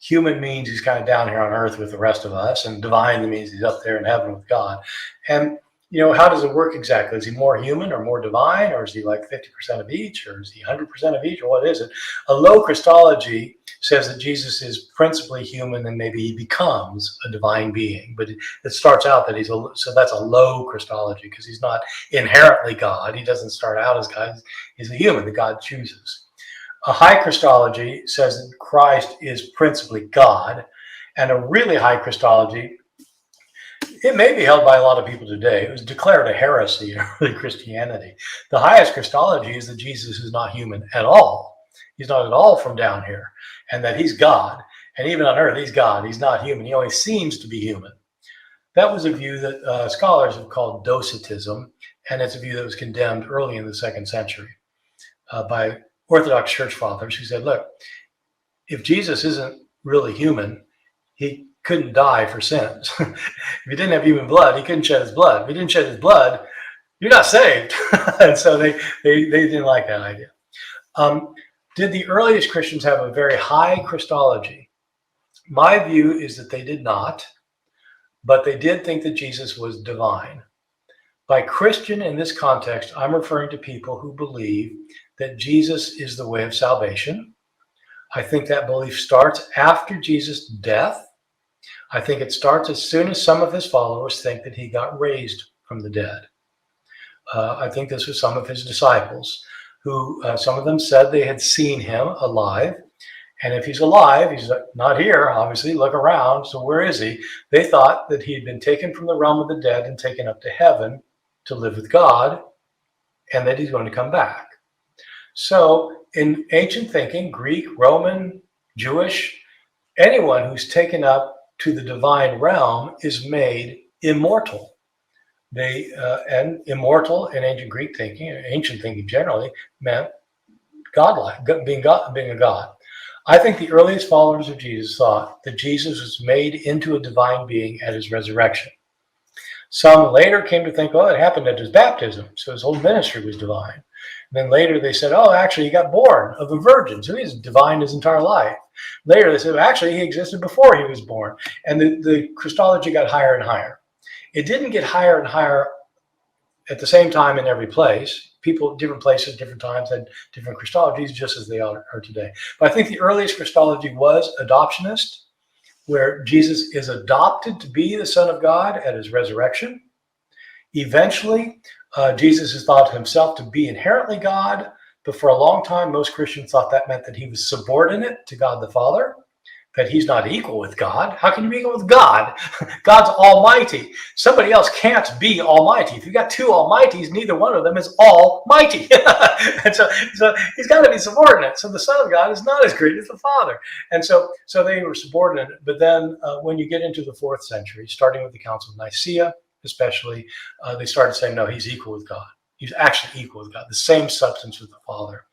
human means he's kind of down here on earth with the rest of us, and divine means he's up there in heaven with God. And how does it work exactly? Is he more human or more divine, or is he like 50% of each, or is he 100% of each, or what is it? A low Christology says that Jesus is principally human, and maybe he becomes a divine being, but it starts out that so that's a low Christology, because he's not inherently God. He doesn't start out as God. He's a human that God chooses. A high Christology says that Christ is principally God, and a really high Christology, it may be held by a lot of people today. It was declared a heresy in early Christianity. The highest Christology is that Jesus is not human at all. He's not at all from down here, and that he's God. And even on earth, he's God. He's not human. He only seems to be human. That was a view that scholars have called Docetism, and it's a view that was condemned early in the 2nd century by Orthodox church fathers who said, look, if Jesus isn't really human, he couldn't die for sins. If he didn't have human blood, he couldn't shed his blood. If he didn't shed his blood, you're not saved. And so they didn't like that idea. Did the earliest Christians have a very high Christology? My view is that they did not, but they did think that Jesus was divine. By Christian in this context, I'm referring to people who believe that Jesus is the way of salvation. I think that belief starts after Jesus' death. I think it starts as soon as some of his followers think that he got raised from the dead. I think this was some of his disciples who, some of them said they had seen him alive. And if he's alive, he's not here, obviously, look around. So where is he? They thought that he had been taken from the realm of the dead and taken up to heaven to live with God, and that he's going to come back. So in ancient thinking, Greek, Roman, Jewish, anyone who's taken up to the divine realm is made immortal. And immortal in ancient Greek thinking, ancient thinking generally, meant godlike, being a god. I think the earliest followers of Jesus thought that Jesus was made into a divine being at his resurrection. Some later came to think, oh, it happened at his baptism, so his whole ministry was divine. And then later they said, oh, actually, he got born of a virgin, so he's divine his entire life. Later they said, actually, he existed before he was born. And the Christology got higher and higher. It didn't get higher and higher at the same time in every place. People, different places, different times had different Christologies, just as they are today. But I think the earliest Christology was adoptionist, where Jesus is adopted to be the Son of God at his resurrection. Eventually, Jesus has thought himself to be inherently God, but for a long time, most Christians thought that meant that he was subordinate to God the Father, that he's not equal with God. How can you be equal with God? God's almighty. Somebody else can't be almighty. If you've got two almighties, neither one of them is almighty. And so he's got to be subordinate. So the Son of God is not as great as the Father. And so they were subordinate. But then when you get into the 4th century, starting with the Council of Nicaea, especially, they started saying, no, he's equal with God. He's actually equal with God, the same substance with the Father.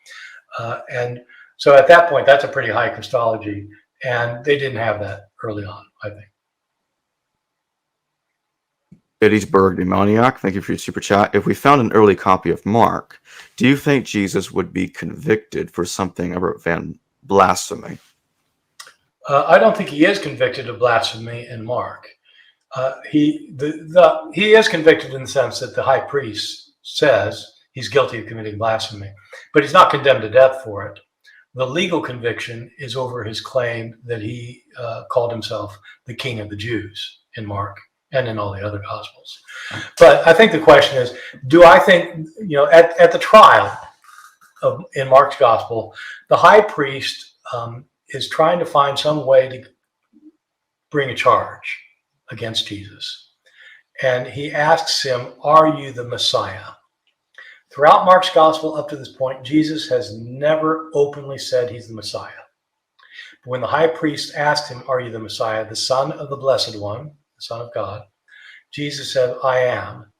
And so at that point, that's a pretty high Christology. And they didn't have that early on, I think. Gettysburg Demoniac, thank you for your super chat. If we found an early copy of Mark, do you think Jesus would be convicted for something about blasphemy? I don't think he is convicted of blasphemy in Mark. He is convicted in the sense that the high priest says he's guilty of committing blasphemy, but he's not condemned to death for it. The legal conviction is over his claim that he called himself the King of the Jews in Mark and in all the other Gospels. But I think the question is, do I think, at the trial in Mark's Gospel, the high priest is trying to find some way to bring a charge against Jesus. And he asks him, are you the Messiah? Throughout Mark's Gospel up to this point, Jesus has never openly said he's the Messiah. But when the high priest asked him, are you the Messiah, the Son of the Blessed One, the Son of God, Jesus said, I am.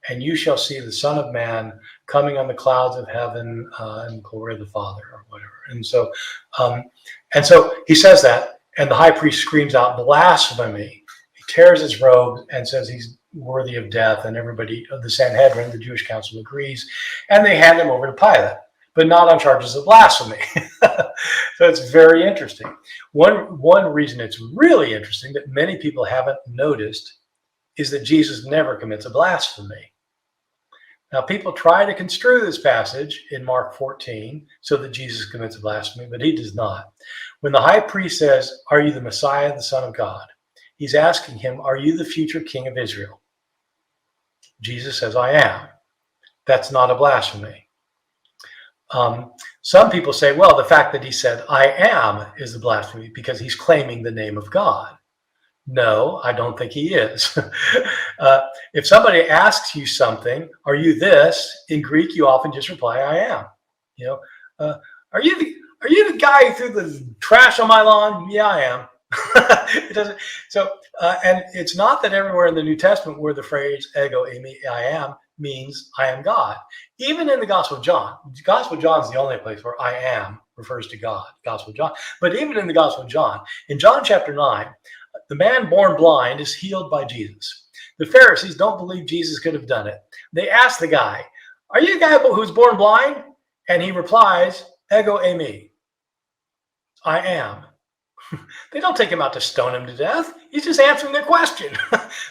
And you shall see the Son of Man coming on the clouds of heaven in the glory of the Father, or whatever. And so he says that, and the high priest screams out blasphemy. He tears his robe and says he's worthy of death, and everybody of the Sanhedrin, the Jewish council, agrees, and they hand him over to Pilate, but not on charges of blasphemy. So it's very interesting. One reason it's really interesting that many people haven't noticed is that Jesus never commits a blasphemy. Now, people try to construe this passage in Mark 14 so that Jesus commits a blasphemy, but he does not. When the high priest says, are you the Messiah, the Son of God? He's asking him, are you the future king of Israel? Jesus says, I am. That's not a blasphemy. Some people say, well, the fact that he said, I am, is the blasphemy because he's claiming the name of God. No, I don't think he is. If somebody asks you something, are you this? In Greek, you often just reply, I am. Are you the guy who threw the trash on my lawn? Yeah, I am. It doesn't. So, and it's not that everywhere in the New Testament where the phrase ego eimi, I am, means I am God. Even in the Gospel of John, the Gospel of John is the only place where I am refers to God, Gospel of John. But even in the Gospel of John, in John chapter 9, the man born blind is healed by Jesus. The Pharisees don't believe Jesus could have done it. They ask the guy, are you the guy who's born blind? And he replies, ego eimi, I am. They don't take him out to stone him to death. He's just answering their question.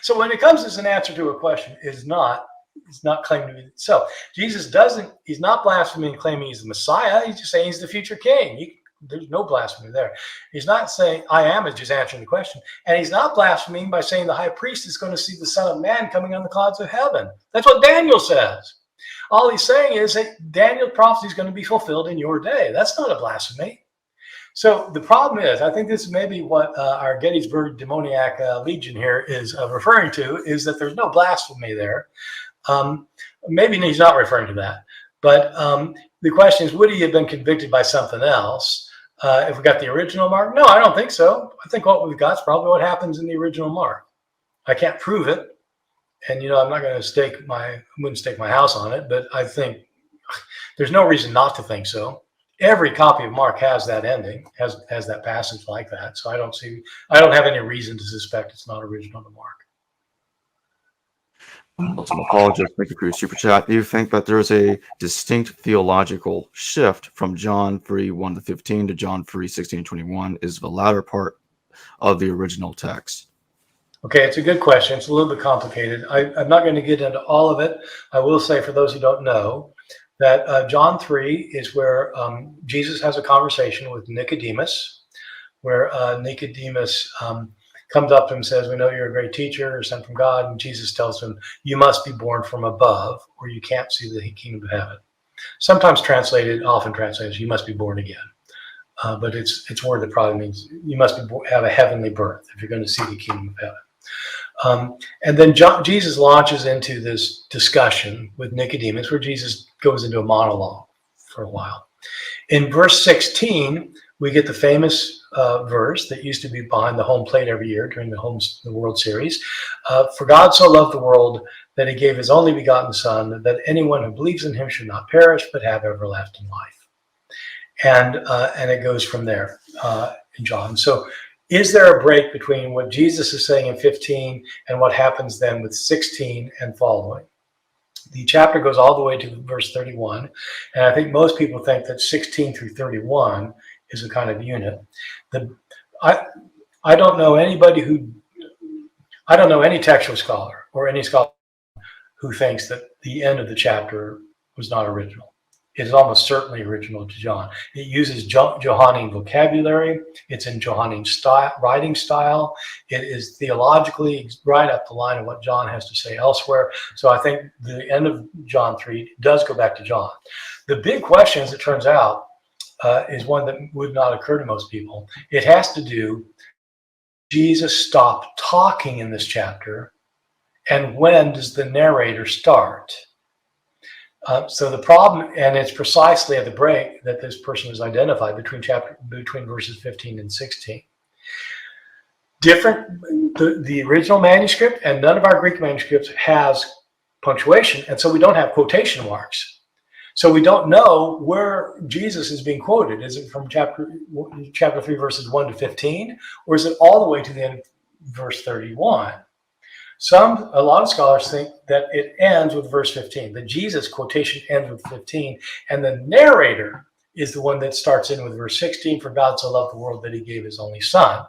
So when it comes as an answer to a question, it's not claiming to be. So Jesus he's not blaspheming and claiming he's the Messiah. He's just saying he's the future king. There's no blasphemy there. He's not saying I am, is just answering the question. And he's not blaspheming by saying the high priest is going to see the Son of Man coming on the clouds of heaven. That's what Daniel says. All he's saying is that Daniel's prophecy is going to be fulfilled in your day. That's not a blasphemy. So the problem is, I think this is maybe what our Gettysburg demoniac legion here is referring to, is that there's no blasphemy there. Maybe he's not referring to that. But the question is, would he have been convicted by something else if we got the original mark? No, I don't think so. I think what we've got is probably what happens in the original mark. I can't prove it. And, I'm not going to wouldn't stake my house on it, but I think there's no reason not to think so. Every copy of Mark has that ending, has that passage like that. So I don't have any reason to suspect it's not original to Mark. Some apologists, thank you for your super chat. Do you think that there is a distinct theological shift from John 3:1-15 to John 3:16-21? Is the latter part of the original text? Okay, it's a good question. It's a little bit complicated. I'm not going to get into all of it. I will say, for those who don't know, that John 3 is where Jesus has a conversation with Nicodemus, where Nicodemus comes up to him and says, "We know you're a great teacher, sent from God." And Jesus tells him, "You must be born from above, or you can't see the kingdom of heaven." Sometimes often translated, "You must be born again." But it's a word that probably means you must have a heavenly birth if you're going to see the kingdom of heaven. And then Jesus launches into this discussion with Nicodemus, where Jesus goes into a monologue for a while. In verse 16, we get the famous verse that used to be behind the home plate every year during the World Series. "For God so loved the world that he gave his only begotten Son, that anyone who believes in him should not perish, but have everlasting life." And it goes from there in John. So is there a break between what Jesus is saying in 15 and what happens then with 16 and following? The chapter goes all the way to verse 31, and I think most people think that 16 through 31 is a kind of unit. I don't know any textual scholar or any scholar who thinks that the end of the chapter was not original. It is almost certainly original to John. It uses Johannine vocabulary. It's in Johannine writing style. It is theologically right up the line of what John has to say elsewhere. So I think the end of John 3 does go back to John. The big question, as it turns out, is one that would not occur to most people. It has to do, Jesus stopped talking in this chapter, and when does the narrator start? So the problem, and it's precisely at the break that this person is identified between verses 15 and 16. The original manuscript and none of our Greek manuscripts has punctuation, and so we don't have quotation marks. So we don't know where Jesus is being quoted. Is it from chapter 3, verses 1-15, or is it all the way to the end of verse 31? A lot of scholars think that it ends with verse 15. The Jesus quotation ends with 15, and the narrator is the one that starts in with verse 16, "For God so loved the world that he gave his only Son."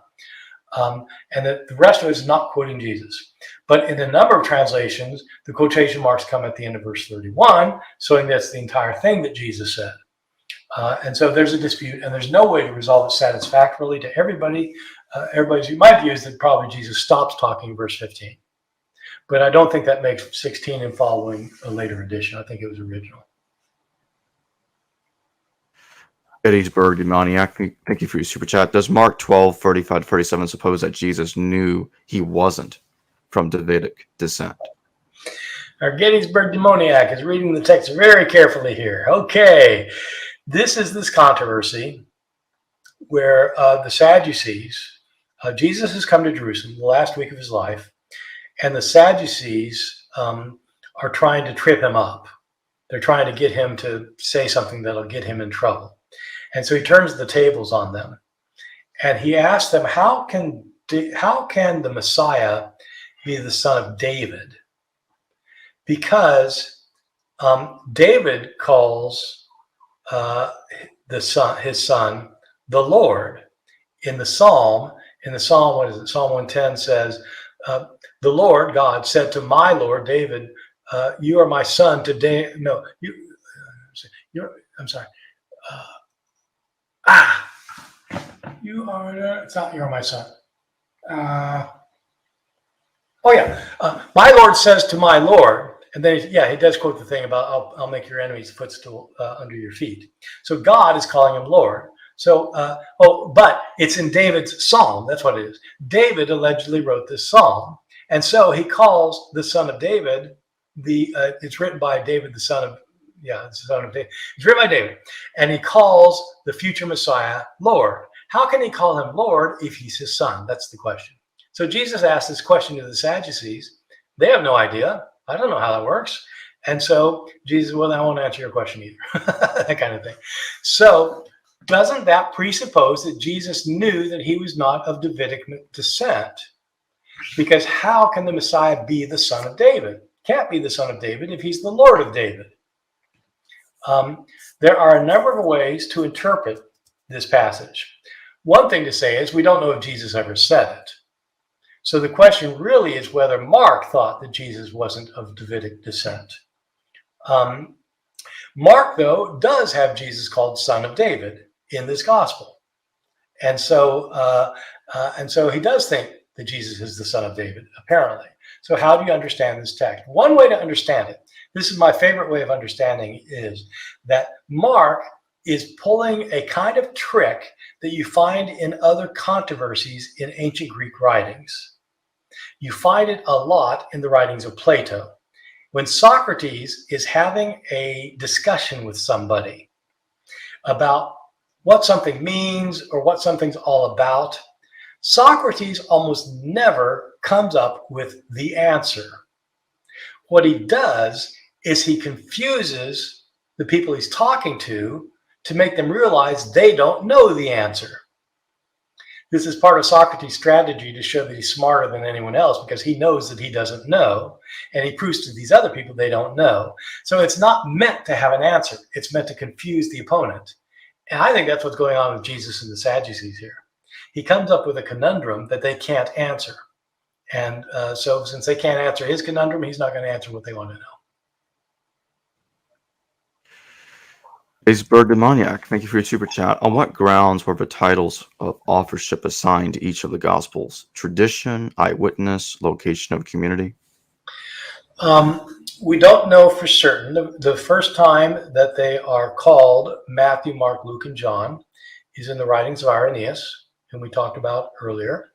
And that the rest of it is not quoting Jesus. But in a number of translations, the quotation marks come at the end of verse 31, showing that's the entire thing that Jesus said. And so there's a dispute, and there's no way to resolve it satisfactorily to everybody. My view is that probably Jesus stops talking in verse 15. But I don't think that makes 16 and following a later edition. I think it was original. Gettysburg Demoniac, thank you for your super chat. Does Mark 12:35-37 suppose that Jesus knew he wasn't from Davidic descent? Our Gettysburg Demoniac is reading the text very carefully here. Okay, this is this controversy where the Sadducees, Jesus has come to Jerusalem the last week of his life, and the Sadducees are trying to trip him up. They're trying to get him to say something that'll get him in trouble. And so he turns the tables on them. And he asks them, how can the Messiah be the son of David? Because David calls his son the Lord. In the Psalm, what is it? Psalm 110 says, the Lord God said to my Lord David, "You are my son today." No, I'm sorry. You are. It's not. You are my son. My Lord says to my Lord, and then he does quote the thing about I'll make your enemies footstool under your feet. So God is calling him Lord. So, but it's in David's psalm. That's what it is. David allegedly wrote this psalm. And so he calls the son of David it's written by David, the son of, it's the son of David. It's written by David, and he calls the future Messiah Lord. How can he call him Lord if he's his son? That's the question. So Jesus asked this question to the Sadducees. They have no idea. I don't know how that works. And so Jesus, well, I won't answer your question either. That kind of thing. So doesn't that presuppose that Jesus knew that he was not of Davidic descent? Because how can the Messiah be the son of David? Can't be the son of David if he's the Lord of David. There are a number of ways to interpret this passage. One thing to say is we don't know if Jesus ever said it. So the question really is whether Mark thought that Jesus wasn't of Davidic descent. Mark, though, does have Jesus called Son of David in this gospel. And so he does think that Jesus is the son of David, apparently. So how do you understand this text? One way to understand it, this is my favorite way of understanding, is that Mark is pulling a kind of trick that you find in other controversies in ancient Greek writings. You find it a lot in the writings of Plato. When Socrates is having a discussion with somebody about what something means or what something's all about, Socrates almost never comes up with the answer. What he does is he confuses the people he's talking to make them realize they don't know the answer. This is part of Socrates' strategy to show that he's smarter than anyone else, because he knows that he doesn't know, and he proves to these other people they don't know. So it's not meant to have an answer. It's meant to confuse the opponent. And I think that's what's going on with Jesus and the Sadducees here. He comes up with a conundrum that they can't answer. And so since they can't answer his conundrum, he's not going to answer what they want to know. Bird Demoniac, thank you for your super chat. On what grounds were the titles of authorship assigned to each of the Gospels? Tradition, eyewitness, location of community? We don't know for certain. The first time that they are called Matthew, Mark, Luke, and John is in the writings of Irenaeus, whom we talked about earlier.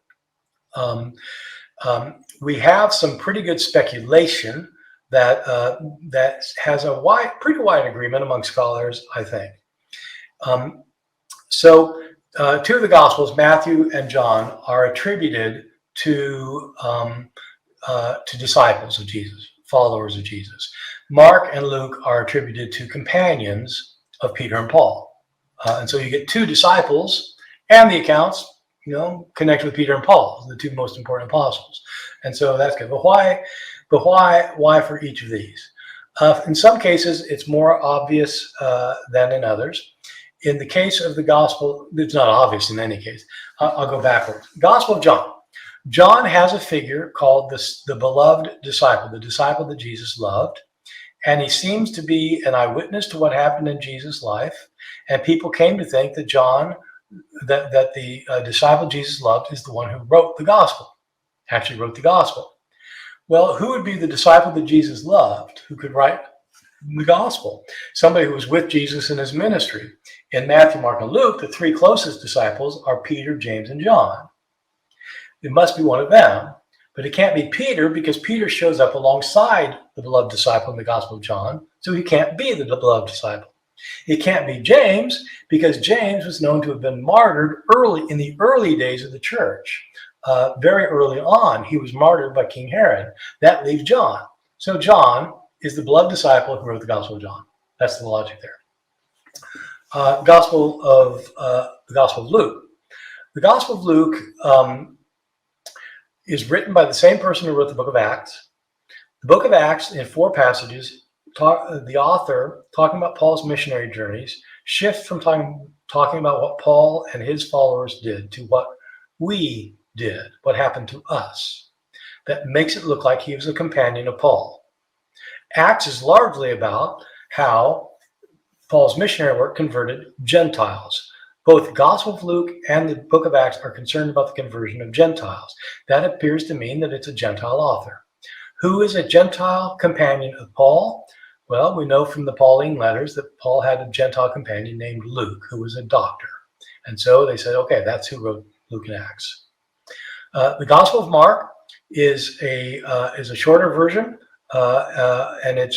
We have some pretty good speculation that has a pretty wide agreement among scholars, I think. So two of the Gospels, Matthew and John, are attributed to disciples of Jesus, followers of Jesus. Mark and Luke are attributed to companions of Peter and Paul. And so you get two disciples and the accounts, connect with Peter and Paul, the two most important apostles. And so that's good. But why for each of these? In some cases, it's more obvious than in others. In the case of the gospel, it's not obvious in any case. I'll go backwards. Gospel of John. John has a figure called the beloved disciple, the disciple that Jesus loved. And he seems to be an eyewitness to what happened in Jesus' life. And people came to think that John, that the disciple Jesus loved, is the one who wrote the gospel, actually wrote the gospel. Well, who would be the disciple that Jesus loved who could write the gospel? Somebody who was with Jesus in his ministry. In Matthew, Mark, and Luke, the three closest disciples are Peter, James, and John. It must be one of them, but it can't be Peter, because Peter shows up alongside the beloved disciple in the Gospel of John, so he can't be the beloved disciple. It can't be James, because James was known to have been martyred in the early days of the church. Very early on, he was martyred by King Herod. That leaves John. So John is the beloved disciple who wrote the Gospel of John. That's the logic there. Gospel of Luke. The Gospel of Luke is written by the same person who wrote the book of Acts. The book of Acts, in 4 passages, the author, talking about Paul's missionary journeys, shifts from talking about what Paul and his followers did to what we did, what happened to us. That makes it look like he was a companion of Paul. Acts is largely about how Paul's missionary work converted Gentiles. Both the Gospel of Luke and the book of Acts are concerned about the conversion of Gentiles. That appears to mean that it's a Gentile author. Who is a Gentile companion of Paul? Well, we know from the Pauline letters that Paul had a Gentile companion named Luke, who was a doctor. And so they said, okay, that's who wrote Luke and Acts. The Gospel of Mark is a shorter version and it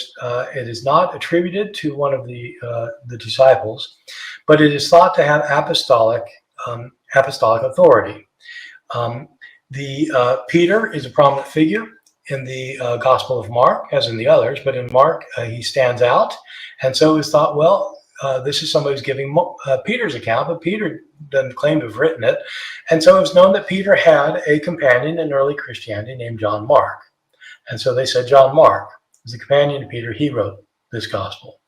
is not attributed to one of the disciples, but it is thought to have apostolic authority. Peter is a prominent figure in the Gospel of Mark, as in the others, but in Mark he stands out, and so it's thought, well, this is somebody who's giving Peter's account, but Peter doesn't claim to have written it, and so it's known that Peter had a companion in early Christianity named John Mark, and so they said John Mark was a companion to Peter. He wrote this gospel.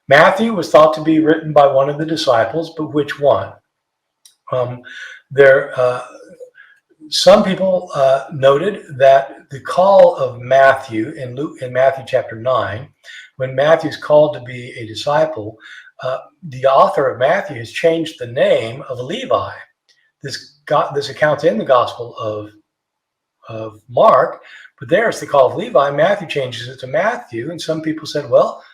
Matthew was thought to be written by one of the disciples, but which one? Some people noted that the call of Matthew in Matthew chapter 9, when Matthew's called to be a disciple, the author of Matthew has changed the name of Levi. This account's in the Gospel of Mark, but there's the call of Levi. Matthew changes it to Matthew, and some people said, well,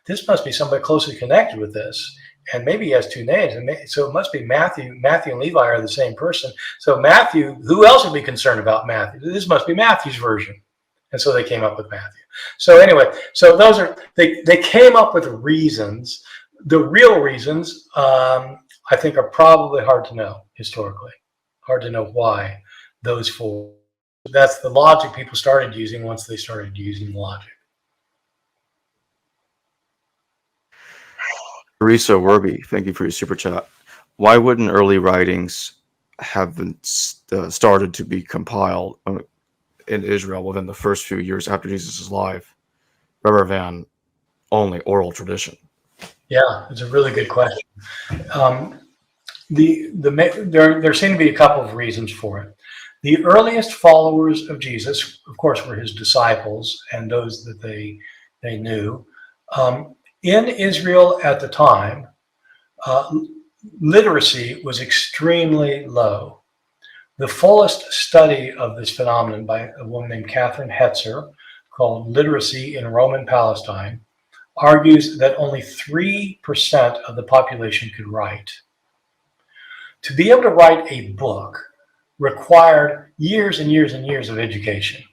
this must be somebody closely connected with this. And maybe he has two names, and so it must be Matthew. Matthew and Levi are the same person. So Matthew, who else would be concerned about Matthew? This must be Matthew's version. And so they came up with Matthew. So anyway, so those are, they came up with reasons. The real reasons, I think, are probably hard to know historically. Hard to know why those four. That's the logic people started using once they started using logic. Teresa Werby, thank you for your super chat. Why wouldn't early writings have been started to be compiled in Israel within the first few years after Jesus' life, rather than only oral tradition? Yeah, it's a really good question. There seem to be a couple of reasons for it. The earliest followers of Jesus, of course, were his disciples and those that they knew. In Israel at the time, literacy was extremely low. The fullest study of this phenomenon by a woman named Catherine Hetzer, called Literacy in Roman Palestine, argues that only 3% of the population could write. To be able to write a book required years and years and years of education.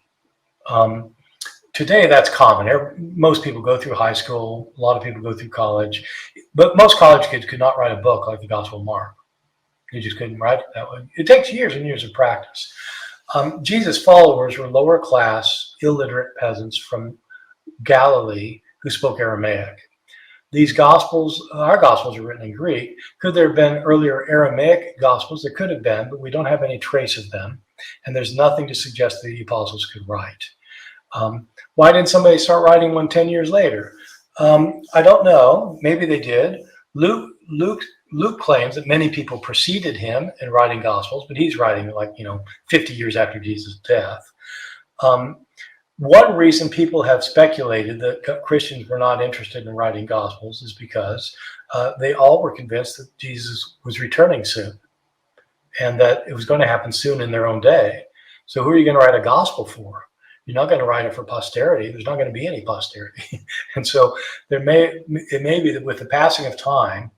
Today, that's common. Most people go through high school. A lot of people go through college. But most college kids could not write a book like the Gospel of Mark. They just couldn't write it that way. It takes years and years of practice. Jesus' followers were lower class, illiterate peasants from Galilee who spoke Aramaic. These Gospels, our Gospels are written in Greek. Could there have been earlier Aramaic Gospels? There could have been, but we don't have any trace of them. And there's nothing to suggest that the apostles could write. Why didn't somebody start writing one 10 years later? I don't know. Maybe they did. Luke claims that many people preceded him in writing Gospels, but he's writing 50 years after Jesus' death. One reason people have speculated that Christians were not interested in writing Gospels is because they all were convinced that Jesus was returning soon and that it was going to happen soon in their own day. So who are you going to write a Gospel for? You're not going to write it for posterity. There's not going to be any posterity. And so it may be that with the passing of time,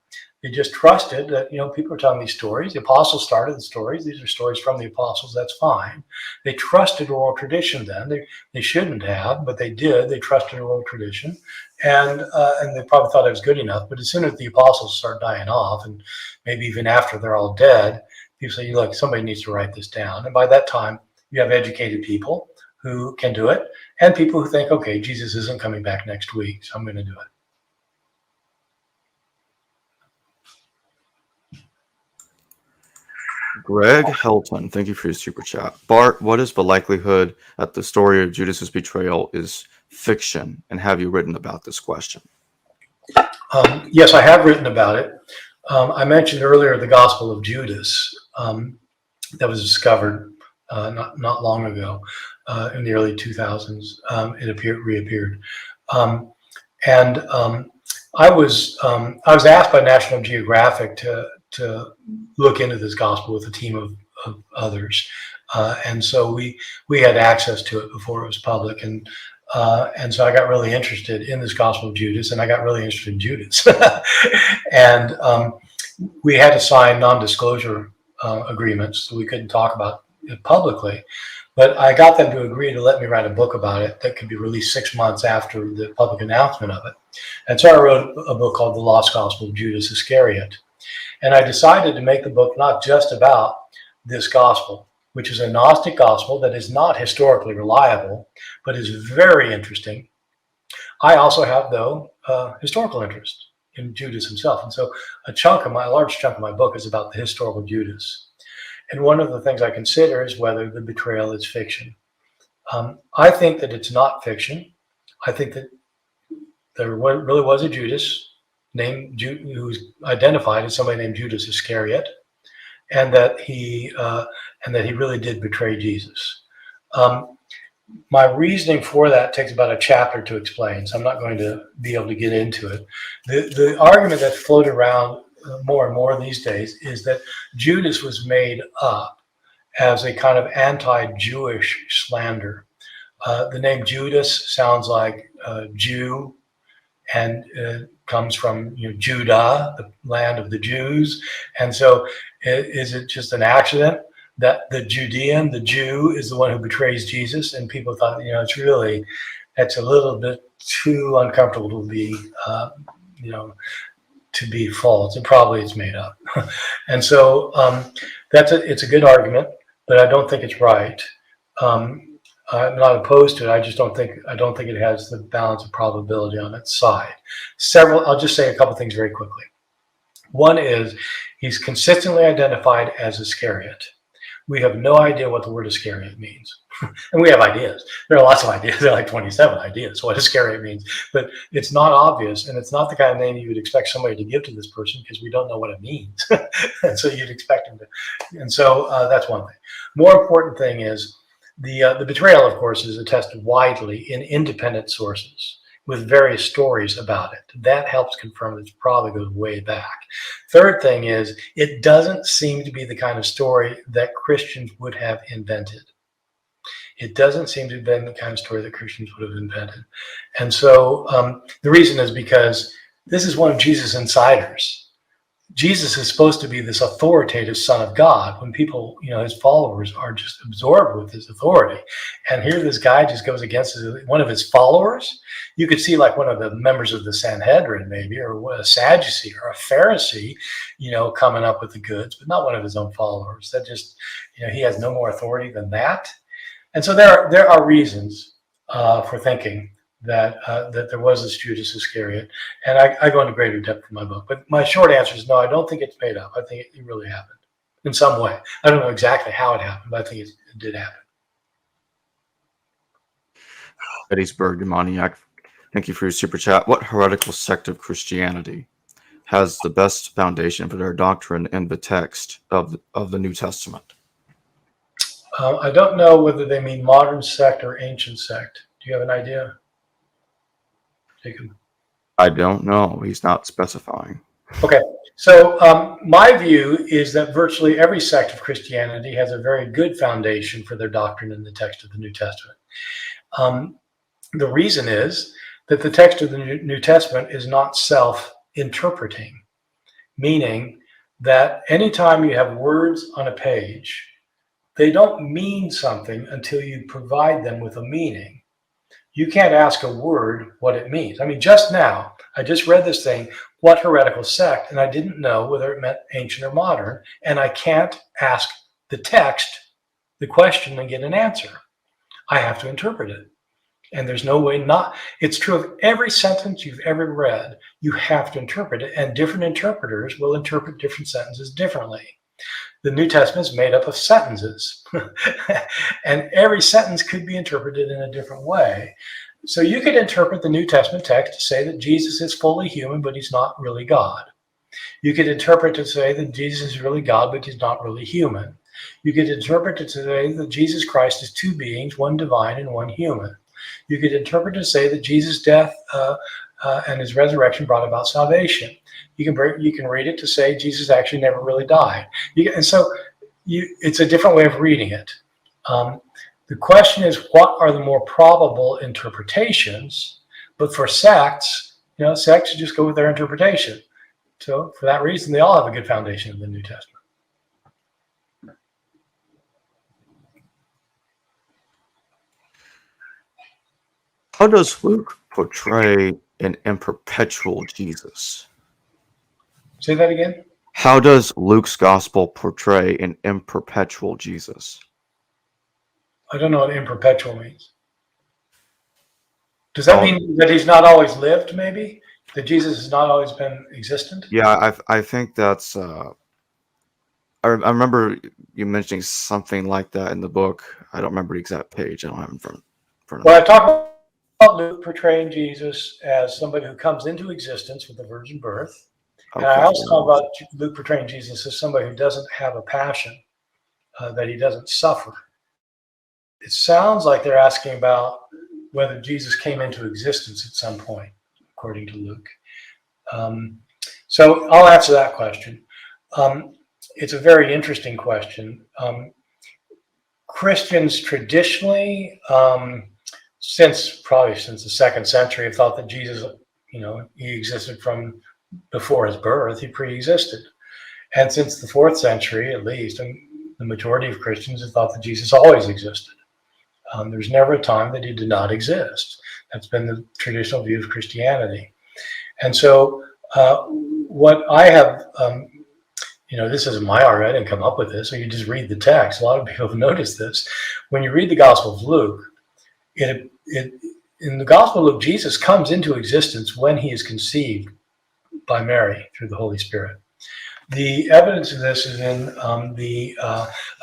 they just trusted that, people are telling these stories. The apostles started the stories. These are stories from the apostles. That's fine. They trusted oral tradition then. They shouldn't have, but they did. They trusted oral tradition. And they probably thought it was good enough. But as soon as the apostles start dying off, and maybe even after they're all dead, people say, look, somebody needs to write this down. And by that time, you have educated people who can do it, and people who think, okay, Jesus isn't coming back next week, so I'm going to do it. Greg Helton, thank you for your super chat. Bart, what is the likelihood that the story of Judas's betrayal is fiction, and have you written about this question? Yes, I have written about it. I mentioned earlier the Gospel of Judas that was discovered not long ago. In the early 2000s, it reappeared, and I was asked by National Geographic to look into this gospel with a team of others, and so we had access to it before it was public, and so I got really interested in this Gospel of Judas, and I got really interested in Judas, and we had to sign non-disclosure agreements, so we couldn't talk about it publicly. But I got them to agree to let me write a book about it that could be released 6 months after the public announcement of it. And so I wrote a book called The Lost Gospel of Judas Iscariot. And I decided to make the book not just about this gospel, which is a Gnostic gospel that is not historically reliable, but is very interesting. I also have, though, historical interest in Judas himself. And so a large chunk of my book is about the historical Judas. And one of the things I consider is whether the betrayal is fiction. I think that it's not fiction. I think that there really was a Judas who's identified as somebody named Judas Iscariot, and that he really did betray Jesus. My reasoning for that takes about a chapter to explain, so I'm not going to be able to get into it. The argument that's floated around more and more these days is that Judas was made up as a kind of anti-Jewish slander. The name Judas sounds like Jew, and comes from Judah, the land of the Jews. And so is it just an accident that the Judean, the Jew, is the one who betrays Jesus? And people thought, that's a little bit too uncomfortable to be, to be false. And probably it's made up. And so it's a good argument, but I don't think it's right. I'm not opposed to it. I don't think it has the balance of probability on its side. I'll just say a couple things very quickly. One is he's consistently identified as Iscariot. We have no idea what the word Iscariot means. And we have ideas. There are lots of ideas. There are like 27 ideas what Iscariot means, but it's not obvious, and it's not the kind of name you would expect somebody to give to this person because we don't know what it means. And so you'd expect him to. And so that's one thing. More important thing is the betrayal, of course, is attested widely in independent sources with various stories about it. That helps confirm it probably goes way back. Third thing is it doesn't seem to be the kind of story that Christians would have invented. It doesn't seem to have been the kind of story that Christians would have invented. And so the reason is because this is one of Jesus' insiders. Jesus is supposed to be this authoritative son of God when people, his followers are just absorbed with his authority. And here this guy just goes against one of his followers. You could see like one of the members of the Sanhedrin maybe, or a Sadducee or a Pharisee, coming up with the goods, but not one of his own followers. That just, he has no more authority than that. And so there are reasons for thinking that there was this Judas Iscariot, and I go into greater depth in my book. But my short answer is no. I don't think it's made up. I think it really happened in some way. I don't know exactly how it happened, but I think it did happen. Gettysburg Demoniac, thank you for your super chat. What heretical sect of Christianity has the best foundation for their doctrine in the text of the New Testament? I don't know whether they mean modern sect or ancient sect. Do you have an idea, Jacob? I don't know. He's not specifying. Okay. So my view is that virtually every sect of Christianity has a very good foundation for their doctrine in the text of the New Testament. The reason is that the text of the New Testament is not self-interpreting, meaning that anytime you have words on a page, they don't mean something until you provide them with a meaning. You can't ask a word what it means. I mean, just now, I just read this thing, what heretical sect, and I didn't know whether it meant ancient or modern, and I can't ask the text the question and get an answer. I have to interpret it. And there's no way not. It's true of every sentence you've ever read. You have to interpret it, and different interpreters will interpret different sentences differently. The New Testament is made up of sentences, and every sentence could be interpreted in a different way. So you could interpret the New Testament text to say that Jesus is fully human, but he's not really God. You could interpret to say that Jesus is really God, but he's not really human. You could interpret to say that Jesus Christ is two beings, one divine and one human. You could interpret to say that Jesus' death and his resurrection brought about salvation. You can read it to say Jesus actually never really died. It's a different way of reading it. The question is, what are the more probable interpretations? But for sects, sects just go with their interpretation. So for that reason, they all have a good foundation in the New Testament. How does Luke portray an imperpetual Jesus? Say that again? How does Luke's gospel portray an imperpetual Jesus? I don't know what imperpetual means. Does that Oh, mean that he's not always lived, maybe? That Jesus has not always been existent? yeah, I think that's. I remember you mentioning something like that in the book. I don't remember the exact page. I don't have it in front of Well, me. I talk about Luke portraying Jesus as somebody who comes into existence with a virgin birth. And I Okay. also talk about Luke portraying Jesus as somebody who doesn't have a passion, that he doesn't suffer. It sounds like they're asking about whether Jesus came into existence at some point, according to Luke. So I'll answer that question. It's a very interesting question. Christians traditionally, probably since the second century, have thought that Jesus, he existed from before his birth. He pre-existed, and since the fourth century, at least, and the majority of Christians have thought that Jesus always existed. There's never a time that he did not exist. That's been the traditional view of Christianity. And so, what I have, this isn't my art. I didn't come up with this. So you just read the text. A lot of people have noticed this. When you read the Gospel of Luke, in the Gospel of Luke, Jesus comes into existence when he is conceived by Mary through the Holy Spirit. The evidence of this is in the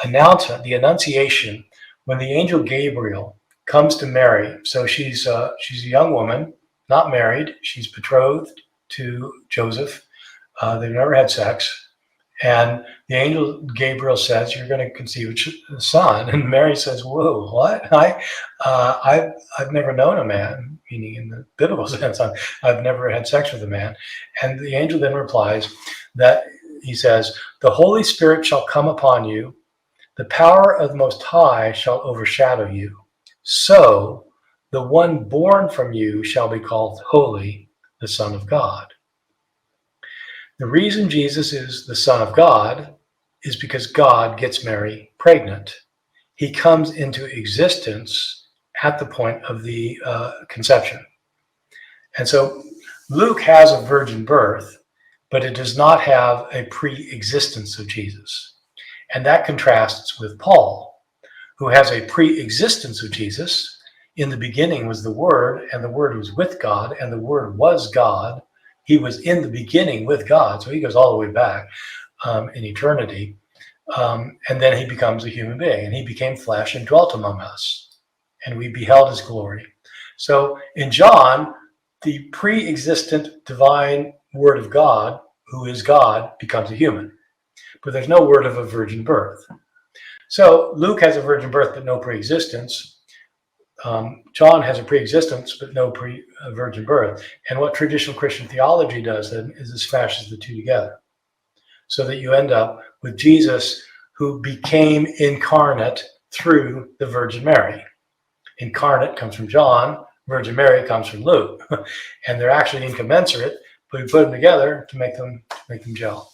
announcement, the Annunciation, when the angel Gabriel comes to Mary. So she's a young woman, not married. She's betrothed to Joseph. They've never had sex. And the angel Gabriel says, "You're going to conceive a son." And Mary says, "Whoa, what? I've never known a man," meaning in the biblical sense. I've never had sex with a man. And the angel then replies that he says, "The Holy Spirit shall come upon you. The power of the Most High shall overshadow you. So the one born from you shall be called holy, the Son of God." The reason Jesus is the Son of God is because God gets Mary pregnant. He comes into existence at the point of the conception. And so Luke has a virgin birth, but it does not have a pre-existence of Jesus. And that contrasts with Paul, who has a pre-existence of Jesus. In the beginning was the Word, and the Word was with God, and the Word was God. He was in the beginning with God. So he goes all the way back in eternity. And then he becomes a human being, and he became flesh and dwelt among us, and we beheld his glory. So in John, the pre-existent divine Word of God, who is God, becomes a human. But there's no word of a virgin birth. So Luke has a virgin birth, but no pre-existence. John has a pre-existence, but no virgin birth. And what traditional Christian theology does then is it smashes the two together, so that you end up with Jesus, who became incarnate through the Virgin Mary. Incarnate comes from John, Virgin Mary comes from Luke, and they're actually incommensurate, but we put them together to make them gel.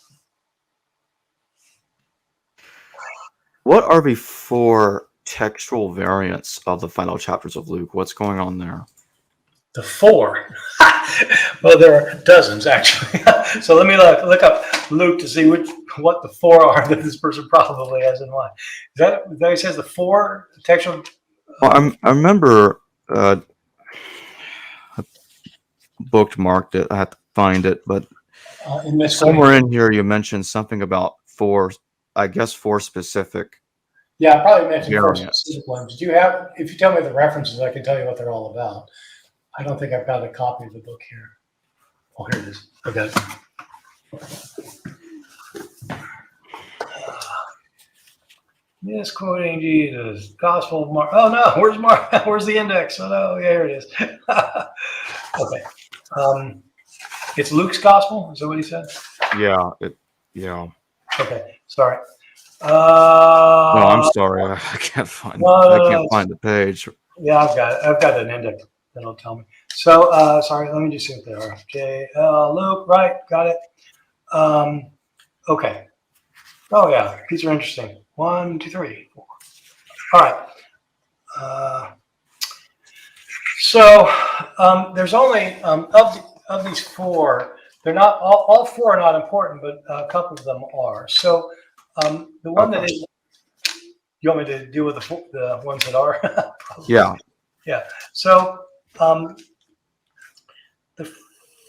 What are the four textual variants of the final chapters of Luke? What's going on there? The four. Well, there are dozens, actually. So let me look up Luke to see what the four are that this person probably has in mind. That he says the four textual. Well, I remember I bookmarked it. I had to find it, but In Misquoting. somewhere in here you mentioned something about four specific. Yeah, I probably mentioned four variants. specific ones. If you tell me the references, I can tell you what they're all about. I don't think I've got a copy of the book here. Oh, here it is. Okay. Misquoting Jesus, Gospel of Mark. Oh no, where's Mark? Where's the index? Oh no, yeah, here it is. Okay. It's Luke's Gospel. Is that what he said? Yeah. Okay. Sorry. No, I'm sorry. I can't find. I can't find the page. Yeah, I've got it. I've got an index that'll tell me. So, sorry. Let me just see what they are. Okay, Luke. Right. Got it. Okay. Oh yeah, these are interesting. 1, 2, 3, 4. All right. So there's only of these four. They're not all four are not important, but a couple of them are. So the one that is, you want me to deal with the ones that are? Yeah. Yeah. So the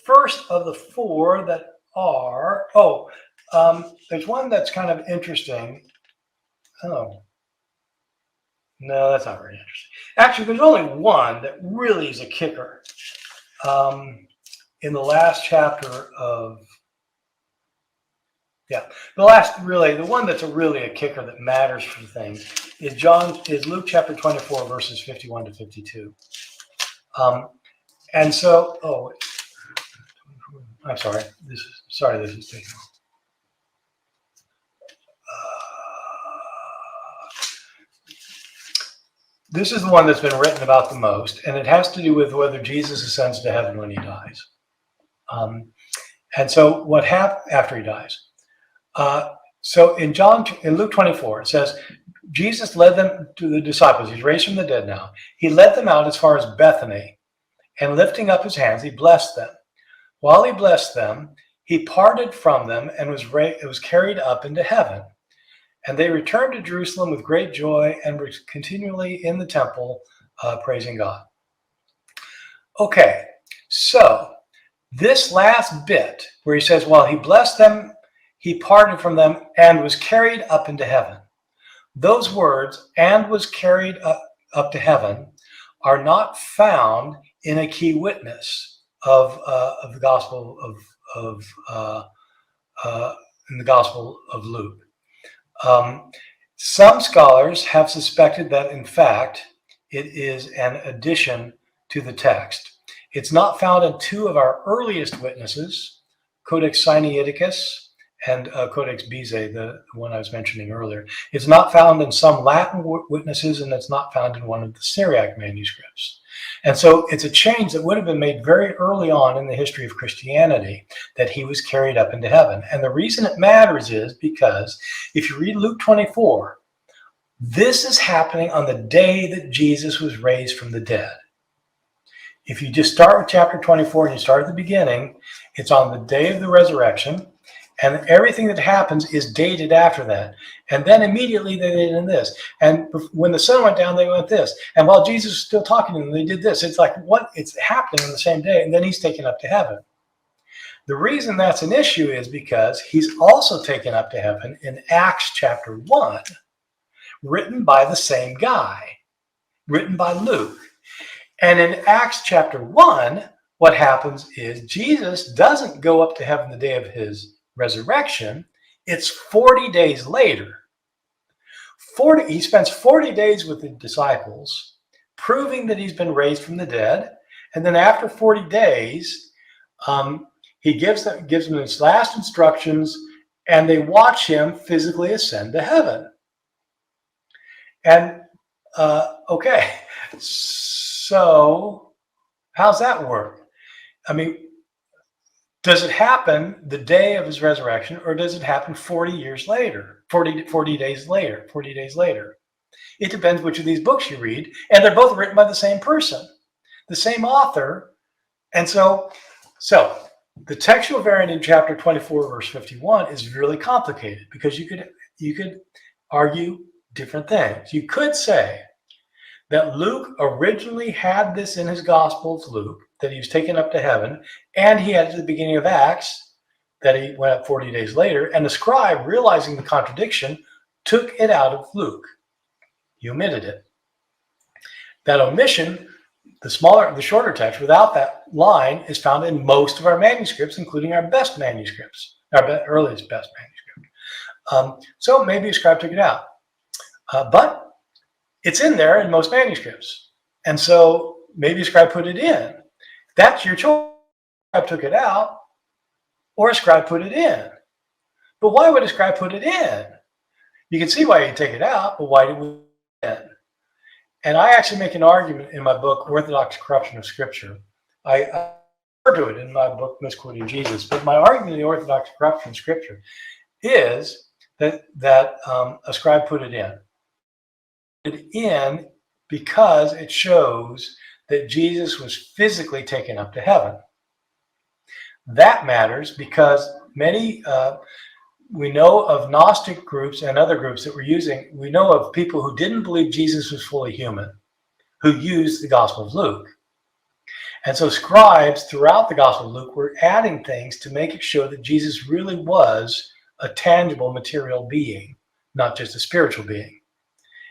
first of the four that are there's one that's kind of interesting. Oh. No, that's not very interesting. Actually, there's only one that really is a kicker. In the last chapter of, the one that's really a kicker that matters for things is Luke chapter 24, verses 51 to 52. And so, I'm sorry. This is taking. This is the one that's been written about the most, and it has to do with whether Jesus ascends to heaven when he dies. And so what happened after he dies? So in Luke 24, it says, Jesus led them to the disciples. He's raised from the dead now. He led them out as far as Bethany, and lifting up his hands, he blessed them. While he blessed them, he parted from them and was carried up into heaven. And they returned to Jerusalem with great joy and were continually in the temple praising God. Okay, so this last bit where he says, while he blessed them, he parted from them and was carried up into heaven. Those words, and was carried up to heaven, are not found in a key witness of the Gospel in the Gospel of Luke. Some scholars have suspected that, in fact, it is an addition to the text. It's not found in two of our earliest witnesses, Codex Sinaiticus and Codex Bezae, the one I was mentioning earlier. It's not found in some Latin witnesses, and it's not found in one of the Syriac manuscripts. And so it's a change that would have been made very early on in the history of Christianity, that he was carried up into heaven. And the reason it matters is because if you read Luke 24, this is happening on the day that Jesus was raised from the dead. If you just start with chapter 24 and you start at the beginning, it's on the day of the resurrection, and everything that happens is dated after that. And then immediately they did in this. And when the sun went down, they went this. And while Jesus was still talking to them, they did this. It's like, what? It's happening on the same day. And then he's taken up to heaven. The reason that's an issue is because he's also taken up to heaven in Acts chapter 1, written by the same guy, written by Luke. And in Acts chapter 1, what happens is Jesus doesn't go up to heaven the day of his resurrection. It's 40 days later. He spends 40 days with the disciples, proving that he's been raised from the dead. And then after 40 days, he gives them his last instructions, and they watch him physically ascend to heaven. And okay, so how's that work? I mean, does it happen the day of his resurrection, or does it happen 40 years later, 40 days later, 40 days later? It depends which of these books you read, and they're both written by the same person, the same author. And so the textual variant in chapter 24, verse 51 is really complicated, because you could argue different things. You could say that Luke originally had this in his Gospels, Luke, that he was taken up to heaven, and he had at the beginning of Acts that he went up 40 days later, and the scribe, realizing the contradiction, took it out of Luke. He omitted it. That omission, the shorter text without that line, is found in most of our manuscripts, including our best manuscripts, our earliest best manuscript. So maybe a scribe took it out. But it's in there in most manuscripts. And so maybe a scribe put it in. That's your choice. A scribe took it out, or a scribe put it in. But why would a scribe put it in? You can see why he'd take it out, but why did we put it in? And I actually make an argument in my book, Orthodox Corruption of Scripture. I refer to it in my book, Misquoting Jesus. But my argument in the Orthodox Corruption of Scripture is that a scribe put it in. It in because it shows that Jesus was physically taken up to heaven. That matters because we know of Gnostic groups and other groups that we know of people who didn't believe Jesus was fully human, who used the Gospel of Luke. And so scribes throughout the Gospel of Luke were adding things to make it show that Jesus really was a tangible material being, not just a spiritual being.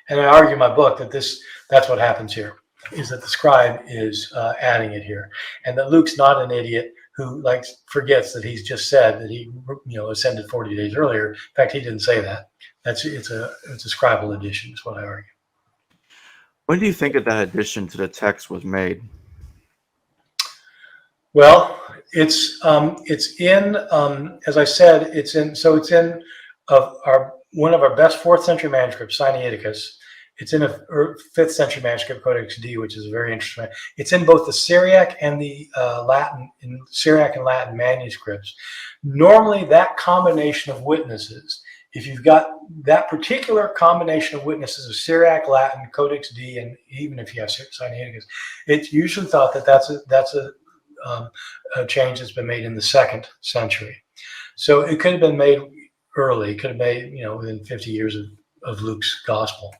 And I argue in my book that that's what happens here, is that the scribe is adding it here. And that Luke's not an idiot who forgets that he's just said that he ascended 40 days earlier. In fact, he didn't say that. It's a scribal addition, is what I argue. When do you think that addition to the text was made? Well, it's in as I said, it's in one of our best 4th century manuscripts, Sinaiticus. It's in a 5th century manuscript, Codex D, which is very interesting. It's in both the Syriac and the Latin manuscripts. Normally, that combination of witnesses, if you've got that particular combination of witnesses of Syriac, Latin, Codex D, and even if you have Sinaiticus, it's usually thought that that's a change that's been made in the 2nd century. So it could have been made early. It could have been made, within 50 years of Luke's gospel.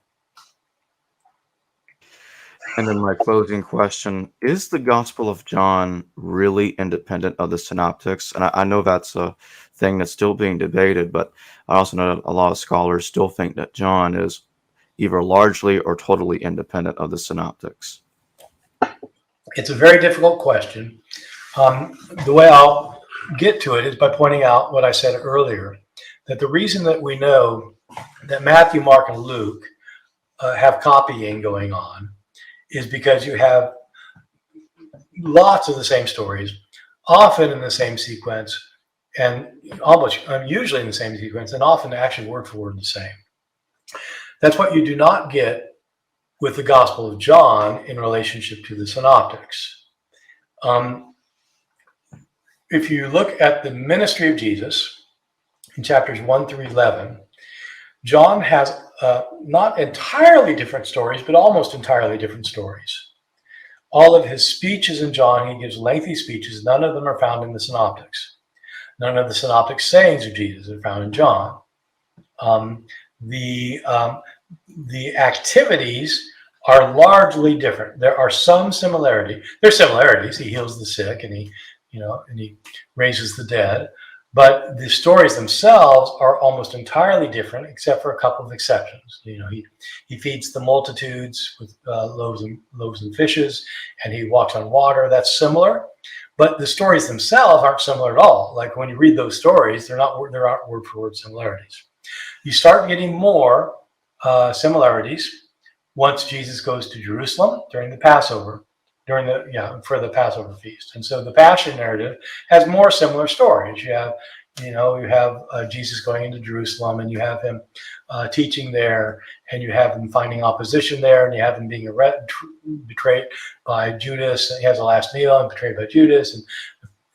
And then my closing question, is the Gospel of John really independent of the Synoptics? And I know that's a thing that's still being debated, but I also know a lot of scholars still think that John is either largely or totally independent of the Synoptics. It's a very difficult question. The way I'll get to it is by pointing out what I said earlier, that the reason that we know that Matthew, Mark, and Luke have copying going on is because you have lots of the same stories, often in the same sequence, and usually in the same sequence, and often actually word for word the same. That's what you do not get with the Gospel of John in relationship to the Synoptics. If you look at the ministry of Jesus in chapters 1 through 11, John has not entirely different stories, but almost entirely different stories. All of his speeches in John, he gives lengthy speeches. None of them are found in the Synoptics. None of the Synoptic sayings of Jesus are found in John. The activities are largely different. There are some similarity. There's similarities. He heals the sick and he raises the dead. But the stories themselves are almost entirely different, except for a couple of exceptions. He feeds the multitudes with loaves and fishes, and he walks on water. That's similar, but the stories themselves aren't similar at all. Like when you read those stories, there aren't word for word similarities. You start getting more similarities once Jesus goes to Jerusalem during the Passover. For the Passover feast. And so the Passion narrative has more similar stories. You have Jesus going into Jerusalem, and you have him teaching there, and you have him finding opposition there, and you have him being betrayed by Judas. And he has a last meal and betrayed by Judas,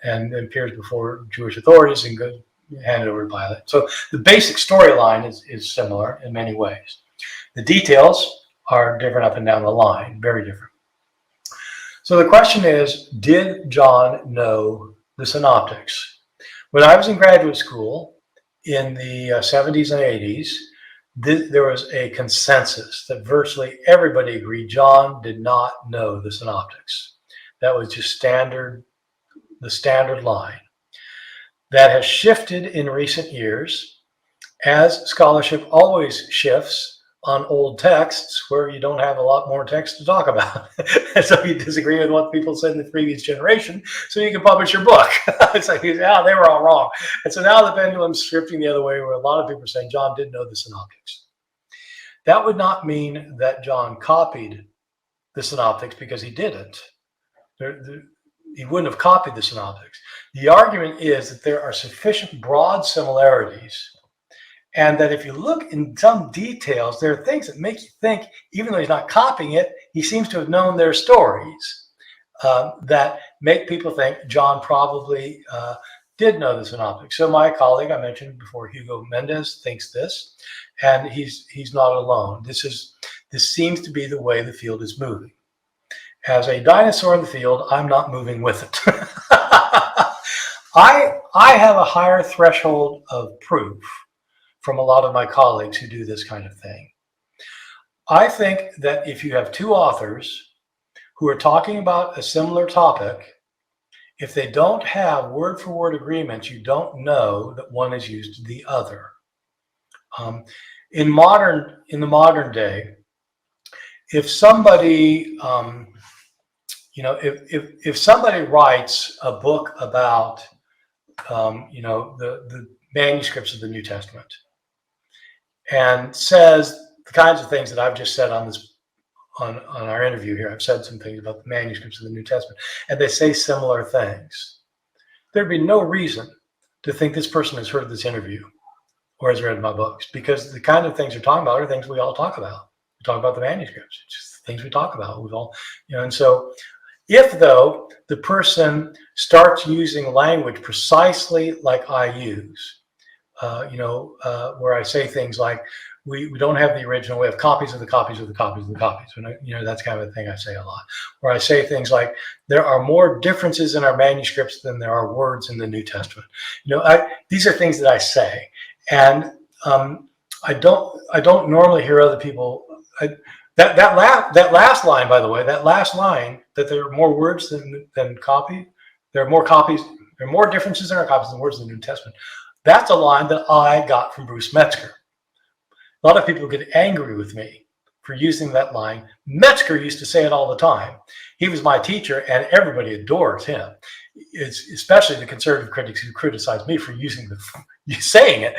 and appears before Jewish authorities and goes handed over to Pilate. So the basic storyline is similar in many ways. The details are different up and down the line, very different. So the question is, did John know the Synoptics? When I was in graduate school in the 70s and 80s, there was a consensus that virtually everybody agreed John did not know the Synoptics. That was just the standard line. That has shifted in recent years, as scholarship always shifts on old texts where you don't have a lot more text to talk about. And so you disagree with what people said in the previous generation, so you can publish your book. It's like, they were all wrong. And so now the pendulum's shifting the other way, where a lot of people are saying John did know the Synoptics. That would not mean that John copied the Synoptics, because he didn't. He wouldn't have copied the Synoptics. The argument is that there are sufficient broad similarities, and that if you look in some details, there are things that make you think, even though he's not copying it, he seems to have known their stories, that make people think John probably did know the Synoptics. So my colleague I mentioned before, Hugo Mendez, thinks this, and he's not alone. This seems to be the way the field is moving. As a dinosaur in the field, I'm not moving with it. I have a higher threshold of proof from a lot of my colleagues who do this kind of thing. I think that if you have two authors who are talking about a similar topic, if they don't have word for word agreements, you don't know that one is used to the other. In the modern day, if somebody, if somebody writes a book about, the manuscripts of the New Testament and says the kinds of things that I've just said on our interview here, I've said some things about the manuscripts of the New Testament, and they say similar things, there'd be no reason to think this person has heard this interview or has read my books, because the kind of things they're talking about are things we all talk about. We talk about the manuscripts, it's just things we talk about. We've all, and so if though the person starts using language precisely like I use, where I say things like, we don't have the original, we have copies of the copies of the copies of the copies. And that's kind of a thing I say a lot. Where I say things like, there are more differences in our manuscripts than there are words in the New Testament. These are things that I say. And I don't normally hear other people. That last line, by the way, that there are more words than copy. There are more copies. There are more differences in our copies than words in the New Testament. That's a line that I got from Bruce Metzger. A lot of people get angry with me for using that line. Metzger used to say it all the time. He was my teacher, and everybody adores him. It's especially the conservative critics who criticize me for saying it,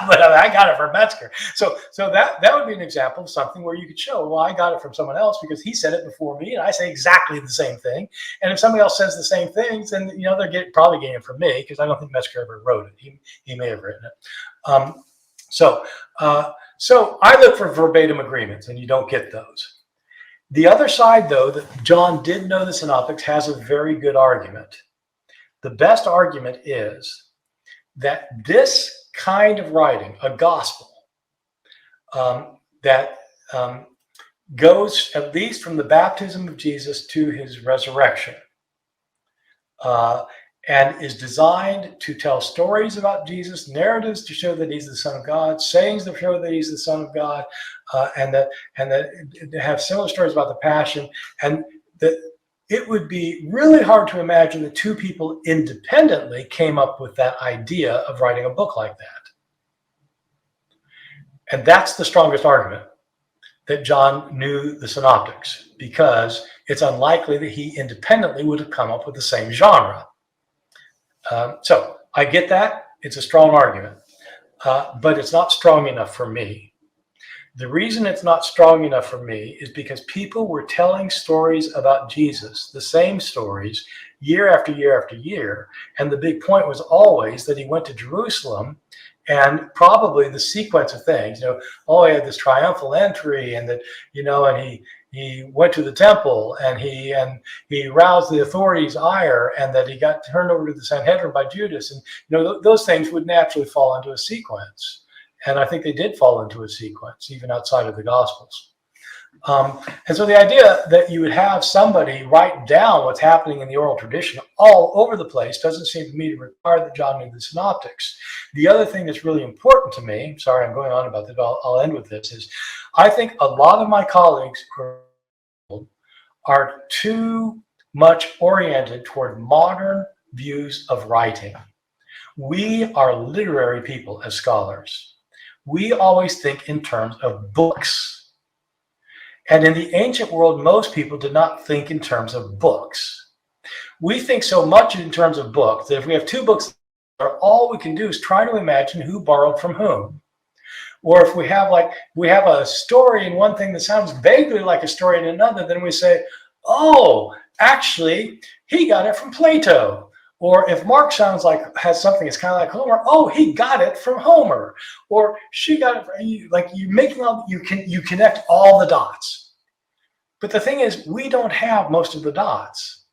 but I got it from Metzger. So that would be an example of something where you could show, well, I got it from someone else because he said it before me, and I say exactly the same thing. And if somebody else says the same things, then they're probably getting it from me, because I don't think Metzger ever wrote it. He may have written it. So I look for verbatim agreements, and you don't get those. The other side, though, that John did know the Synoptics, has a very good argument. The best argument is that this kind of writing, a gospel, that goes at least from the baptism of Jesus to his resurrection, and is designed to tell stories about Jesus, narratives to show that he's the Son of God, sayings to show that he's the Son of God, and that have similar stories about the Passion, and that it would be really hard to imagine that two people independently came up with that idea of writing a book like that. And that's the strongest argument, that John knew the Synoptics, because it's unlikely that he independently would have come up with the same genre. So I get that. It's a strong argument, but it's not strong enough for me. The reason it's not strong enough for me is because people were telling stories about Jesus, the same stories, year after year after year. And the big point was always that he went to Jerusalem, and probably the sequence of things, he had this triumphal entry, and that, and he went to the temple, and he roused the authorities' ire, and that he got turned over to the Sanhedrin by Judas. And, those things would naturally fall into a sequence. And I think they did fall into a sequence, even outside of the Gospels. And so the idea that you would have somebody write down what's happening in the oral tradition all over the place doesn't seem to me to require that John knew the Synoptics. The other thing that's really important to me, sorry, I'm going on about this, but I'll end with this, is I think a lot of my colleagues are too much oriented toward modern views of writing. We are literary people as scholars. We always think in terms of books. And in the ancient world, most people did not think in terms of books. We think so much in terms of books that if we have two books, all we can do is try to imagine who borrowed from whom. Or if we have a story in one thing that sounds vaguely like a story in another, then we say, oh, actually, he got it from Plato. Or if Mark has something that's kind of like Homer, oh, he got it from Homer. Or she got it from, you connect all the dots. But the thing is, we don't have most of the dots.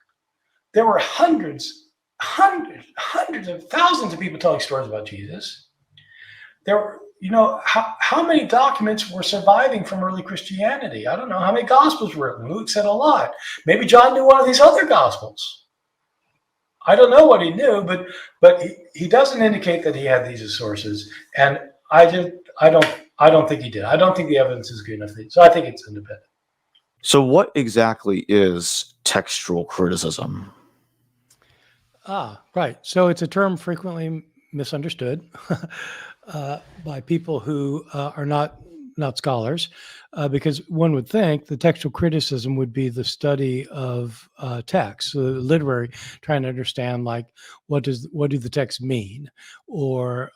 There were hundreds of thousands of people telling stories about Jesus. There were how many documents were surviving from early Christianity? I don't know how many gospels were written. Luke said a lot. Maybe John knew one of these other gospels. I don't know what he knew, but he doesn't indicate that he had these as sources, and I don't think he did. I don't think the evidence is good enough. So I think it's independent. So what exactly is textual criticism? Right. So it's a term frequently misunderstood by people who are not scholars, because one would think the textual criticism would be the study of text, so literary, trying to understand like what do the texts mean, or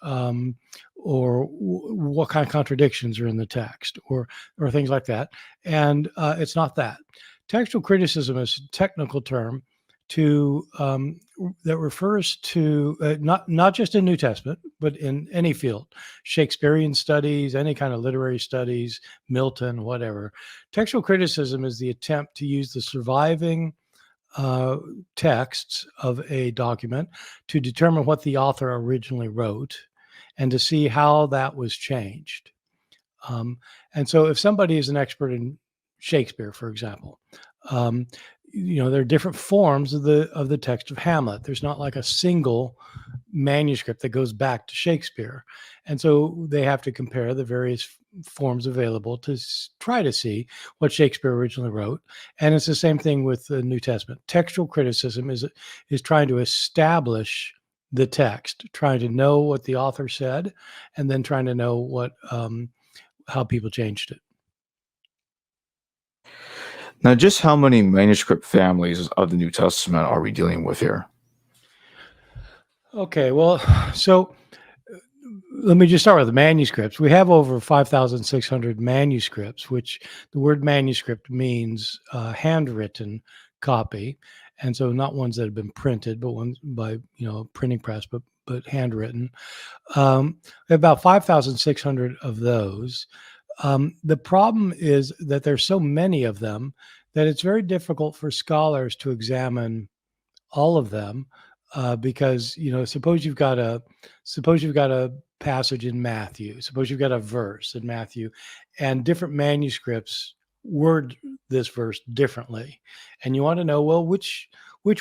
what kind of contradictions are in the text, or things like that. And it's not that. Textual criticism is a technical term to that refers to not just in New Testament, but in any field, Shakespearean studies, any kind of literary studies, Milton, whatever. Textual criticism is the attempt to use the surviving texts of a document to determine what the author originally wrote and to see how that was changed. And so if somebody is an expert in Shakespeare, for example, there are different forms of the text of Hamlet. There's not like a single manuscript that goes back to Shakespeare. And so they have to compare the various forms available to try to see what Shakespeare originally wrote. And it's the same thing with the New Testament. Textual criticism is trying to establish the text, trying to know what the author said, and then trying to know what how people changed it. Now, just how many manuscript families of the New Testament are we dealing with here? Okay, well, so let me just start with the manuscripts. We have over 5,600 manuscripts, which the word manuscript means handwritten copy. And so not ones that have been printed, but ones by, printing press, but handwritten. We have about 5,600 of those. The problem is that there's so many of them that it's very difficult for scholars to examine all of them, because suppose you've got a passage in Matthew, suppose you've got a verse in Matthew, and different manuscripts word this verse differently, and you want to know, well, which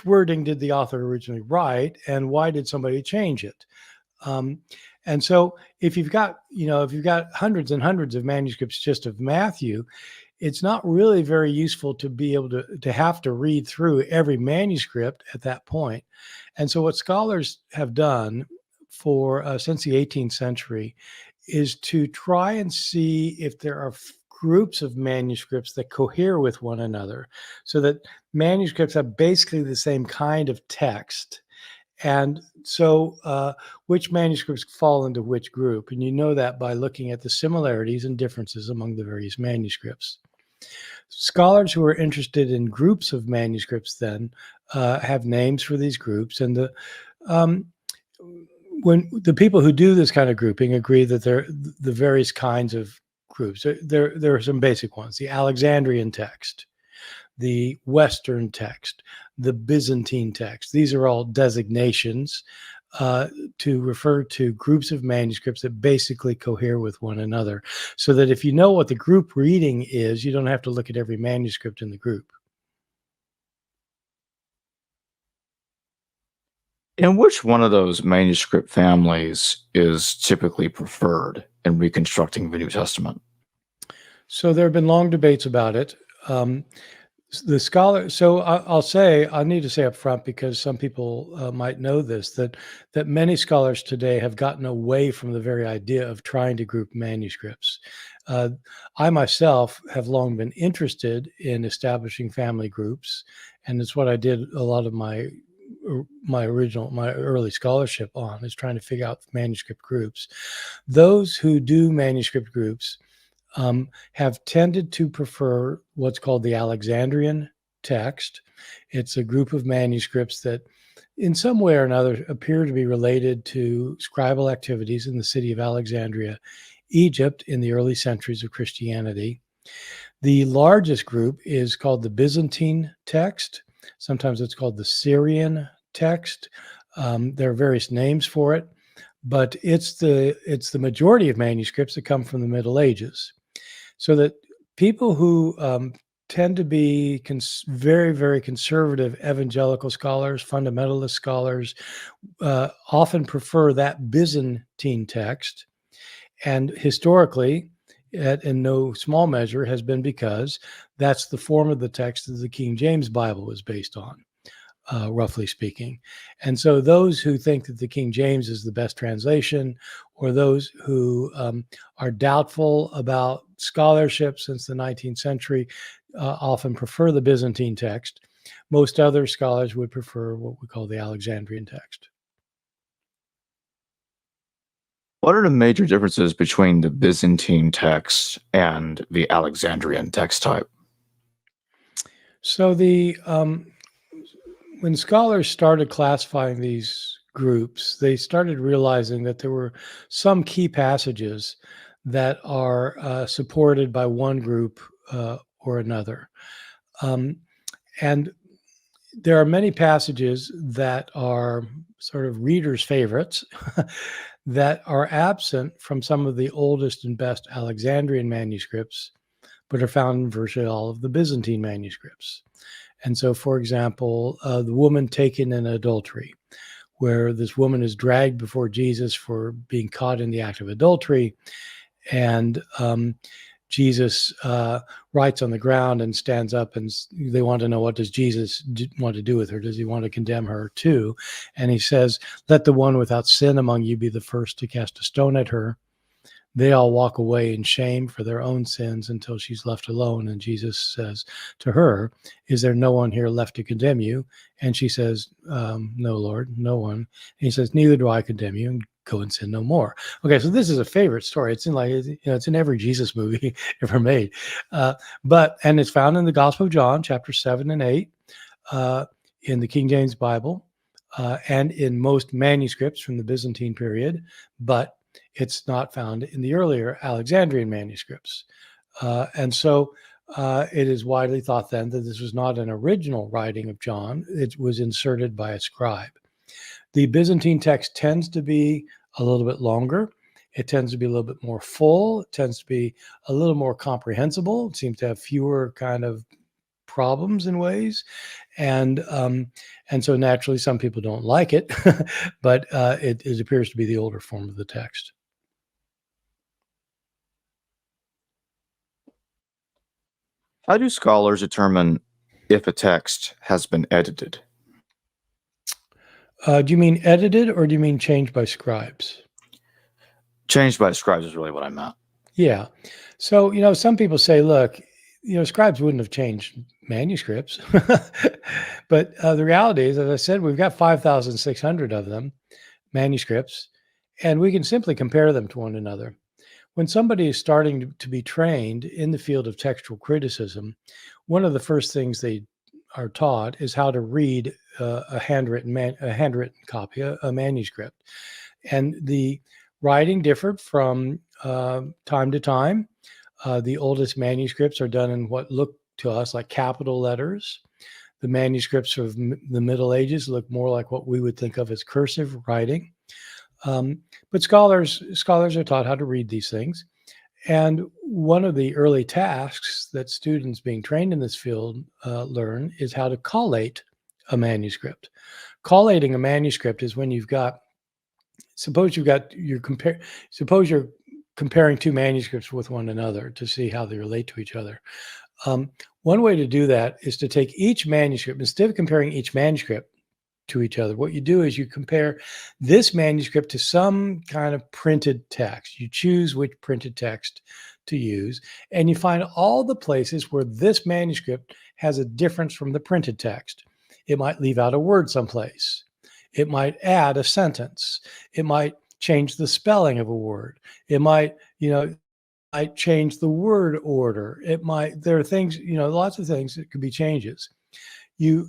wording did the author originally write, and why did somebody change it? And so if you've got hundreds and hundreds of manuscripts just of Matthew, it's not really very useful to be able to have to read through every manuscript at that point. And so what scholars have done for since the 18th century is to try and see if there are groups of manuscripts that cohere with one another, so that manuscripts have basically the same kind of text. And so which manuscripts fall into which group? And you know that by looking at the similarities and differences among the various manuscripts. Scholars who are interested in groups of manuscripts then have names for these groups. And when the people who do this kind of grouping agree that there are the various kinds of groups. There are some basic ones: the Alexandrian text, the Western text, the Byzantine text. These are all designations to refer to groups of manuscripts that basically cohere with one another, so that if you know what the group reading is, you don't have to look at every manuscript in the group. And which one of those manuscript families is typically preferred in reconstructing the New Testament? So there have been long debates about it. The scholar, so I need to say up front, because some people might know this, that many scholars today have gotten away from the very idea of trying to group manuscripts. I myself have long been interested in establishing family groups, and it's what I did a lot of my early scholarship on, is trying to figure out manuscript groups. Those who do manuscript groups have tended to prefer what's called the Alexandrian text. It's a group of manuscripts that in some way or another appear to be related to scribal activities in the city of Alexandria, Egypt, in the early centuries of Christianity. The largest group is called the Byzantine text. Sometimes it's called the Syrian text. There are various names for it, but it's the majority of manuscripts that come from the Middle Ages. So that people who tend to be very, very conservative evangelical scholars, fundamentalist scholars, often prefer that Byzantine text. And historically, in no small measure, has been because that's the form of the text that the King James Bible was based on, roughly speaking. And so those who think that the King James is the best translation, or those who are doubtful about scholarship since the 19th century, often prefer the Byzantine text. Most other scholars would prefer what we call the Alexandrian text. What are the major differences between the Byzantine text and the Alexandrian text type? So when scholars started classifying these groups, they started realizing that there were some key passages that are supported by one group or another. And there are many passages that are sort of readers' favorites that are absent from some of the oldest and best Alexandrian manuscripts, but are found in virtually all of the Byzantine manuscripts. And so, for example, the woman taken in adultery, where this woman is dragged before Jesus for being caught in the act of adultery, and Jesus writes on the ground and stands up, and they want to know, what does Jesus want to do with her? Does he want to condemn her too? And he says, let the one without sin among you be the first to cast a stone at her. They all walk away in shame for their own sins until she's left alone. And Jesus says to her, is there no one here left to condemn you? And she says, no, Lord, no one. And he says, neither do I condemn you, and go and sin no more. Okay, so this is a favorite story. It's in it's in every Jesus movie ever made. And it's found in the Gospel of John, chapter 7 and 8, in the King James Bible, and in most manuscripts from the Byzantine period, but it's not found in the earlier Alexandrian manuscripts. And so it is widely thought then that this was not an original writing of John. It was inserted by a scribe. The Byzantine text tends to be a little bit longer. It tends to be a little bit more full. It tends to be a little more comprehensible. It seems to have fewer kind of problems in ways. And so naturally, some people don't like it, but it appears to be the older form of the text. How do scholars determine if a text has been edited? Do you mean edited, or do you mean changed by scribes? Changed by scribes is really what I meant. Yeah. So, some people say, look, scribes wouldn't have changed manuscripts. But the reality is, as I said, we've got 5,600 of them, manuscripts, and we can simply compare them to one another. When somebody is starting to be trained in the field of textual criticism, one of the first things they are taught is how to read a handwritten copy, a manuscript. And the writing differed from time to time. The oldest manuscripts are done in what look to us like capital letters. The manuscripts of the Middle Ages look more like what we would think of as cursive writing. But scholars are taught how to read these things. And one of the early tasks that students being trained in this field learn is how to collate a manuscript. Collating a manuscript is when suppose you're comparing two manuscripts with one another to see how they relate to each other. One way to do that is to take each manuscript, instead of comparing each manuscript to each other, what you do is you compare this manuscript to some kind of printed text. You choose which printed text to use, and you find all the places where this manuscript has a difference from the printed text. It might leave out a word someplace. It might add a sentence. It might change the spelling of a word. It might, might change the word order. There are things, lots of things that could be changes.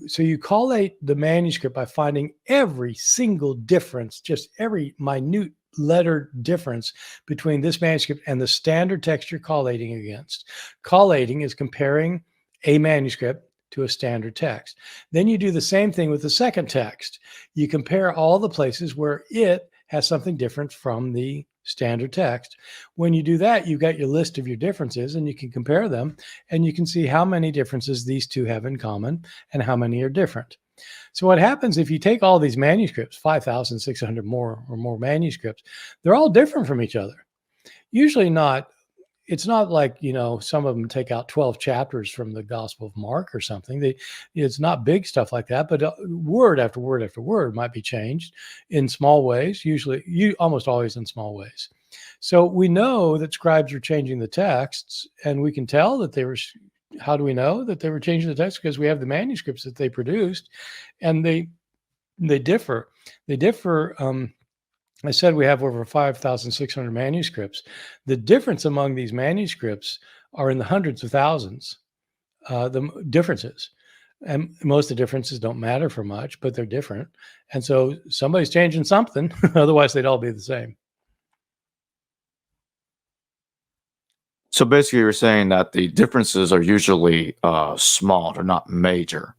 So you collate the manuscript by finding every single difference, just every minute letter difference between this manuscript and the standard text you're collating against. Collating is comparing a manuscript to a standard text. Then you do the same thing with the second text. You compare all the places where it has something different from the standard text. When you do that, you've got your list of your differences, and you can compare them, and you can see how many differences these two have in common and how many are different. So what happens if you take all these manuscripts, 5,600 more or more manuscripts, they're all different from each other. Usually not. It's not like, some of them take out 12 chapters from the Gospel of Mark or something. It's not big stuff like that, but word after word after word might be changed in small ways, almost always in small ways. So we know that scribes are changing the texts, and we can tell that they were. How do we know that they were changing the text? Because we have the manuscripts that they produced, and they differ. They differ. I said we have over 5,600 manuscripts. The difference among these manuscripts are in the hundreds of thousands, the differences. And most of the differences don't matter for much, but they're different. And so somebody's changing something. Otherwise, they'd all be the same. So basically, you're saying that the differences are usually small; they're not major.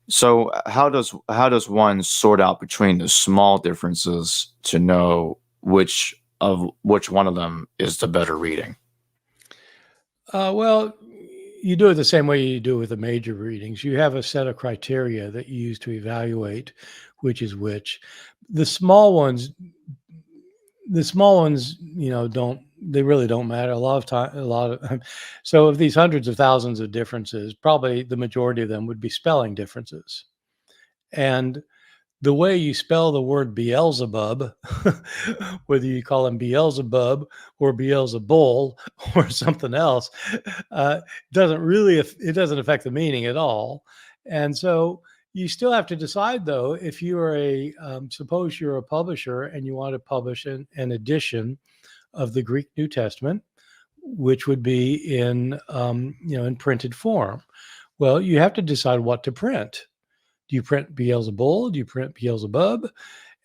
So how does one sort out between the small differences to know which one of them is the better reading? Well, you do it the same way you do with the major readings. You have a set of criteria that you use to evaluate which is which. The small ones, they really don't matter a lot of so of these hundreds of thousands of differences, probably the majority of them would be spelling differences. And the way you spell the word Beelzebub, whether you call him Beelzebub or Beelzebul or something else, it doesn't affect the meaning at all. And so you still have to decide, though, if you are suppose you're a publisher and you want to publish an edition of the Greek New Testament, which would be in printed form. Well, you have to decide what to print. Do you print Beelzebul? Do you print Beelzebub?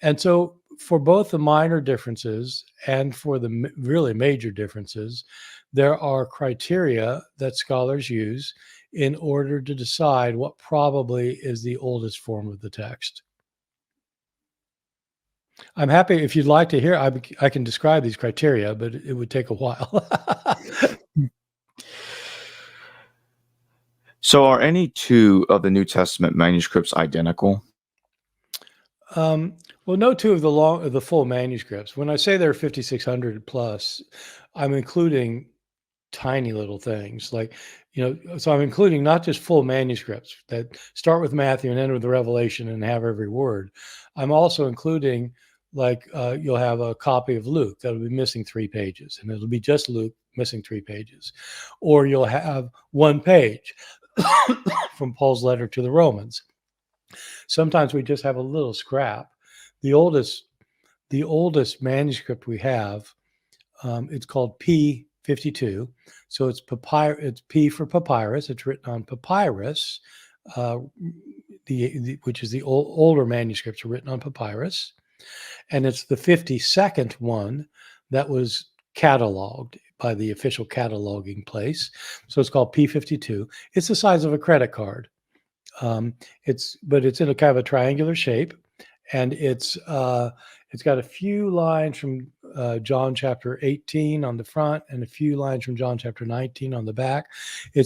And so for both the minor differences and for the really major differences, there are criteria that scholars use in order to decide what probably is the oldest form of the text. I'm happy if you'd like to hear, I can describe these criteria, but it would take a while. So are any two of the New Testament manuscripts identical? Well, no two of the full manuscripts. When I say there are 5,600 plus, I'm including tiny little things like, so I'm including not just full manuscripts that start with Matthew and end with the Revelation and have every word. I'm also including you'll have a copy of Luke that'll be missing 3 pages, and it'll be just Luke missing 3 pages. Or you'll have 1 page from Paul's letter to the Romans. Sometimes we just have a little scrap. The oldest manuscript we have, it's called P52. So it's P for papyrus. It's written on papyrus, which is the older manuscripts are written on papyrus. And it's the 52nd one that was cataloged by the official cataloging place. So it's called P52. It's the size of a credit card. It's in a kind of a triangular shape, and it's got a few lines from John chapter 18 on the front and a few lines from John chapter 19 on the back. It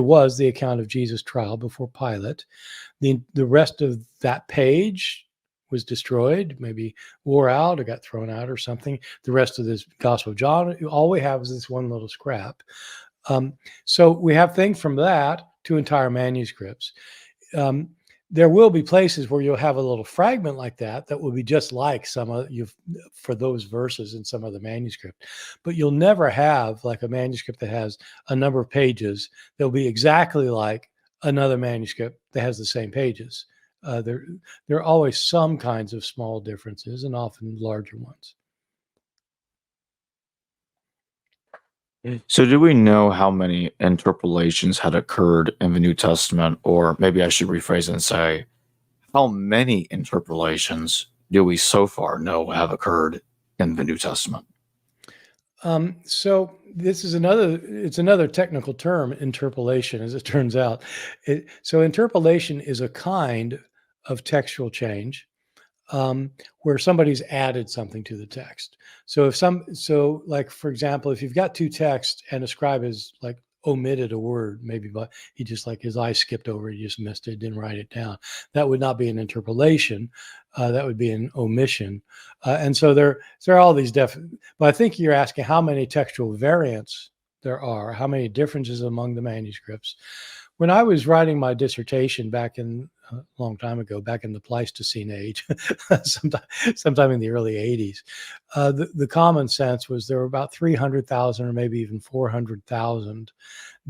was the account of Jesus' trial before Pilate. The rest of that page was destroyed, maybe wore out or got thrown out or something. The rest of this Gospel of John, all we have is this one little scrap. So we have things from that to entire manuscripts. There will be places where you'll have a little fragment like that will be just like for those verses in some other manuscript. But you'll never have like a manuscript that has a number of pages that will be exactly like another manuscript that has the same pages. There are always some kinds of small differences and often larger ones. So do we know how many interpolations had occurred in the New Testament? Or maybe I should rephrase it and say, how many interpolations do we so far know have occurred in the New Testament? So this is another technical term, interpolation, as it turns out. So interpolation is a kind of textual change. where somebody's added something to the text. So like, for example, if you've got two texts and a scribe has like omitted a word, maybe, but he just like his eye skipped over it, he just missed it, didn't write it down. That would not be an interpolation. That would be an omission. And so there are all these but I think you're asking how many textual variants there are, how many differences among the manuscripts. When I was writing my dissertation back in a long time ago, back in the Pleistocene age, sometime in the early 80s, the common sense was there were about 300,000 or maybe even 400,000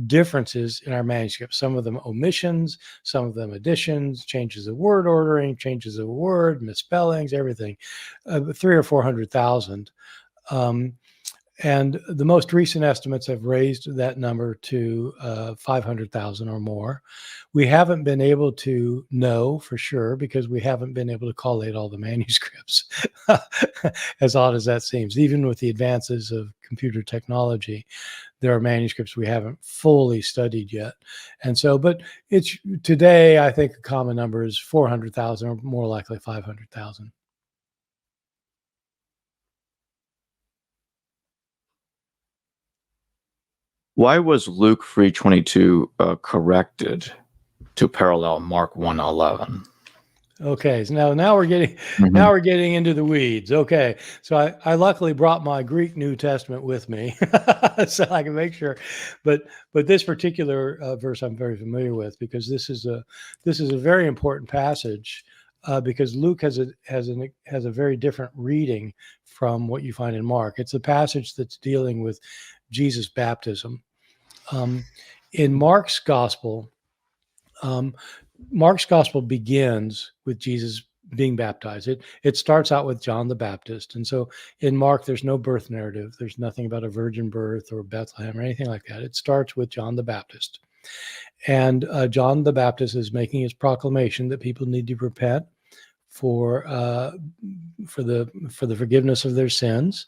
differences in our manuscripts. Some of them omissions, some of them additions, changes of word ordering, changes of word, misspellings, everything. 300,000 or 400,000. And the most recent estimates have raised that number to 500,000 or more. We haven't been able to know for sure because we haven't been able to collate all the manuscripts, as odd as that seems. Even with the advances of computer technology, there are manuscripts we haven't fully studied yet. And so, but it's today, I think a common number is 400,000 or more likely 500,000. Why was Luke 3:22 corrected to parallel Mark 1:11? Okay, so now we're getting now we're getting into the weeds. Okay, so I luckily brought my Greek New Testament with me, so I can make sure. But this particular verse I'm very familiar with because this is a very important passage because Luke has a very different reading from what you find in Mark. It's a passage that's dealing with Jesus' baptism. In Mark's gospel. Mark's gospel begins with Jesus being baptized. It starts out with John the Baptist. And so in Mark, there's no birth narrative. There's nothing about a virgin birth or Bethlehem or anything like that. It starts with John the Baptist. And John the Baptist is making his proclamation that people need to repent for the forgiveness of their sins.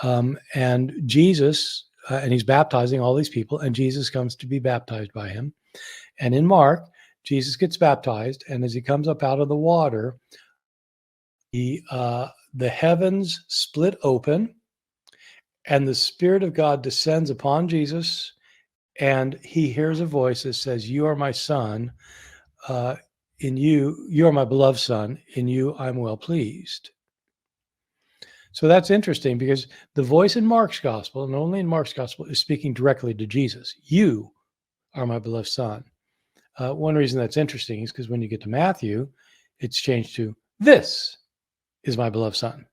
And Jesus, and he's baptizing all these people, and Jesus comes to be baptized by him. And in Mark, Jesus gets baptized, and as he comes up out of the water, the heavens split open, and the Spirit of God descends upon Jesus, and he hears a voice that says, "You are my son, in you are my beloved son, in you I'm well pleased." So that's interesting because the voice in Mark's gospel, and only in Mark's gospel, is speaking directly to Jesus. You are my beloved son. One reason that's interesting is because when you get to Matthew, it's changed to "This is my beloved son."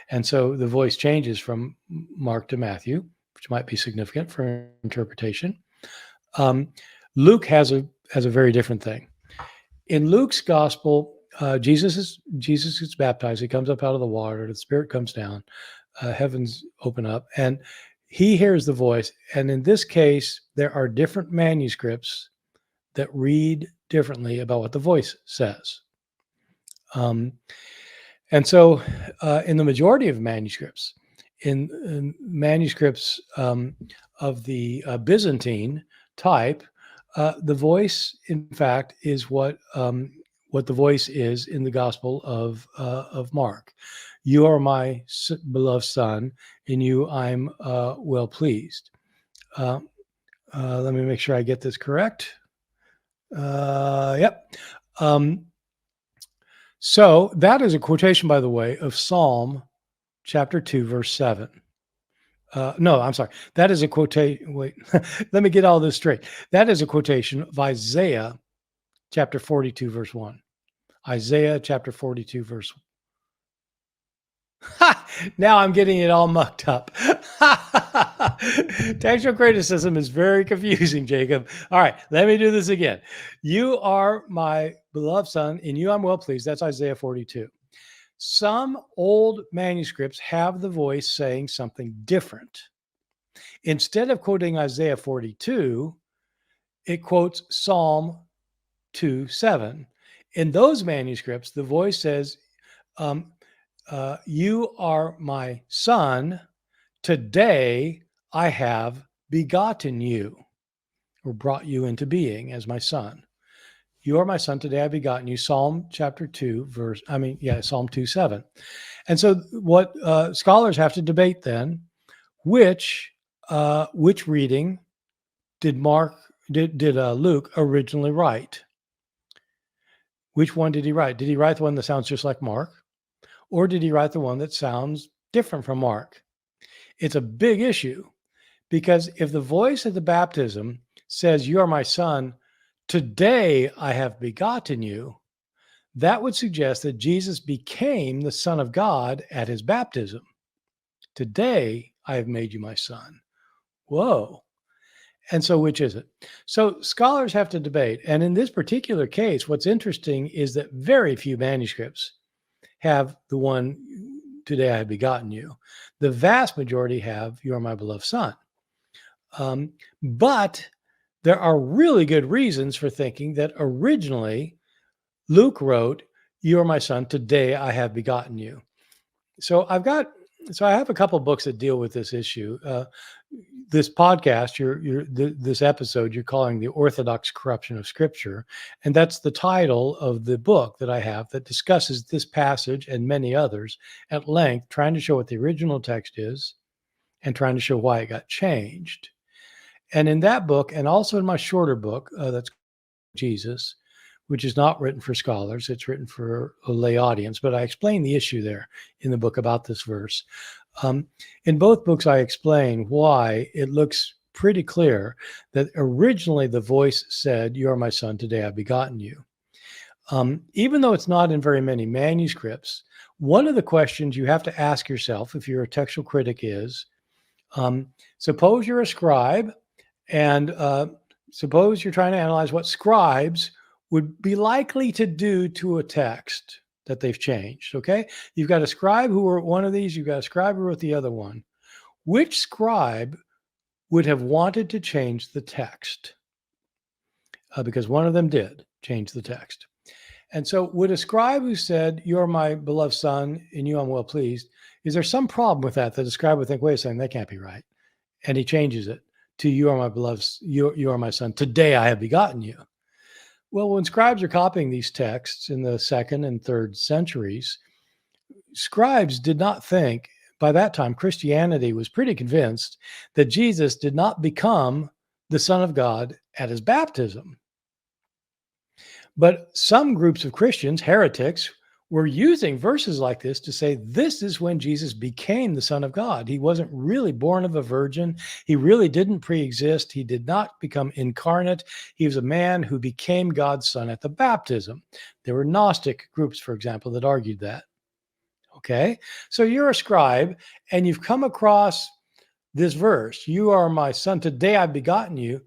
And so the voice changes from Mark to Matthew, which might be significant for interpretation. Luke has a very different thing. In Luke's gospel, Jesus gets baptized. He comes up out of the water. The Spirit comes down. Heavens open up, and he hears the voice. And in this case, there are different manuscripts that read differently about what the voice says. And so in the majority of manuscripts, in manuscripts of the Byzantine type, the voice, in fact, is what the voice is in the Gospel of Mark. You are my beloved son, in you I'm well pleased. Let me make sure I get this correct. Yep. So that is a quotation, by the way, of Psalm chapter 2, verse 7. No, I'm sorry. That is a quotation. Wait, let me get all this straight. That is a quotation of Isaiah chapter 42, verse 1. Isaiah chapter 42, verse 1. Now I'm getting it all mucked up. Textual criticism is very confusing, Jacob. All right, let me do this again. You are my beloved son, in you I'm well pleased. That's Isaiah 42. Some old manuscripts have the voice saying something different. Instead of quoting Isaiah 42, it quotes Psalm 2:7. In those manuscripts, the voice says, you are my son. Today I have begotten you, or brought you into being as my son. You are my son, today I begotten you. Psalm chapter 2, Psalm 2:7. And so what scholars have to debate then, which reading did Luke originally write? Which one did he write? Did he write the one that sounds just like Mark? Or did he write the one that sounds different from Mark? It's a big issue, because if the voice at the baptism says, you are my son, today I have begotten you, that would suggest that Jesus became the Son of God at his baptism. Today I have made you my son. Whoa. And so which is it? So scholars have to debate. And in this particular case, what's interesting is that very few manuscripts have the one, today I have begotten you. The vast majority have, you are my beloved son. But there are really good reasons for thinking that originally Luke wrote, you are my son, today I have begotten you. So I have a couple books that deal with this issue. This podcast, this episode, you're calling the Orthodox Corruption of Scripture. And that's the title of the book that I have that discusses this passage and many others at length, trying to show what the original text is and trying to show why it got changed. And in that book, and also in my shorter book, that's Jesus, which is not written for scholars, it's written for a lay audience, but I explain the issue there in the book about this verse. In both books, I explain why it looks pretty clear that originally the voice said, you are my son, today I've begotten you. Even though it's not in very many manuscripts, one of the questions you have to ask yourself if you're a textual critic is, suppose you're a scribe, and suppose you're trying to analyze what scribes would be likely to do to a text that they've changed, okay? You've got a scribe who wrote one of these, you've got a scribe who wrote the other one. Which scribe would have wanted to change the text? Because one of them did change the text. And so would a scribe who said, you're my beloved son, in you I'm well pleased, is there some problem with that the scribe would think, wait a second, that can't be right? And he changes it to, you are my beloved, you are my son, today I have begotten you. Well, when scribes are copying these texts in the 2nd and 3rd centuries, scribes did not think, by that time, Christianity was pretty convinced that Jesus did not become the Son of God at his baptism. But some groups of Christians, heretics, were using verses like this to say, this is when Jesus became the Son of God. He wasn't really born of a virgin. He really didn't pre-exist. He did not become incarnate. He was a man who became God's son at the baptism. There were Gnostic groups, for example, that argued that. Okay, so you're a scribe and you've come across this verse, you are my son, today I've begotten you.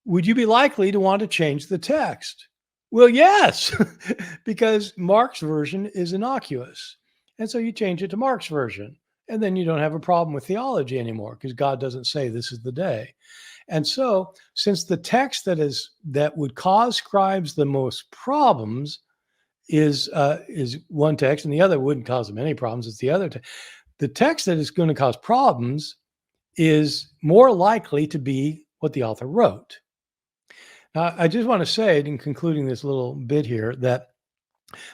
Would you be likely to want to change the text? Well, yes, because Mark's version is innocuous. And so you change it to Mark's version. And then you don't have a problem with theology anymore because God doesn't say this is the day. And so since the text that would cause scribes the most problems is one text, and the other wouldn't cause them any problems, it's the other text. The text that is going to cause problems is more likely to be what the author wrote. Now, I just want to say, in concluding this little bit here, that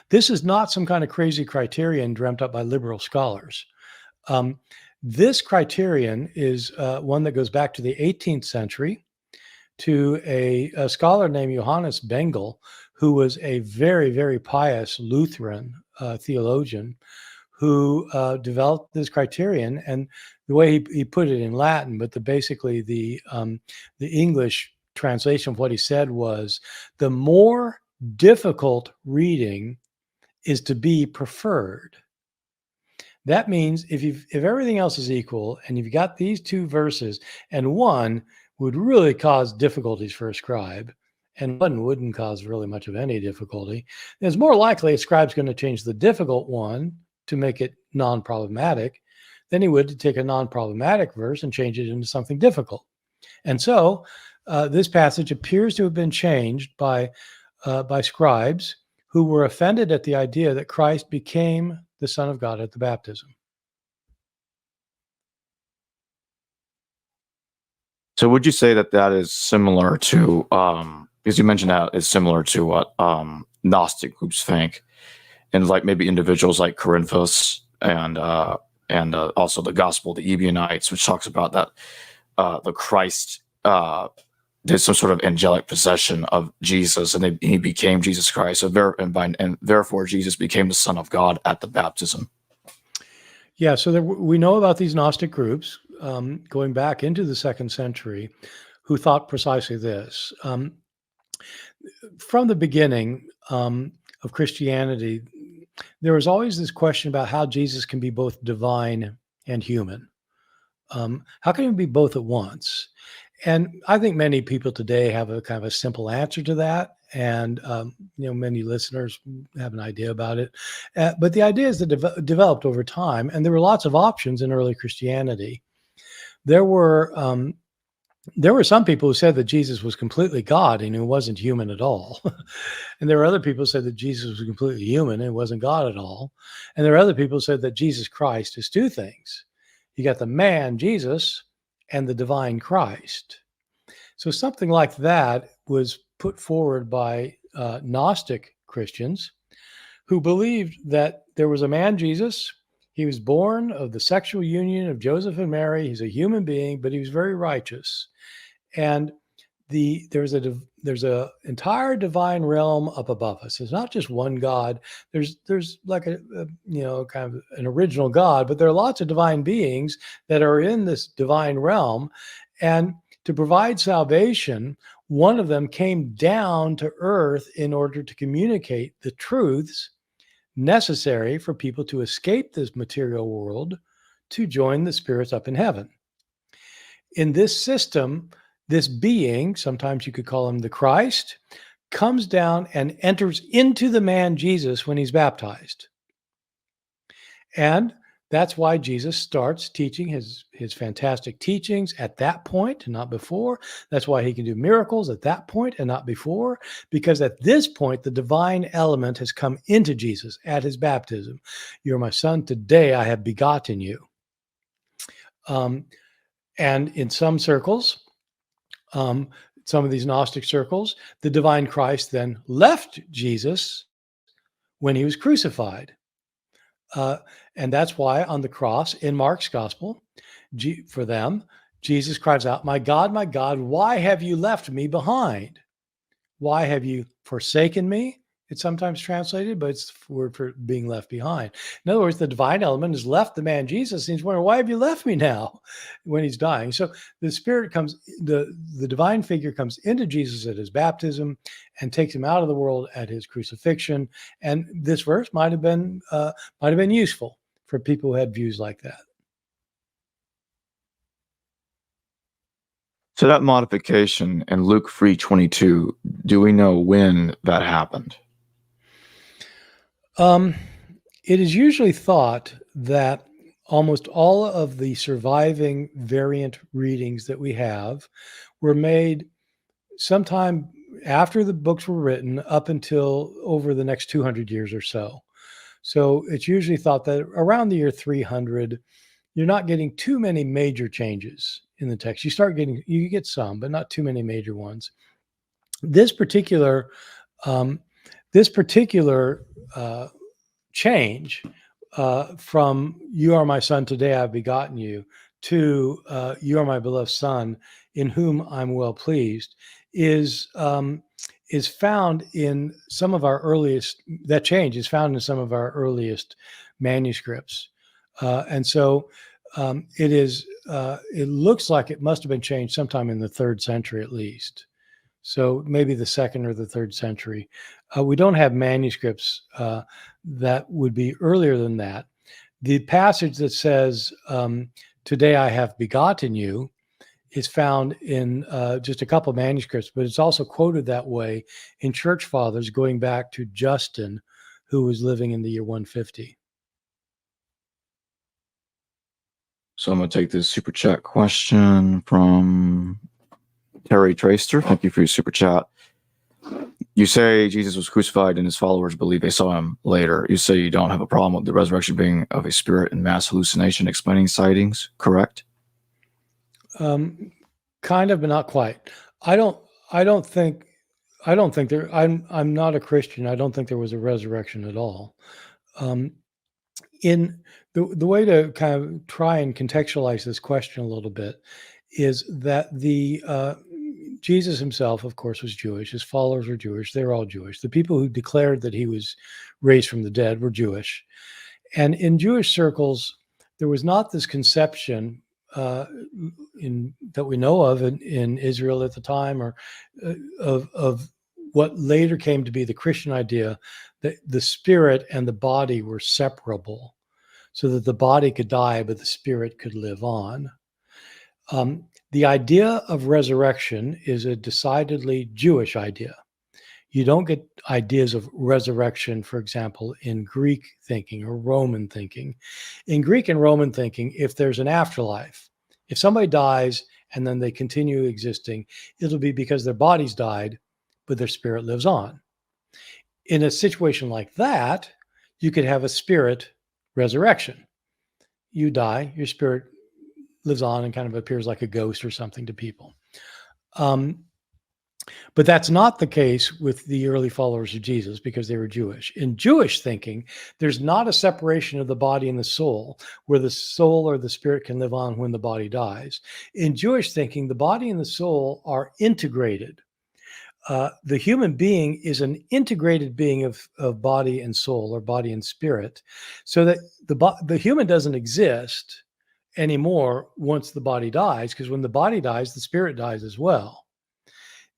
this is not some kind of crazy criterion dreamt up by liberal scholars. This criterion is one that goes back to the 18th century to a scholar named Johannes Bengel, who was a very, very pious Lutheran theologian who developed this criterion. And the way he put it in Latin, but basically the English translation of what he said was, the more difficult reading is to be preferred. That means if everything else is equal and you've got these two verses and one would really cause difficulties for a scribe and one wouldn't cause really much of any difficulty, it's more likely a scribe's going to change the difficult one to make it non-problematic than he would to take a non-problematic verse and change it into something difficult. And so this passage appears to have been changed by scribes who were offended at the idea that Christ became the Son of God at the baptism. So would you say that is similar to because you mentioned that it's similar to what Gnostic groups think, and like maybe individuals like Corinthus and also the Gospel of the Ebionites, which talks about that the Christ did some sort of angelic possession of Jesus, and he became Jesus Christ, and therefore Jesus became the Son of God at the baptism. Yeah, so we know about these Gnostic groups going back into the 2nd century who thought precisely this. From the beginning of Christianity, there was always this question about how Jesus can be both divine and human. How can he be both at once? And I think many people today have a kind of a simple answer to that. And, many listeners have an idea about it. But the idea is that developed over time, and there were lots of options in early Christianity. There were some people who said that Jesus was completely God and he wasn't human at all. And there were other people who said that Jesus was completely human and wasn't God at all. And there are other people who said that Jesus Christ is two things. You got the man, Jesus, and the divine Christ. So something like that was put forward by Gnostic Christians who believed that there was a man, Jesus. He was born of the sexual union of Joseph and Mary. He's a human being, but he was very righteous. And there's a entire divine realm up above us. It's not just one God. There's like a kind of an original God, but there are lots of divine beings that are in this divine realm. And to provide salvation, one of them came down to earth in order to communicate the truths necessary for people to escape this material world to join the spirits up in heaven. In this system, this being, sometimes you could call him the Christ, comes down and enters into the man Jesus when he's baptized. And that's why Jesus starts teaching his fantastic teachings at that point and not before. That's why he can do miracles at that point and not before, because at this point, the divine element has come into Jesus at his baptism. You're my son, today I have begotten you. And in some circles, some of these Gnostic circles, the divine Christ then left Jesus when he was crucified. And that's why on the cross in Mark's gospel, for them, Jesus cries out, my God, why have you left me behind? Why have you forsaken me? It's sometimes translated, but it's the word for being left behind. In other words, the divine element has left the man Jesus, and he's wondering, why have you left me now when he's dying? So the spirit comes, the divine figure comes into Jesus at his baptism and takes him out of the world at his crucifixion. And this verse might have been useful for people who had views like that. So that modification in Luke 3:22, do we know when that happened? It is usually thought that almost all of the surviving variant readings that we have were made sometime after the books were written up until over the next 200 years or so. So it's usually thought that around the year 300, you're not getting too many major changes in the text. You get some, but not too many major ones. This particular change from "You are my son, today I've begotten you" to "You are my beloved son, in whom I'm well pleased" is found in some of our earliest. That change is found in some of our earliest manuscripts, and so it looks like it must have been changed sometime in the 3rd century at least. So maybe the 2nd or the 3rd century. We don't have manuscripts that would be earlier than that. The passage that says, "Today I have begotten you," is found in just a couple of manuscripts, but it's also quoted that way in church fathers going back to Justin, who was living in the year 150. So I'm going to take this super chat question from Terry Traster. Thank you for your super chat. You say Jesus was crucified and his followers believe they saw him later. You say you don't have a problem with the resurrection being of a spirit and mass hallucination explaining sightings, correct? Kind of, but not quite. I don't think I don't think there. I'm not a Christian. I don't think there was a resurrection at all. In the way to kind of try and contextualize this question a little bit is that the Jesus himself, of course, was Jewish. His followers were Jewish. They're all Jewish. The people who declared that he was raised from the dead were Jewish. And in Jewish circles, there was not this conception that we know of in Israel at the time, or of what later came to be the Christian idea that the spirit and the body were separable, so that the body could die, but the spirit could live on. The idea of resurrection is a decidedly Jewish idea. You don't get ideas of resurrection, for example, in Greek thinking or Roman thinking. In Greek and Roman thinking, if there's an afterlife, if somebody dies and then they continue existing, it'll be because their bodies died, but their spirit lives on. In a situation like that, you could have a spirit resurrection. You die, your spirit lives on and kind of appears like a ghost or something to people. But that's not the case with the early followers of Jesus, because they were Jewish. In Jewish thinking, there's not a separation of the body and the soul, where the soul or the spirit can live on when the body dies. In Jewish thinking, the body and the soul are integrated. The human being is an integrated being of body and soul, or body and spirit, so that the human doesn't exist anymore once the body dies, because when the body dies, the spirit dies as well.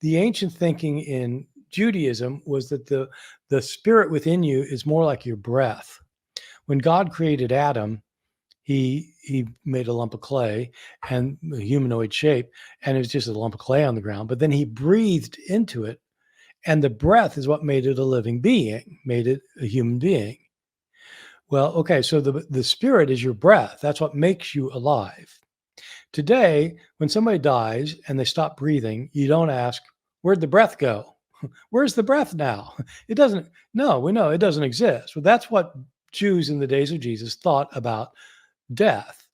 The ancient thinking in Judaism was that the spirit within you is more like your breath. When God created Adam, he made a lump of clay and a humanoid shape, and it was just a lump of clay on the ground. But then he breathed into it, and the breath is what made it a living being, made it a human being. Well, okay, so the spirit is your breath. That's what makes you alive. Today, when somebody dies and they stop breathing, you don't ask, where'd the breath go? Where's the breath now? It doesn't, no, we know it doesn't exist. Well, that's what Jews in the days of Jesus thought about death.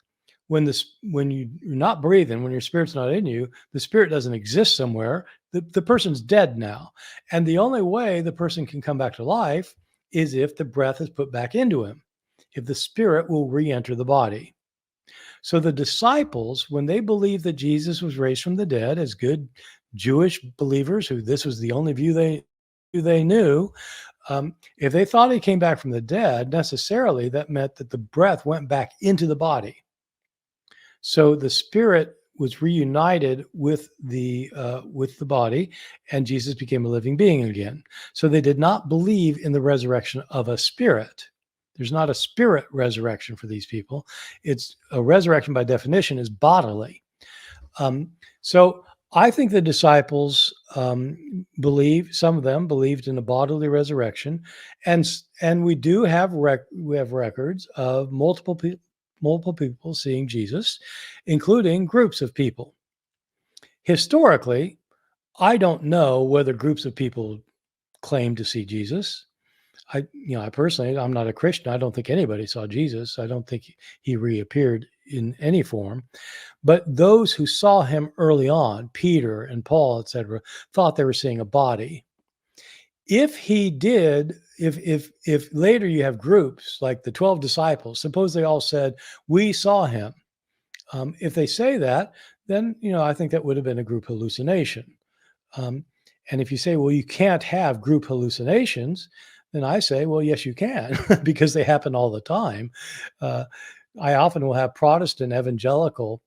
When you're not breathing, when your spirit's not in you, the spirit doesn't exist somewhere. The person's dead now. And the only way the person can come back to life is if the breath is put back into him, if the spirit will re-enter the body. So the disciples, when they believed that Jesus was raised from the dead, as good Jewish believers who this was the only view they knew, if they thought he came back from the dead, necessarily that meant that the breath went back into the body. So the spirit was reunited with the body, and Jesus became a living being again. So they did not believe in the resurrection of a spirit. There's not a spirit resurrection for these people. It's a resurrection by definition is bodily. So I think the disciples some of them believed in a bodily resurrection, and we do have records of multiple people seeing Jesus, including groups of people. Historically, I don't know whether groups of people claim to see Jesus. I personally, I'm not a Christian. I don't think anybody saw Jesus. I don't think he reappeared in any form. But those who saw him early on, Peter and Paul, etc., thought they were seeing a body. If he did, if later you have groups like the 12 disciples, suppose they all said, we saw him. If they say that, then, I think that would have been a group hallucination. And if you say, well, you can't have group hallucinations, then I say, well, yes, you can, because they happen all the time. I often will have Protestant evangelical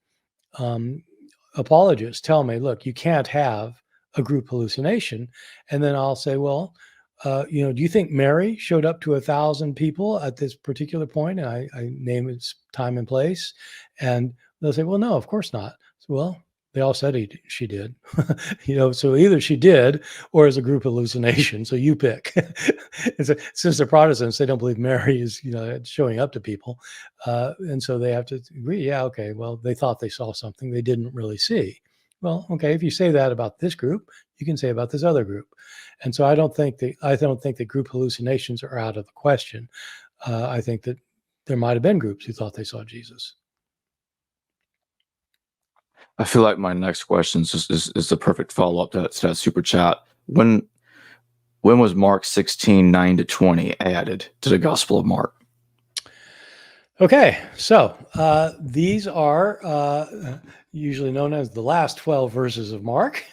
apologists tell me, look, you can't have a group hallucination. And then I'll say, well, do you think Mary showed up to 1,000 people at this particular point? And I name its time and place. And they'll say, well, no, of course not. So, well, they all said she did, so either she did or as a group hallucination. So you pick. And so, since they're Protestants, they don't believe Mary is, showing up to people. And so they have to agree. Yeah, okay. Well, they thought they saw something they didn't really see. Well, okay. If you say that about this group, you can say about this other group. And so I don't think that group hallucinations are out of the question. I think that there might have been groups who thought they saw Jesus. I feel like my next question is the perfect follow-up to that super chat. When When was Mark 16:9-20 added to the Gospel of Mark? Okay, so these are usually known as the last 12 verses of Mark,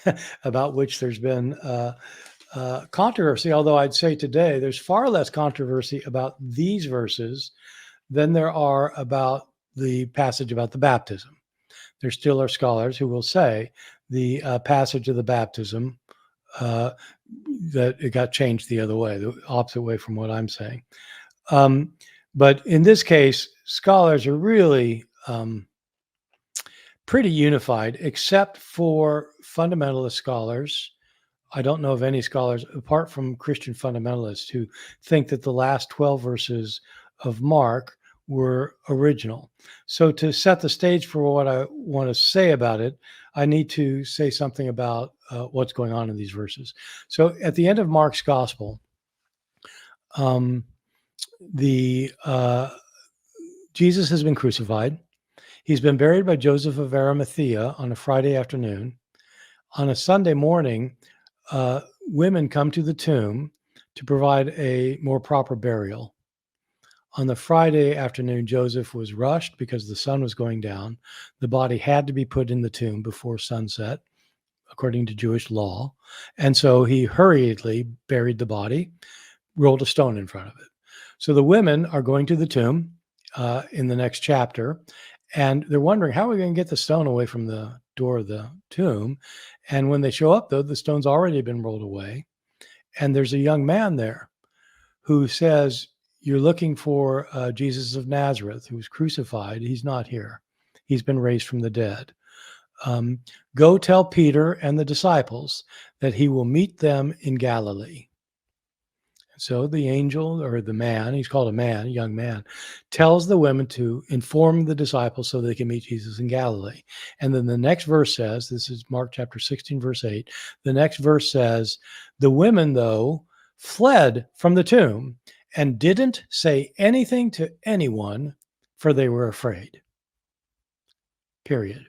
about which there's been controversy, although I'd say today there's far less controversy about these verses than there are about the passage about the baptism. There still are scholars who will say the passage of the baptism, that it got changed the other way, the opposite way from what I'm saying. But in this case, scholars are really pretty unified, except for fundamentalist scholars. I don't know of any scholars, apart from Christian fundamentalists, who think that the last 12 verses of Mark were original. So to set the stage for what I want to say about it, I need to say something about what's going on in these verses. So at the end of Mark's gospel, Jesus has been crucified. He's been buried by Joseph of Arimathea on a Friday afternoon. On a Sunday morning, women come to the tomb to provide a more proper burial. On the Friday afternoon, Joseph was rushed because the sun was going down. The body had to be put in the tomb before sunset, according to Jewish law. And so he hurriedly buried the body, rolled a stone in front of it. So the women are going to the tomb in the next chapter, and they're wondering, how are we going to get the stone away from the door of the tomb? And when they show up, though, the stone's already been rolled away. And there's a young man there who says, you're looking for Jesus of Nazareth, who was crucified. He's not here. He's been raised from the dead. Go tell Peter and the disciples that he will meet them in Galilee. So the angel, or the man, he's called a man, a young man, tells the women to inform the disciples so they can meet Jesus in Galilee. And then the next verse says, this is Mark chapter 16, verse 8. The next verse says, the women, though, fled from the tomb and didn't say anything to anyone, for they were afraid. Period.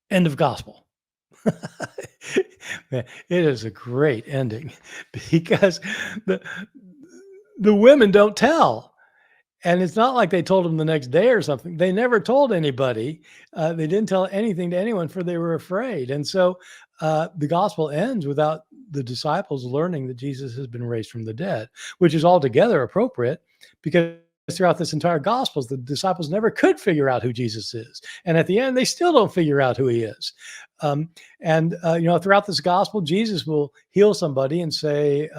End of gospel. Man, it is a great ending, because the women don't tell. And it's not like they told them the next day or something. They never told anybody. They didn't tell anything to anyone, for they were afraid. And so the gospel ends without the disciples learning that Jesus has been raised from the dead, which is altogether appropriate, because throughout this entire gospels, the disciples never could figure out who Jesus is. And at the end, they still don't figure out who he is. Throughout this gospel, Jesus will heal somebody and say,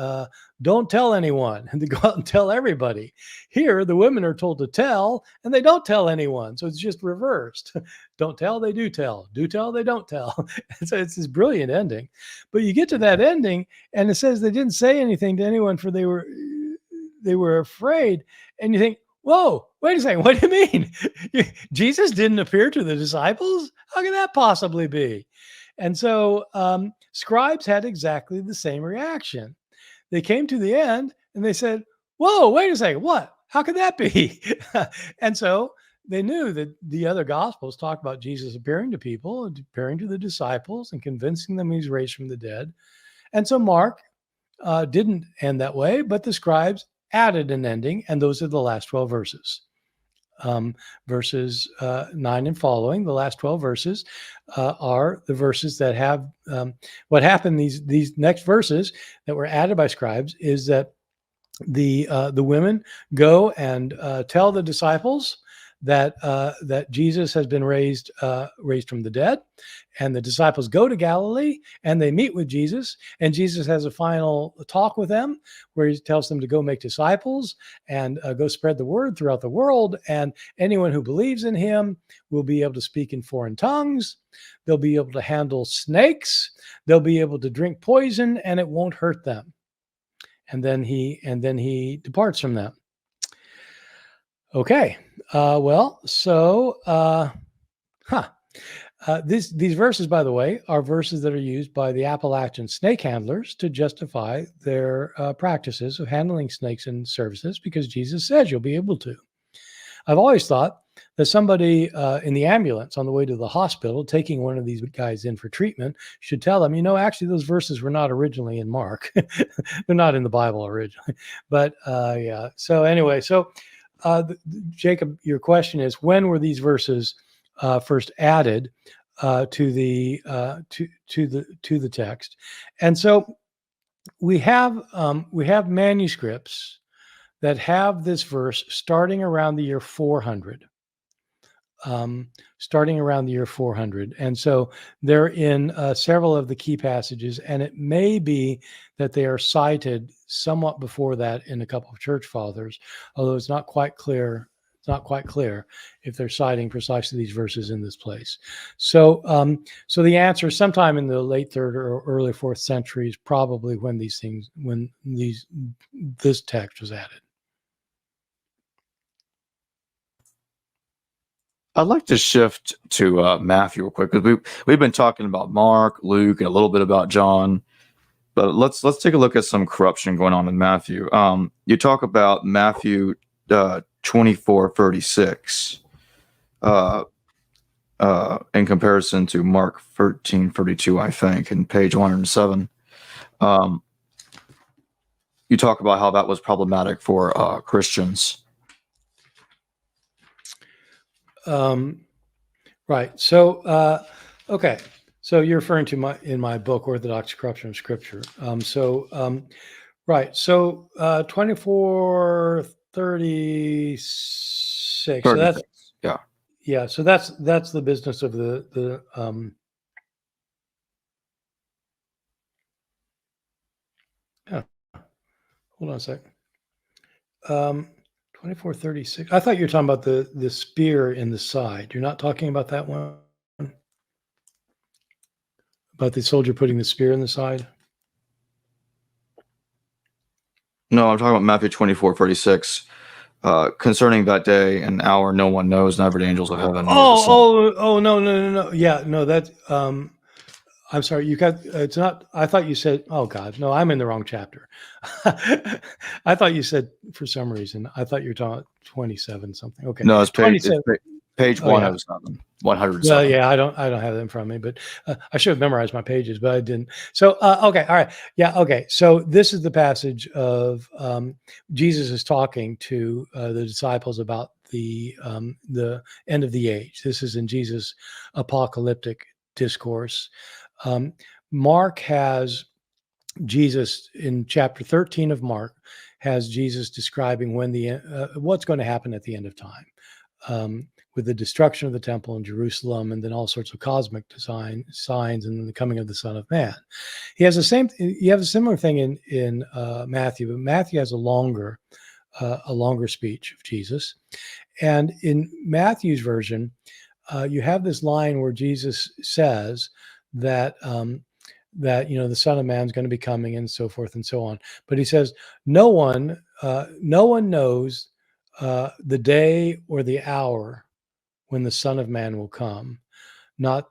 don't tell anyone, and to go out and tell everybody. Here, the women are told to tell, and they don't tell anyone. So it's just reversed. Don't tell, they do tell. Do tell, they don't tell. And so it's this brilliant ending. But you get to that ending, and it says they didn't say anything to anyone, for they were afraid. And you think, whoa, wait a second. What do you mean? Jesus didn't appear to the disciples? How can that possibly be? And so scribes had exactly the same reaction. They came to the end and they said, whoa, wait a second. What? How could that be? And so they knew that the other gospels talk about Jesus appearing to people, appearing to the disciples, and convincing them he's raised from the dead. And so Mark didn't end that way, but the scribes added an ending, and those are the last 12 verses. Verses 9 and following, the last 12 verses, are the verses that have what happened. These next verses that were added by scribes is that the women go and tell the disciples that Jesus has been raised from the dead, and the disciples go to Galilee and they meet with Jesus, and Jesus has a final talk with them where he tells them to go make disciples and go spread the word throughout the world, and anyone who believes in him will be able to speak in foreign tongues. They'll be able to handle snakes. They'll be able to drink poison, and it won't hurt them. And then he departs from them. Okay. These verses, by the way, are verses that are used by the Appalachian snake handlers to justify their practices of handling snakes in services, because Jesus says you'll be able to. I've always thought that somebody in the ambulance on the way to the hospital taking one of these guys in for treatment should tell them, actually those verses were not originally in Mark. They're not in the Bible originally. But yeah. So anyway, Jacob, your question is, when were these verses first added to the text? And so we have manuscripts that have this verse starting around the year 400. And so they're in several of the key passages, and it may be that they are cited somewhat before that in a couple of church fathers, although it's not quite clear. It's not quite clear if they're citing precisely these verses in this place. So the answer is sometime in the late 3rd or early 4th century is probably when this text was added. I'd like to shift to Matthew real quick, because we've been talking about Mark, Luke, and a little bit about John, but let's take a look at some corruption going on in Matthew. You talk about Matthew 24:36 in comparison to Mark 13:32, I think, in page 107. You talk about how that was problematic for Christians. Right. So, okay. So you're referring to in my book, Orthodox Corruption of Scripture. Right. So, 24:36. So that's, yeah. So that's the business of the hold on a sec. 24:36. I thought you were talking about the spear in the side. You're not talking about that one? About the soldier putting the spear in the side? No, I'm talking about Matthew 24:36. Concerning that day and hour, no one knows, never the angels of heaven. No. Yeah, no, that's I'm sorry, you got it's not. I thought you said, oh God, no, I'm in the wrong chapter. I thought you said, for some reason, I thought you were talking 27 something. Okay. No, it's page 107. 107. Well, yeah, I don't have them from me, but I should have memorized my pages, but I didn't. So, okay. All right. Yeah. Okay. So this is the passage of Jesus is talking to the disciples about the end of the age. This is in Jesus' apocalyptic discourse. Mark has Jesus in chapter 13 of Mark has Jesus describing when what's going to happen at the end of time, with the destruction of the temple in Jerusalem, and then all sorts of cosmic signs, and then the coming of the Son of Man. You have a similar thing in Matthew, but Matthew has a longer speech of Jesus, and in Matthew's version, you have this line where Jesus says that the Son of Man is going to be coming, and so forth and so on. But he says no one knows the day or the hour when the Son of Man will come. No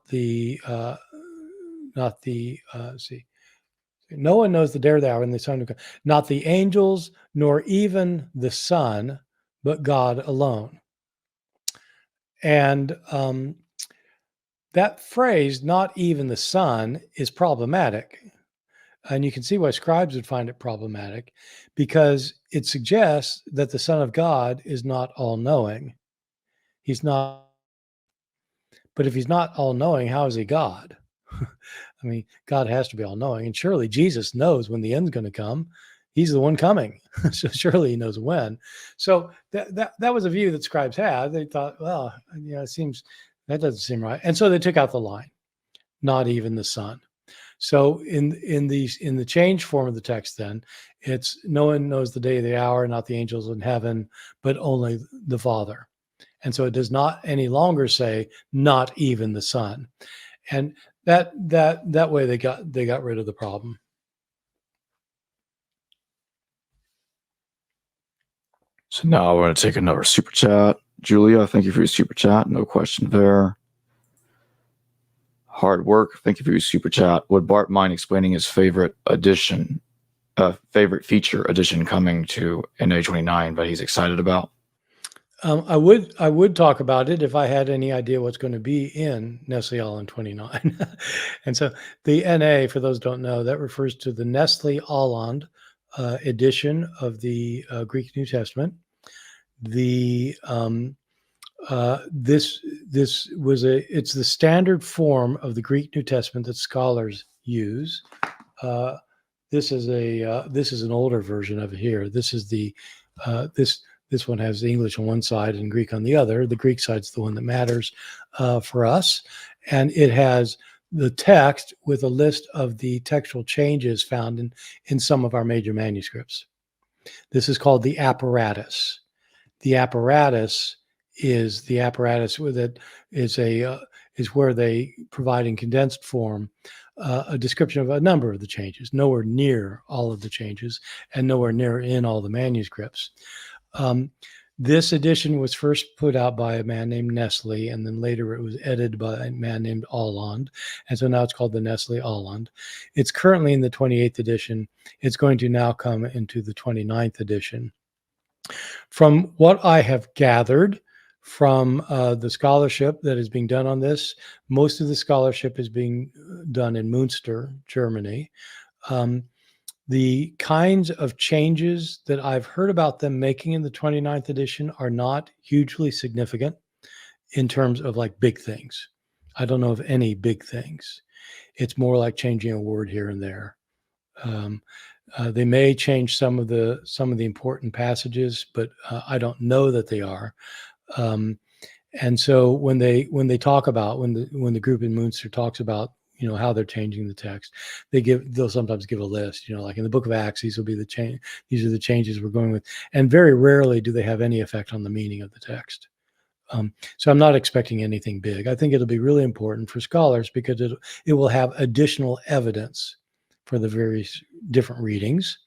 one knows the day or the hour when the Son will come. Not the angels, nor even the Son, but God alone. And that phrase, not even the Son, is problematic. And you can see why scribes would find it problematic, because it suggests that the Son of God is not all-knowing. He's not. But if he's not all-knowing, how is he God? I mean, God has to be all-knowing. And surely Jesus knows when the end's going to come. He's the one coming. So surely he knows when. So that was a view that scribes had. They thought, well, it seems... that doesn't seem right. And so they took out the line, not even the Son. So in the changed form of the text, then it's no one knows the day or the hour, not the angels in heaven, but only the Father. And so it does not any longer say not even the Son. And that way they got rid of the problem. So now we're going to take another super chat. Julia, thank you for your super chat. No question there. Hard work. Thank you for your super chat. Would Bart mind explaining his favorite feature addition coming to NA29 that he's excited about? I would talk about it if I had any idea what's going to be in Nestle Aland 29. And so the NA, for those who don't know, that refers to the Nestle Aland edition of the Greek New Testament. The this was it's the standard form of the Greek New Testament that scholars use. This is an older version of it here. This is the this one has the English on one side and Greek on the other. The Greek side's the one that matters for us, and it has the text with a list of the textual changes found in some of our major manuscripts. This is called the apparatus. The apparatus is the apparatus that is where they provide in condensed form a description of a number of the changes, nowhere near all of the changes, and nowhere near in all the manuscripts. This edition was first put out by a man named Nestle, and then later it was edited by a man named Aland, and so now it's called the Nestle Aland. It's currently in the 28th edition. It's going to now come into the 29th edition. From what I have gathered from the scholarship that is being done on this, most of the scholarship is being done in Münster, Germany. The kinds of changes that I've heard about them making in the 29th edition are not hugely significant in terms of like big things. I don't know of any big things. It's more like changing a word here and there. They may change some of the important passages, but I don't know that they are. And so when they talk about when the group in Münster talks about how they're changing the text, they'll sometimes give a list. Like in the Book of Acts, these will be the change. These are the changes we're going with, and very rarely do they have any effect on the meaning of the text. So I'm not expecting anything big. I think it'll be really important for scholars because it will have additional evidence for the various different readings,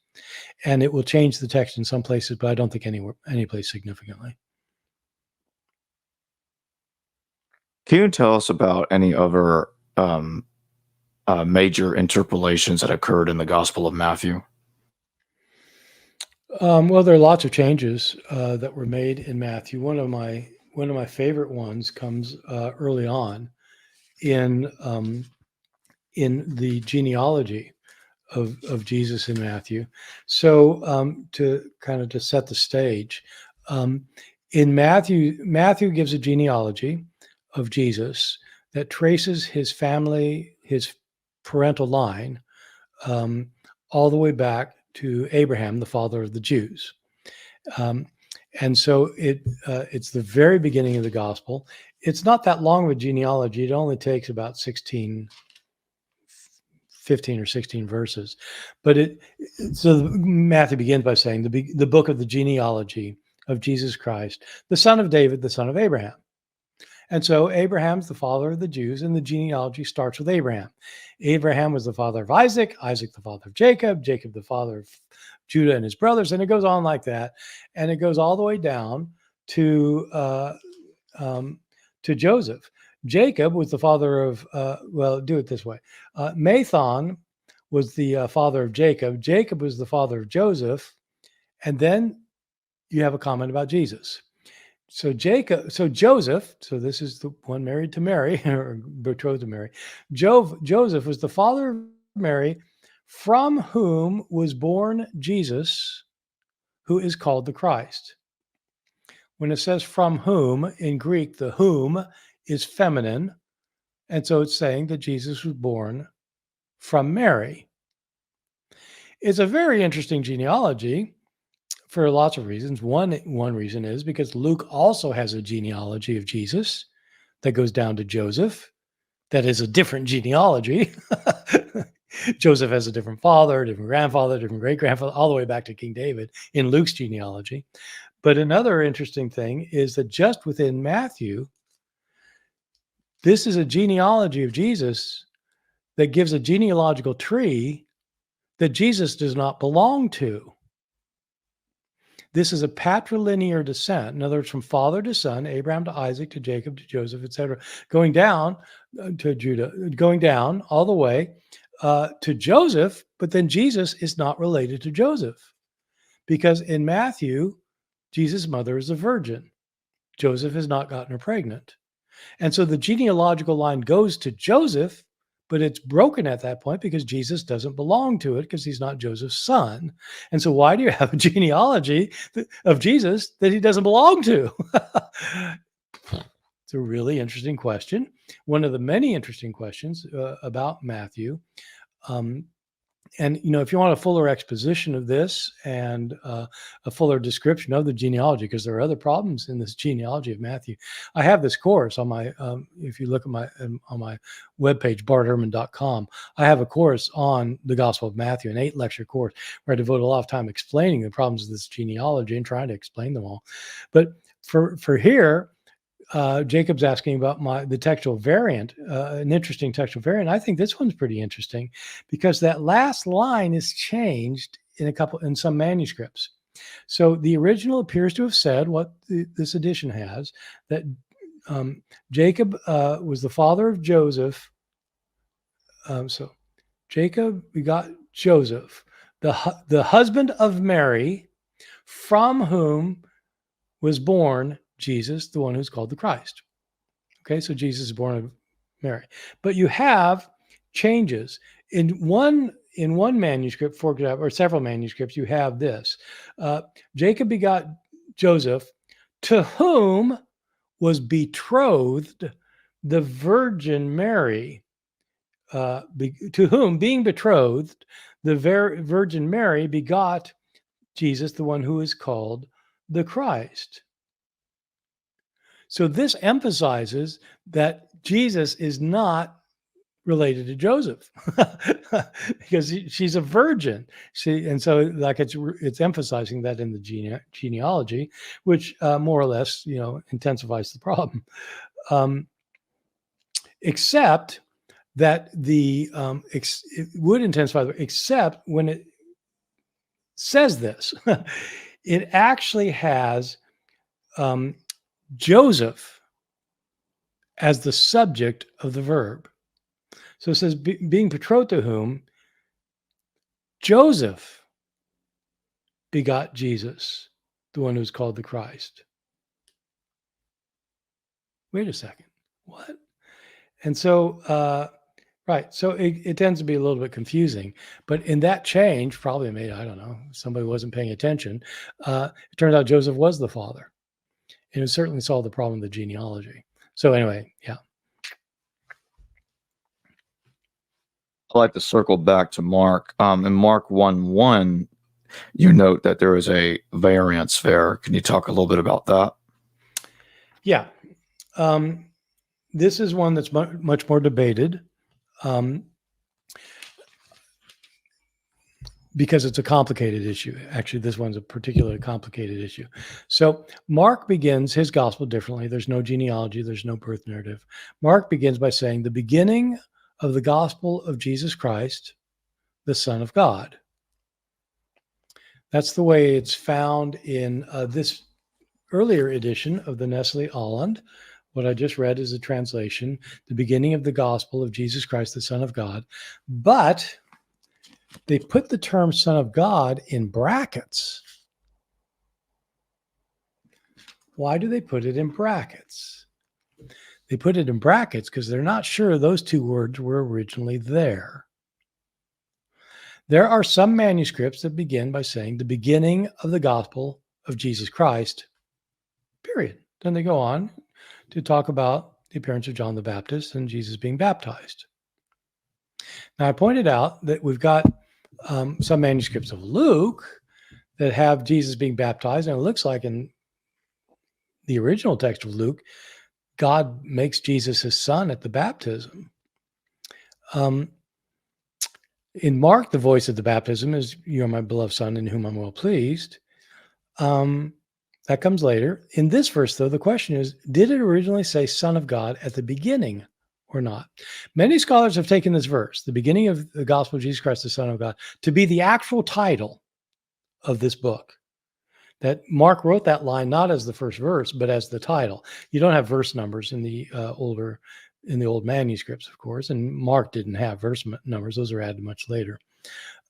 and it will change the text in some places, but I don't think any place significantly. Can you tell us about any other major interpolations that occurred in the Gospel of Matthew? Well, there are lots of changes that were made in Matthew. One of my favorite ones comes early on in the genealogy of Jesus in Matthew. So to set the stage, in Matthew gives a genealogy of Jesus that traces his family, his parental line, all the way back to Abraham, the father of the Jews. And so it's the very beginning of the gospel. It's not that long of a genealogy. It only takes about 15 or 16 verses. But so Matthew begins by saying the book of the genealogy of Jesus Christ, the son of David, the son of Abraham. And so Abraham's the father of the Jews, and the genealogy starts with Abraham. Abraham was the father of Isaac, Isaac the father of Jacob, Jacob the father of Judah and his brothers, and it goes on like that. And it goes all the way down to Joseph. Jacob was the father of, do it this way. Mathan was the father of Jacob. Jacob was the father of Joseph. And then you have a comment about Jesus. So Joseph, so this is the one married to Mary, or betrothed to Mary. Joseph was the father of Mary, from whom was born Jesus, who is called the Christ. When it says from whom, in Greek, the whom is feminine. And so it's saying that Jesus was born from Mary. It's a very interesting genealogy for lots of reasons. One reason is because Luke also has a genealogy of Jesus that goes down to Joseph. That is a different genealogy. Joseph has a different father, different grandfather, different great-grandfather, all the way back to King David in Luke's genealogy. But another interesting thing is that just within Matthew, this is a genealogy of Jesus that gives a genealogical tree that Jesus does not belong to. This is a patrilinear descent. In other words, from father to son, Abraham to Isaac to Jacob to Joseph, etc., going down to Judah, going down all the way to Joseph. But then Jesus is not related to Joseph, because in Matthew, Jesus' mother is a virgin. Joseph has not gotten her pregnant. And so the genealogical line goes to Joseph, but it's broken at that point because Jesus doesn't belong to it because he's not Joseph's son. And so why do you have a genealogy of Jesus that he doesn't belong to? It's a really interesting question. One of the many interesting questions about Matthew. And, if you want a fuller exposition of this and a fuller description of the genealogy, because there are other problems in this genealogy of Matthew, I have this course on my, if you look at on my webpage, bartehrman.com, I have a course on the Gospel of Matthew, an 8-lecture course where I devote a lot of time explaining the problems of this genealogy and trying to explain them all. But for here, Jacob's asking about the textual variant, an interesting textual variant. I think this one's pretty interesting because that last line is changed in some manuscripts. So the original appears to have said what this edition has, that Jacob was the father of Joseph. So Jacob begot Joseph, the husband of Mary, from whom was born Jesus, the one who's called the Christ. Okay, so Jesus is born of Mary. But you have changes. In one manuscript, for example, or several manuscripts, you have this. Jacob begot Joseph, to whom was betrothed the Virgin Mary. To whom, being betrothed, the Virgin Mary begot Jesus, the one who is called the Christ. So this emphasizes that Jesus is not related to Joseph because she's a virgin. So like it's emphasizing that in the genealogy, which more or less, intensifies the problem. Except that it would intensify, except when it says this, it actually has Joseph as the subject of the verb. So it says, being betrothed to whom Joseph begot Jesus, the one who's called the Christ. Wait a second. What? And so, right. So it tends to be a little bit confusing. But in that change, probably made, I don't know, somebody wasn't paying attention. It turned out Joseph was the father. And it certainly solved the problem of the genealogy. So anyway, yeah. I'd like to circle back to Mark. In Mark 1:1, you note that there is a variance there. Can you talk a little bit about that? Yeah. This is one that's much more debated because it's a complicated issue. Actually, this one's a particularly complicated issue. So Mark begins his gospel differently. There's no genealogy. There's no birth narrative. Mark begins by saying the beginning of the gospel of Jesus Christ, the Son of God. That's the way it's found in this earlier edition of the Nestle Aland. What I just read is a translation, the beginning of the gospel of Jesus Christ, the Son of God. But they put the term Son of God in brackets. Why do they put it in brackets? They put it in brackets because they're not sure those two words were originally there. There are some manuscripts that begin by saying the beginning of the gospel of Jesus Christ, period. Then they go on to talk about the appearance of John the Baptist and Jesus being baptized. Now, I pointed out that we've got some manuscripts of Luke that have Jesus being baptized, and it looks like in the original text of Luke, God makes Jesus his son at the baptism. In Mark, the voice of the baptism is, "You are my beloved son in whom I'm well pleased." That comes later. In this verse, though, the question is, did it originally say Son of God at the beginning or not? Many scholars have taken this verse, the beginning of the gospel of Jesus Christ, the Son of God, to be the actual title of this book. That Mark wrote that line not as the first verse, but as the title. You don't have verse numbers in the old manuscripts, of course, and Mark didn't have verse numbers. Those are added much later.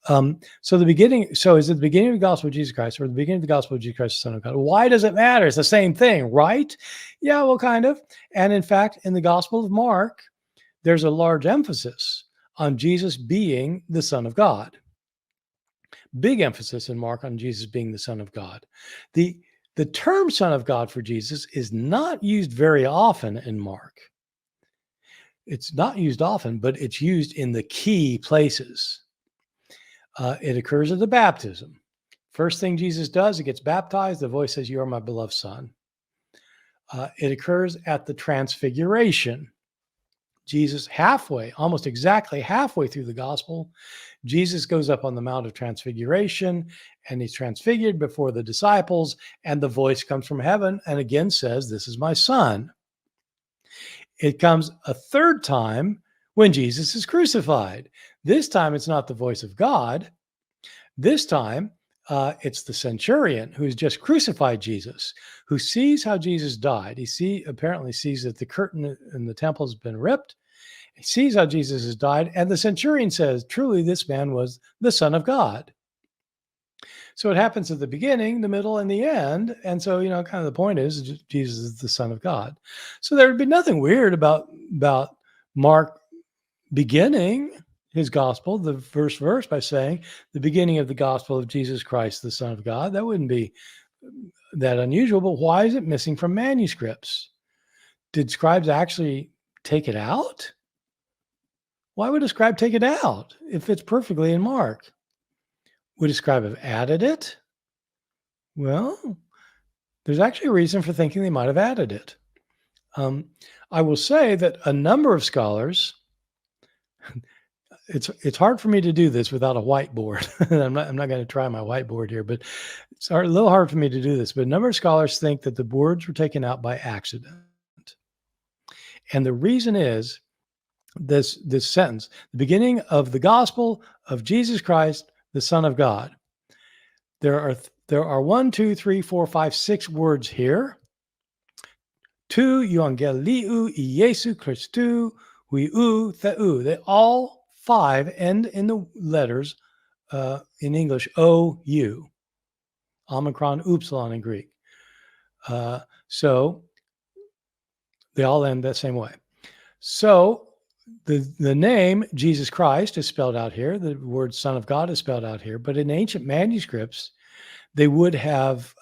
So the beginning, so is it the beginning of the gospel of Jesus Christ or the beginning of the gospel of Jesus Christ, the Son of God? Why does it matter? It's the same thing, right? Yeah, well, kind of. And in fact, in the Gospel of Mark, there's a large emphasis on Jesus being the Son of God. Big emphasis in Mark on Jesus being the Son of God. The term Son of God for Jesus is not used very often in Mark. It's not used often, but it's used in the key places. It occurs at the baptism. First thing Jesus does, he gets baptized. The voice says, "You are my beloved son." It occurs at the transfiguration. Jesus almost exactly halfway through the gospel, Jesus goes up on the Mount of Transfiguration and he's transfigured before the disciples, and the voice comes from heaven and again says, "This is my son." It comes a third time when Jesus is crucified. This time it's not the voice of God. This time it's the centurion who's just crucified Jesus, who sees how Jesus died. He apparently sees that the curtain in the temple has been ripped. He sees how Jesus has died, and the centurion says, "Truly, this man was the Son of God." So it happens at the beginning, the middle, and the end. And so, kind of the point is Jesus is the Son of God. So there would be nothing weird about Mark beginning his gospel, the first verse, by saying the beginning of the gospel of Jesus Christ, the Son of God. That wouldn't be that unusual, but why is it missing from manuscripts? Did scribes actually take it out? Why would a scribe take it out? It fits perfectly in Mark. Would a scribe have added it? Well, there's actually a reason for thinking they might have added it. I will say that a number of scholars, it's hard for me to do this without a whiteboard. I'm not going to try my whiteboard here, but it's a little hard for me to do this. But a number of scholars think that the words were taken out by accident. And the reason is this sentence, the beginning of the gospel of Jesus Christ, the Son of God. There are 1, 2, 3, 4, 5, 6 words here. Tu euangeliu Iesu Christu huiu theu. They all 5 end in the letters in English OU, omicron upsilon in Greek. So they all end that same way. So the name Jesus Christ is spelled out here. The word Son of God is spelled out here. But in ancient manuscripts, they would have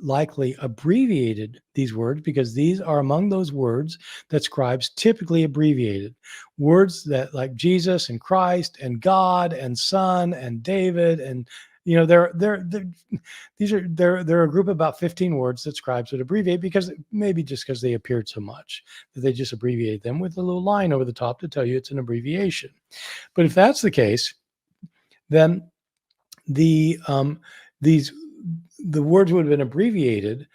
likely abbreviated these words, because these are among those words that scribes typically abbreviated. Words that, like Jesus and Christ and God and Son and David, and they're a group of about 15 words that scribes would abbreviate, because maybe just because they appeared so much that they just abbreviate them with a little line over the top to tell you it's an abbreviation. But if that's the case, then the words would have been abbreviated,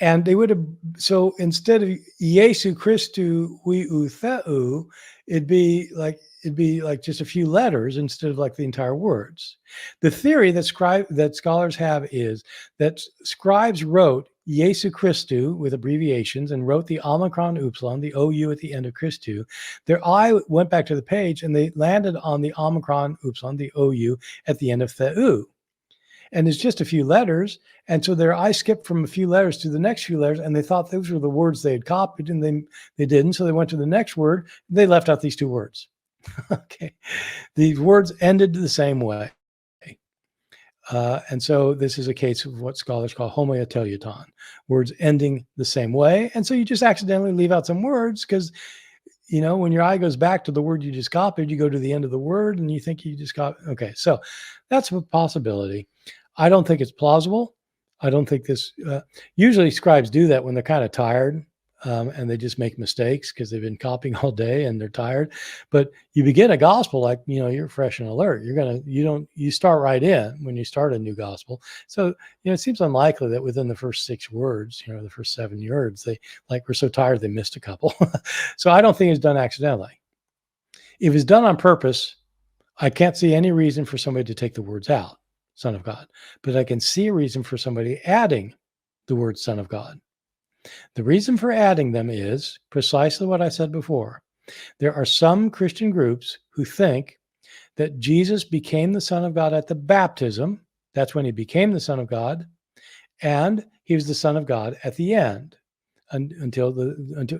and they would have, so instead of Iesu Christu huiu theu, it'd be like just a few letters instead of like the entire words. The theory that scholars have is that scribes wrote Iesu Christu with abbreviations and wrote the omicron upsilon, the OU at the end of Christu. Their eye went back to the page and they landed on the omicron upsilon, the OU at the end of theu. And it's just a few letters. And so their eye skipped from a few letters to the next few letters, and they thought those were the words they had copied, and they didn't. So they went to the next word. They left out these 2 words. Okay. These words ended the same way. And so this is a case of what scholars call homoioteliuton, words ending the same way. And so you just accidentally leave out some words because, when your eye goes back to the word you just copied, you go to the end of the word and you think you just copied. Okay. So that's a possibility. I don't think it's plausible. I don't think this, usually scribes do that when they're kind of tired and they just make mistakes because they've been copying all day and they're tired. But you begin a gospel like, you're fresh and alert. You start right in when you start a new gospel. So, it seems unlikely that within the first 6 words, the first 7 words, they were so tired they missed a couple. So I don't think it's done accidentally. If it's done on purpose, I can't see any reason for somebody to take the words out, Son of God, but I can see a reason for somebody adding the word Son of God. The reason for adding them is precisely what I said before. There are some Christian groups who think that Jesus became the Son of God at the baptism. That's when he became the Son of God. And he was the Son of God at the end until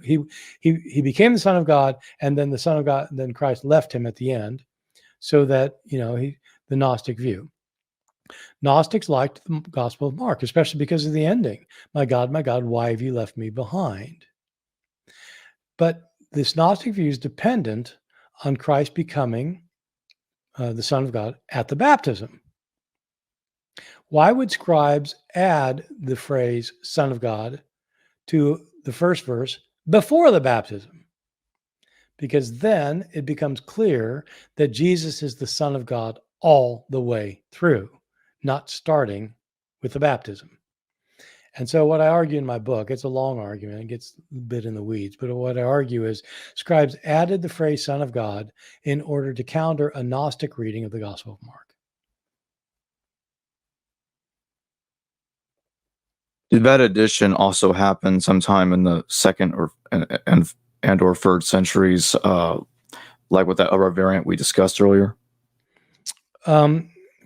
he became the Son of God, and then the Son of God, then Christ left him at the end, so that, the Gnostic view. Gnostics liked the Gospel of Mark, especially because of the ending. My God, why have you left me behind? But this Gnostic view is dependent on Christ becoming the Son of God at the baptism. Why would scribes add the phrase Son of God to the first verse before the baptism? Because then it becomes clear that Jesus is the Son of God all the way through, not starting with the baptism. And so what I argue in my book, it's a long argument, it gets a bit in the weeds, but what I argue is scribes added the phrase Son of God in order to counter a Gnostic reading of the Gospel of Mark. Did that addition also happen sometime in the second or third centuries, like with that other variant we discussed earlier?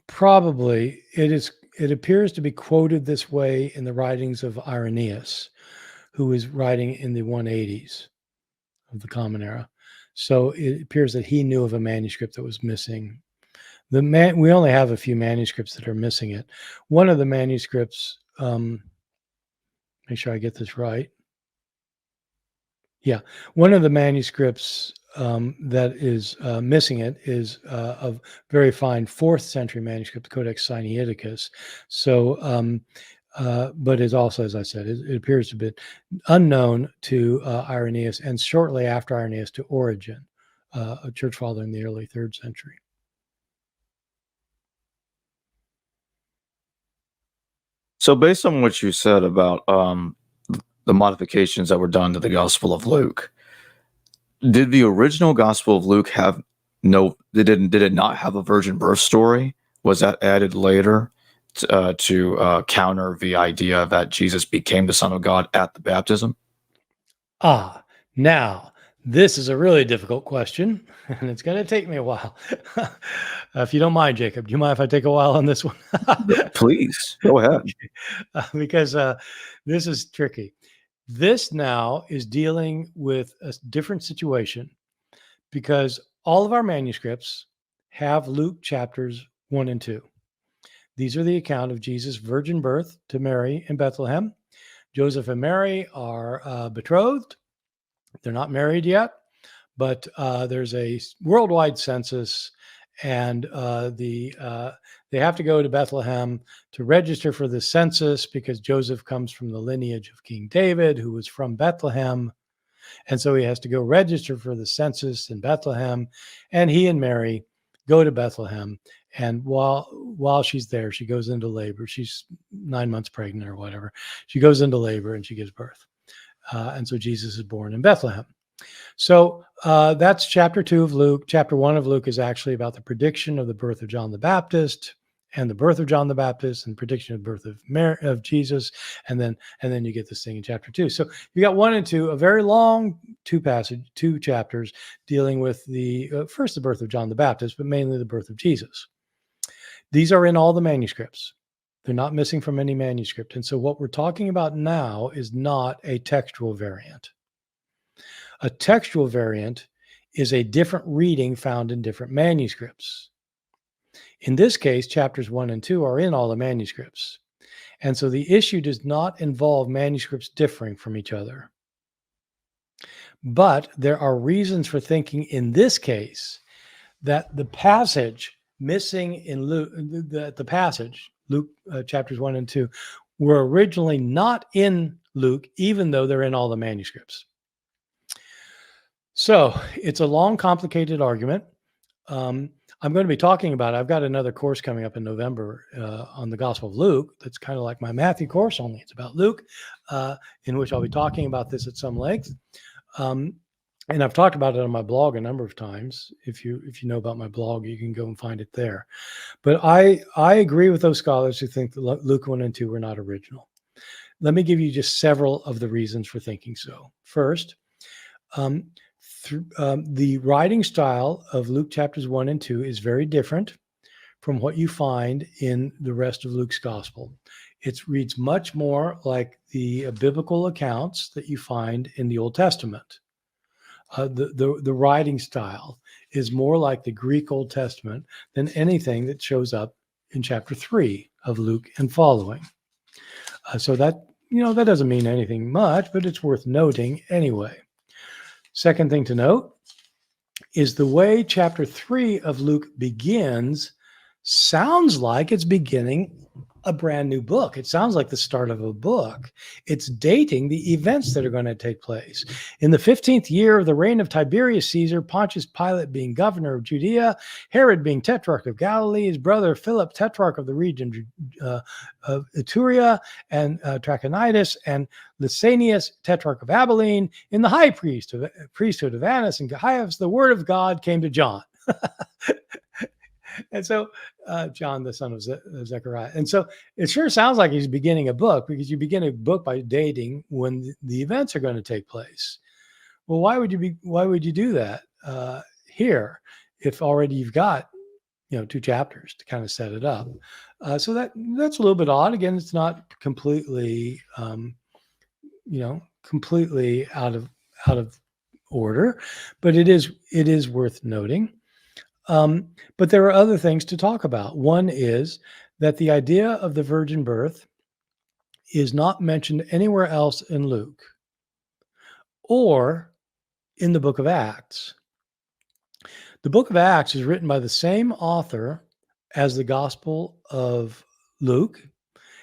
Probably. It appears to be quoted this way in the writings of Irenaeus, who is writing in the 180s of the Common Era. So it appears that he knew of a manuscript that was missing. We only have a few manuscripts that are missing it. One of the manuscripts, make sure I get this right. Yeah, one of the manuscripts that is missing it is a very fine 4th century manuscript, Codex Sinaiticus. So, but is also, as I said, it appears to be unknown to Irenaeus, and shortly after Irenaeus to Origen, a church father in the early 3rd century. So based on what you said about the modifications that were done to the Gospel of Luke, did the original Gospel of Luke did it not have a virgin birth story? Was that added later to counter the idea that Jesus became the Son of God at the baptism? Now this is a really difficult question, and it's going to take me a while. If you don't mind, Jacob, do you mind if I take a while on this one? Please, go ahead. Because this is tricky. This now is dealing with a different situation, because all of our manuscripts have Luke chapters 1 and 2. These are the account of Jesus' virgin birth to Mary in Bethlehem. Joseph and Mary are betrothed. They're not married yet, but there's a worldwide census, and they have to go to Bethlehem to register for the census, because Joseph comes from the lineage of King David, who was from Bethlehem. And so he has to go register for the census in Bethlehem, and he and Mary go to Bethlehem. And while she's there, she goes into labor. She's 9 months pregnant or whatever. She goes into labor and she gives birth. And so Jesus is born in Bethlehem. So that's chapter 2 of Luke. Chapter 1 of Luke is actually about the prediction of the birth of John the Baptist, and the birth of John the Baptist, and prediction of the birth of Jesus, and then you get this thing in chapter 2. So you got 1 and 2, a very long two chapters dealing with the first the birth of John the Baptist, but mainly the birth of Jesus. These are in all the manuscripts. They're not missing from any manuscript. And so what we're talking about now is not a textual variant. A textual variant is a different reading found in different manuscripts. In this case, chapters 1 and 2 are in all the manuscripts. And so the issue does not involve manuscripts differing from each other. But there are reasons for thinking in this case that the passage missing in Luke, Luke chapters 1 and 2, were originally not in Luke, even though they're in all the manuscripts. So it's a long, complicated argument. I'm going to be talking about it. I've got another course coming up in November on the Gospel of Luke. That's kind of like my Matthew course, only it's about Luke, in which I'll be talking about this at some length. And I've talked about it on my blog a number of times. If you know about my blog, you can go and find it there. But I agree with those scholars who think that Luke 1 and 2 were not original. Let me give you just several of the reasons for thinking so. First, The writing style of Luke chapters 1 and 2 is very different from what you find in the rest of Luke's gospel. It reads much more like the biblical accounts that you find in the Old Testament. The writing style is more like the Greek Old Testament than anything that shows up in chapter 3 of Luke and following. So that doesn't mean anything much, but it's worth noting anyway. Second thing to note is the way chapter 3 of Luke begins sounds like it's beginning a brand new book. It sounds like the start of a book. It's dating the events that are going to take place. In the 15th year of the reign of Tiberius Caesar, Pontius Pilate being governor of Judea, Herod being tetrarch of Galilee, his brother Philip tetrarch of the region of Iturea and Trachonitis, and Lysanias tetrarch of Abilene, in the high priesthood of Annas and Caiaphas, the word of God came to John. And so John, the son of Zechariah. And so it sure sounds like he's beginning a book, because you begin a book by dating when the events are going to take place. Well, why would you do that here if already you've got 2 chapters to kind of set it up? So that's a little bit odd. Again, it's not completely completely out of order, but it is worth noting. But there are other things to talk about. One is that the idea of the virgin birth is not mentioned anywhere else in Luke or in the book of Acts. The book of Acts is written by the same author as the Gospel of Luke.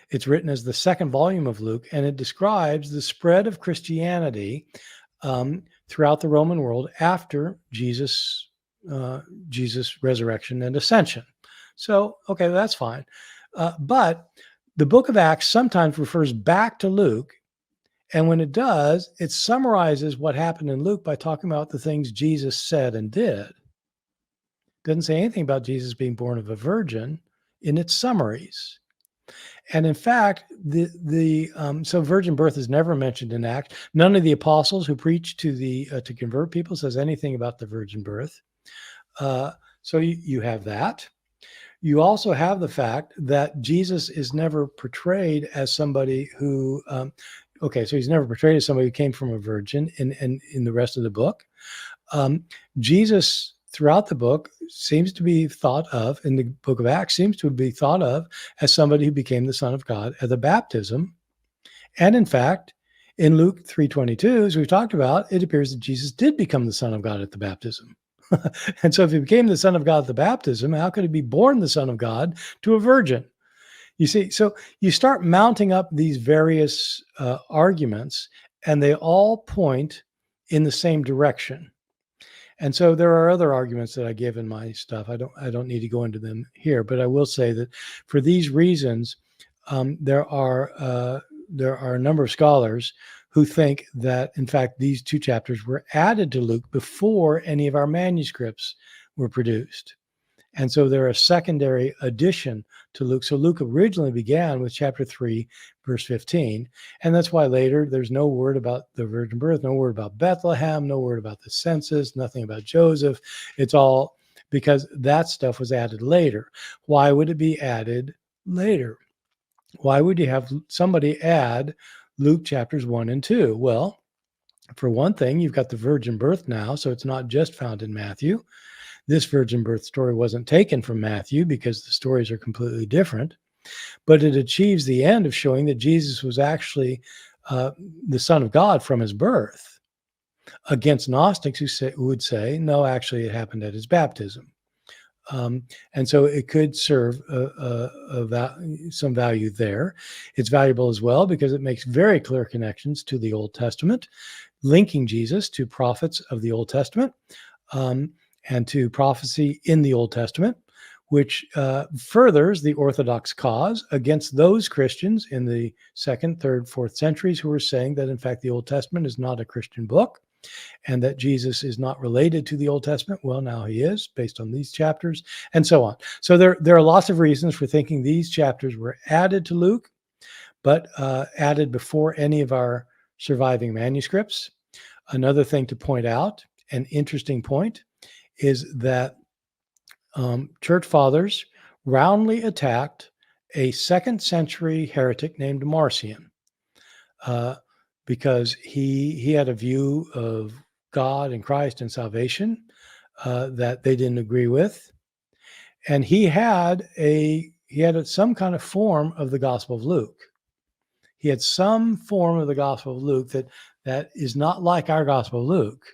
It's written as the second volume of Luke, and it describes the spread of Christianity throughout the Roman world after Jesus' resurrection and ascension. So, okay, that's fine. But the book of Acts sometimes refers back to Luke. And when it does, it summarizes what happened in Luke by talking about the things Jesus said and did. Doesn't say anything about Jesus being born of a virgin in its summaries. And in fact, so virgin birth is never mentioned in Acts. None of the apostles who preached to convert people says anything about the virgin birth. So you have that. You also have the fact that Jesus is never portrayed as somebody who, so he's never portrayed as somebody who came from a virgin in the rest of the book. Jesus, throughout the book, seems to be thought of, in the book of Acts, seems to be thought of as somebody who became the Son of God at the baptism. And in fact, in Luke 3:22, as we've talked about, it appears that Jesus did become the Son of God at the baptism. And so if he became the Son of God at the baptism, how could he be born the Son of God to a virgin? You see, so you start mounting up these various arguments, and they all point in the same direction. And so there are other arguments that I give in my stuff. I don't need to go into them here, but I will say that for these reasons, there are a number of scholars who think that, in fact, these 2 chapters were added to Luke before any of our manuscripts were produced. And so they're a secondary addition to Luke. So Luke originally began with chapter 3, verse 15. And that's why later there's no word about the virgin birth, no word about Bethlehem, no word about the census, nothing about Joseph. It's all because that stuff was added later. Why would it be added later? Why would you have somebody add Luke chapters 1 and 2? Well, for one thing, you've got the virgin birth now, so it's not just found in Matthew. This virgin birth story wasn't taken from Matthew because the stories are completely different, but it achieves the end of showing that Jesus was actually the Son of God from his birth, against Gnostics who would say, no, actually it happened at his baptism. And so it could serve some value there. It's valuable as well because it makes very clear connections to the Old Testament, linking Jesus to prophets of the Old Testament and to prophecy in the Old Testament, which furthers the Orthodox cause against those Christians in the 2nd, 3rd, 4th centuries who were saying that, in fact, the Old Testament is not a Christian book, and that Jesus is not related to the Old Testament. Well, now he is, based on these chapters, and so on. So there are lots of reasons for thinking these chapters were added to Luke, but added before any of our surviving manuscripts. Another thing to point out an interesting point is that church fathers roundly attacked a 2nd century heretic named Marcion because he had a view of God and Christ and salvation that they didn't agree with, and he had some kind of form of the Gospel of Luke. He had some form of the Gospel of Luke that is not like our Gospel of Luke.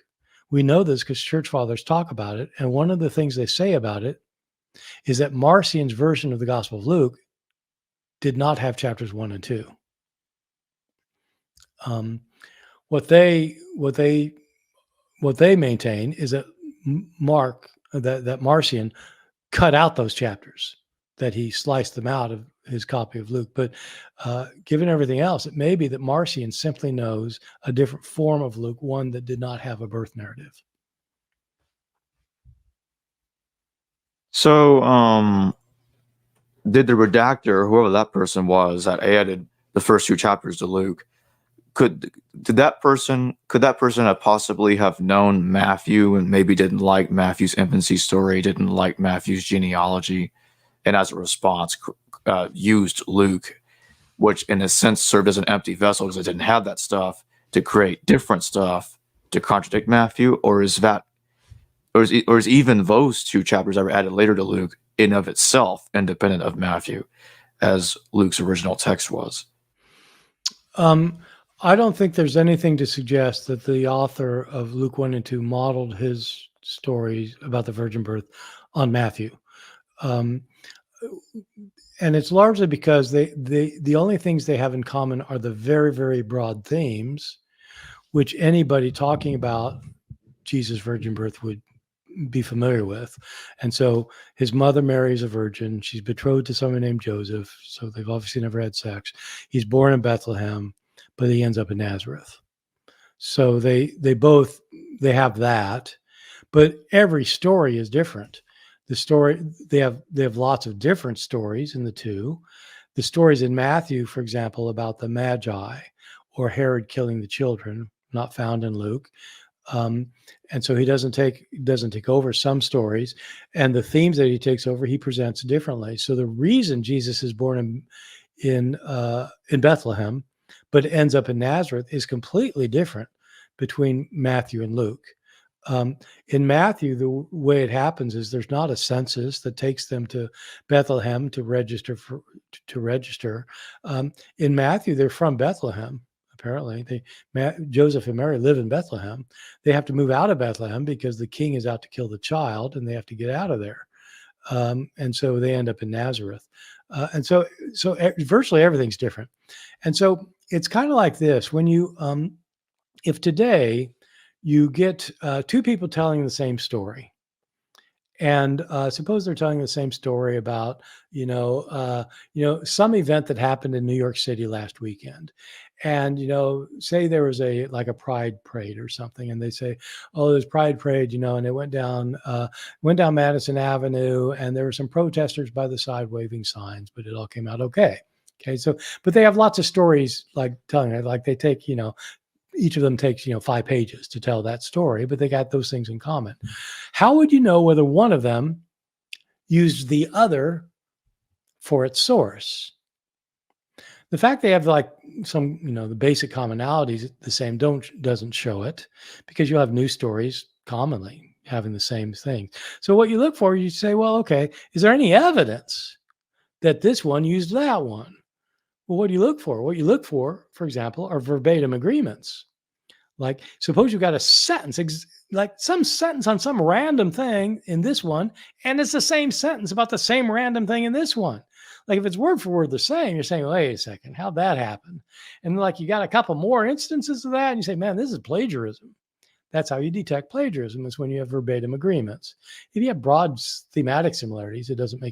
We know this because church fathers talk about it, and one of the things they say about it is that Marcion's version of the Gospel of Luke did not have chapters 1 and 2. What they maintain is that that Marcion cut out those chapters, that he sliced them out of his copy of Luke. But given everything else, it may be that Marcion simply knows a different form of Luke, one that did not have a birth narrative. So, did the redactor, whoever that person was that added the first 2 chapters to Luke, could that person have possibly have known Matthew and maybe didn't like Matthew's infancy story, didn't like Matthew's genealogy, and as a response used Luke, which in a sense served as an empty vessel because it didn't have that stuff, to create different stuff to contradict Matthew? Or is even those 2 chapters that were added later to Luke in of itself independent of Matthew, as Luke's original text was? I don't think there's anything to suggest that the author of Luke 1 and 2 modeled his stories about the virgin birth on Matthew. And it's largely because the only things they have in common are the very, very broad themes, which anybody talking about Jesus' virgin birth would be familiar with. And so his mother Mary is a virgin. She's betrothed to someone named Joseph. So they've obviously never had sex. He's born in Bethlehem, but he ends up in Nazareth. So they have that, but every story is different. They have lots of different stories in the 2. The stories in Matthew, for example, about the Magi or Herod killing the children, not found in Luke. And so he doesn't take over some stories, and the themes that he takes over, he presents differently. So the reason Jesus is born in Bethlehem, but ends up in Nazareth, is completely different between Matthew and Luke. In Matthew, the way it happens is there's not a census that takes them to Bethlehem to register. In Matthew, they're from Bethlehem. Apparently, Joseph and Mary live in Bethlehem. They have to move out of Bethlehem because the king is out to kill the child, and they have to get out of there. And so they end up in Nazareth. And so virtually everything's different. And so it's kind of like this: when you, if today you get 2 people telling the same story, and suppose they're telling the same story about some event that happened in New York City last weekend. And, say there was a pride parade or something, and they say, oh, there's pride parade, and it went down Madison Avenue, and there were some protesters by the side waving signs, but it all came out okay. Okay. So, but they have lots of stories telling it, they take, each of them takes, 5 pages to tell that story, but they got those things in common. How would you know whether one of them used the other for its source? The fact they have some, the basic commonalities the same doesn't show it, because you'll have news stories commonly having the same thing. So what you look for, you say, well, okay, is there any evidence that this one used that one? Well, what do you look for? What you look for example, are verbatim agreements. Suppose you've got a sentence, some sentence on some random thing in this one, and it's the same sentence about the same random thing in this one. If it's word for word the same, you're saying, wait a second, how'd that happen? And you got a couple more instances of that, and you say, man, this is plagiarism. That's how you detect plagiarism, is when you have verbatim agreements. If you have broad thematic similarities, it doesn't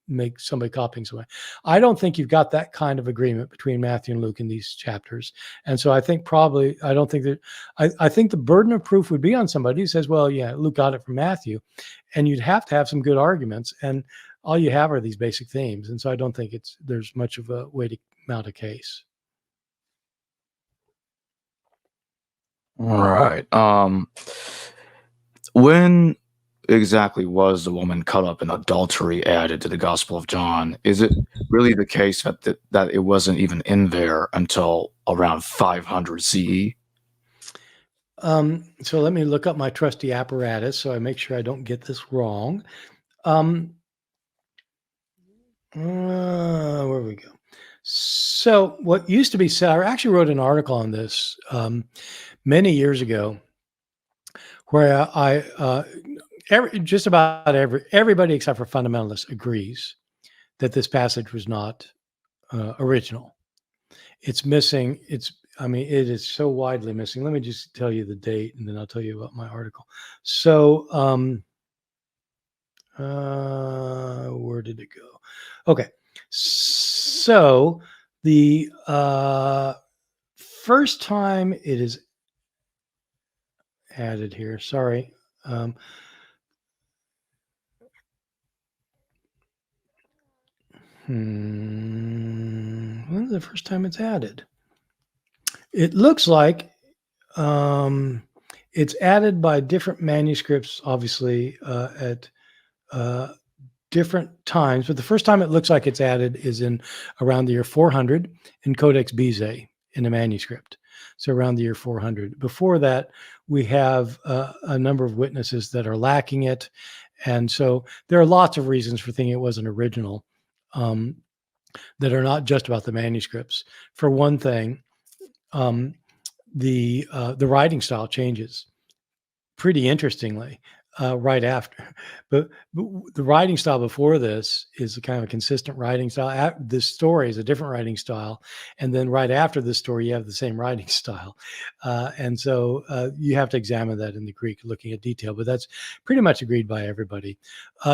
make somebody copying somebody. I don't think you've got that kind of agreement between Matthew and Luke in these chapters. And so I think I think the burden of proof would be on somebody who says, well, yeah, Luke got it from Matthew, and you'd have to have some good arguments, and all you have are these basic themes. And so I don't think there's much of a way to mount a case. All right. When exactly was the woman caught up in adultery added to the Gospel of John? Is it really the case that it wasn't even in there until around 500 CE? So let me look up my trusty apparatus so I make sure I don't get this wrong. Where we go? So what used to be said, I actually wrote an article on this many years ago, where just about everybody except for fundamentalists agrees that this passage was not original. It's missing. It is so widely missing. Let me just tell you the date, and then I'll tell you about my article. So, where did it go? Okay. So the first time it is added here, sorry. When is the first time it's added? It looks like it's added by different manuscripts, obviously, at different times. But the first time it looks like it's added is in around the year 400 in Codex Bezae in a manuscript. So around the year 400. Before that, we have a number of witnesses that are lacking it. And so there are lots of reasons for thinking it wasn't original that are not just about the manuscripts. For one thing, the writing style changes pretty interestingly right after. But the writing style before this is a kind of a consistent writing style. This story is a different writing style. And then right after this story, you have the same writing style. And so you have to examine that in the Greek, looking at detail. But that's pretty much agreed by everybody.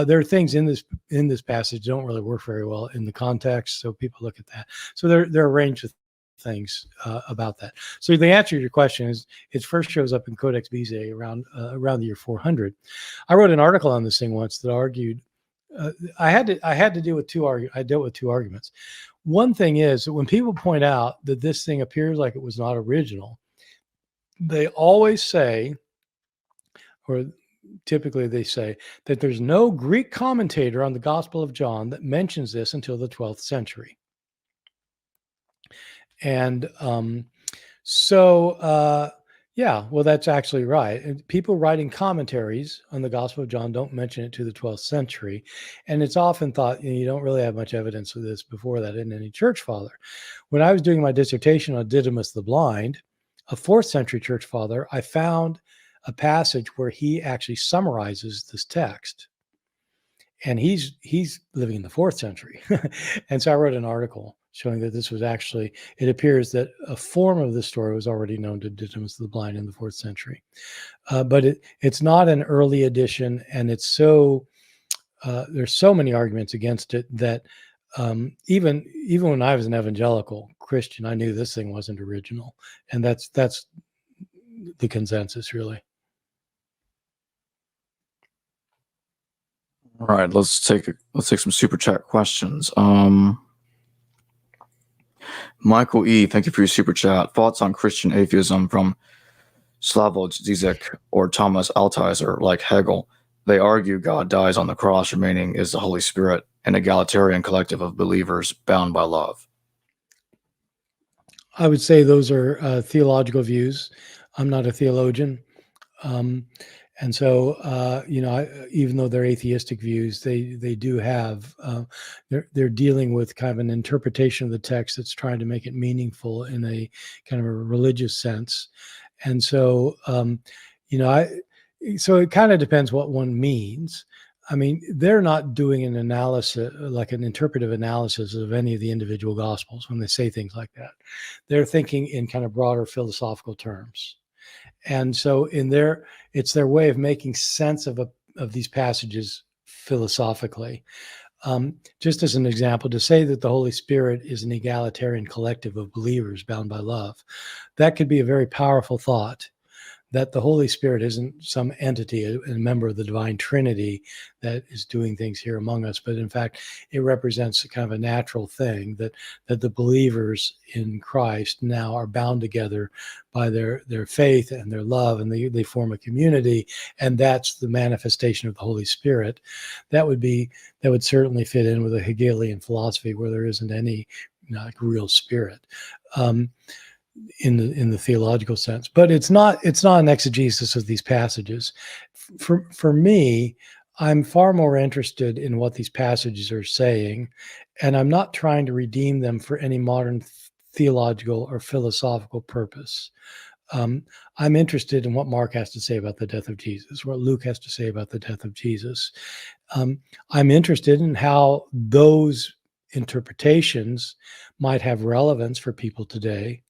There are things in this passage that don't really work very well in the context. So people look at that. So there are a range of things about that. So the answer to your question is it first shows up in Codex Bezae around the year 400. I wrote an article on this thing once that argued I had to deal with I dealt with two arguments. One thing is that when people point out that this thing appears like it was not original, they always say, or typically they say, that there's no Greek commentator on the Gospel of John that mentions this until the 12th century. And yeah, well, that's actually right. And people writing commentaries on the Gospel of John don't mention it to the 12th century. And it's often thought you don't really have much evidence of this before that in any church father. When I was doing my dissertation on Didymus the Blind, a 4th century church father, I found a passage where he actually summarizes this text. And he's living in the 4th century. And so I wrote an article showing that this was actually, it appears that a form of this story was already known to Didymus the Blind in the 4th century. But it's not an early edition, and it's there's so many arguments against it that even when I was an evangelical Christian, I knew this thing wasn't original. And that's the consensus, really. All right, let's take some super chat questions. Michael E, thank you for your super chat. Thoughts on Christian atheism from Slavoj Zizek or Thomas Altizer, like Hegel? They argue God dies on the cross, remaining is the Holy Spirit, an egalitarian collective of believers bound by love. I would say those are theological views. I'm not a theologian. And so, even though they're atheistic views, they do have, they're dealing with kind of an interpretation of the text that's trying to make it meaningful in a kind of a religious sense. And so, so it kind of depends what one means. I mean, they're not doing an analysis, like an interpretive analysis of any of the individual gospels when they say things like that. They're thinking in kind of broader philosophical terms. And so it's their way of making sense of these passages philosophically. Just as an example, to say that the Holy Spirit is an egalitarian collective of believers bound by love, that could be a very powerful thought. that the Holy Spirit isn't some entity, a member of the divine Trinity that is doing things here among us, but in fact, it represents a kind of a natural thing that the believers in Christ now are bound together by their faith and their love, and they form a community, and that's the manifestation of the Holy Spirit. That would certainly fit in with a Hegelian philosophy where there isn't any like real spirit. In the theological sense, but it's not an exegesis of these passages. For me, I'm far more interested in what these passages are saying, and I'm not trying to redeem them for any modern theological or philosophical purpose. I'm interested in what Mark has to say about the death of Jesus, what Luke has to say about the death of Jesus. I'm interested in how those interpretations might have relevance for people today.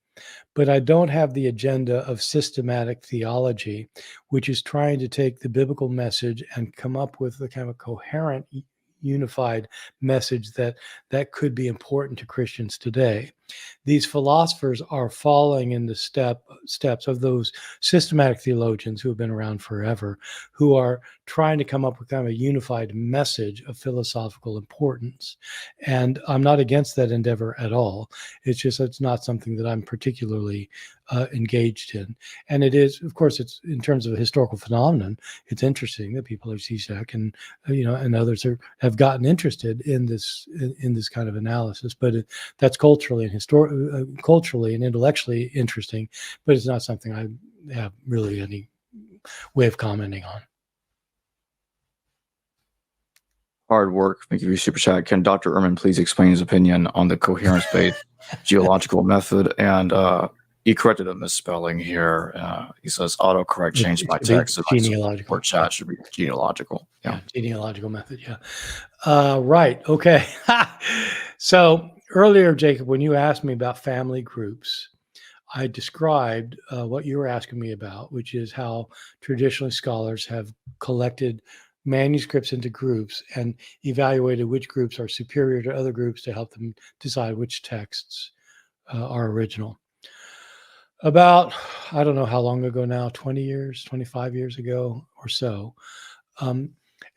But I don't have the agenda of systematic theology, which is trying to take the biblical message and come up with a kind of a coherent, unified message that could be important to Christians today. These philosophers are following in the steps of those systematic theologians who have been around forever, who are trying to come up with kind of a unified message of philosophical importance. And I'm not against that endeavor at all. It's not something that I'm particularly engaged in. And it is, of course, it's in terms of a historical phenomenon, it's interesting that people like Zizek and and others have gotten interested in this kind of analysis. But that's culturally and intellectually interesting, but it's not something I have really any way of commenting on. Hard work. Thank you for your super chat. Can Dr. Ehrman please explain his opinion on the coherence-based geological method? And he corrected a misspelling here. He says autocorrect changed my text. So genealogical. Chat should be genealogical. Yeah, genealogical method. Yeah. Right. Okay. So earlier, Jacob, when you asked me about family groups, I described what you were asking me about, which is how traditionally scholars have collected manuscripts into groups and evaluated which groups are superior to other groups to help them decide which texts are original. About, I don't know how long ago now, 20 years, 25 years ago or so,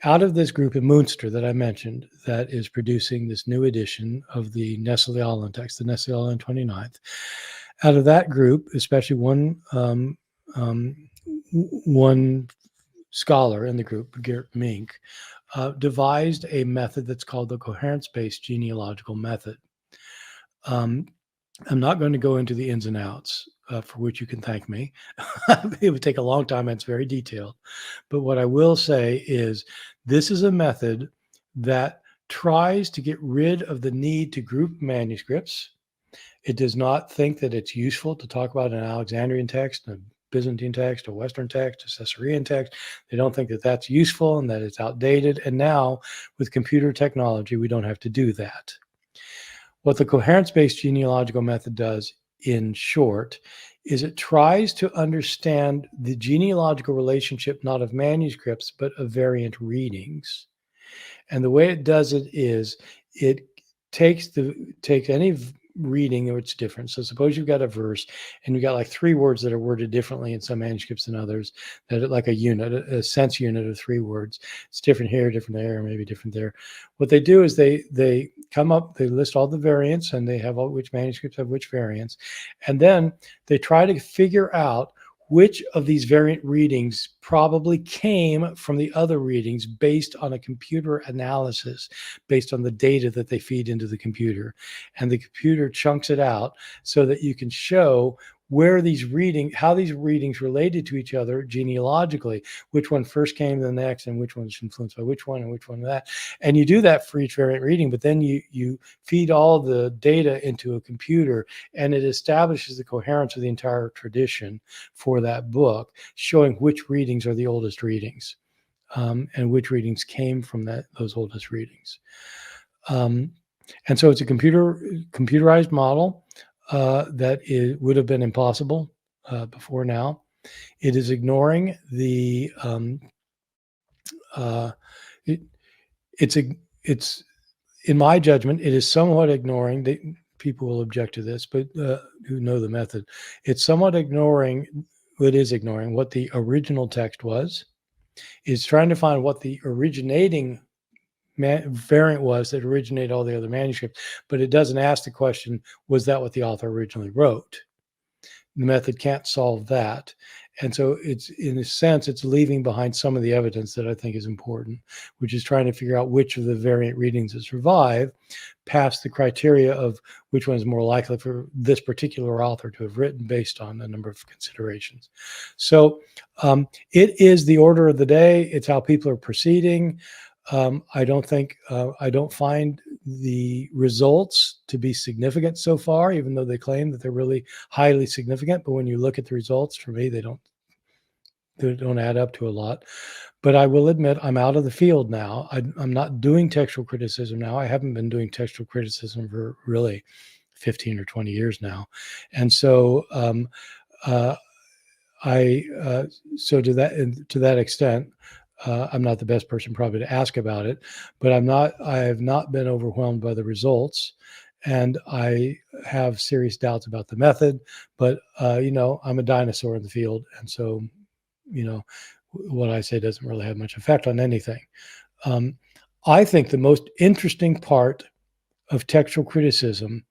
out of this group in Munster that I mentioned that is producing this new edition of the Nestle-Aland text, the Nestle-Aland 29th, out of that group, especially one scholar in the group, Gert Mink, devised a method that's called the coherence-based genealogical method. I'm not going to go into the ins and outs, for which you can thank me. It would take a long time and it's very detailed. But what I will say is this is a method that tries to get rid of the need to group manuscripts. It does not think that it's useful to talk about an Alexandrian text, a Byzantine text, a Western text, a Caesarean text. They don't think that that's useful and that it's outdated. And now with computer technology, we don't have to do that. What the coherence-based genealogical method does, in short, is it tries to understand the genealogical relationship not of manuscripts, but of variant readings. And the way it does it is it takes any reading which is different. So suppose you've got a verse and you've got like 3 words that are worded differently in some manuscripts than others, that are like a unit, a sense unit of 3 words. It's different here, different there, maybe different there. What they do is they come up, they list all the variants and they have all which manuscripts have which variants. And then they try to figure out which of these variant readings probably came from the other readings based on a computer analysis, based on the data that they feed into the computer. And the computer chunks it out so that you can show where how these readings related to each other genealogically, which one first came to the next and which one's influenced by which one and which one that. And you do that for each variant reading, but then you feed all the data into a computer and it establishes the coherence of the entire tradition for that book, showing which readings are the oldest readings and which readings came from those oldest readings. And so it's a computerized model that would have been impossible before now. It is ignoring the it's in my judgment, it is somewhat ignoring people will object to this, but who know the method, it's somewhat ignoring is ignoring what the original text was. It's trying to find what the originating variant was that originated all the other manuscripts, but it doesn't ask the question, was that what the author originally wrote? The method can't solve that. And so it's, in a sense, it's leaving behind some of the evidence that I think is important, which is trying to figure out which of the variant readings that survive pass the criteria of which one is more likely for this particular author to have written based on a number of considerations. So it is the order of the day. It's how people are proceeding. I don't find the results to be significant so far, even though they claim that they're really highly significant. But when you look at the results, for me, they don't add up to a lot. But I will admit I'm out of the field now. I'm not doing textual criticism now. I haven't been doing textual criticism for really 15 or 20 years now. And so so to that extent, I'm not the best person probably to ask about it, but I have not been overwhelmed by the results, and I have serious doubts about the method, but I'm a dinosaur in the field. And so, what I say doesn't really have much effect on anything. I think the most interesting part of textual criticism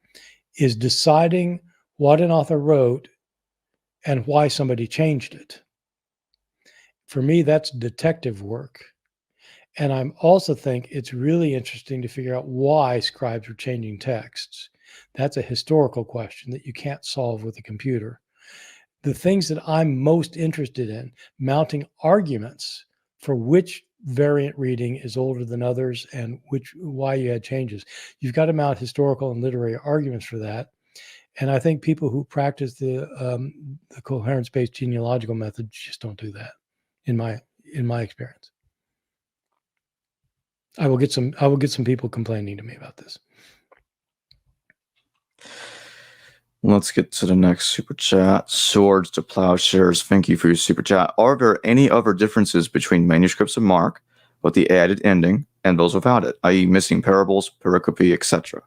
is deciding what an author wrote and why somebody changed it. For me, that's detective work. And I also think it's really interesting to figure out why scribes were changing texts. That's a historical question that you can't solve with a computer. The things that I'm most interested in, mounting arguments for which variant reading is older than others and why you had changes. You've got to mount historical and literary arguments for that. And I think people who practice the coherence-based genealogical method just don't do that, in my experience. I will get some people complaining to me about this. Let's get to the next super chat. Swords to Plowshares. Thank you for your super chat. Are there any other differences between manuscripts of Mark with the added ending and those without it, i.e. missing parables, pericope, etc.?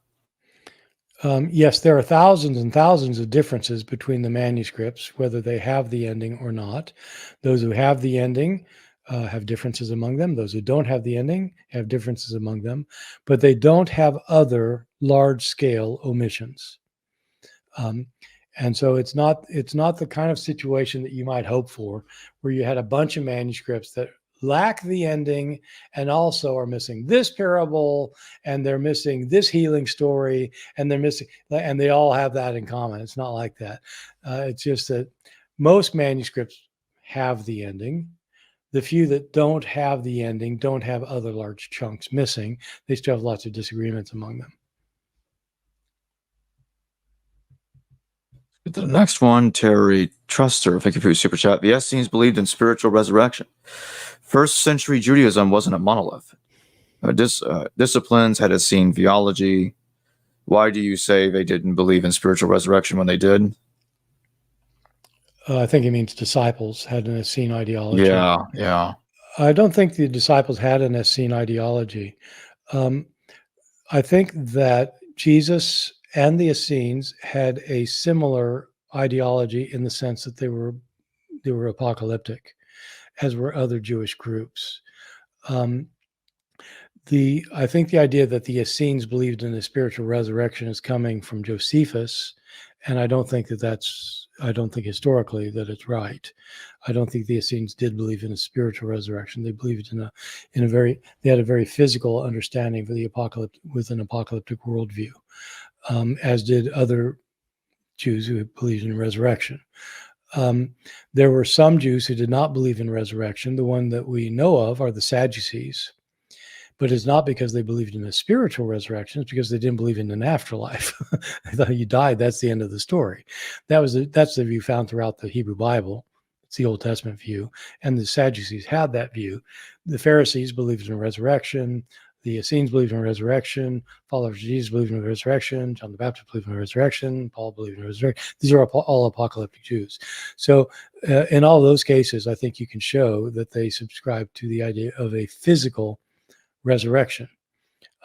Yes, there are thousands and thousands of differences between the manuscripts, whether they have the ending or not. Those who have the ending have differences among them. Those who don't have the ending have differences among them, but they don't have other large-scale omissions. And so it's not the kind of situation that you might hope for, where you had a bunch of manuscripts that lack the ending and also are missing this parable, and they're missing this healing story, and they all have that in common. It's not like that. It's just that most manuscripts have the ending. The few that don't have the ending don't have other large chunks missing. They still have lots of disagreements among them. The next one, Terry Truster. Thank you for your super chat. The Essenes believed in spiritual resurrection. First century Judaism wasn't a monolith. Disciplines had Essene theology. Why do you say they didn't believe in spiritual resurrection when they did? I think it means disciples had an Essene ideology. Yeah. I don't think the disciples had an Essene ideology. I think that Jesus and the Essenes had a similar ideology in the sense that they were apocalyptic, as were other Jewish groups. I think the idea that the Essenes believed in a spiritual resurrection is coming from Josephus, and I don't think historically that it's right. I don't think the Essenes did believe in a spiritual resurrection. They believed they had a very physical understanding of the apocalypse with an apocalyptic worldview, as did other Jews who believed in resurrection. There were some Jews who did not believe in resurrection. The one that we know of are the Sadducees. But it's not because they believed in a spiritual resurrection. It's because they didn't believe in an afterlife. They thought you died, that's the end of the story. That's the view found throughout the Hebrew Bible. It's the Old Testament view. And the Sadducees had that view. The Pharisees believed in resurrection. The Essenes believed in resurrection. Followers of Jesus believed in resurrection. John the Baptist believed in resurrection. Paul believed in resurrection. These are all apocalyptic Jews. So in all those cases, I think you can show that they subscribe to the idea of a physical resurrection.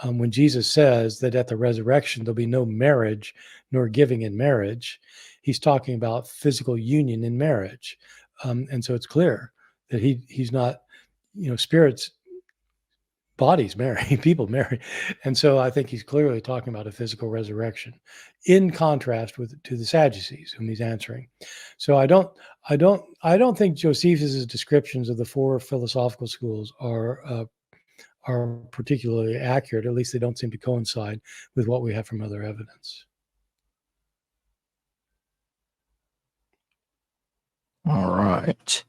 When Jesus says that at the resurrection there'll be no marriage nor giving in marriage, he's talking about physical union in marriage. And so it's clear that he's not, spirits, bodies marry, people marry. And so I think he's clearly talking about a physical resurrection in contrast to the Sadducees whom he's answering. So I don't think Josephus's descriptions of the four philosophical schools are particularly accurate. At least they don't seem to coincide with what we have from other evidence. All right.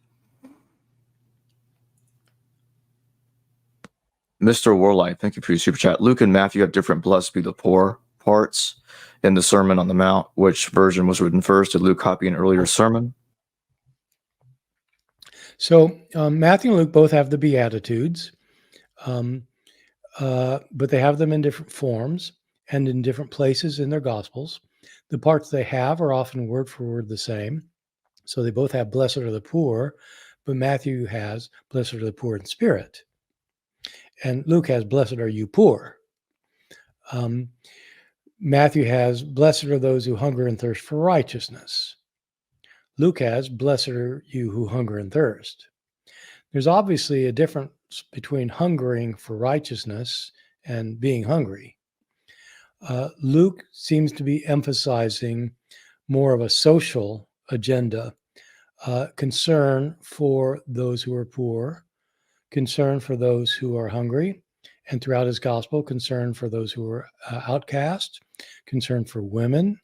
Mr. Warlight, thank you for your super chat. Luke and Matthew have different blessed be the poor parts in the Sermon on the Mount. Which version was written first? Did Luke copy an earlier sermon? So Matthew and Luke both have the Beatitudes, but they have them in different forms and in different places in their Gospels. The parts they have are often word for word the same. So they both have blessed are the poor, but Matthew has blessed are the poor in spirit. And Luke has blessed are you poor. Matthew has blessed are those who hunger and thirst for righteousness. Luke has blessed are you who hunger and thirst. There's obviously a difference between hungering for righteousness and being hungry. Luke seems to be emphasizing more of a social agenda, concern for those who are poor, concern for those who are hungry, and throughout his gospel, concern for those who are outcast, concern for women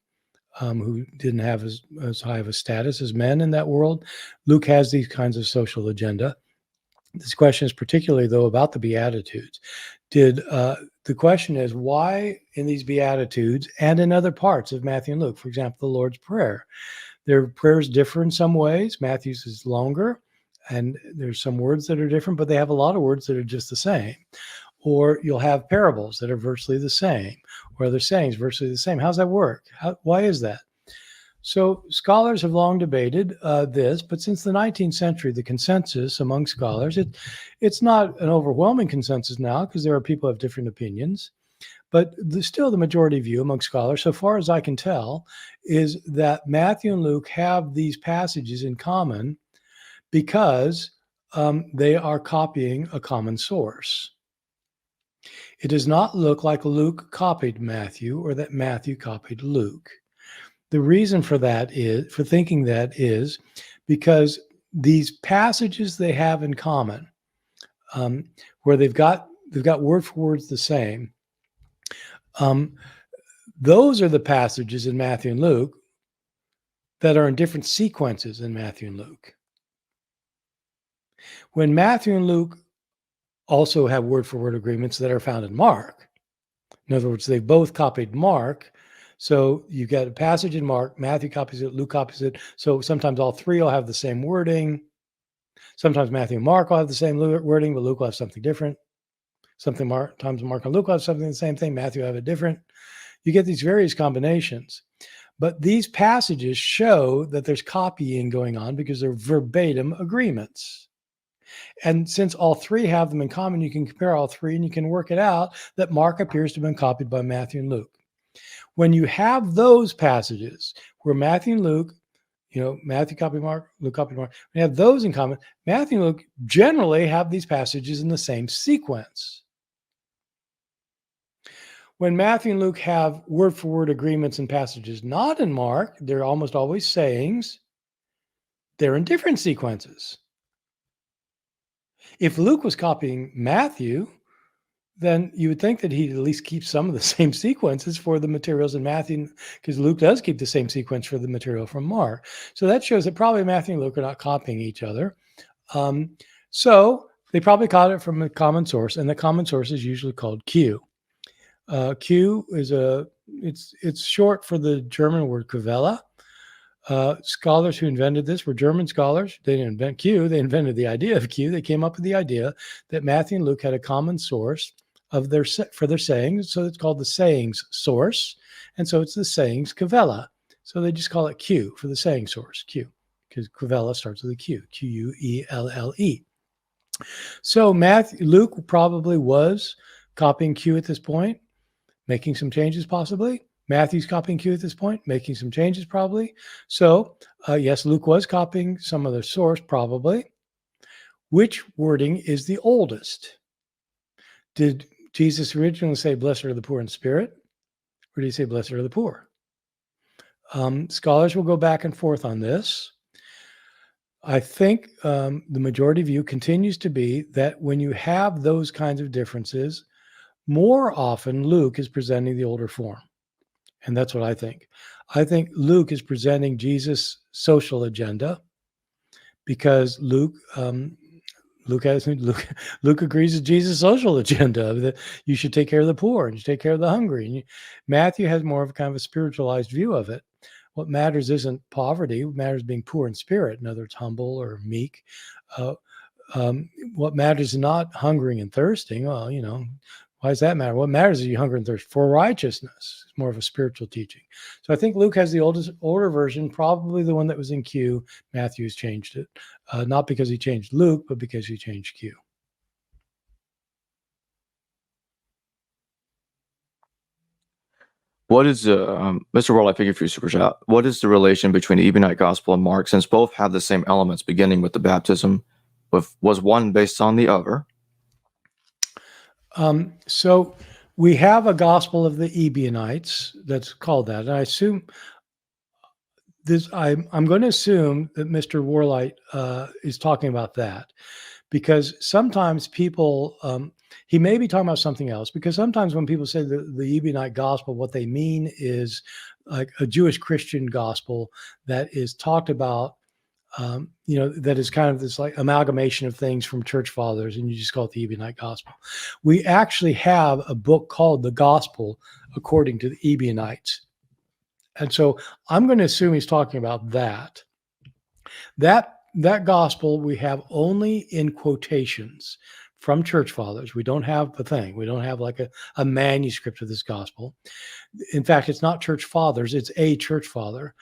who didn't have as high of a status as men in that world. Luke has these kinds of social agenda. This question is particularly, though, about the Beatitudes. The question is, why in these Beatitudes and in other parts of Matthew and Luke, for example, the Lord's Prayer, their prayers differ in some ways. Matthew's is longer, and there's some words that are different, but they have a lot of words that are just the same. Or you'll have parables that are virtually the same, or other sayings virtually the same. How's that work? Why is that? So scholars have long debated this, but since the 19th century, the consensus among scholars, it's not an overwhelming consensus now because there are people who have different opinions, but still the majority view among scholars, so far as I can tell, is that Matthew and Luke have these passages in common because they are copying a common source. It does not look like Luke copied Matthew or that Matthew copied Luke. The reason for thinking that is because these passages they have in common, where they've got word for words the same, those are the passages in Matthew and Luke that are in different sequences in Matthew and Luke. When Matthew and Luke also have word for word agreements that are found in Mark, in other words, they both copied Mark. So you get a passage in Mark, Matthew copies it, Luke copies it. So sometimes all three will have the same wording. Sometimes Matthew and Mark will have the same wording, but Luke will have something different. Sometimes Mark and Luke will have something the same thing, Matthew will have it different. You get these various combinations. But these passages show that there's copying going on because they're verbatim agreements. And since all three have them in common, you can compare all three and you can work it out that Mark appears to have been copied by Matthew and Luke. When you have those passages where Matthew and Luke, Matthew copied Mark, Luke copied Mark, when you have those in common, Matthew and Luke generally have these passages in the same sequence. When Matthew and Luke have word-for-word agreements in passages not in Mark, they're almost always sayings, they're in different sequences. If Luke was copying Matthew, then you would think that he'd at least keep some of the same sequences for the materials in Matthew, because Luke does keep the same sequence for the material from Mark. So that shows that probably Matthew and Luke are not copying each other. So they probably caught it from a common source, and the common source is usually called Q. Q is it's short for the German word Quelle. Scholars who invented this were German scholars. They didn't invent Q. They invented the idea of Q. They came up with the idea that Matthew and Luke had a common source for their sayings. So it's called the sayings source. And so it's the sayings Quelle. So they just call it Q for the saying source, Q, because Quelle starts with a Q, Quelle. So Luke probably was copying Q at this point, making some changes possibly. Matthew's copying Q at this point, making some changes probably. So yes, Luke was copying some of the source probably. Which wording is the oldest? Did Jesus originally say, blessed are the poor in spirit? Or did he say, blessed are the poor? Scholars will go back and forth on this. I think the majority view continues to be that when you have those kinds of differences, more often Luke is presenting the older form. And that's what I think. I think Luke is presenting Jesus' social agenda because Luke agrees with Jesus' social agenda that you should take care of the poor and you should take care of the hungry. And Matthew has more of a kind of a spiritualized view of it. What matters isn't poverty. What matters is being poor in spirit. In other words, humble or meek. What matters is not hungering and thirsting. Well, why does that matter? What matters is you hunger and thirst for righteousness. It's more of a spiritual teaching. So I think Luke has the older version, probably the one that was in Q. Matthew's changed it, not because he changed Luke, but because he changed Q. What is, Mr. World, I figured for you, super chat. What is the relation between the Ebionite Gospel and Mark, since both have the same elements beginning with the baptism? Was one based on the other? So we have a Gospel of the Ebionites that's called that. And I assume this, I'm going to assume that Mr. Warlight is talking about that, because sometimes people, he may be talking about something else, because sometimes when people say the Ebionite gospel, what they mean is like a Jewish Christian gospel that is talked about, that is kind of this like amalgamation of things from church fathers, and you just call it the Ebionite gospel. We actually have a book called The Gospel According to the Ebionites. And so I'm going to assume he's talking about that. That gospel we have only in quotations from church fathers. We don't have a thing. We don't have like a manuscript of this gospel. In fact, it's not church fathers. It's a church father.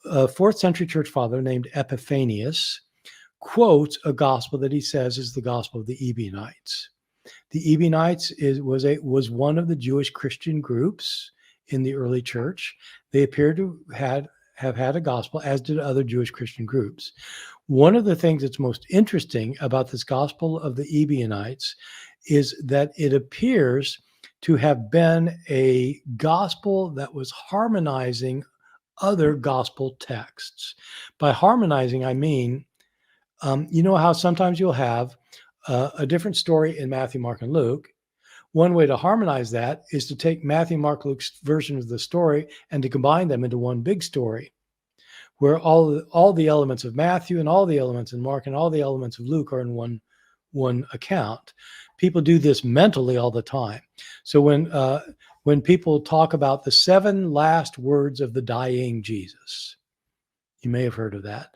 A fourth century church father named Epiphanius quotes a gospel that he says is the gospel of the Ebionites. The Ebionites was one of the Jewish Christian groups in the early church. They appear to have had a gospel, as did other Jewish Christian groups. One of the things that's most interesting about this gospel of the Ebionites is that it appears to have been a gospel that was harmonizing other gospel texts. By harmonizing, I mean, how sometimes you'll have a different story in Matthew, Mark, and Luke. One way to harmonize that is to take Matthew, Mark, Luke's version of the story and to combine them into one big story, where all the elements of Matthew and all the elements in Mark and all the elements of Luke are in one account. People do this mentally all the time. So when people talk about the 7 last words of the dying Jesus, you may have heard of that.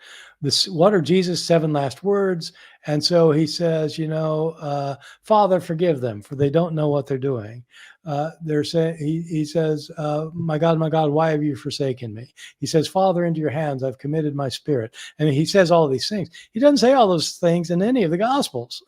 What are Jesus' 7 last words? And so he says, Father, forgive them, for they don't know what they're doing. They're saying, he says, my God, why have you forsaken me? He says, Father, into your hands I've committed my spirit. And he says all these things. He doesn't say all those things in any of the Gospels.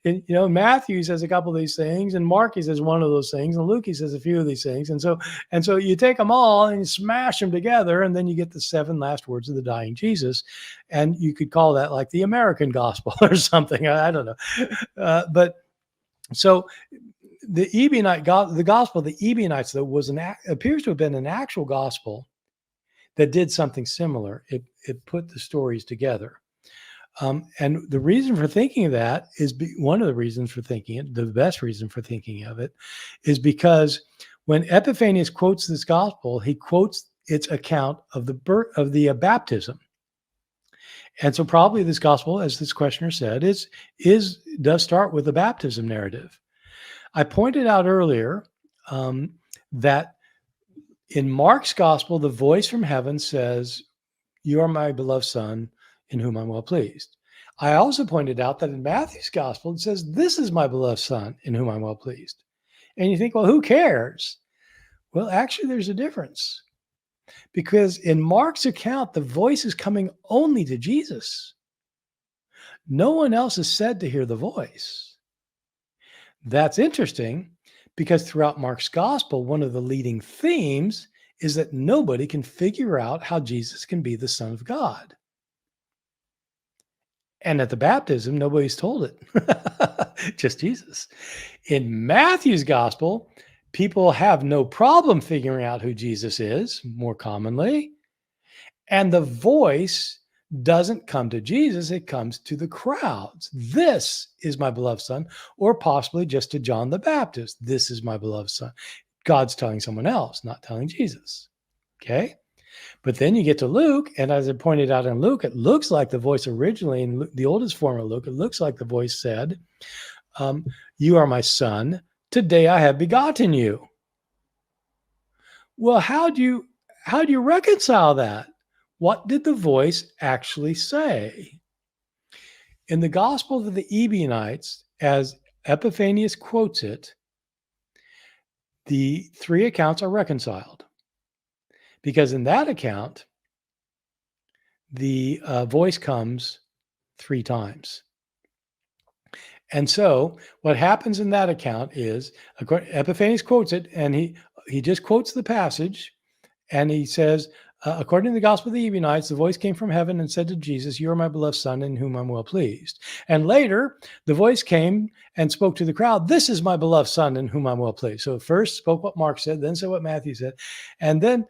In Matthew, he says a couple of these things, and Mark, he says one of those things, and Luke, he says a few of these things. And so you take them all and you smash them together, and then you get the 7 last words of the dying Jesus. And you could call that like the American gospel or something. I don't know. But so the the gospel of the Ebionites, though, appears to have been an actual gospel that did something similar. It put the stories together. And the reason for thinking of that is one of the reasons for thinking it, the best reason for thinking of it, is because when Epiphanius quotes this gospel, he quotes its account of the baptism. And so probably this gospel, as this questioner said, does start with the baptism narrative. I pointed out earlier that in Mark's gospel, the voice from heaven says, "You are my beloved son, in whom I'm well pleased." I also pointed out that in Matthew's gospel, it says, "This is my beloved son, in whom I'm well pleased." And you think, well, who cares? Well, actually, there's a difference. Because in Mark's account, the voice is coming only to Jesus. No one else is said to hear the voice. That's interesting Because throughout Mark's gospel, one of the leading themes is that nobody can figure out how Jesus can be the Son of God. And at the baptism, nobody's told it, just Jesus. In Matthew's gospel, people have no problem figuring out who Jesus is, more commonly. And the voice doesn't come to Jesus, it comes to the crowds. This is my beloved son, or possibly just to John the Baptist. This is my beloved son. God's telling someone else, not telling Jesus. Okay. But then you get to Luke, and as I pointed out in Luke, it looks like the voice originally in the oldest form of Luke, it looks like the voice said, you are my son, today I have begotten you. Well, how do you reconcile that? What did the voice actually say? In the Gospel of the Ebionites, as Epiphanius quotes it, the three accounts are reconciled. Because in that account, the voice comes 3 times. And so what happens in that account is, Epiphanius quotes it, and he just quotes the passage, and he says, according to the Gospel of the Ebionites, the voice came from heaven and said to Jesus, you are my beloved son in whom I'm well pleased. And later, the voice came and spoke to the crowd, this is my beloved son in whom I'm well pleased. So first spoke what Mark said, then said what Matthew said. And then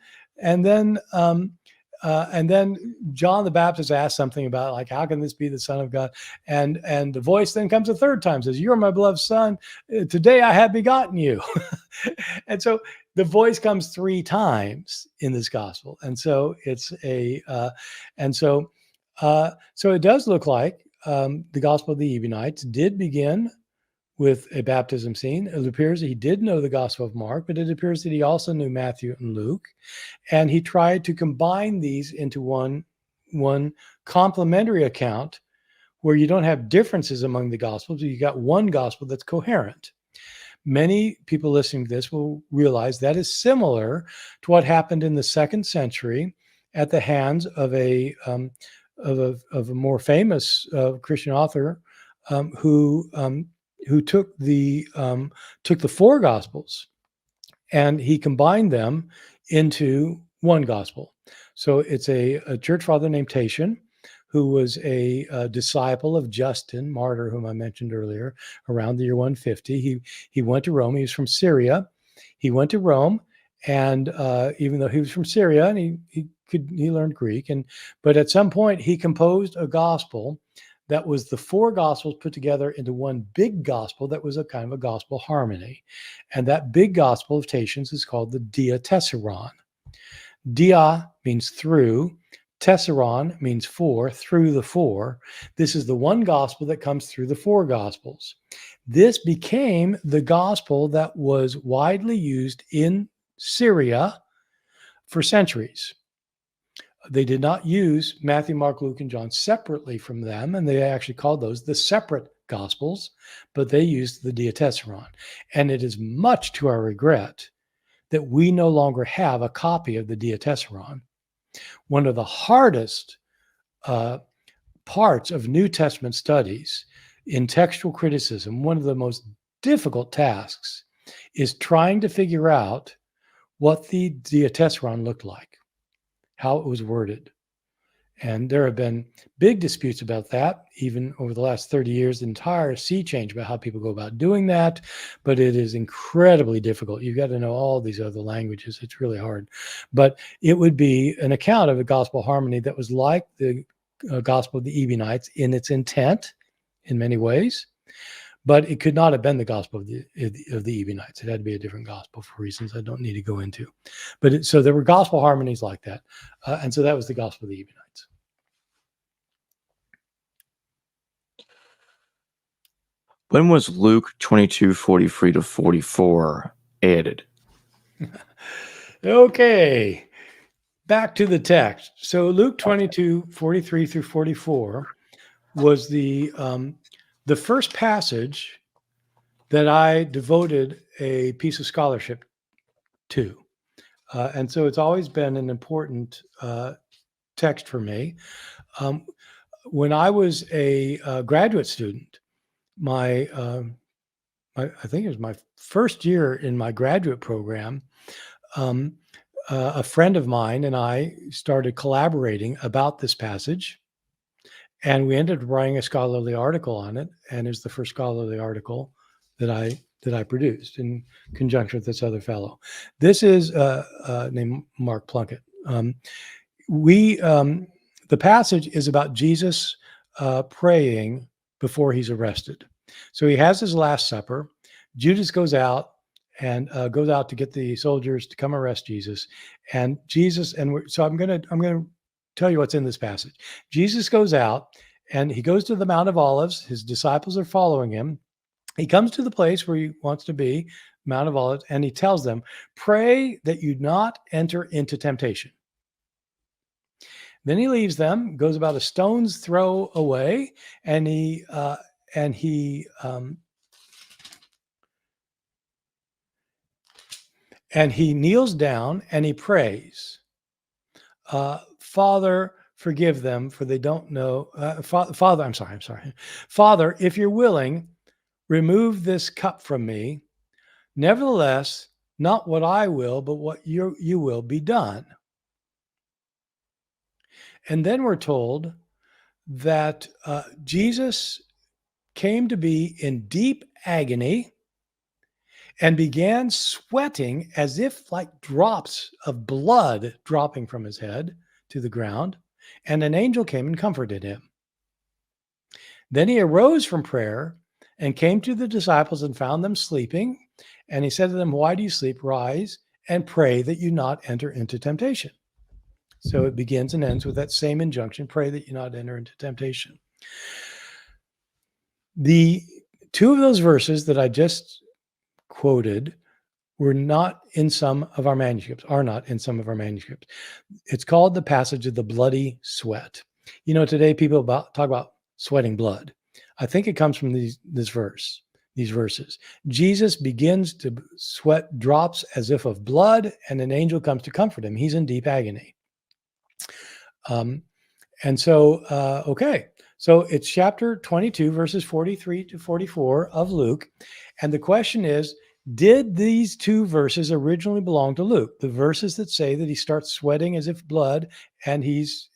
John the Baptist asked something about, like, how can this be the Son of God? And the voice then comes a third time, says, you're my beloved son, today I have begotten you. And so the voice comes 3 times in this gospel. And so it's so it does look like the Gospel of the Ebionites did begin with a baptism scene. It appears that he did know the Gospel of Mark, but it appears that he also knew Matthew and Luke. And he tried to combine these into one complementary account where you don't have differences among the Gospels. You got one Gospel that's coherent. Many people listening to this will realize that is similar to what happened in the 2nd century at the hands of a more famous Christian author who took the 4 Gospels and he combined them into one Gospel. So it's a church father named Tatian, who was a disciple of Justin, martyr, whom I mentioned earlier, around the year 150. He went to Rome. He was from Syria. He went to Rome, and even though he was from Syria, and he learned Greek, but at some point he composed a gospel that was the 4 Gospels put together into one big gospel that was a kind of a gospel harmony. And that big gospel of Tatian's is called the Diatessaron. Dia means through, Tessaron means 4, through the 4. This is the one gospel that comes through the 4 Gospels. This became the gospel that was widely used in Syria for centuries. They did not use Matthew, Mark, Luke, and John separately from them, and they actually called those the separate Gospels, but they used the Diatessaron. And it is much to our regret that we no longer have a copy of the Diatessaron. One of the hardest parts of New Testament studies in textual criticism, one of the most difficult tasks, is trying to figure out what the Diatessaron looked like, how it was worded. And there have been big disputes about that, even over the last 30 years, the entire sea change about how people go about doing that. But it is incredibly difficult. You've got to know all these other languages. It's really hard. But it would be an account of a gospel harmony that was like the Gospel of the Ebionites in its intent, in many ways. But it could not have been the Gospel of the Ebionites. It had to be a different gospel for reasons I don't need to go into. But so there were gospel harmonies like that. And so that was the Gospel of the Ebionites. When was Luke 22:43 to 44 added? Okay, back to the text. So Luke 22:43 through 44 was the first passage that I devoted a piece of scholarship to. And so it's always been an important text for me. When I was a graduate student, my I think it was my first year in my graduate program. A friend of mine and I started collaborating about this passage, and we ended up writing a scholarly article on it. And it's the first scholarly article that I produced in conjunction with this other fellow. This is named Mark Plunkett. The passage is about Jesus praying before he's arrested. So he has his Last Supper. Judas goes out to get the soldiers to come arrest Jesus, and Jesus. So I'm gonna tell you what's in this passage. Jesus goes out and he goes to the Mount of Olives. His disciples are following him. He comes to the place where he wants to be, Mount of Olives, and he tells them, "Pray that you not enter into temptation." Then he leaves them, goes about a stone's throw away, and he kneels down and he prays, "Father, forgive them, for they don't know." Father, I'm sorry. "Father, if you're willing, remove this cup from me. Nevertheless, not what I will, but what you will be done." And then we're told that Jesus came to be in deep agony and began sweating as if like drops of blood dropping from his head to the ground. And an angel came and comforted him. Then he arose from prayer and came to the disciples and found them sleeping. And he said to them, "Why do you sleep? Rise and pray that you not enter into temptation." So it begins and ends with that same injunction: pray that you not enter into temptation. The two of those verses that I just quoted are not in some of our manuscripts. It's called the passage of the bloody sweat. You know, today people talk about sweating blood. I think it comes from these verses. Jesus begins to sweat drops as if of blood, and an angel comes to comfort him. He's in deep agony. So it's chapter 22, verses 43 to 44 of Luke. And the question is, did these two verses originally belong to Luke? The verses that say that he starts sweating as if blood and he's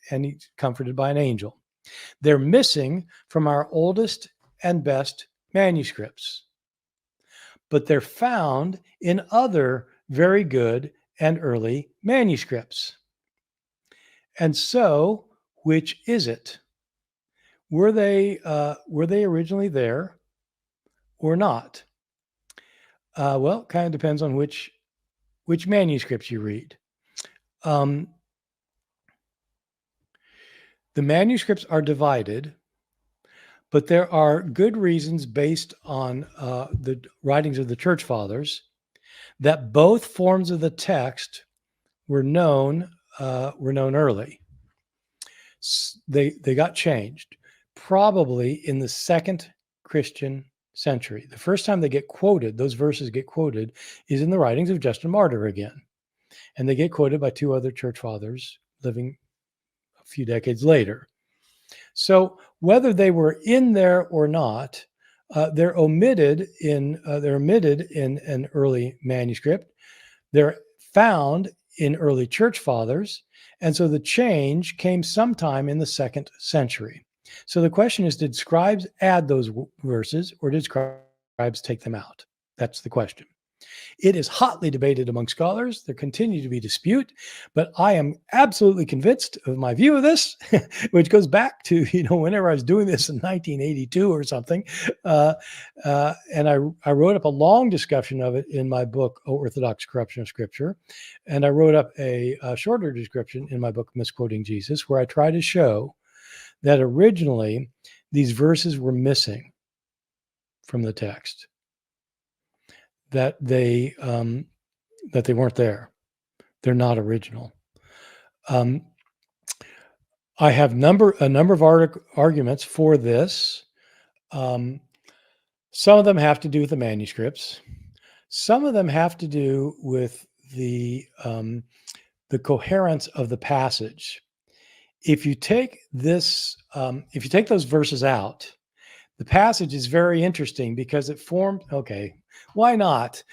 comforted by an angel. They're missing from our oldest and best manuscripts, but they're found in other very good and early manuscripts. And so, which is it? Were they originally there or not? Well, kind of depends on which manuscripts you read. The manuscripts are divided, but there are good reasons based on the writings of the Church Fathers that both forms of the text were known early. They got changed probably in the second Christian century. The first time they get quoted, those verses get quoted, is in the writings of Justin Martyr again. And they get quoted by two other church fathers living a few decades later. So whether they were in there or not, they're omitted in an early manuscript. They're found in early church fathers. And so the change came sometime in the second century. So the question is, did scribes add those verses or did scribes take them out? That's the question. It is hotly debated among scholars. There continue to be dispute, but I am absolutely convinced of my view of this, which goes back to, whenever I was doing this in 1982 or something. And I wrote up a long discussion of it in my book, Orthodox Corruption of Scripture. And I wrote up a shorter description in my book, Misquoting Jesus, where I try to show that originally these verses were missing from the text, that they weren't there. They're not original. I have a number of arguments for this. Some of them have to do with the manuscripts. Some of them have to do with the coherence of the passage. If you take those verses out, the passage is very interesting because it formed. Okay, why not?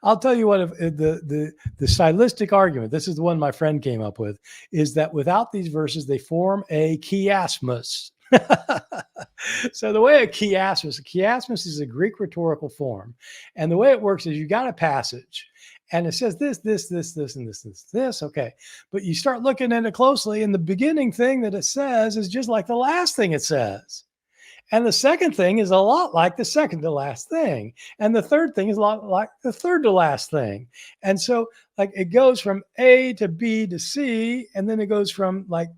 I'll tell you what. The stylistic argument. This is the one my friend came up with. Is that without these verses, they form a chiasmus. So the way a chiasmus is a Greek rhetorical form, and the way it works is you got a passage, and it says this, and this. Okay, but you start looking at it closely, and the beginning thing that it says is just like the last thing it says. And the second thing is a lot like the second to last thing. And the third thing is a lot like the third to last thing. And so like it goes from A to B to C, and then it goes from like,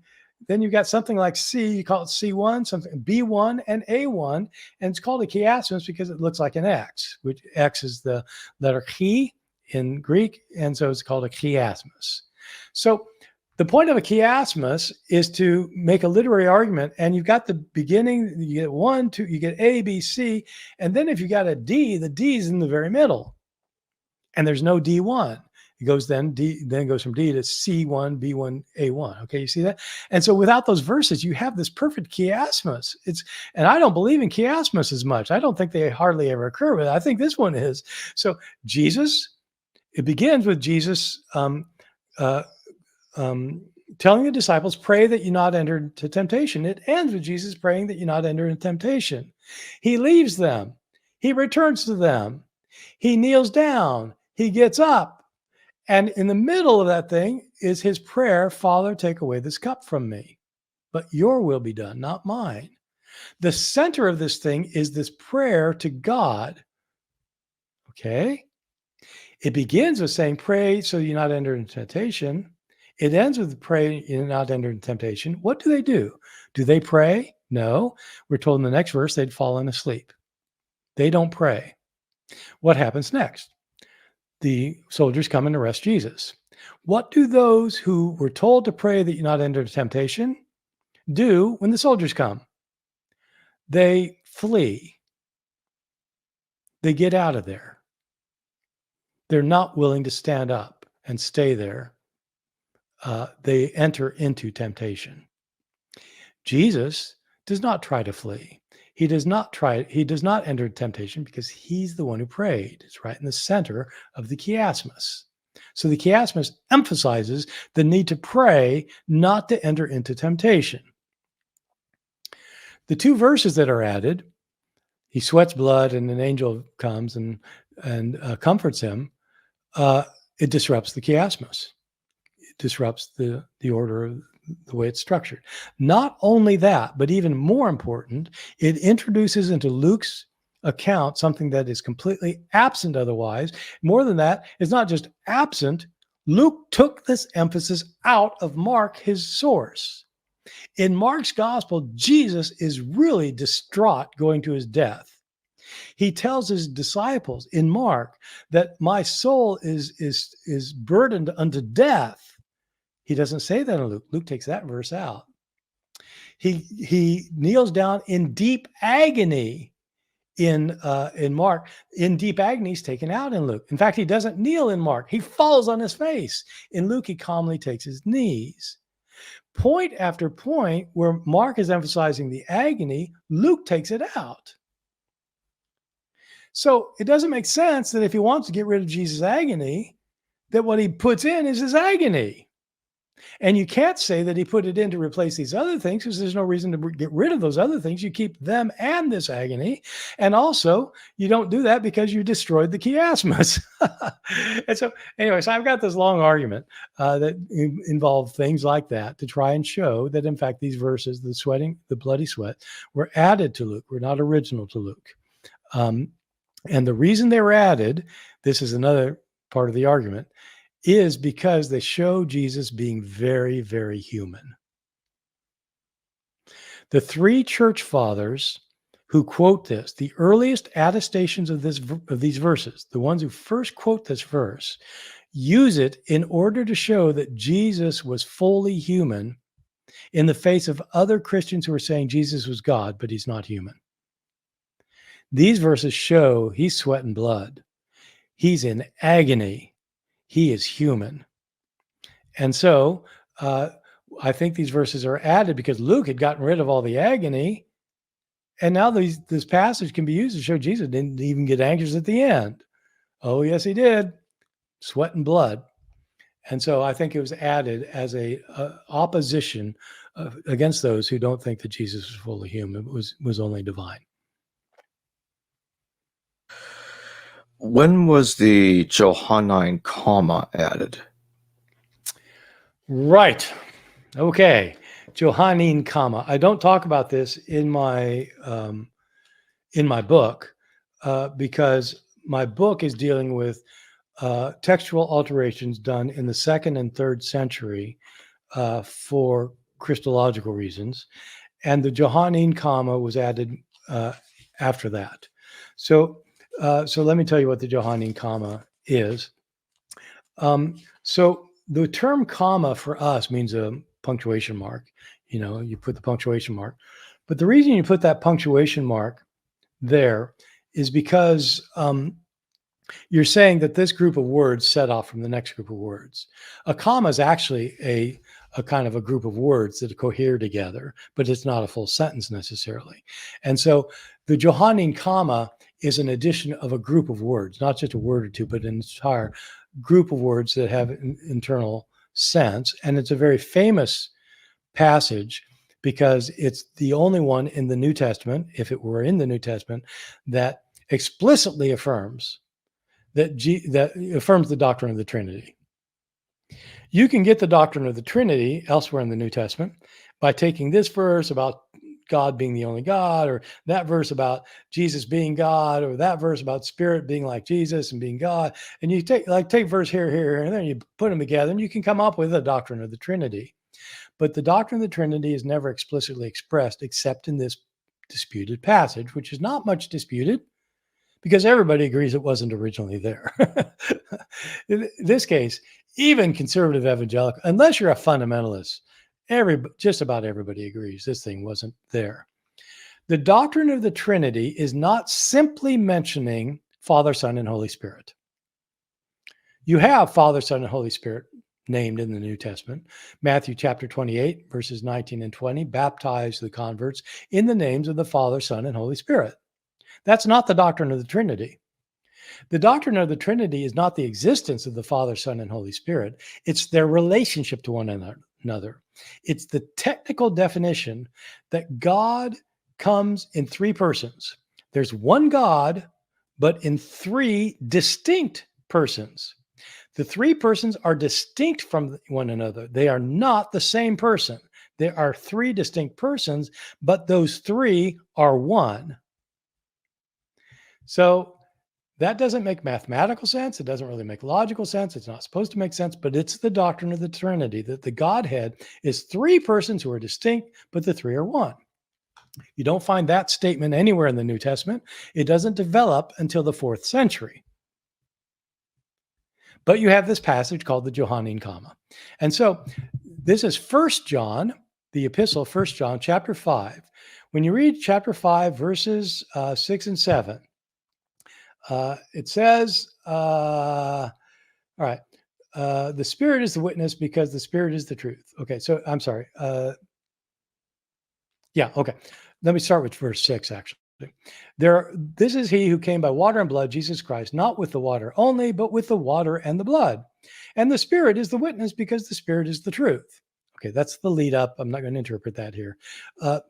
then you've got something like C, you call it C1, something B1 and A1. And it's called a chiasmus because it looks like an X, which X is the letter chi in Greek. And so it's called a chiasmus. So the point of a chiasmus is to make a literary argument, and you've got the beginning, you get 1, 2, you get A, B, C, and then if you got a D, the D is in the very middle, and there's no D1. It goes then goes from D to C1, B1, A1. Okay, you see that? And so without those verses, you have this perfect chiasmus. And I don't believe in chiasmus as much. I don't think they hardly ever occur, but I think this one is. So Jesus, it begins with Jesus telling the disciples, pray that you not enter into temptation. It ends with Jesus praying that you not enter into temptation. He leaves them. He returns to them. He kneels down. He gets up. And in the middle of that thing is his prayer, Father, take away this cup from me. But your will be done, not mine. The center of this thing is this prayer to God. Okay? It begins with saying, pray so you not enter into temptation. It ends with pray you not enter into temptation. What do? Do they pray? No. We're told in the next verse they'd fallen asleep. They don't pray. What happens next? The soldiers come and arrest Jesus. What do those who were told to pray that you not enter into temptation do when the soldiers come? They flee. They get out of there. They're not willing to stand up and stay there. They enter into temptation. Jesus does not try to flee. He does not enter temptation because he's the one who prayed. It's right in the center of the chiasmus. So the chiasmus emphasizes the need to pray not to enter into temptation. The two verses that are added, he sweats blood and an angel comes and comforts him. It disrupts the chiasmus. It disrupts the order of the way it's structured. Not only that, but even more important, it introduces into Luke's account something that is completely absent otherwise. More than that, it's not just absent. Luke took this emphasis out of Mark, his source. In Mark's gospel, Jesus is really distraught going to his death. He tells his disciples in Mark that my soul is burdened unto death. He doesn't say that in Luke. Luke takes that verse out. He kneels down in deep agony in Mark. In deep agony is taken out in Luke. In fact, he doesn't kneel in Mark. He falls on his face. In Luke, he calmly takes his knees. Point after point where Mark is emphasizing the agony, Luke takes it out. So it doesn't make sense that if he wants to get rid of Jesus' agony, that what he puts in is his agony. And you can't say that he put it in to replace these other things because there's no reason to get rid of those other things. You keep them and this agony. And also, you don't do that because you destroyed the chiasmus. And so, anyway, so I've got this long argument that involved things like that to try and show that, in fact, these verses, the bloody sweat, were added to Luke, were not original to Luke. And the reason they were added, this is another part of the argument, is because they show Jesus being very, very human. The three church fathers who quote this, the earliest attestations of these verses, the ones who first quote this verse, use it in order to show that Jesus was fully human in the face of other Christians who are saying Jesus was God, but he's not human. These verses show he's sweating blood. He's in agony. He is human. And so I think these verses are added because Luke had gotten rid of all the agony And now this passage can be used to show Jesus didn't even get anxious at the end. Oh, yes, he did. Sweat and blood. And so I think it was added as a opposition against those who don't think that Jesus was fully human, was only divine. When was the Johannine comma added? Right. Okay. Johannine comma. I don't talk about this in my book because my book is dealing with textual alterations done in the 2nd and 3rd century for Christological reasons, and the Johannine comma was added after that. So let me tell you what the Johannine comma is. So the term comma for us means a punctuation mark. You put the punctuation mark, but the reason you put that punctuation mark there is because you're saying that this group of words set off from the next group of words. A comma is actually a kind of a group of words that cohere together, but it's not a full sentence necessarily. And so the Johannine comma is an addition of a group of words, not just a word or two, but an entire group of words that have an internal sense. And it's a very famous passage because it's the only one in the New Testament, if it were in the New Testament, that explicitly affirms that affirms the doctrine of the Trinity. You can get the doctrine of the Trinity elsewhere in the New Testament by taking this verse about God being the only God, or that verse about Jesus being God, or that verse about Spirit being like Jesus and being God. And you take verse here, and then you put them together, and you can come up with a doctrine of the Trinity. But the doctrine of the Trinity is never explicitly expressed except in this disputed passage, which is not much disputed, because everybody agrees it wasn't originally there. In this case, even conservative evangelical, unless you're a fundamentalist, just about everybody agrees this thing wasn't there. The doctrine of the Trinity is not simply mentioning Father, Son, and Holy Spirit. You have Father, Son, and Holy Spirit named in the New Testament. Matthew chapter 28, verses 19 and 20, baptize the converts in the names of the Father, Son, and Holy Spirit. That's not the doctrine of the Trinity. The doctrine of the Trinity is not the existence of the Father, Son, and Holy Spirit. It's their relationship to one another. It's the technical definition that God comes in 3 persons. There's one God, but in 3 distinct persons. The 3 persons are distinct from one another. They are not the same person. There are 3 distinct persons, but those 3 are one. So that doesn't make mathematical sense. It doesn't really make logical sense. It's not supposed to make sense, but it's the doctrine of the Trinity, that the Godhead is 3 persons who are distinct, but the 3 are one. You don't find that statement anywhere in the New Testament. It doesn't develop until the 4th century. But you have this passage called the Johannine comma. And so this is 1 John, the epistle, 1 John chapter 5. When you read chapter 5, verses 6 and 7, it says, all right, the Spirit is the witness because the Spirit is the truth. Okay, so I'm sorry. Okay. Let me start with verse 6, actually. This is he who came by water and blood, Jesus Christ, not with the water only, but with the water and the blood. And the Spirit is the witness because the Spirit is the truth. Okay, that's the lead up. I'm not going to interpret that here.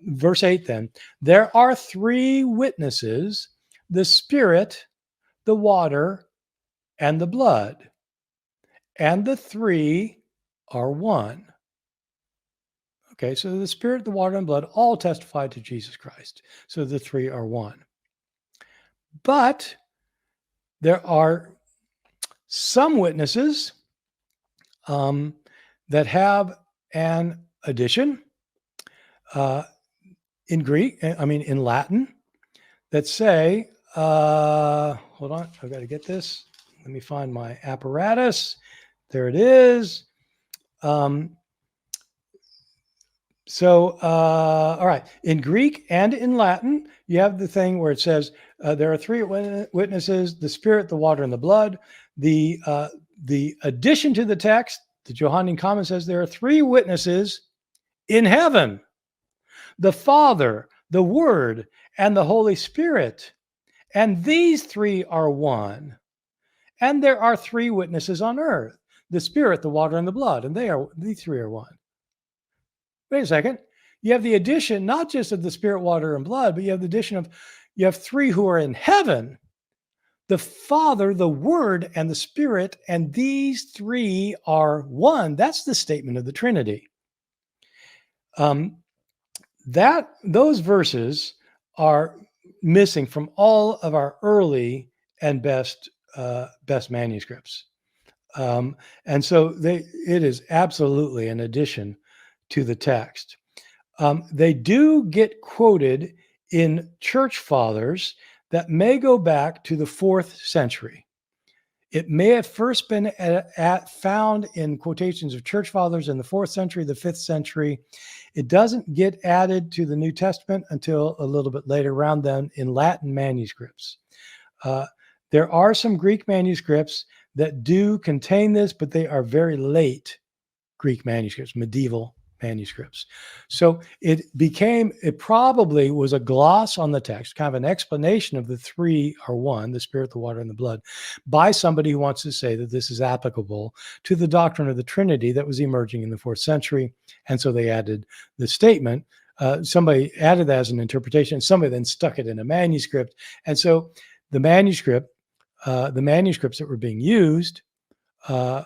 Verse 8 then. There are 3 witnesses, the Spirit, the water, and the blood. And the 3 are one. Okay, so the Spirit, the water, and blood all testify to Jesus Christ. So the 3 are one. But there are some witnesses that have an addition in Latin, that say, hold on, I've got to get this. Let me find my apparatus. There it is. All right, in Greek and in Latin, you have the thing where it says there are 3 witnesses, the Spirit, the water, and the blood. The addition to the text, the Johannine comma says there are 3 witnesses in heaven: the Father, the Word, and the Holy Spirit. And these three are one. And there are three witnesses on earth, the Spirit, the water, and the blood. And these three are one. Wait a second. You have the addition, not just of the Spirit, water, and blood, but you have the addition of, you have three who are in heaven, the Father, the Word, and the Spirit, and these three are one. That's the statement of the Trinity. Those verses are missing from all of our early and best manuscripts. And so it is absolutely an addition to the text. They do get quoted in church fathers that may go back to the 4th century. It may have first been found in quotations of church fathers in the 4th century, the 5th century. It doesn't get added to the New Testament until a little bit later, around then, in Latin manuscripts. There are some Greek manuscripts that do contain this, but they are very late Greek manuscripts, medieval manuscripts. So it probably was a gloss on the text, kind of an explanation of the three are one, the Spirit, the water, and the blood, by somebody who wants to say that this is applicable to the doctrine of the Trinity that was emerging in the 4th century. And so they added the statement. Somebody added that as an interpretation. Somebody then stuck it in a manuscript. And so the manuscripts that were being used, the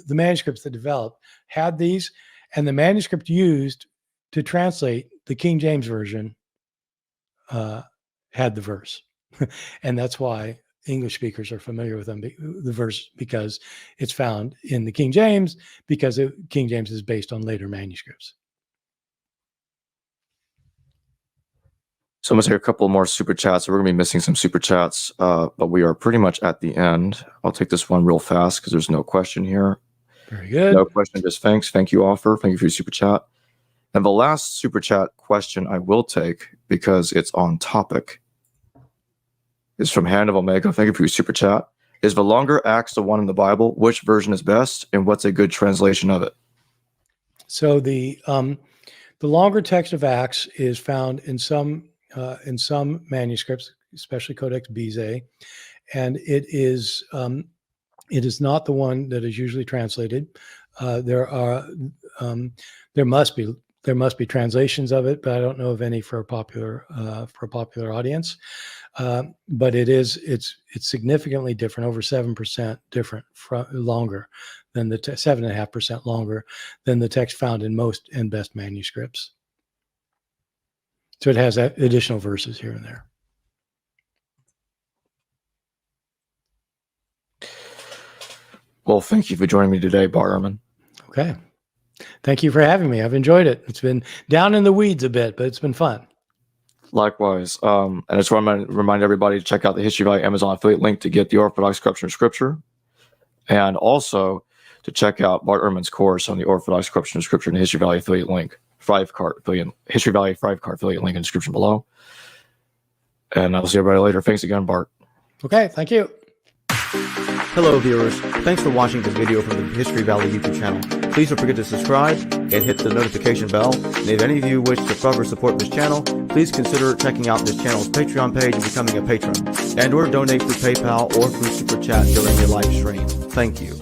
manuscripts that developed had these, and the manuscript used to translate the King James Version had the verse. And that's why English speakers are familiar with the verse, because it's found in the King James, because King James is based on later manuscripts. So I'm going to take a couple more super chats. We're going to be missing some super chats, but we are pretty much at the end. I'll take this one real fast because there's no question here. Very good. No question, just thanks. Thank you, Offer. Thank you for your super chat. And the last super chat question I will take, because it's on topic, is from Hand of Omega. Thank you for your super chat. Is the longer Acts the one in the Bible? Which version is best, and what's a good translation of it? So the longer text of Acts is found in some manuscripts, especially Codex Bezae, and it is not the one that is usually translated. There must be translations of it, but I don't know of any for a popular audience. But it's significantly different, over 7% different, longer than the 7.5% longer than the text found in most and best manuscripts. So it has additional verses here and there. Well, thank you for joining me today, Bart Ehrman. Okay. Thank you for having me. I've enjoyed it. It's been down in the weeds a bit, but it's been fun. Likewise. And I just want to remind everybody to check out the History Valley Amazon affiliate link to get the Orthodox Corruption of Scripture, and also to check out Bart Ehrman's course on the Orthodox Corruption of Scripture and the History Valley affiliate link, History Valley 5-card affiliate link in the description below. And I'll see everybody later. Thanks again, Bart. Okay, thank you. Hello, viewers. Thanks for watching this video from the History Valley YouTube channel. Please don't forget to subscribe and hit the notification bell. And if any of you wish to further support this channel, please consider checking out this channel's Patreon page and becoming a patron, and/or donate through PayPal or through Super Chat during your live stream. Thank you.